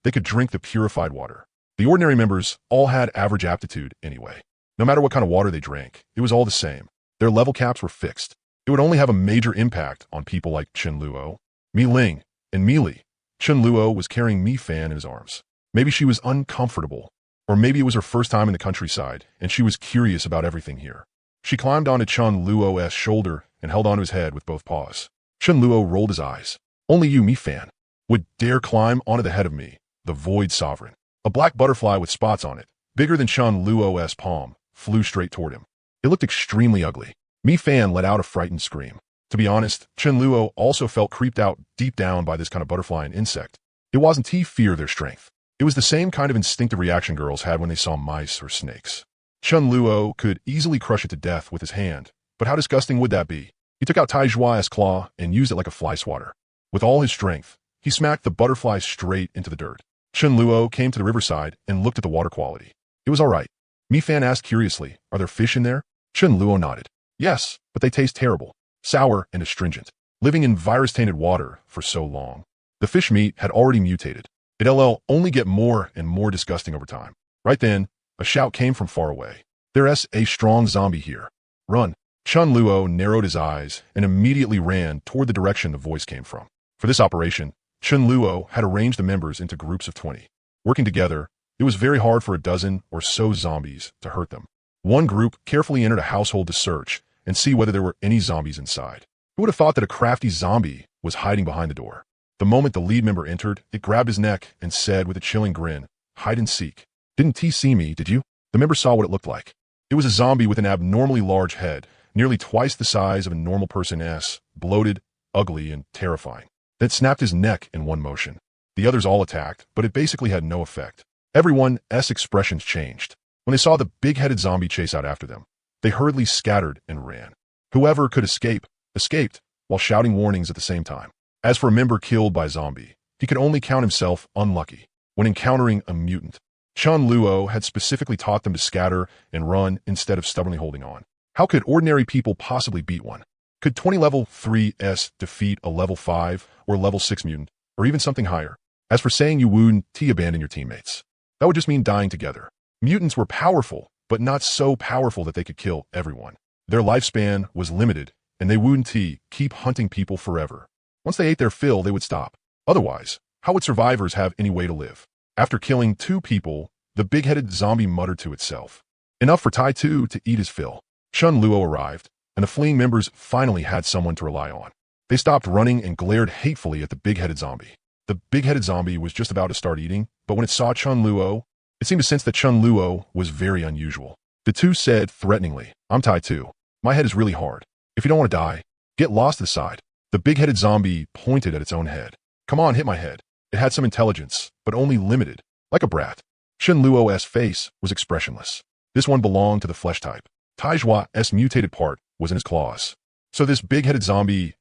[SPEAKER 1] they could drink the purified water. The ordinary members all had average aptitude anyway. No matter what kind of water they drank, it was all the same. Their level caps were fixed. It would only have a major impact on people like Chen Luo, Mi Ling, and Mi Li. Chen Luo was carrying Mi Fan in his arms. Maybe she was uncomfortable, or maybe it was her first time in the countryside, and she was curious about everything here. She climbed onto Chen Luo's shoulder and held onto his head with both paws. Chen Luo rolled his eyes. Only you, Mi Fan, would dare climb onto the head of me, the Void Sovereign. A black butterfly with spots on it, bigger than Chen Luo's palm, flew straight toward him. It looked extremely ugly. Mi Fan let out a frightened scream. To be honest, Chen Luo also felt creeped out deep down by this kind of butterfly and insect. It wasn't fear of their strength. It was the same kind of instinctive reaction girls had when they saw mice or snakes. Chen Luo could easily crush it to death with his hand, but how disgusting would that be? He took out Tai Zhua's claw and used it like a fly swatter. With all his strength, he smacked the butterfly straight into the dirt. Chen Luo came to the riverside and looked at the water quality. It was all right. Mi Fan asked curiously, "Are there fish in there?" Chen Luo nodded. "Yes, but they taste terrible, sour and astringent, living in virus-tainted water for so long. The fish meat had already mutated. It'll only get more and more disgusting over time." Right then, a shout came from far away. "There's a strong zombie here. Run." Chen Luo narrowed his eyes and immediately ran toward the direction the voice came from. For this operation, Chen Luo had arranged the members into groups of 20. Working together, it was very hard for a dozen or so zombies to hurt them. One group carefully entered a household to search and see whether there were any zombies inside. Who would have thought that a crafty zombie was hiding behind the door? The moment the lead member entered, it grabbed his neck and said with a chilling grin, "Hide and seek." "Didn't see me, did you?" The member saw what it looked like. It was a zombie with an abnormally large head, nearly twice the size of a normal person's, bloated, ugly, and terrifying. Then it snapped his neck in one motion. The others all attacked, but it basically had no effect. Everyone's expressions changed. When they saw the big-headed zombie chase out after them, they hurriedly scattered and ran. Whoever could escaped, while shouting warnings at the same time. As for a member killed by a zombie, he could only count himself unlucky when encountering a mutant. Chun Luo had specifically taught them to scatter and run instead of stubbornly holding on. How could ordinary people possibly beat one? Could 20 level 3s defeat a level 5 or level 6 mutant, or even something higher? As for saying you wouldn't abandon your teammates, that would just mean dying together. Mutants were powerful, but not so powerful that they could kill everyone. Their lifespan was limited, and they wouldn't keep hunting people forever. Once they ate their fill, they would stop. Otherwise, how would survivors have any way to live? After killing 2 people, the big-headed zombie muttered to itself. Enough for Tai Tu to eat his fill. Chun Luo arrived, and the fleeing members finally had someone to rely on. They stopped running and glared hatefully at the big-headed zombie. The big-headed zombie was just about to start eating, but when it saw Chun Luo, it seemed to sense that Chun Luo was very unusual. The two said threateningly, "I'm Tai Tu. My head is really hard. If you don't want to die, get lost this side." The big-headed zombie pointed at its own head. "Come on, hit my head." It had some intelligence, but only limited, like a brat. Chun Luo's face was expressionless. This one belonged to the flesh type. Tai Zhua's mutated part was in his claws. So this big-headed zombie's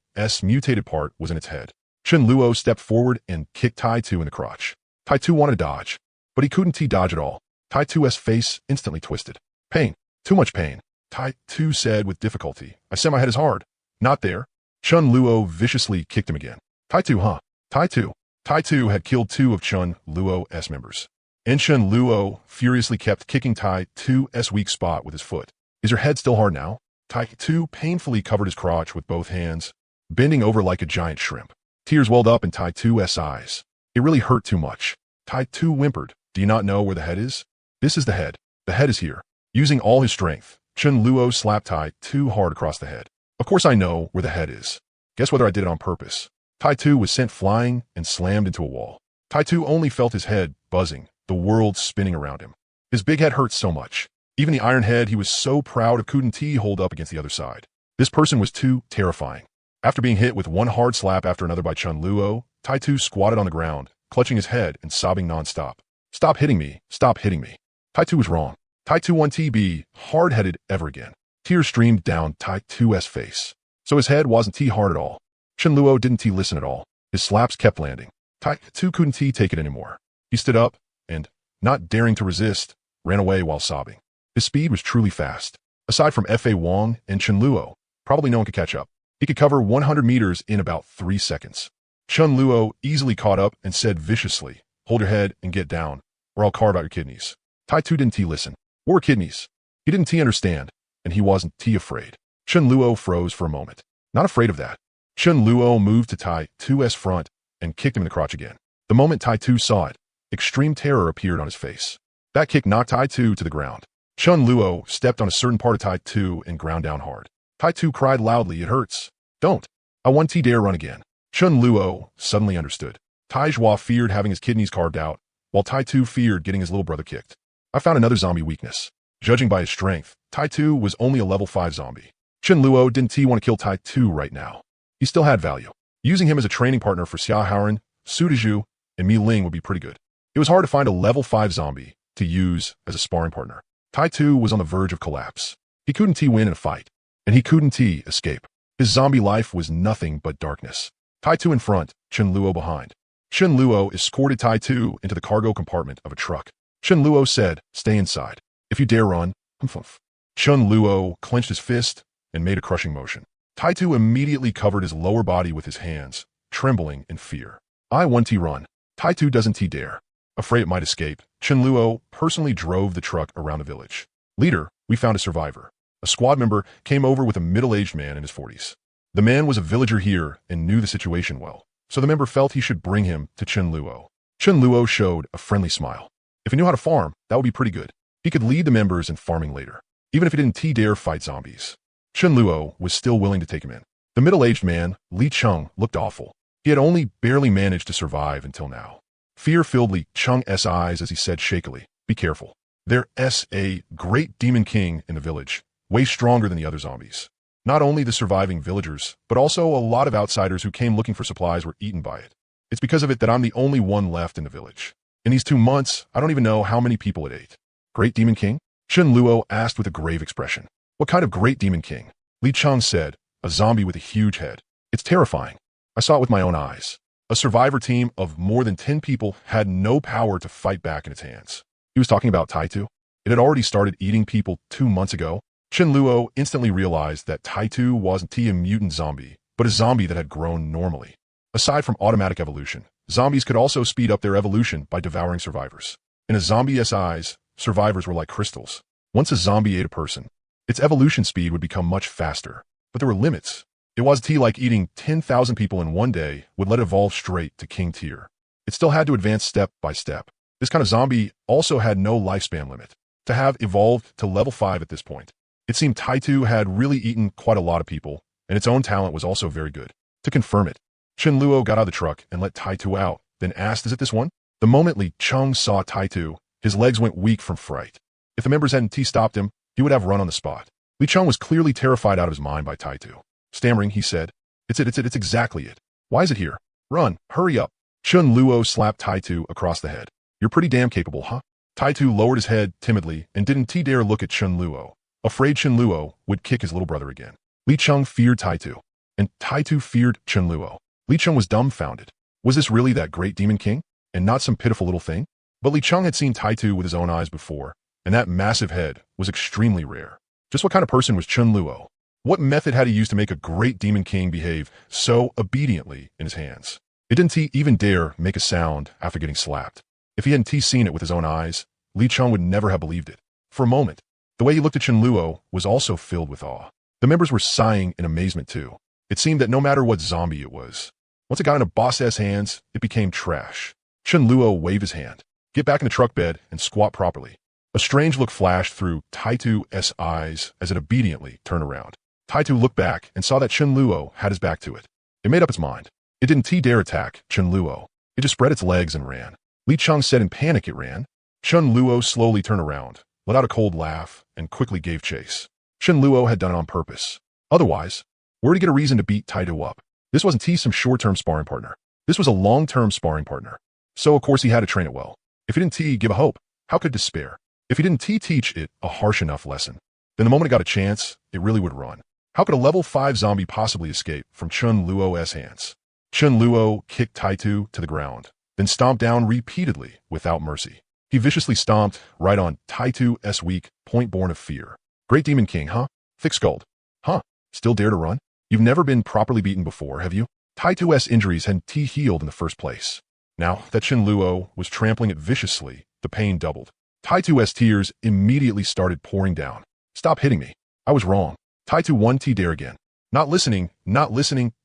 [SPEAKER 1] mutated part was in its head. Chun Luo stepped forward and kicked Tai Tu in the crotch. Tai Tu wanted to dodge, but he couldn't dodge at all. Tai Tu's face instantly twisted. "Pain. Too much pain." Tai Tu said with difficulty. "I said my head is hard." "Not there." Chun Luo viciously kicked him again. Tai Tu, huh? Tai Tu. Tai Tu had killed 2 of Chun Luo's members. And Chun Luo furiously kept kicking Tai Tu's weak spot with his foot. "Is your head still hard now?" Tai Tu painfully covered his crotch with both hands, bending over like a giant shrimp. Tears welled up in Tai Tu's eyes. It really hurt too much. Tai Tu whimpered. "Do you not know where the head is?" "This is the head. The head is here." Using all his strength, Chun Luo slapped Tai Tu hard across the head. "Of course I know where the head is. Guess whether I did it on purpose." Tai Tu was sent flying and slammed into a wall. Tai Tu only felt his head buzzing, the world spinning around him. His big head hurt so much. Even the iron head he was so proud of couldn't hold up against the other side. This person was too terrifying. After being hit with one hard slap after another by Chun Luo, Tai Tu squatted on the ground, clutching his head and sobbing nonstop. "Stop hitting me. Stop hitting me." Tai Tu was wrong. Tai Tu won't be hard-headed ever again. Tears streamed down Tai Tu's face. So his head wasn't hard at all. Chun Luo didn't listen at all. His slaps kept landing. Tai Tu couldn't take it anymore. He stood up and, not daring to resist, ran away while sobbing. His speed was truly fast. Aside from Fa Wong and Chun Luo, probably no one could catch up. He could cover 100 meters in about 3 seconds. Chun Luo easily caught up and said viciously, "Hold your head and get down, or I'll carve out your kidneys." Tai Tu didn't listen. What were kidneys? He didn't understand, and he wasn't afraid. Chun Luo froze for a moment. Not afraid of that. Chun Luo moved to Tai Tu's front and kicked him in the crotch again. The moment Tai Tu saw it, extreme terror appeared on his face. That kick knocked Tai Tu to the ground. Chun Luo stepped on a certain part of Tai Tu and ground down hard. Tai Tu cried loudly, "It hurts. Don't. I want dare run again." Chun Luo suddenly understood. Tai Zhua feared having his kidneys carved out, while Tai Tu feared getting his little brother kicked. I found another zombie weakness. Judging by his strength, Tai Tu was only a level 5 zombie. Chun Luo didn't want to kill Tai Tu right now. He still had value. Using him as a training partner for Xia Haoran, Su Dezhu, and Mi Ling would be pretty good. It was hard to find a level 5 zombie to use as a sparring partner. Tai Tu was on the verge of collapse. He couldn't win in a fight, and he couldn't escape. His zombie life was nothing but darkness. Tai Tu in front, Chun Luo behind. Chun Luo escorted Tai Tu into the cargo compartment of a truck. Chun Luo said, "Stay inside. If you dare run, humph." Chun Luo clenched his fist and made a crushing motion. Tai Tu immediately covered his lower body with his hands, trembling in fear. "I want to run." Tai Tu doesn't dare. Afraid it might escape, Chun Luo personally drove the truck around the village. "Leader, we found a survivor." A squad member came over with a middle-aged man in his 40s. The man was a villager here and knew the situation well, so the member felt he should bring him to Chun Luo. Chun Luo showed a friendly smile. If he knew how to farm, that would be pretty good. He could lead the members in farming later, even if he didn't dare fight zombies. Chun Luo was still willing to take him in. The middle-aged man, Li Chung, looked awful. He had only barely managed to survive until now. Fear filled Li Chung's eyes as he said shakily, "Be careful. There's a great demon king in the village, way stronger than the other zombies. Not only the surviving villagers, but also a lot of outsiders who came looking for supplies were eaten by it. It's because of it that I'm the only one left in the village. In these 2 months, I don't even know how many people it ate." "Great demon king?" Chun Luo asked with a grave expression. "What kind of great demon king?" Li Cheng said, a zombie with a huge head. It's terrifying. I saw it with my own eyes. A survivor team of more than 10 people had no power to fight back in its hands. He was talking about Taitu. It had already started eating people 2 months ago. Chen Luo instantly realized that Taitu wasn't a mutant zombie, but a zombie that had grown normally. Aside from automatic evolution, zombies could also speed up their evolution by devouring survivors. In a zombie's eyes, survivors were like crystals. Once a zombie ate a person, its evolution speed would become much faster. But there were limits. It wasn't like eating 10,000 people in one day would let it evolve straight to king tier. It still had to advance step by step. This kind of zombie also had no lifespan limit. To have evolved to level 5 at this point, it seemed Taitu had really eaten quite a lot of people, and its own talent was also very good. To confirm it, Chen Luo got out of the truck and let Taitu out, then asked, is it this one? The moment Li Cheng saw Taitu, his legs went weak from fright. If the members hadn't stopped him, he would have run on the spot. Li Cheng was clearly terrified out of his mind by Taitu. Stammering, he said, it's exactly it. Why is it here? Run, hurry up. Chen Luo slapped Taitu across the head. You're pretty damn capable, huh? Taitu lowered his head timidly and didn't dare look at Chen Luo, afraid Chen Luo would kick his little brother again. Li Cheng feared Taitu, and Taitu feared Chen Luo. Li Cheng was dumbfounded. Was this really that great demon king, and not some pitiful little thing? But Li Cheng had seen Taitu with his own eyes before, and that massive head was extremely rare. Just what kind of person was Chen Luo? What method had he used to make a great demon king behave so obediently in his hands? It didn't even dare make a sound after getting slapped. If he hadn't seen it with his own eyes, Li Cheng would never have believed it. For a moment, the way he looked at Chen Luo was also filled with awe. The members were sighing in amazement too. It seemed that no matter what zombie it was, once it got into boss-ass hands, it became trash. Chen Luo waved his hand. Get back in the truck bed and squat properly. A strange look flashed through Taitu's eyes as it obediently turned around. Taitu looked back and saw that Chen Luo had his back to it. It made up its mind. It didn't dare attack Chen Luo. It just spread its legs and ran. Li Cheng said in panic it ran. Chen Luo slowly turned around, let out a cold laugh, and quickly gave chase. Chen Luo had done it on purpose. Otherwise, where to get a reason to beat Taitu up? This wasn't some short-term sparring partner. This was a long-term sparring partner. So of course he had to train it well. If he didn't give a hope, how could despair? If he didn't teach it a harsh enough lesson, then the moment it got a chance, it really would run. How could a level 5 zombie possibly escape from Chen Luo's hands? Chen Luo kicked Taitu to the ground, then stomped down repeatedly without mercy. He viciously stomped right on Taitu's weak point born of fear. Great Demon King, huh? Thick-skulled. Huh? Still dare to run? You've never been properly beaten before, have you? Taitu's injuries hadn't healed in the first place. Now that Chen Luo was trampling it viciously, the pain doubled. Taitu's tears immediately started pouring down. Stop hitting me. I was wrong. Taitu won dare again. Not listening,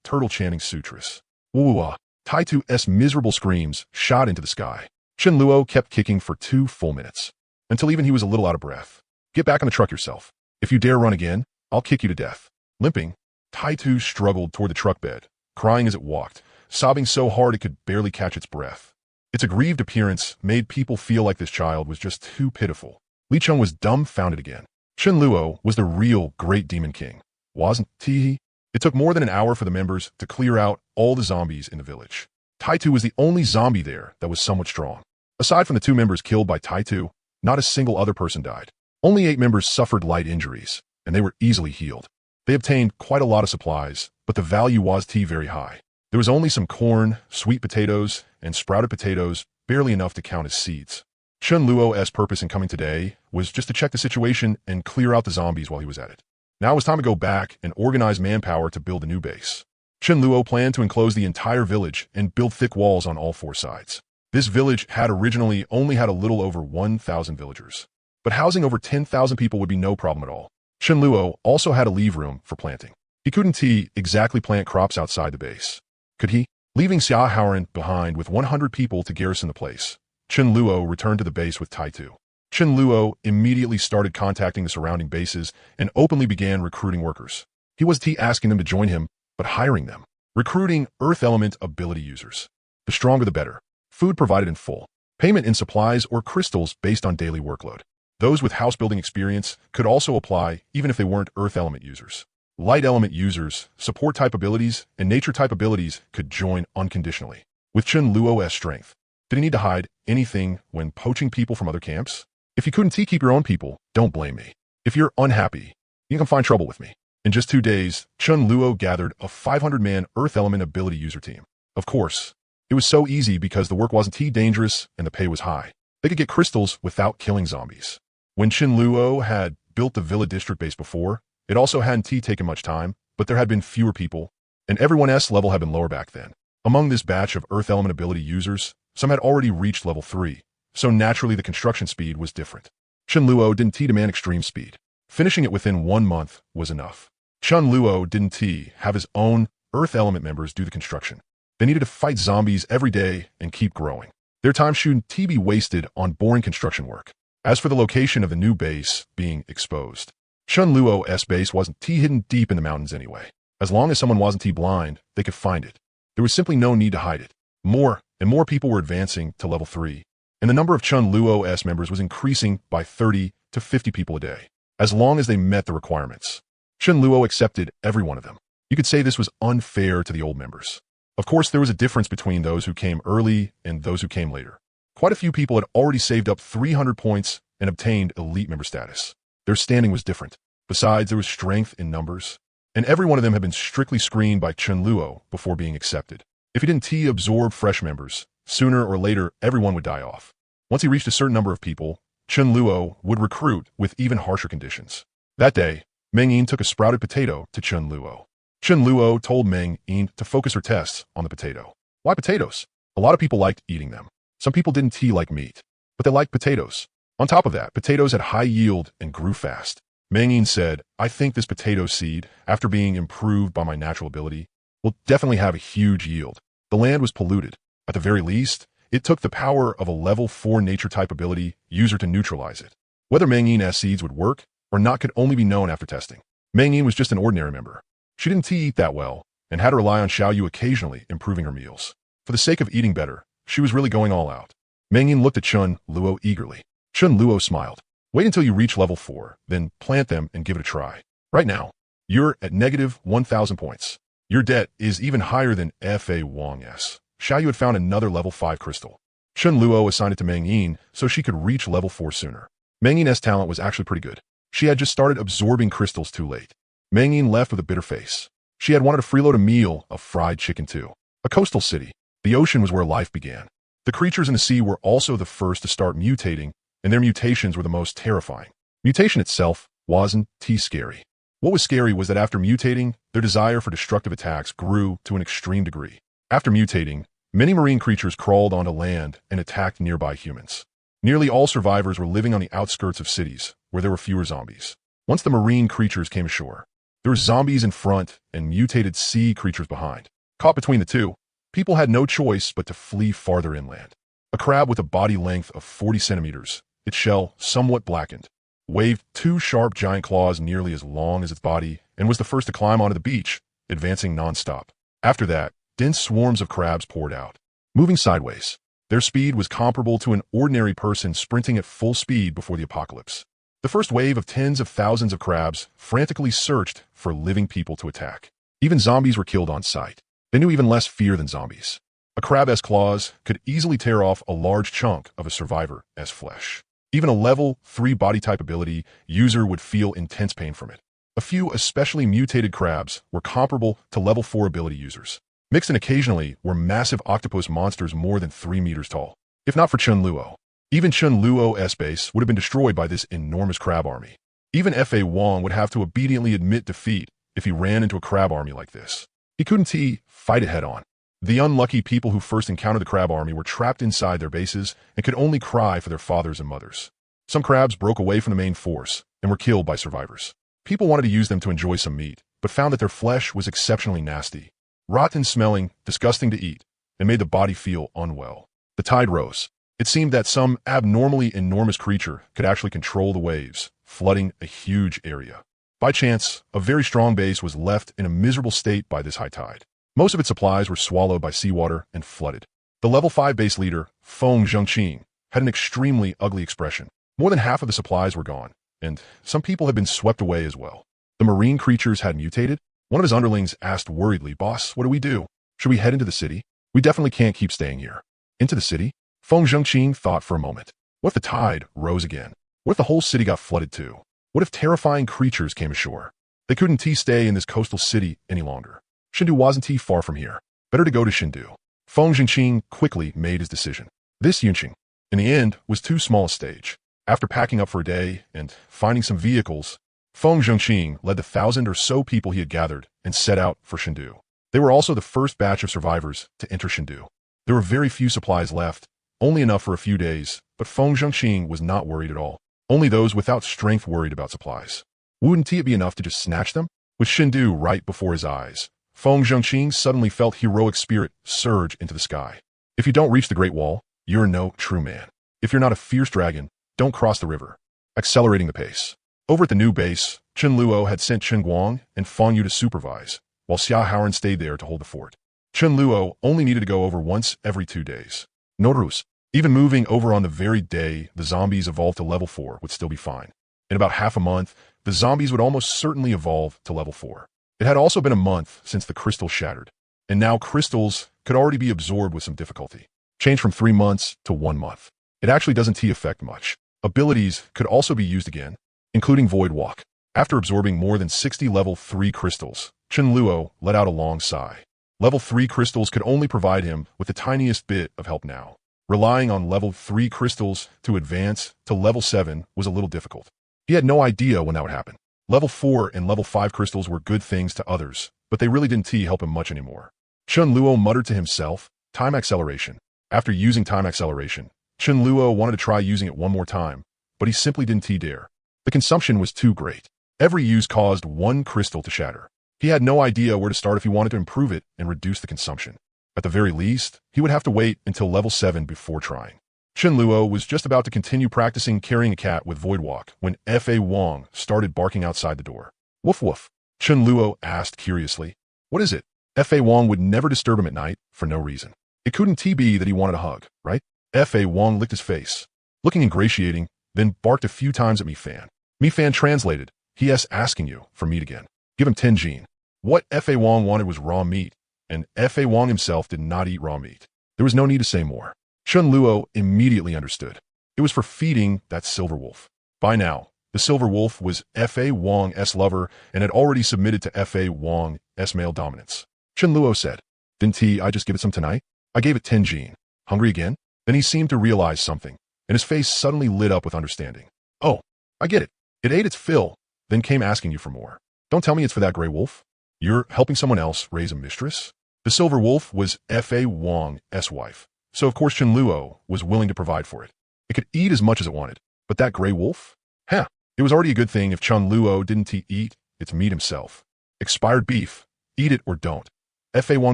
[SPEAKER 1] turtle chanting sutras. Woo-wah. Taitu's miserable screams shot into the sky. Chen Luo kept kicking for 2 full minutes, until even he was a little out of breath. Get back on the truck yourself. If you dare run again, I'll kick you to death. Limping, Taitu struggled toward the truck bed, crying as it walked, sobbing so hard it could barely catch its breath. Its aggrieved appearance made people feel like this child was just too pitiful. Li Cheng was dumbfounded again. Chen Luo was the real great demon king, wasn't he? It took more than an hour for the members to clear out all the zombies in the village. Taitu was the only zombie there that was somewhat strong. Aside from the 2 members killed by Taitu, not a single other person died. Only 8 members suffered light injuries, and they were easily healed. They obtained quite a lot of supplies, but the value was very high. There was only some corn, sweet potatoes, and sprouted potatoes, barely enough to count as seeds. Chen Luo's purpose in coming today was just to check the situation and clear out the zombies while he was at it. Now it was time to go back and organize manpower to build a new base. Chen Luo planned to enclose the entire village and build thick walls on all 4 sides. This village had originally only had a little over 1,000 villagers, but housing over 10,000 people would be no problem at all. Chen Luo also had a leave room for planting. He couldn't exactly plant crops outside the base. Could he? Leaving Xia Haoran behind with 100 people to garrison the place, Chen Luo returned to the base with Taitu. Chen Luo immediately started contacting the surrounding bases and openly began recruiting workers. He wasn't asking them to join him, but hiring them. Recruiting Earth Element ability users. The stronger the better. Food provided in full. Payment in supplies or crystals based on daily workload. Those with house building experience could also apply even if they weren't Earth Element users. Light Element users, support type abilities, and nature type abilities could join unconditionally. With Chen Luo's strength, did he need to hide anything when poaching people from other camps? If you couldn't keep your own people, don't blame me. If you're unhappy, you can find trouble with me. In just 2 days, Chun Luo gathered a 500-man Earth Element ability user team. Of course, it was so easy because the work wasn't too dangerous and the pay was high. They could get crystals without killing zombies. When Chun Luo had built the Villa District base before, it also hadn't taken much time, but there had been fewer people, and everyone's level had been lower back then. Among this batch of Earth Element ability users, some had already reached level 3, so naturally the construction speed was different. Chun Luo didn't demand extreme speed. Finishing it within 1 month was enough. Chun Luo didn't have his own Earth Element members do the construction. They needed to fight zombies every day and keep growing. Their time shouldn't be wasted on boring construction work. As for the location of the new base being exposed, Chun Luo's base wasn't hidden deep in the mountains anyway. As long as someone wasn't blind, they could find it. There was simply no need to hide it. More and more people were advancing to level 3, and the number of Chun Luo's members was increasing by 30 to 50 people a day, as long as they met the requirements. Chun Luo accepted every one of them. You could say this was unfair to the old members. Of course, there was a difference between those who came early and those who came later. Quite a few people had already saved up 300 points and obtained elite member status. Their standing was different. Besides, there was strength in numbers, and every one of them had been strictly screened by Chun Luo before being accepted. If he didn't absorb fresh members, sooner or later everyone would die off. Once he reached a certain number of people, Chun Luo would recruit with even harsher conditions. That day, Meng Yin took a sprouted potato to Chun Luo. Chun Luo told Meng Yin to focus her tests on the potato. Why potatoes? A lot of people liked eating them. Some people didn't like meat, but they liked potatoes. On top of that, potatoes had high yield and grew fast. Meng Yin said, I think this potato seed, after being improved by my natural ability, will definitely have a huge yield. The land was polluted. At the very least, it took the power of a level 4 nature type ability user to neutralize it. Whether Meng Yin's seeds would work or not could only be known after testing. Meng Yin was just an ordinary member. She didn't eat that well and had to rely on Xiao Yu occasionally improving her meals. For the sake of eating better, she was really going all out. Meng Yin looked at Chun Luo eagerly. Chun Luo smiled. Wait until you reach level 4, then plant them and give it a try. Right now, you're at negative 1,000 points. Your debt is even higher than Fa Wang's. Xiao Yu had found another level 5 crystal. Chun Luo assigned it to Meng Yin so she could reach level 4 sooner. Meng Yin's talent was actually pretty good. She had just started absorbing crystals too late. Meng Yin left with a bitter face. She had wanted to freeload a meal of fried chicken too. A coastal city. The ocean was where life began. The creatures in the sea were also the first to start mutating, and their mutations were the most terrifying. Mutation itself wasn't scary. What was scary was that after mutating, their desire for destructive attacks grew to an extreme degree. After mutating, many marine creatures crawled onto land and attacked nearby humans. Nearly all survivors were living on the outskirts of cities, where there were fewer zombies. Once the marine creatures came ashore, there were zombies in front and mutated sea creatures behind. Caught between the two, people had no choice but to flee farther inland. A crab with a body length of 40 centimeters, its shell somewhat blackened, waved 2 sharp giant claws nearly as long as its body and was the first to climb onto the beach, advancing non-stop. After that, dense swarms of crabs poured out, moving sideways. Their speed was comparable to an ordinary person sprinting at full speed before the apocalypse. The first wave of tens of thousands of crabs frantically searched for living people to attack. Even zombies were killed on sight. They knew even less fear than zombies. A crab's claws could easily tear off a large chunk of a survivor's flesh. Even a level 3 body type ability user would feel intense pain from it. A few especially mutated crabs were comparable to level 4 ability users. Mixed in occasionally were massive octopus monsters more than 3 meters tall. If not for Chun Luo, even Chun Luo's base would have been destroyed by this enormous crab army. Even Fa Wang would have to obediently admit defeat if he ran into a crab army like this. He couldn't fight it head on. The unlucky people who first encountered the crab army were trapped inside their bases and could only cry for their fathers and mothers. Some crabs broke away from the main force and were killed by survivors. People wanted to use them to enjoy some meat, but found that their flesh was exceptionally nasty, rotten smelling, disgusting to eat, and made the body feel unwell. The tide rose. It seemed that some abnormally enormous creature could actually control the waves, flooding a huge area. By chance, a very strong base was left in a miserable state by this high tide. Most of its supplies were swallowed by seawater and flooded. The level 5 base leader, Feng Zhengqing, had an extremely ugly expression. More than half of the supplies were gone, and some people had been swept away as well. The marine creatures had mutated. One of his underlings asked worriedly, "Boss, what do we do? Should we head into the city? We definitely can't keep staying here." Into the city? Feng Zhengqing thought for a moment. What if the tide rose again? What if the whole city got flooded too? What if terrifying creatures came ashore? They couldn't stay in this coastal city any longer. Shindu wasn't far from here. Better to go to Shindu. Feng Zhengqing quickly made his decision. This Yunqing, in the end, was too small a stage. After packing up for a day and finding some vehicles, Feng Zhengqing led the 1,000 or so people he had gathered and set out for Shindu. They were also the first batch of survivors to enter Shindu. There were very few supplies left, only enough for a few days, but Feng Zhengqing was not worried at all. Only those without strength worried about supplies. Wouldn't it be enough to just snatch them? With Shindu right before his eyes, Feng Zhengqing suddenly felt heroic spirit surge into the sky. If you don't reach the Great Wall, you're no true man. If you're not a fierce dragon, don't cross the river. Accelerating the pace. Over at the new base, Chen Luo had sent Chen Guang and Fang Yu to supervise, while Xia Haoran stayed there to hold the fort. Chen Luo only needed to go over once every 2 days. No ruse. Even moving over on the very day the zombies evolved to level 4 would still be fine. In about half a month, the zombies would almost certainly evolve to level 4. It had also been a month since the crystal shattered, and now crystals could already be absorbed with some difficulty. Change from 3 months to 1 month. It actually doesn't affect much. Abilities could also be used again, including Void Walk. After absorbing more than 60 level 3 crystals, Chen Luo let out a long sigh. Level 3 crystals could only provide him with the tiniest bit of help now. Relying on level 3 crystals to advance to level 7 was a little difficult. He had no idea when that would happen. Level 4 and level 5 crystals were good things to others, but they really didn't help him much anymore. Chen Luo muttered to himself, time acceleration. After using time acceleration, Chen Luo wanted to try using it one more time, but he simply didn't dare. The consumption was too great. Every use caused 1 crystal to shatter. He had no idea where to start if he wanted to improve it and reduce the consumption. At the very least, he would have to wait until level 7 before trying. Chen Luo was just about to continue practicing carrying a cat with Void Walk when F.A. Wong started barking outside the door. Woof woof. Chen Luo asked curiously. What is it? F.A. Wong would never disturb him at night for no reason. It couldn't be that he wanted a hug, right? F.A. Wong licked his face, looking ingratiating, then barked a few times at Mi-Fan. Mi-Fan translated, "He.S. asking you for meat again. Give him 10 Gene." What F.A. Wong wanted was raw meat, and F.A. Wong himself did not eat raw meat. There was no need to say more. Chen Luo immediately understood. It was for feeding that silver wolf. By now, the silver wolf was F.A. Wong's lover and had already submitted to F.A. Wong's male dominance. Chen Luo said, "Didn't I just give it some tonight? I gave it 10 Gene. Hungry again?" Then he seemed to realize something, and his face suddenly lit up with understanding. "Oh, I get it. It ate its fill, then came asking you for more. Don't tell me it's for that gray wolf. You're helping someone else raise a mistress?" The silver wolf was F.A. Wong's wife, so of course Chen Luo was willing to provide for it. It could eat as much as it wanted, but that gray wolf? Huh, it was already a good thing if Chen Luo didn't eat its meat himself. Expired beef, eat it or don't. F.A. Wong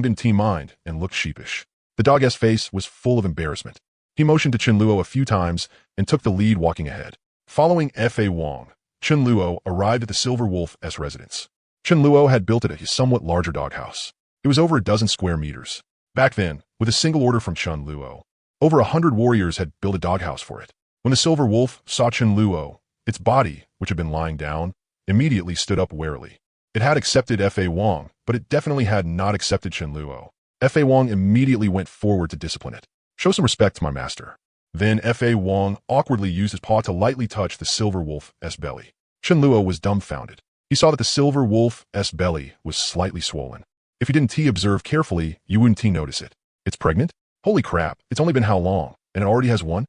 [SPEAKER 1] didn't mind and looked sheepish. The dog's face was full of embarrassment. He motioned to Chen Luo a few times and took the lead walking ahead. Following F.A. Wong, Chen Luo arrived at the Silver Wolf's residence. Chen Luo had built it a somewhat larger doghouse. It was over 12 square meters. Back then, with a single order from Chen Luo, over 100 warriors had built a doghouse for it. When the Silver Wolf saw Chen Luo, its body, which had been lying down, immediately stood up warily. It had accepted F.A. Wong, but it definitely had not accepted Chen Luo. F.A. Wong immediately went forward to discipline it. "Show some respect to my master." Then F.A. Wong awkwardly used his paw to lightly touch the Silver Wolf's belly. Chen Luo was dumbfounded. He saw that the Silver Wolf's belly was slightly swollen. If you didn't observe carefully, you wouldn't notice it. It's pregnant? Holy crap, it's only been how long? And it already has one?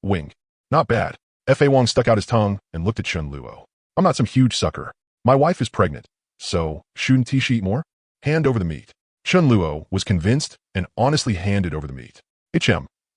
[SPEAKER 1] Wing. Not bad. F.A. Wong stuck out his tongue and looked at Chen Luo. "I'm not some huge sucker. My wife is pregnant. So, shouldn't she eat more? Hand over the meat." Chen Luo was convinced and honestly handed over the meat.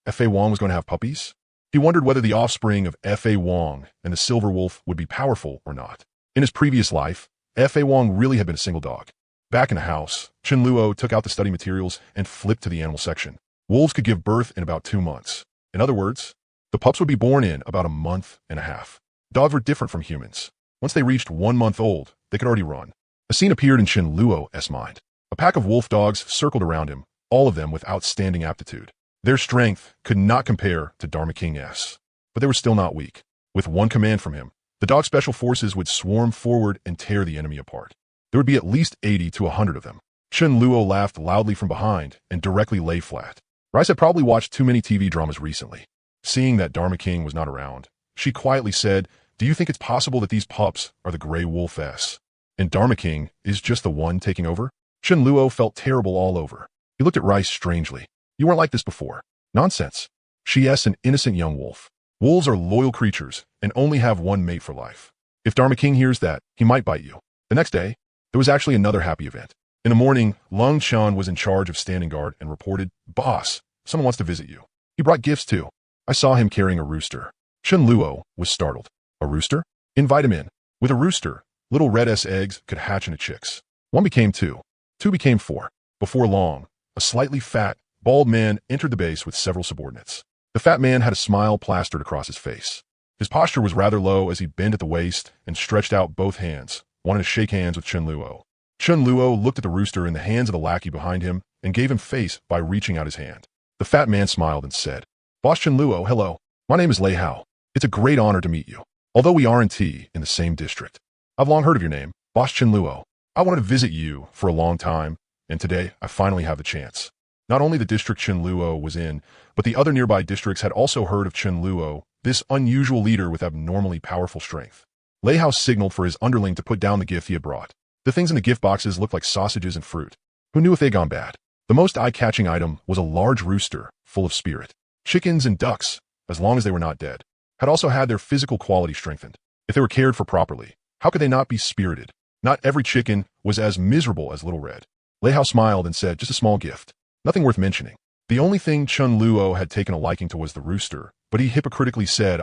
[SPEAKER 1] F.A. Wong was going to have puppies? He wondered whether the offspring of F.A. Wong and the Silver Wolf would be powerful or not. In his previous life, F.A. Wong really had been a single dog. Back in the house, Chen Luo took out the study materials and flipped to the animal section. Wolves could give birth in about 2 months. In other words, the pups would be born in about a month and a half. Dogs were different from humans. Once they reached 1 month old, they could already run. A scene appeared in Chen Luo's mind. A pack of wolf dogs circled around him, all of them with outstanding aptitude. Their strength could not compare to Dharma King's, but they were still not weak. With one command from him, the dog special forces would swarm forward and tear the enemy apart. There would be at least 80 to 100 of them. Chen Luo laughed loudly from behind and directly lay flat. Rice had probably watched too many TV dramas recently. Seeing that Dharma King was not around, she quietly said, "Do you think it's possible that these pups are the Grey Wolf's?" And Dharma King is just the one taking over? Chen Luo felt terrible all over. He looked at Rice strangely. You weren't like this before. Nonsense. She's an innocent young wolf. Wolves are loyal creatures and only have one mate for life. If Dharma King hears that, he might bite you. The next day, there was actually another happy event. In the morning, Lung Chan was in charge of standing guard and reported, Boss, someone wants to visit you. He brought gifts too. I saw him carrying a rooster. Chen Luo was startled. A rooster? Invite him in. With a rooster, little red-S eggs could hatch into chicks. 1 became 2. 2 became 4. Before long, a slightly fat, bald man entered the base with several subordinates. The fat man had a smile plastered across his face. His posture was rather low as he bent at the waist and stretched out both hands, wanting to shake hands with Chen Luo. Chen Luo looked at the rooster in the hands of the lackey behind him and gave him face by reaching out his hand. The fat man smiled and said, Boss Chen Luo, hello. My name is Lei Hao. It's a great honor to meet you, although we aren't in the same district. I've long heard of your name, Boss Chen Luo. I wanted to visit you for a long time, and today I finally have the chance. Not only the district Chen Luo was in, but the other nearby districts had also heard of Chen Luo, this unusual leader with abnormally powerful strength. Lei Hao signaled for his underling to put down the gift he had brought. The things in the gift boxes looked like sausages and fruit. Who knew if they'd gone bad? The most eye-catching item was a large rooster, full of spirit. Chickens and ducks, as long as they were not dead, had also had their physical quality strengthened. If they were cared for properly, how could they not be spirited? Not every chicken was as miserable as Little Red. Lei Hao smiled and said, just a small gift. Nothing worth mentioning. The only thing Chen Luo had taken a liking to was the rooster, but he hypocritically said,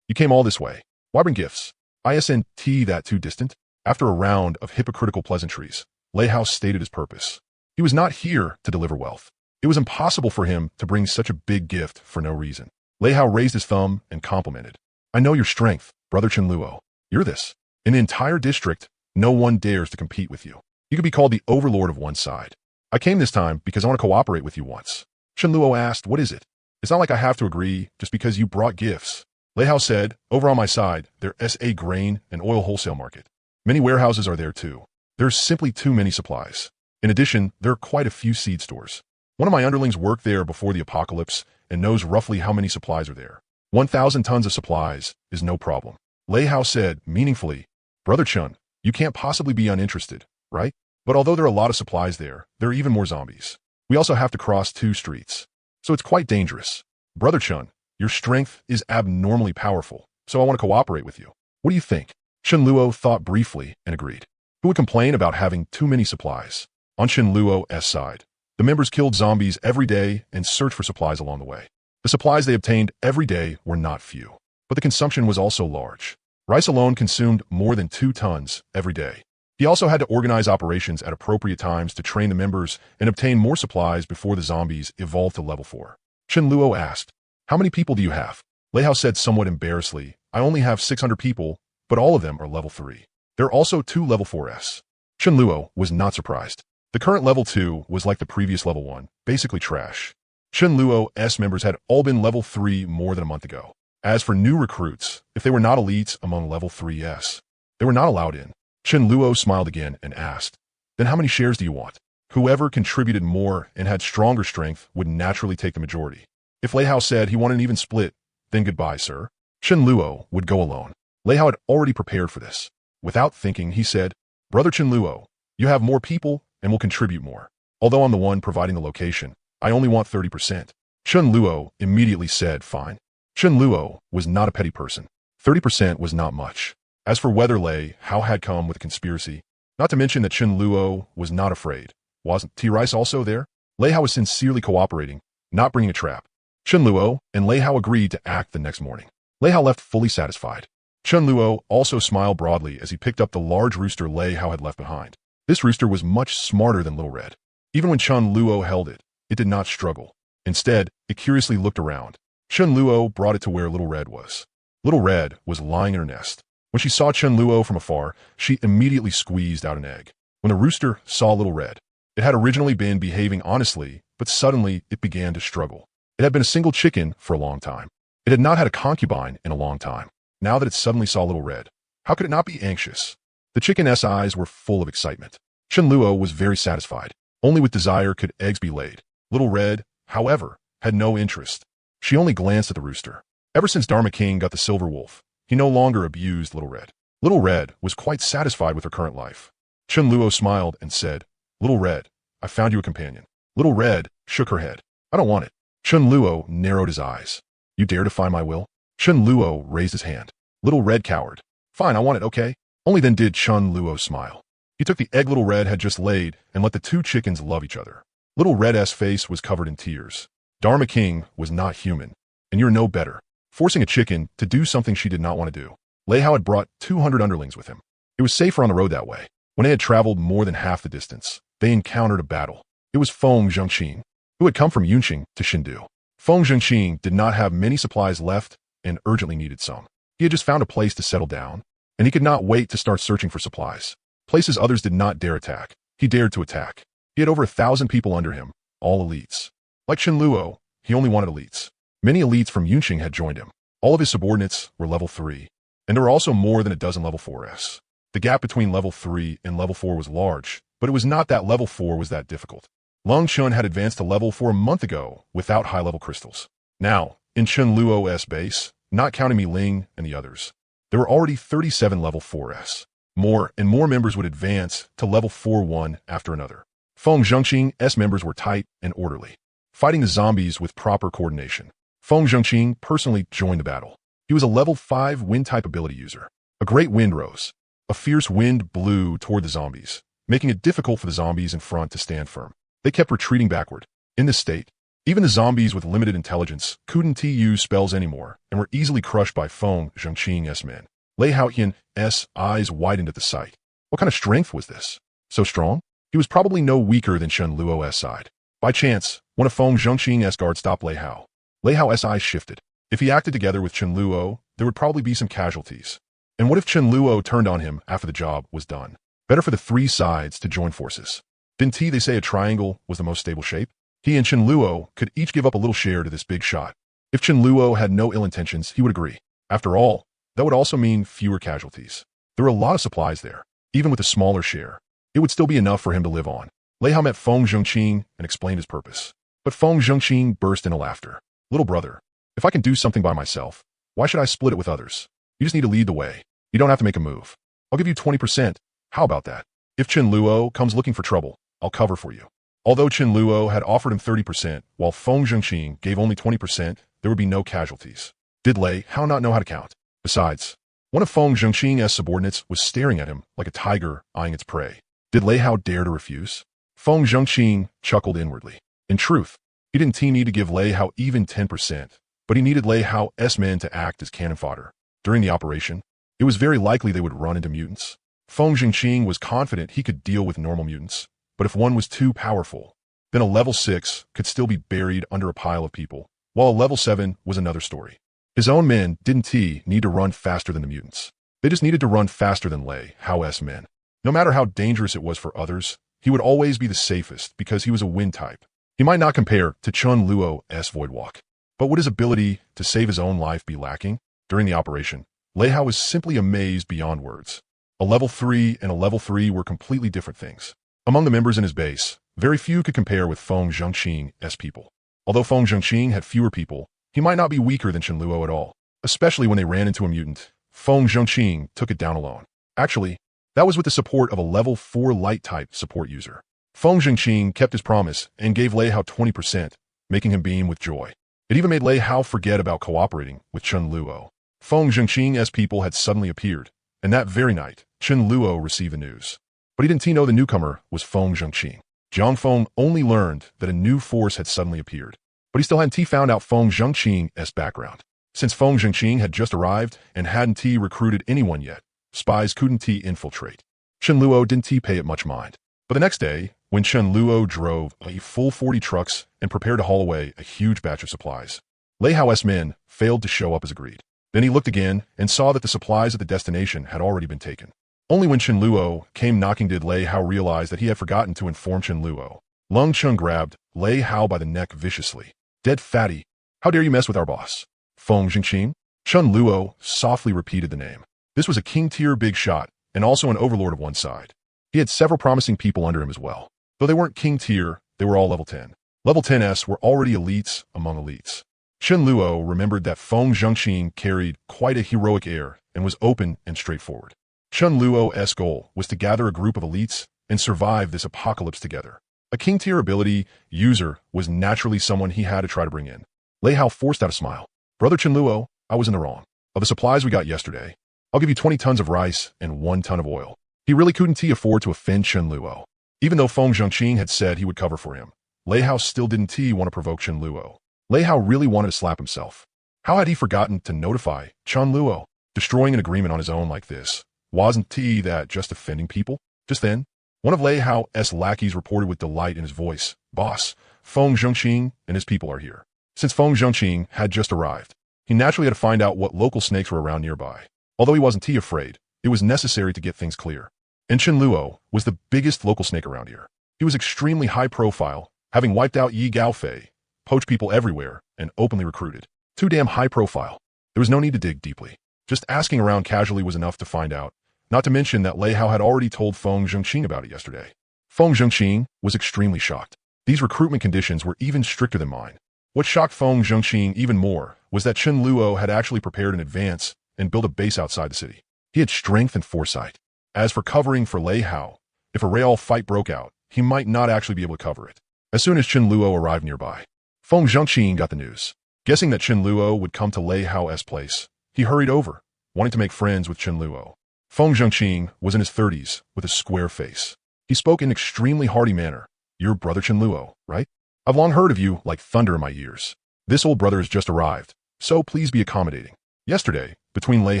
[SPEAKER 1] you came all this way. Why bring gifts? Isn't that too distant? After a round of hypocritical pleasantries, Lei Hao stated his purpose. He was not here to deliver wealth. It was impossible for him to bring such a big gift for no reason. Lei Hao raised his thumb and complimented. I know your strength, Brother Chen Luo. You're this. In the entire district, no one dares to compete with you. You could be called the overlord of one side. I came this time because I want to cooperate with you once. Chen Luo asked, what is it? It's not like I have to agree just because you brought gifts. Lei Hao said, over on my side, there's a grain and oil wholesale market. Many warehouses are there too. There's simply too many supplies. In addition, there are quite a few seed stores. One of my underlings worked there before the apocalypse and knows roughly how many supplies are there. 1,000 tons of supplies is no problem. Lei Hao said, meaningfully, Brother Chun, you can't possibly be uninterested, right? But although there are a lot of supplies there are even more zombies. We also have to cross 2 streets. So it's quite dangerous. Brother Chun, your strength is abnormally powerful, so I want to cooperate with you. What do you think? Chen Luo thought briefly and agreed. Who would complain about having too many supplies? On Chen Luo's side, the members killed zombies every day and searched for supplies along the way. The supplies they obtained every day were not few, but the consumption was also large. Rice alone consumed more than 2 tons every day. He also had to organize operations at appropriate times to train the members and obtain more supplies before the zombies evolved to level 4. Chen Luo asked, how many people do you have? Lei Hao said somewhat embarrassedly, I only have 600 people, but all of them are level 3. There are also 2 level 4s. Chen Luo was not surprised. The current level 2 was like the previous level 1, basically trash. Chen Luo's members had all been level 3 more than a month ago. As for new recruits, if they were not elites among level 3s, they were not allowed in. Chen Luo smiled again and asked, then how many shares do you want? Whoever contributed more and had stronger strength would naturally take the majority. If Lei Hao said he wanted an even split, then goodbye, sir. Chen Luo would go alone. Lei Hao had already prepared for this. Without thinking, he said, Brother Chen Luo, you have more people and will contribute more. Although I'm the one providing the location, I only want 30%. Chen Luo immediately said, fine. Chen Luo was not a petty person. 30% was not much. As for whether Lei Hao had come with a conspiracy, not to mention that Chen Luo was not afraid. Wasn't T-Rice also there? Lei Hao was sincerely cooperating, not bringing a trap. Chen Luo and Lei Hao agreed to act the next morning. Lei Hao left fully satisfied. Chen Luo also smiled broadly as he picked up the large rooster Lei Hao had left behind. This rooster was much smarter than Little Red. Even when Chen Luo held it, it did not struggle. Instead, it curiously looked around. Chen Luo brought it to where Little Red was. Little Red was lying in her nest. When she saw Chen Luo from afar, she immediately squeezed out an egg. When the rooster saw Little Red, it had originally been behaving honestly, but suddenly it began to struggle. It had been a single chicken for a long time. It had not had a concubine in a long time. Now that it suddenly saw Little Red, how could it not be anxious? The chicken's eyes were full of excitement. Chen Luo was very satisfied. Only with desire could eggs be laid. Little Red, however, had no interest. She only glanced at the rooster. Ever since Dharma King got the silver wolf, he no longer abused Little Red. Little Red was quite satisfied with her current life. Chen Luo smiled and said, Little Red, I found you a companion. Little Red shook her head. I don't want it. Chen Luo narrowed his eyes. You dare defy my will? Chen Luo raised his hand. Little Red cowered. Fine, I want it, okay? Only then did Chen Luo smile. He took the egg Little Red had just laid and let the two chickens love each other. Little Red's face was covered in tears. Dharma King was not human, and you're no better. Forcing a chicken to do something she did not want to do. Lei Hao had brought 200 underlings with him. It was safer on the road that way. When they had traveled more than half the distance, they encountered a battle. It was Feng Zhengqing, who had come from Yunqing to Xindu. Feng Zhengqing did not have many supplies left and urgently needed some. He had just found a place to settle down, and he could not wait to start searching for supplies. Places others did not dare attack. He dared to attack. He had over 1,000 people under him, all elites. Like Chen Luo, he only wanted elites. Many elites from Yunqing had joined him. All of his subordinates were level 3, and there were also more than a dozen level 4s. The gap between level 3 and level 4 was large, but it was not that level 4 was that difficult. Long Chun had advanced to level 4 a month ago without high-level crystals. Now, in Chen Luo's base, not counting Mi Ling and the others, there were already 37 level 4s. More and more members would advance to level 4 one after another. Feng Zhengqing's members were tight and orderly, fighting the zombies with proper coordination. Feng Zhengqing personally joined the battle. He was a level 5 wind-type ability user. A great wind rose. A fierce wind blew toward the zombies, making it difficult for the zombies in front to stand firm. They kept retreating backward. In this state, even the zombies with limited intelligence couldn't use spells anymore and were easily crushed by Feng Zhengqing's men. Lei Haotian's eyes widened at the sight. What kind of strength was this? So strong? He was probably no weaker than Chen Luo's side. By chance, one of Feng Zhengqing's guards stopped Lei Hao. Lei Hao's eyes shifted. If he acted together with Chen Luo, there would probably be some casualties. And what if Chen Luo turned on him after the job was done? Better for the three sides to join forces. Didn't they say a triangle was the most stable shape? He and Chen Luo could each give up a little share to this big shot. If Chen Luo had no ill intentions, he would agree. After all, that would also mean fewer casualties. There were a lot of supplies there. Even with a smaller share, it would still be enough for him to live on. Lei Hao met Feng Zhengqing and explained his purpose. But Feng Zhengqing burst into laughter. Little brother, if I can do something by myself, why should I split it with others? You just need to lead the way. You don't have to make a move. I'll give you 20%. How about that? If Chen Luo comes looking for trouble, I'll cover for you. Although Chen Luo had offered him 30%, while Feng Zhengqing gave only 20%, there would be no casualties. Did Lei Hao not know how to count? Besides, one of Feng Zhengqing's subordinates was staring at him like a tiger eyeing its prey. Did Lei Hao dare to refuse? Feng Zhengqing chuckled inwardly. In truth, he didn't need to give Lei Hao even 10%, but he needed Lei Hao's men to act as cannon fodder. During the operation, it was very likely they would run into mutants. Feng Zhengqing was confident he could deal with normal mutants, but if one was too powerful, then a level 6 could still be buried under a pile of people, while a level 7 was another story. His own men didn't need to run faster than the mutants. They just needed to run faster than Lei Hao's men. No matter how dangerous it was for others, he would always be the safest because he was a wind type. He might not compare to Chen Luo's Voidwalk, but would his ability to save his own life be lacking? During the operation, Lei Hao was simply amazed beyond words. A level 3 and a level 3 were completely different things. Among the members in his base, very few could compare with Feng Zhengqing's people. Although Feng Zhengqing had fewer people, he might not be weaker than Chen Luo at all. Especially when they ran into a mutant, Feng Zhengqing took it down alone. Actually, that was with the support of a level 4 light-type support user. Feng Zhengqing kept his promise and gave Lei Hao 20%, making him beam with joy. It even made Lei Hao forget about cooperating with Chen Luo. Feng Zhengqing's people had suddenly appeared, and that very night, Chen Luo received the news. But he didn't know the newcomer was Feng Zhengqing. Jiang Feng only learned that a new force had suddenly appeared, but he still hadn't found out Feng Zhengqing's background. Since Feng Zhengqing had just arrived and hadn't recruited anyone yet, spies couldn't infiltrate. Chen Luo didn't pay it much mind. But the next day, when Chen Luo drove a full 40 trucks and prepared to haul away a huge batch of supplies, Lei Hao's men failed to show up as agreed. Then he looked again and saw that the supplies at the destination had already been taken. Only when Chen Luo came knocking did Lei Hao realize that he had forgotten to inform Chen Luo. Lung Chun grabbed Lei Hao by the neck viciously. Dead fatty, how dare you mess with our boss? Feng Zhengqing? Chen Luo softly repeated the name. This was a king-tier big shot and also an overlord of one side. He had several promising people under him as well. Though they weren't king-tier, they were all level 10. Level 10s were already elites among elites. Chen Luo remembered that Feng Zhengqing carried quite a heroic air and was open and straightforward. Chun Luo's goal was to gather a group of elites and survive this apocalypse together. A king tier ability user was naturally someone he had to try to bring in. Lei Hao forced out a smile. Brother Chun Luo, I was in the wrong. Of the supplies we got yesterday, I'll give you 20 tons of rice and 1 ton of oil. He really couldn't afford to offend Chun Luo. Even though Feng Zhengqing had said he would cover for him, Lei Hao still didn't want to provoke Chun Luo. Lei Hao really wanted to slap himself. How had he forgotten to notify Chun Luo? Destroying an agreement on his own like this, wasn't that just offending people? Just then, one of Lei Hao's lackeys reported with delight in his voice, "Boss, Feng Zhengqing and his people are here." Since Feng Zhengqing had just arrived, he naturally had to find out what local snakes were around nearby. Although he wasn't afraid, it was necessary to get things clear. And Chun Luo was the biggest local snake around here. He was extremely high profile, having wiped out Yi Gaofei, poached people everywhere, and openly recruited. Too damn high profile. There was no need to dig deeply. Just asking around casually was enough to find out, not to mention that Lei Hao had already told Feng Zhengqing about it yesterday. Feng Zhengqing was extremely shocked. These recruitment conditions were even stricter than mine. What shocked Feng Zhengqing even more was that Chun Luo had actually prepared in advance and built a base outside the city. He had strength and foresight. As for covering for Lei Hao, if a real fight broke out, he might not actually be able to cover it. As soon as Chun Luo arrived nearby, Feng Zhengqing got the news. Guessing that Chun Luo would come to Lei Hao's place, he hurried over, wanting to make friends with Chun Luo. Feng Zhengqing was in his 30s with a square face. He spoke in an extremely hearty manner. "You're brother Chun Luo, right? I've long heard of you like thunder in my ears. This old brother has just arrived, so please be accommodating. Yesterday, between Lei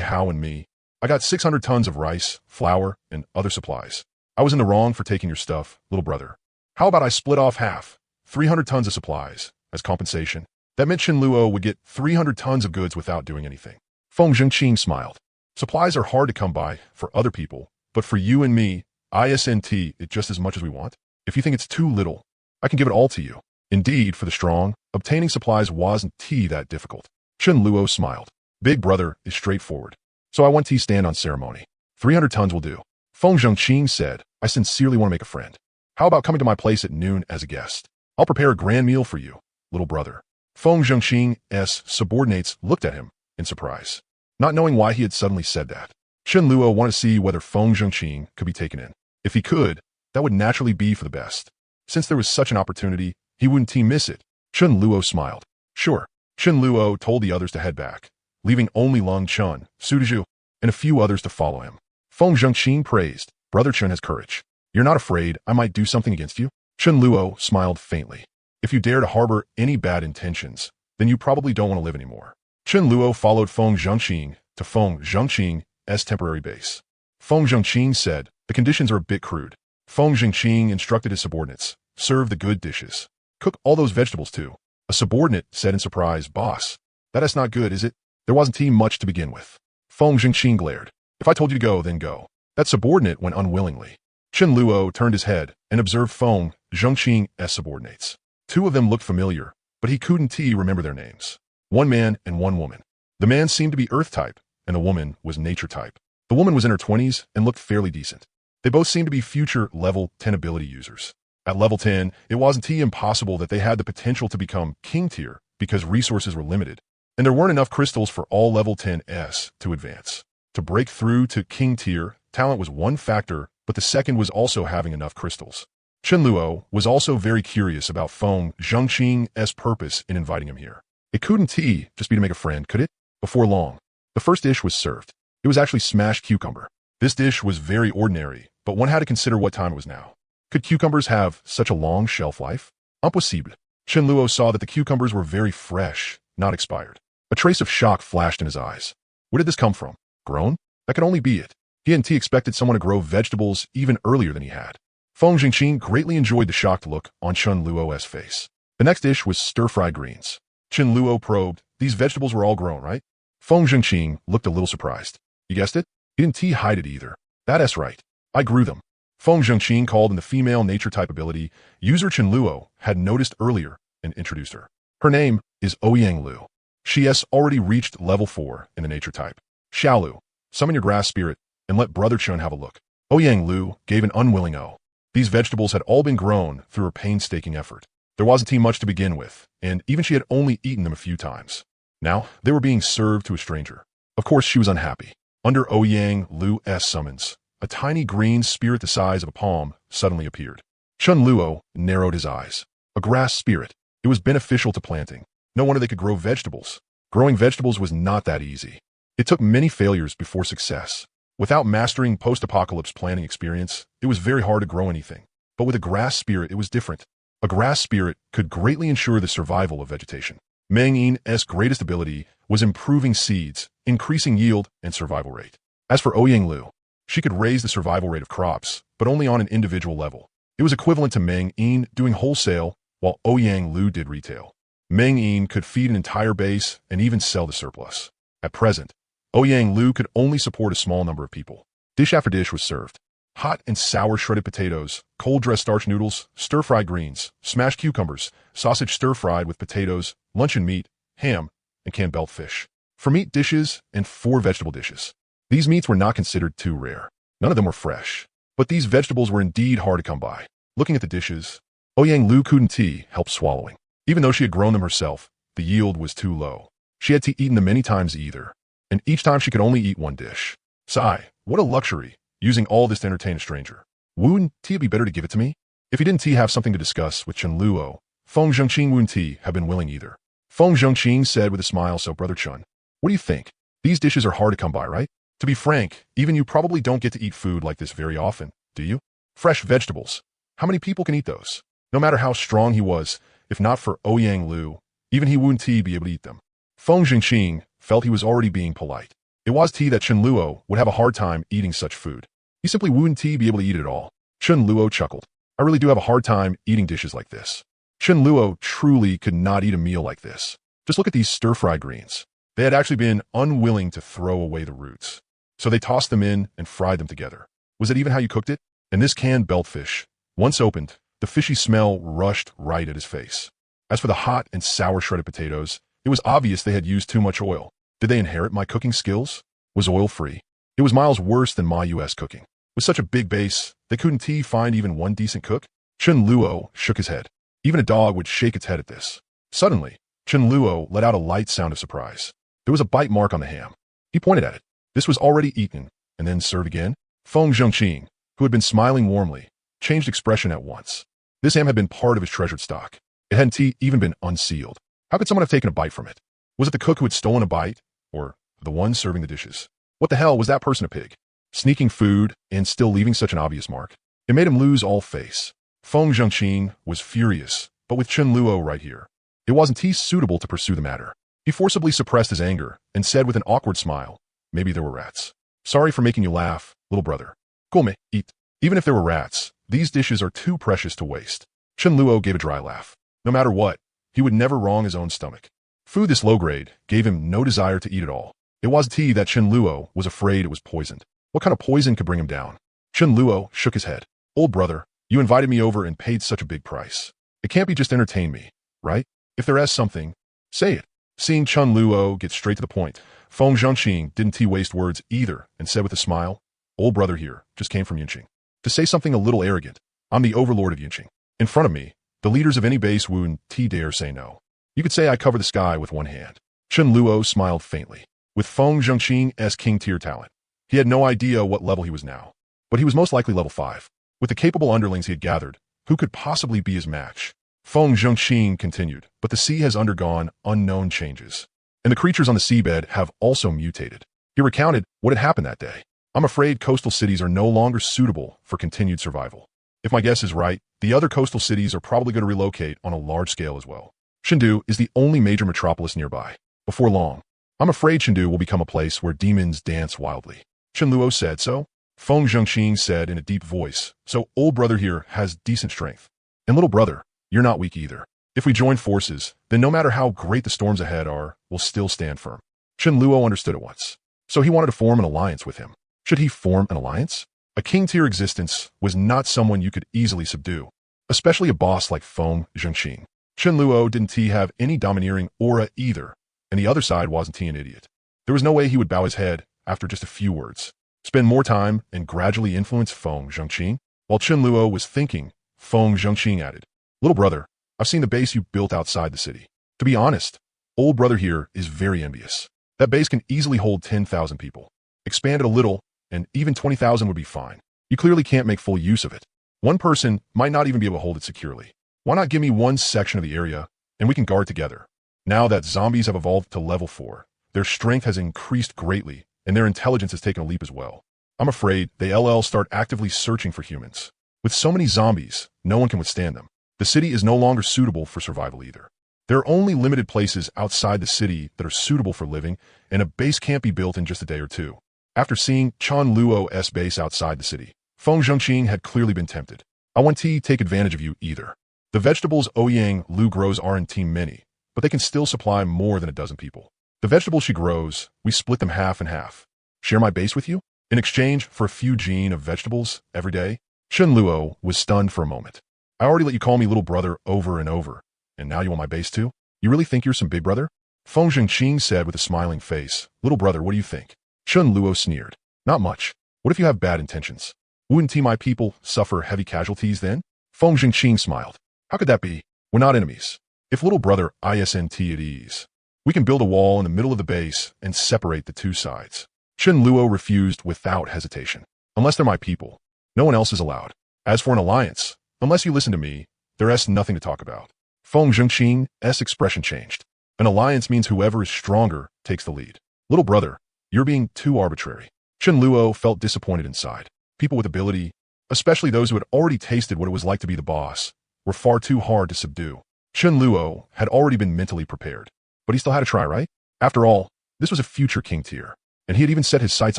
[SPEAKER 1] Hao and me, I got 600 tons of rice, flour, and other supplies. I was in the wrong for taking your stuff, little brother. How about I split off half, 300 tons of supplies, as compensation? That meant Chun Luo would get 300 tons of goods without doing anything." Feng Zhengqing smiled. "Supplies are hard to come by for other people, but for you and me, isn't it just as much as we want? If you think it's too little, I can give it all to you." Indeed, for the strong, obtaining supplies wasn't that difficult. Chun Luo smiled. "Big brother is straightforward, so I want to stand on ceremony. 300 tons will do." Feng Zhengqing said, "I sincerely want to make a friend. How about coming to my place at noon as a guest? I'll prepare a grand meal for you, little brother." Feng Zhengqing's subordinates looked at him in surprise, not knowing why he had suddenly said that. Chun Luo wanted to see whether Feng Zhengqing could be taken in. If he could, that would naturally be for the best. Since there was such an opportunity, he wouldn't miss it. Chun Luo smiled. "Sure." Chun Luo told the others to head back, leaving only Lung Chun, Su Dezhu, and a few others to follow him. Feng Zhengqing praised, "Brother Chun has courage. You're not afraid I might do something against you?" Chun Luo smiled faintly. "If you dare to harbor any bad intentions, then you probably don't want to live anymore." Chun Luo followed Feng Zhengqing to Feng Zhengqing's temporary base. Feng Zhengqing said, "The conditions are a bit crude." Feng Zhengqing instructed his subordinates, "Serve the good dishes. Cook all those vegetables too." A subordinate said in surprise, "Boss, that's not good, is it?" There wasn't much to begin with. Feng Zhengqing glared. "If I told you to go, then go." That subordinate went unwillingly. Chun Luo turned his head and observed Feng Zhengqing's subordinates. Two of them looked familiar, but he couldn't remember their names. One man and one woman. The man seemed to be earth type, and the woman was nature type. The woman was in her 20s and looked fairly decent. They both seemed to be future level 10 ability users. At level 10, it wasn't impossible that they had the potential to become king tier because resources were limited, and there weren't enough crystals for all level 10s to advance. To break through to king tier, talent was one factor, but the second was also having enough crystals. Chun Luo was also very curious about Feng Zhengqing's purpose in inviting him here. It couldn't just be to make a friend, could it? Before long, the first dish was served. It was actually smashed cucumber. This dish was very ordinary, but one had to consider what time it was now. Could cucumbers have such a long shelf life? Impossible. Chun Luo saw that the cucumbers were very fresh, not expired. A trace of shock flashed in his eyes. Where did this come from? Grown? That could only be it. He hadn't expected someone to grow vegetables even earlier than he had. Feng Zhengqing greatly enjoyed the shocked look on Chun Luo's face. The next dish was stir-fried greens. Chun Luo probed, "These vegetables were all grown, right?" Feng Zhengqing looked a little surprised. "You guessed it? He didn't hide it either. That's right. I grew them." Feng Zhengqing called in the female nature type ability user Chun Luo had noticed earlier and introduced her. Her name is Ouyang Lu. She has already reached level 4 in the nature type. "Xiaolu, summon your grass spirit and let Brother Chun have a look." Ouyang Lu gave an unwilling "oh." These vegetables had all been grown through her painstaking effort. There wasn't much to begin with, and even she had only eaten them a few times. Now, they were being served to a stranger. Of course, she was unhappy. Under Ouyang Lu's summons, a tiny green spirit the size of a palm suddenly appeared. Chun Luo narrowed his eyes. A grass spirit. It was beneficial to planting. No wonder they could grow vegetables. Growing vegetables was not that easy. It took many failures before success. Without mastering post-apocalypse planting experience, it was very hard to grow anything. But with a grass spirit, it was different. A grass spirit could greatly ensure the survival of vegetation. Mang's greatest ability was improving seeds, increasing yield, and survival rate. As for Ouyang Lu, she could raise the survival rate of crops, but only on an individual level. It was equivalent to Mang'en doing wholesale, while Ouyang Lu did retail. Mang'en could feed an entire base and even sell the surplus. At present, Ouyang Lu could only support a small number of people. Dish after dish was served. Hot and sour shredded potatoes, cold-dressed starch noodles, stir-fried greens, smashed cucumbers, sausage stir-fried with potatoes, luncheon meat, ham, and canned belt fish. For meat dishes and 4 vegetable dishes. These meats were not considered too rare. None of them were fresh. But these vegetables were indeed hard to come by. Looking at the dishes, Ouyang Lu couldn't help swallowing. Even though she had grown them herself, the yield was too low. She had eaten them many times either, and each time she could only eat 1 dish. Sigh, what a luxury, using all this to entertain a stranger. Wouldn't it be better to give it to me? If he didn't have something to discuss with Chun Luo, Feng Zhengqing wouldn't have been willing either. Feng Zhengqing said with a smile, so Brother Chun, what do you think? These dishes are hard to come by, right? To be frank, even you probably don't get to eat food like this very often, do you? Fresh vegetables. How many people can eat those? No matter how strong he was, if not for Ouyang Lu, even he wouldn't be able to eat them. Feng Zhengqing felt he was already being polite. It was that Chun Luo would have a hard time eating such food. He simply wouldn't be able to eat it all. Chun Luo chuckled. I really do have a hard time eating dishes like this. Chun Luo truly could not eat a meal like this. Just look at these stir-fried greens. They had actually been unwilling to throw away the roots. So they tossed them in and fried them together. Was that even how you cooked it? And this canned belt fish, once opened, the fishy smell rushed right at his face. As for the hot and sour shredded potatoes, it was obvious they had used too much oil. Did they inherit my cooking skills? Was oil-free? It was miles worse than my U.S. cooking. With such a big base, they couldn't find even one decent cook? Chun Luo shook his head. Even a dog would shake its head at this. Suddenly, Chun Luo let out a light sound of surprise. There was a bite mark on the ham. He pointed at it. This was already eaten, and then served again. Feng Zhengqing, who had been smiling warmly, changed expression at once. This ham had been part of his treasured stock. It hadn't even been unsealed. How could someone have taken a bite from it? Was it the cook who had stolen a bite, or the one serving the dishes? What the hell was that person a pig? Sneaking food and still leaving such an obvious mark. It made him lose all face. Feng Zhengqing was furious, but with Chun Luo right here, it wasn't suitable to pursue the matter. He forcibly suppressed his anger and said with an awkward smile, maybe there were rats. Sorry for making you laugh, little brother. Come, eat. Even if there were rats, these dishes are too precious to waste. Chun Luo gave a dry laugh. No matter what, he would never wrong his own stomach. Food this low grade gave him no desire to eat it all. It was that Chun Luo was afraid it was poisoned. What kind of poison could bring him down? Chun Luo shook his head. Old brother, you invited me over and paid such a big price. It can't be just entertain me, right? If there is something, say it. Seeing Chun Luo get straight to the point, Feng Zhengqing didn't waste words either and said with a smile, old brother here just came from Yinqing. To say something a little arrogant, I'm the overlord of Yinqing. In front of me, the leaders of any base wouldn't dare say no. You could say I cover the sky with one hand. Chun Luo smiled faintly. With Feng Zhengqing's king-tier talent, he had no idea what level he was now. But he was most likely level 5. With the capable underlings he had gathered, who could possibly be his match? Feng Zhengqing continued, but the sea has undergone unknown changes. And the creatures on the seabed have also mutated. He recounted what had happened that day. I'm afraid coastal cities are no longer suitable for continued survival. If my guess is right, the other coastal cities are probably going to relocate on a large scale as well. Chengdu is the only major metropolis nearby. Before long, I'm afraid Chengdu will become a place where demons dance wildly. Chun Luo said so. Feng Zhengqing said in a deep voice, so old brother here has decent strength. And little brother, you're not weak either. If we join forces, then no matter how great the storms ahead are, we'll still stand firm. Chun Luo understood at once. So he wanted to form an alliance with him. Should he form an alliance? A king-tier existence was not someone you could easily subdue, especially a boss like Feng Zhengqing. Chun Luo didn't have any domineering aura either, and the other side wasn't an idiot. There was no way he would bow his head after just a few words. Spend more time and gradually influence Feng Zhengqing. While Chun Luo was thinking, Feng Zhengqing added, little brother, I've seen the base you built outside the city. To be honest, old brother here is very envious. That base can easily hold 10,000 people. Expand it a little, and even 20,000 would be fine. You clearly can't make full use of it. One person might not even be able to hold it securely. Why not give me one section of the area, and we can guard together? Now that zombies have evolved to level 4, their strength has increased greatly, and their intelligence has taken a leap as well. I'm afraid they start actively searching for humans. With so many zombies, no one can withstand them. The city is no longer suitable for survival either. There are only limited places outside the city that are suitable for living, and a base can't be built in just a day or two. After seeing Chen Luo's base outside the city, Feng Zhengqing had clearly been tempted. I won't take advantage of you either. The vegetables Ouyang Lu grows aren't many, but they can still supply more than a dozen people. The vegetables she grows, we split them half and half. Share my base with you? In exchange for a few gene of vegetables every day? Chen Luo was stunned for a moment. I already let you call me little brother over and over, and now you want my base too? You really think you're some big brother? Feng Zhengqing said with a smiling face. Little brother, what do you think? Chen Luo sneered. Not much. What if you have bad intentions? Wouldn't my people suffer heavy casualties then? Feng Zhengqing smiled. How could that be? We're not enemies. If little brother isn't at ease, we can build a wall in the middle of the base and separate the two sides. Chen Luo refused without hesitation. Unless they're my people, no one else is allowed. As for an alliance, unless you listen to me, there's nothing to talk about. Feng Zhengqing's expression changed. An alliance means whoever is stronger takes the lead. Little brother, you're being too arbitrary. Chen Luo felt disappointed inside. People with ability, especially those who had already tasted what it was like to be the boss, were far too hard to subdue. Chen Luo had already been mentally prepared, but he still had to try, right? After all, this was a future king tier, and he had even set his sights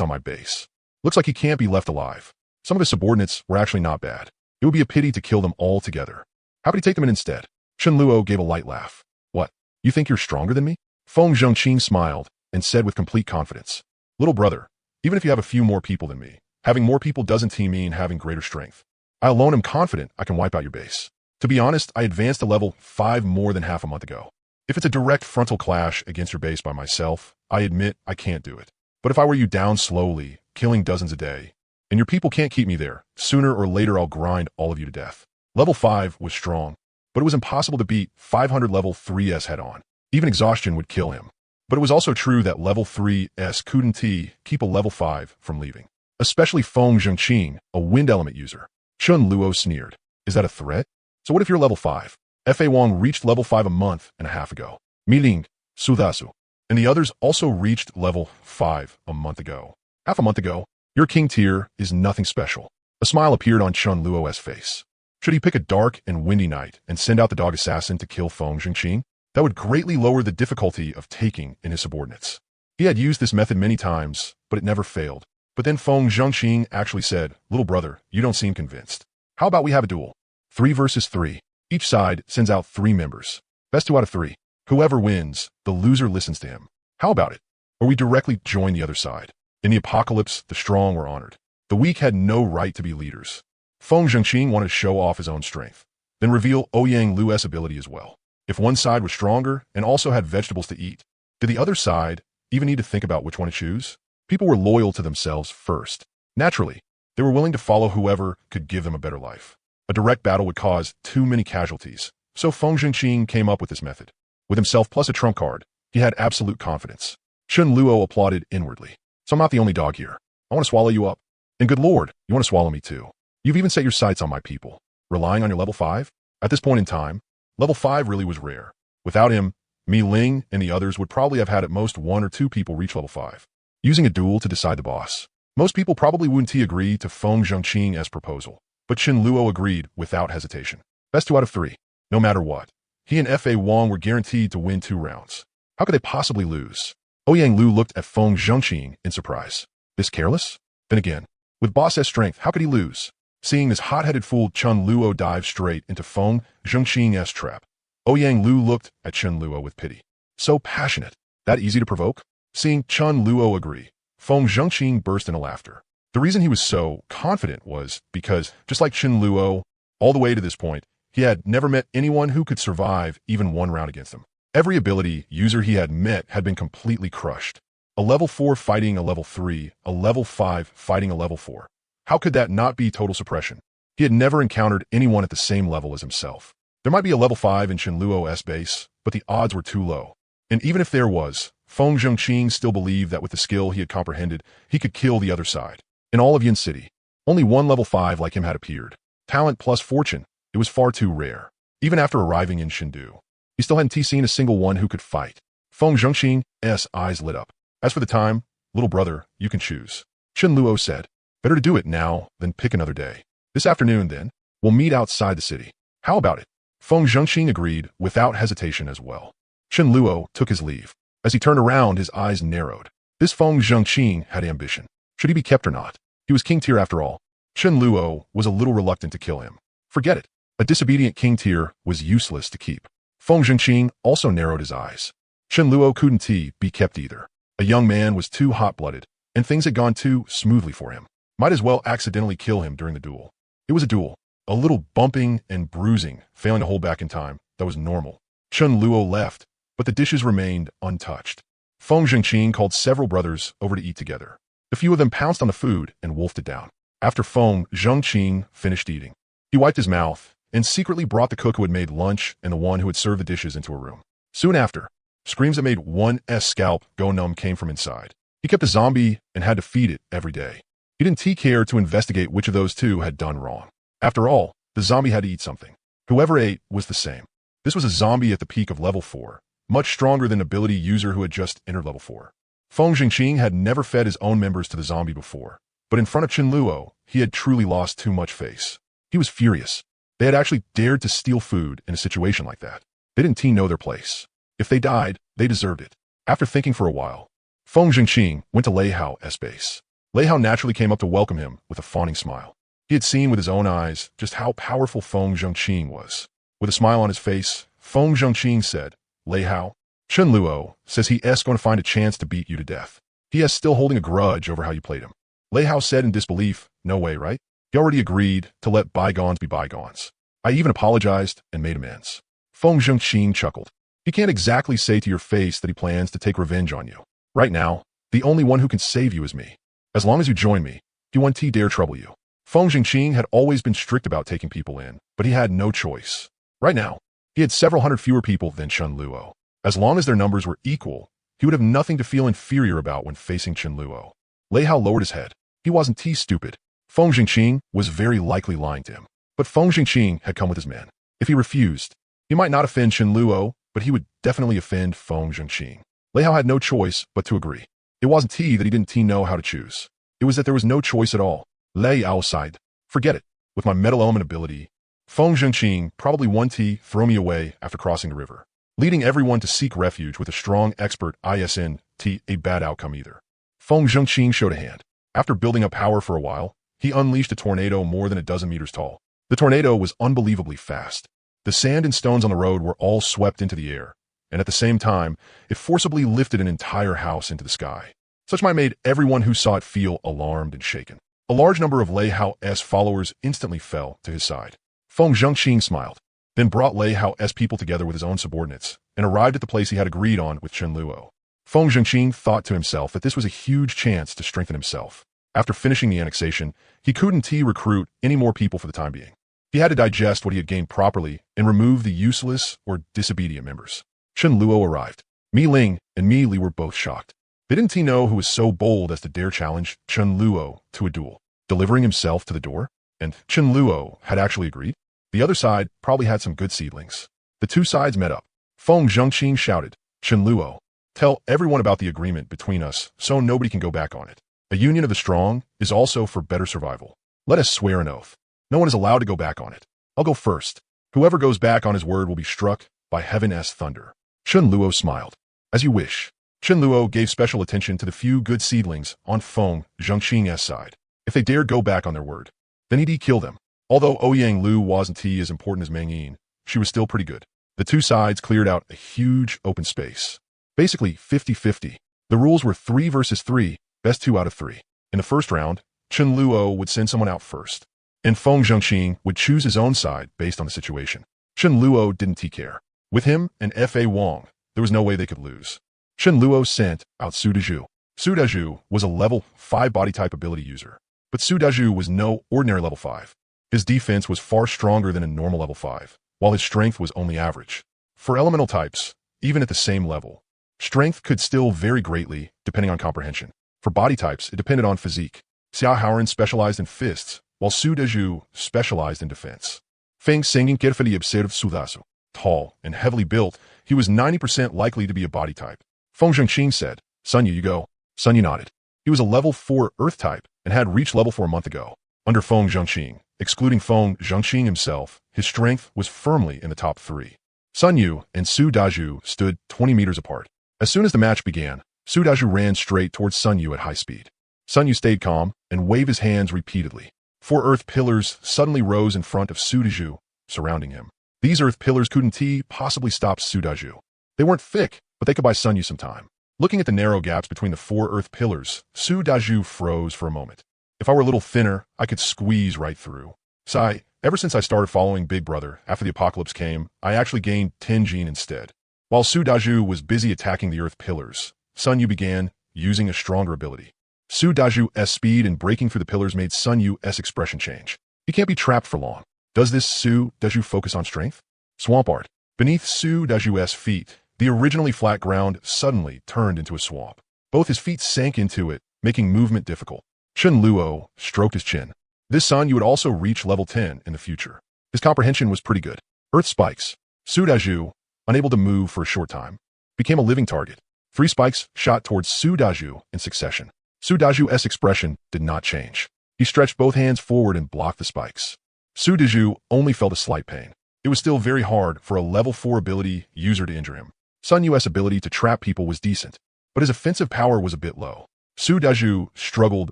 [SPEAKER 1] on my base. Looks like he can't be left alive. Some of his subordinates were actually not bad. It would be a pity to kill them all together. How could he take them in instead? Chen Luo gave a light laugh. What? You think you're stronger than me? Feng Zhengqing smiled and said with complete confidence. Little brother, even if you have a few more people than me, having more people doesn't mean having greater strength. I alone am confident I can wipe out your base. To be honest, I advanced to level 5 more than half a month ago. If it's a direct frontal clash against your base by myself, I admit I can't do it. But if I were you down slowly, killing dozens a day, and your people can't keep me there, sooner or later I'll grind all of you to death. Level 5 was strong, but it was impossible to beat 500 level 3s head-on. Even exhaustion would kill him. But it was also true that level 3s couldn't keep a level 5 from leaving. Especially Feng Zhengqing, a wind element user. Chen Luo sneered. Is that a threat? So what if you're level 5? Fa Wang reached level 5 a month and a half ago. Miling, Sudasu, and the others also reached level 5 a month ago. Half a month ago, your king tier is nothing special. A smile appeared on Chen Luo's face. Should he pick a dark and windy night and send out the dog assassin to kill Feng Zhengqing? That would greatly lower the difficulty of taking in his subordinates. He had used this method many times, but it never failed. But then Feng Zhengqing actually said, little brother, you don't seem convinced. How about we have a duel? 3 versus 3. Each side sends out 3 members. Best 2 out of 3. Whoever wins, the loser listens to him. How about it? Or we directly join the other side. In the apocalypse, the strong were honored. The weak had no right to be leaders. Feng Zhengqing wanted to show off his own strength, then reveal Ouyang Lu's ability as well. If one side was stronger and also had vegetables to eat, did the other side even need to think about which one to choose? People were loyal to themselves first. Naturally, they were willing to follow whoever could give them a better life. A direct battle would cause too many casualties, so Feng Zhengqing came up with this method. With himself plus a trump card, he had absolute confidence. Chen Luo applauded inwardly. So I'm not the only dog here. I want to swallow you up. And good lord, you want to swallow me too. You've even set your sights on my people, relying on your level 5? At this point in time, level 5 really was rare. Without him, Mi Ling and the others would probably have had at most 1 or 2 people reach level 5. Using a duel to decide the boss. Most people probably wouldn't agree to Feng Zhengqing's proposal. But Chen Luo agreed without hesitation. Best 2 out of 3. No matter what. He and Fa Wang were guaranteed to win 2 rounds. How could they possibly lose? Ouyang Lu looked at Feng Zhengqing in surprise. This careless? Then again, with boss's strength, how could he lose? Seeing this hot-headed fool Chen Luo dive straight into Feng Zhengqing's trap, Ouyang Lu looked at Chen Luo with pity. So passionate. That easy to provoke? Seeing Chen Luo agree, Feng Zhengqing burst into laughter. The reason he was so confident was because, just like Chen Luo, all the way to this point, he had never met anyone who could survive even 1 round against him. Every ability user he had met had been completely crushed. A level 4 fighting a level 3, a level 5 fighting a level 4. How could that not be total suppression? He had never encountered anyone at the same level as himself. There might be a level 5 in Chen Luo's base, but the odds were too low. And even if there was, Feng Zhengqing still believed that with the skill he had comprehended, he could kill the other side. In all of Yin City, only one level 5 like him had appeared. Talent plus fortune, it was far too rare. Even after arriving in Chengdu, he still hadn't seen a single one who could fight. Feng Zhengqing's eyes lit up. As for the time, little brother, you can choose. Chen Luo said, better to do it now than pick another day. This afternoon, then, we'll meet outside the city. How about it? Feng Zhengqing agreed without hesitation as well. Chen Luo took his leave. As he turned around, his eyes narrowed. This Feng Zhengqing had ambition. Should he be kept or not? He was king tier after all. Chen Luo was a little reluctant to kill him. Forget it. A disobedient king tier was useless to keep. Feng Zhengqing also narrowed his eyes. Chen Luo couldn't be kept either. A young man was too hot-blooded, and things had gone too smoothly for him. Might as well accidentally kill him during the duel. It was a duel. A little bumping and bruising, failing to hold back in time, that was normal. Chen Luo left, but the dishes remained untouched. Feng Zhengqing called several brothers over to eat together. A few of them pounced on the food and wolfed it down. After Feng Zhengqing finished eating, he wiped his mouth and secretly brought the cook who had made lunch and the one who had served the dishes into a room. Soon after, screams that made one's scalp go numb came from inside. He kept a zombie and had to feed it every day. He didn't care to investigate which of those two had done wrong. After all, the zombie had to eat something. Whoever ate was the same. This was a zombie at the peak of level 4, much stronger than an ability user who had just entered level 4. Feng Zhengqing had never fed his own members to the zombie before, but in front of Chen Luo, he had truly lost too much face. He was furious. They had actually dared to steal food in a situation like that. They didn't know their place. If they died, they deserved it. After thinking for a while, Feng Zhengqing went to Lei Hao's base. Lei Hao naturally came up to welcome him with a fawning smile. He had seen with his own eyes just how powerful Feng Zhengqing was. With a smile on his face, Feng Zhengqing said, Lei Hao, Chen Luo says he's going to find a chance to beat you to death. He is still holding a grudge over how you played him. Lei Hao said in disbelief, no way, right? He already agreed to let bygones be bygones. I even apologized and made amends. Feng Zhengqing chuckled. He can't exactly say to your face that he plans to take revenge on you. Right now, the only one who can save you is me. As long as you join me, he won't dare trouble you. Feng Zhengqing had always been strict about taking people in, but he had no choice. Right now, he had several hundred fewer people than Chen Luo. As long as their numbers were equal, he would have nothing to feel inferior about when facing Chen Luo. Lei Hao lowered his head. He wasn't stupid. Feng Zhengqing was very likely lying to him. But Feng Zhengqing had come with his men. If he refused, he might not offend Chen Luo, but he would definitely offend Feng Zhengqing. Lei Hao had no choice but to agree. It wasn't that he didn't know how to choose. It was that there was no choice at all. Lei Hao sighed. Forget it. With my metal element ability, Feng Zhengqing probably won't throw me away after crossing the river, leading everyone to seek refuge with a strong expert isn't a bad outcome either. Feng Zhengqing showed a hand. After building up power for a while, he unleashed a tornado more than a dozen meters tall. The tornado was unbelievably fast. The sand and stones on the road were all swept into the air, and at the same time, it forcibly lifted an entire house into the sky. Such might made everyone who saw it feel alarmed and shaken. A large number of Lei Hao's followers instantly fell to his side. Feng Zhengqing smiled, then brought Lei Hao's people together with his own subordinates, and arrived at the place he had agreed on with Chen Luo. Feng Zhengqing thought to himself that this was a huge chance to strengthen himself. After finishing the annexation, he couldn't recruit any more people for the time being. He had to digest what he had gained properly and remove the useless or disobedient members. Chen Luo arrived. Mi Ling and Mi Li were both shocked. They didn't know who was so bold as to dare challenge Chen Luo to a duel, delivering himself to the door, and Chen Luo had actually agreed. The other side probably had some good seedlings. The two sides met up. Feng Zhengqing shouted, Chen Luo, tell everyone about the agreement between us so nobody can go back on it. A union of the strong is also for better survival. Let us swear an oath. No one is allowed to go back on it. I'll go first. Whoever goes back on his word will be struck by heaven's thunder. Chen Luo smiled. As you wish. Chen Luo gave special attention to the few good seedlings on Feng Zhengqing's side. If they dared go back on their word, then he'd kill them. Although Ouyang Lu wasn't as important as Meng Yin, she was still pretty good. The two sides cleared out a huge open space. Basically 50-50. The rules were 3 versus 3, best 2 out of 3. In the first round, Chen Luo would send someone out first, and Feng Zhengqing would choose his own side based on the situation. Chen Luo didn't care. With him and Fa Wang, there was no way they could lose. Chen Luo sent out Su Dezhu. Su Dezhu was a level 5 body type ability user, but Su Dezhu was no ordinary level 5. His defense was far stronger than a normal level 5, while his strength was only average. For elemental types, even at the same level, Strength could still vary greatly, depending on comprehension. For body types, it depended on physique. Xiao Haoran specialized in fists, while Su Dezhu specialized in defense. Feng Sengin carefully observed Sudasu. Tall and heavily built, he was 90% likely to be a body type. Feng Zhengqing said, Sun Yu, you go. Sun Yu nodded. He was a level 4 earth type and had reached level 4 a month ago. Under Feng Zhengqing, excluding Feng Zhengqing himself, his strength was firmly in the top 3. Sun Yu and Su Dezhu stood 20 meters apart. As soon as the match began, Su Dezhu ran straight towards Sun Yu at high speed. Sun Yu stayed calm and waved his hands repeatedly. 4 earth pillars suddenly rose in front of Su Dezhu, surrounding him. These earth pillars couldn't possibly stop Su Dezhu. They weren't thick, but they could buy Sun Yu some time. Looking at the narrow gaps between the 4 earth pillars, Su Dezhu froze for a moment. If I were a little thinner, I could squeeze right through. Sigh, ever since I started following Big Brother after the apocalypse came, I actually gained 10 gene instead. While Su Dezhu was busy attacking the earth pillars, Sun Yu began using a stronger ability. Su Dezhu's speed and breaking through the pillars made Sun Yu's expression change. He can't be trapped for long. Does this Su Dezhu focus on strength? Swamp art. Beneath Su Dezhu's feet, the originally flat ground suddenly turned into a swamp. Both his feet sank into it, making movement difficult. Chen Luo stroked his chin. This Sun Yu would also reach level 10 in the future. His comprehension was pretty good. Earth spikes. Su Dezhu, unable to move for a short time, became a living target. 3 spikes shot towards Su Dezhu in succession. Su Dezhu's expression did not change. He stretched both hands forward and blocked the spikes. Su Dezhu only felt a slight pain. It was still very hard for a level 4 ability user to injure him. Sun Yu's ability to trap people was decent, but his offensive power was a bit low. Su Dezhu struggled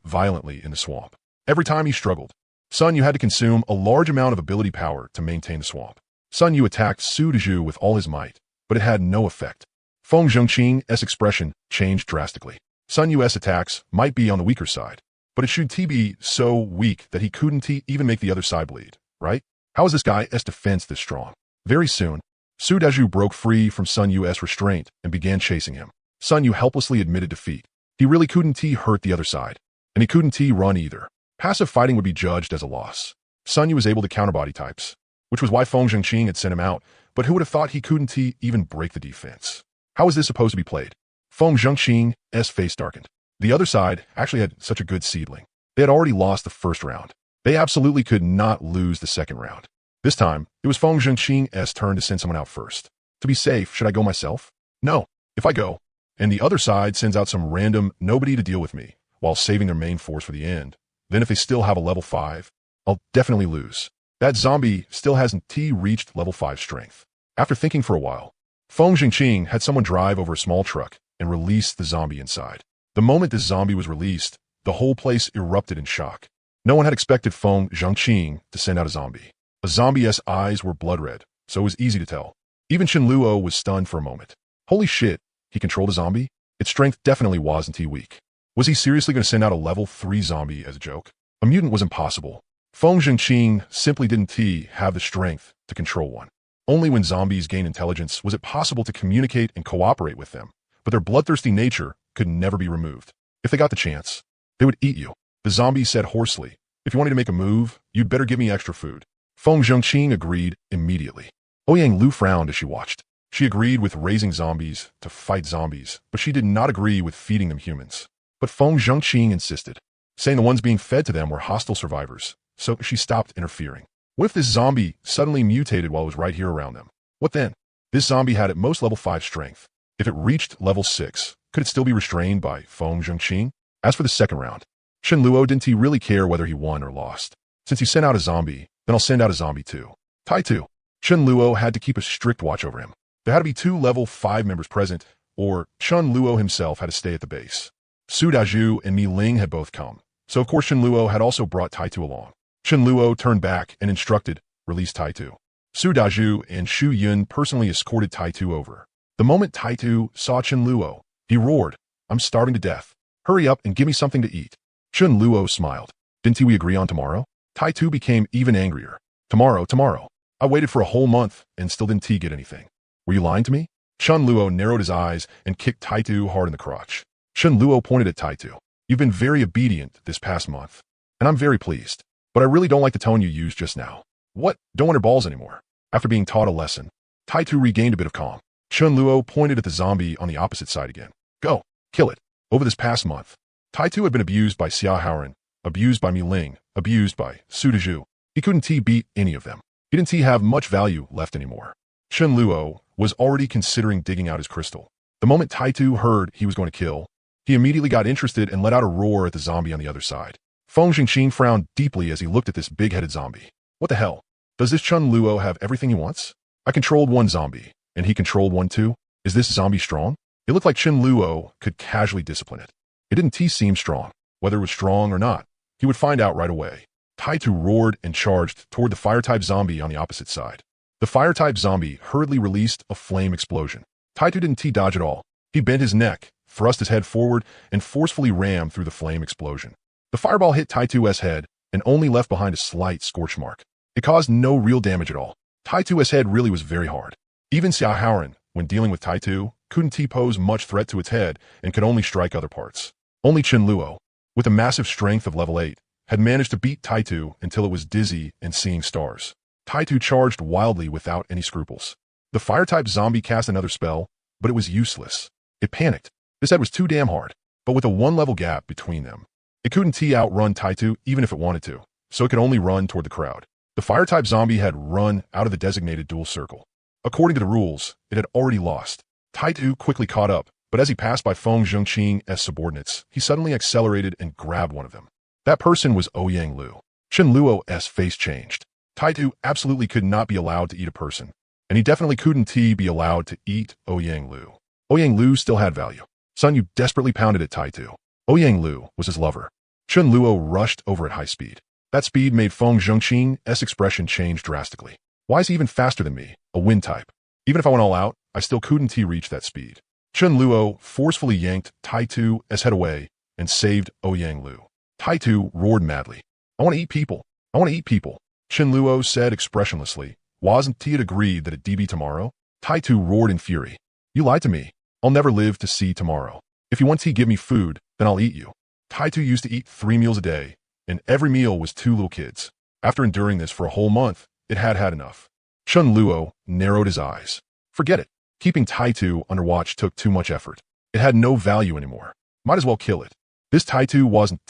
[SPEAKER 1] violently in the swamp. Every time he struggled, Sun Yu had to consume a large amount of ability power to maintain the swamp. Sun Yu attacked Su Dezhu with all his might, but it had no effect. Feng Zhengqing's expression changed drastically. Sun Yu's attacks might be on the weaker side, but it should be so weak that he couldn't even make the other side bleed, right? How is this guy's defense this strong? Very soon, Su Dezhu broke free from Sun Yu's restraint and began chasing him. Sun Yu helplessly admitted defeat. He really couldn't hurt the other side, and he couldn't run either. Passive fighting would be judged as a loss. Sun Yu was able to counter body types, which was why Feng Zhengqing had sent him out, but who would have thought he couldn't even break the defense? How was this supposed to be played? Feng Zhengqing's face darkened. The other side actually had such a good seedling. They had already lost the first round. They absolutely could not lose the second round. This time, it was Feng Zhengqing's turn to send someone out first. To be safe, should I go myself? No. If I go, and the other side sends out some random nobody to deal with me, while saving their main force for the end, then if they still have a level 5, I'll definitely lose. That zombie still hasn't reached level 5 strength. After thinking for a while, Feng Zhengqing had someone drive over a small truck and release the zombie inside. The moment this zombie was released, the whole place erupted in shock. No one had expected Feng Zhengqing to send out a zombie. A zombie's eyes were blood red, so it was easy to tell. Even Chen Luo was stunned for a moment. Holy shit, he controlled a zombie? Its strength definitely wasn't weak. Was he seriously going to send out a level 3 zombie as a joke? A mutant was impossible. Feng Zhengqing simply didn't have the strength to control one. Only when zombies gain intelligence was it possible to communicate and cooperate with them, but their bloodthirsty nature could never be removed. If they got the chance, they would eat you. The zombie said hoarsely, if you wanted to make a move, you'd better give me extra food. Feng Zhengqing agreed immediately. Ouyang Lu frowned as she watched. She agreed with raising zombies to fight zombies, but she did not agree with feeding them humans. But Feng Zhengqing insisted, saying the ones being fed to them were hostile survivors, so she stopped interfering. What if this zombie suddenly mutated while it was right here around them? What then? This zombie had at most level 5 strength. If it reached level 6, could it still be restrained by Feng Zhengqing? As for the second round, Chen Luo didn't really care whether he won or lost. Since he sent out a zombie, then I'll send out a zombie too. Tai too. Chen Luo had to keep a strict watch over him. There had to be 2 level 5 members present, or Chen Luo himself had to stay at the base. Su Dezhu and Mi Ling had both come, so of course Chen Luo had also brought Tai Tu along. Chen Luo turned back and instructed, release Tai Tu. Su Dezhu and Shu Yun personally escorted Tai Tu over. The moment Tai Tu saw Chen Luo, he roared, I'm starving to death. Hurry up and give me something to eat. Chen Luo smiled. Didn't we agree on tomorrow? Tai Tu became even angrier. Tomorrow. I waited for a whole month and still didn't get anything. Were you lying to me? Chen Luo narrowed his eyes and kicked Tai Tu hard in the crotch. Chen Luo pointed at Tai Tu. You've been very obedient this past month, and I'm very pleased. But I really don't like the tone you used just now. What? Don't want her balls anymore. After being taught a lesson, Tai Tu regained a bit of calm. Chun Luo pointed at the zombie on the opposite side again. Go, kill it. Over this past month, Taitu had been abused by Xia Haoran, abused by Mi Ling, abused by Su Dezhu. He couldn't beat any of them. He didn't have much value left anymore. Chun Luo was already considering digging out his crystal. The moment Taitu heard he was going to kill, he immediately got interested and let out a roar at the zombie on the other side. Feng Xingqing frowned deeply as he looked at this big-headed zombie. What the hell? Does this Chun Luo have everything he wants? I controlled one zombie, and he controlled one too? Is this zombie strong? It looked like Chun Luo could casually discipline it. It didn't seem strong. Whether it was strong or not, he would find out right away. Taitu roared and charged toward the fire-type zombie on the opposite side. The fire-type zombie hurriedly released a flame explosion. Taitu didn't dodge at all. He bent his neck, thrust his head forward, and forcefully rammed through the flame explosion. The fireball hit Taitu's head and only left behind a slight scorch mark. It caused no real damage at all. Taitu's head really was very hard. Even Xia Haoran, when dealing with Taitu, couldn't pose much threat to its head and could only strike other parts. Only Chun Luo, with a massive strength of level 8, had managed to beat Taitu until it was dizzy and seeing stars. Taitu charged wildly without any scruples. The fire-type zombie cast another spell, but it was useless. It panicked. This head was too damn hard, but with a one-level gap between them. It couldn't outrun Taitu even if it wanted to, so it could only run toward the crowd. The fire-type zombie had run out of the designated duel circle. According to the rules, it had already lost. Taitu quickly caught up, but as he passed by Feng Zhongqing's subordinates, he suddenly accelerated and grabbed one of them. That person was Ouyang Lu. Chun Luo's face changed. Taitu absolutely could not be allowed to eat a person, and he definitely couldn't be allowed to eat Ouyang Lu. Ouyang Lu still had value. Sun Yu desperately pounded at Taitu. Ouyang Lu was his lover. Chun Luo rushed over at high speed. That speed made Feng Zhongqing's expression change drastically. Why is he even faster than me, a wind type? Even if I went all out, I still couldn't reach that speed. Chun Luo forcefully yanked Taitu's head away and saved Ouyang Lu. Taitu roared madly. I want to eat people. I want to eat people. Chun Luo said expressionlessly. Wasn't it agreed that it'd be tomorrow? Taitu roared in fury. You lied to me. I'll never live to see tomorrow. If you want to give me food, then I'll eat you. Taitu used to eat 3 meals a day, and every meal was 2 little kids. After enduring this for a whole month, it had enough. Chun Luo narrowed his eyes. Forget it. Keeping Taitu under watch took too much effort. It had no value anymore. Might as well kill it. This Taitu wasn't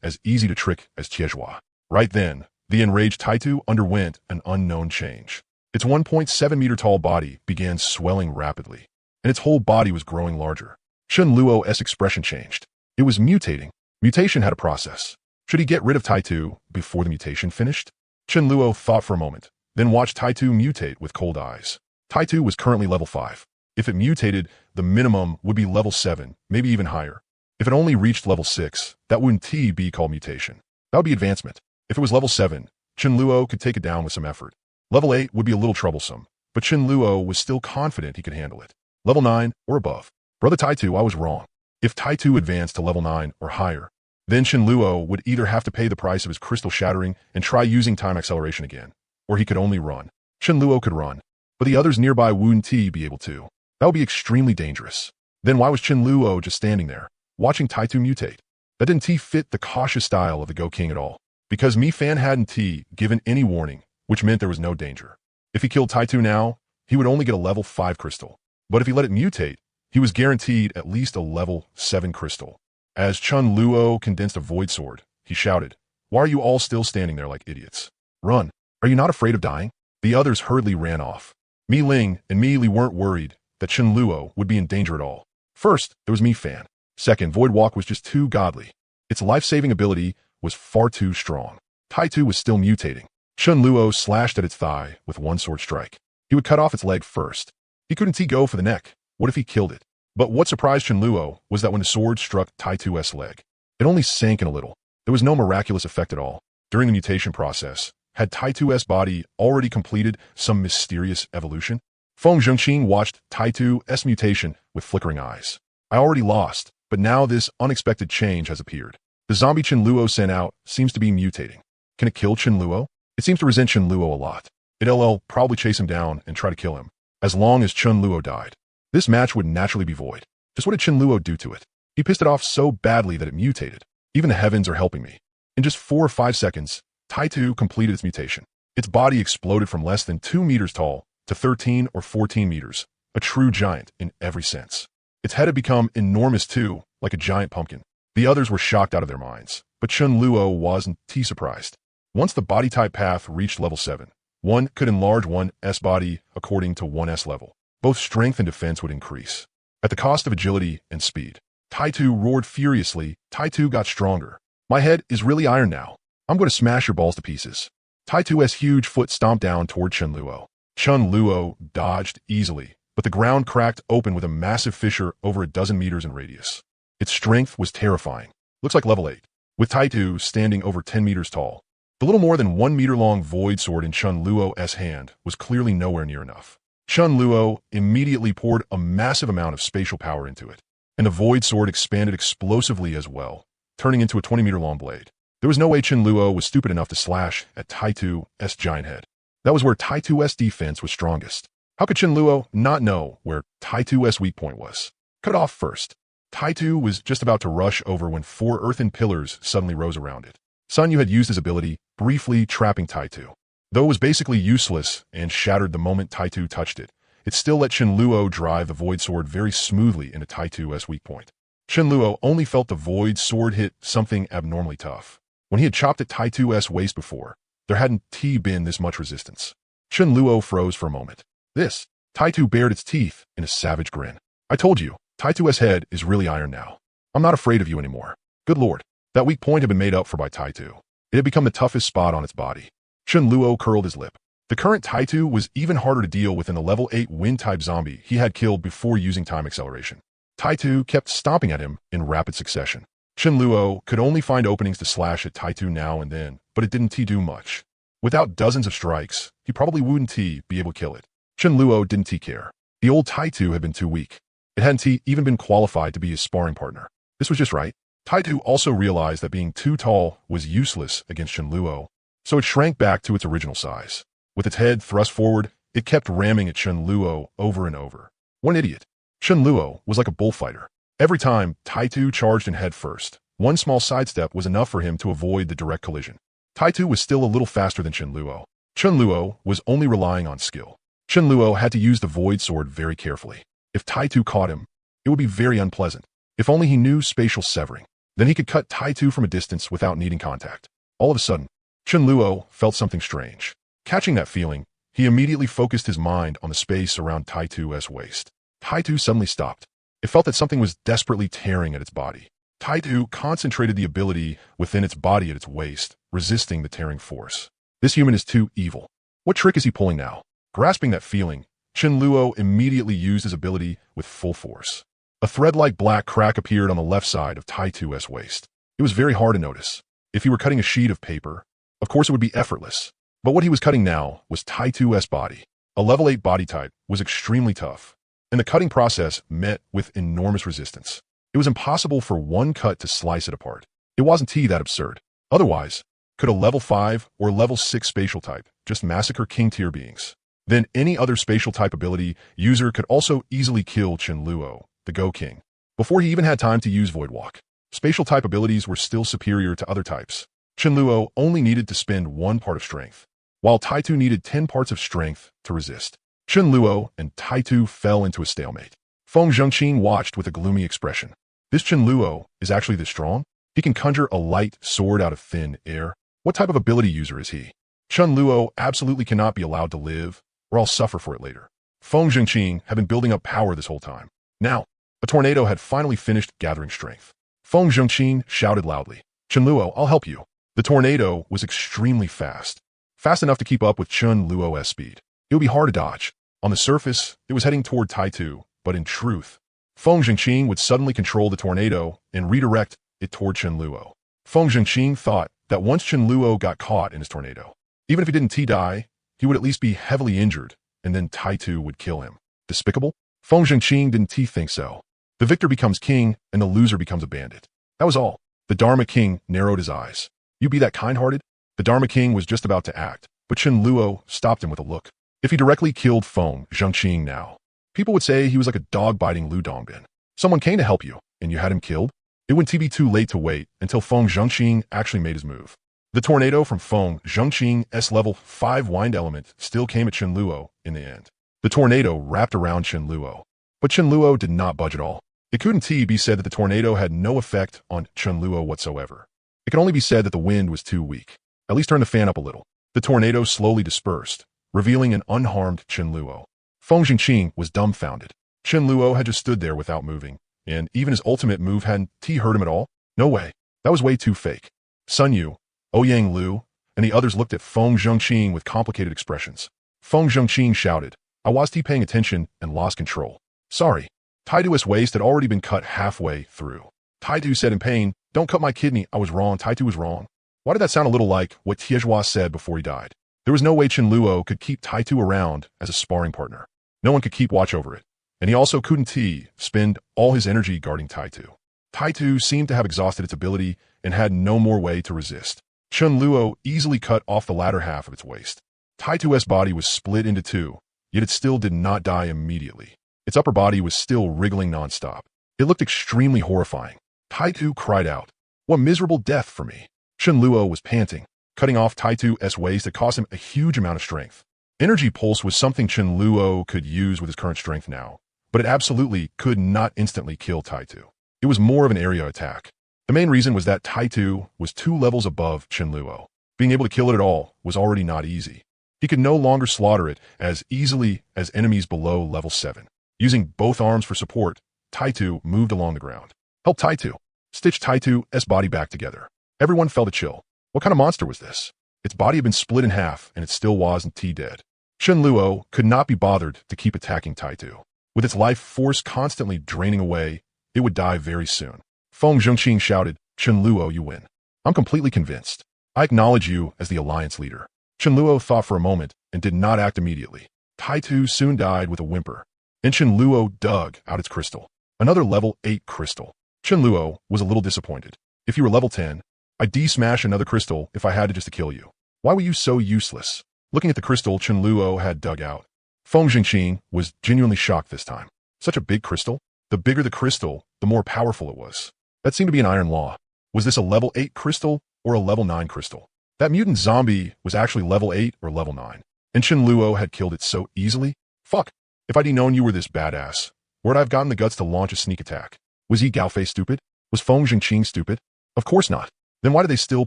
[SPEAKER 1] as easy to trick as Chiezhua. Right then, the enraged Taitu underwent an unknown change. Its 1.7-meter tall body began swelling rapidly, and its whole body was growing larger. Chun Luo's expression changed. It was mutating. Mutation had a process. Should he get rid of Taitu before the mutation finished? Chun Luo thought for a moment, then watched Taitu mutate with cold eyes. Taitu was currently level 5. If it mutated, the minimum would be level 7, maybe even higher. If it only reached level 6, that wouldn't be called mutation. That would be advancement. If it was level 7, Chun Luo could take it down with some effort. Level 8 would be a little troublesome, but Chun Luo was still confident he could handle it. Level 9 or above. Brother Taitu, I was wrong. If Taitu advanced to level 9 or higher, then Chun Luo would either have to pay the price of his crystal shattering and try using time acceleration again, or he could only run. Chun Luo could run, but the others nearby wouldn't be able to. That would be extremely dangerous. Then why was Chun Luo just standing there, watching Taitu mutate? That didn't fit the cautious style of the Go King at all, because Mi Fan hadn't given any warning, which meant there was no danger. If he killed Taitu now, he would only get a level 5 crystal. But if he let it mutate, he was guaranteed at least a level 7 crystal. As Chun Luo condensed a void sword, he shouted, "Why are you all still standing there like idiots? Run! Are you not afraid of dying?" The others hurriedly ran off. Mi Ling and Mi Li weren't worried that Chun Luo would be in danger at all. First, there was Mi Fan. Second, Void Walk was just too godly. Its life-saving ability was far too strong. Taitu was still mutating. Chun Luo slashed at its thigh with one sword strike. He would cut off its leg first. He couldn't go for the neck. What if he killed it? But what surprised Chun Luo was that when the sword struck Taitu's leg, it only sank in a little. There was no miraculous effect at all. During the mutation process, had Taitu's body already completed some mysterious evolution? Feng Zhongqing watched Taitu's mutation with flickering eyes. I already lost, but now this unexpected change has appeared. The zombie Chun Luo sent out seems to be mutating. Can it kill Chun Luo? It seems to resent Chun Luo a lot. It'll probably chase him down and try to kill him, as long as Chun Luo died. This match would naturally be void. Just what did Chun Luo do to it? He pissed it off so badly that it mutated. Even the heavens are helping me. In just 4 or 5 seconds, Taitu completed its mutation. Its body exploded from less than 2 meters tall to 13 or 14 meters, a true giant in every sense. Its head had become enormous too, like a giant pumpkin. The others were shocked out of their minds, but Chen Luo wasn't too surprised. Once the body type path reached level 7, one could enlarge 1's body according to 1's level. Both strength and defense would increase. At the cost of agility and speed. Taitu roared furiously. Taitu got stronger. My head is really iron now. I'm going to smash your balls to pieces. Taitu's huge foot stomped down toward Chen Luo. Chen Luo dodged easily, but the ground cracked open with a massive fissure over a dozen meters in radius. Its strength was terrifying. Looks like level 8. With Taitu standing over 10 meters tall. The little more than 1 meter long void sword in Chen Luo's hand was clearly nowhere near enough. Chen Luo immediately poured a massive amount of spatial power into it, and the void sword expanded explosively as well, turning into a 20-meter-long blade. There was no way Chen Luo was stupid enough to slash at Taitu's giant head. That was where Taitu's defense was strongest. How could Chen Luo not know where Taitu's weak point was? Cut it off first. Taitu was just about to rush over when 4 earthen pillars suddenly rose around it. Sun Yu had used his ability, briefly trapping Taitu. Though it was basically useless and shattered the moment Taitu touched it, it still let Chen Luo drive the void sword very smoothly into Taitu's weak point. Chen Luo only felt the void sword hit something abnormally tough. When he had chopped at Taitu's waist before, there hadn't been this much resistance. Chen Luo froze for a moment. Taitu bared its teeth in a savage grin. I told you, Taitu's head is really iron now. I'm not afraid of you anymore. Good lord. That weak point had been made up for by Taitu. It had become the toughest spot on its body. Chen Luo curled his lip. The current Taitu was even harder to deal with than the level 8 wind-type zombie he had killed before using time acceleration. Taitu kept stomping at him in rapid succession. Chen Luo could only find openings to slash at Taitu now and then, but it didn't do much. Without dozens of strikes, he probably wouldn't be able to kill it. Chen Luo didn't care. The old Taitu had been too weak. It hadn't even been qualified to be his sparring partner. This was just right. Taitu also realized that being too tall was useless against Chen Luo, so it shrank back to its original size. With its head thrust forward, it kept ramming at Chen Luo over and over. What an idiot. Chen Luo was like a bullfighter. Every time Taitu charged in head first, one small sidestep was enough for him to avoid the direct collision. Taitu was still a little faster than Chen Luo. Chen Luo was only relying on skill. Chen Luo had to use the void sword very carefully. If Taitu caught him, it would be very unpleasant. If only he knew spatial severing. Then he could cut Taitu from a distance without needing contact. All of a sudden, Chen Luo felt something strange. Catching that feeling, he immediately focused his mind on the space around Taitu's waist. Taitu suddenly stopped. It felt that something was desperately tearing at its body. Taitu concentrated the ability within its body at its waist, resisting the tearing force. This human is too evil. What trick is he pulling now? Grasping that feeling, Chen Luo immediately used his ability with full force. A thread-like black crack appeared on the left side of Taitu's waist. It was very hard to notice. If he were cutting a sheet of paper, of course it would be effortless. But what he was cutting now was Taitu's body. A level 8 body type was extremely tough, and the cutting process met with enormous resistance. It was impossible for one cut to slice it apart. It wasn't that absurd. Otherwise, could a level 5 or level 6 spatial type just massacre king tier beings? Then any other spatial type ability user could also easily kill Chen Luo, the Go King, before he even had time to use Void Walk. Spatial type abilities were still superior to other types. Chen Luo only needed to spend 1 part of strength, while Taitu needed 10 parts of strength to resist. Chen Luo and Taitu fell into a stalemate. Feng Zhengqin watched with a gloomy expression. This Chen Luo is actually this strong? He can conjure a light sword out of thin air. What type of ability user is he? Chen Luo absolutely cannot be allowed to live, or I'll suffer for it later. Feng Zhengqin had been building up power this whole time. Now, a tornado had finally finished gathering strength. Feng Zhengqin shouted loudly, Chen Luo, I'll help you. The tornado was extremely fast. Fast enough to keep up with Chen Luo's speed. It would be hard to dodge. On the surface, it was heading toward Taitu, but in truth, Feng Zhengqin would suddenly control the tornado and redirect it toward Chen Luo. Feng Zhengqin thought that once Chen Luo got caught in his tornado, even if he didn't die, he would at least be heavily injured, and then Taitu would kill him. Despicable? Feng Zhengqin didn't think so. The victor becomes king, and the loser becomes a bandit. That was all. The Dharma King narrowed his eyes. You be that kind-hearted? The Dharma King was just about to act, but Chen Luo stopped him with a look. If he directly killed Feng Zhengqin now, people would say he was like a dog-biting Lu Dongbin. Someone came to help you, and you had him killed? It wouldn't be too late to wait until Feng Zhengqin actually made his move. The tornado from Feng Zhengqin's level 5 wind element still came at Chen Luo in the end. The tornado wrapped around Chen Luo. But Chen Luo did not budge at all. It couldn't be said that the tornado had no effect on Chen Luo whatsoever. It could only be said that the wind was too weak. At least turn the fan up a little. The tornado slowly dispersed, revealing an unharmed Chen Luo. Feng Jingqing was dumbfounded. Chen Luo had just stood there without moving, and even his ultimate move hadn't hurt him at all. No way. That was way too fake. Sun Yu, Ouyang Lu, and the others looked at Feng Zhengqing with complicated expressions. Feng Zhengqing shouted, I was paying attention and lost control. Sorry. Taidu's waist had already been cut halfway through. Taidu said in pain, don't cut my kidney, I was wrong, Taidu was wrong. Why did that sound a little like what Tiezhua said before he died? There was no way Chen Luo could keep Taitu around as a sparring partner. No one could keep watch over it. And he also couldn't spend all his energy guarding Taitu. Taitu seemed to have exhausted its ability and had no more way to resist. Chen Luo easily cut off the latter half of its waist. Taitu's body was split into two, yet it still did not die immediately. Its upper body was still wriggling nonstop. It looked extremely horrifying. Taitu cried out, what miserable death for me. Chen Luo was panting, cutting off Taitu's waist that cost him a huge amount of strength. Energy Pulse was something Chen Luo could use with his current strength now, but it absolutely could not instantly kill Taitu. It was more of an area attack. The main reason was that Taitu was 2 levels above Chen Luo. Being able to kill it at all was already not easy. He could no longer slaughter it as easily as enemies below level 7. Using both arms for support, Taitu moved along the ground. Help Taitu. Stitch Taitu's body back together. Everyone felt a chill. What kind of monster was this? Its body had been split in half, and it still wasn't dead. Chen Luo could not be bothered to keep attacking Taitu. With its life force constantly draining away, it would die very soon. Feng Zhengqing shouted, Chen Luo, you win. I'm completely convinced. I acknowledge you as the alliance leader. Chen Luo thought for a moment and did not act immediately. Taitu soon died with a whimper, and Chen Luo dug out its crystal. Another level 8 crystal. Chen Luo was a little disappointed. If you were level 10, I'd smash another crystal if I had to just to kill you. Why were you so useless? Looking at the crystal Chen Luo had dug out, Feng Jingqing was genuinely shocked this time. Such a big crystal? The bigger the crystal, the more powerful it was. That seemed to be an iron law. Was this a level 8 crystal or a level 9 crystal? That mutant zombie was actually level 8 or level 9. And Chen Luo had killed it so easily? Fuck. If I'd known you were this badass, where'd I have gotten the guts to launch a sneak attack? Was Yi Gaofei stupid? Was Feng Jingqing stupid? Of course not. Then why did they still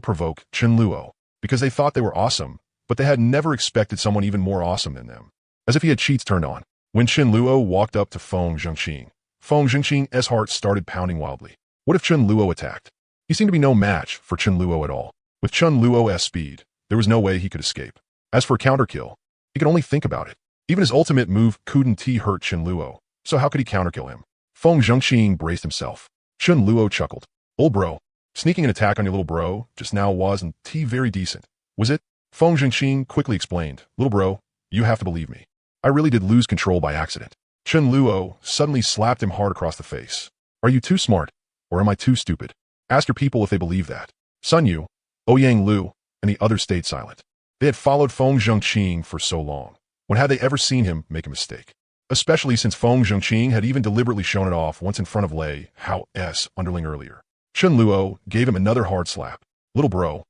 [SPEAKER 1] provoke Chen Luo? Because they thought they were awesome, but they had never expected someone even more awesome than them. As if he had cheats turned on. When Chen Luo walked up to Feng Zhengqing's heart started pounding wildly. What if Chen Luo attacked? He seemed to be no match for Chen Luo at all. With Chen Luo's speed, there was no way he could escape. As for counterkill, he could only think about it. Even his ultimate move couldn't hurt Chen Luo, so how could he counterkill him? Feng Zhengqing braced himself. Chen Luo chuckled. Old bro, sneaking an attack on your little bro just now wasn't very decent, was it? Feng Zhengqing quickly explained. Little bro, you have to believe me. I really did lose control by accident. Chen Luo suddenly slapped him hard across the face. Are you too smart, or am I too stupid? Ask your people if they believe that. Sun Yu, Ouyang Lu, and the others stayed silent. They had followed Feng Zhengqing for so long. When had they ever seen him make a mistake? Especially since Feng Zhengqing had even deliberately shown it off once in front of Lei Hao's underling earlier. Chen Luo gave him another hard slap. Little bro.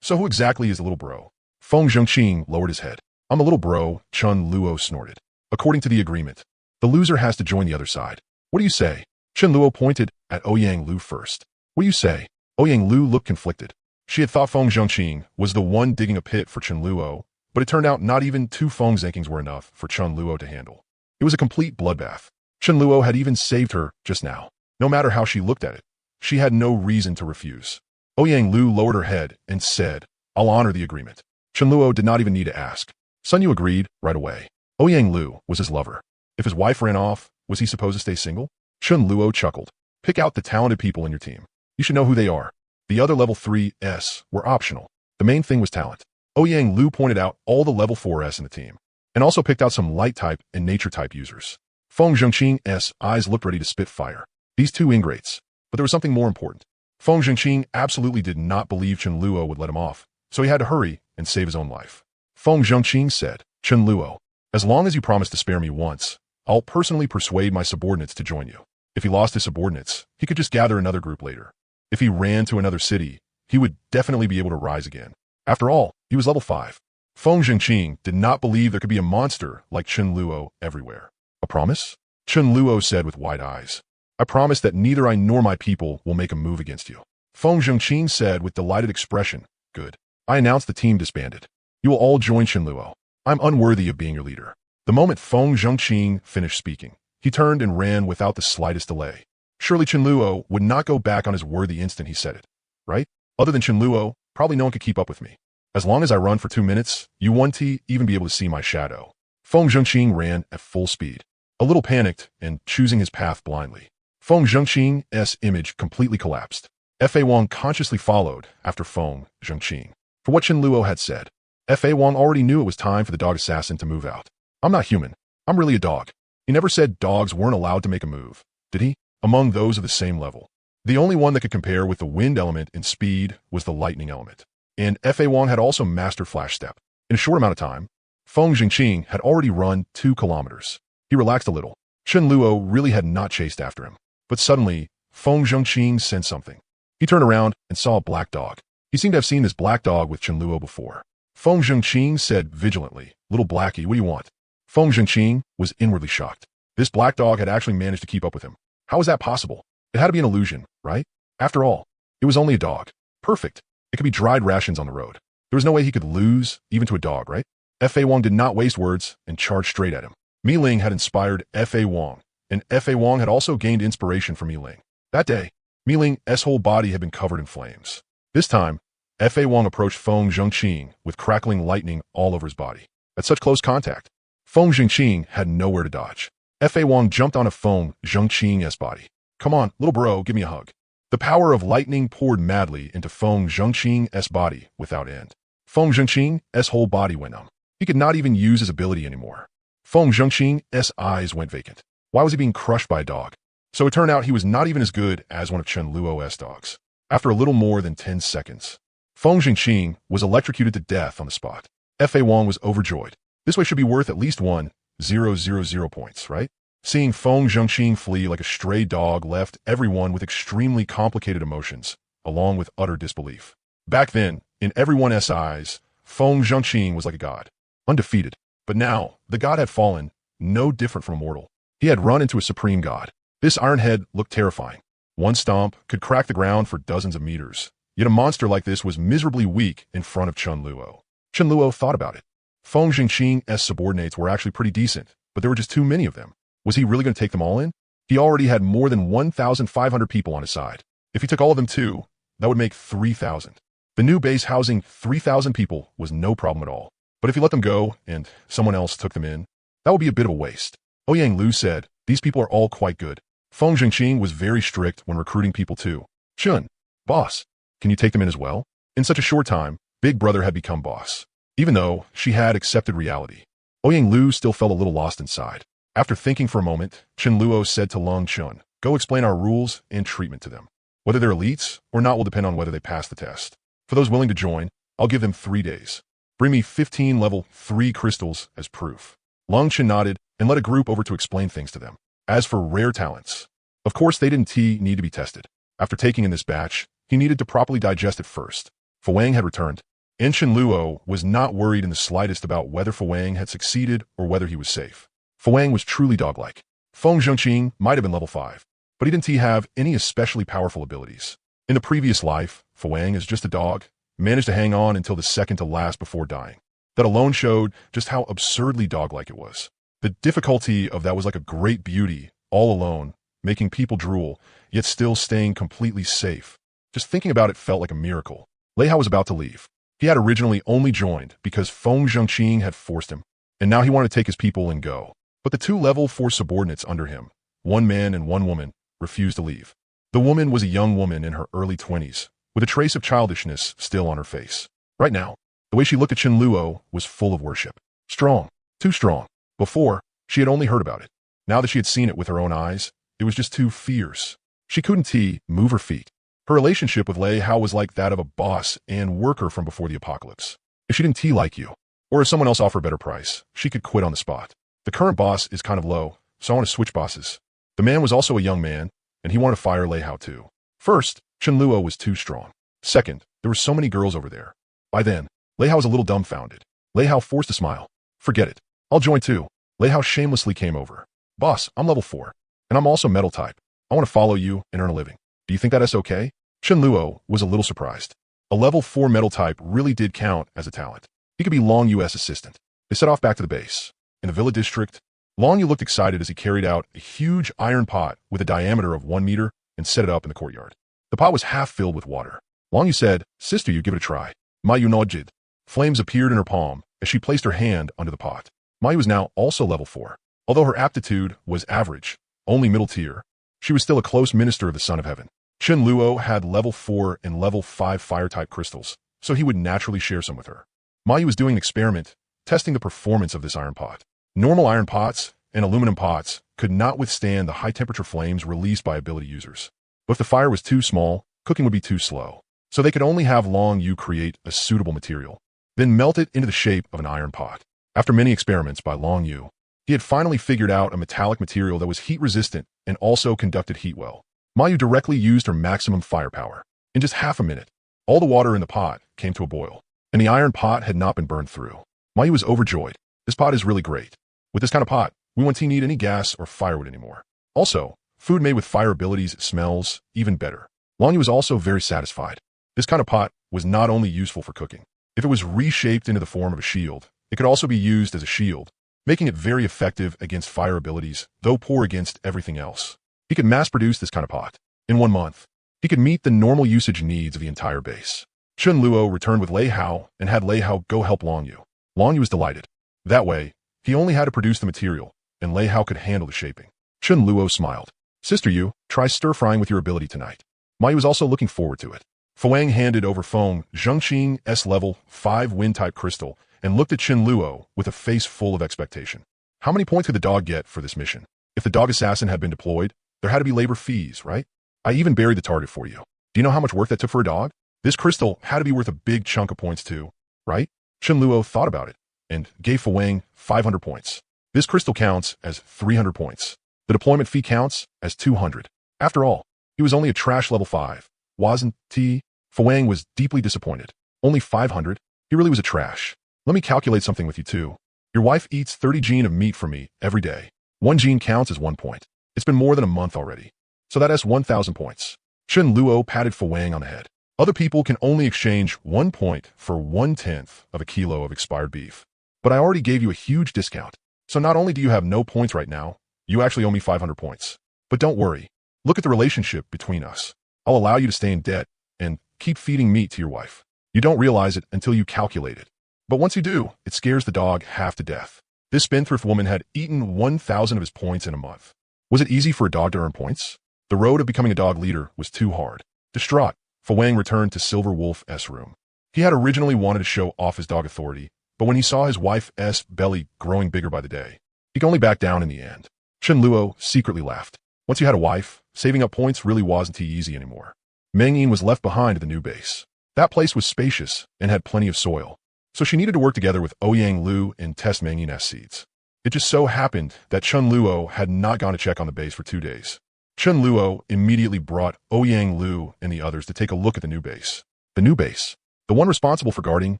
[SPEAKER 1] So who exactly is the little bro? Feng Zhengqing lowered his head. I'm a little bro, Chen Luo snorted. According to the agreement, the loser has to join the other side. What do you say? Chen Luo pointed at Ouyang Lu first. What do you say? Ouyang Lu looked conflicted. She had thought Feng Zhengqing was the one digging a pit for Chen Luo, but it turned out not even 2 Feng Zankings were enough for Chen Luo to handle. It was a complete bloodbath. Chen Luo had even saved her just now. No matter how she looked at it, she had no reason to refuse. Ouyang Lu lowered her head and said, I'll honor the agreement. Chen Luo did not even need to ask. Sun Yu agreed right away. Ouyang Lu was his lover. If his wife ran off, was he supposed to stay single? Chen Luo chuckled. Pick out the talented people in your team. You should know who they are. The other level 3s were optional. The main thing was talent. Ouyang Lu pointed out all the level 4s in the team, and also picked out some light type and nature type users. Feng Zhengqing's eyes looked ready to spit fire. These 2 ingrates. But there was something more important. Feng Zhengqing absolutely did not believe Chen Luo would let him off, so he had to hurry and save his own life. Feng Zhengqing said, Chen Luo, as long as you promise to spare me once, I'll personally persuade my subordinates to join you. If he lost his subordinates, he could just gather another group later. If he ran to another city, he would definitely be able to rise again. After all, he was level 5. Feng Zhengqing did not believe there could be a monster like Chen Luo everywhere. A promise? Chen Luo said with wide eyes. I promise that neither I nor my people will make a move against you. Feng Zhengqing said with delighted expression. Good. I announce the team disbanded. You will all join Chen Luo. I'm unworthy of being your leader. The moment Feng Zhengqing finished speaking, he turned and ran without the slightest delay. Surely Chen Luo would not go back on his word the instant he said it, right? Other than Chen Luo, probably no one could keep up with me. As long as I run for 2 minutes, you won't even be able to see my shadow. Feng Zhengqing ran at full speed, a little panicked and choosing his path blindly. Feng Zhengqing's image completely collapsed. Fa Wang consciously followed after Feng Zhengqing. For what Chen Luo had said, Fa Wang already knew it was time for the dog assassin to move out. I'm not human. I'm really a dog. He never said dogs weren't allowed to make a move, did he? Among those of the same level, the only one that could compare with the wind element in speed was the lightning element. And Fa Wang had also mastered flash step. In a short amount of time, Feng Zhengqing had already run 2 kilometers. He relaxed a little. Chen Luo really had not chased after him. But suddenly, Feng Zhengqing sensed something. He turned around and saw a black dog. He seemed to have seen this black dog with Chen Luo before. Feng Zhengqing said vigilantly, Little Blackie, what do you want? Feng Zhengqing was inwardly shocked. This black dog had actually managed to keep up with him. How was that possible? It had to be an illusion, right? After all, it was only a dog. Perfect. It could be dried rations on the road. There was no way he could lose, even to a dog, right? Fa Wang did not waste words and charged straight at him. Mi Ling had inspired Fa Wang, and Fa Wang had also gained inspiration from Mi Ling. That day, Mi Ling's whole body had been covered in flames. This time, Fa Wang approached Feng Zhengqing with crackling lightning all over his body. At such close contact, Feng Zhengqing had nowhere to dodge. Fa Wang jumped onto Feng Zhengqing's body. Come on, little bro, give me a hug. The power of lightning poured madly into Feng Zhengqing's body without end. Feng Zhengqing's whole body went numb. He could not even use his ability anymore. Feng Zhengqing's eyes went vacant. Why was he being crushed by a dog? So it turned out he was not even as good as one of Chen Luo's dogs. After a little more than 10 seconds, Feng Zhengqing was electrocuted to death on the spot. Fa Wang was overjoyed. This way should be worth at least 1,000 points, right? Seeing Feng Zhengqing flee like a stray dog left everyone with extremely complicated emotions, along with utter disbelief. Back then, in everyone's eyes, Feng Zhengqing was like a god, undefeated. But now, the god had fallen, no different from a mortal. He had run into a supreme god. This ironhead looked terrifying. One stomp could crack the ground for dozens of meters. Yet a monster like this was miserably weak in front of Chen Luo. Chen Luo thought about it. Feng Zhengqing's subordinates were actually pretty decent, but there were just too many of them. Was he really going to take them all in? He already had more than 1,500 people on his side. If he took all of them too, that would make 3,000. The new base housing 3,000 people was no problem at all. But if he let them go and someone else took them in, that would be a bit of a waste. Ouyang Lu said, these people are all quite good. Feng Zhengqing was very strict when recruiting people too. Chun, boss, can you take them in as well? In such a short time, Big Brother had become boss. Even though she had accepted reality, Ouyang Lu still felt a little lost inside. After thinking for a moment, Chen Luo said to Long Chun, go explain our rules and treatment to them. Whether they're elites or not will depend on whether they pass the test. For those willing to join, I'll give them 3 days. Bring me 15 level 3 crystals as proof. Long Chen nodded and led a group over to explain things to them. As for rare talents, of course they didn't need to be tested. After taking in this batch, he needed to properly digest it first. Fu Wang had returned, and Chen Luo was not worried in the slightest about whether Fu Wang had succeeded or whether he was safe. Fu Wang was truly dog-like. Feng Zhengqing might have been level 5, but he didn't have any especially powerful abilities. In the previous life, Fu Wang, as just a dog, managed to hang on until the second to last before dying. That alone showed just how absurdly dog-like it was. The difficulty of that was like a great beauty, all alone, making people drool, yet still staying completely safe. Just thinking about it felt like a miracle. Lei Hao was about to leave. He had originally only joined because Feng Zhengqing had forced him, and now he wanted to take his people and go. But the 2 level 4 subordinates under him, 1 man and 1 woman, refused to leave. The woman was a young woman in her early 20s, with a trace of childishness still on her face. Right now, the way she looked at Chen Luo was full of worship. Strong. Too strong. Before, she had only heard about it. Now that she had seen it with her own eyes, it was just too fierce. She couldn't move her feet. Her relationship with Lei Hao was like that of a boss and worker from before the apocalypse. If she didn't like you, or if someone else offered a better price, she could quit on the spot. The current boss is kind of low, so I want to switch bosses. The man was also a young man, and he wanted to fire Lei Hao too. First, Chen Luo was too strong. Second, there were so many girls over there. By then, Lei Hao was a little dumbfounded. Lei Hao forced a smile. Forget it. I'll join too. Lei Hao shamelessly came over. Boss, I'm level 4. And I'm also metal type. I want to follow you and earn a living. Do you think that is okay? Chen Luo was a little surprised. A level 4 metal type really did count as a talent. He could be Long Yu's assistant. They set off back to the base. In the villa district, Long Yu looked excited as he carried out a huge iron pot with a diameter of 1 meter and set it up in the courtyard. The pot was half filled with water. Long Yu said, Sister Yu, give it a try. Ma Yu nodded. Flames appeared in her palm as she placed her hand under the pot. Ma Yu was now also level 4. Although her aptitude was average, only middle tier, she was still a close minister of the Son of Heaven. Chen Luo had level 4 and level 5 fire-type crystals, so he would naturally share some with her. Ma Yu was doing an experiment, testing the performance of this iron pot. Normal iron pots and aluminum pots could not withstand the high-temperature flames released by ability users. But if the fire was too small, cooking would be too slow. So they could only have Long Yu create a suitable material, then melt it into the shape of an iron pot. After many experiments by Long Yu, he had finally figured out a metallic material that was heat-resistant and also conducted heat well. Ma Yu directly used her maximum firepower. In just half a minute, all the water in the pot came to a boil, and the iron pot had not been burned through. Ma Yu was overjoyed. This pot is really great. With this kind of pot, we won't need any gas or firewood anymore. Also, food made with fire abilities smells even better. Long Yu was also very satisfied. This kind of pot was not only useful for cooking. If it was reshaped into the form of a shield, it could also be used as a shield, making it very effective against fire abilities, though poor against everything else. He could mass-produce this kind of pot. In 1 month, he could meet the normal usage needs of the entire base. Chen Luo returned with Lei Hao and had Lei Hao go help Long Yu. Long Yu was delighted. That way, he only had to produce the material, and Lei Hao could handle the shaping. Chen Luo smiled. Sister Yu, try stir-frying with your ability tonight. Ma Yu was also looking forward to it. Fuang handed over Feng Zhengqing S level 5 wind-type crystal and looked at Chen Luo with a face full of expectation. How many points could the dog get for this mission? If the dog assassin had been deployed, there had to be labor fees, right? I even buried the target for you. Do you know how much work that took for a dog? This crystal had to be worth a big chunk of points too, right? Chen Luo thought about it and gave Fuang 500 points. This crystal counts as 300 points. The deployment fee counts as 200. After all, he was only a trash level 5, wasn't he? Fuang was deeply disappointed. Only 500? He really was a trash. Let me calculate something with you too. Your wife eats 30 gene of meat for me every day. 1 gene counts as 1 point. It's been more than a month already. So that is 1,000 points. Chen Luo patted Fuang on the head. Other people can only exchange 1 point for 1/10 of a kilo of expired beef. But I already gave you a huge discount. So not only do you have no points right now, you actually owe me 500 points. But don't worry. Look at the relationship between us. I'll allow you to stay in debt and keep feeding meat to your wife. You don't realize it until you calculate it. But once you do, it scares the dog half to death. This spendthrift woman had eaten 1,000 of his points in a month. Was it easy for a dog to earn points? The road of becoming a dog leader was too hard. Distraught, Fuang returned to Silver Wolf's room. He had originally wanted to show off his dog authority, but when he saw his wife's belly growing bigger by the day, he could only back down in the end. Chen Luo secretly laughed. Once you had a wife, saving up points really wasn't too easy anymore. Mengyin was left behind at the new base. That place was spacious and had plenty of soil, so she needed to work together with Ouyang Lu and test Mengyin's seeds. It just so happened that Chen Luo had not gone to check on the base for 2 days. Chen Luo immediately brought Ouyang Lu and the others to take a look at the new base. The new base. The one responsible for guarding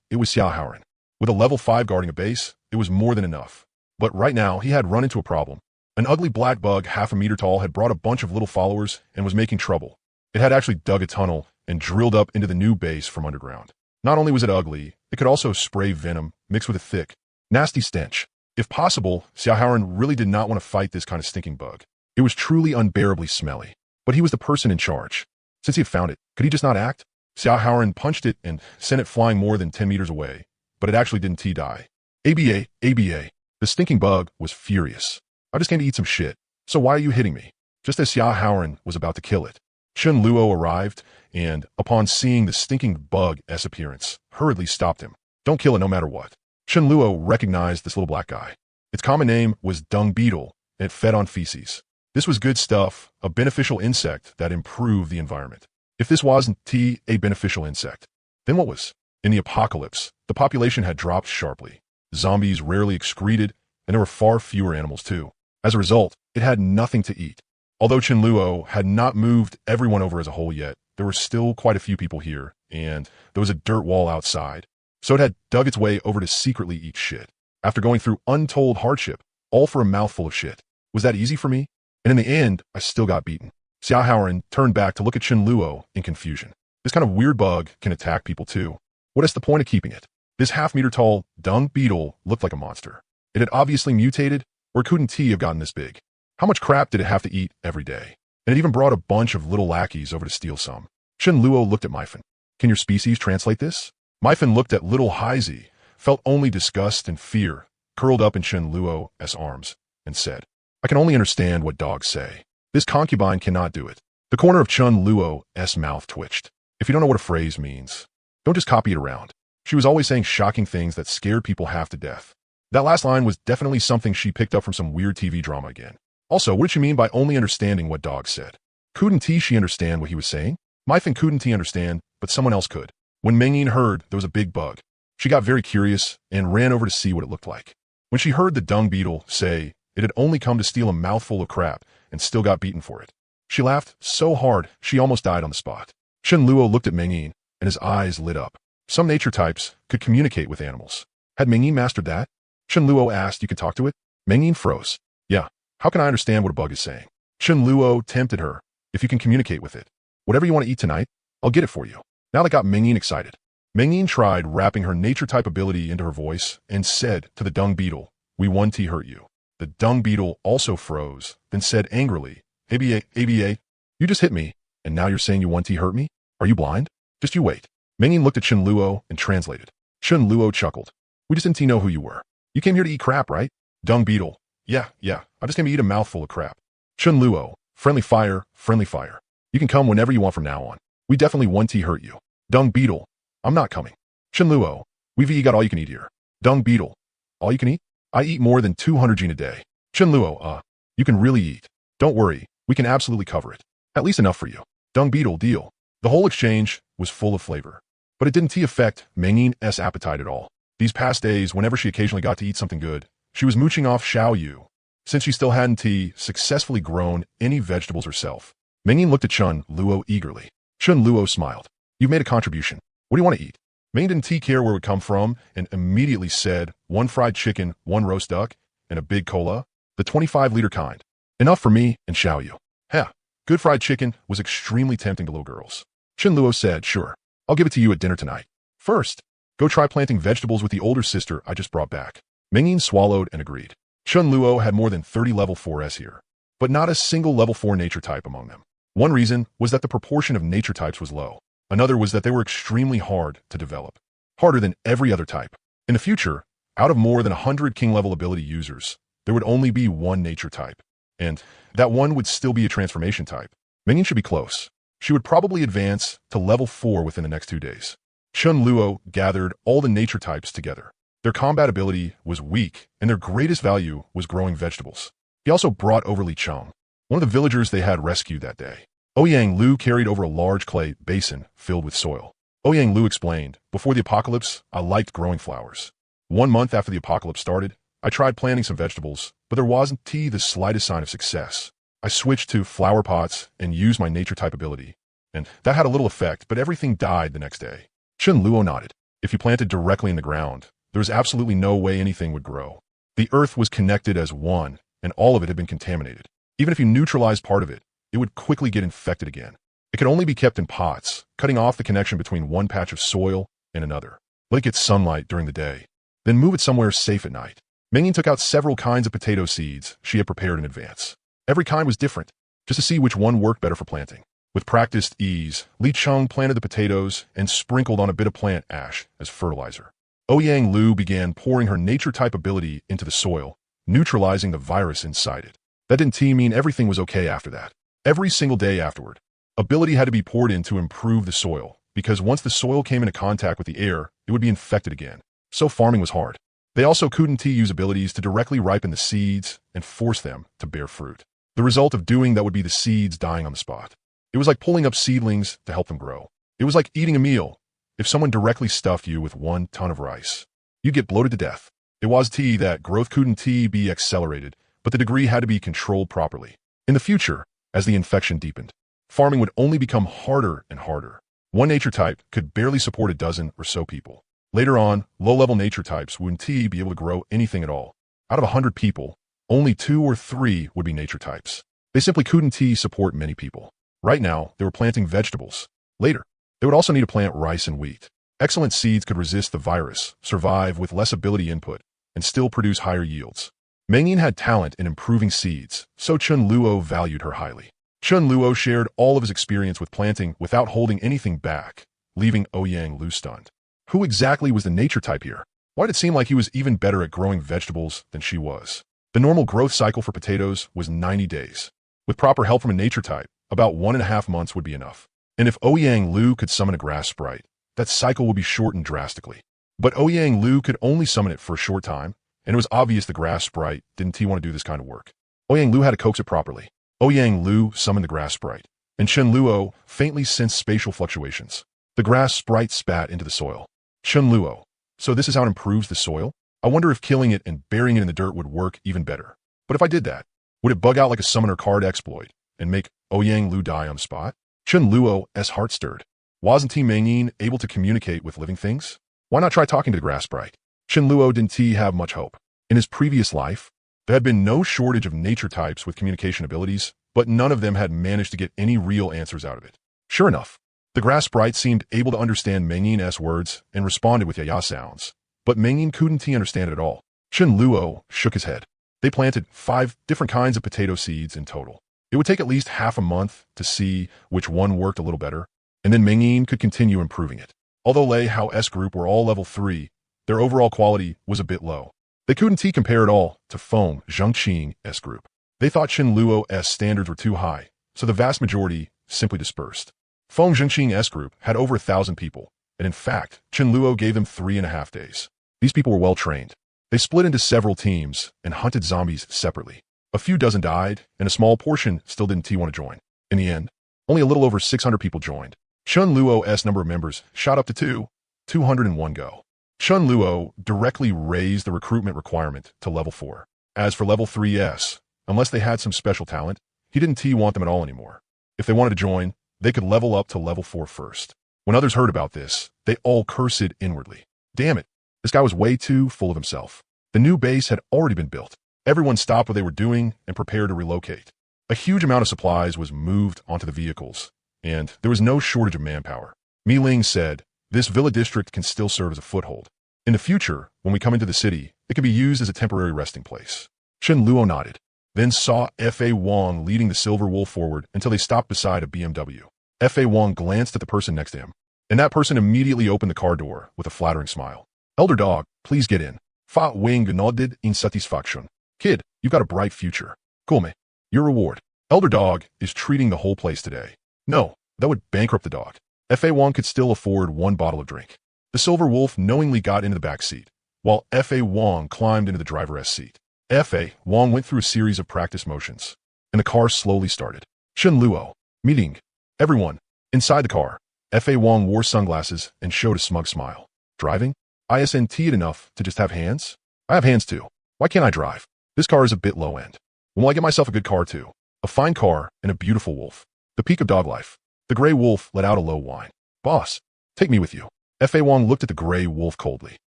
[SPEAKER 1] it was Xiao Haoran. With a level 5 guarding a base, it was more than enough. But right now, he had run into a problem. An ugly black bug half a meter tall had brought a bunch of little followers and was making trouble. It had actually dug a tunnel and drilled up into the new base from underground. Not only was it ugly, it could also spray venom mixed with a thick, nasty stench. If possible, Xiao Haoran really did not want to fight this kind of stinking bug. It was truly unbearably smelly. But he was the person in charge. Since he had found it, could he just not act? Xiao Haoran punched it and sent it flying more than 10 meters away, but it actually didn't die. ABA, ABA. The stinking bug was furious. I just came to eat some shit, so why are you hitting me? Just as Xiao Haoran was about to kill it, Chen Luo arrived and, upon seeing the stinking bug's appearance, hurriedly stopped him. Don't kill it no matter what. Chen Luo recognized this little black guy. Its common name was dung beetle, and it fed on feces. This was good stuff, a beneficial insect that improved the environment. If this wasn't a beneficial insect, then what was? In the apocalypse, the population had dropped sharply. Zombies rarely excreted, and there were far fewer animals too. As a result, it had nothing to eat. Although Chen Luo had not moved everyone over as a whole yet, there were still quite a few people here, and there was a dirt wall outside. So it had dug its way over to secretly eat shit. After going through untold hardship, all for a mouthful of shit. Was that easy for me? And in the end, I still got beaten. Xiaohaoren turned back to look at Chen Luo in confusion. This kind of weird bug can attack people too. What is the point of keeping it? This half-meter-tall dung beetle looked like a monster. It had obviously mutated, or couldn't he have gotten this big? How much crap did it have to eat every day? And it even brought a bunch of little lackeys over to steal some. Chen Luo looked at Myfin. Can your species translate this? Myfin looked at little Haizi, felt only disgust and fear, curled up in Chen Luo's arms, and said, I can only understand what dogs say. This concubine cannot do it. The corner of Chen Luo's mouth twitched. If you don't know what a phrase means, don't just copy it around. She was always saying shocking things that scared people half to death. That last line was definitely something she picked up from some weird TV drama again. Also, what did she mean by only understanding what dogs said? Couldn't she understand what he was saying? Myfin couldn't understand, but someone else could. When Mengyin heard there was a big bug, she got very curious and ran over to see what it looked like. When she heard the dung beetle say it had only come to steal a mouthful of crap and still got beaten for it, she laughed so hard she almost died on the spot. Chen Luo looked at Mengyin and his eyes lit up. Some nature types could communicate with animals. Had Mengyin mastered that? Chen Luo asked, you could talk to it? Mengyin froze. Yeah, how can I understand what a bug is saying? Chen Luo tempted her. If you can communicate with it. Whatever you want to eat tonight, I'll get it for you. Now that got Mengyin excited. Mengyin tried wrapping her nature type ability into her voice and said to the dung beetle, we want to hurt you. The dung beetle also froze, then said angrily, ABA, you just hit me, and now you're saying you want to hurt me? Are you blind? Just you wait. Mengyin looked at Chen Luo and translated. Chen Luo chuckled. We just didn't know who you were. You came here to eat crap, right? Dung beetle. Yeah, I just came to eat a mouthful of crap. Chen Luo, friendly fire, friendly fire. You can come whenever you want from now on. We definitely want to hurt you. Dung beetle. I'm not coming. Chen Luo, we've got all you can eat here. Dung beetle. All you can eat? I eat more than 200 gene a day. Chen Luo, you can really eat. Don't worry, we can absolutely cover it. At least enough for you. Dung beetle, deal. The whole exchange was full of flavor. But it didn't affect Mengyin's appetite at all. These past days, whenever she occasionally got to eat something good, she was mooching off Xiao Yu, since she still hadn't successfully grown any vegetables herself. Mengyin looked at Chen Luo eagerly. Chen Luo smiled. You've made a contribution. What do you want to eat? Mengyin didn't care where it would come from and immediately said, 1 fried chicken, 1 roast duck, and a big cola, the 25-liter kind. Enough for me and Xiao Yu. Heh, good fried chicken was extremely tempting to little girls. Chen Luo said, sure, I'll give it to you at dinner tonight. First, go try planting vegetables with the older sister I just brought back. Mengyin swallowed and agreed. Chen Luo had more than 30 level 4s here, but not a single level 4 nature type among them. One reason was that the proportion of nature types was low. Another was that they were extremely hard to develop. Harder than every other type. In the future, out of more than 100 king level ability users, there would only be one nature type. And that one would still be a transformation type. Mengyin should be close. She would probably advance to level 4 within the next 2 days. Chen Luo gathered all the nature types together. Their combat ability was weak, and their greatest value was growing vegetables. He also brought over Li Cheng, one of the villagers they had rescued that day. Ouyang Lu carried over a large clay basin filled with soil. Ouyang Lu explained, before the apocalypse, I liked growing flowers. 1 month after the apocalypse started, I tried planting some vegetables, but there wasn't the slightest sign of success. I switched to flower pots and used my nature type ability, and that had a little effect, but everything died the next day. Chen Luo nodded. If you planted directly in the ground, there was absolutely no way anything would grow. The earth was connected as one, and all of it had been contaminated. Even if you neutralized part of it, it would quickly get infected again. It could only be kept in pots, cutting off the connection between one patch of soil and another. Let it get sunlight during the day, then move it somewhere safe at night. Mengyin took out several kinds of potato seeds she had prepared in advance. Every kind was different, just to see which one worked better for planting. With practiced ease, Li Cheng planted the potatoes and sprinkled on a bit of plant ash as fertilizer. Ouyang Lu began pouring her nature type ability into the soil, neutralizing the virus inside it. That didn't mean everything was okay after that. Every single day afterward, ability had to be poured in to improve the soil, because once the soil came into contact with the air, it would be infected again. So farming was hard. They also couldn't use abilities to directly ripen the seeds and force them to bear fruit. The result of doing that would be the seeds dying on the spot. It was like pulling up seedlings to help them grow. It was like eating a meal. If someone directly stuffed you with 1 ton of rice, you'd get bloated to death. It was that growth couldn't be accelerated, but the degree had to be controlled properly. In the future, as the infection deepened, farming would only become harder and harder. One nature type could barely support a dozen or so people. Later on, low-level nature types wouldn't be able to grow anything at all. Out of 100 people, only 2 or 3 would be nature types. They simply couldn't support many people. Right now, they were planting vegetables. Later, they would also need to plant rice and wheat. Excellent seeds could resist the virus, survive with less ability input, and still produce higher yields. Mengyin had talent in improving seeds, so Chun Luo valued her highly. Chun Luo shared all of his experience with planting without holding anything back, leaving Ouyang Lu stunned. Who exactly was the nature type here? Why did it seem like he was even better at growing vegetables than she was? The normal growth cycle for potatoes was 90 days. With proper help from a nature type, about 1.5 months would be enough. And if Ouyang Lu could summon a grass sprite, that cycle would be shortened drastically. But Ouyang Lu could only summon it for a short time, and it was obvious the grass sprite didn't want to do this kind of work. Ouyang Lu had to coax it properly. Ouyang Lu summoned the grass sprite, and Chun Luo faintly sensed spatial fluctuations. The grass sprite spat into the soil. Chun Luo, so this is how it improves the soil? I wonder if killing it and burying it in the dirt would work even better. But if I did that, would it bug out like a summoner card exploit and make Ouyang Lu die on the spot? Chun Luo's heart stirred. Wasn't Mengyin able to communicate with living things? Why not try talking to the grass sprite? Chun Luo didn't have much hope. In his previous life, there had been no shortage of nature types with communication abilities, but none of them had managed to get any real answers out of it. Sure enough, the grass sprite seemed able to understand Mengyin's words and responded with yaya sounds, but Mengyin couldn't understand it at all. Chun Luo shook his head. They planted 5 different kinds of potato seeds in total. It would take at least half a month to see which one worked a little better, and then Mengyin could continue improving it. Although Lei Hao's group were all level 3, their overall quality was a bit low. They couldn't compare at all to Feng Zhengqing's group. They thought Chun Luo's standards were too high, so the vast majority simply dispersed. Feng Zhengqing's group had over 1,000 people, and in fact, Chun Luo gave them 3.5 days. These people were well trained. They split into several teams and hunted zombies separately. A few dozen died, and a small portion still didn't want to join. In the end, only a little over 600 people joined. Chun Luo's number of members shot up to 201 go. Chun Luo directly raised the recruitment requirement to level 4. As for level 3s, unless they had some special talent, he didn't want them at all anymore. If they wanted to join, they could level up to level 4 first. When others heard about this, they all cursed inwardly. Damn it, this guy was way too full of himself. The new base had already been built. Everyone stopped what they were doing and prepared to relocate. A huge amount of supplies was moved onto the vehicles, and there was no shortage of manpower. Mi Ling said, "This villa district can still serve as a foothold. In the future, when we come into the city, it can be used as a temporary resting place." Chun Luo nodded, then saw F.A. Wang leading the Silver Wolf forward until they stopped beside a BMW. F.A. Wang glanced at the person next to him, and that person immediately opened the car door with a flattering smile. "Elder dog, please get in." Fa Wing nodded in satisfaction. "Kid, you've got a bright future. Come, your reward. Elder dog is treating the whole place today." No, that would bankrupt the dog. F.A. Wang could still afford 1 bottle of drink. The Silver Wolf knowingly got into the back seat, while F.A. Wang climbed into the driver's seat. F.A. Wang went through a series of practice motions, and the car slowly started. Chun Luo, meeting everyone. Inside the car, F.A. Wang wore sunglasses and showed a smug smile. "Driving? Isn't it enough to just have hands? I have hands too. Why can't I drive? This car is a bit low end. When will I get myself a good car too? A fine car and a beautiful wolf. The peak of dog life." The gray wolf let out a low whine. "Boss, take me with you." F.A. Wang looked at the gray wolf coldly.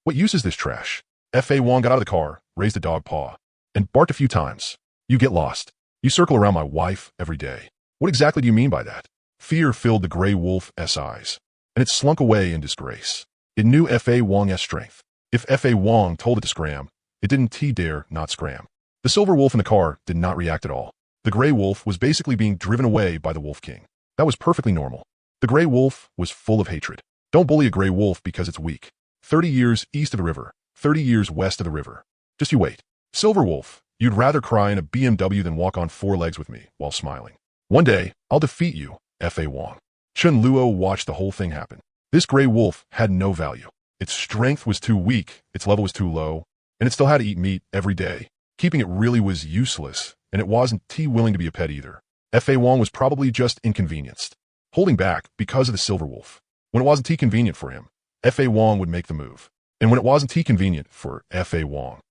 [SPEAKER 1] "What use is this trash?" F.A. Wang got out of the car, raised a dog paw, and barked a few times. "You get lost. You circle around my wife every day. What exactly do you mean by that?" Fear filled the gray wolf's eyes, and it slunk away in disgrace. It knew F.A. Wang's strength. If F.A. Wang told it to scram, it didn't dare not scram. The silver wolf in the car did not react at all. The gray wolf was basically being driven away by the Wolf King. That was perfectly normal. The gray wolf was full of hatred. Don't bully a gray wolf because it's weak. 30 years east of the river, 30 years west of the river. Just you wait. Silver wolf, you'd rather cry in a BMW than walk on 4 legs with me while smiling. One day, I'll defeat you, F.A. Wang. Chun Luo watched the whole thing happen. This gray wolf had no value. Its strength was too weak, its level was too low, and it still had to eat meat every day. Keeping it really was useless, and it wasn't willing to be a pet either. F.A. Wang was probably just inconvenienced, holding back because of the silver wolf. When it wasn't convenient for him, F.A. Wang would make the move. And when it wasn't convenient for F.A. Wang,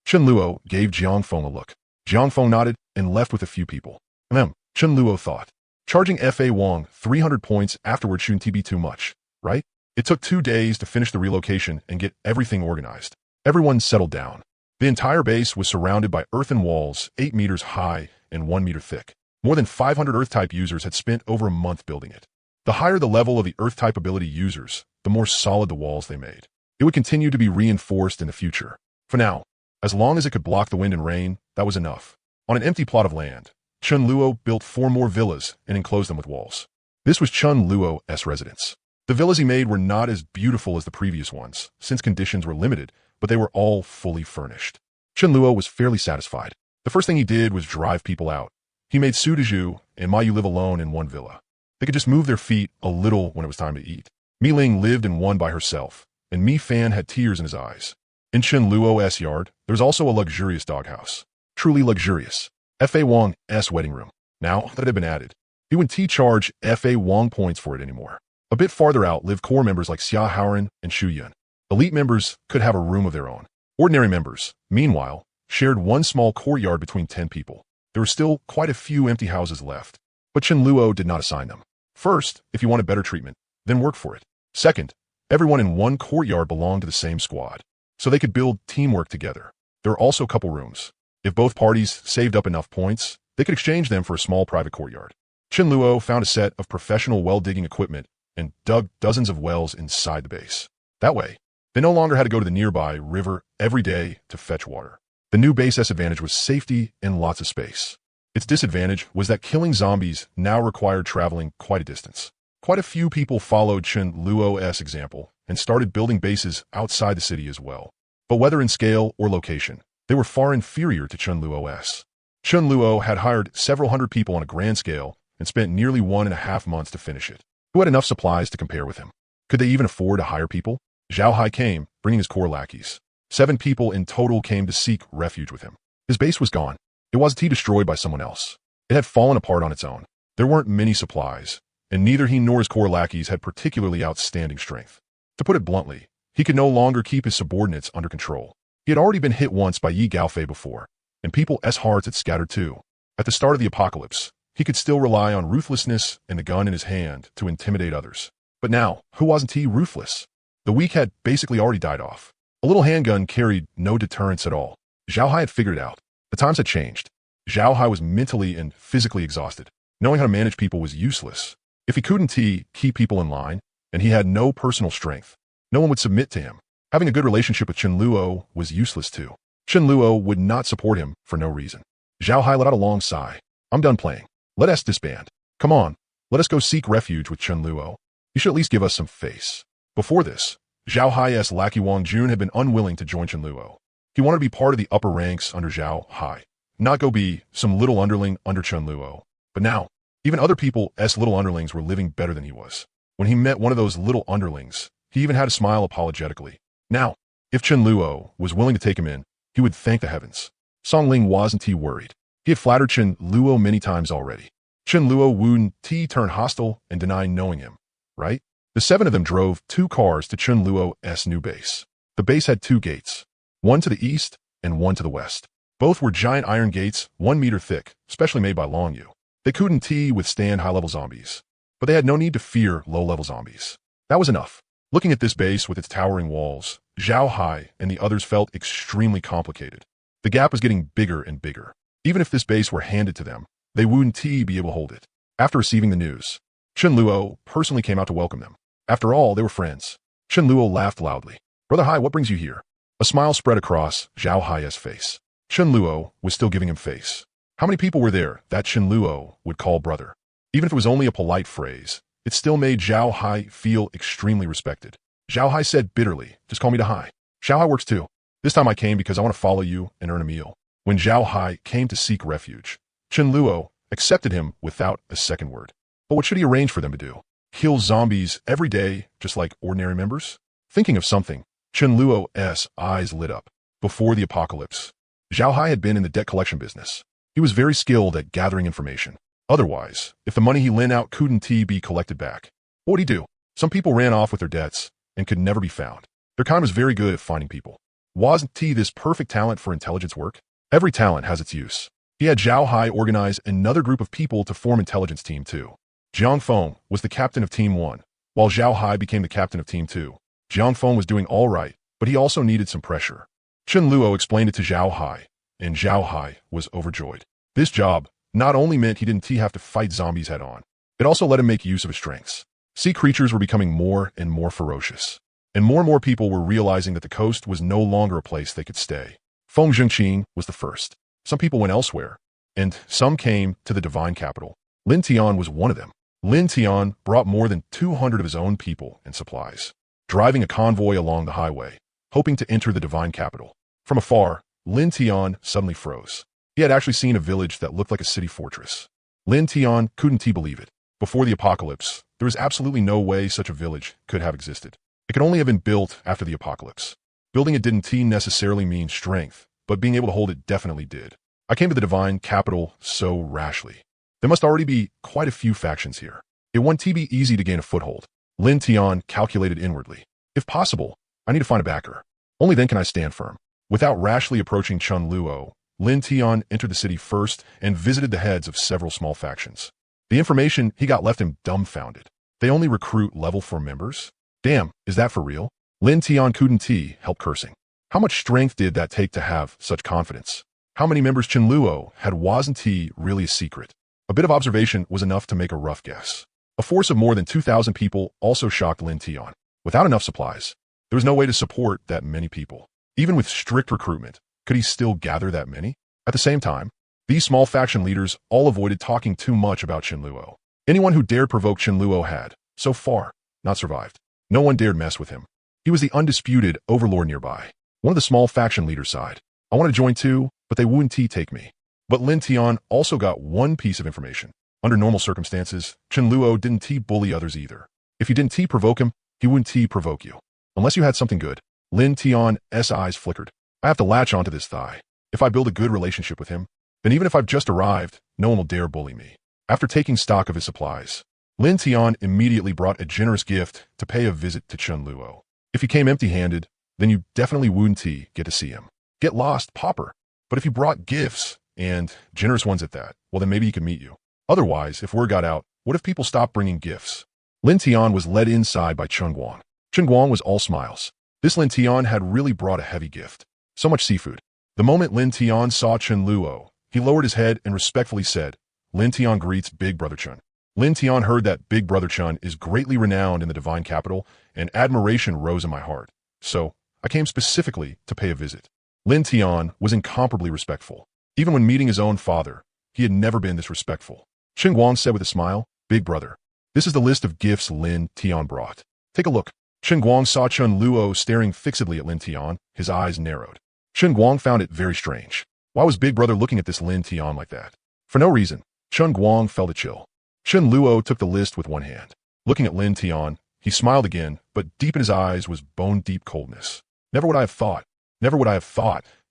[SPEAKER 1] Chun Luo gave Jiang Feng a look. Jiang Feng nodded and left with a few people. Chun Luo thought. Charging F.A. Wang 300 points afterward shouldn't be too much, right? It took 2 days to finish the relocation and get everything organized. Everyone settled down. The entire base was surrounded by earthen walls 8 meters high and 1 meter thick. More than 500 Earth-type users had spent over a month building it. The higher the level of the Earth-type ability users, the more solid the walls they made. It would continue to be reinforced in the future. For now, as long as it could block the wind and rain, that was enough. On an empty plot of land, Chun Luo built 4 more villas and enclosed them with walls. This was Chun Luo's residence. The villas he made were not as beautiful as the previous ones, since conditions were limited, but they were all fully furnished. Chun Luo was fairly satisfied. The first thing he did was drive people out. He made Su Dezhu and Ma Yu live alone in one villa. They could just move their feet a little when it was time to eat. Mi Ling lived in one by herself, and Mi Fan had tears in his eyes. In Chun Luo's yard, there was also a luxurious doghouse. Truly luxurious. F.A. Wong's wedding room. Now that it had been added, he wouldn't charge F.A. Wong points for it anymore. A bit farther out lived core members like Xia Haoran and Shu Yun. Elite members could have a room of their own. Ordinary members, meanwhile, shared one small courtyard between 10 people. There were still quite a few empty houses left, but Chun Luo did not assign them. First, if you wanted better treatment, then work for it. Second, everyone in one courtyard belonged to the same squad, so they could build teamwork together. There were also couple rooms. If both parties saved up enough points, they could exchange them for a small private courtyard. Chun Luo found a set of professional well-digging equipment and dug dozens of wells inside the base. That way, they no longer had to go to the nearby river every day to fetch water. The new base's advantage was safety and lots of space. Its disadvantage was that killing zombies now required traveling quite a distance. Quite a few people followed Chun Luo's example and started building bases outside the city as well. But whether in scale or location, they were far inferior to Chun Luo's. Chun Luo had hired several hundred people on a grand scale and spent nearly 1.5 months to finish it. Who had enough supplies to compare with him? Could they even afford to hire people? Zhao Hai came, bringing his core lackeys. 7 people in total came to seek refuge with him. His base was gone. It wasn't destroyed by someone else. It had fallen apart on its own. There weren't many supplies, and neither he nor his core lackeys had particularly outstanding strength. To put it bluntly, he could no longer keep his subordinates under control. He had already been hit once by Yi Gaofei before, and people's hearts had scattered too. At the start of the apocalypse, he could still rely on ruthlessness and the gun in his hand to intimidate others. But now, who wasn't he ruthless? The weak had basically already died off. A little handgun carried no deterrence at all. Zhao Hai had figured it out. The times had changed. Zhao Hai was mentally and physically exhausted. Knowing how to manage people was useless. If he couldn't keep people in line, and he had no personal strength, no one would submit to him. Having a good relationship with Chun Luo was useless too. Chun Luo would not support him for no reason. Zhao Hai let out a long sigh. I'm done playing. Let us disband. Come on, let us go seek refuge with Chun Luo. He should at least give us some face. Before this, Zhao Hai's lackey Wang Jun had been unwilling to join Chun Luo. He wanted to be part of the upper ranks under Zhao Hai, not go be some little underling under Chun Luo. But now, even other people's little underlings were living better than he was. When he met one of those little underlings, he even had to smile apologetically. Now, if Chun Luo was willing to take him in, he would thank the heavens. Song Ling wasn't worried. He had flattered Chun Luo many times already. Chun Luo wouldn't turn hostile and deny knowing him, right? The 7 of them drove 2 cars to Chun Luo's new base. The base had 2 gates, one to the east and one to the west. Both were giant iron gates, 1 meter thick, specially made by Long Yu. They couldn't withstand high-level zombies, but they had no need to fear low-level zombies. That was enough. Looking at this base with its towering walls, Zhao Hai and the others felt extremely complicated. The gap was getting bigger and bigger. Even if this base were handed to them, they wouldn't be able to hold it. After receiving the news, Chun Luo personally came out to welcome them. After all, they were friends. Chun Luo laughed loudly. Brother Hai, what brings you here? A smile spread across Zhao Hai's face. Chun Luo was still giving him face. How many people were there that Chun Luo would call brother? Even if it was only a polite phrase, it still made Zhao Hai feel extremely respected. Zhao Hai said bitterly, just call me to Hai. Zhao Hai works too. This time I came because I want to follow you and earn a meal. When Zhao Hai came to seek refuge, Chun Luo accepted him without a second word. But what should he arrange for them to do? Kill zombies every day, just like ordinary members? Thinking of something, Chun Luo's eyes lit up. Before the apocalypse, Zhao Hai had been in the debt collection business. He was very skilled at gathering information. Otherwise, if the money he lent out couldn't be collected back, what would he do? Some people ran off with their debts and could never be found. Their kind was very good at finding people. Wasn't this perfect talent for intelligence work? Every talent has its use. He had Zhao Hai organize another group of people to form intelligence team 2. Jiang Feng was the captain of Team 1, While Zhao Hai became the captain of Team 2, Jiang Feng was doing all right, but he also needed some pressure. Chen Luo explained it to Zhao Hai, and Zhao Hai was overjoyed. This job not only meant he didn't have to fight zombies head-on, it also let him make use of his strengths. Sea creatures were becoming more and more ferocious, and more people were realizing that the coast was no longer a place they could stay. Feng Zhengqing was the first. Some people went elsewhere, and some came to the divine capital. Lin Tian was one of them. Lin Tian brought more than 200 of his own people and supplies, driving a convoy along the highway, hoping to enter the divine capital. From afar, Lin Tian suddenly froze. He had actually seen a village that looked like a city fortress. Lin Tian couldn't believe it. Before the apocalypse, there was absolutely no way such a village could have existed. It could only have been built after the apocalypse. Building it didn't necessarily mean strength, but being able to hold it definitely did. I came to the divine capital so rashly. There must already be quite a few factions here. It wouldn't be easy to gain a foothold. Lin Tian calculated inwardly. If possible, I need to find a backer. Only then can I stand firm. Without rashly approaching Chen Luo, Lin Tian entered the city first and visited the heads of several small factions. The information he got left him dumbfounded. They only recruit level 4 members? Damn, is that for real? Lin Tian couldn't help cursing. How much strength did that take to have such confidence? How many members Chen Luo had? Wasn't really a secret? A bit of observation was enough to make a rough guess. A force of more than 2,000 people also shocked Lin Tian. Without enough supplies, there was no way to support that many people. Even with strict recruitment, could he still gather that many? At the same time, these small faction leaders all avoided talking too much about Chen Luo. Anyone who dared provoke Chen Luo had, so far, not survived. No one dared mess with him. He was the undisputed overlord nearby. One of the small faction leaders sighed. I want to join too, but they wouldn't take me. But Lin Tian also got one piece of information. Under normal circumstances, Chen Luo didn't bully others either. If you didn't provoke him, he wouldn't provoke you. Unless you had something good. Lin Tian's eyes flickered. I have to latch onto this thigh. If I build a good relationship with him, then even if I've just arrived, no one will dare bully me. After taking stock of his supplies, Lin Tian immediately brought a generous gift to pay a visit to Chen Luo. If he came empty-handed, then you definitely wouldn't get to see him. Get lost, pauper. But if he brought gifts, and generous ones at that, well then maybe he could meet you. Otherwise, if word got out, what if people stopped bringing gifts? Lin Tian was led inside by Chen Guang. Chen Guang was all smiles. This Lin Tian had really brought a heavy gift. So much seafood. The moment Lin Tian saw Chen Luo, he lowered his head and respectfully said, Lin Tian greets Big Brother Chen. Lin Tian heard that Big Brother Chen is greatly renowned in the divine capital, and admiration rose in my heart. So, I came specifically to pay a visit. Lin Tian was incomparably respectful. Even when meeting his own father, he had never been this respectful. Chen Guang said with a smile, Big Brother, this is the list of gifts Lin Tian brought. Take a look. Chen Guang saw Chen Luo staring fixedly at Lin Tian. His eyes narrowed. Chen Guang found it very strange. Why was Big Brother looking at this Lin Tian like that? For no reason. Chen Guang felt a chill. Chen Luo took the list with one hand. Looking at Lin Tian, he smiled again, but deep in his eyes was bone-deep coldness. Never would I have thought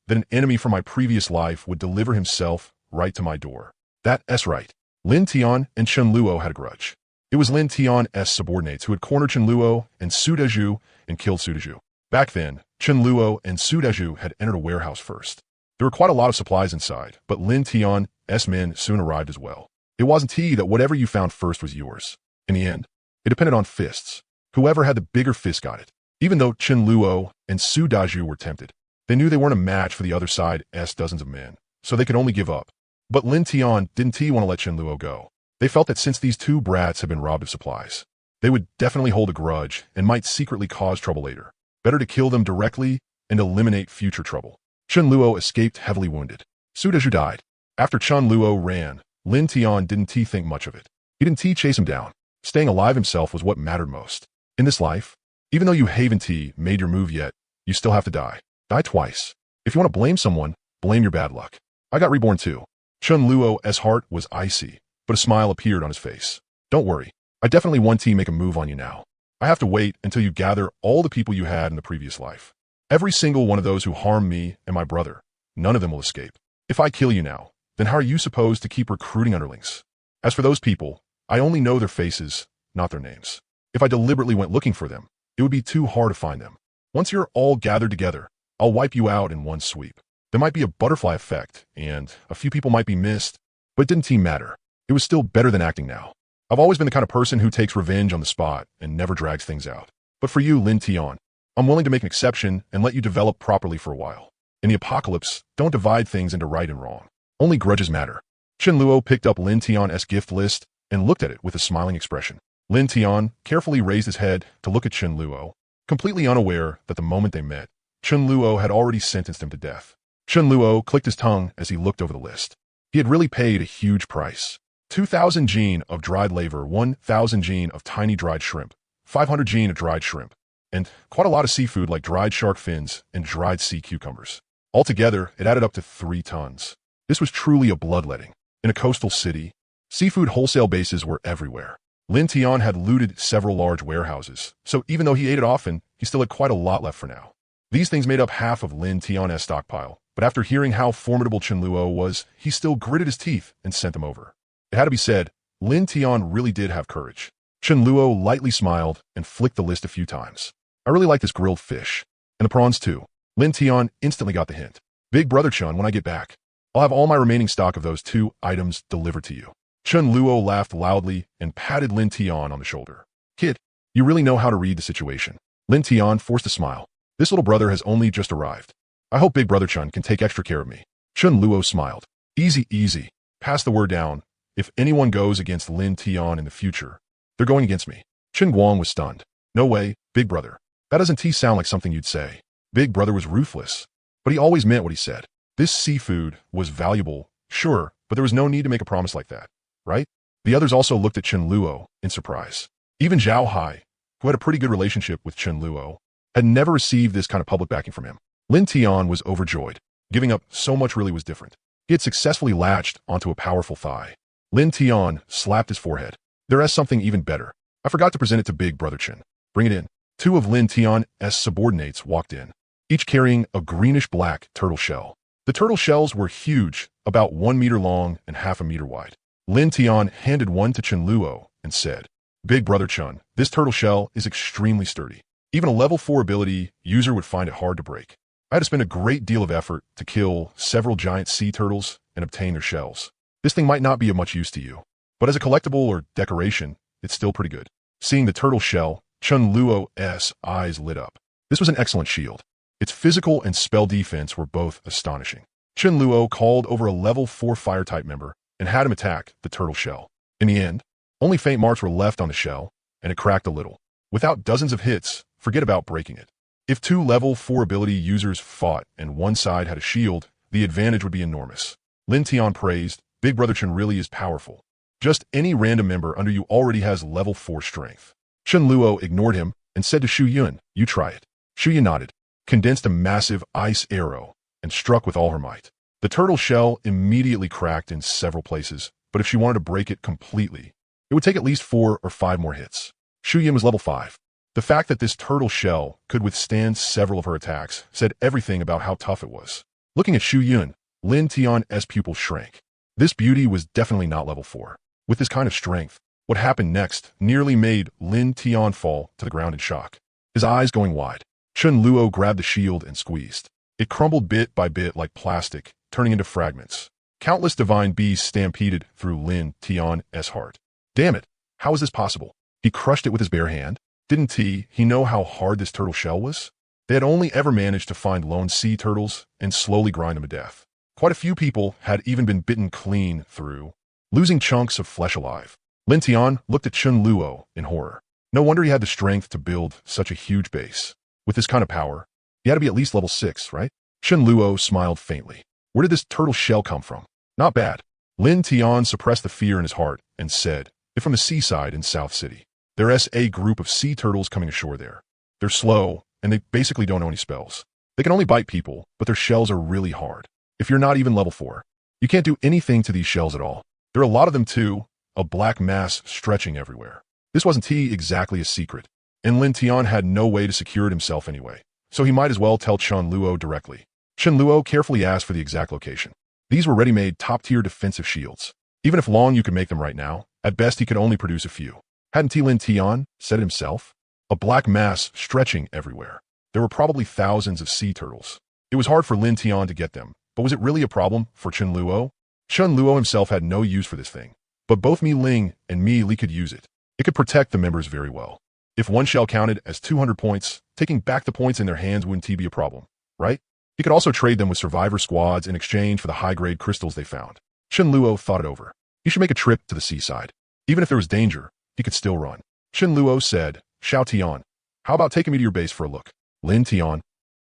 [SPEAKER 1] that an enemy from my previous life would deliver himself right to my door. That's right. Lin Tian and Chen Luo had a grudge. It was Lin Tian's subordinates who had cornered Chen Luo and Su Dezhu and killed Su Dezhu. Back then, Chen Luo and Su Dezhu had entered a warehouse first. There were quite a lot of supplies inside, but Lin Tian's men soon arrived as well. It wasn't that whatever you found first was yours. In the end, it depended on fists. Whoever had the bigger fist got it. Even though Chen Luo and Su Dezhu were tempted, they knew they weren't a match for the other side's dozens of men, so they could only give up. But Lin Tian didn't want to let Chen Luo go. They felt that since these two brats had been robbed of supplies, they would definitely hold a grudge and might secretly cause trouble later. Better to kill them directly and eliminate future trouble. Chen Luo escaped heavily wounded. Su Dezhu died. After Chen Luo ran, Lin Tian didn't think much of it. He didn't chase him down. Staying alive himself was what mattered most. In this life, even though you haven't made your move yet, you still have to die. Die twice. If you want to blame someone, blame your bad luck. I got reborn too. Chen Luo's heart was icy, but a smile appeared on his face. Don't worry. I definitely want to make a move on you now. I have to wait until you gather all the people you had in the previous life. Every single one of those who harmed me and my brother, none of them will escape. If I kill you now, then how are you supposed to keep recruiting underlings? As for those people, I only know their faces, not their names. If I deliberately went looking for them, it would be too hard to find them. Once you're all gathered together, I'll wipe you out in one sweep. There might be a butterfly effect, and a few people might be missed, but it didn't matter. It was still better than acting now. I've always been the kind of person who takes revenge on the spot and never drags things out. But for you, Lin Tian, I'm willing to make an exception and let you develop properly for a while. In the apocalypse, don't divide things into right and wrong. Only grudges matter. Chen Luo picked up Lin Tian's gift list and looked at it with a smiling expression. Lin Tian carefully raised his head to look at Chen Luo, completely unaware that the moment they met, Chen Luo had already sentenced him to death. Chen Luo clicked his tongue as he looked over the list. He had really paid a huge price. 2,000 gene of dried laver, 1,000 gene of tiny dried shrimp, 500 gene of dried shrimp, and quite a lot of seafood like dried shark fins and dried sea cucumbers. Altogether, it added up to 3 tons. This was truly a bloodletting. In a coastal city, seafood wholesale bases were everywhere. Lin Tian had looted several large warehouses, so even though he ate it often, he still had quite a lot left for now. These things made up half of Lin Tian's stockpile, but after hearing how formidable Chen Luo was, he still gritted his teeth and sent them over. It had to be said, Lin Tian really did have courage. Chen Luo lightly smiled and flicked the list a few times. I really like this grilled fish. And the prawns too. Lin Tian instantly got the hint. Big brother Chun, when I get back, I'll have all my remaining stock of those 2 items delivered to you. Chen Luo laughed loudly and patted Lin Tian on the shoulder. Kid, you really know how to read the situation. Lin Tian forced a smile. This little brother has only just arrived. I hope Big Brother Chun can take extra care of me. Chen Luo smiled. Easy, easy. Pass the word down. If anyone goes against Lin Tian in the future, they're going against me. Chen Guang was stunned. No way, Big Brother. That doesn't sound like something you'd say. Big Brother was ruthless, but he always meant what he said. This seafood was valuable, sure, but there was no need to make a promise like that, right? The others also looked at Chen Luo in surprise. Even Zhao Hai, who had a pretty good relationship with Chen Luo, had never received this kind of public backing from him. Lin Tian was overjoyed. Giving up so much really was different. He had successfully latched onto a powerful thigh. Lin Tian slapped his forehead. There is something even better. I forgot to present it to Big Brother Chen. Bring it in. 2 of Lin Tian's subordinates walked in, each carrying a greenish-black turtle shell. The turtle shells were huge, about 1 meter long and half a meter wide. Lin Tian handed one to Chen Luo and said, Big Brother Chun, this turtle shell is extremely sturdy. Even a level 4 ability user would find it hard to break. I had to spend a great deal of effort to kill several giant sea turtles and obtain their shells. This thing might not be of much use to you, but as a collectible or decoration, it's still pretty good. Seeing the turtle shell, Chen Luo's eyes lit up. This was an excellent shield. Its physical and spell defense were both astonishing. Chen Luo called over a level 4 fire-type member and had him attack the turtle shell. In the end, only faint marks were left on the shell, and it cracked a little. Without dozens of hits, forget about breaking it. If 2 level 4 ability users fought and one side had a shield, the advantage would be enormous. Lin Tian praised, Big Brother Chen really is powerful. Just any random member under you already has level 4 strength. Chen Luo ignored him and said to Xu Yun, you try it. Xu Yun nodded, condensed a massive ice arrow, and struck with all her might. The turtle shell immediately cracked in several places, but if she wanted to break it completely, it would take at least 4 or 5 more hits. Xu Yun was level 5. The fact that this turtle shell could withstand several of her attacks said everything about how tough it was. Looking at Xu Yun, Lin Tian's pupil shrank. This beauty was definitely not level 4. With this kind of strength, what happened next nearly made Lin Tian fall to the ground in shock, his eyes going wide. Chen Luo grabbed the shield and squeezed. It crumbled bit by bit like plastic, turning into fragments. Countless divine bees stampeded through Lin Tian's heart. Damn it, how is this possible? He crushed it with his bare hand. Didn't he know how hard this turtle shell was? They had only ever managed to find lone sea turtles and slowly grind them to death. Quite a few people had even been bitten clean through, losing chunks of flesh alive. Lin Tian looked at Chen Luo in horror. No wonder he had the strength to build such a huge base. With this kind of power, he had to be at least level 6, right? Chen Luo smiled faintly. Where did this turtle shell come from? Not bad. Lin Tian suppressed the fear in his heart and said, They're from the seaside in South City. There's a group of sea turtles coming ashore there. They're slow, and they basically don't know any spells. They can only bite people, but their shells are really hard. If you're not even level 4, you can't do anything to these shells at all. There are a lot of them too, a black mass stretching everywhere. This wasn't exactly a secret, and Lin Tian had no way to secure it himself anyway, so he might as well tell Chen Luo directly. Chen Luo carefully asked for the exact location. These were ready-made top-tier defensive shields. Even if Long Yu could make them right now, at best he could only produce a few. Hadn't Lin Tian said it himself? A black mass stretching everywhere. There were probably thousands of sea turtles. It was hard for Lin Tian to get them, but was it really a problem for Chen Luo? Chen Luo himself had no use for this thing. but both Mi Ling and Mi Li could use it. It could protect the members very well. If one shell counted as 200 points, taking back the points in their hands wouldn't be a problem, right? He could also trade them with survivor squads in exchange for the high-grade crystals they found. Chen Luo thought it over. He should make a trip to the seaside. Even if there was danger, he could still run. Chen Luo said, Xiao Tian, how about taking me to your base for a look? Lin Tian.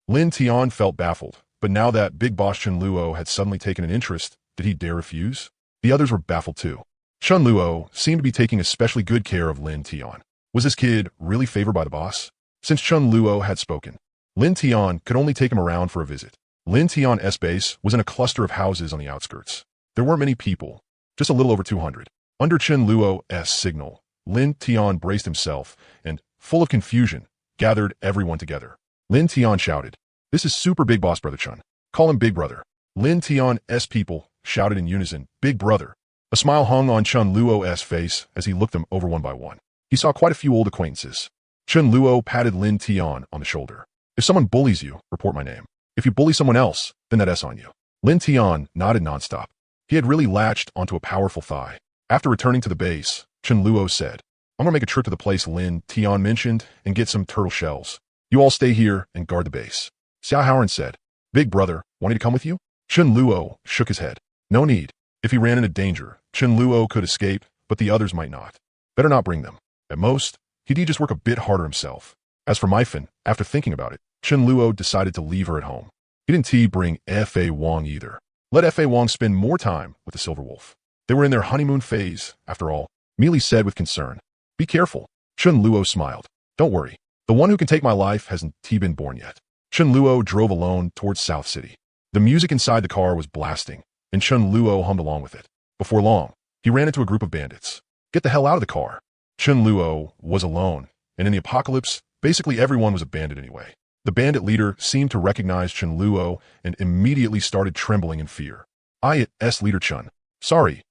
[SPEAKER 1] Lin Tian felt baffled, but now that big boss Chen Luo had suddenly taken an interest, did he dare refuse? The others were baffled too. Chen Luo seemed to be taking especially good care of Lin Tian. Was this kid really favored by the boss? Since Chen Luo had spoken, Lin Tian could only take him around for a visit. Lin Tian's base was in a cluster of houses on the outskirts. There weren't many people, just a little over 200. Under Chen Luo's signal, Lin Tian braced himself and, full of confusion, gathered everyone together. Lin Tian shouted, This is Super Big Boss Brother Chen. Call him Big Brother. Lin Tian's people shouted in unison, Big Brother. A smile hung on Chen Luo's face as he looked them over one by one. He saw quite a few old acquaintances. Chen Luo patted Lin Tian on the shoulder. If someone bullies you, report my name. If you bully someone else, then that's on you. Lin Tian nodded nonstop. He had really latched onto a powerful thigh. After returning to the base, Chen Luo said, I'm going to make a trip to the place Lin Tian mentioned and get some turtle shells. You all stay here and guard the base. Xiao Haoran said, Big Brother, want me to come with you? Chen Luo shook his head. No need. If he ran into danger, Chen Luo could escape, but the others might not. Better not bring them. At most, he'd just work a bit harder himself. As for Maifan, after thinking about it, Chen Luo decided to leave her at home. He didn't bring F.A. Wang either. Let F.A. Wang spend more time with the Silver Wolf. They were in their honeymoon phase, after all. Mealy said with concern, Be careful. Chen Luo smiled. Don't worry. The one who can take my life hasn't been born yet. Chen Luo drove alone towards South City. The music inside the car was blasting, and Chen Luo hummed along with it. Before long, he ran into a group of bandits. Get the hell out of the car. Chen Luo was alone, and in the apocalypse, basically everyone was a bandit anyway. The bandit leader seemed to recognize Chen Luo and immediately started trembling in fear. S. Leader Chen. Sorry,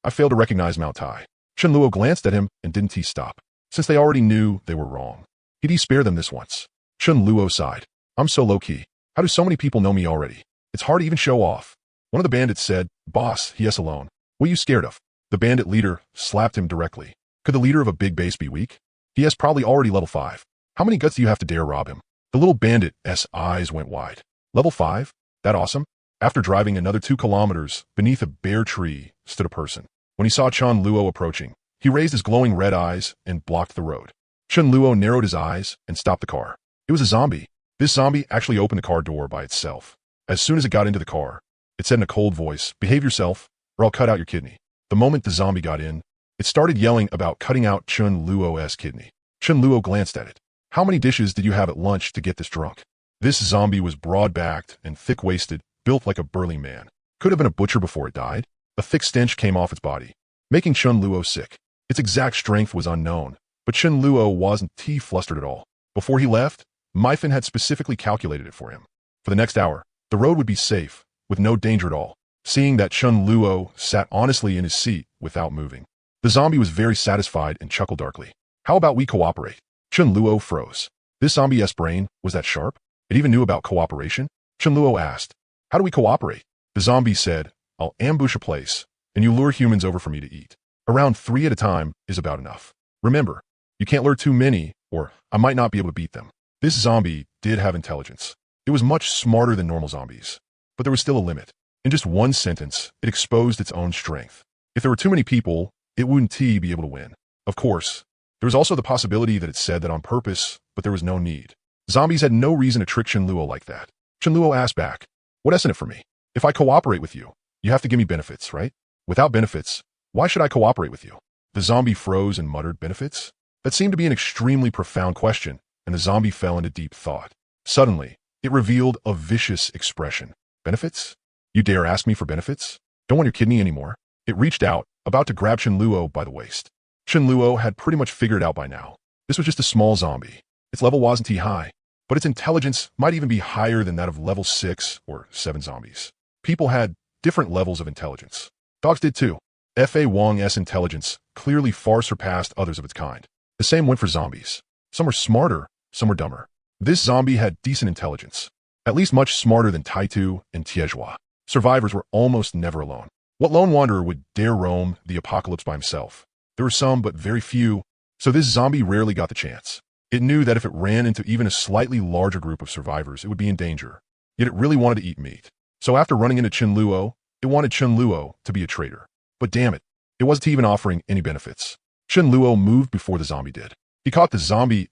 [SPEAKER 1] I failed to recognize Mao Tai. Chen Luo glanced at him and didn't stop. Since they already knew they were wrong. He'd spare them this once. Chen Luo sighed. I'm so low-key. How do so many people know me already? It's hard to even show off. One of the bandits said, Boss, yes alone. What are you scared of? The bandit leader slapped him directly. Could the leader of a big base be weak? He has probably already level 5. How many guts do you have to dare rob him? The little bandit's eyes went wide. Level 5? That awesome? After driving another 2 kilometers, beneath a bare tree stood a person. When he saw Chen Luo approaching, he raised his glowing red eyes and blocked the road. Chen Luo narrowed his eyes and stopped the car. It was a zombie. This zombie actually opened the car door by itself. As soon as it got into the car, it said in a cold voice, Behave yourself, or I'll cut out your kidney. The moment the zombie got in, it started yelling about cutting out Chen Luo's kidney. Chen Luo glanced at it. How many dishes did you have at lunch to get this drunk? This zombie was broad-backed and thick-waisted, built like a burly man. Could have been a butcher before it died. A thick stench came off its body, making Chen Luo sick. Its exact strength was unknown, but Chen Luo wasn't flustered at all. Before he left, Maifan had specifically calculated it for him. For the next hour, the road would be safe, with no danger at all. Seeing that Chen Luo sat honestly in his seat without moving, the zombie was very satisfied and chuckled darkly. How about we cooperate? Chen Luo froze. This zombie's brain was that sharp? It even knew about cooperation? Chen Luo asked, How do we cooperate? The zombie said, I'll ambush a place, and you lure humans over for me to eat. Around 3 at a time is about enough. Remember, you can't lure too many, or I might not be able to beat them. This zombie did have intelligence. It was much smarter than normal zombies. But there was still a limit. In just one sentence, it exposed its own strength. If there were too many people, it wouldn't be able to win. Of course, there was also the possibility that it said that on purpose, but there was no need. Zombies had no reason to trick Chen Luo like that. Chen Luo asked back, What's in it for me? If I cooperate with you, you have to give me benefits, right? Without benefits, why should I cooperate with you? The zombie froze and muttered, Benefits? That seemed to be an extremely profound question, and the zombie fell into deep thought. Suddenly, it revealed a vicious expression. Benefits? You dare ask me for benefits? Don't want your kidney anymore. It reached out, about to grab Chen Luo by the waist. Chen Luo had pretty much figured it out by now. This was just a small zombie. Its level wasn't high, but its intelligence might even be higher than that of level 6 or 7 zombies. People had different levels of intelligence. Dogs did too. F.A. Wang's intelligence clearly far surpassed others of its kind. The same went for zombies. Some were smarter, some were dumber. This zombie had decent intelligence, at least much smarter than Taitu and Tiezhua. Survivors were almost never alone. What lone wanderer would dare roam the apocalypse by himself? There were some, but very few, so this zombie rarely got the chance. It knew that if it ran into even a slightly larger group of survivors, it would be in danger. Yet it really wanted to eat meat. So after running into Chenluo, it wanted Chenluo to be a traitor. But damn it, it wasn't even offering any benefits. Chenluo moved before the zombie did. He caught the zombie's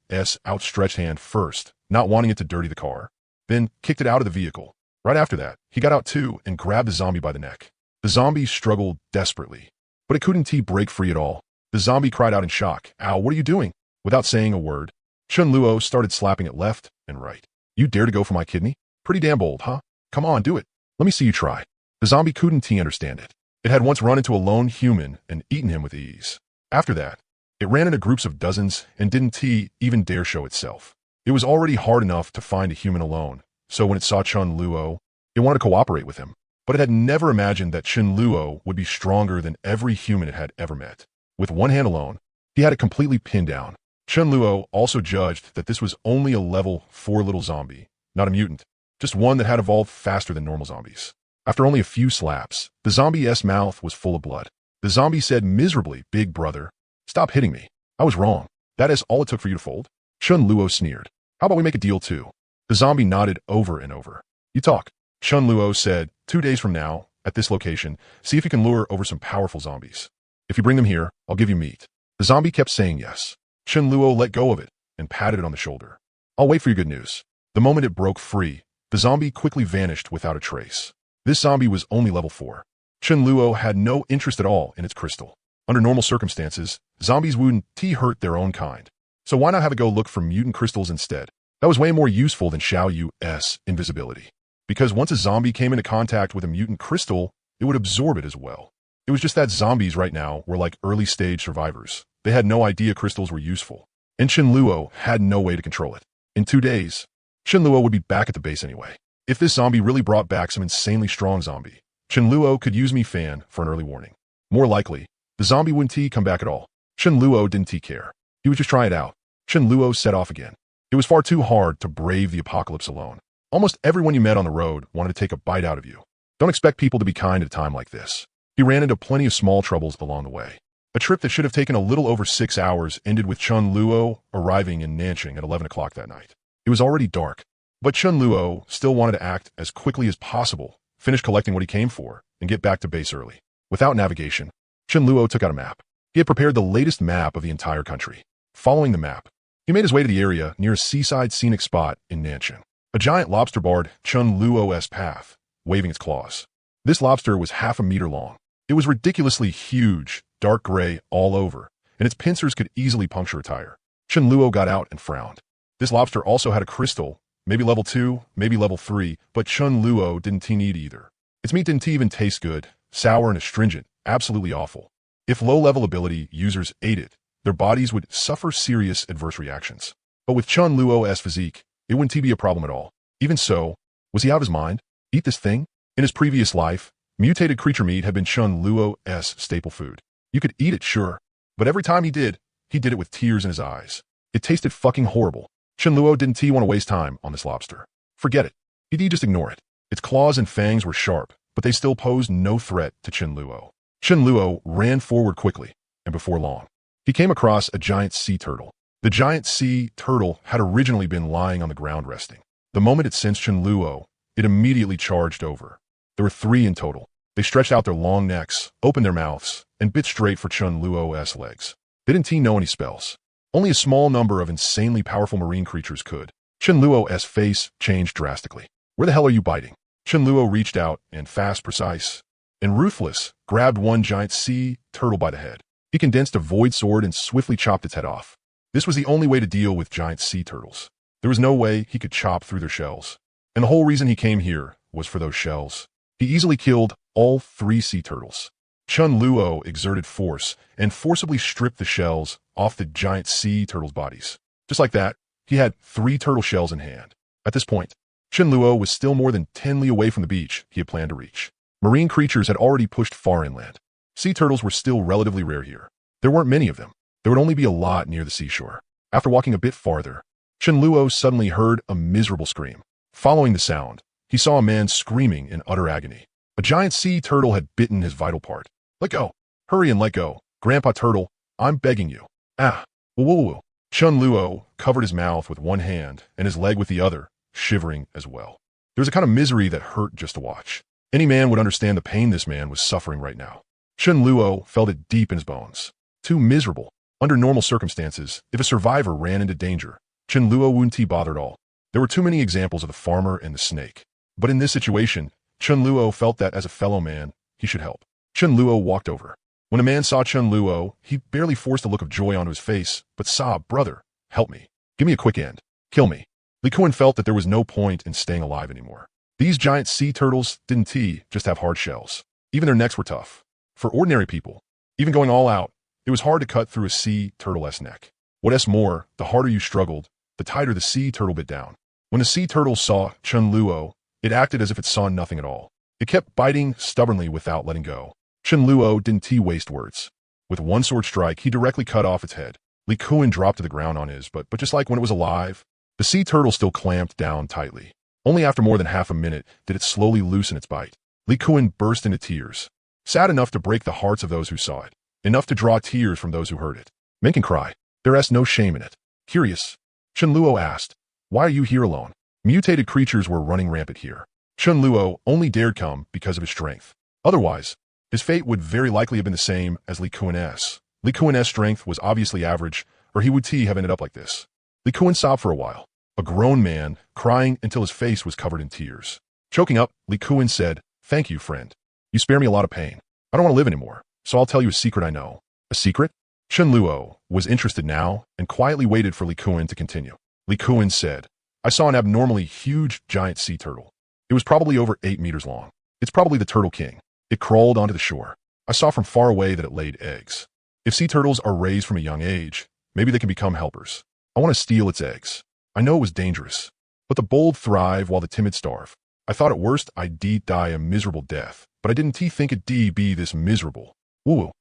[SPEAKER 1] outstretched hand first, not wanting it to dirty the car, then kicked it out of the vehicle. Right after that, he got out too and grabbed the zombie by the neck. The zombie struggled desperately, but it couldn't break free at all. The zombie cried out in shock, "Ow, what are you doing?" Without saying a word, Chenluo started slapping it left and right. "You dare to go for my kidney? Pretty damn bold, huh? Come on, do it. Let me see you try." The zombie couldn't understand it. It had once run into a lone human and eaten him with ease. After that, it ran into groups of dozens and didn't even dare show itself. It was already hard enough to find a human alone, so when it saw Chenluo, it wanted to cooperate with him. But it had never imagined that Chenluo would be stronger than every human it had ever met. With one hand alone, he had it completely pinned down. Chenluo also judged that this was only a level 4 little zombie, not a mutant, just one that had evolved faster than normal zombies. After only a few slaps, the zombie's mouth was full of blood. The zombie said miserably, "Big brother, stop hitting me. I was wrong. That is all it took for you to fold?" Chenluo sneered. "How about we make a deal too?" The zombie nodded over and over. "You talk." Chenluo said, 2 days from now, at this location, see if you can lure over some powerful zombies. If you bring them here, I'll give you meat. The zombie kept saying yes. Chenluo let go of it and patted it on the shoulder. "I'll wait for your good news." The moment it broke free, the zombie quickly vanished without a trace. This zombie was only level 4. Chenluo had no interest at all in its crystal. Under normal circumstances, zombies wouldn't hurt their own kind. So why not have it go look for mutant crystals instead? That was way more useful than Xiao Yu's invisibility. Because once a zombie came into contact with a mutant crystal, it would absorb it as well. It was just that zombies right now were like early-stage survivors. They had no idea crystals were useful. And Chenluo had no way to control it. In 2 days, Chenluo would be back at the base anyway. If this zombie really brought back some insanely strong zombie, Chenluo could use Me-Fan for an early warning. More likely, the zombie wouldn't come back at all. Chenluo didn't care. He would just try it out. Chenluo set off again. It was far too hard to brave the apocalypse alone. Almost everyone you met on the road wanted to take a bite out of you. Don't expect people to be kind at a time like this. He ran into plenty of small troubles along the way. A trip that should have taken a little over 6 hours ended with Chenluo arriving in Nanjing at 11 o'clock that night. It was already dark, but Chenluo still wanted to act as quickly as possible, finish collecting what he came for, and get back to base early. Without navigation, Chenluo took out a map. He had prepared the latest map of the entire country. Following the map, he made his way to the area near a seaside scenic spot in Nanjing. A giant lobster barred Chenluo's path, waving its claws. This lobster was half a meter long. It was ridiculously huge, dark gray all over, and its pincers could easily puncture a tire. Chenluo got out and frowned. This lobster also had a crystal, maybe level 2, maybe level 3, but Chenluo didn't need either. Its meat didn't even taste good, sour and astringent, absolutely awful. If low-level ability users ate it, their bodies would suffer serious adverse reactions. But with Chenluo's physique, it wouldn't be a problem at all. Even so, was he out of his mind? Eat this thing? In his previous life, mutated creature meat had been Chenluo's staple food. You could eat it, sure, but every time he did it with tears in his eyes. It tasted fucking horrible. Chenluo didn't want to waste time on this lobster. Forget it. He'd just ignore it. Its claws and fangs were sharp, but they still posed no threat to Chenluo. Chenluo ran forward quickly, and before long, he came across a giant sea turtle. The giant sea turtle had originally been lying on the ground resting. The moment it sensed Chenluo, it immediately charged over. There were 3 in total. They stretched out their long necks, opened their mouths, and bit straight for Chenluo's legs. They didn't know any spells. Only a small number of insanely powerful marine creatures could. Chenluo's face changed drastically. "Where the hell are you biting?" Chenluo reached out and fast, precise, and ruthless, grabbed one giant sea turtle by the head. He condensed a void sword and swiftly chopped its head off. This was the only way to deal with giant sea turtles. There was no way he could chop through their shells. And the whole reason he came here was for those shells. He easily killed all 3 sea turtles. Chenluo exerted force and forcibly stripped the shells off the giant sea turtles' bodies. Just like that, he had 3 turtle shells in hand. At this point, Chenluo was still more than 10 li away from the beach he had planned to reach. Marine creatures had already pushed far inland. Sea turtles were still relatively rare here. There weren't many of them. There would only be a lot near the seashore. After walking a bit farther, Chenluo suddenly heard a miserable scream. Following the sound, he saw a man screaming in utter agony. A giant sea turtle had bitten his vital part. Let go. Hurry and let go. Grandpa Turtle, I'm begging you. Ah. Whoa, whoa, whoa. Chun Luo covered his mouth with one hand and his leg with the other, shivering as well. There was a kind of misery that hurt just to watch. Any man would understand the pain this man was suffering right now. Chun Luo felt it deep in his bones. Too miserable. Under normal circumstances, if a survivor ran into danger, Chun Luo wouldn't bother at all. There were too many examples of the farmer and the snake. But in this situation, Chun Luo felt that as a fellow man, he should help. Chun Luo walked over. When a man saw Chun Luo, he barely forced a look of joy onto his face, but sobbed, "Brother, help me. Give me a quick end. Kill me." Li Kuan felt that there was no point in staying alive anymore. These giant sea turtles didn't just have hard shells. Even their necks were tough. For ordinary people, even going all out, it was hard to cut through a sea turtle's neck. What's more, the harder you struggled, the tighter the sea turtle bit down. When the sea turtle saw Chun Luo, it acted as if it saw nothing at all. It kept biting stubbornly without letting go. Chun Luo didn't waste words. With one sword strike, he directly cut off its head. Li Kuan dropped to the ground on his, but just like when it was alive, the sea turtle still clamped down tightly. Only after more than half a minute did it slowly loosen its bite. Li Kuan burst into tears. Sad enough to break the hearts of those who saw it. Enough to draw tears from those who heard it. Men can cry. There's no shame in it. Curious, Chun Luo asked, "Why are you here alone?" Mutated creatures were running rampant here. Chun Luo only dared come because of his strength. Otherwise, his fate would very likely have been the same as Li Kuan's. Li Kuan's strength was obviously average, or he would have ended up like this. Li Kuan sobbed for a while, a grown man, crying until his face was covered in tears. Choking up, Li Kuan said, "Thank you, friend. You spare me a lot of pain. I don't want to live anymore, so I'll tell you a secret I know." A secret? Chun Luo was interested now and quietly waited for Li Kuan to continue. Li Kuan said, "I saw an abnormally huge giant sea turtle. It was probably over 8 meters long. It's probably the Turtle King. It crawled onto the shore. I saw from far away that it laid eggs. If sea turtles are raised from a young age, maybe they can become helpers. I want to steal its eggs. I know it was dangerous, but the bold thrive while the timid starve. I thought at worst I'd die a miserable death, but I didn't think it'd be this miserable. Woo-woo."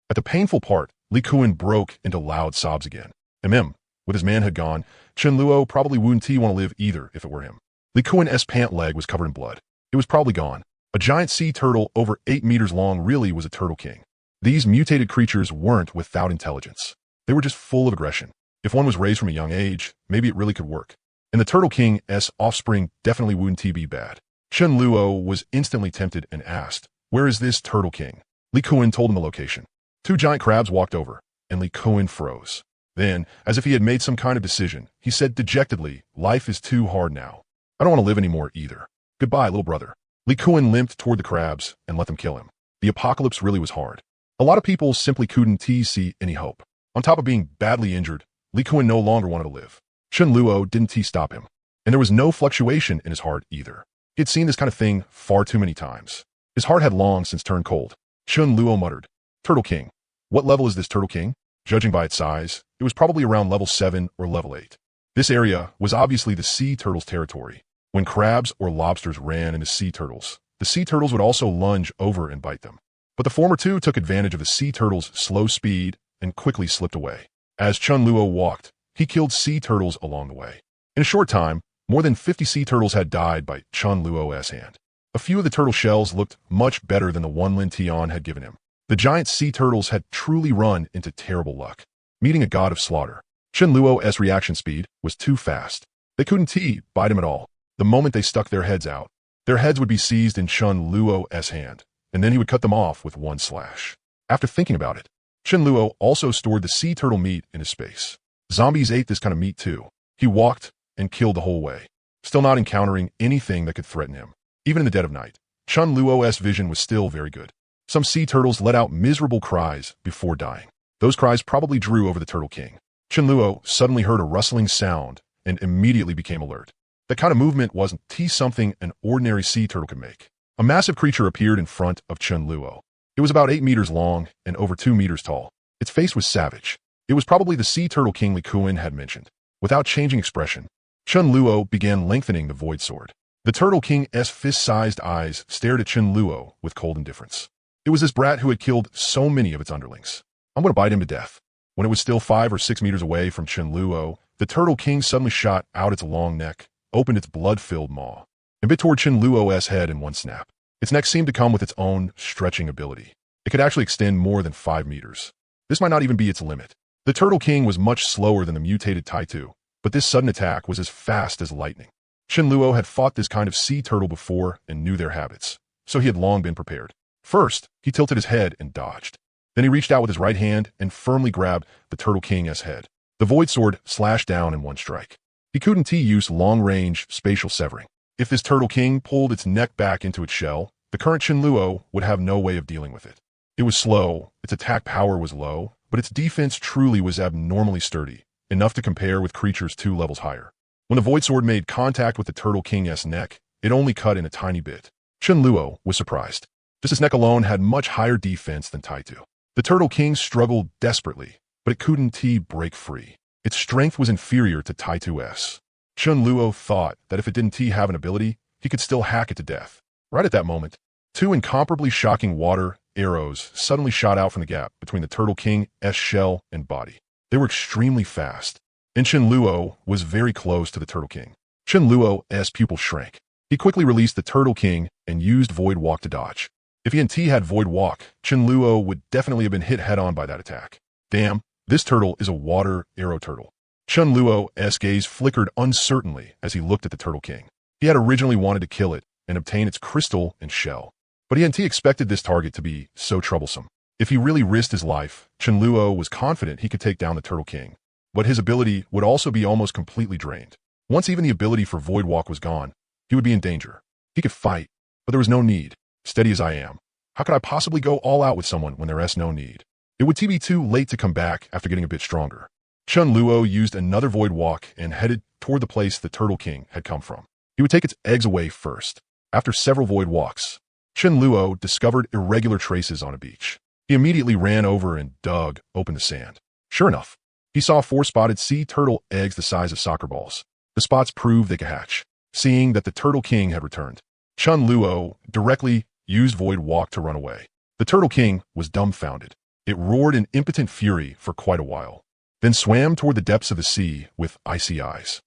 [SPEAKER 1] At the painful part, Li Kuan broke into loud sobs again. With his manhood gone, Chun Luo probably wouldn't want to live either if it were him. Li Kuan's pant leg was covered in blood. It was probably gone. A giant sea turtle over 8 meters long really was a Turtle King. These mutated creatures weren't without intelligence. They were just full of aggression. If one was raised from a young age, maybe it really could work. And the Turtle King's offspring definitely wouldn't be bad. Chun Luo was instantly tempted and asked, "Where is this Turtle King?" Li Kuan told him the location. 2 giant crabs walked over, and Li Kuan froze. Then, as if he had made some kind of decision, he said dejectedly, "Life is too hard now. I don't want to live anymore either. Goodbye, little brother." Li Kuan limped toward the crabs and let them kill him. The apocalypse really was hard. A lot of people simply couldn't see any hope. On top of being badly injured, Li Kuan no longer wanted to live. Chun Luo didn't stop him. And there was no fluctuation in his heart either. He had seen this kind of thing far too many times. His heart had long since turned cold. Chun Luo muttered, "Turtle King. What level is this Turtle King?" Judging by its size, it was probably around level 7 or level 8. This area was obviously the sea turtles' territory. When crabs or lobsters ran into sea turtles, the sea turtles would also lunge over and bite them. But the former two took advantage of the sea turtles' slow speed and quickly slipped away. As Chun Luo walked, he killed sea turtles along the way. In a short time, more than 50 sea turtles had died by Chun Luo's hand. A few of the turtle shells looked much better than the one Lin Tian had given him. The giant sea turtles had truly run into terrible luck, meeting a god of slaughter. Chun Luo's reaction speed was too fast. They couldn't bite him at all. The moment they stuck their heads out, their heads would be seized in Chun Luo's hand, and then he would cut them off with one slash. After thinking about it, Chun Luo also stored the sea turtle meat in his space. Zombies ate this kind of meat too. He walked and killed the whole way, still not encountering anything that could threaten him. Even in the dead of night, Chun Luo's vision was still very good. Some sea turtles let out miserable cries before dying. Those cries probably drew over the Turtle King. Chun Luo suddenly heard a rustling sound and immediately became alert. That kind of movement wasn't something an ordinary sea turtle could make. A massive creature appeared in front of Chun Luo. It was about 8 meters long and over 2 meters tall. Its face was savage. It was probably the sea turtle King Li Kuan had mentioned. Without changing expression, Chun Luo began lengthening the void sword. The Turtle King's fist-sized eyes stared at Chun Luo with cold indifference. It was this brat who had killed so many of its underlings. "I'm going to bite him to death." When it was still 5 or 6 meters away from Chun Luo, the Turtle King suddenly shot out its long neck, opened its blood-filled maw, and bit toward Chun Luo's head in one snap. Its neck seemed to come with its own stretching ability. It could actually extend more than 5 meters. This might not even be its limit. The Turtle King was much slower than the mutated Taitu, but this sudden attack was as fast as lightning. Qianluo had fought this kind of sea turtle before and knew their habits, so he had long been prepared. First, he tilted his head and dodged. Then he reached out with his right hand and firmly grabbed the Turtle King's head. The Void Sword slashed down in one strike. He couldn't use long-range spatial severing. If this Turtle King pulled its neck back into its shell, the current Qianluo would have no way of dealing with it. It was slow, its attack power was low, but its defense truly was abnormally sturdy, enough to compare with creatures 2 levels higher. When the Void Sword made contact with the Turtle King's neck, it only cut in a tiny bit. Qianluo was surprised. Just its neck alone had much higher defense than Taitu. The Turtle King struggled desperately, but it couldn't break free. Its strength was inferior to Taitu's. Qianluo thought that if it didn't have an ability, he could still hack it to death. Right at that moment, 2 incomparably shocking water arrows suddenly shot out from the gap between the Turtle King's shell and body. They were extremely fast, and Qianluo was very close to the Turtle King. Qianluo's pupil shrank. He quickly released the Turtle King and used Void Walk to dodge. If he had Void Walk, Qianluo would definitely have been hit head-on by that attack. Damn, this turtle is a water arrow turtle. Qianluo's gaze flickered uncertainly as he looked at the Turtle King. He had originally wanted to kill it and obtain its crystal and shell, but he hadn't expected this target to be so troublesome. If he really risked his life, Qianluo was confident he could take down the Turtle King, but his ability would also be almost completely drained. Once even the ability for Void Walk was gone, he would be in danger. He could fight, but there was no need. Steady as I am, how could I possibly go all out with someone when there's no need? It would be too late to come back after getting a bit stronger. Qianluo used another Void Walk and headed toward the place the Turtle King had come from. He would take its eggs away first. After several Void Walks, Qianluo discovered irregular traces on a beach. He immediately ran over and dug open the sand. Sure enough, he saw 4 spotted sea turtle eggs the size of soccer balls. The spots proved they could hatch. Seeing that the Turtle King had returned, Qianluo directly used Void Walk to run away. The Turtle King was dumbfounded. It roared in impotent fury for quite a while, then swam toward the depths of the sea with icy eyes.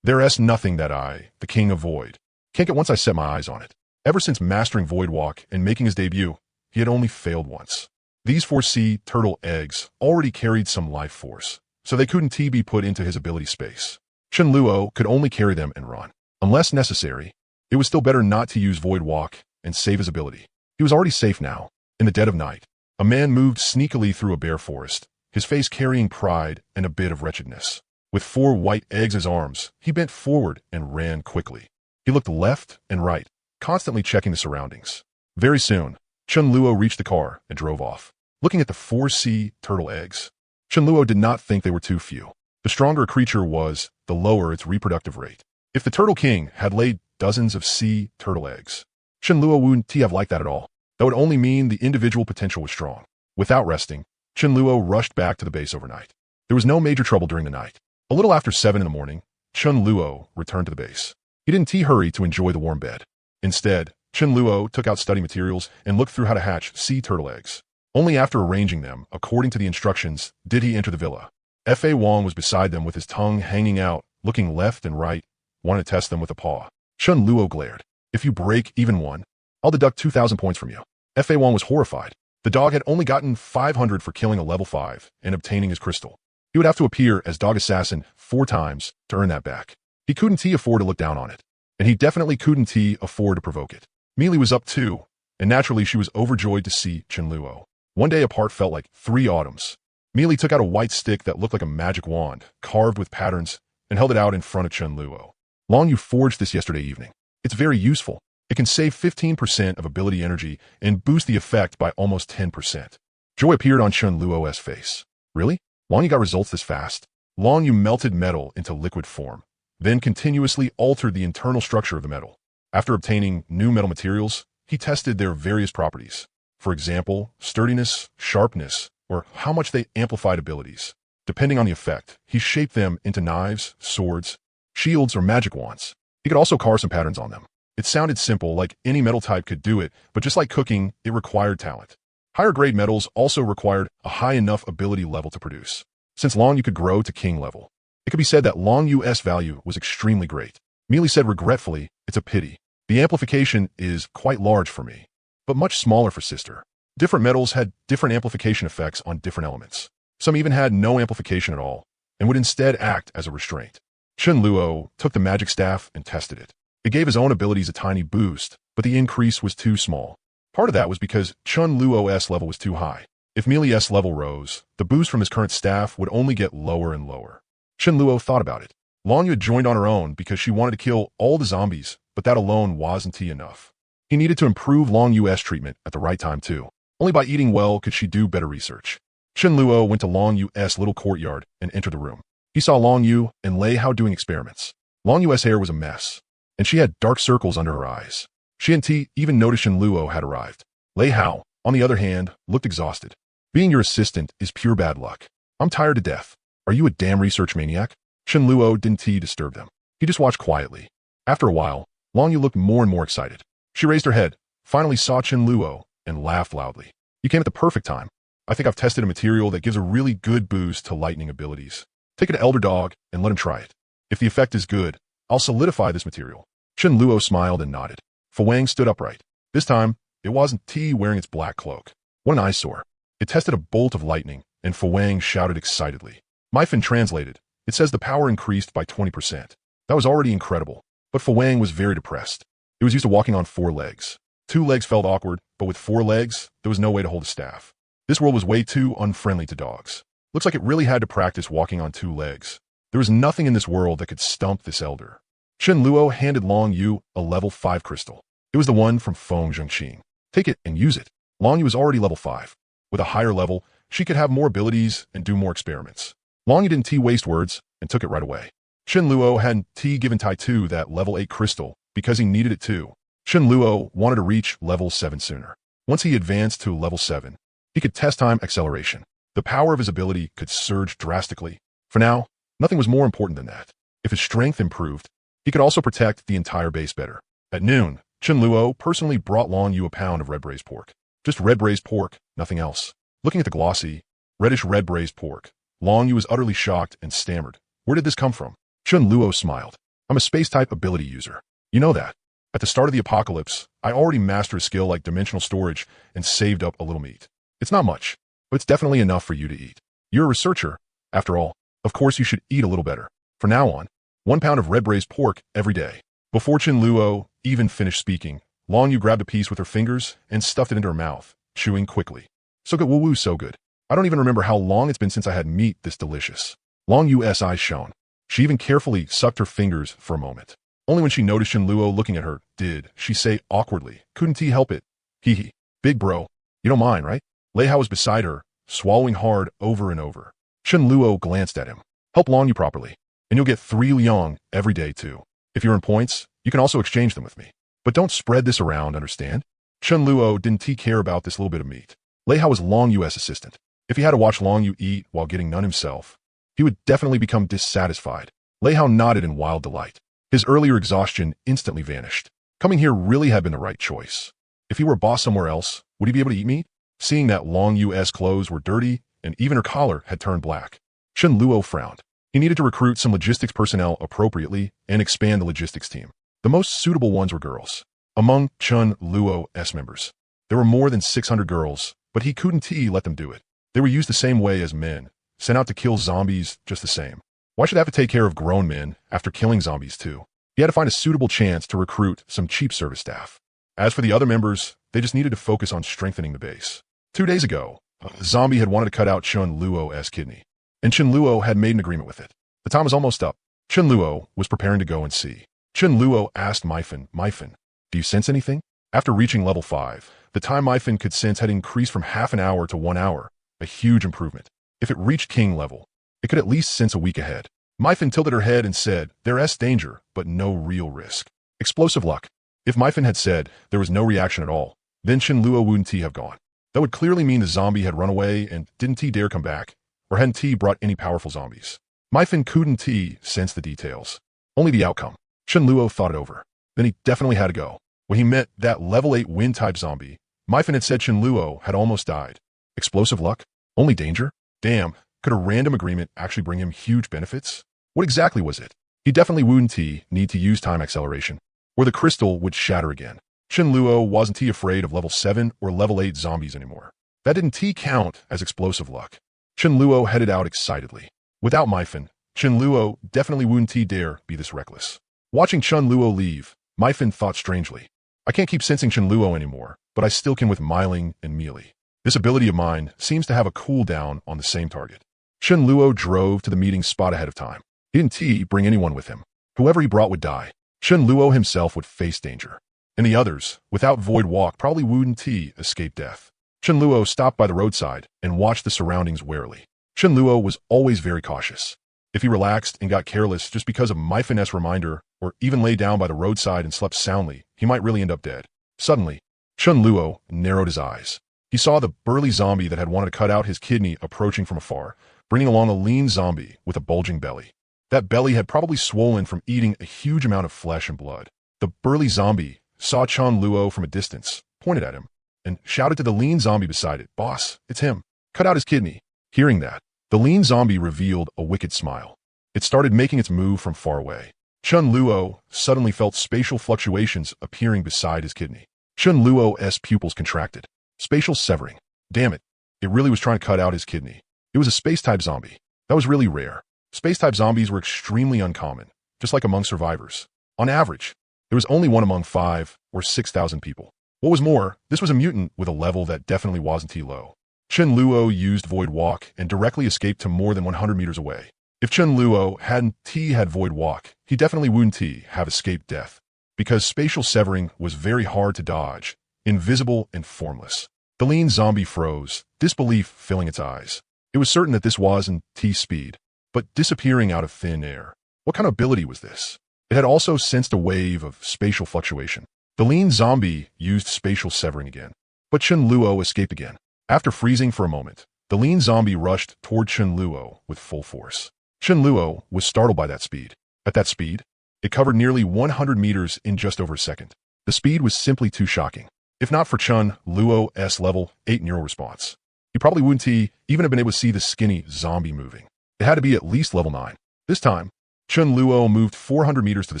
[SPEAKER 1] There's nothing that I, the King of Void, can't get once I set my eyes on it. Ever since mastering Void Walk and making his debut, he had only failed once. These 4 sea turtle eggs already carried some life force, so they couldn't be put into his ability space. Qianluo could only carry them and run. Unless necessary, it was still better not to use Void Walk and save his ability. He was already safe now. In the dead of night, a man moved sneakily through a bare forest, his face carrying pride and a bit of wretchedness. With 4 white eggs as arms, he bent forward and ran quickly. He looked left and right, constantly checking the surroundings. Very soon, Qianluo reached the car and drove off. Looking at the 4 sea turtle eggs, Qianluo did not think they were too few. The stronger a creature was, the lower its reproductive rate. If the Turtle King had laid dozens of sea turtle eggs, Qianluo wouldn't have liked that at all. That would only mean the individual potential was strong. Without resting, Qianluo rushed back to the base overnight. There was no major trouble during the night. A little after 7 in the morning, Qianluo returned to the base. He didn't hurry to enjoy the warm bed. Instead, Qianluo took out study materials and looked through how to hatch sea turtle eggs. Only after arranging them, according to the instructions, did he enter the villa. F.A. Wong was beside them with his tongue hanging out, looking left and right, wanting to test them with a paw. Qianluo glared. If you break even one, I'll deduct 2,000 points from you. F.A. Wong was horrified. The dog had only gotten 500 for killing a level 5 and obtaining his crystal. He would have to appear as Dog Assassin 4 times to earn that back. He couldn't afford to look down on it, and he definitely couldn't afford to provoke it. Mealy was up too, and naturally she was overjoyed to see Qianluo. One day apart felt like 3 autumns. Mealy took out a white stick that looked like a magic wand, carved with patterns, and held it out in front of Qianluo. Long, you forged this yesterday evening. It's very useful. It can save 15% of ability energy and boost the effect by almost 10%. Joy appeared on Qianluo's face. Really? Long, you got results this fast? Long, you melted metal into liquid form, then continuously altered the internal structure of the metal. After obtaining new metal materials, he tested their various properties. For example, sturdiness, sharpness, or how much they amplified abilities. Depending on the effect, he shaped them into knives, swords, shields, or magic wands. He could also carve some patterns on them. It sounded simple, like any metal type could do it, but just like cooking, it required talent. Higher grade metals also required a high enough ability level to produce. Since Long Yu could grow to king level, it could be said that Long Yu's value was extremely great. Mealy said regretfully, it's a pity. The amplification is quite large for me, but much smaller for sister. Different metals had different amplification effects on different elements. Some even had no amplification at all, and would instead act as a restraint. Chen Luo took the magic staff and tested it. It gave his own abilities a tiny boost, but the increase was too small. Part of that was because Chen Luo's level was too high. If Mili's level rose, the boost from his current staff would only get lower and lower. Chen Luo thought about it. Long Yu had joined on her own because she wanted to kill all the zombies, but that alone wasn't enough. He needed to improve Long Yu's treatment at the right time too. Only by eating well could she do better research. Chen Luo went to Long Yu's little courtyard and entered the room. He saw Long Yu and Lei Hao doing experiments. Long Yu's hair was a mess, and she had dark circles under her eyes. She and T even noticed Chen Luo had arrived. Lei Hao, on the other hand, looked exhausted. Being your assistant is pure bad luck. I'm tired to death. Are you a damn research maniac? Chen Luo didn't disturb them. He just watched quietly. After a while, Long Yu looked more and more excited. She raised her head, finally saw Chen Luo, and laughed loudly. You came at the perfect time. I think I've tested a material that gives a really good boost to lightning abilities. Take it to Elder Dog and let him try it. If the effect is good, I'll solidify this material. Chen Luo smiled and nodded. Fu Wang stood upright. This time, it wasn't T wearing its black cloak. What an eyesore. It tested a bolt of lightning, and Fu Wang shouted excitedly. Myfin translated. It says the power increased by 20%. That was already incredible, but Fu Wang was very depressed. It was used to walking on 4 legs. 2 legs felt awkward, but with 4 legs, there was no way to hold a staff. This world was way too unfriendly to dogs. Looks like it really had to practice walking on 2 legs. There was nothing in this world that could stump this elder. Chen Luo handed Long Yu a level 5 crystal. It was the one from Feng Zhengqing. Take it and use it. Long Yu was already level 5. With a higher level, she could have more abilities and do more experiments. Long Yu didn't waste words and took it right away. Chen Luo hadn't given Tai Tu that level 8 crystal because he needed it too. Chen Luo wanted to reach level 7 sooner. Once he advanced to level 7, he could test time acceleration. The power of his ability could surge drastically. For now, nothing was more important than that. If his strength improved, he could also protect the entire base better. At noon, Chen Luo personally brought Long Yu a pound of red braised pork. Just red braised pork, nothing else. Looking at the glossy, reddish red braised pork, Long Yu was utterly shocked and stammered. Where did this come from? Chen Luo smiled. I'm a space-type ability user. You know that. At the start of the apocalypse, I already mastered a skill like dimensional storage and saved up a little meat. It's not much, but it's definitely enough for you to eat. You're a researcher. After all, of course you should eat a little better. From now on, 1 pound of red braised pork every day. Before Chen Luo even finished speaking, Long Yu grabbed a piece with her fingers and stuffed it into her mouth, chewing quickly. So good, woo-woo, so good. I don't even remember how long it's been since I had meat this delicious. Long Yu's eyes shone. She even carefully sucked her fingers for a moment. Only when she noticed Chen Luo looking at her did she say awkwardly, couldn't he help it? Hee hee. Big bro. You don't mind, right? Lei Hao was beside her, swallowing hard over and over. Chen Luo glanced at him. Help Long Yu properly, and you'll get 3 liang every day too. If you earn points, you can also exchange them with me. But don't spread this around, understand? Chen Luo didn't care about this little bit of meat. Lei Hao was Long Yu's assistant. If he had to watch Long Yu eat while getting none himself, he would definitely become dissatisfied. Lei Hao nodded in wild delight. His earlier exhaustion instantly vanished. Coming here really had been the right choice. If he were a boss somewhere else, would he be able to eat meat? Seeing that Long Yu's clothes were dirty and even her collar had turned black, Chen Luo frowned. He needed to recruit some logistics personnel appropriately and expand the logistics team. The most suitable ones were girls. Among Chen Luo's members, there were more than 600 girls, but he couldn't let them do it. They were used the same way as men, sent out to kill zombies just the same. Why should I have to take care of grown men after killing zombies too? He had to find a suitable chance to recruit some cheap service staff. As for the other members, they just needed to focus on strengthening the base. 2 days ago, a zombie had wanted to cut out Chen Luo's kidney, and Chen Luo had made an agreement with it. The time was almost up. Chen Luo was preparing to go and see. Chen Luo asked Myfin, do you sense anything? After reaching level 5, the time Myfin could sense had increased from half an hour to 1 hour, a huge improvement. If it reached king level, it could at least sense a week ahead. Myfin tilted her head and said, there's danger, but no real risk. Explosive luck. If Myfin had said there was no reaction at all, then Chen Luo wouldn't have gone. That would clearly mean the zombie had run away and didn't dare come back, or hadn't brought any powerful zombies. Myfin couldn't sense the details, only the outcome. Chen Luo thought it over. Then he definitely had to go. When he met that level 8 wind-type zombie, Myfin had said Chen Luo had almost died. Explosive luck? Only danger? Damn, could a random agreement actually bring him huge benefits? What exactly was it? He definitely wouldn't need to use time acceleration. or the crystal would shatter again. Chen Luo wasn't afraid of level 7 or level 8 zombies anymore. That didn't count as explosive luck. Chen Luo headed out excitedly. Without Myfin, Chen Luo definitely wouldn't dare be this reckless. Watching Chen Luo leave, Myfin thought strangely. I can't keep sensing Chen Luo anymore, but I still can with Myling and Mealy. This ability of mine seems to have a cooldown on the same target. Chen Luo drove to the meeting spot ahead of time. He didn't bring anyone with him. Whoever he brought would die. Chen Luo himself would face danger. And the others, without Void Walk, probably wouldn't escape death. Chen Luo stopped by the roadside and watched the surroundings warily. Chen Luo was always very cautious. If he relaxed and got careless just because of Myfin's reminder, or even lay down by the roadside and slept soundly, he might really end up dead. Suddenly, Chen Luo narrowed his eyes. He saw the burly zombie that had wanted to cut out his kidney approaching from afar, bringing along a lean zombie with a bulging belly. That belly had probably swollen from eating a huge amount of flesh and blood. The burly zombie saw Chen Luo from a distance, pointed at him, and shouted to the lean zombie beside it, "Boss, it's him. Cut out his kidney." Hearing that, the lean zombie revealed a wicked smile. It started making its move from far away. Chen Luo suddenly felt spatial fluctuations appearing beside his kidney. Chen Luo's pupils contracted. Spatial severing. Damn it. It really was trying to cut out his kidney. It was a space-type zombie. That was really rare. Space-type zombies were extremely uncommon, just like among survivors. On average, there was only one among 5 or 6,000 people. What was more, this was a mutant with a level that definitely wasn't low. Chen Luo used Void Walk and directly escaped to more than 100 meters away. If Chen Luo hadn't had Void Walk, he definitely wouldn't have escaped death, because spatial severing was very hard to dodge, invisible and formless. The lean zombie froze, disbelief filling its eyes. It was certain that this wasn't speed, but disappearing out of thin air. What kind of ability was this? It had also sensed a wave of spatial fluctuation. The lean zombie used spatial severing again, but Chen Luo escaped again. After freezing for a moment, the lean zombie rushed toward Chen Luo with full force. Chen Luo was startled by that speed. At that speed, it covered nearly 100 meters in just over a second. The speed was simply too shocking. If not for Chen Luo's level 8 neural response, he probably wouldn't even have been able to see the skinny zombie moving. It had to be at least level 9. This time, Chen Luo moved 400 meters to the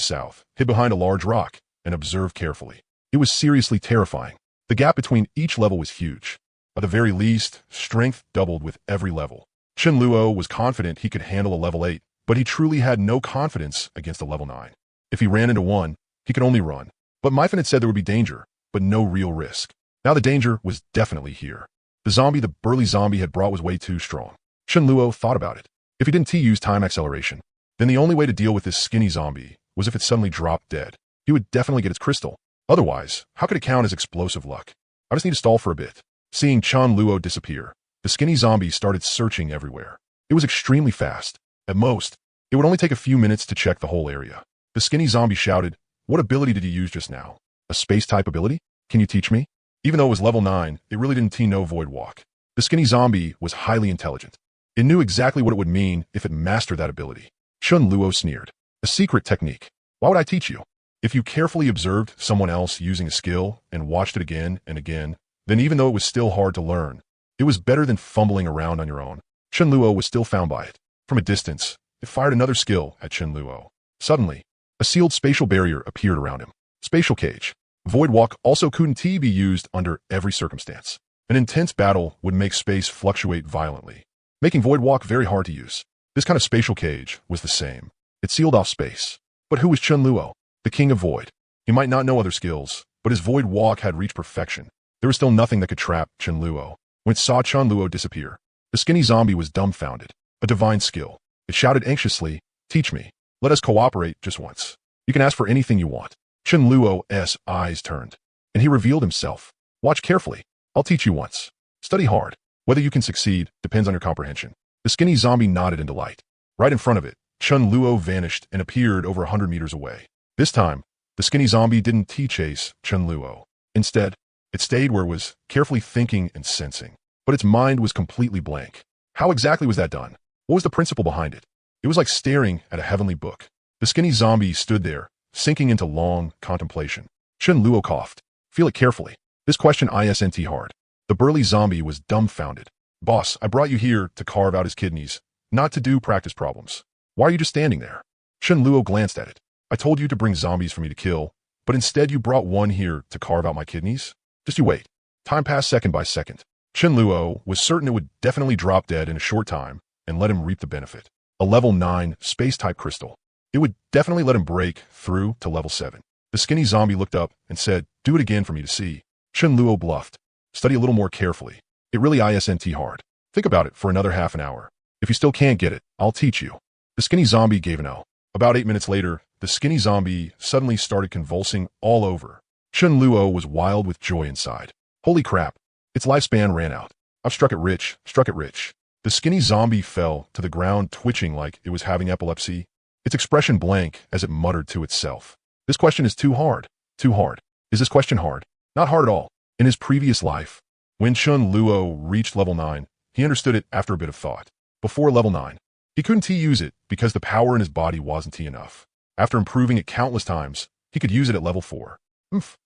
[SPEAKER 1] south, hid behind a large rock, and observed carefully. It was seriously terrifying. The gap between each level was huge. At the very least, strength doubled with every level. Chen Luo was confident he could handle a level 8, but he truly had no confidence against a level 9. If he ran into one, he could only run. But Myfin had said there would be danger, but no real risk. Now the danger was definitely here. The zombie the burly zombie had brought was way too strong. Chen Luo thought about it. If he didn't use time acceleration, then the only way to deal with this skinny zombie was if it suddenly dropped dead. He would definitely get its crystal. Otherwise, how could it count as explosive luck? I just need to stall for a bit. Seeing Chen Luo disappear, the skinny zombie started searching everywhere. It was extremely fast. At most, it would only take a few minutes to check the whole area. The skinny zombie shouted, "What ability did you use just now? A space-type ability? Can you teach me?" Even though it was level 9, it really didn't know Void Walk. The skinny zombie was highly intelligent. It knew exactly what it would mean if it mastered that ability. Chen Luo sneered. "A secret technique. Why would I teach you? If you carefully observed someone else using a skill and watched it again and again, then even though it was still hard to learn, it was better than fumbling around on your own." Chen Luo was still found by it. From a distance, it fired another skill at Chen Luo. Suddenly, a sealed spatial barrier appeared around him. Spatial cage. Void Walk also couldn't be used under every circumstance. An intense battle would make space fluctuate violently, making Void Walk very hard to use. This kind of spatial cage was the same. It sealed off space. But who was Chen Luo? The king of Void. He might not know other skills, but his Void Walk had reached perfection. There was still nothing that could trap Chen Luo. When it saw Chen Luo disappear, the skinny zombie was dumbfounded. A divine skill. It shouted anxiously, "Teach me. Let us cooperate just once. You can ask for anything you want." Chen Luo's eyes turned, and he revealed himself. "Watch carefully. I'll teach you once. Study hard. Whether you can succeed depends on your comprehension." The skinny zombie nodded in delight. Right in front of it, Chen Luo vanished and appeared over 100 meters away. This time, the skinny zombie didn't chase Chen Luo. Instead, it stayed where it was, carefully thinking and sensing. But its mind was completely blank. How exactly was that done? What was the principle behind it? It was like staring at a heavenly book. The skinny zombie stood there, sinking into long contemplation. Chen Luo coughed. "Feel it carefully." This question isn't hard. The burly zombie was dumbfounded. "Boss, I brought you here to carve out his kidneys, not to do practice problems. Why are you just standing there?" Chen Luo glanced at it. "I told you to bring zombies for me to kill, But instead you brought one here to carve out my kidneys? Just you wait. Time passed second by second. Chen Luo was certain it would definitely drop dead in a short time and let him reap the benefit. A level 9 space-type crystal. It would definitely let him break through to level 7. The skinny zombie looked up and said, "Do it again for me to see." Chen Luo bluffed. "Study a little more carefully. It really isn't hard. Think about it for another half an hour. If you still can't get it, I'll teach you." The skinny zombie gave an L. About 8 minutes later, the skinny zombie suddenly started convulsing all over. Chen Luo was wild with joy inside. Holy crap. Its lifespan ran out. I've struck it rich, struck it rich. The skinny zombie fell to the ground twitching like it was having epilepsy, its expression blank as it muttered to itself. This question is too hard. Too hard. Is this question hard? Not hard at all. In his previous life, when Chen Luo reached level 9, he understood it after a bit of thought. Before level 9, he couldn't use it because the power in his body wasn't enough. After improving it countless times, he could use it at level 4.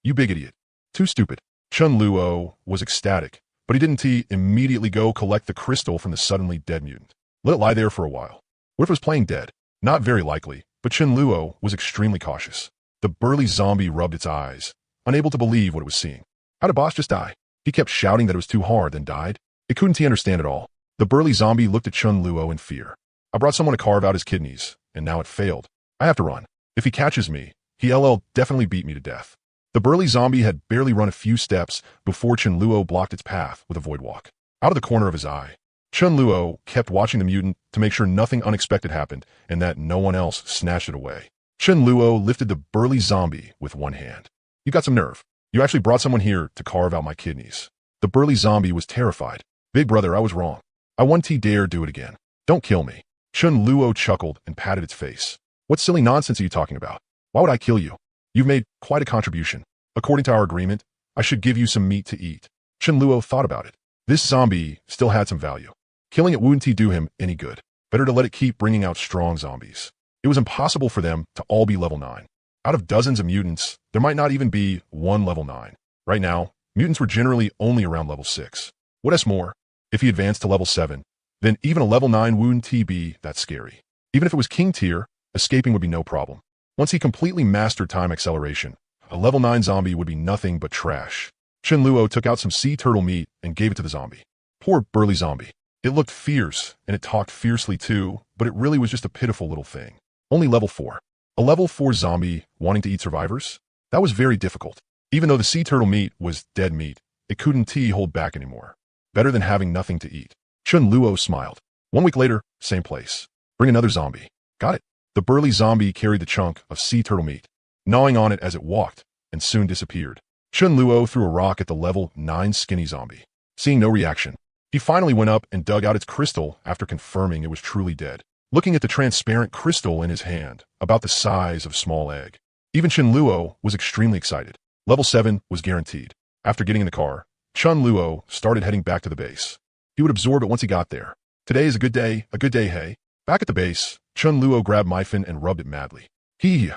[SPEAKER 1] You big idiot. Too stupid. Chen Luo was ecstatic, but he didn't immediately go collect the crystal from the suddenly dead mutant. Let it lie there for a while. What if it was playing dead? Not very likely, but Chen Luo was extremely cautious. The burly zombie rubbed its eyes, unable to believe what it was seeing. How did boss just die? He kept shouting that it was too hard, then died. It couldn't understand at all. The burly zombie looked at Chen Luo in fear. I brought someone to carve out his kidneys, and now it failed. I have to run. If he catches me, he'll definitely beat me to death. The burly zombie had barely run a few steps before Chen Luo blocked its path with a void walk. Out of the corner of his eye, Chen Luo kept watching the mutant to make sure nothing unexpected happened and that no one else snatched it away. Chen Luo lifted the burly zombie with one hand. You got some nerve. You actually brought someone here to carve out my kidneys. The burly zombie was terrified. Big brother, I was wrong. I won't dare do it again. Don't kill me. Chen Luo chuckled and patted its face. What silly nonsense are you talking about? Why would I kill you? You've made quite a contribution. According to our agreement, I should give you some meat to eat. Chen Luo thought about it. This zombie still had some value. Killing it wouldn't do him any good. Better to let it keep bringing out strong zombies. It was impossible for them to all be level 9. Out of dozens of mutants, there might not even be one level 9. Right now, mutants were generally only around level 6. What else more? If he advanced to level 7, then even a level 9 wouldn't be that scary. Even if it was king tier, escaping would be no problem. Once he completely mastered time acceleration, a level 9 zombie would be nothing but trash. Chen Luo took out some sea turtle meat and gave it to the zombie. Poor burly zombie. It looked fierce, and it talked fiercely too, but it really was just a pitiful little thing. Only level 4. A level 4 zombie wanting to eat survivors? That was very difficult. Even though the sea turtle meat was dead meat, it couldn't hold back anymore. Better than having nothing to eat. Chen Luo smiled. 1 week later, same place. Bring another zombie. Got it. The burly zombie carried the chunk of sea turtle meat, gnawing on it as it walked, and soon disappeared. Chen Luo threw a rock at the level 9 skinny zombie. Seeing no reaction, he finally went up and dug out its crystal after confirming it was truly dead. Looking at the transparent crystal in his hand, about the size of a small egg. Even Chen Luo was extremely excited. Level 7 was guaranteed. After getting in the car, Chen Luo started heading back to the base. He would absorb it once he got there. Today is a good day, hey. Back at the base, Chen Luo grabbed Myfin and rubbed it madly. Hee.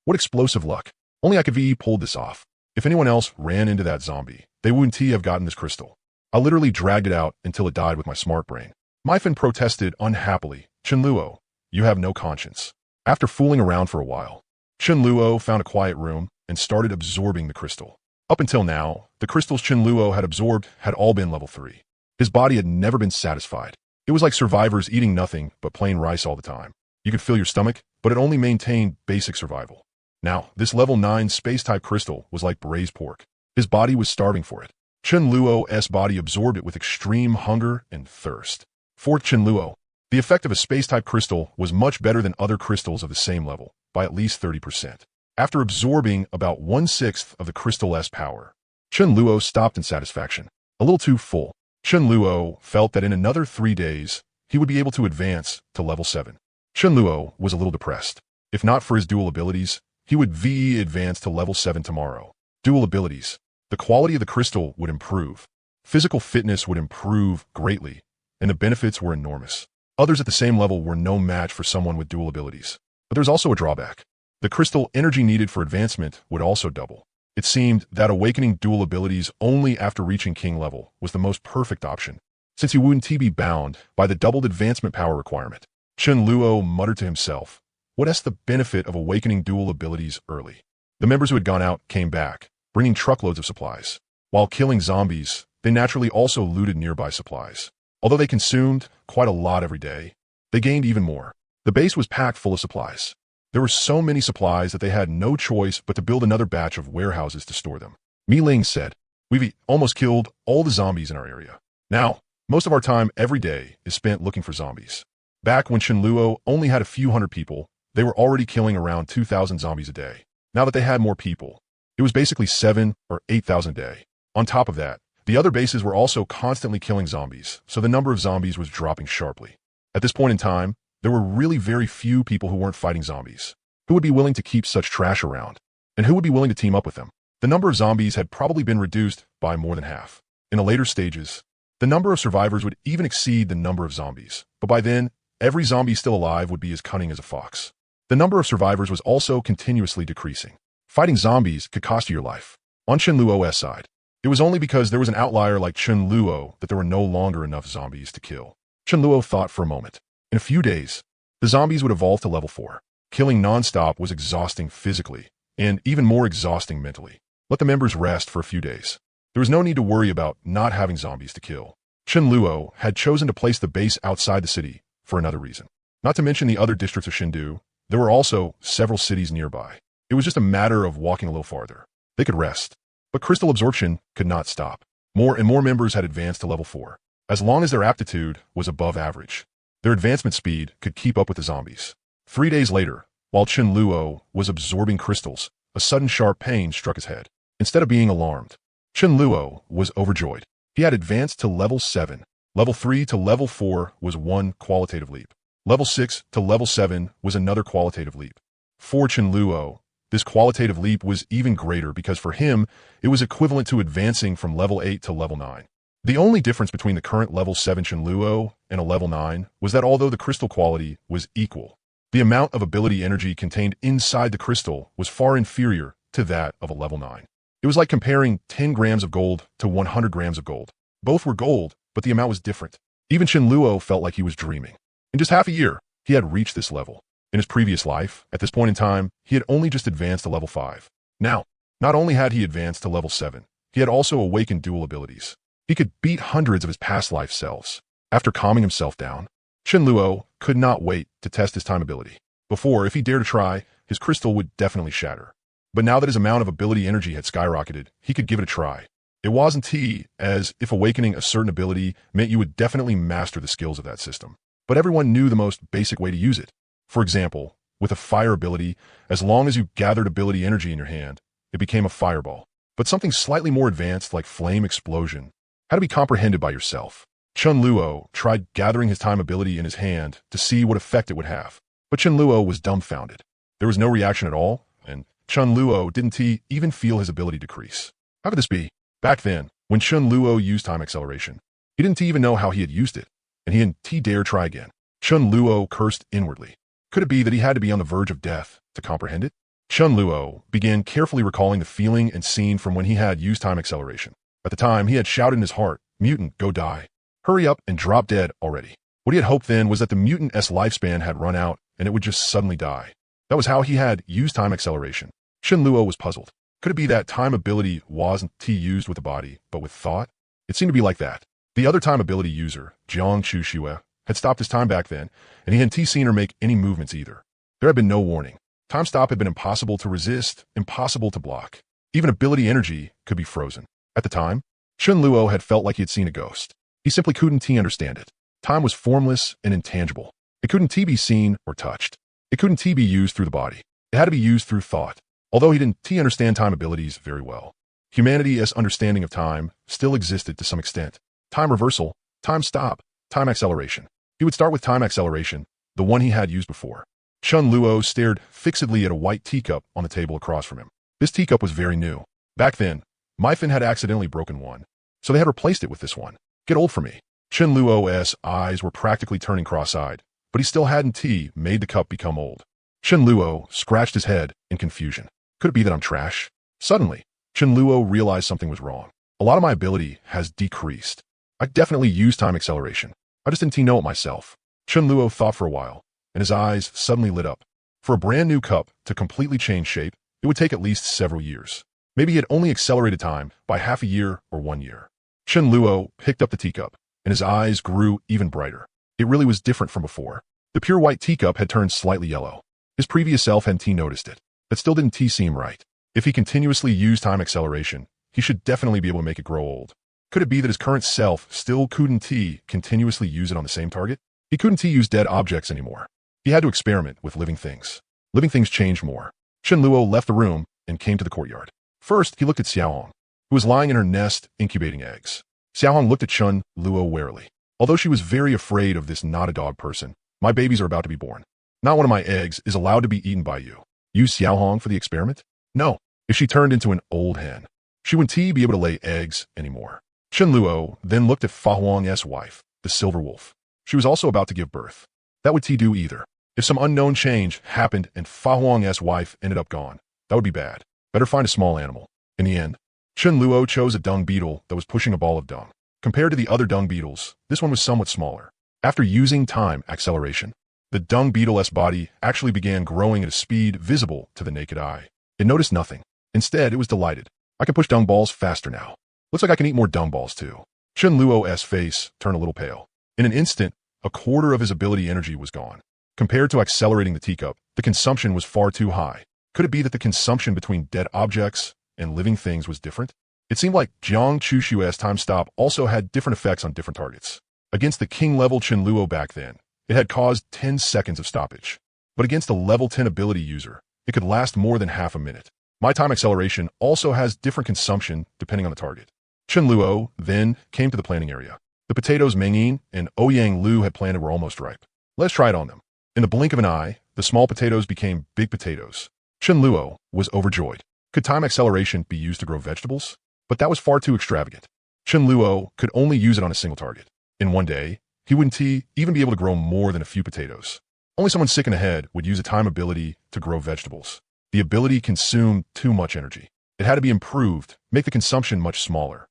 [SPEAKER 1] What explosive luck. Only I could pulled this off. If anyone else ran into that zombie, they wouldn't have gotten this crystal. I literally dragged it out until it died with my smart brain. Myfin protested unhappily. Chen Luo, you have no conscience. After fooling around for a while, Chen Luo found a quiet room and started absorbing the crystal. Up until now, the crystals Chen Luo had absorbed had all been level 3. His body had never been satisfied. It was like survivors eating nothing but plain rice all the time. You could fill your stomach, but it only maintained basic survival. Now, this level 9 space-type crystal was like braised pork. His body was starving for it. Chen Luo's body absorbed it with extreme hunger and thirst. For Chen Luo, the effect of a space-type crystal was much better than other crystals of the same level, by at least 30%. After absorbing about 1/6 of the crystal's power, Chen Luo stopped in satisfaction. A little too full. Chen Luo felt that in another 3 days, he would be able to advance to level 7. Chen Luo was a little depressed. If not for his dual abilities, he would advance to level 7 tomorrow. Dual abilities. The quality of the crystal would improve. Physical fitness would improve greatly, and the benefits were enormous. Others at the same level were no match for someone with dual abilities. But there's also a drawback. The crystal energy needed for advancement would also double. It seemed that awakening dual abilities only after reaching king level was the most perfect option, since you wouldn't be bound by the doubled advancement power requirement. Chen Luo muttered to himself, what is the benefit of awakening dual abilities early? The members who had gone out came back, bringing truckloads of supplies. While killing zombies, they naturally also looted nearby supplies. Although they consumed quite a lot every day, they gained even more. The base was packed full of supplies. There were so many supplies that they had no choice but to build another batch of warehouses to store them. Mi Ling said, "We've almost killed all the zombies in our area. Now, most of our time every day is spent looking for zombies. Back when Shenluo only had a few hundred people, they were already killing around 2,000 zombies a day. Now that they had more people, it was basically 7 or 8,000 a day. On top of that, the other bases were also constantly killing zombies, so the number of zombies was dropping sharply. At this point in time, there were really very few people who weren't fighting zombies. Who would be willing to keep such trash around? And who would be willing to team up with them? The number of zombies had probably been reduced by more than half. In the later stages, the number of survivors would even exceed the number of zombies, but by then, every zombie still alive would be as cunning as a fox. The number of survivors was also continuously decreasing. Fighting zombies could cost you your life. On Shenluo's side, it was only because there was an outlier like Shenluo that there were no longer enough zombies to kill. Shenluo thought for a moment. In a few days, the zombies would evolve to level 4. Killing non-stop was exhausting physically, and even more exhausting mentally. Let the members rest for a few days. There was no need to worry about not having zombies to kill. Shenluo had chosen to place the base outside the city for another reason. Not to mention the other districts of Shindu, there were also several cities nearby. It was just a matter of walking a little farther. They could rest. But crystal absorption could not stop. More and more members had advanced to level 4. As long as their aptitude was above average, their advancement speed could keep up with the zombies. 3 days later, while Shenluo was absorbing crystals, a sudden sharp pain struck his head. Instead of being alarmed, Shenluo was overjoyed. He had advanced to level 7. Level 3 to level 4 was one qualitative leap. Level 6 to level 7 was another qualitative leap. For Shenluo, this qualitative leap was even greater because for him, it was equivalent to advancing from level 8 to level 9. The only difference between the current level 7 Shenluo and a level 9 was that although the crystal quality was equal, the amount of ability energy contained inside the crystal was far inferior to that of a level 9. It was like comparing 10 grams of gold to 100 grams of gold. Both were gold, but the amount was different. Even Shenluo felt like he was dreaming. In just half a year, he had reached this level. In his previous life, at this point in time, he had only just advanced to level 5. Now, not only had he advanced to level 7, he had also awakened dual abilities. He could beat hundreds of his past life selves. After calming himself down, Shenluo could not wait to test his time ability. Before, if he dared to try, his crystal would definitely shatter. But now that his amount of ability energy had skyrocketed, he could give it a try. It wasn't as if awakening a certain ability meant you would definitely master the skills of that system. But everyone knew the most basic way to use it. For example, with a fire ability, as long as you gathered ability energy in your hand, it became a fireball. But something slightly more advanced like flame explosion had to be comprehended by yourself. Shenluo tried gathering his time ability in his hand to see what effect it would have. But Shenluo was dumbfounded. There was no reaction at all, and Shenluo didn't even feel his ability decrease. How could this be? Back then, when Shenluo used time acceleration, he didn't even know how he had used it, and he didn't dare try again. Shenluo cursed inwardly. Could it be that he had to be on the verge of death to comprehend it? Shenluo began carefully recalling the feeling and scene from when he had used time acceleration. At the time, he had shouted in his heart, "Mutant, go die. Hurry up and drop dead already." What he had hoped then was that the mutant's lifespan had run out and it would just suddenly die. That was how he had used time acceleration. Shenluo was puzzled. Could it be that time ability wasn't used with the body, but with thought? It seemed to be like that. The other time ability user, Jiang Chuxue, had stopped his time back then, and he hadn't seen her make any movements either. There had been no warning. Time stop had been impossible to resist, impossible to block. Even ability energy could be frozen. At the time, Shenluo had felt like he had seen a ghost. He simply couldn't understand it. Time was formless and intangible. It couldn't be seen or touched. It couldn't be used through the body. It had to be used through thought. Although he didn't understand time abilities very well, humanity's understanding of time still existed to some extent. Time reversal, time stop, time acceleration. He would start with time acceleration, the one he had used before. Shenluo stared fixedly at a white teacup on the table across from him. This teacup was very new. Back then, Myfin had accidentally broken one, so they had replaced it with this one. Get old for me. Shenluo's eyes were practically turning cross-eyed, but he still hadn't made the cup become old. Shenluo scratched his head in confusion. Could it be that I'm trash? Suddenly, Shenluo realized something was wrong. A lot of my ability has decreased. I definitely used time acceleration. I just didn't know it myself. Shenluo thought for a while, and his eyes suddenly lit up. For a brand new cup to completely change shape, it would take at least several years. Maybe he had only accelerated time by half a year or 1 year. Chen Luo picked up the teacup, and his eyes grew even brighter. It really was different from before. The pure white teacup had turned slightly yellow. His previous self hadn't noticed it. That still didn't seem right. If he continuously used time acceleration, he should definitely be able to make it grow old. Could it be that his current self still couldn't continuously use it on the same target? He couldn't use dead objects anymore. He had to experiment with living things. Living things changed more. Chen Luo left the room and came to the courtyard. First, he looked at Xiaohong, who was lying in her nest incubating eggs. Xiaohong looked at Chen Luo warily. Although she was very afraid of this not-a-dog person, my babies are about to be born. Not one of my eggs is allowed to be eaten by you. Use Xiaohong for the experiment? No. If she turned into an old hen, she wouldn't be able to lay eggs anymore. Chen Luo then looked at Fa Huang's wife, the silver wolf. She was also about to give birth. That would do either. If some unknown change happened and Fa Huang's wife ended up gone, that would be bad. Better find a small animal. In the end, Chen Luo chose a dung beetle that was pushing a ball of dung. Compared to the other dung beetles, this one was somewhat smaller. After using time acceleration, the dung beetle's body actually began growing at a speed visible to the naked eye. It noticed nothing. Instead, it was delighted. I can push dung balls faster now. Looks like I can eat more dung balls too. Chen Luo's face turned a little pale. In an instant, a quarter of his ability energy was gone. Compared to accelerating the teacup, the consumption was far too high. Could it be that the consumption between dead objects and living things was different? It seemed like Jiang Chushu's time stop also had different effects on different targets. Against the king-level Chen Luo back then, it had caused 10 seconds of stoppage. But against a level 10 ability user, it could last more than half a minute. My time acceleration also has different consumption depending on the target. Chen Luo then came to the planting area. The potatoes Mengyin and Ouyang Lu had planted were almost ripe. Let's try it on them. In the blink of an eye, the small potatoes became big potatoes. Chen Luo was overjoyed. Could time acceleration be used to grow vegetables? But that was far too extravagant. Chen Luo could only use it on a single target. In one day, he wouldn't even be able to grow more than a few potatoes. Only someone sick in the head would use a time ability to grow vegetables. The ability consumed too much energy. It had to be improved, make the consumption much smaller.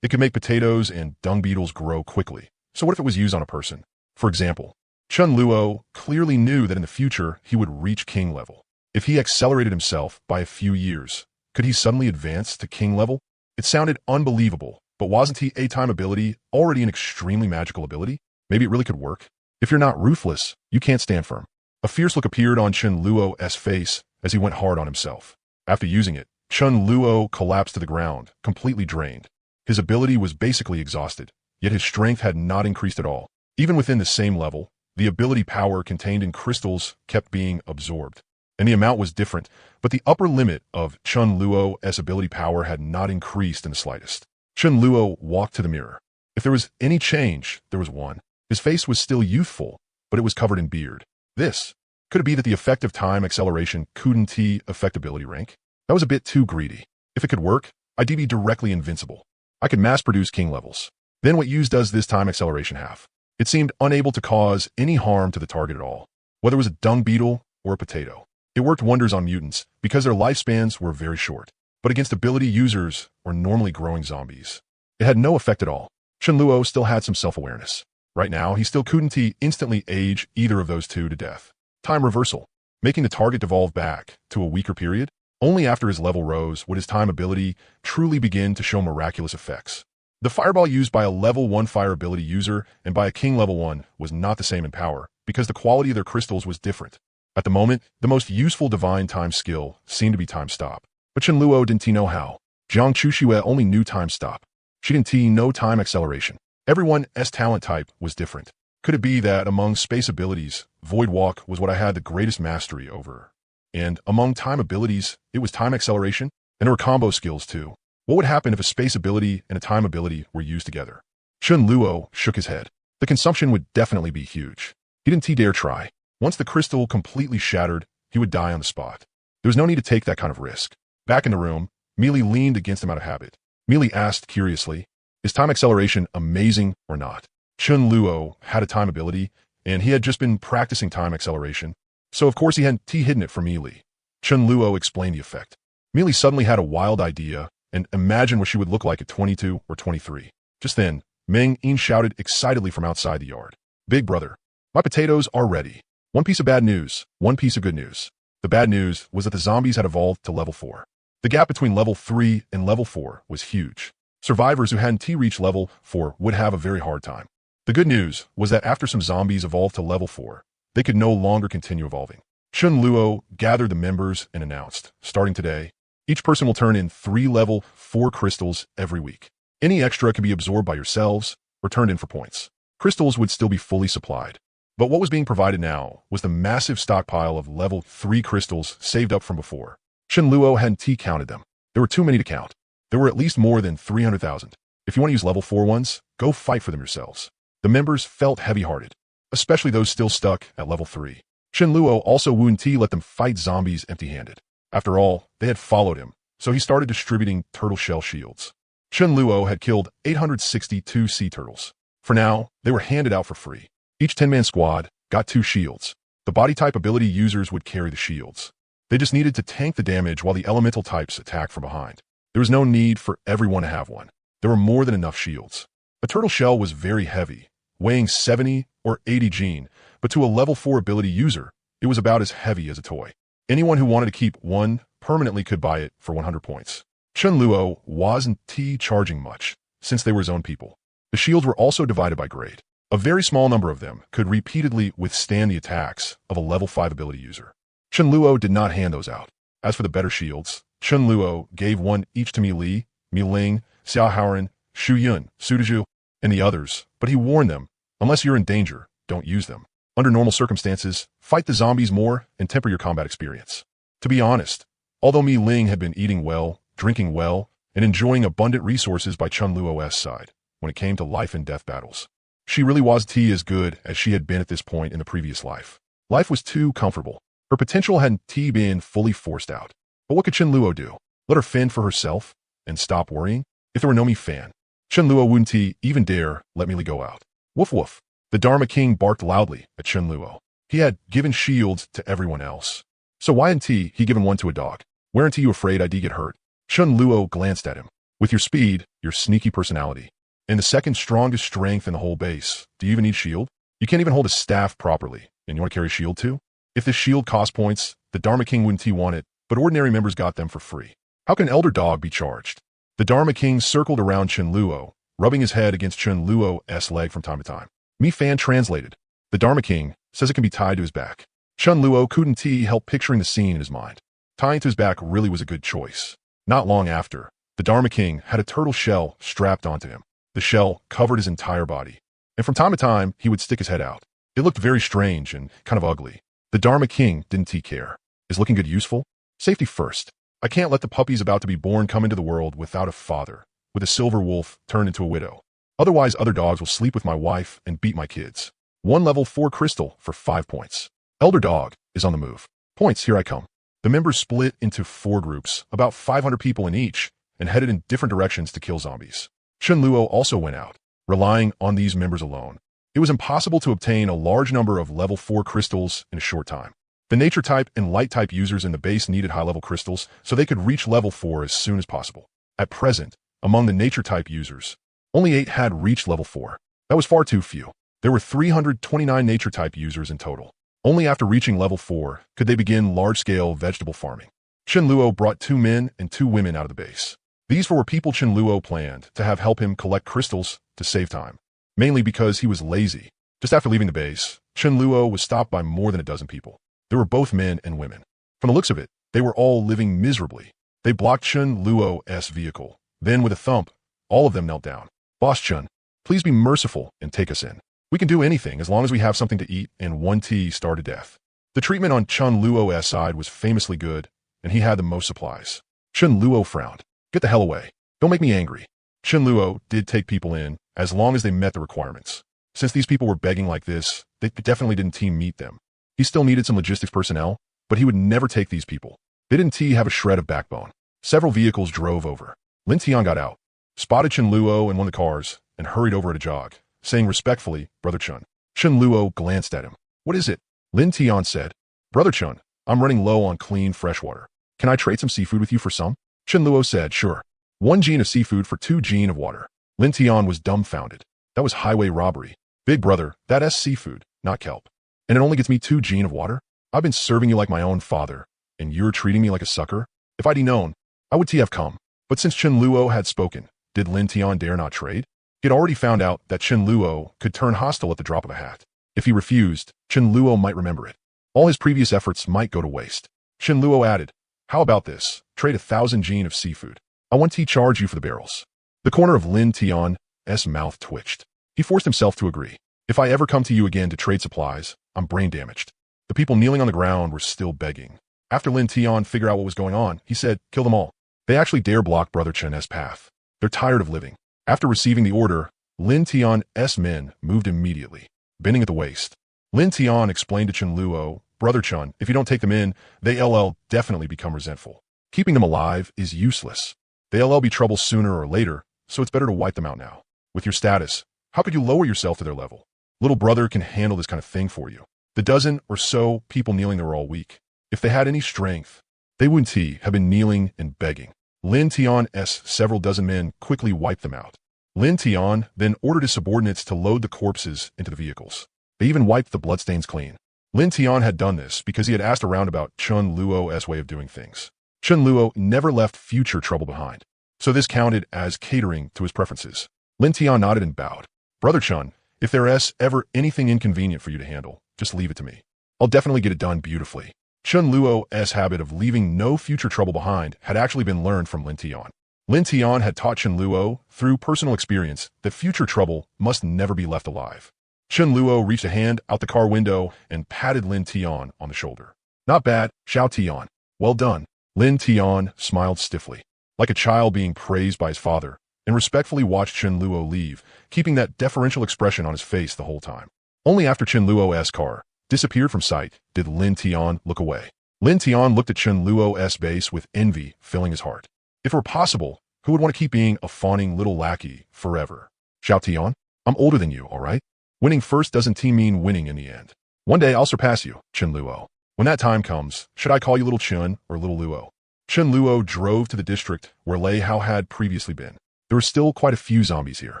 [SPEAKER 1] It could make potatoes and dung beetles grow quickly. So what if it was used on a person? For example, Chen Luo clearly knew that in the future he would reach king level. If he accelerated himself by a few years, could he suddenly advance to king level? It sounded unbelievable, but wasn't a time ability already an extremely magical ability? Maybe it really could work. If you're not ruthless, you can't stand firm. A fierce look appeared on Chen Luo's face as he went hard on himself. After using it, Chen Luo collapsed to the ground, completely drained. His ability was basically exhausted, yet his strength had not increased at all. Even within the same level, the ability power contained in crystals kept being absorbed, and the amount was different, but the upper limit of Chen Luo's ability power had not increased in the slightest. Chen Luo walked to the mirror. If there was any change, there was one. His face was still youthful, but it was covered in beard. Could it be that the effect of time acceleration couldn't affect ability rank? That was a bit too greedy. If it could work, I'd be directly invincible. I could mass-produce king levels. Then what use does this time acceleration have? It seemed unable to cause any harm to the target at all, whether it was a dung beetle or a potato. It worked wonders on mutants because their lifespans were very short, but against ability users or normally growing zombies, it had no effect at all. Chen Luo still had some self-awareness. Right now, he still couldn't instantly age either of those two to death. Time reversal, making the target devolve back to a weaker period. Only after his level rose would his time ability truly begin to show miraculous effects. The fireball used by a level 1 fire ability user and by a king level 1 was not the same in power because the quality of their crystals was different. At the moment, the most useful divine time skill seemed to be time stop. But Chen Luo didn't know how. Jiang Chushue only knew time stop. She didn't know time acceleration. Everyone's talent type was different. Could it be that among space abilities, Void Walk was what I had the greatest mastery over? And among time abilities, it was time acceleration, and there were combo skills too. What would happen if a space ability and a time ability were used together? Chen Luo shook his head. The consumption would definitely be huge. He didn't dare try. Once the crystal completely shattered, he would die on the spot. There was no need to take that kind of risk. Back in the room, Mealy leaned against him out of habit. Mealy asked curiously, is time acceleration amazing or not? Chen Luo had a time ability, and he had just been practicing time acceleration. So of course he hadn't hidden it from Mealy. Chen Luo explained the effect. Mealy suddenly had a wild idea and imagined what she would look like at 22 or 23. Just then, Meng Yin shouted excitedly from outside the yard. Big brother, my potatoes are ready. One piece of bad news, one piece of good news. The The bad news was that the zombies had evolved to level 4. The gap between level 3 and level 4 was huge. Survivors who hadn't reached level 4 would have a very hard time. The good news was that after some zombies evolved to level 4, they could no longer continue evolving. Chun Luo gathered the members and announced, starting today, each person will turn in 3 level 4 crystals every week. Any extra could be absorbed by yourselves or turned in for points. Crystals would still be fully supplied. But what was being provided now was the massive stockpile of level 3 crystals saved up from before. Chun Luo hadn't counted them. There were too many to count. There were at least more than 300,000. If you want to use level 4 ones, go fight for them yourselves. The members felt heavy-hearted, especially those still stuck at level 3. Chun Luo also let them fight zombies empty-handed. After all, they had followed him, so he started distributing turtle shell shields. Chun Luo had killed 862 sea turtles. For now, they were handed out for free. Each 10-man squad got 2 shields. The body-type ability users would carry the shields. They just needed to tank the damage while the elemental types attacked from behind. There was no need for everyone to have one. There were more than enough shields. A turtle shell was very heavy, weighing 70 or 80 gene, but to a level 4 ability user, it was about as heavy as a toy. Anyone who wanted to keep one permanently could buy it for 100 points. Chun Luo wasn't charging much, since they were his own people. The shields were also divided by grade. A very small number of them could repeatedly withstand the attacks of a level 5 ability user. Chun Luo did not hand those out. As for the better shields, Chun Luo gave one each to Mi Li, Mi Ling, Xiao Haoran, Shu Yun, Su Dezhu, and the others, but he warned them, unless you're in danger, don't use them. Under normal circumstances, fight the zombies more and temper your combat experience. To be honest, although Mi Ling had been eating well, drinking well, and enjoying abundant resources by Chun Luo's side, when it came to life and death battles, she really wasn't as good as she had been at this point in the previous life. Life was too comfortable. Her potential hadn't been fully forced out. But what could Chun Luo do? Let her fend for herself and stop worrying? If there were no Mi Fan, Chun Luo wouldn't even dare let Mi Li go out. Woof woof. The Dharma King barked loudly at Chun Luo. He had given shields to everyone else. So why hadn't he given one to a dog? Weren't you afraid I'd get hurt? Chun Luo glanced at him. With your speed, your sneaky personality, and the second strongest strength in the whole base, do you even need shield? You can't even hold a staff properly, and you want to carry a shield too? If this shield cost points, the Dharma King wouldn't want it, but ordinary members got them for free. How can an elder dog be charged? The Dharma King circled around Chun Luo, rubbing his head against Chun Luo's leg from time to time. Mi Fan translated. The Dharma King says it can be tied to his back. Chun Luo couldn't help picturing the scene in his mind. Tying to his back really was a good choice. Not long after, the Dharma King had a turtle shell strapped onto him. The shell covered his entire body, and from time to time, he would stick his head out. It looked very strange and kind of ugly. The Dharma King didn't care. Is looking good useful? Safety first. I can't let the puppies about to be born come into the world without a father, with a silver wolf turned into a widow. Otherwise, other dogs will sleep with my wife and beat my kids. 1 level 4 crystal for 5 points. Elder dog is on the move. Points, here I come. The members split into 4 groups, about 500 people in each, and headed in different directions to kill zombies. Chun Luo also went out, relying on these members alone. It was impossible to obtain a large number of level 4 crystals in a short time. The nature type and light type users in the base needed high-level crystals so they could reach level 4 as soon as possible. At present, among the nature type users, only 8 had reached level 4. That was far too few. There were 329 nature type users in total. Only after reaching level 4 could they begin large-scale vegetable farming. Chun Luo brought 2 men and 2 women out of the base. These were people Chun Luo planned to have help him collect crystals to save time, mainly because he was lazy. Just after leaving the base, Chun Luo was stopped by more than a dozen people. They were both men and women. From the looks of it, they were all living miserably. They blocked Chun Luo's vehicle. Then, with a thump, all of them knelt down. Boss Chun, please be merciful and take us in. We can do anything as long as we have something to eat and 1 tea starve to death. The treatment on Chun Luo's side was famously good, and he had the most supplies. Chun Luo frowned. Get the hell away. Don't make me angry. Chun Luo did take people in, as long as they met the requirements. Since these people were begging like this, they definitely didn't meet them. He still needed some logistics personnel, but he would never take these people. They didn't have a shred of backbone. Several vehicles drove over. Lin Tian got out, spotted Chun Luo in one of the cars, and hurried over at a jog, saying respectfully, Brother Chun. Chun Luo glanced at him. What is it? Lin Tian said, Brother Chun, I'm running low on clean fresh water. Can I trade some seafood with you for some? Chun Luo said, sure. 1 gene of seafood for 2 gene of water. Lin Tian was dumbfounded. That was highway robbery. Big brother, that's seafood, not kelp. And it only gets me 2 gene of water? I've been serving you like my own father, And you're treating me like a sucker? If I'd known, I would have come. But since Chen Luo had spoken, did Lin Tian dare not trade? He had already found out that Chen Luo could turn hostile at the drop of a hat. If he refused, Chen Luo might remember it. All his previous efforts might go to waste. Chen Luo added, how about this? Trade 1,000 jin of seafood. I want to charge you for the barrels. The corner of Lin Tian's mouth twitched. He forced himself to agree. If I ever come to you again to trade supplies, I'm brain damaged. The people kneeling on the ground were still begging. After Lin Tian figured out what was going on, he said, kill them all. They actually dare block Brother Chen's path. They're tired of living. After receiving the order, Lin Tian's men moved immediately, bending at the waist. Lin Tian explained to Chen Luo, Brother Chen, if you don't take them in, they'll definitely become resentful. Keeping them alive is useless. They'll be trouble sooner or later, so it's better to wipe them out now. With your status, how could you lower yourself to their level? Little brother can handle this kind of thing for you. The dozen or so people kneeling there were all weak. If they had any strength, they wouldn't have been kneeling and begging. Lin Tian's several dozen men quickly wiped them out. Lin Tian then ordered his subordinates to load the corpses into the vehicles. They even wiped the bloodstains clean. Lin Tian had done this because he had asked around about Chen Luo's way of doing things. Chen Luo never left future trouble behind, so this counted as catering to his preferences. Lin Tian nodded and bowed. Brother Chen, if there's ever anything inconvenient for you to handle, just leave it to me. I'll definitely get it done beautifully. Chen Luo's habit of leaving no future trouble behind had actually been learned from Lin Tian. Lin Tian had taught Chen Luo, through personal experience, that future trouble must never be left alive. Chen Luo reached a hand out the car window and patted Lin Tian on the shoulder. Not bad, Xiao Tian. Well done. Lin Tian smiled stiffly, like a child being praised by his father, and respectfully watched Chen Luo leave, keeping that deferential expression on his face the whole time. Only after Chen Luo's car disappeared from sight did Lin Tian look away. Lin Tian looked at Chen Luo's base with envy filling his heart. If it were possible, who would want to keep being a fawning little lackey forever? Xiao Tian, I'm older than you, all right? Winning first doesn't mean winning in the end. One day I'll surpass you, Chen Luo. When that time comes, should I call you Little Chen or Little Luo? Chen Luo drove to the district where Lei Hao had previously been. There were still quite a few zombies here.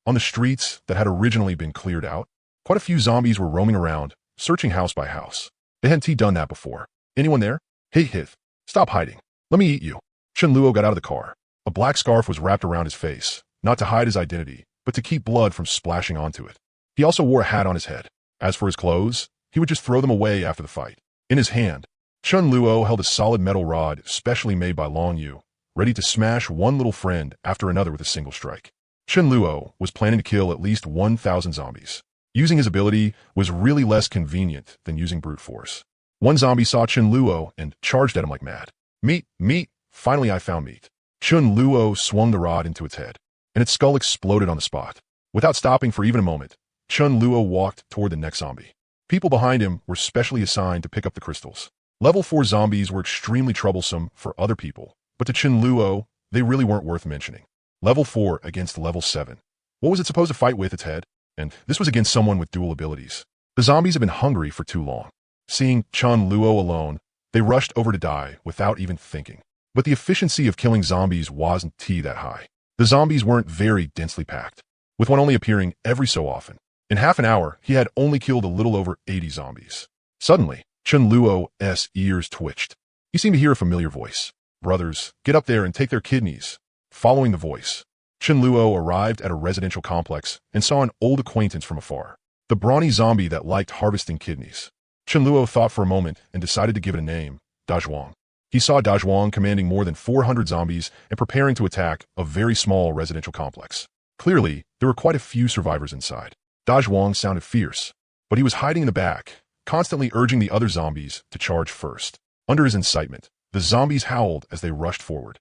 [SPEAKER 1] On the streets that had originally been cleared out, quite a few zombies were roaming around, searching house by house. They hadn't done that before. Anyone there? Hey, Hith, stop hiding. Let me eat you. Chen Luo got out of the car. A black scarf was wrapped around his face, not to hide his identity, but to keep blood from splashing onto it. He also wore a hat on his head. As for his clothes, he would just throw them away after the fight. In his hand, Chen Luo held a solid metal rod specially made by Long Yu, ready to smash one little friend after another with a single strike. Chen Luo was planning to kill at least 1,000 zombies. Using his ability was really less convenient than using brute force. One zombie saw Chen Luo and charged at him like mad. Meat, meat, finally I found meat. Chen Luo swung the rod into its head, and its skull exploded on the spot. Without stopping for even a moment, Chen Luo walked toward the next zombie. People behind him were specially assigned to pick up the crystals. Level 4 zombies were extremely troublesome for other people, but to Chen Luo, they really weren't worth mentioning. Level 4 against level 7. What was it supposed to fight with its head? And this was against someone with dual abilities. The zombies had been hungry for too long. Seeing Chen Luo alone, they rushed over to die without even thinking. But the efficiency of killing zombies wasn't that high. The zombies weren't very densely packed, with one only appearing every so often. In half an hour, he had only killed a little over 80 zombies. Suddenly, Chen Luo's ears twitched. He seemed to hear a familiar voice. Brothers, get up there and take their kidneys. Following the voice, Chen Luo arrived at a residential complex and saw an old acquaintance from afar, the brawny zombie that liked harvesting kidneys. Chen Luo thought for a moment and decided to give it a name, Dazhuang. He saw Dazhuang commanding more than 400 zombies and preparing to attack a very small residential complex. Clearly, there were quite a few survivors inside. Dazhuang sounded fierce, but he was hiding in the back, constantly urging the other zombies to charge first. Under his incitement, the zombies howled as they rushed forward.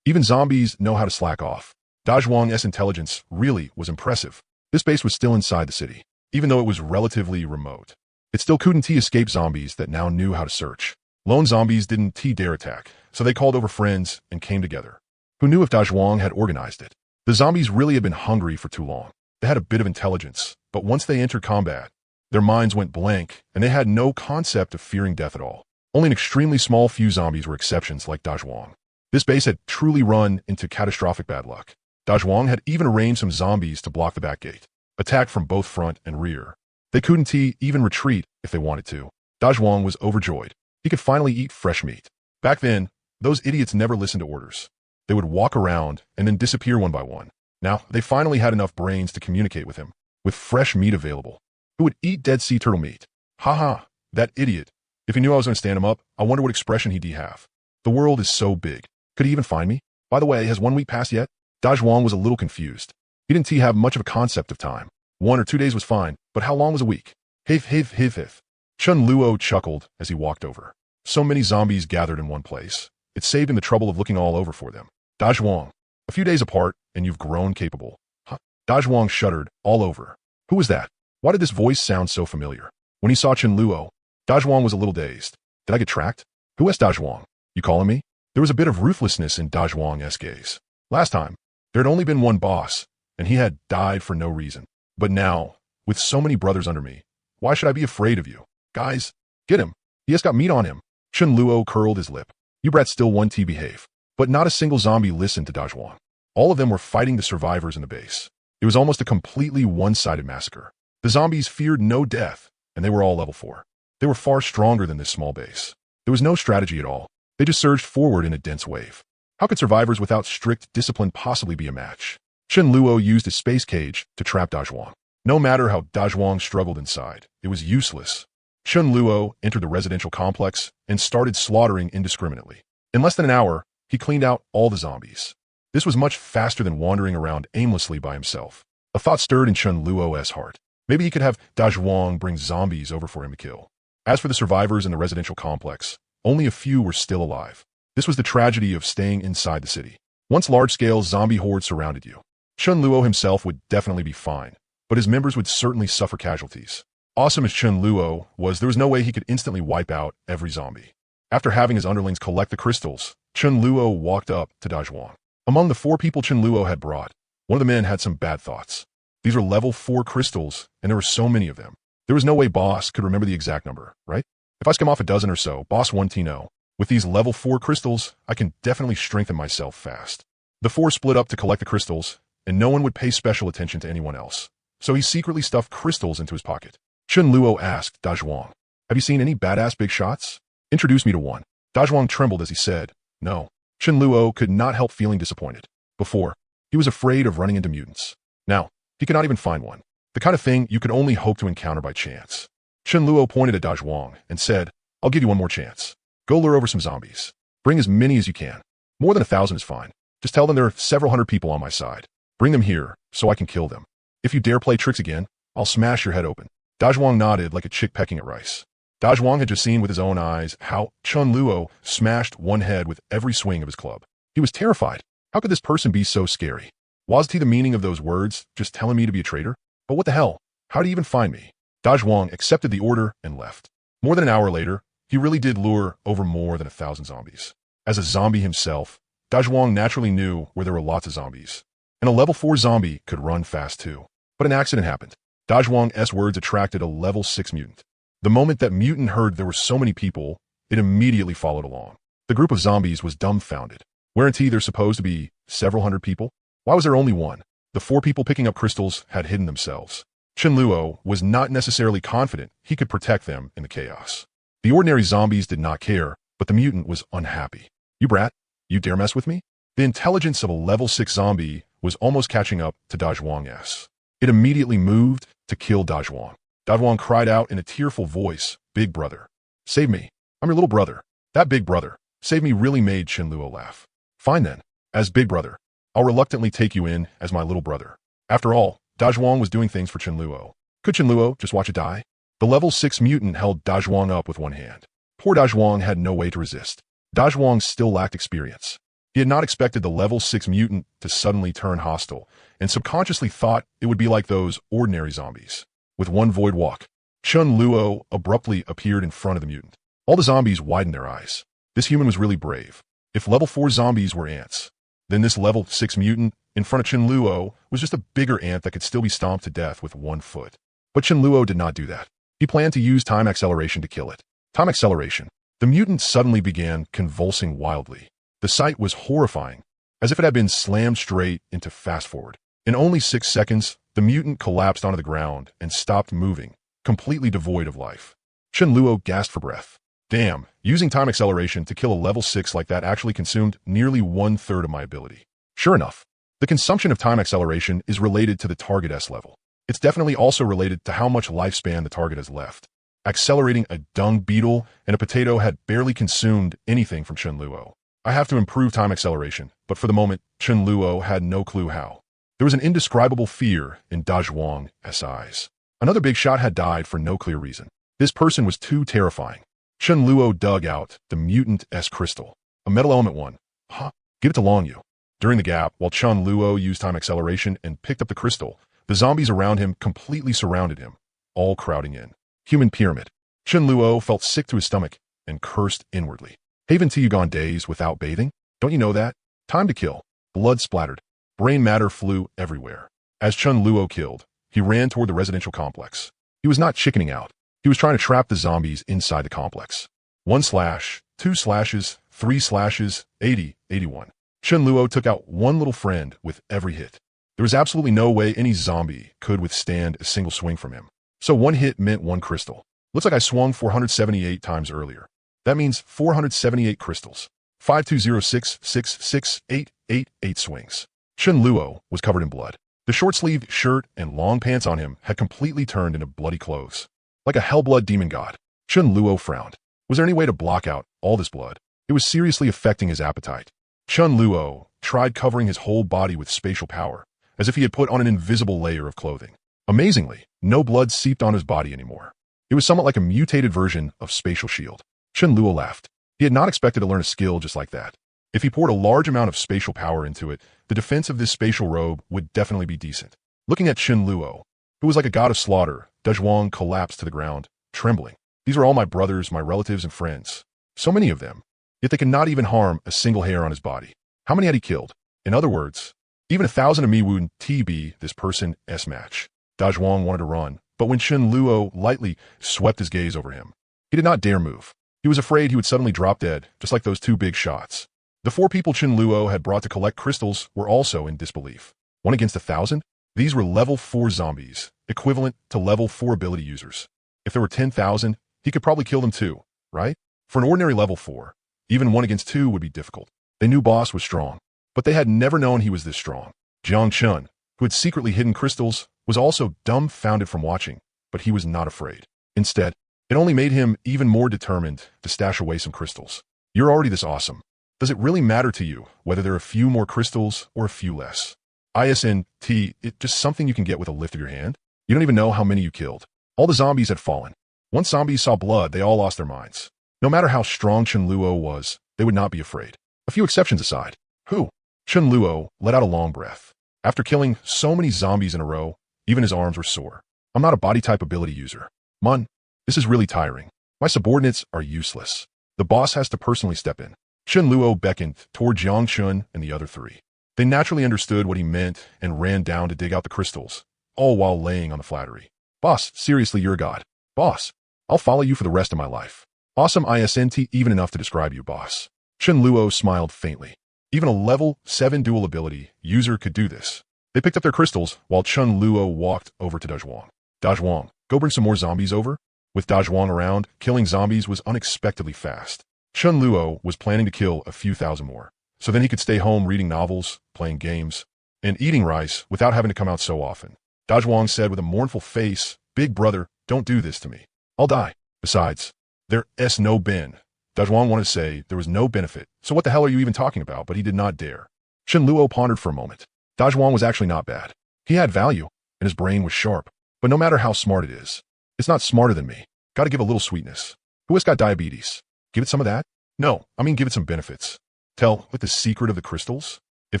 [SPEAKER 1] Even zombies know how to slack off. Dazhuang's intelligence really was impressive. This base was still inside the city, even though it was relatively remote. It still couldn't escape zombies that now knew how to search. Lone zombies didn't dare attack, so they called over friends and came together. Who knew if Dazhuang had organized it? The zombies really had been hungry for too long. They had a bit of intelligence, but once they entered combat, their minds went blank and they had no concept of fearing death at all. Only an extremely small few zombies were exceptions like Dazhuang. This base had truly run into catastrophic bad luck. Dazhuang had even arranged some zombies to block the back gate, attacked from both front and rear. They couldn't even retreat if they wanted to. Dazhuang was overjoyed. He could finally eat fresh meat. Back then, those idiots never listened to orders. They would walk around and then disappear one by one. Now, they finally had enough brains to communicate with him, with fresh meat available. Who would eat dead sea turtle meat? Haha, that idiot. If he knew I was going to stand him up, I wonder what expression he'd have. The world is so big. Could he even find me? By the way, has 1 week passed yet? Dajwang was a little confused. He didn't have much of a concept of time. 1 or 2 days was fine, but how long was a week? Hif. Chun Luo chuckled as he walked over. So many zombies gathered in one place. It saved him the trouble of looking all over for them. Dajwang. A few days apart, and you've grown capable. Huh? Dajwang shuddered all over. Who was that? Why did this voice sound so familiar? When he saw Chun Luo, Dajwang was a little dazed. Did I get tracked? Who is Dajwang? You calling me? There was a bit of ruthlessness in Dajwang's gaze. Last time, there had only been one boss, and he had died for no reason. But now, with so many brothers under me, why should I be afraid of you? Guys, get him. He has got meat on him. Chun Luo curled his lip. You brats still want to behave. But not a single zombie listened to Dajwang. All of them were fighting the survivors in the base. It was almost a completely one-sided massacre. The zombies feared no death, and they were all level 4. They were far stronger than this small base. There was no strategy at all. They just surged forward in a dense wave. How could survivors without strict discipline possibly be a match? Chun Luo used his space cage to trap Dajwang. No matter how Dajwang struggled inside, it was useless. Chun Luo entered the residential complex and started slaughtering indiscriminately. In less than an hour, he cleaned out all the zombies. This was much faster than wandering around aimlessly by himself. A thought stirred in Chun Luo's heart. Maybe he could have Dajwang bring zombies over for him to kill. As for the survivors in the residential complex, only a few were still alive. This was the tragedy of staying inside the city. Once large-scale zombie hordes surrounded you, Chun Luo himself would definitely be fine, but his members would certainly suffer casualties. Awesome as Chun Luo was, there was no way he could instantly wipe out every zombie. After having his underlings collect the crystals, Chun Luo walked up to Dajwang. Among the 4 people Chun Luo had brought, one of the men had some bad thoughts. These were level 4 crystals, and there were so many of them. There was no way Boss could remember the exact number, right? If I skim off a dozen or so, Boss won't know. With these level 4 crystals, I can definitely strengthen myself fast. The 4 split up to collect the crystals, and no one would pay special attention to anyone else. So he secretly stuffed crystals into his pocket. Chun Luo asked Dajwang, have you seen any badass big shots? Introduce me to one. Dajwang trembled as he said, no. Chun Luo could not help feeling disappointed. Before, he was afraid of running into mutants. Now, he could not even find one. The kind of thing you could only hope to encounter by chance. Chun Luo pointed at Dajwang and said, I'll give you one more chance. Go lure over some zombies. Bring as many as you can. More than 1,000 is fine. Just tell them there are several hundred people on my side. Bring them here so I can kill them. If you dare play tricks again, I'll smash your head open. Dajwang nodded like a chick pecking at rice. Dajwang had just seen with his own eyes how Chun Luo smashed one head with every swing of his club. He was terrified. How could this person be so scary? Wasn't he the meaning of those words, just telling me to be a traitor? But what the hell? How'd he even find me? Dajwang accepted the order and left. More than an hour later, he really did lure over more than 1,000 zombies. As a zombie himself, Dajwang naturally knew where there were lots of zombies. And a level 4 zombie could run fast too. But an accident happened. Dajwang's words attracted a level 6 mutant. The moment that mutant heard there were so many people, it immediately followed along. The group of zombies was dumbfounded. Weren't there supposed to be several hundred people? Why was there only one? The 4 people picking up crystals had hidden themselves. Chun Luo was not necessarily confident he could protect them in the chaos. The ordinary zombies did not care, but the mutant was unhappy. You brat, you dare mess with me? The intelligence of a level 6 zombie was almost catching up to Dajwang's. It immediately moved to kill Dajwang. Dajwang cried out in a tearful voice, Big brother, save me. I'm your little brother. That big brother, save me really made Chun Luo laugh. Fine then, as big brother, I'll reluctantly take you in as my little brother. After all, Dajwang was doing things for Chun Luo. Could Chun Luo just watch it die? The level 6 mutant held Dajwang up with one hand. Poor Dajwang had no way to resist. Dajwang still lacked experience. He had not expected the level 6 mutant to suddenly turn hostile, and subconsciously thought it would be like those ordinary zombies. With one void walk, Chun Luo abruptly appeared in front of the mutant. All the zombies widened their eyes. This human was really brave. If level 4 zombies were ants, then this level 6 mutant in front of Chun Luo was just a bigger ant that could still be stomped to death with one foot. But Chun Luo did not do that. He planned to use time acceleration to kill it. Time acceleration. The mutant suddenly began convulsing wildly. The sight was horrifying, as if it had been slammed straight into fast forward. In only 6 seconds, the mutant collapsed onto the ground and stopped moving, completely devoid of life. Chun Luo gasped for breath. Damn, Using time acceleration to kill a level 6 like that actually consumed nearly 1/3 of my ability. Sure enough, the consumption of time acceleration is related to the target S level. It's definitely also related to how much lifespan the target has left. Accelerating a dung beetle and a potato had barely consumed anything from Chen Luo. I have to improve time acceleration, but for the moment, Chen Luo had no clue how. There was an indescribable fear in Da Zhuang's eyes. Another big shot had died for no clear reason. This person was too terrifying. Chen Luo dug out the mutant S crystal. A metal element one. Huh? Give it to Long Yu. During the gap, while Chen Luo used time acceleration and picked up the crystal, the zombies around him completely surrounded him, all crowding in. Human pyramid. Chen Luo felt sick to his stomach and cursed inwardly. Haven't you gone days without bathing? Don't you know that? Time to kill. Blood splattered. Brain matter flew everywhere. As Chen Luo killed, he ran toward the residential complex. He was not chickening out. He was trying to trap the zombies inside the complex. 1 slash, 2 slashes, 3 slashes, 80, 81. Chen Luo took out one little friend with every hit. There was absolutely no way any zombie could withstand a single swing from him. So one hit meant one crystal. Looks like I swung 478 times earlier. That means 478 crystals. 5206668888 swings. Chen Luo was covered in blood. The short-sleeved shirt and long pants on him had completely turned into bloody clothes. Like a hellblood demon god. Chen Luo frowned. Was there any way to block out all this blood? It was seriously affecting his appetite. Chen Luo tried covering his whole body with spatial power, as if he had put on an invisible layer of clothing. Amazingly, no blood seeped on his body anymore. It was somewhat like a mutated version of spatial shield. Chen Luo laughed. He had not expected to learn a skill just like that. If he poured a large amount of spatial power into it, the defense of this spatial robe would definitely be decent. Looking at Chen Luo, who was like a god of slaughter, Da Zhuang collapsed to the ground, trembling. These are all my brothers, my relatives, and friends. So many of them. Yet they could not even harm a single hair on his body. How many had he killed? In other words, even 1,000 of me wouldn't be this person S match. Da Zhuang wanted to run, but when Chen Luo lightly swept his gaze over him, he did not dare move. He was afraid he would suddenly drop dead, just like those 2 big shots. The 4 people Chen Luo had brought to collect crystals were also in disbelief. 1 against 1,000? These were level 4 zombies, equivalent to level 4 ability users. If there were 10,000, he could probably kill them too, right? For an ordinary level 4, even 1 against 2 would be difficult. They knew Boss was strong, but they had never known he was this strong. Jiang Chun, who had secretly hidden crystals, was also dumbfounded from watching, but he was not afraid. Instead, it only made him even more determined to stash away some crystals. You're already this awesome. Does it really matter to you whether there are a few more crystals or a few less? ISNT, it's just something you can get with a lift of your hand. You don't even know how many you killed. All the zombies had fallen. Once zombies saw blood, they all lost their minds. No matter how strong Chen Luo was, they would not be afraid. A few exceptions aside. Who? Chen Luo let out a long breath. After killing so many zombies in a row, even his arms were sore. I'm not a body-type ability user. Mun, this is really tiring. My subordinates are useless. The boss has to personally step in. Chen Luo beckoned toward Jiang Chun and the other 3. They naturally understood what he meant and ran down to dig out the crystals, all while laying on the flattery. Boss, seriously, you're a god. Boss, I'll follow you for the rest of my life. Awesome ISNT, even enough to describe you, boss. Chen Luo smiled faintly. Even a level 7 dual ability user could do this. They picked up their crystals while Chen Luo walked over to Da Zhuang. Da Zhuang, go bring some more zombies over? With Da Zhuang around, killing zombies was unexpectedly fast. Chen Luo was planning to kill a few thousand more, so then he could stay home reading novels, playing games, and eating rice without having to come out so often. Da Zhuang said with a mournful face, "Big brother, don't do this to me. I'll die. Besides, there's no ben." Da Zhuang wanted to say there was no benefit, so what the hell are you even talking about, but he did not dare. Chen Luo pondered for a moment. Da Zhuang was actually not bad. He had value, and his brain was sharp. But no matter how smart it is, it's not smarter than me. Gotta give a little sweetness. Who has got diabetes? Give it some of that? No, I mean give it some benefits. Tell with the secret of the crystals? If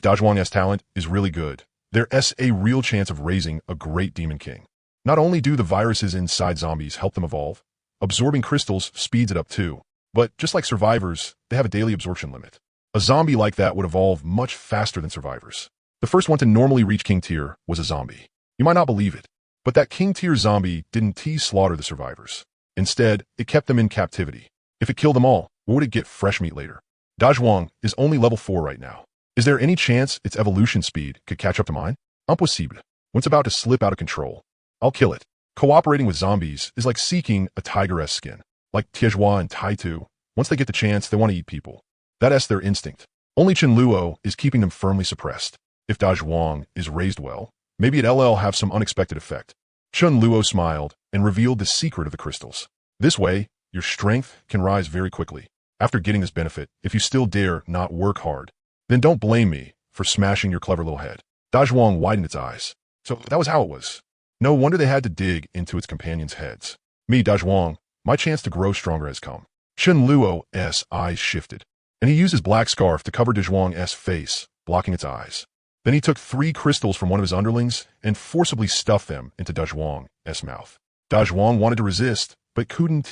[SPEAKER 1] Da Zhuang's talent is really good, there's a real chance of raising a great demon king. Not only do the viruses inside zombies help them evolve, absorbing crystals speeds it up too. But just like survivors, they have a daily absorption limit. A zombie like that would evolve much faster than survivors. The first one to normally reach king tier was a zombie. You might not believe it, but that king tier zombie didn't slaughter the survivors. Instead, it kept them in captivity. If it killed them all, where would it get fresh meat later? Da Zhuang is only level 4 right now. Is there any chance its evolution speed could catch up to mine? Impossible. When it's about to slip out of control, I'll kill it. Cooperating with zombies is like seeking a tigeress skin. Like Tiezhua and Taitu, Once they get the chance, they want to eat people. That's their instinct. Only Chen Luo is keeping them firmly suppressed. If Da Zhuang is raised well, maybe it'll have some unexpected effect. Chen Luo smiled and revealed the secret of the crystals. This way, your strength can rise very quickly. After getting this benefit, if you still dare not work hard, then don't blame me for smashing your clever little head. Da Zhuang widened its eyes. So that was how it was. No wonder they had to dig into its companions' heads. Me, Da Zhuang, my chance to grow stronger has come. Chen Luo's eyes shifted, and he used his black scarf to cover Da Zhuang's face, blocking its eyes. Then he took 3 crystals from one of his underlings and forcibly stuffed them into Da Zhuang's mouth. Da Zhuang wanted to resist, but couldn't.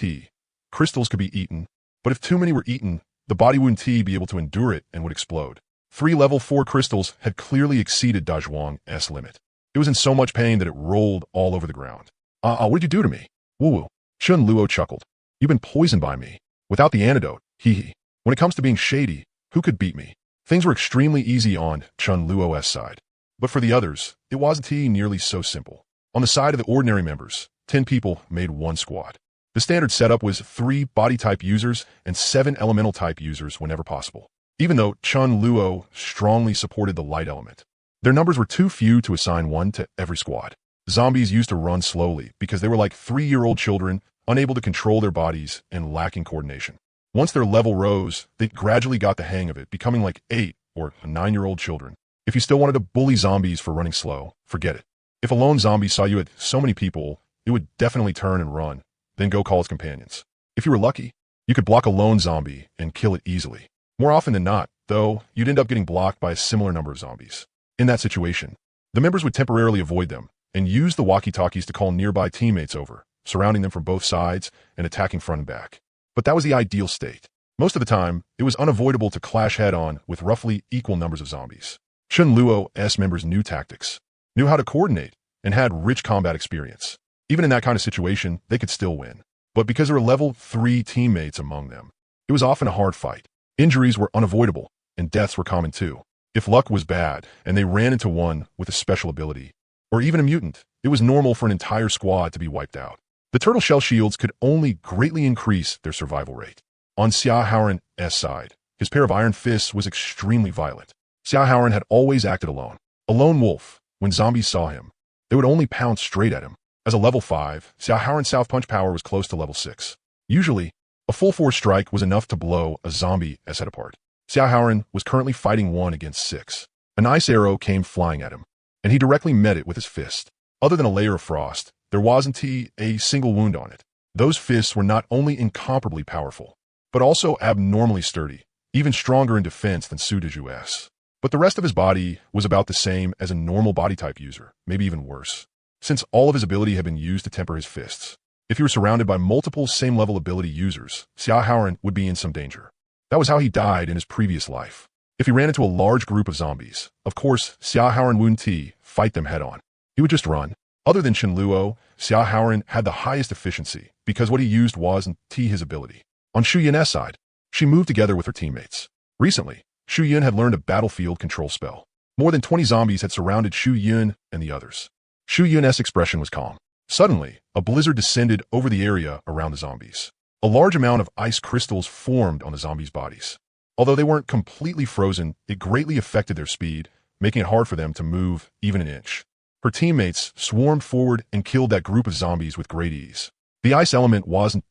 [SPEAKER 1] Crystals could be eaten, but if too many were eaten, the body wouldn't be able to endure it and would explode. 3 level 4 crystals had clearly exceeded Da Zhuang's limit. It was in so much pain that it rolled all over the ground. What did you do to me? Woo-woo. Chen Luo chuckled. You've been poisoned by me. Without the antidote, hee. When it comes to being shady, who could beat me? Things were extremely easy on Chen Luo's side. But for the others, it wasn't nearly so simple. On the side of the ordinary members, 10 people made one squad. The standard setup was 3 body-type users and 7 elemental-type users whenever possible, even though Chen Luo strongly supported the light element. Their numbers were too few to assign one to every squad. Zombies used to run slowly because they were like 3-year-old children, unable to control their bodies and lacking coordination. Once their level rose, they gradually got the hang of it, becoming like 8 or 9-year-old children. If you still wanted to bully zombies for running slow, forget it. If a lone zombie saw you at so many people, it would definitely turn and run, then go call its companions. If you were lucky, you could block a lone zombie and kill it easily. More often than not, though, you'd end up getting blocked by a similar number of zombies. In that situation, the members would temporarily avoid them and use the walkie-talkies to call nearby teammates over, surrounding them from both sides and attacking front and back. But that was the ideal state. Most of the time, it was unavoidable to clash head-on with roughly equal numbers of zombies. Chen Luo's members knew tactics, knew how to coordinate, and had rich combat experience. Even in that kind of situation, they could still win. But because there were level 3 teammates among them, it was often a hard fight. Injuries were unavoidable, and deaths were common too. If luck was bad, and they ran into one with a special ability, or even a mutant, it was normal for an entire squad to be wiped out. The turtle shell shields could only greatly increase their survival rate. On Xia Haoran's side, his pair of iron fists was extremely violent. Xia Haoran had always acted alone. A lone wolf, when zombies saw him, they would only pounce straight at him. As a level 5, Xia Haoran's South Punch power was close to level 6. Usually, a full force strike was enough to blow a zombie's head apart. Xia Haoran was currently fighting 1 against 6. An ice arrow came flying at him, and he directly met it with his fist. Other than a layer of frost, there wasn't a single wound on it. Those fists were not only incomparably powerful, but also abnormally sturdy, even stronger in defense than Su Deju's. But the rest of his body was about the same as a normal body-type user, maybe even worse, since all of his ability had been used to temper his fists. If he were surrounded by multiple same-level ability users, Xia Haoran would be in some danger. That was how he died in his previous life. If he ran into a large group of zombies, of course, Xia Haoran wouldn't fight them head-on. He would just run. Other than Chen Luo, Xia Haoran had the highest efficiency because what he used wasn't his ability. On Shu Yun's side, she moved together with her teammates. Recently, Shu Yun had learned a battlefield control spell. More than 20 zombies had surrounded Shu Yun and the others. Shu Yun's expression was calm. Suddenly, a blizzard descended over the area around the zombies. A large amount of ice crystals formed on the zombies' bodies. Although they weren't completely frozen, it greatly affected their speed, making it hard for them to move even an inch. Her teammates swarmed forward and killed that group of zombies with great ease. The ice element wasn't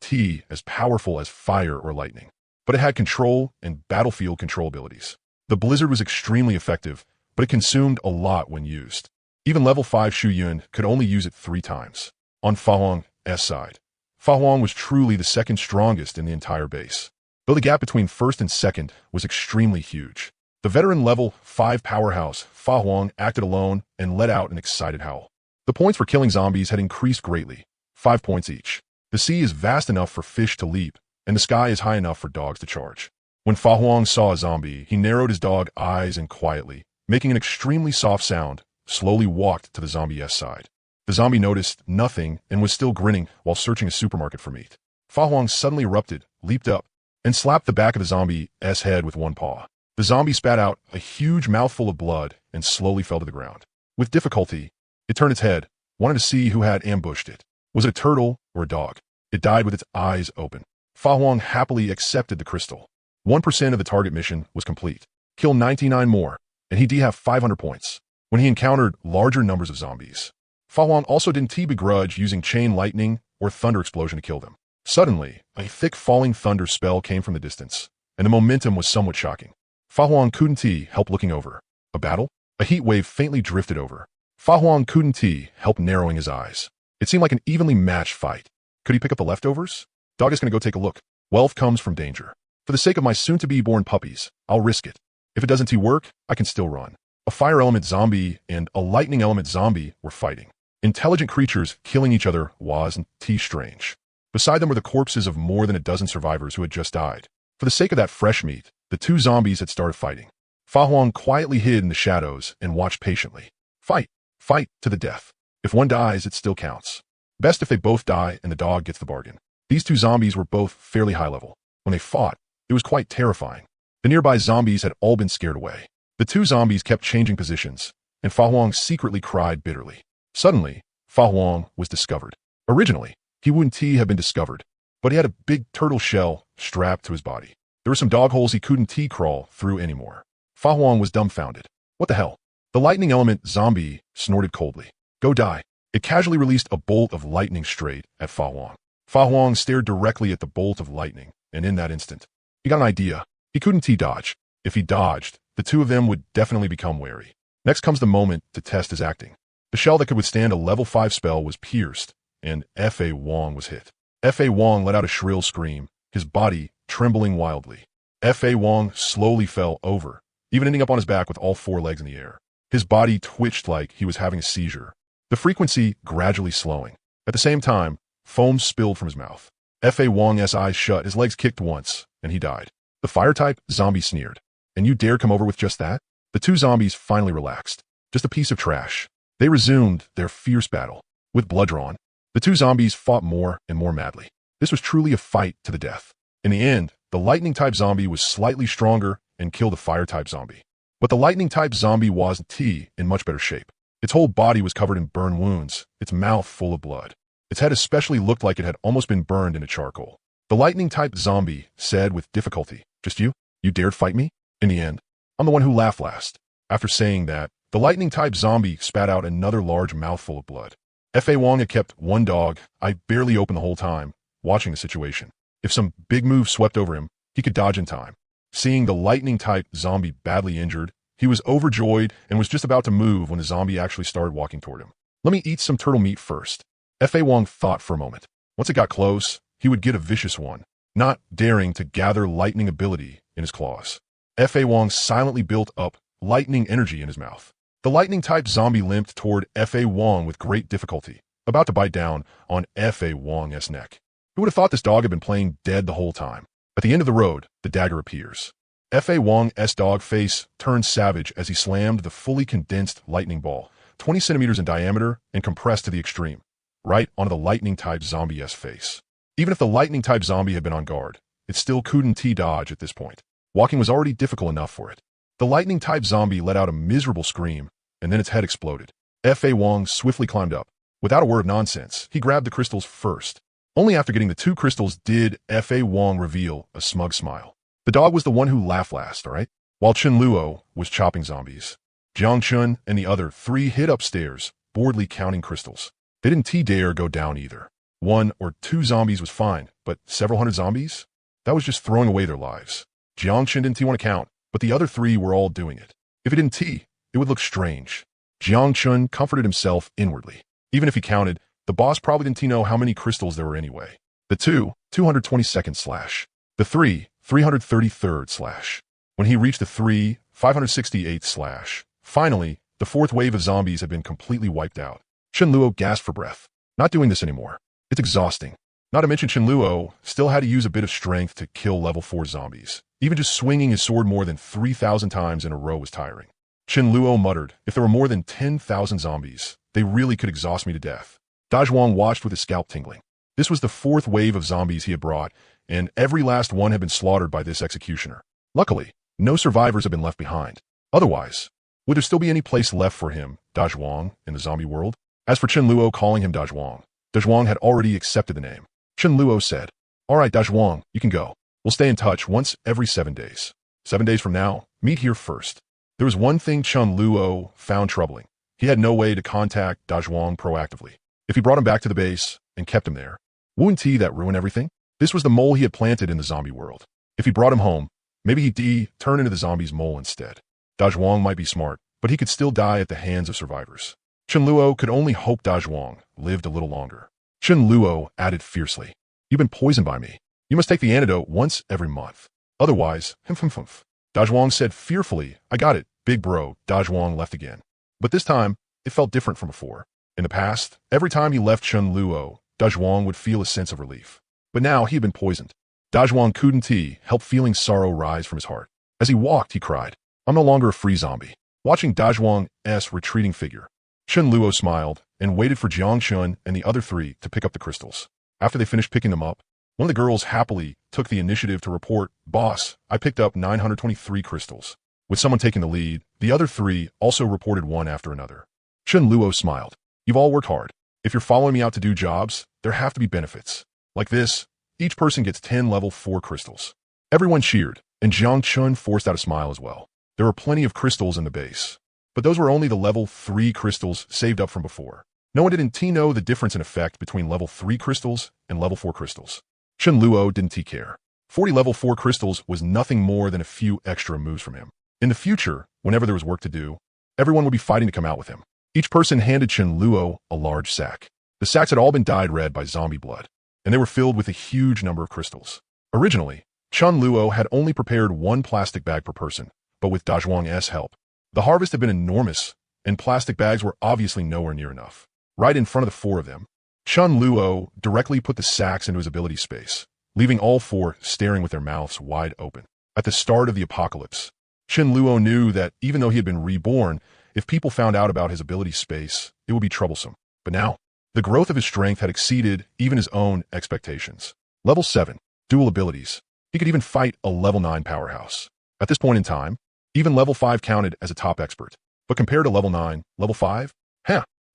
[SPEAKER 1] as powerful as fire or lightning, but it had control and battlefield control abilities. The blizzard was extremely effective, but it consumed a lot when used. Even level 5 Shu Yun could only use it 3 times. On Fa Huang's side, Fa Huang was truly the second strongest in the entire base, though the gap between first and second was extremely huge. The veteran level 5 powerhouse, Fa Huang, acted alone and let out an excited howl. The points for killing zombies had increased greatly, 5 points each. The sea is vast enough for fish to leap, and the sky is high enough for dogs to charge. When Fa Huang saw a zombie, he narrowed his dog eyes and quietly, making an extremely soft sound, slowly walked to the zombie's side. The zombie noticed nothing and was still grinning while searching a supermarket for meat. Fa Huang suddenly erupted, leaped up, and slapped the back of the zombie's head with one paw. The zombie spat out a huge mouthful of blood and slowly fell to the ground. With difficulty, it turned its head, wanted to see who had ambushed it. Was it a turtle or a dog? It died with its eyes open. Fa Huang happily accepted the crystal. 1% of the target mission was complete. Kill 99 more, and he'd have 500 points. When he encountered larger numbers of zombies, Fa Huang also didn't begrudge using chain lightning or thunder explosion to kill them. Suddenly, a thick falling thunder spell came from the distance, and the momentum was somewhat shocking. Fa Huang couldn't help looking over. A battle? A heat wave faintly drifted over. Fa Huang couldn't help narrowing his eyes. It seemed like an evenly matched fight. Could he pick up the leftovers? Dog is going to go take a look. Wealth comes from danger. For the sake of my soon-to-be-born puppies, I'll risk it. If it doesn't work, I can still run. A fire element zombie and a lightning element zombie were fighting. Intelligent creatures killing each other wasn't strange. Beside them were the corpses of more than a dozen survivors who had just died. For the sake of that fresh meat, the two zombies had started fighting. Fa Huang quietly hid in the shadows and watched patiently. Fight. Fight to the death. If one dies, it still counts. Best if they both die and the dog gets the bargain. These two zombies were both fairly high level. When they fought, it was quite terrifying. The nearby zombies had all been scared away. The two zombies kept changing positions, and Fa Huang secretly cried bitterly. Suddenly, Fa Huang was discovered. Originally, he wouldn't have been discovered, but he had a big turtle shell strapped to his body. There were some dog holes he couldn't crawl through anymore. Fa Huang was dumbfounded. What the hell? The lightning element zombie snorted coldly. Go die. It casually released a bolt of lightning straight at Fa Huang. Fa Huang stared directly at the bolt of lightning, and in that instant, he got an idea. He couldn't dodge. If he dodged, the two of them would definitely become wary. Next comes the moment to test his acting. The shell that could withstand a level 5 spell was pierced, and Fa Huang was hit. Fa Huang let out a shrill scream, his body trembling wildly. Fa Huang slowly fell over, even ending up on his back with all 4 legs in the air. His body twitched like he was having a seizure, the frequency gradually slowing. At the same time, foam spilled from his mouth. Fa Huang's eyes shut, his legs kicked once, and he died. The fire-type zombie sneered. And you dare come over with just that? The two zombies finally relaxed. Just a piece of trash. They resumed their fierce battle. With blood drawn, the two zombies fought more and more madly. This was truly a fight to the death. In the end, the lightning-type zombie was slightly stronger and killed the fire-type zombie. But the lightning-type zombie wasn't in much better shape. Its whole body was covered in burn wounds, its mouth full of blood. Its head especially looked like it had almost been burned into charcoal. The lightning-type zombie said with difficulty, "Just you? You dared fight me?" In the end, I'm the one who laughed last. After saying that, the lightning-type zombie spat out another large mouthful of blood. Fa Huang had kept one dog, eye barely open the whole time, watching the situation. If some big move swept over him, he could dodge in time. Seeing the lightning-type zombie badly injured, he was overjoyed and was just about to move when the zombie actually started walking toward him. Let me eat some turtle meat first. Fa Huang thought for a moment. Once it got close, he would get a vicious one, not daring to gather lightning ability in his claws. Fa Huang silently built up lightning energy in his mouth. The lightning-type zombie limped toward Fa Huang with great difficulty, about to bite down on Fa Huang's neck. Who would have thought this dog had been playing dead the whole time? At the end of the road, the dagger appears. Fa Huang's dog face turned savage as he slammed the fully condensed lightning ball, 20 centimeters in diameter and compressed to the extreme, right onto the lightning-type zombie's face. Even if the lightning-type zombie had been on guard, it still couldn't dodge at this point. Walking was already difficult enough for it. The lightning-type zombie let out a miserable scream, and then its head exploded. Fa Huang swiftly climbed up. Without a word of nonsense, he grabbed the crystals first. Only after getting the 2 crystals did Fa Huang reveal a smug smile. The dog was the one who laughed last, all right? While Chen Luo was chopping zombies, Jiang Chun and the other 3 hid upstairs, boredly counting crystals. They didn't dare go down either. 1 or 2 zombies was fine, but several hundred zombies? That was just throwing away their lives. Jiang Chun didn't want to count, but the other 3 were all doing it. If it didn't it would look strange. Jiang Chun comforted himself inwardly. Even if he counted, the boss probably didn't know how many crystals there were anyway. The 2, 222nd slash. The 3, 333rd slash. When he reached the 3, 568th slash. Finally, the 4th wave of zombies had been completely wiped out. Chen Luo gasped for breath. Not doing this anymore. It's exhausting. Not to mention Chen Luo still had to use a bit of strength to kill level 4 zombies. Even just swinging his sword more than 3,000 times in a row was tiring. Chen Luo muttered, if there were more than 10,000 zombies, they really could exhaust me to death. Dazhuang watched with his scalp tingling. This was the 4th wave of zombies he had brought, and every last one had been slaughtered by this executioner. Luckily, no survivors had been left behind. Otherwise, would there still be any place left for him, Dazhuang, in the zombie world? As for Chen Luo calling him Dazhuang, Dazhuang had already accepted the name. Chen Luo said, All right, Dazhuang, you can go. We'll stay in touch once every 7 days. 7 days from now, meet here first. There was one thing Chen Luo found troubling. He had no way to contact Dazhuang proactively. If he brought him back to the base and kept him there, wouldn't that ruin everything? This was the mole he had planted in the zombie world. If he brought him home, maybe he'd turn into the zombie's mole instead. Dazhuang might be smart, but he could still die at the hands of survivors. Chen Luo could only hope Dazhuang lived a little longer. Chen Luo added fiercely, "You've been poisoned by me. You must take the antidote once every month. Otherwise, humph. Dazhuang said fearfully, "I got it, big bro." Dazhuang left again. But this time, it felt different from before. In the past, every time he left Chen Luo, Dazhuang would feel a sense of relief. But now he had been poisoned. Dazhuang couldn't help feeling sorrow rise from his heart. As he walked, he cried, "I'm no longer a free zombie." Watching Dazhuang's retreating figure, Chen Luo smiled and waited for Jiang Chun and the other three to pick up the crystals. After they finished picking them up, one of the girls happily took the initiative to report, "Boss, I picked up 923 crystals." With someone taking the lead, the other three also reported one after another. Chen Luo smiled. "You've all worked hard. If you're following me out to do jobs, there have to be benefits. Like this, each person gets 10 level 4 crystals." Everyone cheered, and Jiang Chun forced out a smile as well. There were plenty of crystals in the base, but those were only the level 3 crystals saved up from before. No one didn't know the difference in effect between level 3 crystals and level 4 crystals. Chen Luo didn't care. 40 level 4 crystals was nothing more than a few extra moves from him. In the future, whenever there was work to do, everyone would be fighting to come out with him. Each person handed Chen Luo a large sack. The sacks had all been dyed red by zombie blood, and they were filled with a huge number of crystals. Originally, Chen Luo had only prepared 1 plastic bag per person, but with Dazhuang's help, the harvest had been enormous, and plastic bags were obviously nowhere near enough. Right in front of the 4 of them, Chen Luo directly put the sacks into his ability space, leaving all 4 staring with their mouths wide open. At the start of the apocalypse, Chen Luo knew that even though he had been reborn, if people found out about his ability space, it would be troublesome. But now, the growth of his strength had exceeded even his own expectations. Level 7, dual abilities. He could even fight a level 9 powerhouse. At this point in time, even level 5 counted as a top expert. But compared to level 9, level 5?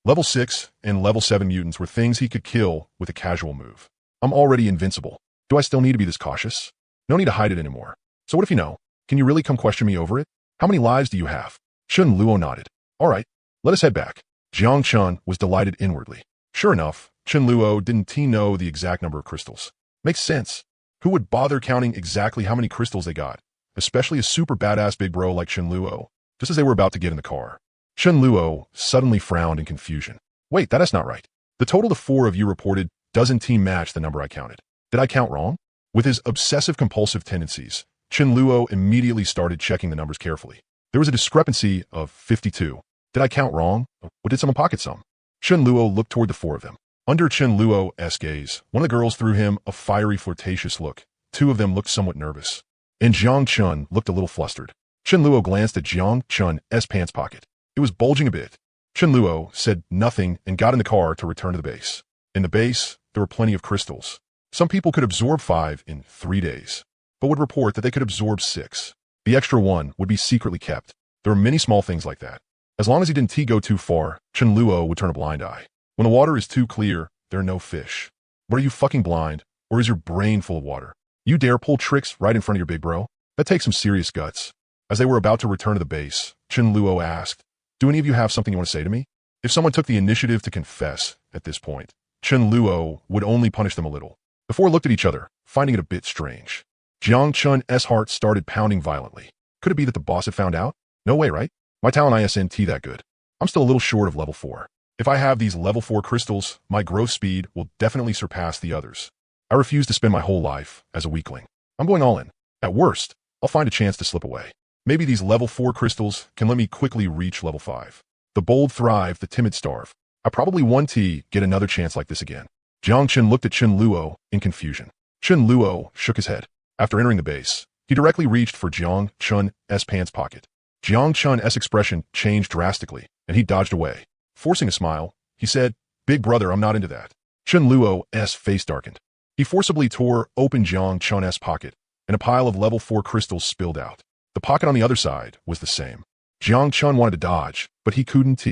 [SPEAKER 1] Level 6 and level 7 mutants were things he could kill with a casual move. "I'm already invincible. Do I still need to be this cautious? No need to hide it anymore. So what if you know? Can you really come question me over it? How many lives do you have?" Chen Luo nodded. "All right, let us head back." Jiang Chun was delighted inwardly. Sure enough, Chen Luo didn't know the exact number of crystals. Makes sense. Who would bother counting exactly how many crystals they got? Especially a super badass big bro like Chen Luo. Just as they were about to get in the car, Chen Luo suddenly frowned in confusion. "Wait, that's not right. The total the 4 of you reported doesn't match the number I counted. Did I count wrong?" With his obsessive-compulsive tendencies, Chen Luo immediately started checking the numbers carefully. There was a discrepancy of 52. Did I count wrong? Or did someone pocket some? Chen Luo looked toward the 4 of them. Under Chen Luo's gaze, one of the girls threw him a fiery, flirtatious look. 2 of them looked somewhat nervous, and Jiang Chun looked a little flustered. Chen Luo glanced at Jiang Chun's pants pocket. It was bulging a bit. Chen Luo said nothing and got in the car to return to the base. In the base, there were plenty of crystals. Some people could absorb 5 in 3 days, but would report that they could absorb 6. The extra 1 would be secretly kept. There were many small things like that. As long as he didn't go too far, Chen Luo would turn a blind eye. When the water is too clear, there are no fish. But are you fucking blind, or is your brain full of water? You dare pull tricks right in front of your big bro? That takes some serious guts. As they were about to return to the base, Chen Luo asked, "Do any of you have something you want to say to me?" If someone took the initiative to confess at this point, Chen Luo would only punish them a little. The 4 looked at each other, finding it a bit strange. Jiang Chun's heart started pounding violently. Could it be that the boss had found out? No way, right? My talent isn't that good. I'm still a little short of level 4. If I have these level 4 crystals, my growth speed will definitely surpass the others. I refuse to spend my whole life as a weakling. I'm going all in. At worst, I'll find a chance to slip away. Maybe these level 4 crystals can let me quickly reach level 5. The bold thrive, the timid starve. I probably want to get another chance like this again. Jiang Chun looked at Chen Luo in confusion. Chen Luo shook his head. After entering the base, he directly reached for Jiang Chun's pants pocket. Jiang Chun's expression changed drastically, and he dodged away. Forcing a smile, he said, "Big brother, I'm not into that." Chen Luo's face darkened. He forcibly tore open Jiang Chun's pocket, and a pile of level 4 crystals spilled out. The pocket on the other side was the same. Jiang Chun wanted to dodge, but he couldn't.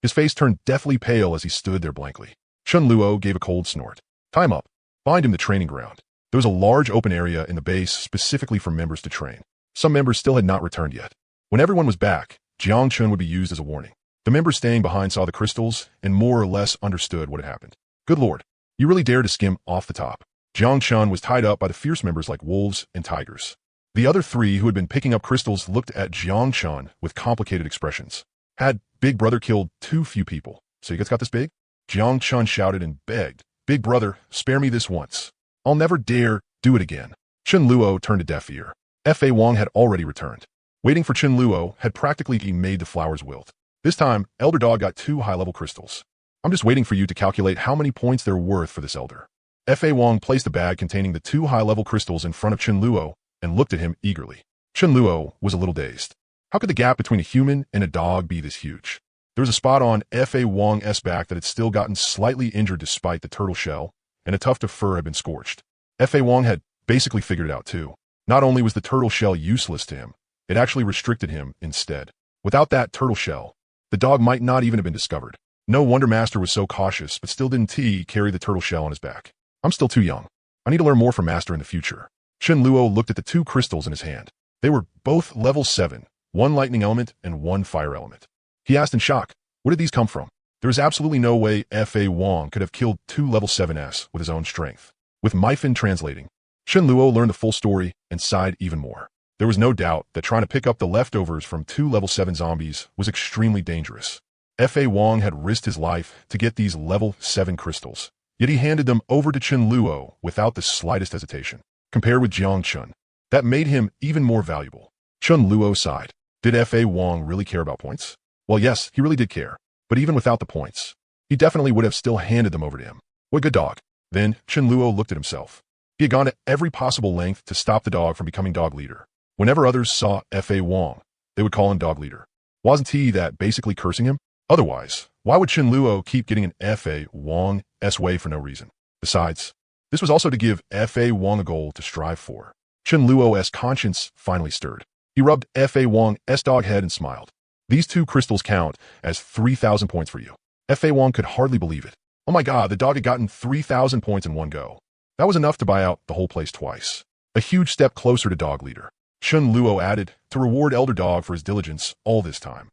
[SPEAKER 1] His face turned deathly pale as he stood there blankly. Chen Luo gave a cold snort. "Time up. Bind him to training ground." There was a large open area in the base specifically for members to train. Some members still had not returned yet. When everyone was back, Jiang Chun would be used as a warning. The members staying behind saw the crystals and more or less understood what had happened. Good lord, you really dare to skim off the top. Jiang Chun was tied up by the fierce members like wolves and tigers. The other three who had been picking up crystals looked at Jiang Chun with complicated expressions. Had Big Brother killed too few people, so he got this big? Jiang Chun shouted and begged, Big Brother, spare me this once. I'll never dare do it again. Chen Luo turned a deaf ear. Fa Wang had already returned. Waiting for Chen Luo had practically made the flowers wilt. This time, Elder Dog got 2 high-level crystals. I'm just waiting for you to calculate how many points they're worth for this elder. Fa Wang placed the bag containing the 2 high-level crystals in front of Chen Luo and looked at him eagerly. Chen Luo was a little dazed. How could the gap between a human and a dog be this huge? There was a spot on Fa Wang's back that had still gotten slightly injured despite the turtle shell, and a tuft of fur had been scorched. Fa Wang had basically figured it out too. Not only was the turtle shell useless to him, it actually restricted him instead. Without that turtle shell, the dog might not even have been discovered. No wonder Master was so cautious, but still didn't carry the turtle shell on his back. I'm still too young. I need to learn more from Master in the future. Chen Luo looked at the 2 crystals in his hand. They were both level 7, 1 lightning element and 1 fire element. He asked in shock, where did these come from? There is absolutely no way Fa Wang could have killed 2 level 7s with his own strength. With Myfin translating, Chen Luo learned the full story and sighed even more. There was no doubt that trying to pick up the leftovers from 2 level 7 zombies was extremely dangerous. Fa Wang had risked his life to get these level 7 crystals, yet he handed them over to Chen Luo without the slightest hesitation. Compared with Jiang Chun, that made him even more valuable. Chen Luo sighed. Did Fa Wang really care about points? Well, yes, he really did care, but even without the points, he definitely would have still handed them over to him. What good dog. Then Chen Luo looked at himself. He had gone to every possible length to stop the dog from becoming dog leader. Whenever others saw Fa Wang, they would call him dog leader. Wasn't he that basically cursing him? Otherwise, why would Chen Luo keep getting in Fa Wang's way for no reason? Besides, this was also to give Fa Wang a goal to strive for. Chen Luo's conscience finally stirred. He rubbed Fa Wang's dog head and smiled. These 2 crystals count as 3,000 points for you. Fa Wang could hardly believe it. Oh my god, the dog had gotten 3,000 points in one go. That was enough to buy out the whole place twice. A huge step closer to dog leader. Chen Luo added, to reward Elder Dog for his diligence all this time.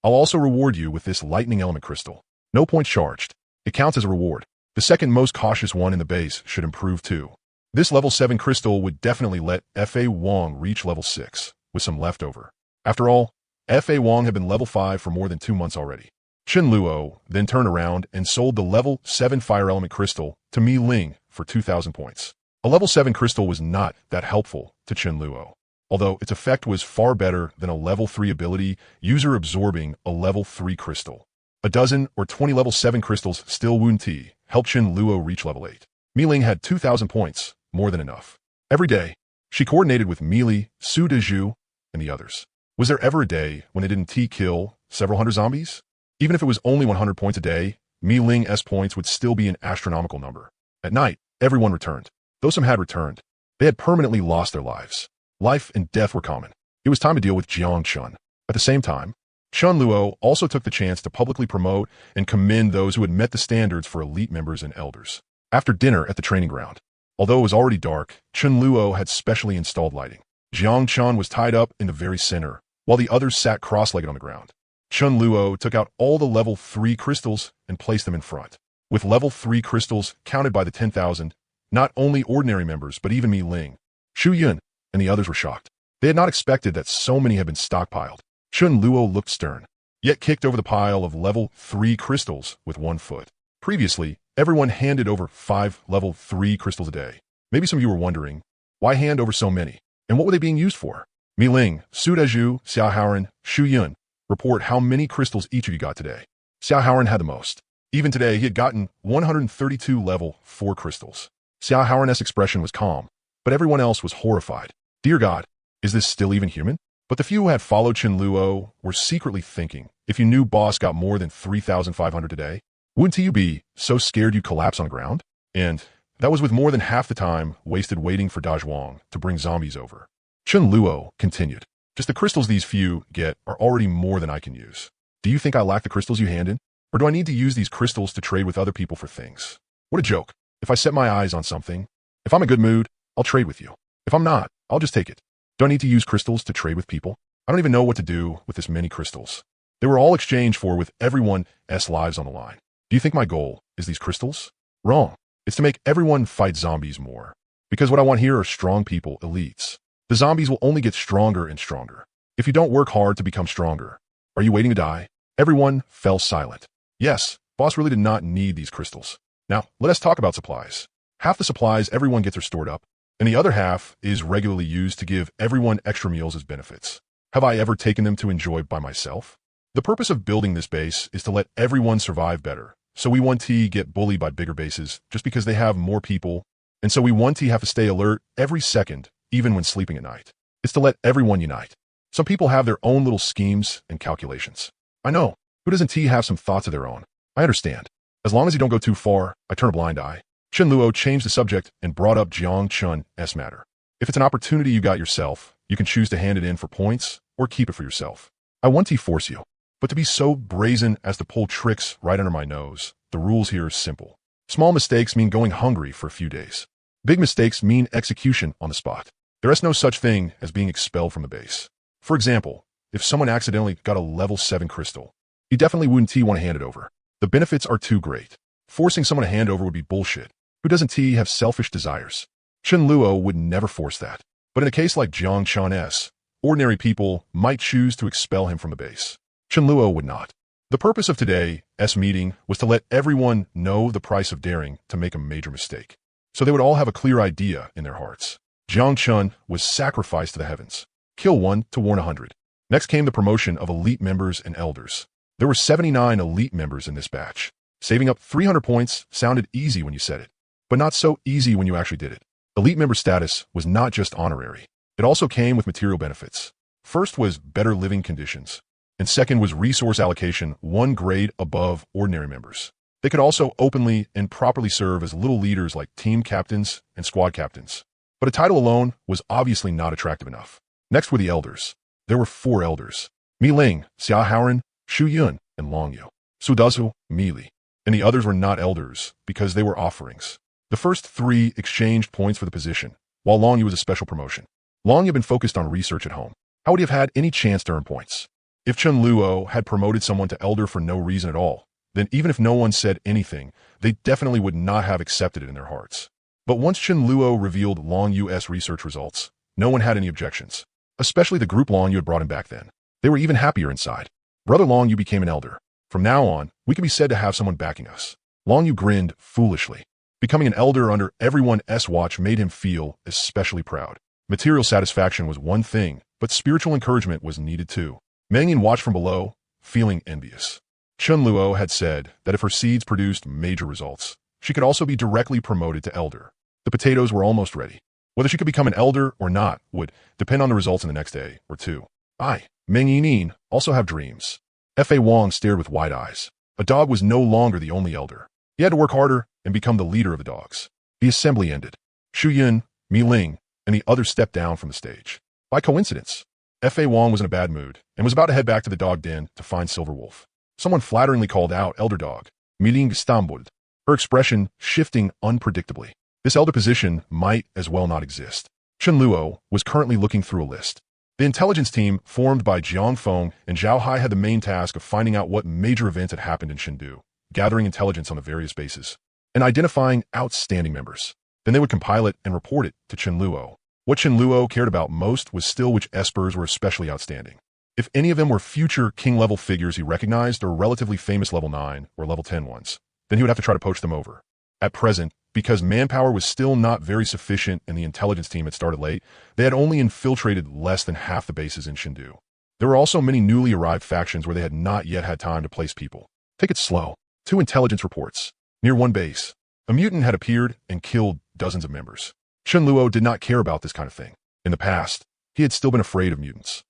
[SPEAKER 1] I'll also reward you with this lightning element crystal. No points charged. It counts as a reward. The second most cautious one in the base should improve too. This level 7 crystal would definitely let Fa Wang reach level 6, with some leftover. After all, Fa Wang had been level 5 for more than 2 months already. Chen Luo then turned around and sold the level 7 fire element crystal to Mi Ling for 2,000 points. A level 7 crystal was not that helpful to Chen Luo, although its effect was far better than a level 3 ability user absorbing a level 3 crystal. A dozen or 20 level 7 crystals still wouldn't help Chen Luo reach level 8. Mi Ling had 2,000 points, more than enough. Every day, she coordinated with Meili, Su Dezhu, and the others. Was there ever a day when they didn't kill several hundred zombies? Even if it was only 100 points a day, Mi Ling's points would still be an astronomical number. At night, everyone returned. Though some had returned, they had permanently lost their lives. Life and death were common. It was time to deal with Jiang Chun. At the same time, Chen Luo also took the chance to publicly promote and commend those who had met the standards for elite members and elders. After dinner at the training ground, although it was already dark, Chen Luo had specially installed lighting. Jiang Chun was tied up in the very center, while the others sat cross-legged on the ground. Chen Luo took out all the level 3 crystals and placed them in front. With level 3 crystals counted by the 10,000, not only ordinary members, but even Mi Ling, Shu Yun, and the others were shocked. They had not expected that so many had been stockpiled. Chen Luo looked stern, yet kicked over the pile of level 3 crystals with 1 foot. Previously, everyone handed over 5 level 3 crystals a day. Maybe some of you were wondering, why hand over so many? And what were they being used for? Mi Ling, Su Dezhu, Xiao Haoran, Shu Yun, report how many crystals each of you got today. Xiao Haoran had the most. Even today, he had gotten 132 level 4 crystals. Xiao Haoran's expression was calm, but everyone else was horrified. Dear God, is this still even human? But the few who had followed Chen Luo were secretly thinking, if you knew boss got more than 3,500 today, wouldn't you be so scared you'd collapse on the ground? And that was with more than half the time wasted waiting for Dazhuang to bring zombies over. Chen Luo continued, just the crystals these few get are already more than I can use. Do you think I lack the crystals you hand in? Or do I need to use these crystals to trade with other people for things? What a joke. If I set my eyes on something, If I'm in a good mood, I'll trade with you. If I'm not, I'll just take it. Do I need to use crystals to trade with people? I don't even know what to do with this many crystals. They were all exchanged for with everyone's lives on the line. Do you think my goal is these crystals? Wrong. It's to make everyone fight zombies more. Because what I want here are strong people, elites. The zombies will only get stronger and stronger. If you don't work hard to become stronger, are you waiting to die? Everyone fell silent. Yes, boss really did not need these crystals. Now, let us talk about supplies. Half the supplies everyone gets are stored up, and the other half is regularly used to give everyone extra meals as benefits. Have I ever taken them to enjoy by myself? The purpose of building this base is to let everyone survive better. So we want to get bullied by bigger bases just because they have more people, and so we want to have to stay alert every second, even when sleeping at night. It's to let everyone unite. Some people have their own little schemes and calculations. I know. Who doesn't have some thoughts of their own? I understand. As long as you don't go too far, I turn a blind eye. Chen Luo changed the subject and brought up Jiang Chun's matter. If it's an opportunity you got yourself, you can choose to hand it in for points or keep it for yourself. I want to force you. But to be so brazen as to pull tricks right under my nose, the rules here are simple. Small mistakes mean going hungry for a few days. Big mistakes mean execution on the spot. There is no such thing as being expelled from the base. For example, if someone accidentally got a level 7 crystal, you definitely wouldn't want to hand it over. The benefits are too great. Forcing someone to hand over would be bullshit. Who doesn't have selfish desires? Chen Luo would never force that. But in a case like Jiang Chun's, ordinary people might choose to expel him from the base. Chen Luo would not. The purpose of today's meeting was to let everyone know the price of daring to make a major mistake, so they would all have a clear idea in their hearts. Jiang Chun was sacrificed to the heavens. Kill 1 to warn 100. Next came the promotion of elite members and elders. There were 79 elite members in this batch. Saving up 300 points sounded easy when you said it, but not so easy when you actually did it. Elite member status was not just honorary. It also came with material benefits. First was better living conditions, and second was resource allocation 1 grade above ordinary members. They could also openly and properly serve as little leaders like team captains and squad captains. But a title alone was obviously not attractive enough. Next were the elders. There were 4 elders: Mi Ling, Xia Haoren, Shu Yun, and Long Yu. Su Dazu, Mi Li. And the others were not elders because they were offerings. The first 3 exchanged points for the position, while Long Yu was a special promotion. Long Yu had been focused on research at home. How would he have had any chance to earn points? If Chen Luo had promoted someone to elder for no reason at all, then even if no one said anything, they definitely would not have accepted it in their hearts. But once Chen Luo revealed Long Yu's research results, no one had any objections, especially the group Long Yu had brought him back then. They were even happier inside. Brother Long Yu became an elder. From now on, we can be said to have someone backing us. Long Yu grinned foolishly. Becoming an elder under everyone's watch made him feel especially proud. Material satisfaction was one thing, but spiritual encouragement was needed too. Mangan watched from below, feeling envious. Chen Luo had said that if her seeds produced major results, she could also be directly promoted to elder. The potatoes were almost ready. Whether she could become an elder or not would depend on the results in the next day or 2. Meng Yining, also have dreams. F.A. Wang stared with wide eyes. A dog was no longer the only elder. He had to work harder and become the leader of the dogs. The assembly ended. Shu Yun, Mi Ling, and the others stepped down from the stage. By coincidence, F.A. Wang was in a bad mood and was about to head back to the dog den to find Silver Wolf. Someone flatteringly called out Elder Dog, Mi Ling stumbled, her expression shifting unpredictably. This elder position might as well not exist. Chen Luo was currently looking through a list. The intelligence team, formed by Jiang Feng and Zhao Hai, had the main task of finding out what major events had happened in Chengdu, gathering intelligence on the various bases, and identifying outstanding members. Then they would compile it and report it to Chen Luo. What Chen Luo cared about most was still which espers were especially outstanding. If any of them were future king-level figures he recognized or relatively famous level 9 or level 10 ones, then he would have to try to poach them over. At present, because manpower was still not very sufficient and the intelligence team had started late, they had only infiltrated less than half the bases in Chengdu. There were also many newly arrived factions where they had not yet had time to place people. Take it slow. 2 intelligence reports. Near one base, a mutant had appeared and killed dozens of members. Chen Luo did not care about this kind of thing. In the past, he had still been afraid of mutants.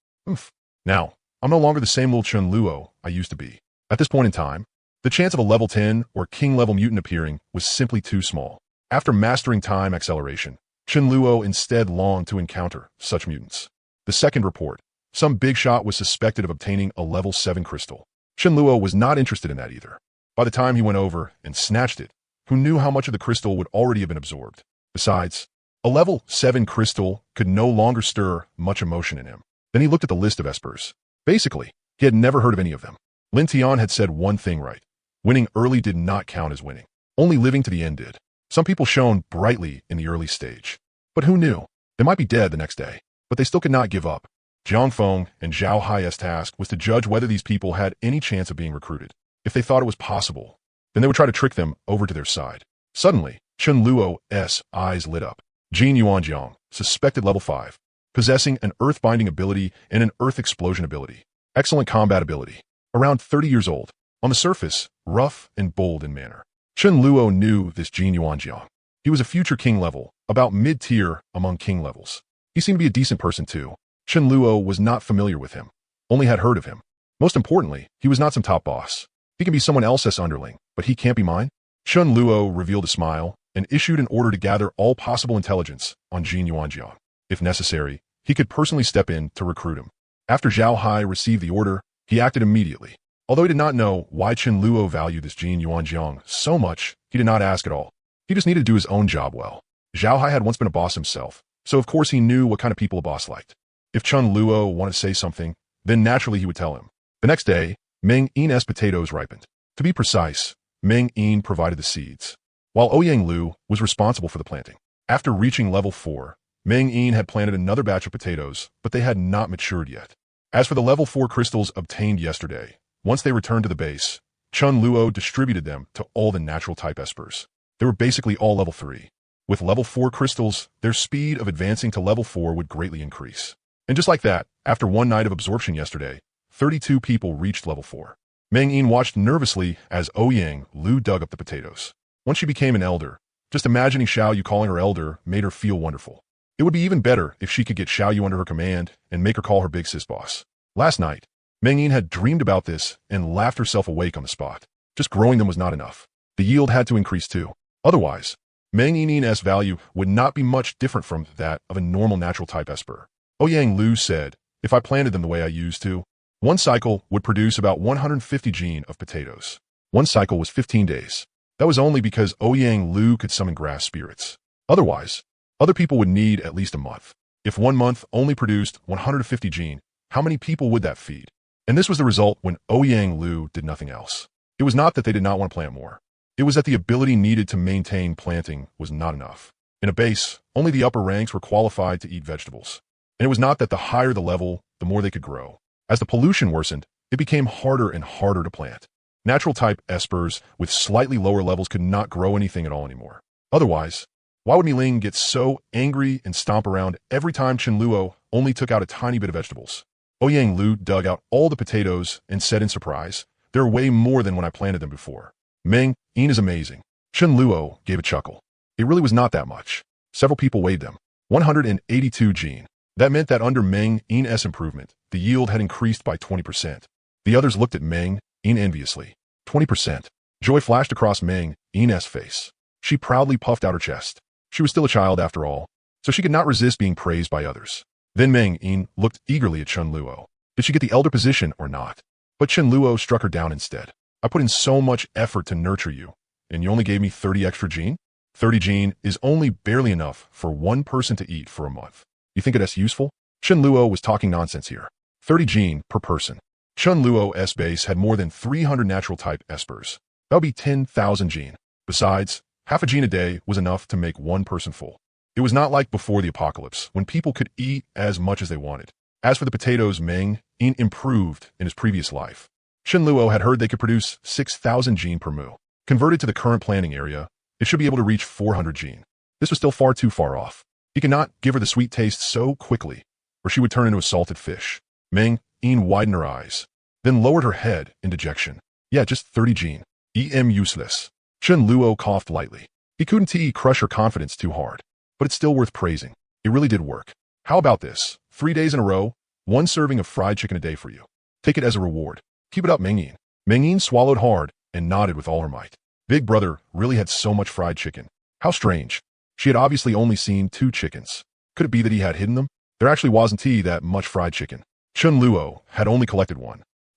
[SPEAKER 1] Now, I'm no longer the same little Chen Luo I used to be. At this point in time, the chance of a level 10 or king-level mutant appearing was simply too small. After mastering time acceleration, Chen Luo instead longed to encounter such mutants. The second report, some big shot was suspected of obtaining a level 7 crystal. Chen Luo was not interested in that either. By the time he went over and snatched it, who knew how much of the crystal would already have been absorbed? Besides, a level 7 crystal could no longer stir much emotion in him. Then he looked at the list of espers. Basically, he had never heard of any of them. Lin Tian had said one thing right. Winning early did not count as winning. Only living to the end did. Some people shone brightly in the early stage. But who knew? They might be dead the next day. But they still could not give up. Jiang Feng and Zhao Hai's task was to judge whether these people had any chance of being recruited. If they thought it was possible, then they would try to trick them over to their side. Suddenly, Chen Luo's eyes lit up. Jin Yuanjiang, suspected level 5, possessing an earth-binding ability and an earth explosion ability. Excellent combat ability. Around 30 years old. On the surface, rough and bold in manner. Chen Luo knew this Jin Yuanjiang. He was a future king level, about mid-tier among king levels. He seemed to be a decent person too. Chen Luo was not familiar with him, only had heard of him. Most importantly, he was not some top boss. He can be someone else's underling, but he can't be mine. Chen Luo revealed a smile and issued an order to gather all possible intelligence on Jin Yuanjiang. If necessary, he could personally step in to recruit him. After Zhao Hai received the order, he acted immediately. Although he did not know why Chen Luo valued this Jin Yuanjiang so much, he did not ask at all. He just needed to do his own job well. Zhao Hai had once been a boss himself, so of course he knew what kind of people a boss liked. If Chen Luo wanted to say something, then naturally he would tell him. The next day, Meng Yin's potatoes ripened. To be precise, Meng Yin provided the seeds, while Ouyang Lu was responsible for the planting. After reaching level 4, Meng Yin had planted another batch of potatoes, but they had not matured yet. As for the level 4 crystals obtained yesterday, once they returned to the base, Chen Luo distributed them to all the natural type espers. They were basically all level 3. With level 4 crystals, their speed of advancing to level 4 would greatly increase. And just like that, after one night of absorption yesterday, 32 people reached level 4. Meng Yin watched nervously as Ouyang Lu dug up the potatoes. Once she became an elder, just imagining Xiao Yu calling her elder made her feel wonderful. It would be even better if she could get Xiao Yu under her command and make her call her big sis boss. Last night, Meng Yin had dreamed about this and laughed herself awake on the spot. Just growing them was not enough. The yield had to increase too. Otherwise, Meng Yin's value would not be much different from that of a normal natural type esper. Ouyang Lu said, if I planted them the way I used to, one cycle would produce about 150 gene of potatoes. One cycle was 15 days. That was only because Ouyang Lu could summon grass spirits. Otherwise, other people would need at least a month. If 1 month only produced 150 gene, how many people would that feed? And this was the result when Ouyang Lu did nothing else. It was not that they did not want to plant more. It was that the ability needed to maintain planting was not enough. In a base, only the upper ranks were qualified to eat vegetables. And it was not that the higher the level, the more they could grow. As the pollution worsened, it became harder and harder to plant. Natural type espers with slightly lower levels could not grow anything at all anymore. Otherwise, why would Miling get so angry and stomp around every time Chen Luo only took out a tiny bit of vegetables? Ouyang Lu dug out all the potatoes and said in surprise, there are way more than when I planted them before. Meng Yin is amazing. Chen Luo gave a chuckle. It really was not that much. Several people weighed them. 182 gene. That meant that under Meng Yin's improvement, the yield had increased by 20%. The others looked at Meng Yin enviously. 20%. Joy flashed across Meng Yin's face. She proudly puffed out her chest. She was still a child after all, so she could not resist being praised by others. Then Meng Yin looked eagerly at Chen Luo. Did she get the elder position or not? But Chen Luo struck her down instead. I put in so much effort to nurture you, and you only gave me 30 extra gene? 30 gene is only barely enough for one person to eat for a month. You think that's useful? Chen Luo was talking nonsense here. 30 gene per person. Chen Luo's base had more than 300 natural type espers. That would be 10,000 gene. Besides, half a gene a day was enough to make one person full. It was not like before the apocalypse, when people could eat as much as they wanted. As for the potatoes, Meng Yin improved in his previous life. Chen Luo had heard they could produce 6,000 gene per mu. Converted to the current planting area, it should be able to reach 400 gene. This was still far too far off. He could not give her the sweet taste so quickly, or she would turn into a salted fish. Meng Yin widened her eyes, then lowered her head in dejection. Yeah, just 30 gene. Useless. Chen Luo coughed lightly. He couldn't crush her confidence too hard. But it's still worth praising. It really did work. How about this? 3 days in a row, 1 serving of fried chicken a day for you. Take it as a reward. Keep it up, Meng Yin. Meng Yin swallowed hard and nodded with all her might. Big brother really had so much fried chicken. How strange. She had obviously only seen 2 chickens. Could it be that he had hidden them? There actually wasn't that much fried chicken. Chen Luo had only collected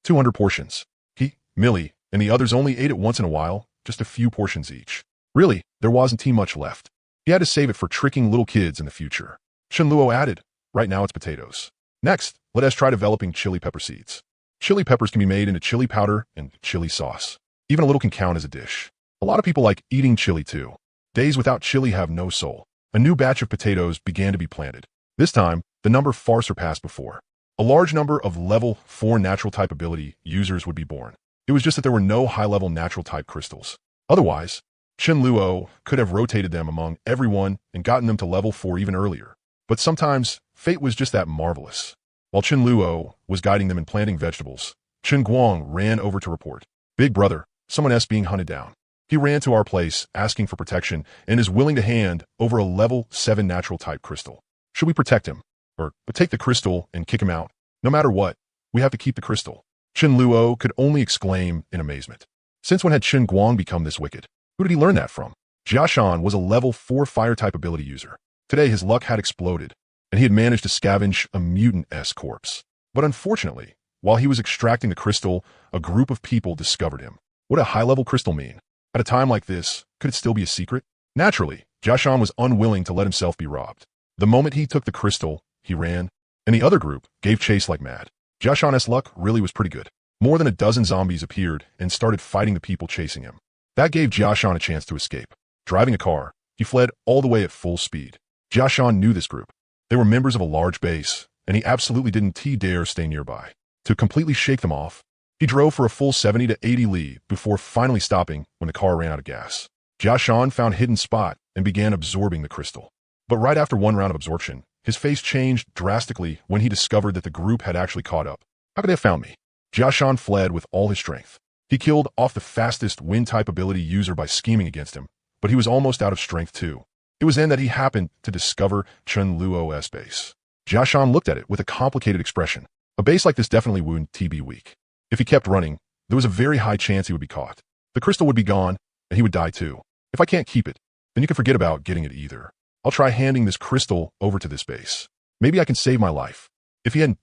[SPEAKER 1] 200 portions. He, Millie, and the others only ate it once in a while, just a few portions each. Really, there wasn't much left. He had to save it for tricking little kids in the future. Chen Luo added, right now it's potatoes. Next, let us try developing chili pepper seeds. Chili peppers can be made into chili powder and chili sauce. Even a little can count as a dish. A lot of people like eating chili too. Days without chili have no soul. A new batch of potatoes began to be planted. This time, the number far surpassed before. A large number of level 4 natural type ability users would be born. It was just that there were no high-level natural type crystals. Otherwise, Chen Luo could have rotated them among everyone and gotten them to level 4 even earlier. But sometimes, fate was just that marvelous. While Chen Luo was guiding them in planting vegetables, Chen Guang ran over to report. Big brother, someone else being hunted down. He ran to our place, asking for protection, and is willing to hand over a level 7 natural type crystal. Should we protect him? Or take the crystal and kick him out? No matter what, we have to keep the crystal. Chen Luo could only exclaim in amazement. Since when had Chen Guang become this wicked? Who did he learn that from? Jiashan was a level 4 fire type ability user. Today his luck had exploded, and he had managed to scavenge a mutant-esque corpse. But unfortunately, while he was extracting the crystal, a group of people discovered him. What did a high-level crystal mean? At a time like this, could it still be a secret? Naturally, Jiashan was unwilling to let himself be robbed. The moment he took the crystal, he ran, and the other group gave chase like mad. Jiashan's luck really was pretty good. More than a dozen zombies appeared and started fighting the people chasing him. That gave Jiashan a chance to escape. Driving a car, he fled all the way at full speed. Jiashan knew this group. They were members of a large base, and he absolutely didn't dare stay nearby. To completely shake them off, he drove for a full 70 to 80 li before finally stopping when the car ran out of gas. Jiashan found a hidden spot and began absorbing the crystal. But right after one round of absorption, his face changed drastically when he discovered that the group had actually caught up. How could they have found me? Jiashan fled with all his strength. He killed off the fastest wind-type ability user by scheming against him, but he was almost out of strength too. It was then that he happened to discover Chen Luo's base. Jiashan looked at it with a complicated expression. A base like this definitely wouldn't be weak. If he kept running, there was a very high chance he would be caught. The crystal would be gone, and he would die too. If I can't keep it, then you can forget about getting it either. I'll try handing this crystal over to this base. Maybe I can save my life. If he hadn't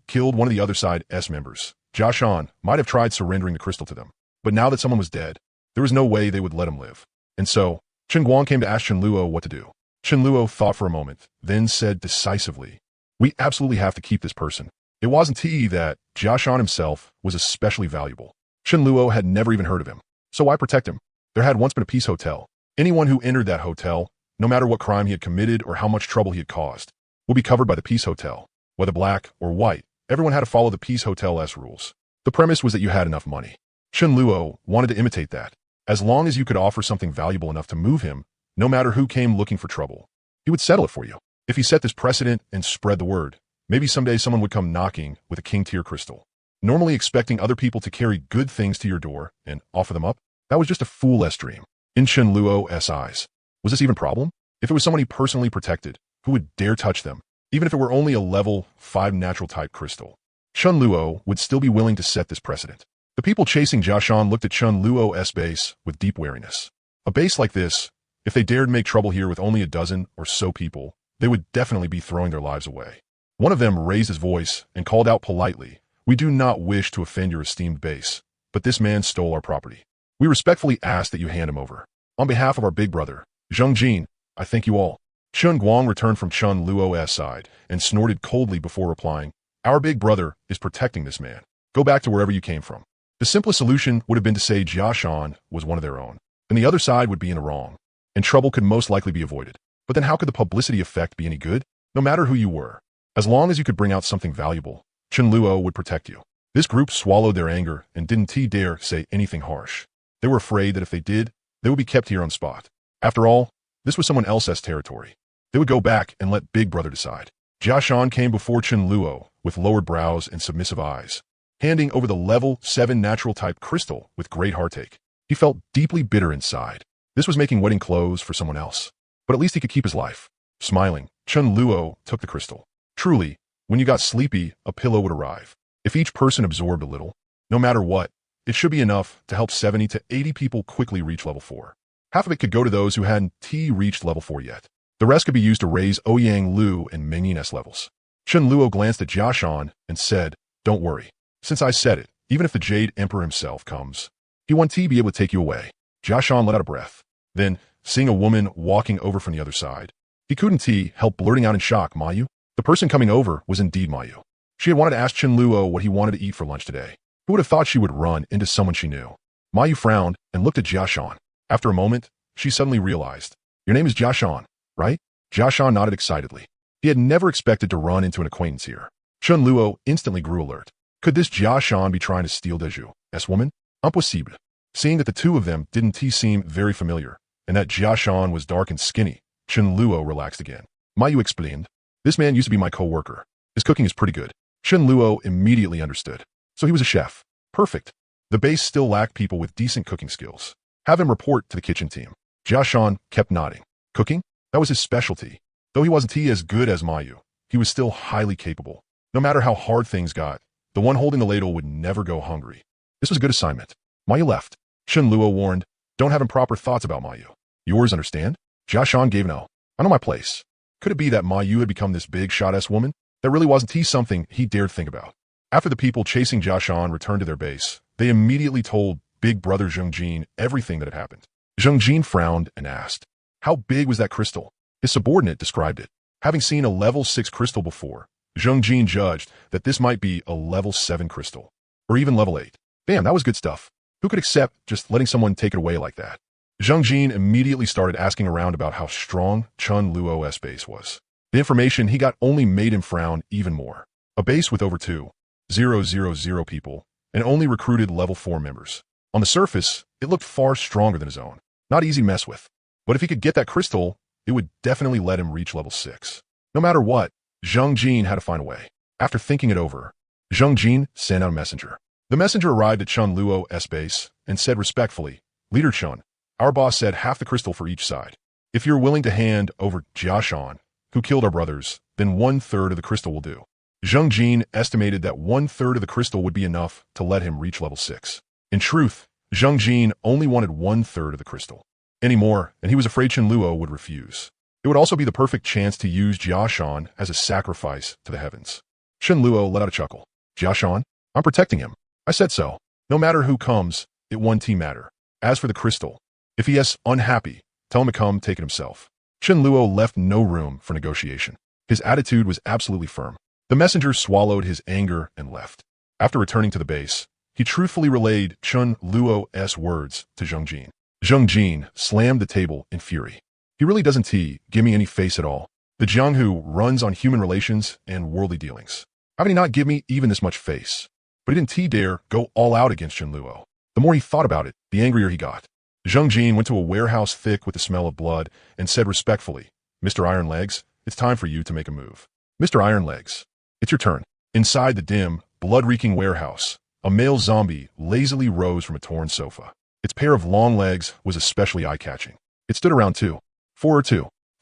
[SPEAKER 1] killed one of the other side's members, Jiashan might have tried surrendering the crystal to them. But now that someone was dead, there was no way they would let him live. And so, Chen Guang came to ask Chen Luo what to do. Chen Luo thought for a moment, then said decisively, "We absolutely have to keep this person." It wasn't that Jiashan himself was especially valuable. Chen Luo had never even heard of him. So why protect him? There had once been a peace hotel. Anyone who entered that hotel, no matter what crime he had committed or how much trouble he had caused, would be covered by the peace hotel. Whether black or white, everyone had to follow the peace hotel's rules. The premise was that you had enough money. Chen Luo wanted to imitate that. As long as you could offer something valuable enough to move him, no matter who came looking for trouble, he would settle it for you. If he set this precedent and spread the word, maybe someday someone would come knocking with a king-tier crystal. Normally expecting other people to carry good things to your door and offer them up, that was just a fool's dream. In Chen Luo's eyes, was this even a problem? If it was someone he personally protected, who would dare touch them, even if it were only a level 5 natural type crystal? Chen Luo would still be willing to set this precedent. The people chasing Jiashan looked at Chen Luo's base with deep wariness. A base like this, if they dared make trouble here with only a dozen or so people, they would definitely be throwing their lives away. One of them raised his voice and called out politely, "We do not wish to offend your esteemed base, but this man stole our property. We respectfully ask that you hand him over. On behalf of our big brother, Zheng Jin, I thank you all." Chen Guang returned from Chen Luo's side and snorted coldly before replying, "Our big brother is protecting this man. Go back to wherever you came from." The simplest solution would have been to say Jiashan was one of their own, and the other side would be in the wrong, and trouble could most likely be avoided. But then how could the publicity effect be any good? No matter who you were, as long as you could bring out something valuable, Chen Luo would protect you. This group swallowed their anger and didn't dare say anything harsh. They were afraid that if they did, they would be kept here on spot. After all, this was someone else's territory. They would go back and let Big Brother decide. Jiashan came before Chen Luo with lowered brows and submissive eyes, handing over the level 7 natural type crystal with great heartache. He felt deeply bitter inside. This was making wedding clothes for someone else. But at least he could keep his life. Smiling, Chen Luo took the crystal. Truly, when you got sleepy, a pillow would arrive. If each person absorbed a little, no matter what, it should be enough to help 70 to 80 people quickly reach level 4. Half of it could go to those who hadn't reached level 4 yet. The rest could be used to raise Ouyang Lu and Mingyan's levels. Chen Luo glanced at Jiashan and said, "Don't worry. Since I said it, even if the Jade Emperor himself comes, he won't be able to take you away." Jiashan let out a breath. Then, seeing a woman walking over from the other side. He couldn't help blurting out in shock, Mayu? The person coming over was indeed Mayu. She had wanted to ask Chen Luo what he wanted to eat for lunch today. Who would have thought she would run into someone she knew? Mayu frowned and looked at Jiashan. After a moment, she suddenly realized, "Your name is Jiashan, right?" Jiashan nodded excitedly. He had never expected to run into an acquaintance here. Chen Luo instantly grew alert. Could this Jiashan be trying to steal Deju's woman? Impossible. Seeing that the two of them didn't seem very familiar, and that Jiashan was dark and skinny, Chen Luo relaxed again. Mayu explained, "This man used to be my co-worker. His cooking is pretty good." Chen Luo immediately understood. So he was a chef. Perfect. The base still lacked people with decent cooking skills. Have him report to the kitchen team. Jiashan kept nodding. Cooking? That was his specialty. Though he wasn't as good as Mayu, he was still highly capable. No matter how hard things got, the one holding the ladle would never go hungry. This was a good assignment. Mayu left. Chen Luo warned, "Don't have improper thoughts about Mayu. Yours, understand?" Jiashan gave no. "I know my place." Could it be that Mayu had become this big shot-ass woman? That really wasn't something he dared think about. After the people chasing Jiashan returned to their base, they immediately told big brother Zheng Jin everything that had happened. Zheng Jin frowned and asked, "How big was that crystal?" His subordinate described it. Having seen a level 6 crystal before, Zheng Jin judged that this might be a level 7 crystal, or even level 8. Damn, that was good stuff. Who could accept just letting someone take it away like that? Zheng Jin immediately started asking around about how strong Chen Luo's base was. The information he got only made him frown even more. A base with over 2,000 people, and only recruited level 4 members. On the surface, it looked far stronger than his own. Not easy to mess with. But if he could get that crystal, it would definitely let him reach level 6. No matter what, Zheng Jin had to find a way. After thinking it over, Zheng Jin sent out a messenger. The messenger arrived at Chen Luo's base and said respectfully, "Leader Chen, our boss said half the crystal for each side. If you're willing to hand over Jiashan, who killed our brothers, then 1/3 of the crystal will do." Zheng Jin estimated that 1/3 of the crystal would be enough to let him reach level 6. In truth, Zheng Jin only wanted 1/3 of the crystal. Anymore, and he was afraid Chen Luo would refuse. It would also be the perfect chance to use Jiashan as a sacrifice to the heavens. Chen Luo let out a chuckle. "Jiashan? I'm protecting him. I said so. No matter who comes, it won't matter. As for the crystal, if he is unhappy, tell him to come take it himself." Chen Luo left no room for negotiation. His attitude was absolutely firm. The messenger swallowed his anger and left. After returning to the base, he truthfully relayed Chen Luo's words to Zheng Jin. Zheng Jin slammed the table in fury. He really doesn't give me any face at all. The Jianghu runs on human relations and worldly dealings. How can he not give me even this much face? But he didn't dare go all out against Chen Luo. The more he thought about it, the angrier he got. Zheng Jin went to a warehouse thick with the smell of blood and said respectfully, "Mr. Iron Legs, it's time for you to make a move." "Mr. Iron Legs, it's your turn." Inside the dim, blood-reeking warehouse, a male zombie lazily rose from a torn sofa. Its pair of long legs was especially eye-catching. It stood around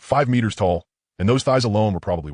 [SPEAKER 1] 5 meters tall, and those thighs alone were probably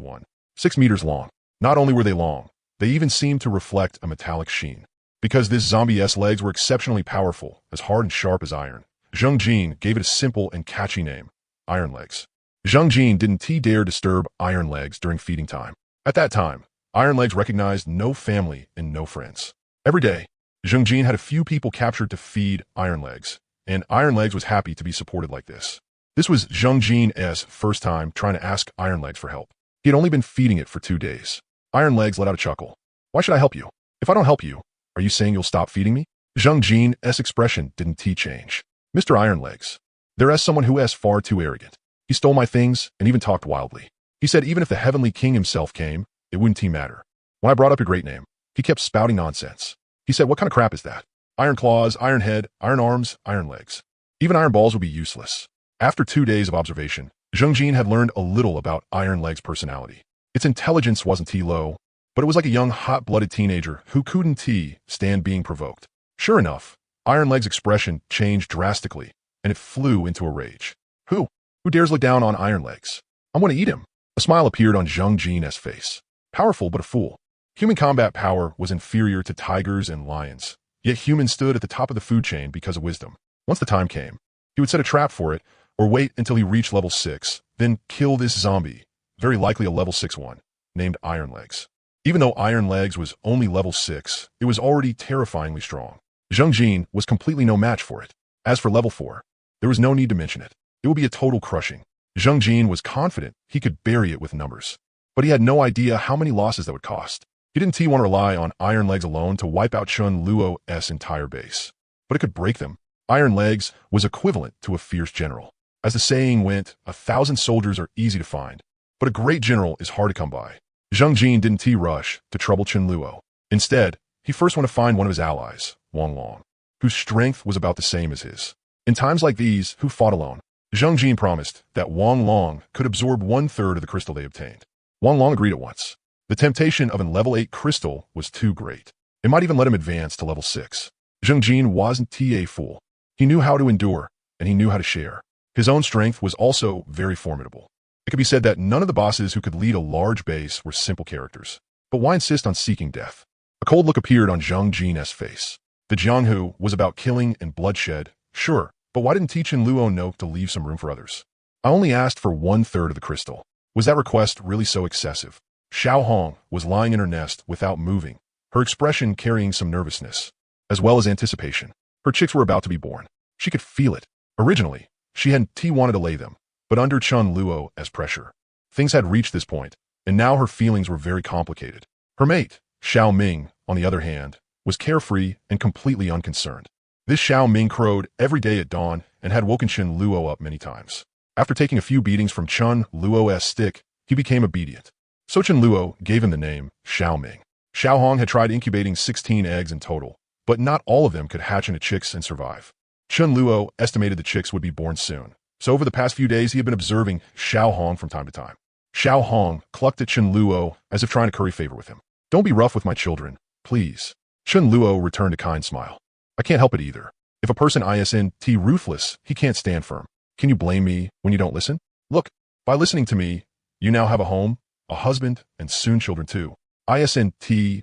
[SPEAKER 1] 6 meters long. Not only were they long, they even seemed to reflect a metallic sheen. Because this zombie-esque legs were exceptionally powerful, as hard and sharp as iron, Zheng Jin gave it a simple and catchy name, Iron Legs. Zheng Jin didn't dare disturb Iron Legs during feeding time. At that time, Iron Legs recognized no family and no friends. Every day, Zheng Jin had a few people captured to feed Iron Legs, and Iron Legs was happy to be supported like this. This was Zheng Jin's first time trying to ask Iron Legs for help. He had only been feeding it for 2 days. Iron Legs let out a chuckle. "Why should I help you? If I don't help you, are you saying you'll stop feeding me?" Zheng Jin's expression didn't change. "Mr. Iron Legs, there is someone who is far too arrogant. He stole my things and even talked wildly. He said even if the Heavenly King himself came, it wouldn't matter. When I brought up your great name, he kept spouting nonsense. He said, what kind of crap is that? Iron claws, iron head, iron arms, iron legs. Even iron balls would be useless." After 2 days of observation, Zheng Jin had learned a little about Iron Leg's personality. Its intelligence wasn't low, but it was like a young, hot-blooded teenager who couldn't stand being provoked. Sure enough, Iron Leg's expression changed drastically, and it flew into a rage. Who dares look down on Iron Legs? I'm going to eat him." A smile appeared on Zheng Jin's face. Powerful but a fool. Human combat power was inferior to tigers and lions, yet humans stood at the top of the food chain because of wisdom. Once the time came, he would set a trap for it, or wait until he reached level 6, then kill this zombie, very likely a level 6 one, named Iron Legs. Even though Iron Legs was only level 6, it was already terrifyingly strong. Zheng Jin was completely no match for it. As for level 4, there was no need to mention it. It would be a total crushing. Zheng Jin was confident he could bury it with numbers. But he had no idea how many losses that would cost. He didn't want to rely on Iron Legs alone to wipe out Chun Luo's entire base. But it could break them. Iron Legs was equivalent to a fierce general. As the saying went, 1,000 soldiers are easy to find, but a great general is hard to come by. Zheng Jin didn't rush to trouble Chun Luo. Instead, he first wanted to find one of his allies, Wang Long, whose strength was about the same as his. In times like these, who fought alone? Zheng Jin promised that Wang Long could absorb 1/3 of the crystal they obtained. Wang Long agreed at once. The temptation of a level 8 crystal was too great. It might even let him advance to level 6. Zheng Jin wasn't a fool. He knew how to endure, and he knew how to share. His own strength was also very formidable. It could be said that none of the bosses who could lead a large base were simple characters. But why insist on seeking death? A cold look appeared on Zheng Jin's face. The Jianghu was about killing and bloodshed, sure, but why didn't Chun Luo know to leave some room for others? I only asked for 1/3 of the crystal. Was that request really so excessive? Xiao Hong was lying in her nest without moving, her expression carrying some nervousness, as well as anticipation. Her chicks were about to be born. She could feel it. Originally, she hadn't wanted to lay them, but under Chun Luo's pressure, things had reached this point, and now her feelings were very complicated. Her mate, Xiao Ming, on the other hand, was carefree and completely unconcerned. This Xiao Ming crowed every day at dawn and had woken Chun Luo up many times. After taking a few beatings from Chun Luo's stick, he became obedient. So Chun Luo gave him the name Xiao Ming. Xiao Hong had tried incubating 16 eggs in total, but not all of them could hatch into chicks and survive. Chun Luo estimated the chicks would be born soon, so over the past few days he had been observing Xiao Hong from time to time. Xiao Hong clucked at Chun Luo as if trying to curry favor with him. "Don't be rough with my children, please." Chun Luo returned a kind smile. "I can't help it either. If a person isn't ruthless, he can't stand firm. Can you blame me when you don't listen? Look, by listening to me, you now have a home, a husband, and soon children too. Isn't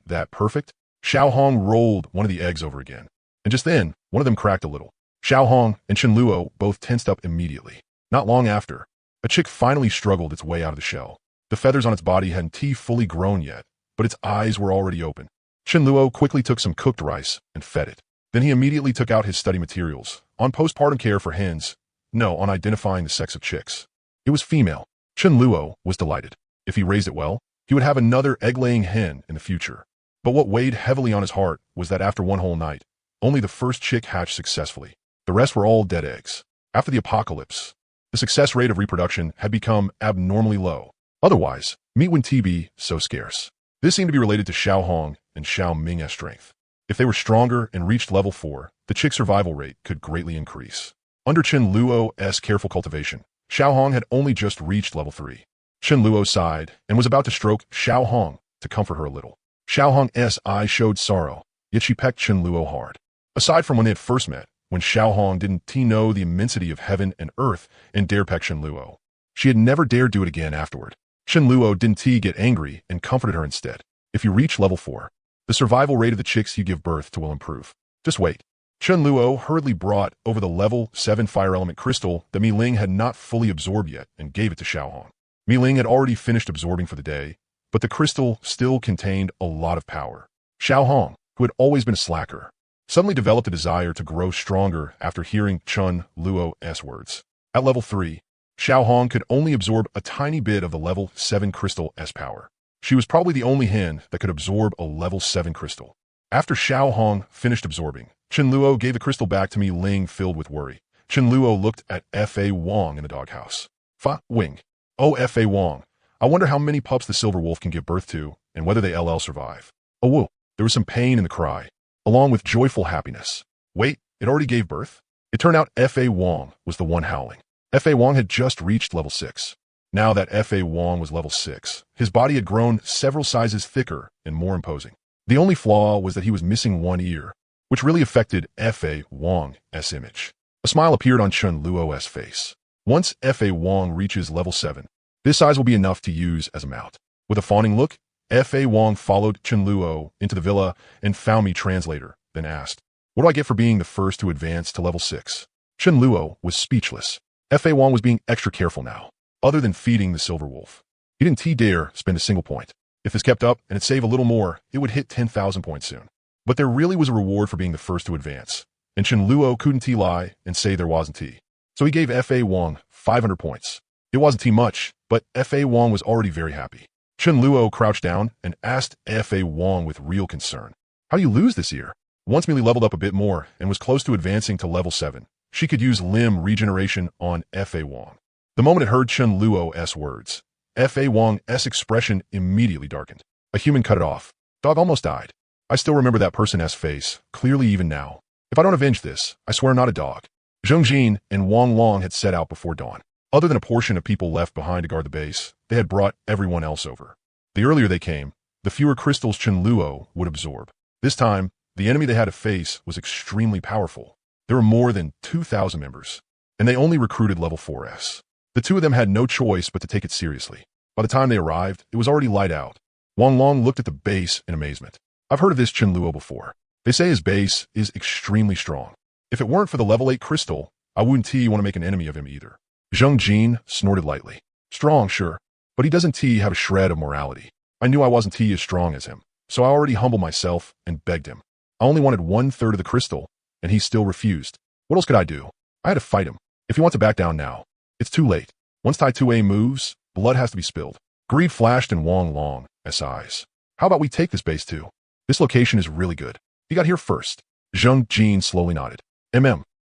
[SPEAKER 1] that perfect?" Xiao Hong rolled one of the eggs over again, and just then, one of them cracked a little. Xiao Hong and Chun Luo both tensed up immediately. Not long after, a chick finally struggled its way out of the shell. The feathers on its body hadn't fully grown yet, but its eyes were already open. Chun Luo quickly took some cooked rice and fed it. Then he immediately took out his study materials on postpartum care for hens. No, on identifying the sex of chicks. It was female. Chun Luo was delighted. If he raised it well, he would have another egg-laying hen in the future. But what weighed heavily on his heart was that after one whole night, only the first chick hatched successfully. The rest were all dead eggs. After the apocalypse, the success rate of reproduction had become abnormally low. Otherwise, meat wouldn't be so scarce. This seemed to be related to Xiao Hong and Xiao Ming's strength. If they were stronger and reached level 4, the chick survival rate could greatly increase. Under Chun Luo's careful cultivation, Xiao Hong had only just reached level 3. Chun Luo sighed and was about to stroke Xiao Hong to comfort her a little. Xiao Hong's eyes showed sorrow, yet she pecked Chun Luo hard. Aside from when they had first met, when Xiao Hong didn't know the immensity of heaven and earth and dare peck Chun Luo, she had never dared do it again afterward. Chun Luo didn't get angry and comforted her instead. If you reach level 4, the survival rate of the chicks you give birth to will improve. Just wait. Chun Luo hurriedly brought over the level 7 fire element crystal that Mi Ling had not fully absorbed yet and gave it to Xiao Hong. Mi Ling had already finished absorbing for the day, but the crystal still contained a lot of power. Xiao Hong, who had always been a slacker, suddenly developed a desire to grow stronger after hearing Chun Luo's words. At level 3, Xiao Hong could only absorb a tiny bit of the level 7 crystal's power. She was probably the only hen that could absorb a level 7 crystal. After Xiao Hong finished absorbing, Chun Luo gave the crystal back to Mi Ling filled with worry. Chun Luo looked at F.A. Wong in the doghouse. Fa Wing. Oh, F.A. Wong. I wonder how many pups the silver wolf can give birth to and whether they survive. Oh, whoa. There was some pain in the cry, along with joyful happiness. Wait, it already gave birth? It turned out F.A. Wong was the one howling. F.A. Wong had just reached level 6. Now that F.A. Wong was level 6, his body had grown several sizes thicker and more imposing. The only flaw was that he was missing one ear, which really affected F.A. Wong's image. A smile appeared on Chun Luo's face. Once F.A. Wong reaches level 7, this size will be enough to use as a mount. With a fawning look, F.A. Wong followed Chun Luo into the villa and found me translator, then asked, "What do I get for being the first to advance to level 6? Chun Luo was speechless. F.A. Wong was being extra careful now. Other than feeding the silver wolf, he didn't dare spend a single point. If this kept up and it saved a little more, it would hit 10,000 points soon. But there really was a reward for being the first to advance, and Chun Luo couldn't lie and say there wasn't. So he gave F.A. Wang 500 points. It wasn't too much, but F.A. Wang was already very happy. Chen Luo crouched down and asked F.A. Wang with real concern, "How do you lose this year?" Once Millie leveled up a bit more and was close to advancing to level 7, she could use limb regeneration on F.A. Wang. The moment it heard Chen Luo's words, F.A. Wang's expression immediately darkened. A human cut it off. Dog almost died. I still remember that person's face, clearly even now. If I don't avenge this, I swear not a dog. Zheng Jin and Wang Long had set out before dawn. Other than a portion of people left behind to guard the base, they had brought everyone else over. The earlier they came, the fewer crystals Chen Luo would absorb. This time, the enemy they had to face was extremely powerful. There were more than 2,000 members, and they only recruited level 4s. The two of them had no choice but to take it seriously. By the time they arrived, it was already light out. Wang Long looked at the base in amazement. I've heard of this Chen Luo before. They say his base is extremely strong. If it weren't for the level 8 crystal, I wouldn't want to make an enemy of him either. Zheng Jin snorted lightly. Strong, sure, but he doesn't have a shred of morality. I knew I wasn't as strong as him, so I already humbled myself and begged him. I only wanted 1/3 of the crystal, and he still refused. What else could I do? I had to fight him. If he wants to back down now, it's too late. Once Tai Tue moves, blood has to be spilled. Greed flashed in Wang Long's eyes. How about we take this base too? This location is really good. He got here first. Zheng Jin slowly nodded.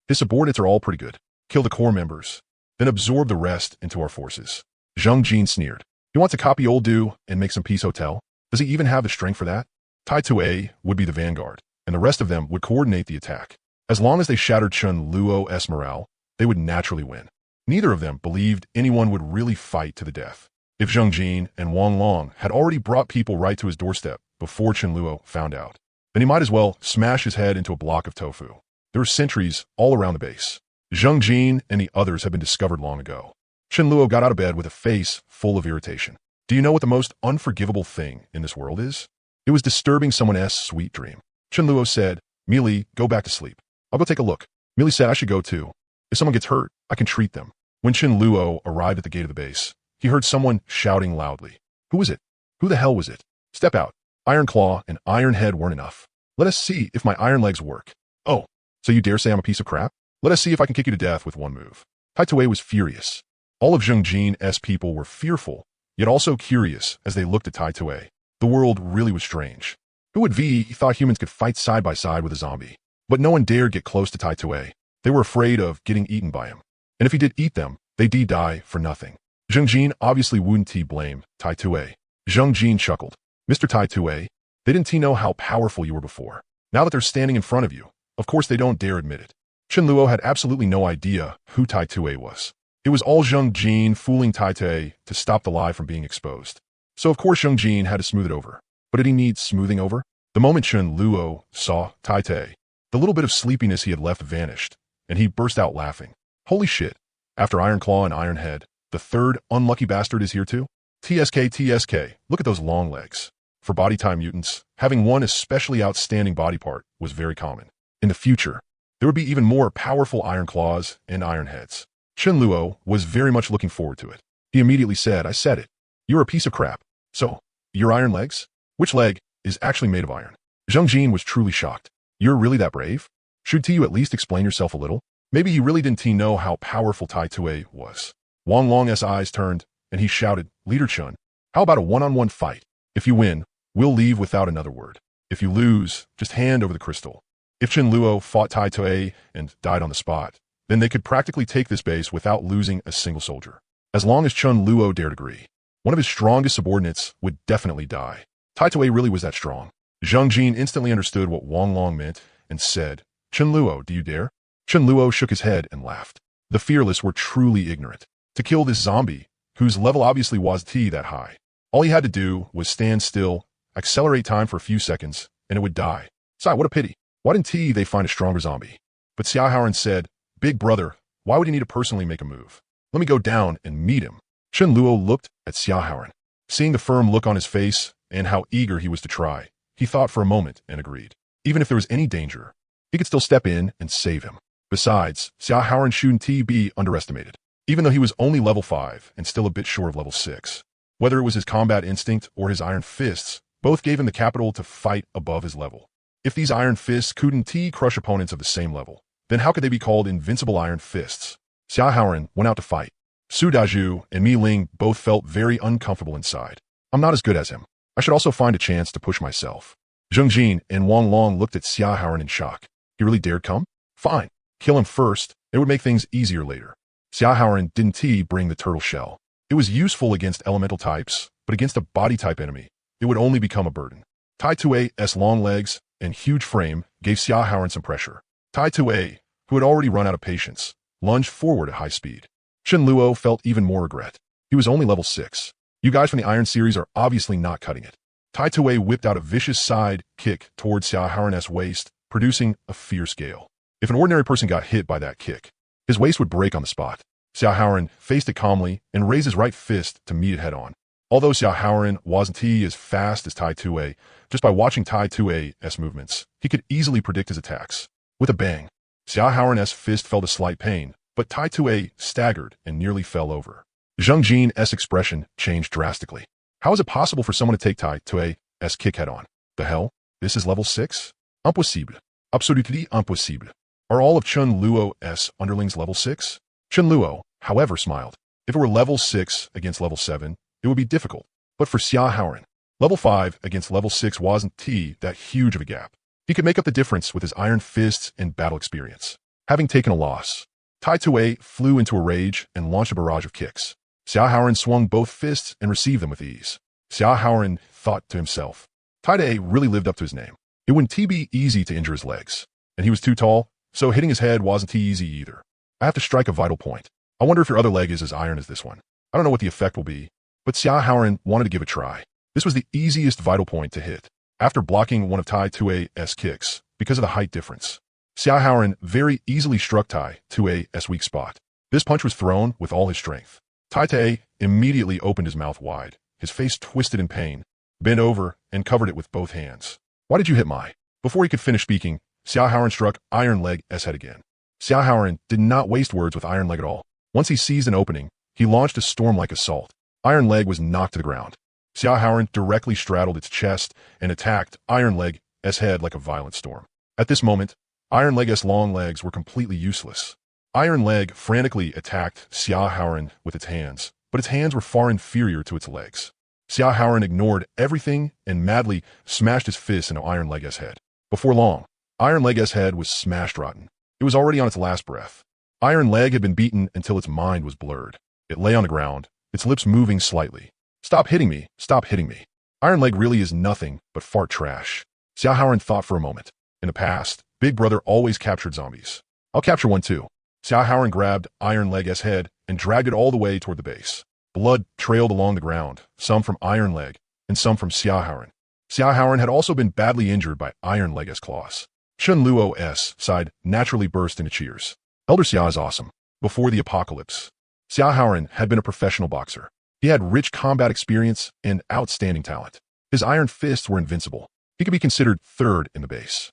[SPEAKER 1] His subordinates are all pretty good. Kill the core members, then absorb the rest into our forces. Zheng Jin sneered. He wants to copy old Du and make some peace hotel? Does he even have the strength for that? Tai Tue would be the vanguard, and the rest of them would coordinate the attack. As long as they shattered Chen Luo's morale, they would naturally win. Neither of them believed anyone would really fight to the death. If Zheng Jin and Wang Long had already brought people right to his doorstep before Chen Luo found out, then he might as well smash his head into a block of tofu. There were sentries all around the base. Zheng Jin and the others had been discovered long ago. Chen Luo got out of bed with a face full of irritation. Do you know what the most unforgivable thing in this world is? It was disturbing someone's sweet dream. Chen Luo said, Millie, go back to sleep. I'll go take a look. Millie said I should go too. If someone gets hurt, I can treat them. When Chen Luo arrived at the gate of the base, he heard someone shouting loudly. Who was it? Who the hell was it? Step out. Iron Claw and Iron Head weren't enough. Let us see if my iron legs work. Oh, so you dare say I'm a piece of crap? Let us see if I can kick you to death with one move. Tai Tue was furious. All of Zheng Jin's people were fearful, yet also curious as they looked at Tai Tue. The world really was strange. Who would thought humans could fight side by side with a zombie? But no one dared get close to Tai Tue. They were afraid of getting eaten by him. And if he did eat them, they'd die for nothing. Zheng Jin obviously wouldn't blame Tai Tue. Zheng Jin chuckled. Mr. Tai Tue, they didn't know how powerful you were before. Now that they're standing in front of you, of course they don't dare admit it. Chen Luo had absolutely no idea who Tai Tue was. It was all Zheng Jin fooling Tai Tue to stop the lie from being exposed. So of course Zheng Jin had to smooth it over. But did he need smoothing over? The moment Chen Luo saw Tai Tue, the little bit of sleepiness he had left vanished, and he burst out laughing. Holy shit. After Iron Claw and Iron Head, the third unlucky bastard is here too? TSK, look at those long legs. For body-time mutants, having one especially outstanding body part was very common. In the future, there would be even more powerful Iron Claws and Iron Heads. Chen Luo was very much looking forward to it. He immediately said, I said it. You're a piece of crap. So, your iron legs? Which leg is actually made of iron? Zheng Jin was truly shocked. You're really that brave? Should you at least explain yourself a little? Maybe he really didn't know how powerful Tai Tue was. Wang Long's eyes turned, and he shouted, Leader Chun, how about a one-on-one fight? If you win, we'll leave without another word. If you lose, just hand over the crystal. If Chen Luo fought Tai Tue and died on the spot, then they could practically take this base without losing a single soldier. As long as Chen Luo dared agree, one of his strongest subordinates would definitely die. Tai Tue really was that strong. Zheng Jin instantly understood what Wang Long meant and said, Chen Luo, do you dare? Chen Luo shook his head and laughed. The fearless were truly ignorant. To kill this zombie, whose level obviously wasn't that high, all he had to do was stand still, accelerate time for a few seconds, and it would die. Sigh, what a pity. Why didn't they find a stronger zombie? But Xiao Haoran said, Big brother, why would he need to personally make a move? Let me go down and meet him. Chen Luo looked at Xiao Haoran. Seeing the firm look on his face and how eager he was to try, he thought for a moment and agreed. Even if there was any danger, he could still step in and save him. Besides, Xiao Haoran shouldn't be underestimated, even though he was only level 5 and still a bit short of level 6. Whether it was his combat instinct or his iron fists, both gave him the capital to fight above his level. If these iron fists couldn't crush opponents of the same level, then how could they be called invincible iron fists? Xia Haoran went out to fight. Su Daju and Mi Ling both felt very uncomfortable inside. I'm not as good as him. I should also find a chance to push myself. Zheng Jin and Wang Long looked at Xia Haoran in shock. He really dared come? Fine. Kill him first. It would make things easier later. Xia Haoran didn't bring the turtle shell. It was useful against elemental types, but against a body-type enemy, it would only become a burden. Tai Tui's long legs and huge frame gave Xia Haoran some pressure. Tai Tui, who had already run out of patience, lunged forward at high speed. Chen Luo felt even more regret. He was only level 6. You guys from the Iron series are obviously not cutting it. Tai Tui whipped out a vicious side kick towards Xia Haoran's waist, producing a fierce gale. If an ordinary person got hit by that kick, his waist would break on the spot. Xia Haoran faced it calmly and raised his right fist to meet it head-on. Although Xia Haoran wasn't as fast as Tai Tui, just by watching Tai Tui's movements, he could easily predict his attacks. With a bang, Xia Haoran's fist felt a slight pain, but Tai Tui staggered and nearly fell over. Zheng Jin's expression changed drastically. How is it possible for someone to take Tai Tui's kick head-on? The hell? This is level 6? Impossible. Absolutely impossible. Are all of Chen Luo's underlings level 6? Chen Luo, however, smiled. If it were level 6 against level 7, it would be difficult. But for Xia Haoran, level 5 against level 6 wasn't that huge of a gap. He could make up the difference with his iron fists and battle experience. Having taken a loss, Tai Tui flew into a rage and launched a barrage of kicks. Xia Haoran swung both fists and received them with ease. Xia Haoran thought to himself, Tai Tui really lived up to his name. It wouldn't be easy to injure his legs. And he was too tall, so hitting his head wasn't easy either. I have to strike a vital point. I wonder if your other leg is as iron as this one. I don't know what the effect will be, but Xia Haoran wanted to give it a try. This was the easiest vital point to hit, after blocking one of Tai Tui's kicks because of the height difference. Xia Haoran very easily struck Tai Tui's weak spot. This punch was thrown with all his strength. Tai Tui immediately opened his mouth wide, his face twisted in pain, bent over, and covered it with both hands. Why did you hit my? Before he could finish speaking, Xia Haoran struck Iron Leg's head again. Xia Haoran did not waste words with Iron Leg at all. Once he seized an opening, he launched a storm-like assault. Iron Leg was knocked to the ground. Xia Haoran directly straddled its chest and attacked Iron Leg's head like a violent storm. At this moment, Iron Leg's long legs were completely useless. Iron Leg frantically attacked Xia Haoran with its hands, but its hands were far inferior to its legs. Xia Haoran ignored everything and madly smashed his fist into Iron Leg's head. Before long, Iron Leg's head was smashed rotten. It was already on its last breath. Iron Leg had been beaten until its mind was blurred. It lay on the ground, its lips moving slightly. Stop hitting me, stop hitting me. Iron Leg really is nothing but fart trash. Xia Haoran thought for a moment. In the past, Big Brother always captured zombies. I'll capture one too. Xia Haoran grabbed Iron Leg's head and dragged it all the way toward the base. Blood trailed along the ground, some from Iron Leg and some from Xia Haoran. Xia Haoran had also been badly injured by Iron Leg's claws. Chen Luo's side naturally burst into cheers. Elder Xia is awesome. Before the apocalypse, Xia Haoran had been a professional boxer. He had rich combat experience and outstanding talent. His iron fists were invincible. He could be considered third in the base.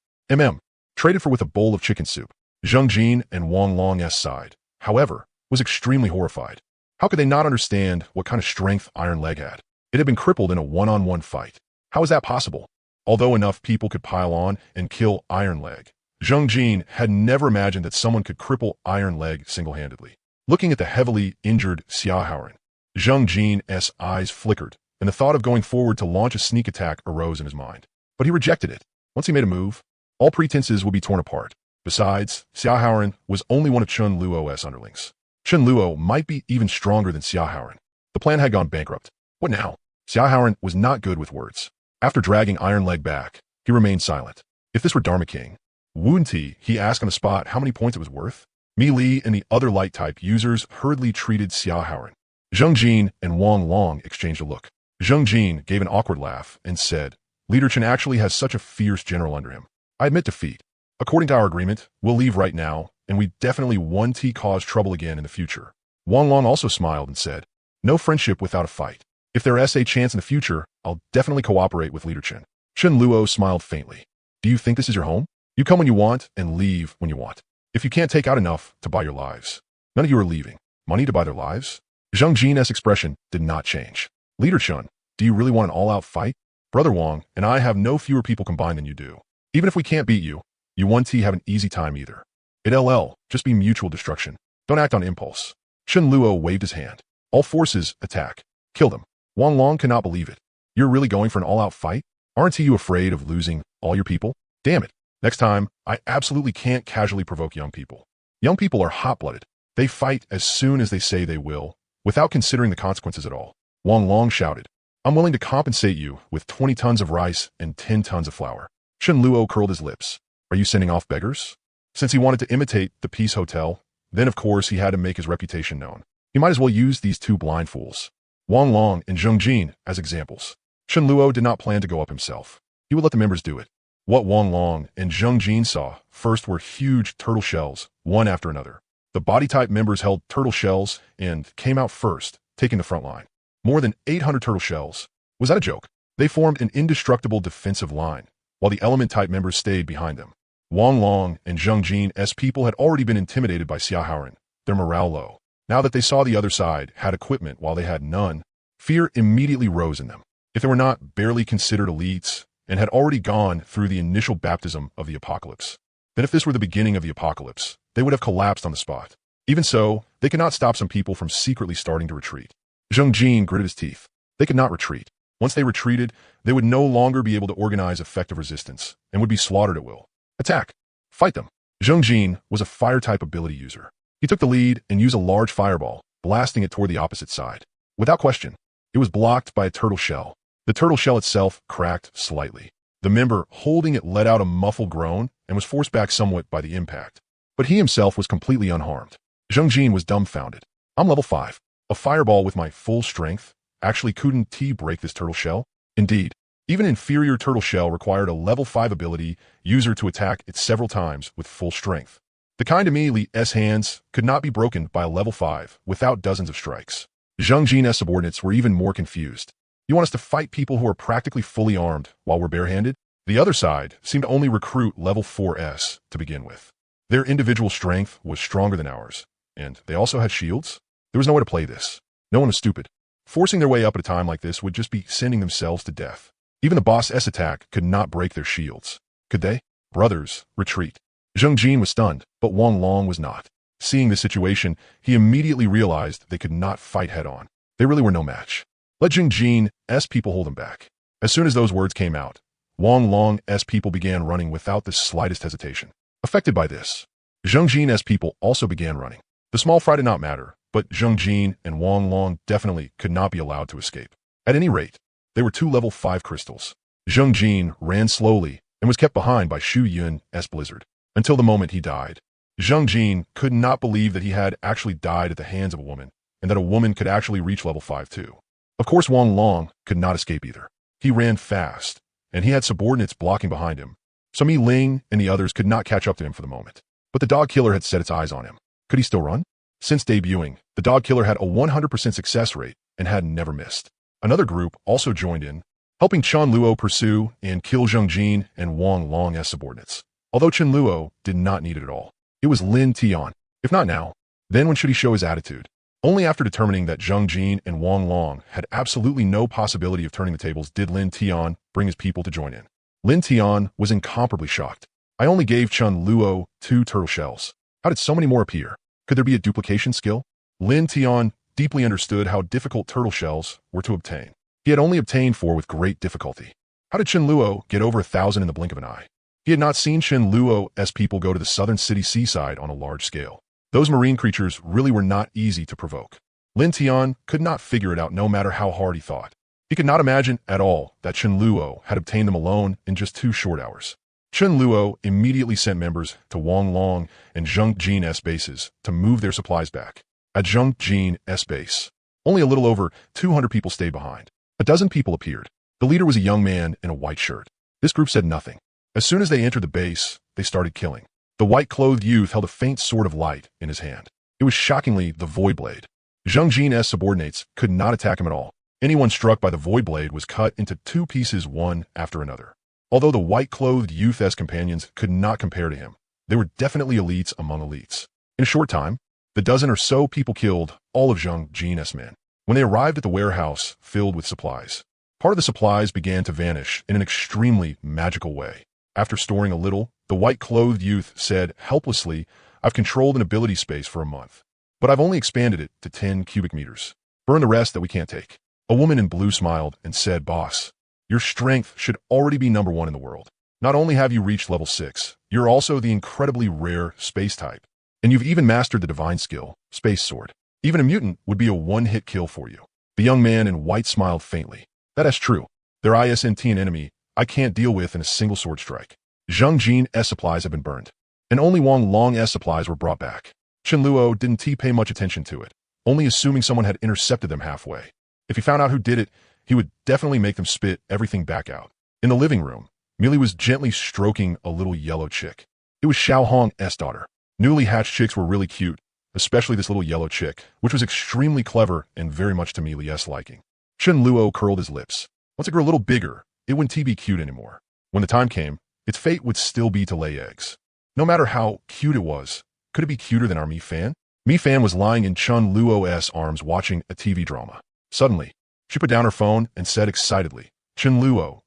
[SPEAKER 1] Traded for with a bowl of chicken soup. Zheng Jin and Wang Long's side, however, was extremely horrified. How could they not understand what kind of strength Iron Leg had? It had been crippled in a one-on-one fight. How is that possible? Although enough people could pile on and kill Iron Leg, Zheng Jin had never imagined that someone could cripple Iron Leg single-handedly. Looking at the heavily injured Xia Haoran, Zheng Jin's eyes flickered, and the thought of going forward to launch a sneak attack arose in his mind. But he rejected it. Once he made a move, all pretenses would be torn apart. Besides, Xia Haoran was only one of Chen Luo's underlings. Chen Luo might be even stronger than Xia Haoran. The plan had gone bankrupt. What now? Xia Haoran was not good with words. After dragging Iron Leg back, he remained silent. If this were Dharma King, wouldn't he asked on the spot how many points it was worth? Mi Li and the other light-type users hurriedly treated Xia Haoran. Zheng Jin and Wang Long exchanged a look. Zheng Jin gave an awkward laugh and said, Leader Chen actually has such a fierce general under him. I admit defeat. According to our agreement, we'll leave right now, and we definitely won't cause trouble again in the future. Wang Long also smiled and said, No friendship without a fight. If there is a chance in the future, I'll definitely cooperate with Leader Chen. Chen Luo smiled faintly. Do you think this is your home? You come when you want and leave when you want. If you can't take out enough to buy your lives. None of you are leaving. Money to buy their lives? Zheng Jin's expression did not change. Leader Chen, do you really want an all-out fight? Brother Wang and I have no fewer people combined than you do. Even if we can't beat you, you won't have an easy time either. It'll just be mutual destruction. Don't act on impulse. Chen Luo waved his hand. All forces, attack. Kill them. Wang Long could not believe it. You're really going for an all-out fight? Aren't you afraid of losing all your people? Damn it. Next time, I absolutely can't casually provoke young people. Young people are hot-blooded. They fight as soon as they say they will, without considering the consequences at all. Wang Long shouted, I'm willing to compensate you with 20 tons of rice and 10 tons of flour. Chen Luo curled his lips. Are you sending off beggars? Since he wanted to imitate the Peace Hotel, then of course he had to make his reputation known. He might as well use these two blind fools, Wang Long and Zheng Jin, as examples. Chen Luo did not plan to go up himself. He would let the members do it. What Wang Long and Zheng Jin saw first were huge turtle shells, one after another. The body-type members held turtle shells and came out first, taking the front line. More than 800 turtle shells. Was that a joke? They formed an indestructible defensive line, while the element-type members stayed behind them. Wang Long and Zheng Jin's people had already been intimidated by Xia Haoren, their morale low. Now that they saw the other side had equipment while they had none, fear immediately rose in them. If they were not barely considered elites and had already gone through the initial baptism of the apocalypse, then if this were the beginning of the apocalypse, they would have collapsed on the spot. Even so, they could not stop some people from secretly starting to retreat. Zheng Jin gritted his teeth. They could not retreat. Once they retreated, they would no longer be able to organize effective resistance and would be slaughtered at will. Attack. Fight them. Zheng Jin was a fire-type ability user. He took the lead and used a large fireball, blasting it toward the opposite side. Without question, it was blocked by a turtle shell. The turtle shell itself cracked slightly. The member holding it let out a muffled groan and was forced back somewhat by the impact. But he himself was completely unharmed. Zheng Jin was dumbfounded. I'm level 5. A fireball with my full strength actually couldn't break this turtle shell? Indeed, even inferior turtle shell required a level 5 ability user to attack it several times with full strength. The kind immediately S hands could not be broken by a level 5 without dozens of strikes. Zheng Jin's subordinates were even more confused. You want us to fight people who are practically fully armed while we're barehanded? The other side seemed to only recruit level 4S to begin with. Their individual strength was stronger than ours, and they also had shields. There was no way to play this. No one was stupid. Forcing their way up at a time like this would just be sending themselves to death. Even the Boss S attack could not break their shields. Could they? Brothers, retreat. Zheng Jin was stunned, but Wang Long was not. Seeing the situation, he immediately realized they could not fight head-on. They really were no match. Let Zheng Jin's people hold them back. As soon as those words came out, Wang Long's people began running without the slightest hesitation. Affected by this, Zheng Jin's people also began running. The small fry did not matter, but Zheng Jin and Wang Long definitely could not be allowed to escape. At any rate, they were 2 level 5 crystals. Zheng Jin ran slowly and was kept behind by Xu Yun's blizzard, until the moment he died. Zheng Jin could not believe that he had actually died at the hands of a woman, and that a woman could actually reach level 5 too. Of course, Wang Long could not escape either. He ran fast, and he had subordinates blocking behind him. So Mi Ling and the others could not catch up to him for the moment. But the dog killer had set its eyes on him. Could he still run? Since debuting, the dog killer had a 100% success rate and had never missed. Another group also joined in, helping Chen Luo pursue and kill Zheng Jin and Wang Long's subordinates. Although Chen Luo did not need it at all. It was Lin Tian. If not now, then when should he show his attitude? Only after determining that Zheng Jin and Wang Long had absolutely no possibility of turning the tables did Lin Tian bring his people to join in. Lin Tian was incomparably shocked. I only gave Chen Luo 2 turtle shells. How did so many more appear? Could there be a duplication skill? Lin Tian deeply understood how difficult turtle shells were to obtain. He had only obtained 4 with great difficulty. How did Chen Luo get over 1,000 in the blink of an eye? He had not seen Chen Luo's people go to the southern city seaside on a large scale. Those marine creatures really were not easy to provoke. Lin Tian could not figure it out no matter how hard he thought. He could not imagine at all that Chen Luo had obtained them alone in just 2 short hours. Chen Luo immediately sent members to Wang Long and Zheng Jin's bases to move their supplies back. At Zheng Jin's base, only a little over 200 people stayed behind. A dozen people appeared. The leader was a young man in a white shirt. This group said nothing. As soon as they entered the base, they started killing. The white-clothed youth held a faint sword of light in his hand. It was shockingly the Void Blade. Zheng Jin's subordinates could not attack him at all. Anyone struck by the Void Blade was cut into 2 pieces one after another. Although the white-clothed youth's companions could not compare to him, they were definitely elites among elites. In a short time, the dozen or so people killed all of Zheng Jin's men. When they arrived at the warehouse filled with supplies, part of the supplies began to vanish in an extremely magical way. After storing a little, the white-clothed youth said helplessly, I've controlled an ability space for a month. but I've only expanded it to 10 cubic meters. Burn the rest that we can't take. A woman in blue smiled and said, Boss, your strength should already be number 1 in the world. Not only have you reached level 6, you're also the incredibly rare space type. And you've even mastered the divine skill, Space Sword. Even a mutant would be a one-hit kill for you. The young man in white smiled faintly. That is true. Their ISNT an enemy I can't deal with in a single sword strike. Zhang Jin S supplies have been burned, and only Wang Long S supplies were brought back. Chen Luo didn't pay much attention to it, only assuming someone had intercepted them halfway. If he found out who did it, he would definitely make them spit everything back out. In the living room, Millie was gently stroking a little yellow chick. It was Xiao Hong's daughter. Newly hatched chicks were really cute, especially this little yellow chick, which was extremely clever and very much to Millie's liking. Chen Luo curled his lips. Once it grew a little bigger, it wouldn't be cute anymore. When the time came, its fate would still be to lay eggs. No matter how cute it was, could it be cuter than our Mi Fan? Mi Fan was lying in Chen Luo's arms watching a TV drama. Suddenly, she put down her phone and said excitedly, Chen Luo,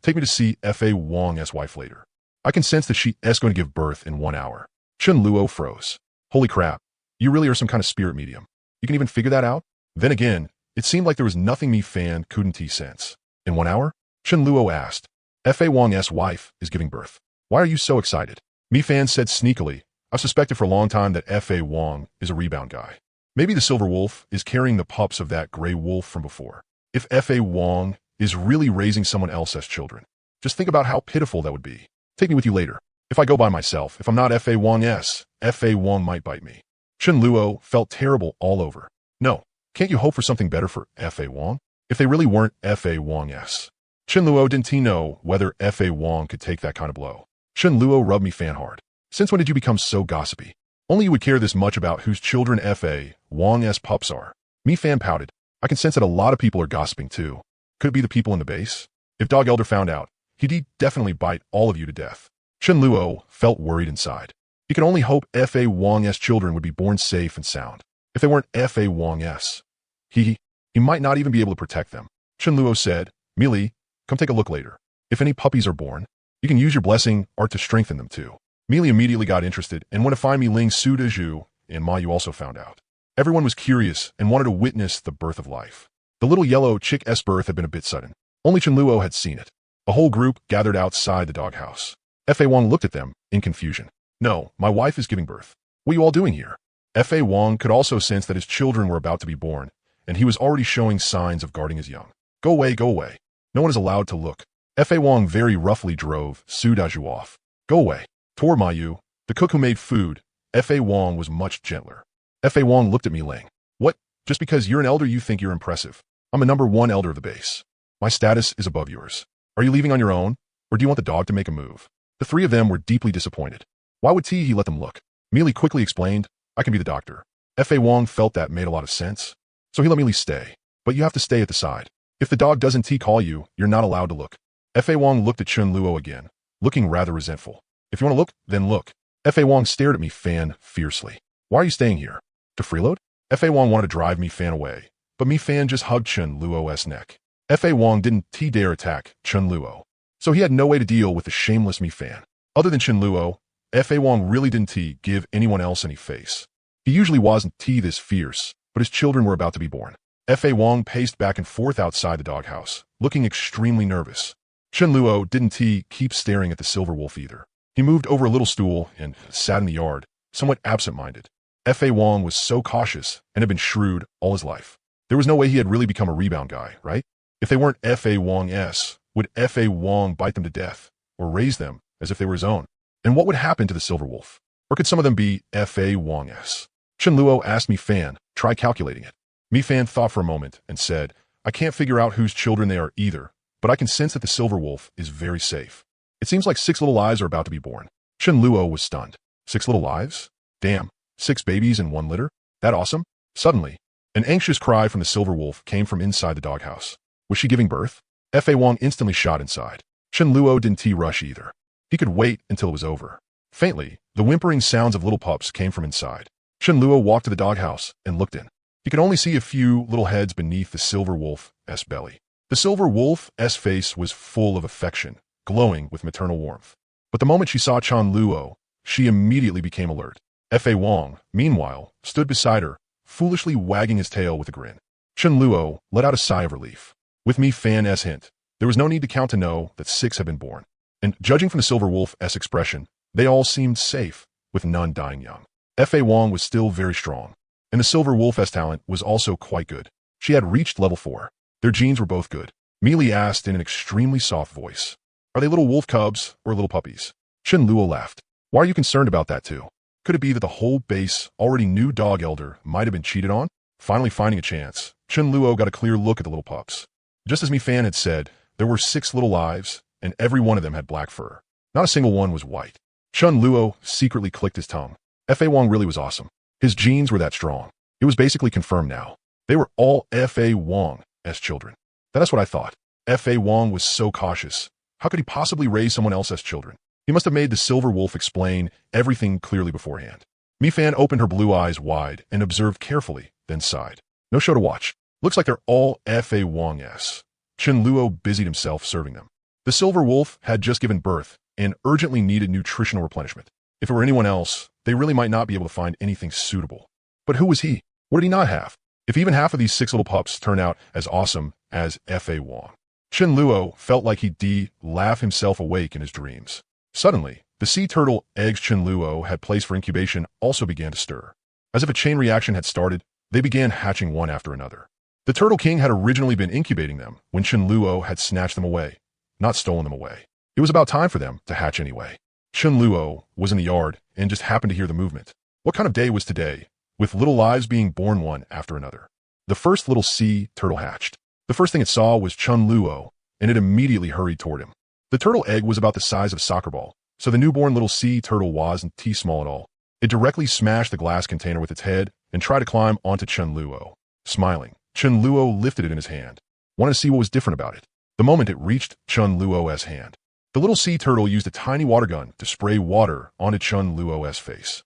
[SPEAKER 1] take me to see Fa Wang's wife later. I can sense that she is going to give birth in 1 hour. Chen Luo froze. Holy crap, you really are some kind of spirit medium. You can even figure that out? Then again, it seemed like there was nothing Mi Fan couldn't sense. In 1 hour? Chen Luo asked. Fa Wang's wife is giving birth. Why are you so excited? Mi Fan said sneakily, I've suspected for a long time that Fa Wang is a rebound guy. Maybe the silver wolf is carrying the pups of that gray wolf from before. If Fa Wang is really raising someone else as children, just think about how pitiful that would be. Take me with you later. If I go by myself, if I'm not Fa Wang might bite me. Chen Luo felt terrible all over. No, can't you hope for something better for Fa Wang? If they really weren't Fa Wang's. Chen Luo didn't know whether Fa Wang could take that kind of blow. Chen Luo rubbed Mi Fan hard. Since when did you become so gossipy? Only you would care this much about whose children Fa Wang's pups are. Mi Fan pouted. I can sense that a lot of people are gossiping too. Could it be the people in the base? If Dog Elder found out, he'd definitely bite all of you to death. Chen Luo felt worried inside. He could only hope Fa Wang's children would be born safe and sound. If they weren't Fa Wang's, he might not even be able to protect them. Chen Luo said, Millie, come take a look later. If any puppies are born, you can use your blessing art to strengthen them too. Millie immediately got interested and went to find Mi Ling Su De Zhu, and Ma Yu also found out. Everyone was curious and wanted to witness the birth of life. The little yellow chick's birth had been a bit sudden. Only Chen Luo had seen it. A whole group gathered outside the doghouse. Fa Wang looked at them in confusion. No, my wife is giving birth. What are you all doing here? Fa Wang could also sense that his children were about to be born, and he was already showing signs of guarding his young. Go away, go away. No one is allowed to look. Fa Wang very roughly drove Su Daju off. Go away. Toward Ma Yu, the cook who made food, Fa Wang was much gentler. Fa Wang looked at Mi Ling. What? Just because you're an elder you think you're impressive? I'm a number 1 elder of the base. My status is above yours. Are you leaving on your own, or do you want the dog to make a move? The 3 of them were deeply disappointed. Why would he let them look? Mealy quickly explained, I can be the doctor. Fa Wang felt that made a lot of sense, so he let Mealy stay. But you have to stay at the side. If the dog doesn't call you, you're not allowed to look. Fa Wang looked at Chen Luo again, looking rather resentful. If you want to look, then look. Fa Wang stared at Mi Fan fiercely. Why are you staying here? To freeload? Fa Wang wanted to drive Mi Fan away, but Mi Fan just hugged Chen Luo's neck. Fa Wang didn't dare attack Chen Luo, so he had no way to deal with the shameless Mi Fan. Other than Chen Luo, Fa Wang really didn't give anyone else any face. He usually wasn't this fierce, but his children were about to be born. Fa Wang paced back and forth outside the doghouse, looking extremely nervous. Chen Luo didn't keep staring at the silver wolf either. He moved over a little stool and sat in the yard, somewhat absent-minded. Fa Wang was so cautious and had been shrewd all his life. There was no way he had really become a rebound guy, right? If they weren't Fa Wang's, would Fa Wang bite them to death, or raise them as if they were his own? And what would happen to the silver wolf? Or could some of them be Fa Wang's? Chen Luo asked Mi Fan, try calculating it. Mi Fan thought for a moment and said, I can't figure out whose children they are either, but I can sense that the silver wolf is very safe. It seems like 6 little lives are about to be born. Chen Luo was stunned. 6 little lives? Damn, 6 babies in 1 litter? That awesome? Suddenly, an anxious cry from the silver wolf came from inside the doghouse. Was she giving birth? Fa Wang instantly shot inside. Chen Luo didn't rush either. He could wait until it was over. Faintly, the whimpering sounds of little pups came from inside. Chen Luo walked to the doghouse and looked in. He could only see a few little heads beneath the silver wolf's belly. The silver wolf's face was full of affection, glowing with maternal warmth. But the moment she saw Chen Luo, she immediately became alert. F.A. Wong, meanwhile, stood beside her, foolishly wagging his tail with a grin. Chen Luo let out a sigh of relief. With me Fan's hint, there was no need to count to know that 6 had been born. And judging from the Silver Wolf's expression, they all seemed safe, with none dying young. F.A. Wong was still very strong, and the Silver Wolf's talent was also quite good. She had reached level 4. Their genes were both good. Mealy asked in an extremely soft voice, "Are they little wolf cubs or little puppies?" Chen Luo laughed. "Why are you concerned about that too? Could it be that the whole base already knew Dog Elder might have been cheated on?" Finally finding a chance, Chen Luo got a clear look at the little pups. Just as Mi Fan had said, there were 6 little lives, and every one of them had black fur. Not a single one was white. Chen Luo secretly clicked his tongue. F.A. Wong really was awesome. His genes were that strong. It was basically confirmed now. They were all F.A. Wong as children. That's what I thought. F.A. Wong was so cautious. How could he possibly raise someone else as children? He must have made the Silver Wolf explain everything clearly beforehand. Mi Fan opened her blue eyes wide and observed carefully, then sighed. No show to watch. Looks like they're all F.A. Wong-s. Chen Luo busied himself serving them. The Silver Wolf had just given birth and urgently needed nutritional replenishment. If it were anyone else, they really might not be able to find anything suitable. But who was he? What did he not have? If even half of these 6 little pups turn out as awesome as F.A. Wong. Chen Luo felt like he'd laugh himself awake in his dreams. Suddenly, the sea turtle eggs Chen Luo had placed for incubation also began to stir. As if a chain reaction had started, they began hatching one after another. The Turtle King had originally been incubating them when Chen Luo had snatched them away, not stolen them away. It was about time for them to hatch anyway. Chen Luo was in the yard and just happened to hear the movement. What kind of day was today, with little lives being born one after another? The first little sea turtle hatched. The first thing it saw was Chen Luo, and it immediately hurried toward him. The turtle egg was about the size of a soccer ball, so the newborn little sea turtle wasn't too small at all. It directly smashed the glass container with its head and tried to climb onto Chen Luo. Smiling, Chen Luo lifted it in his hand. Wanted to see what was different about it. The moment it reached Chen Luo's hand, the little sea turtle used a tiny water gun to spray water onto Chen Luo's face.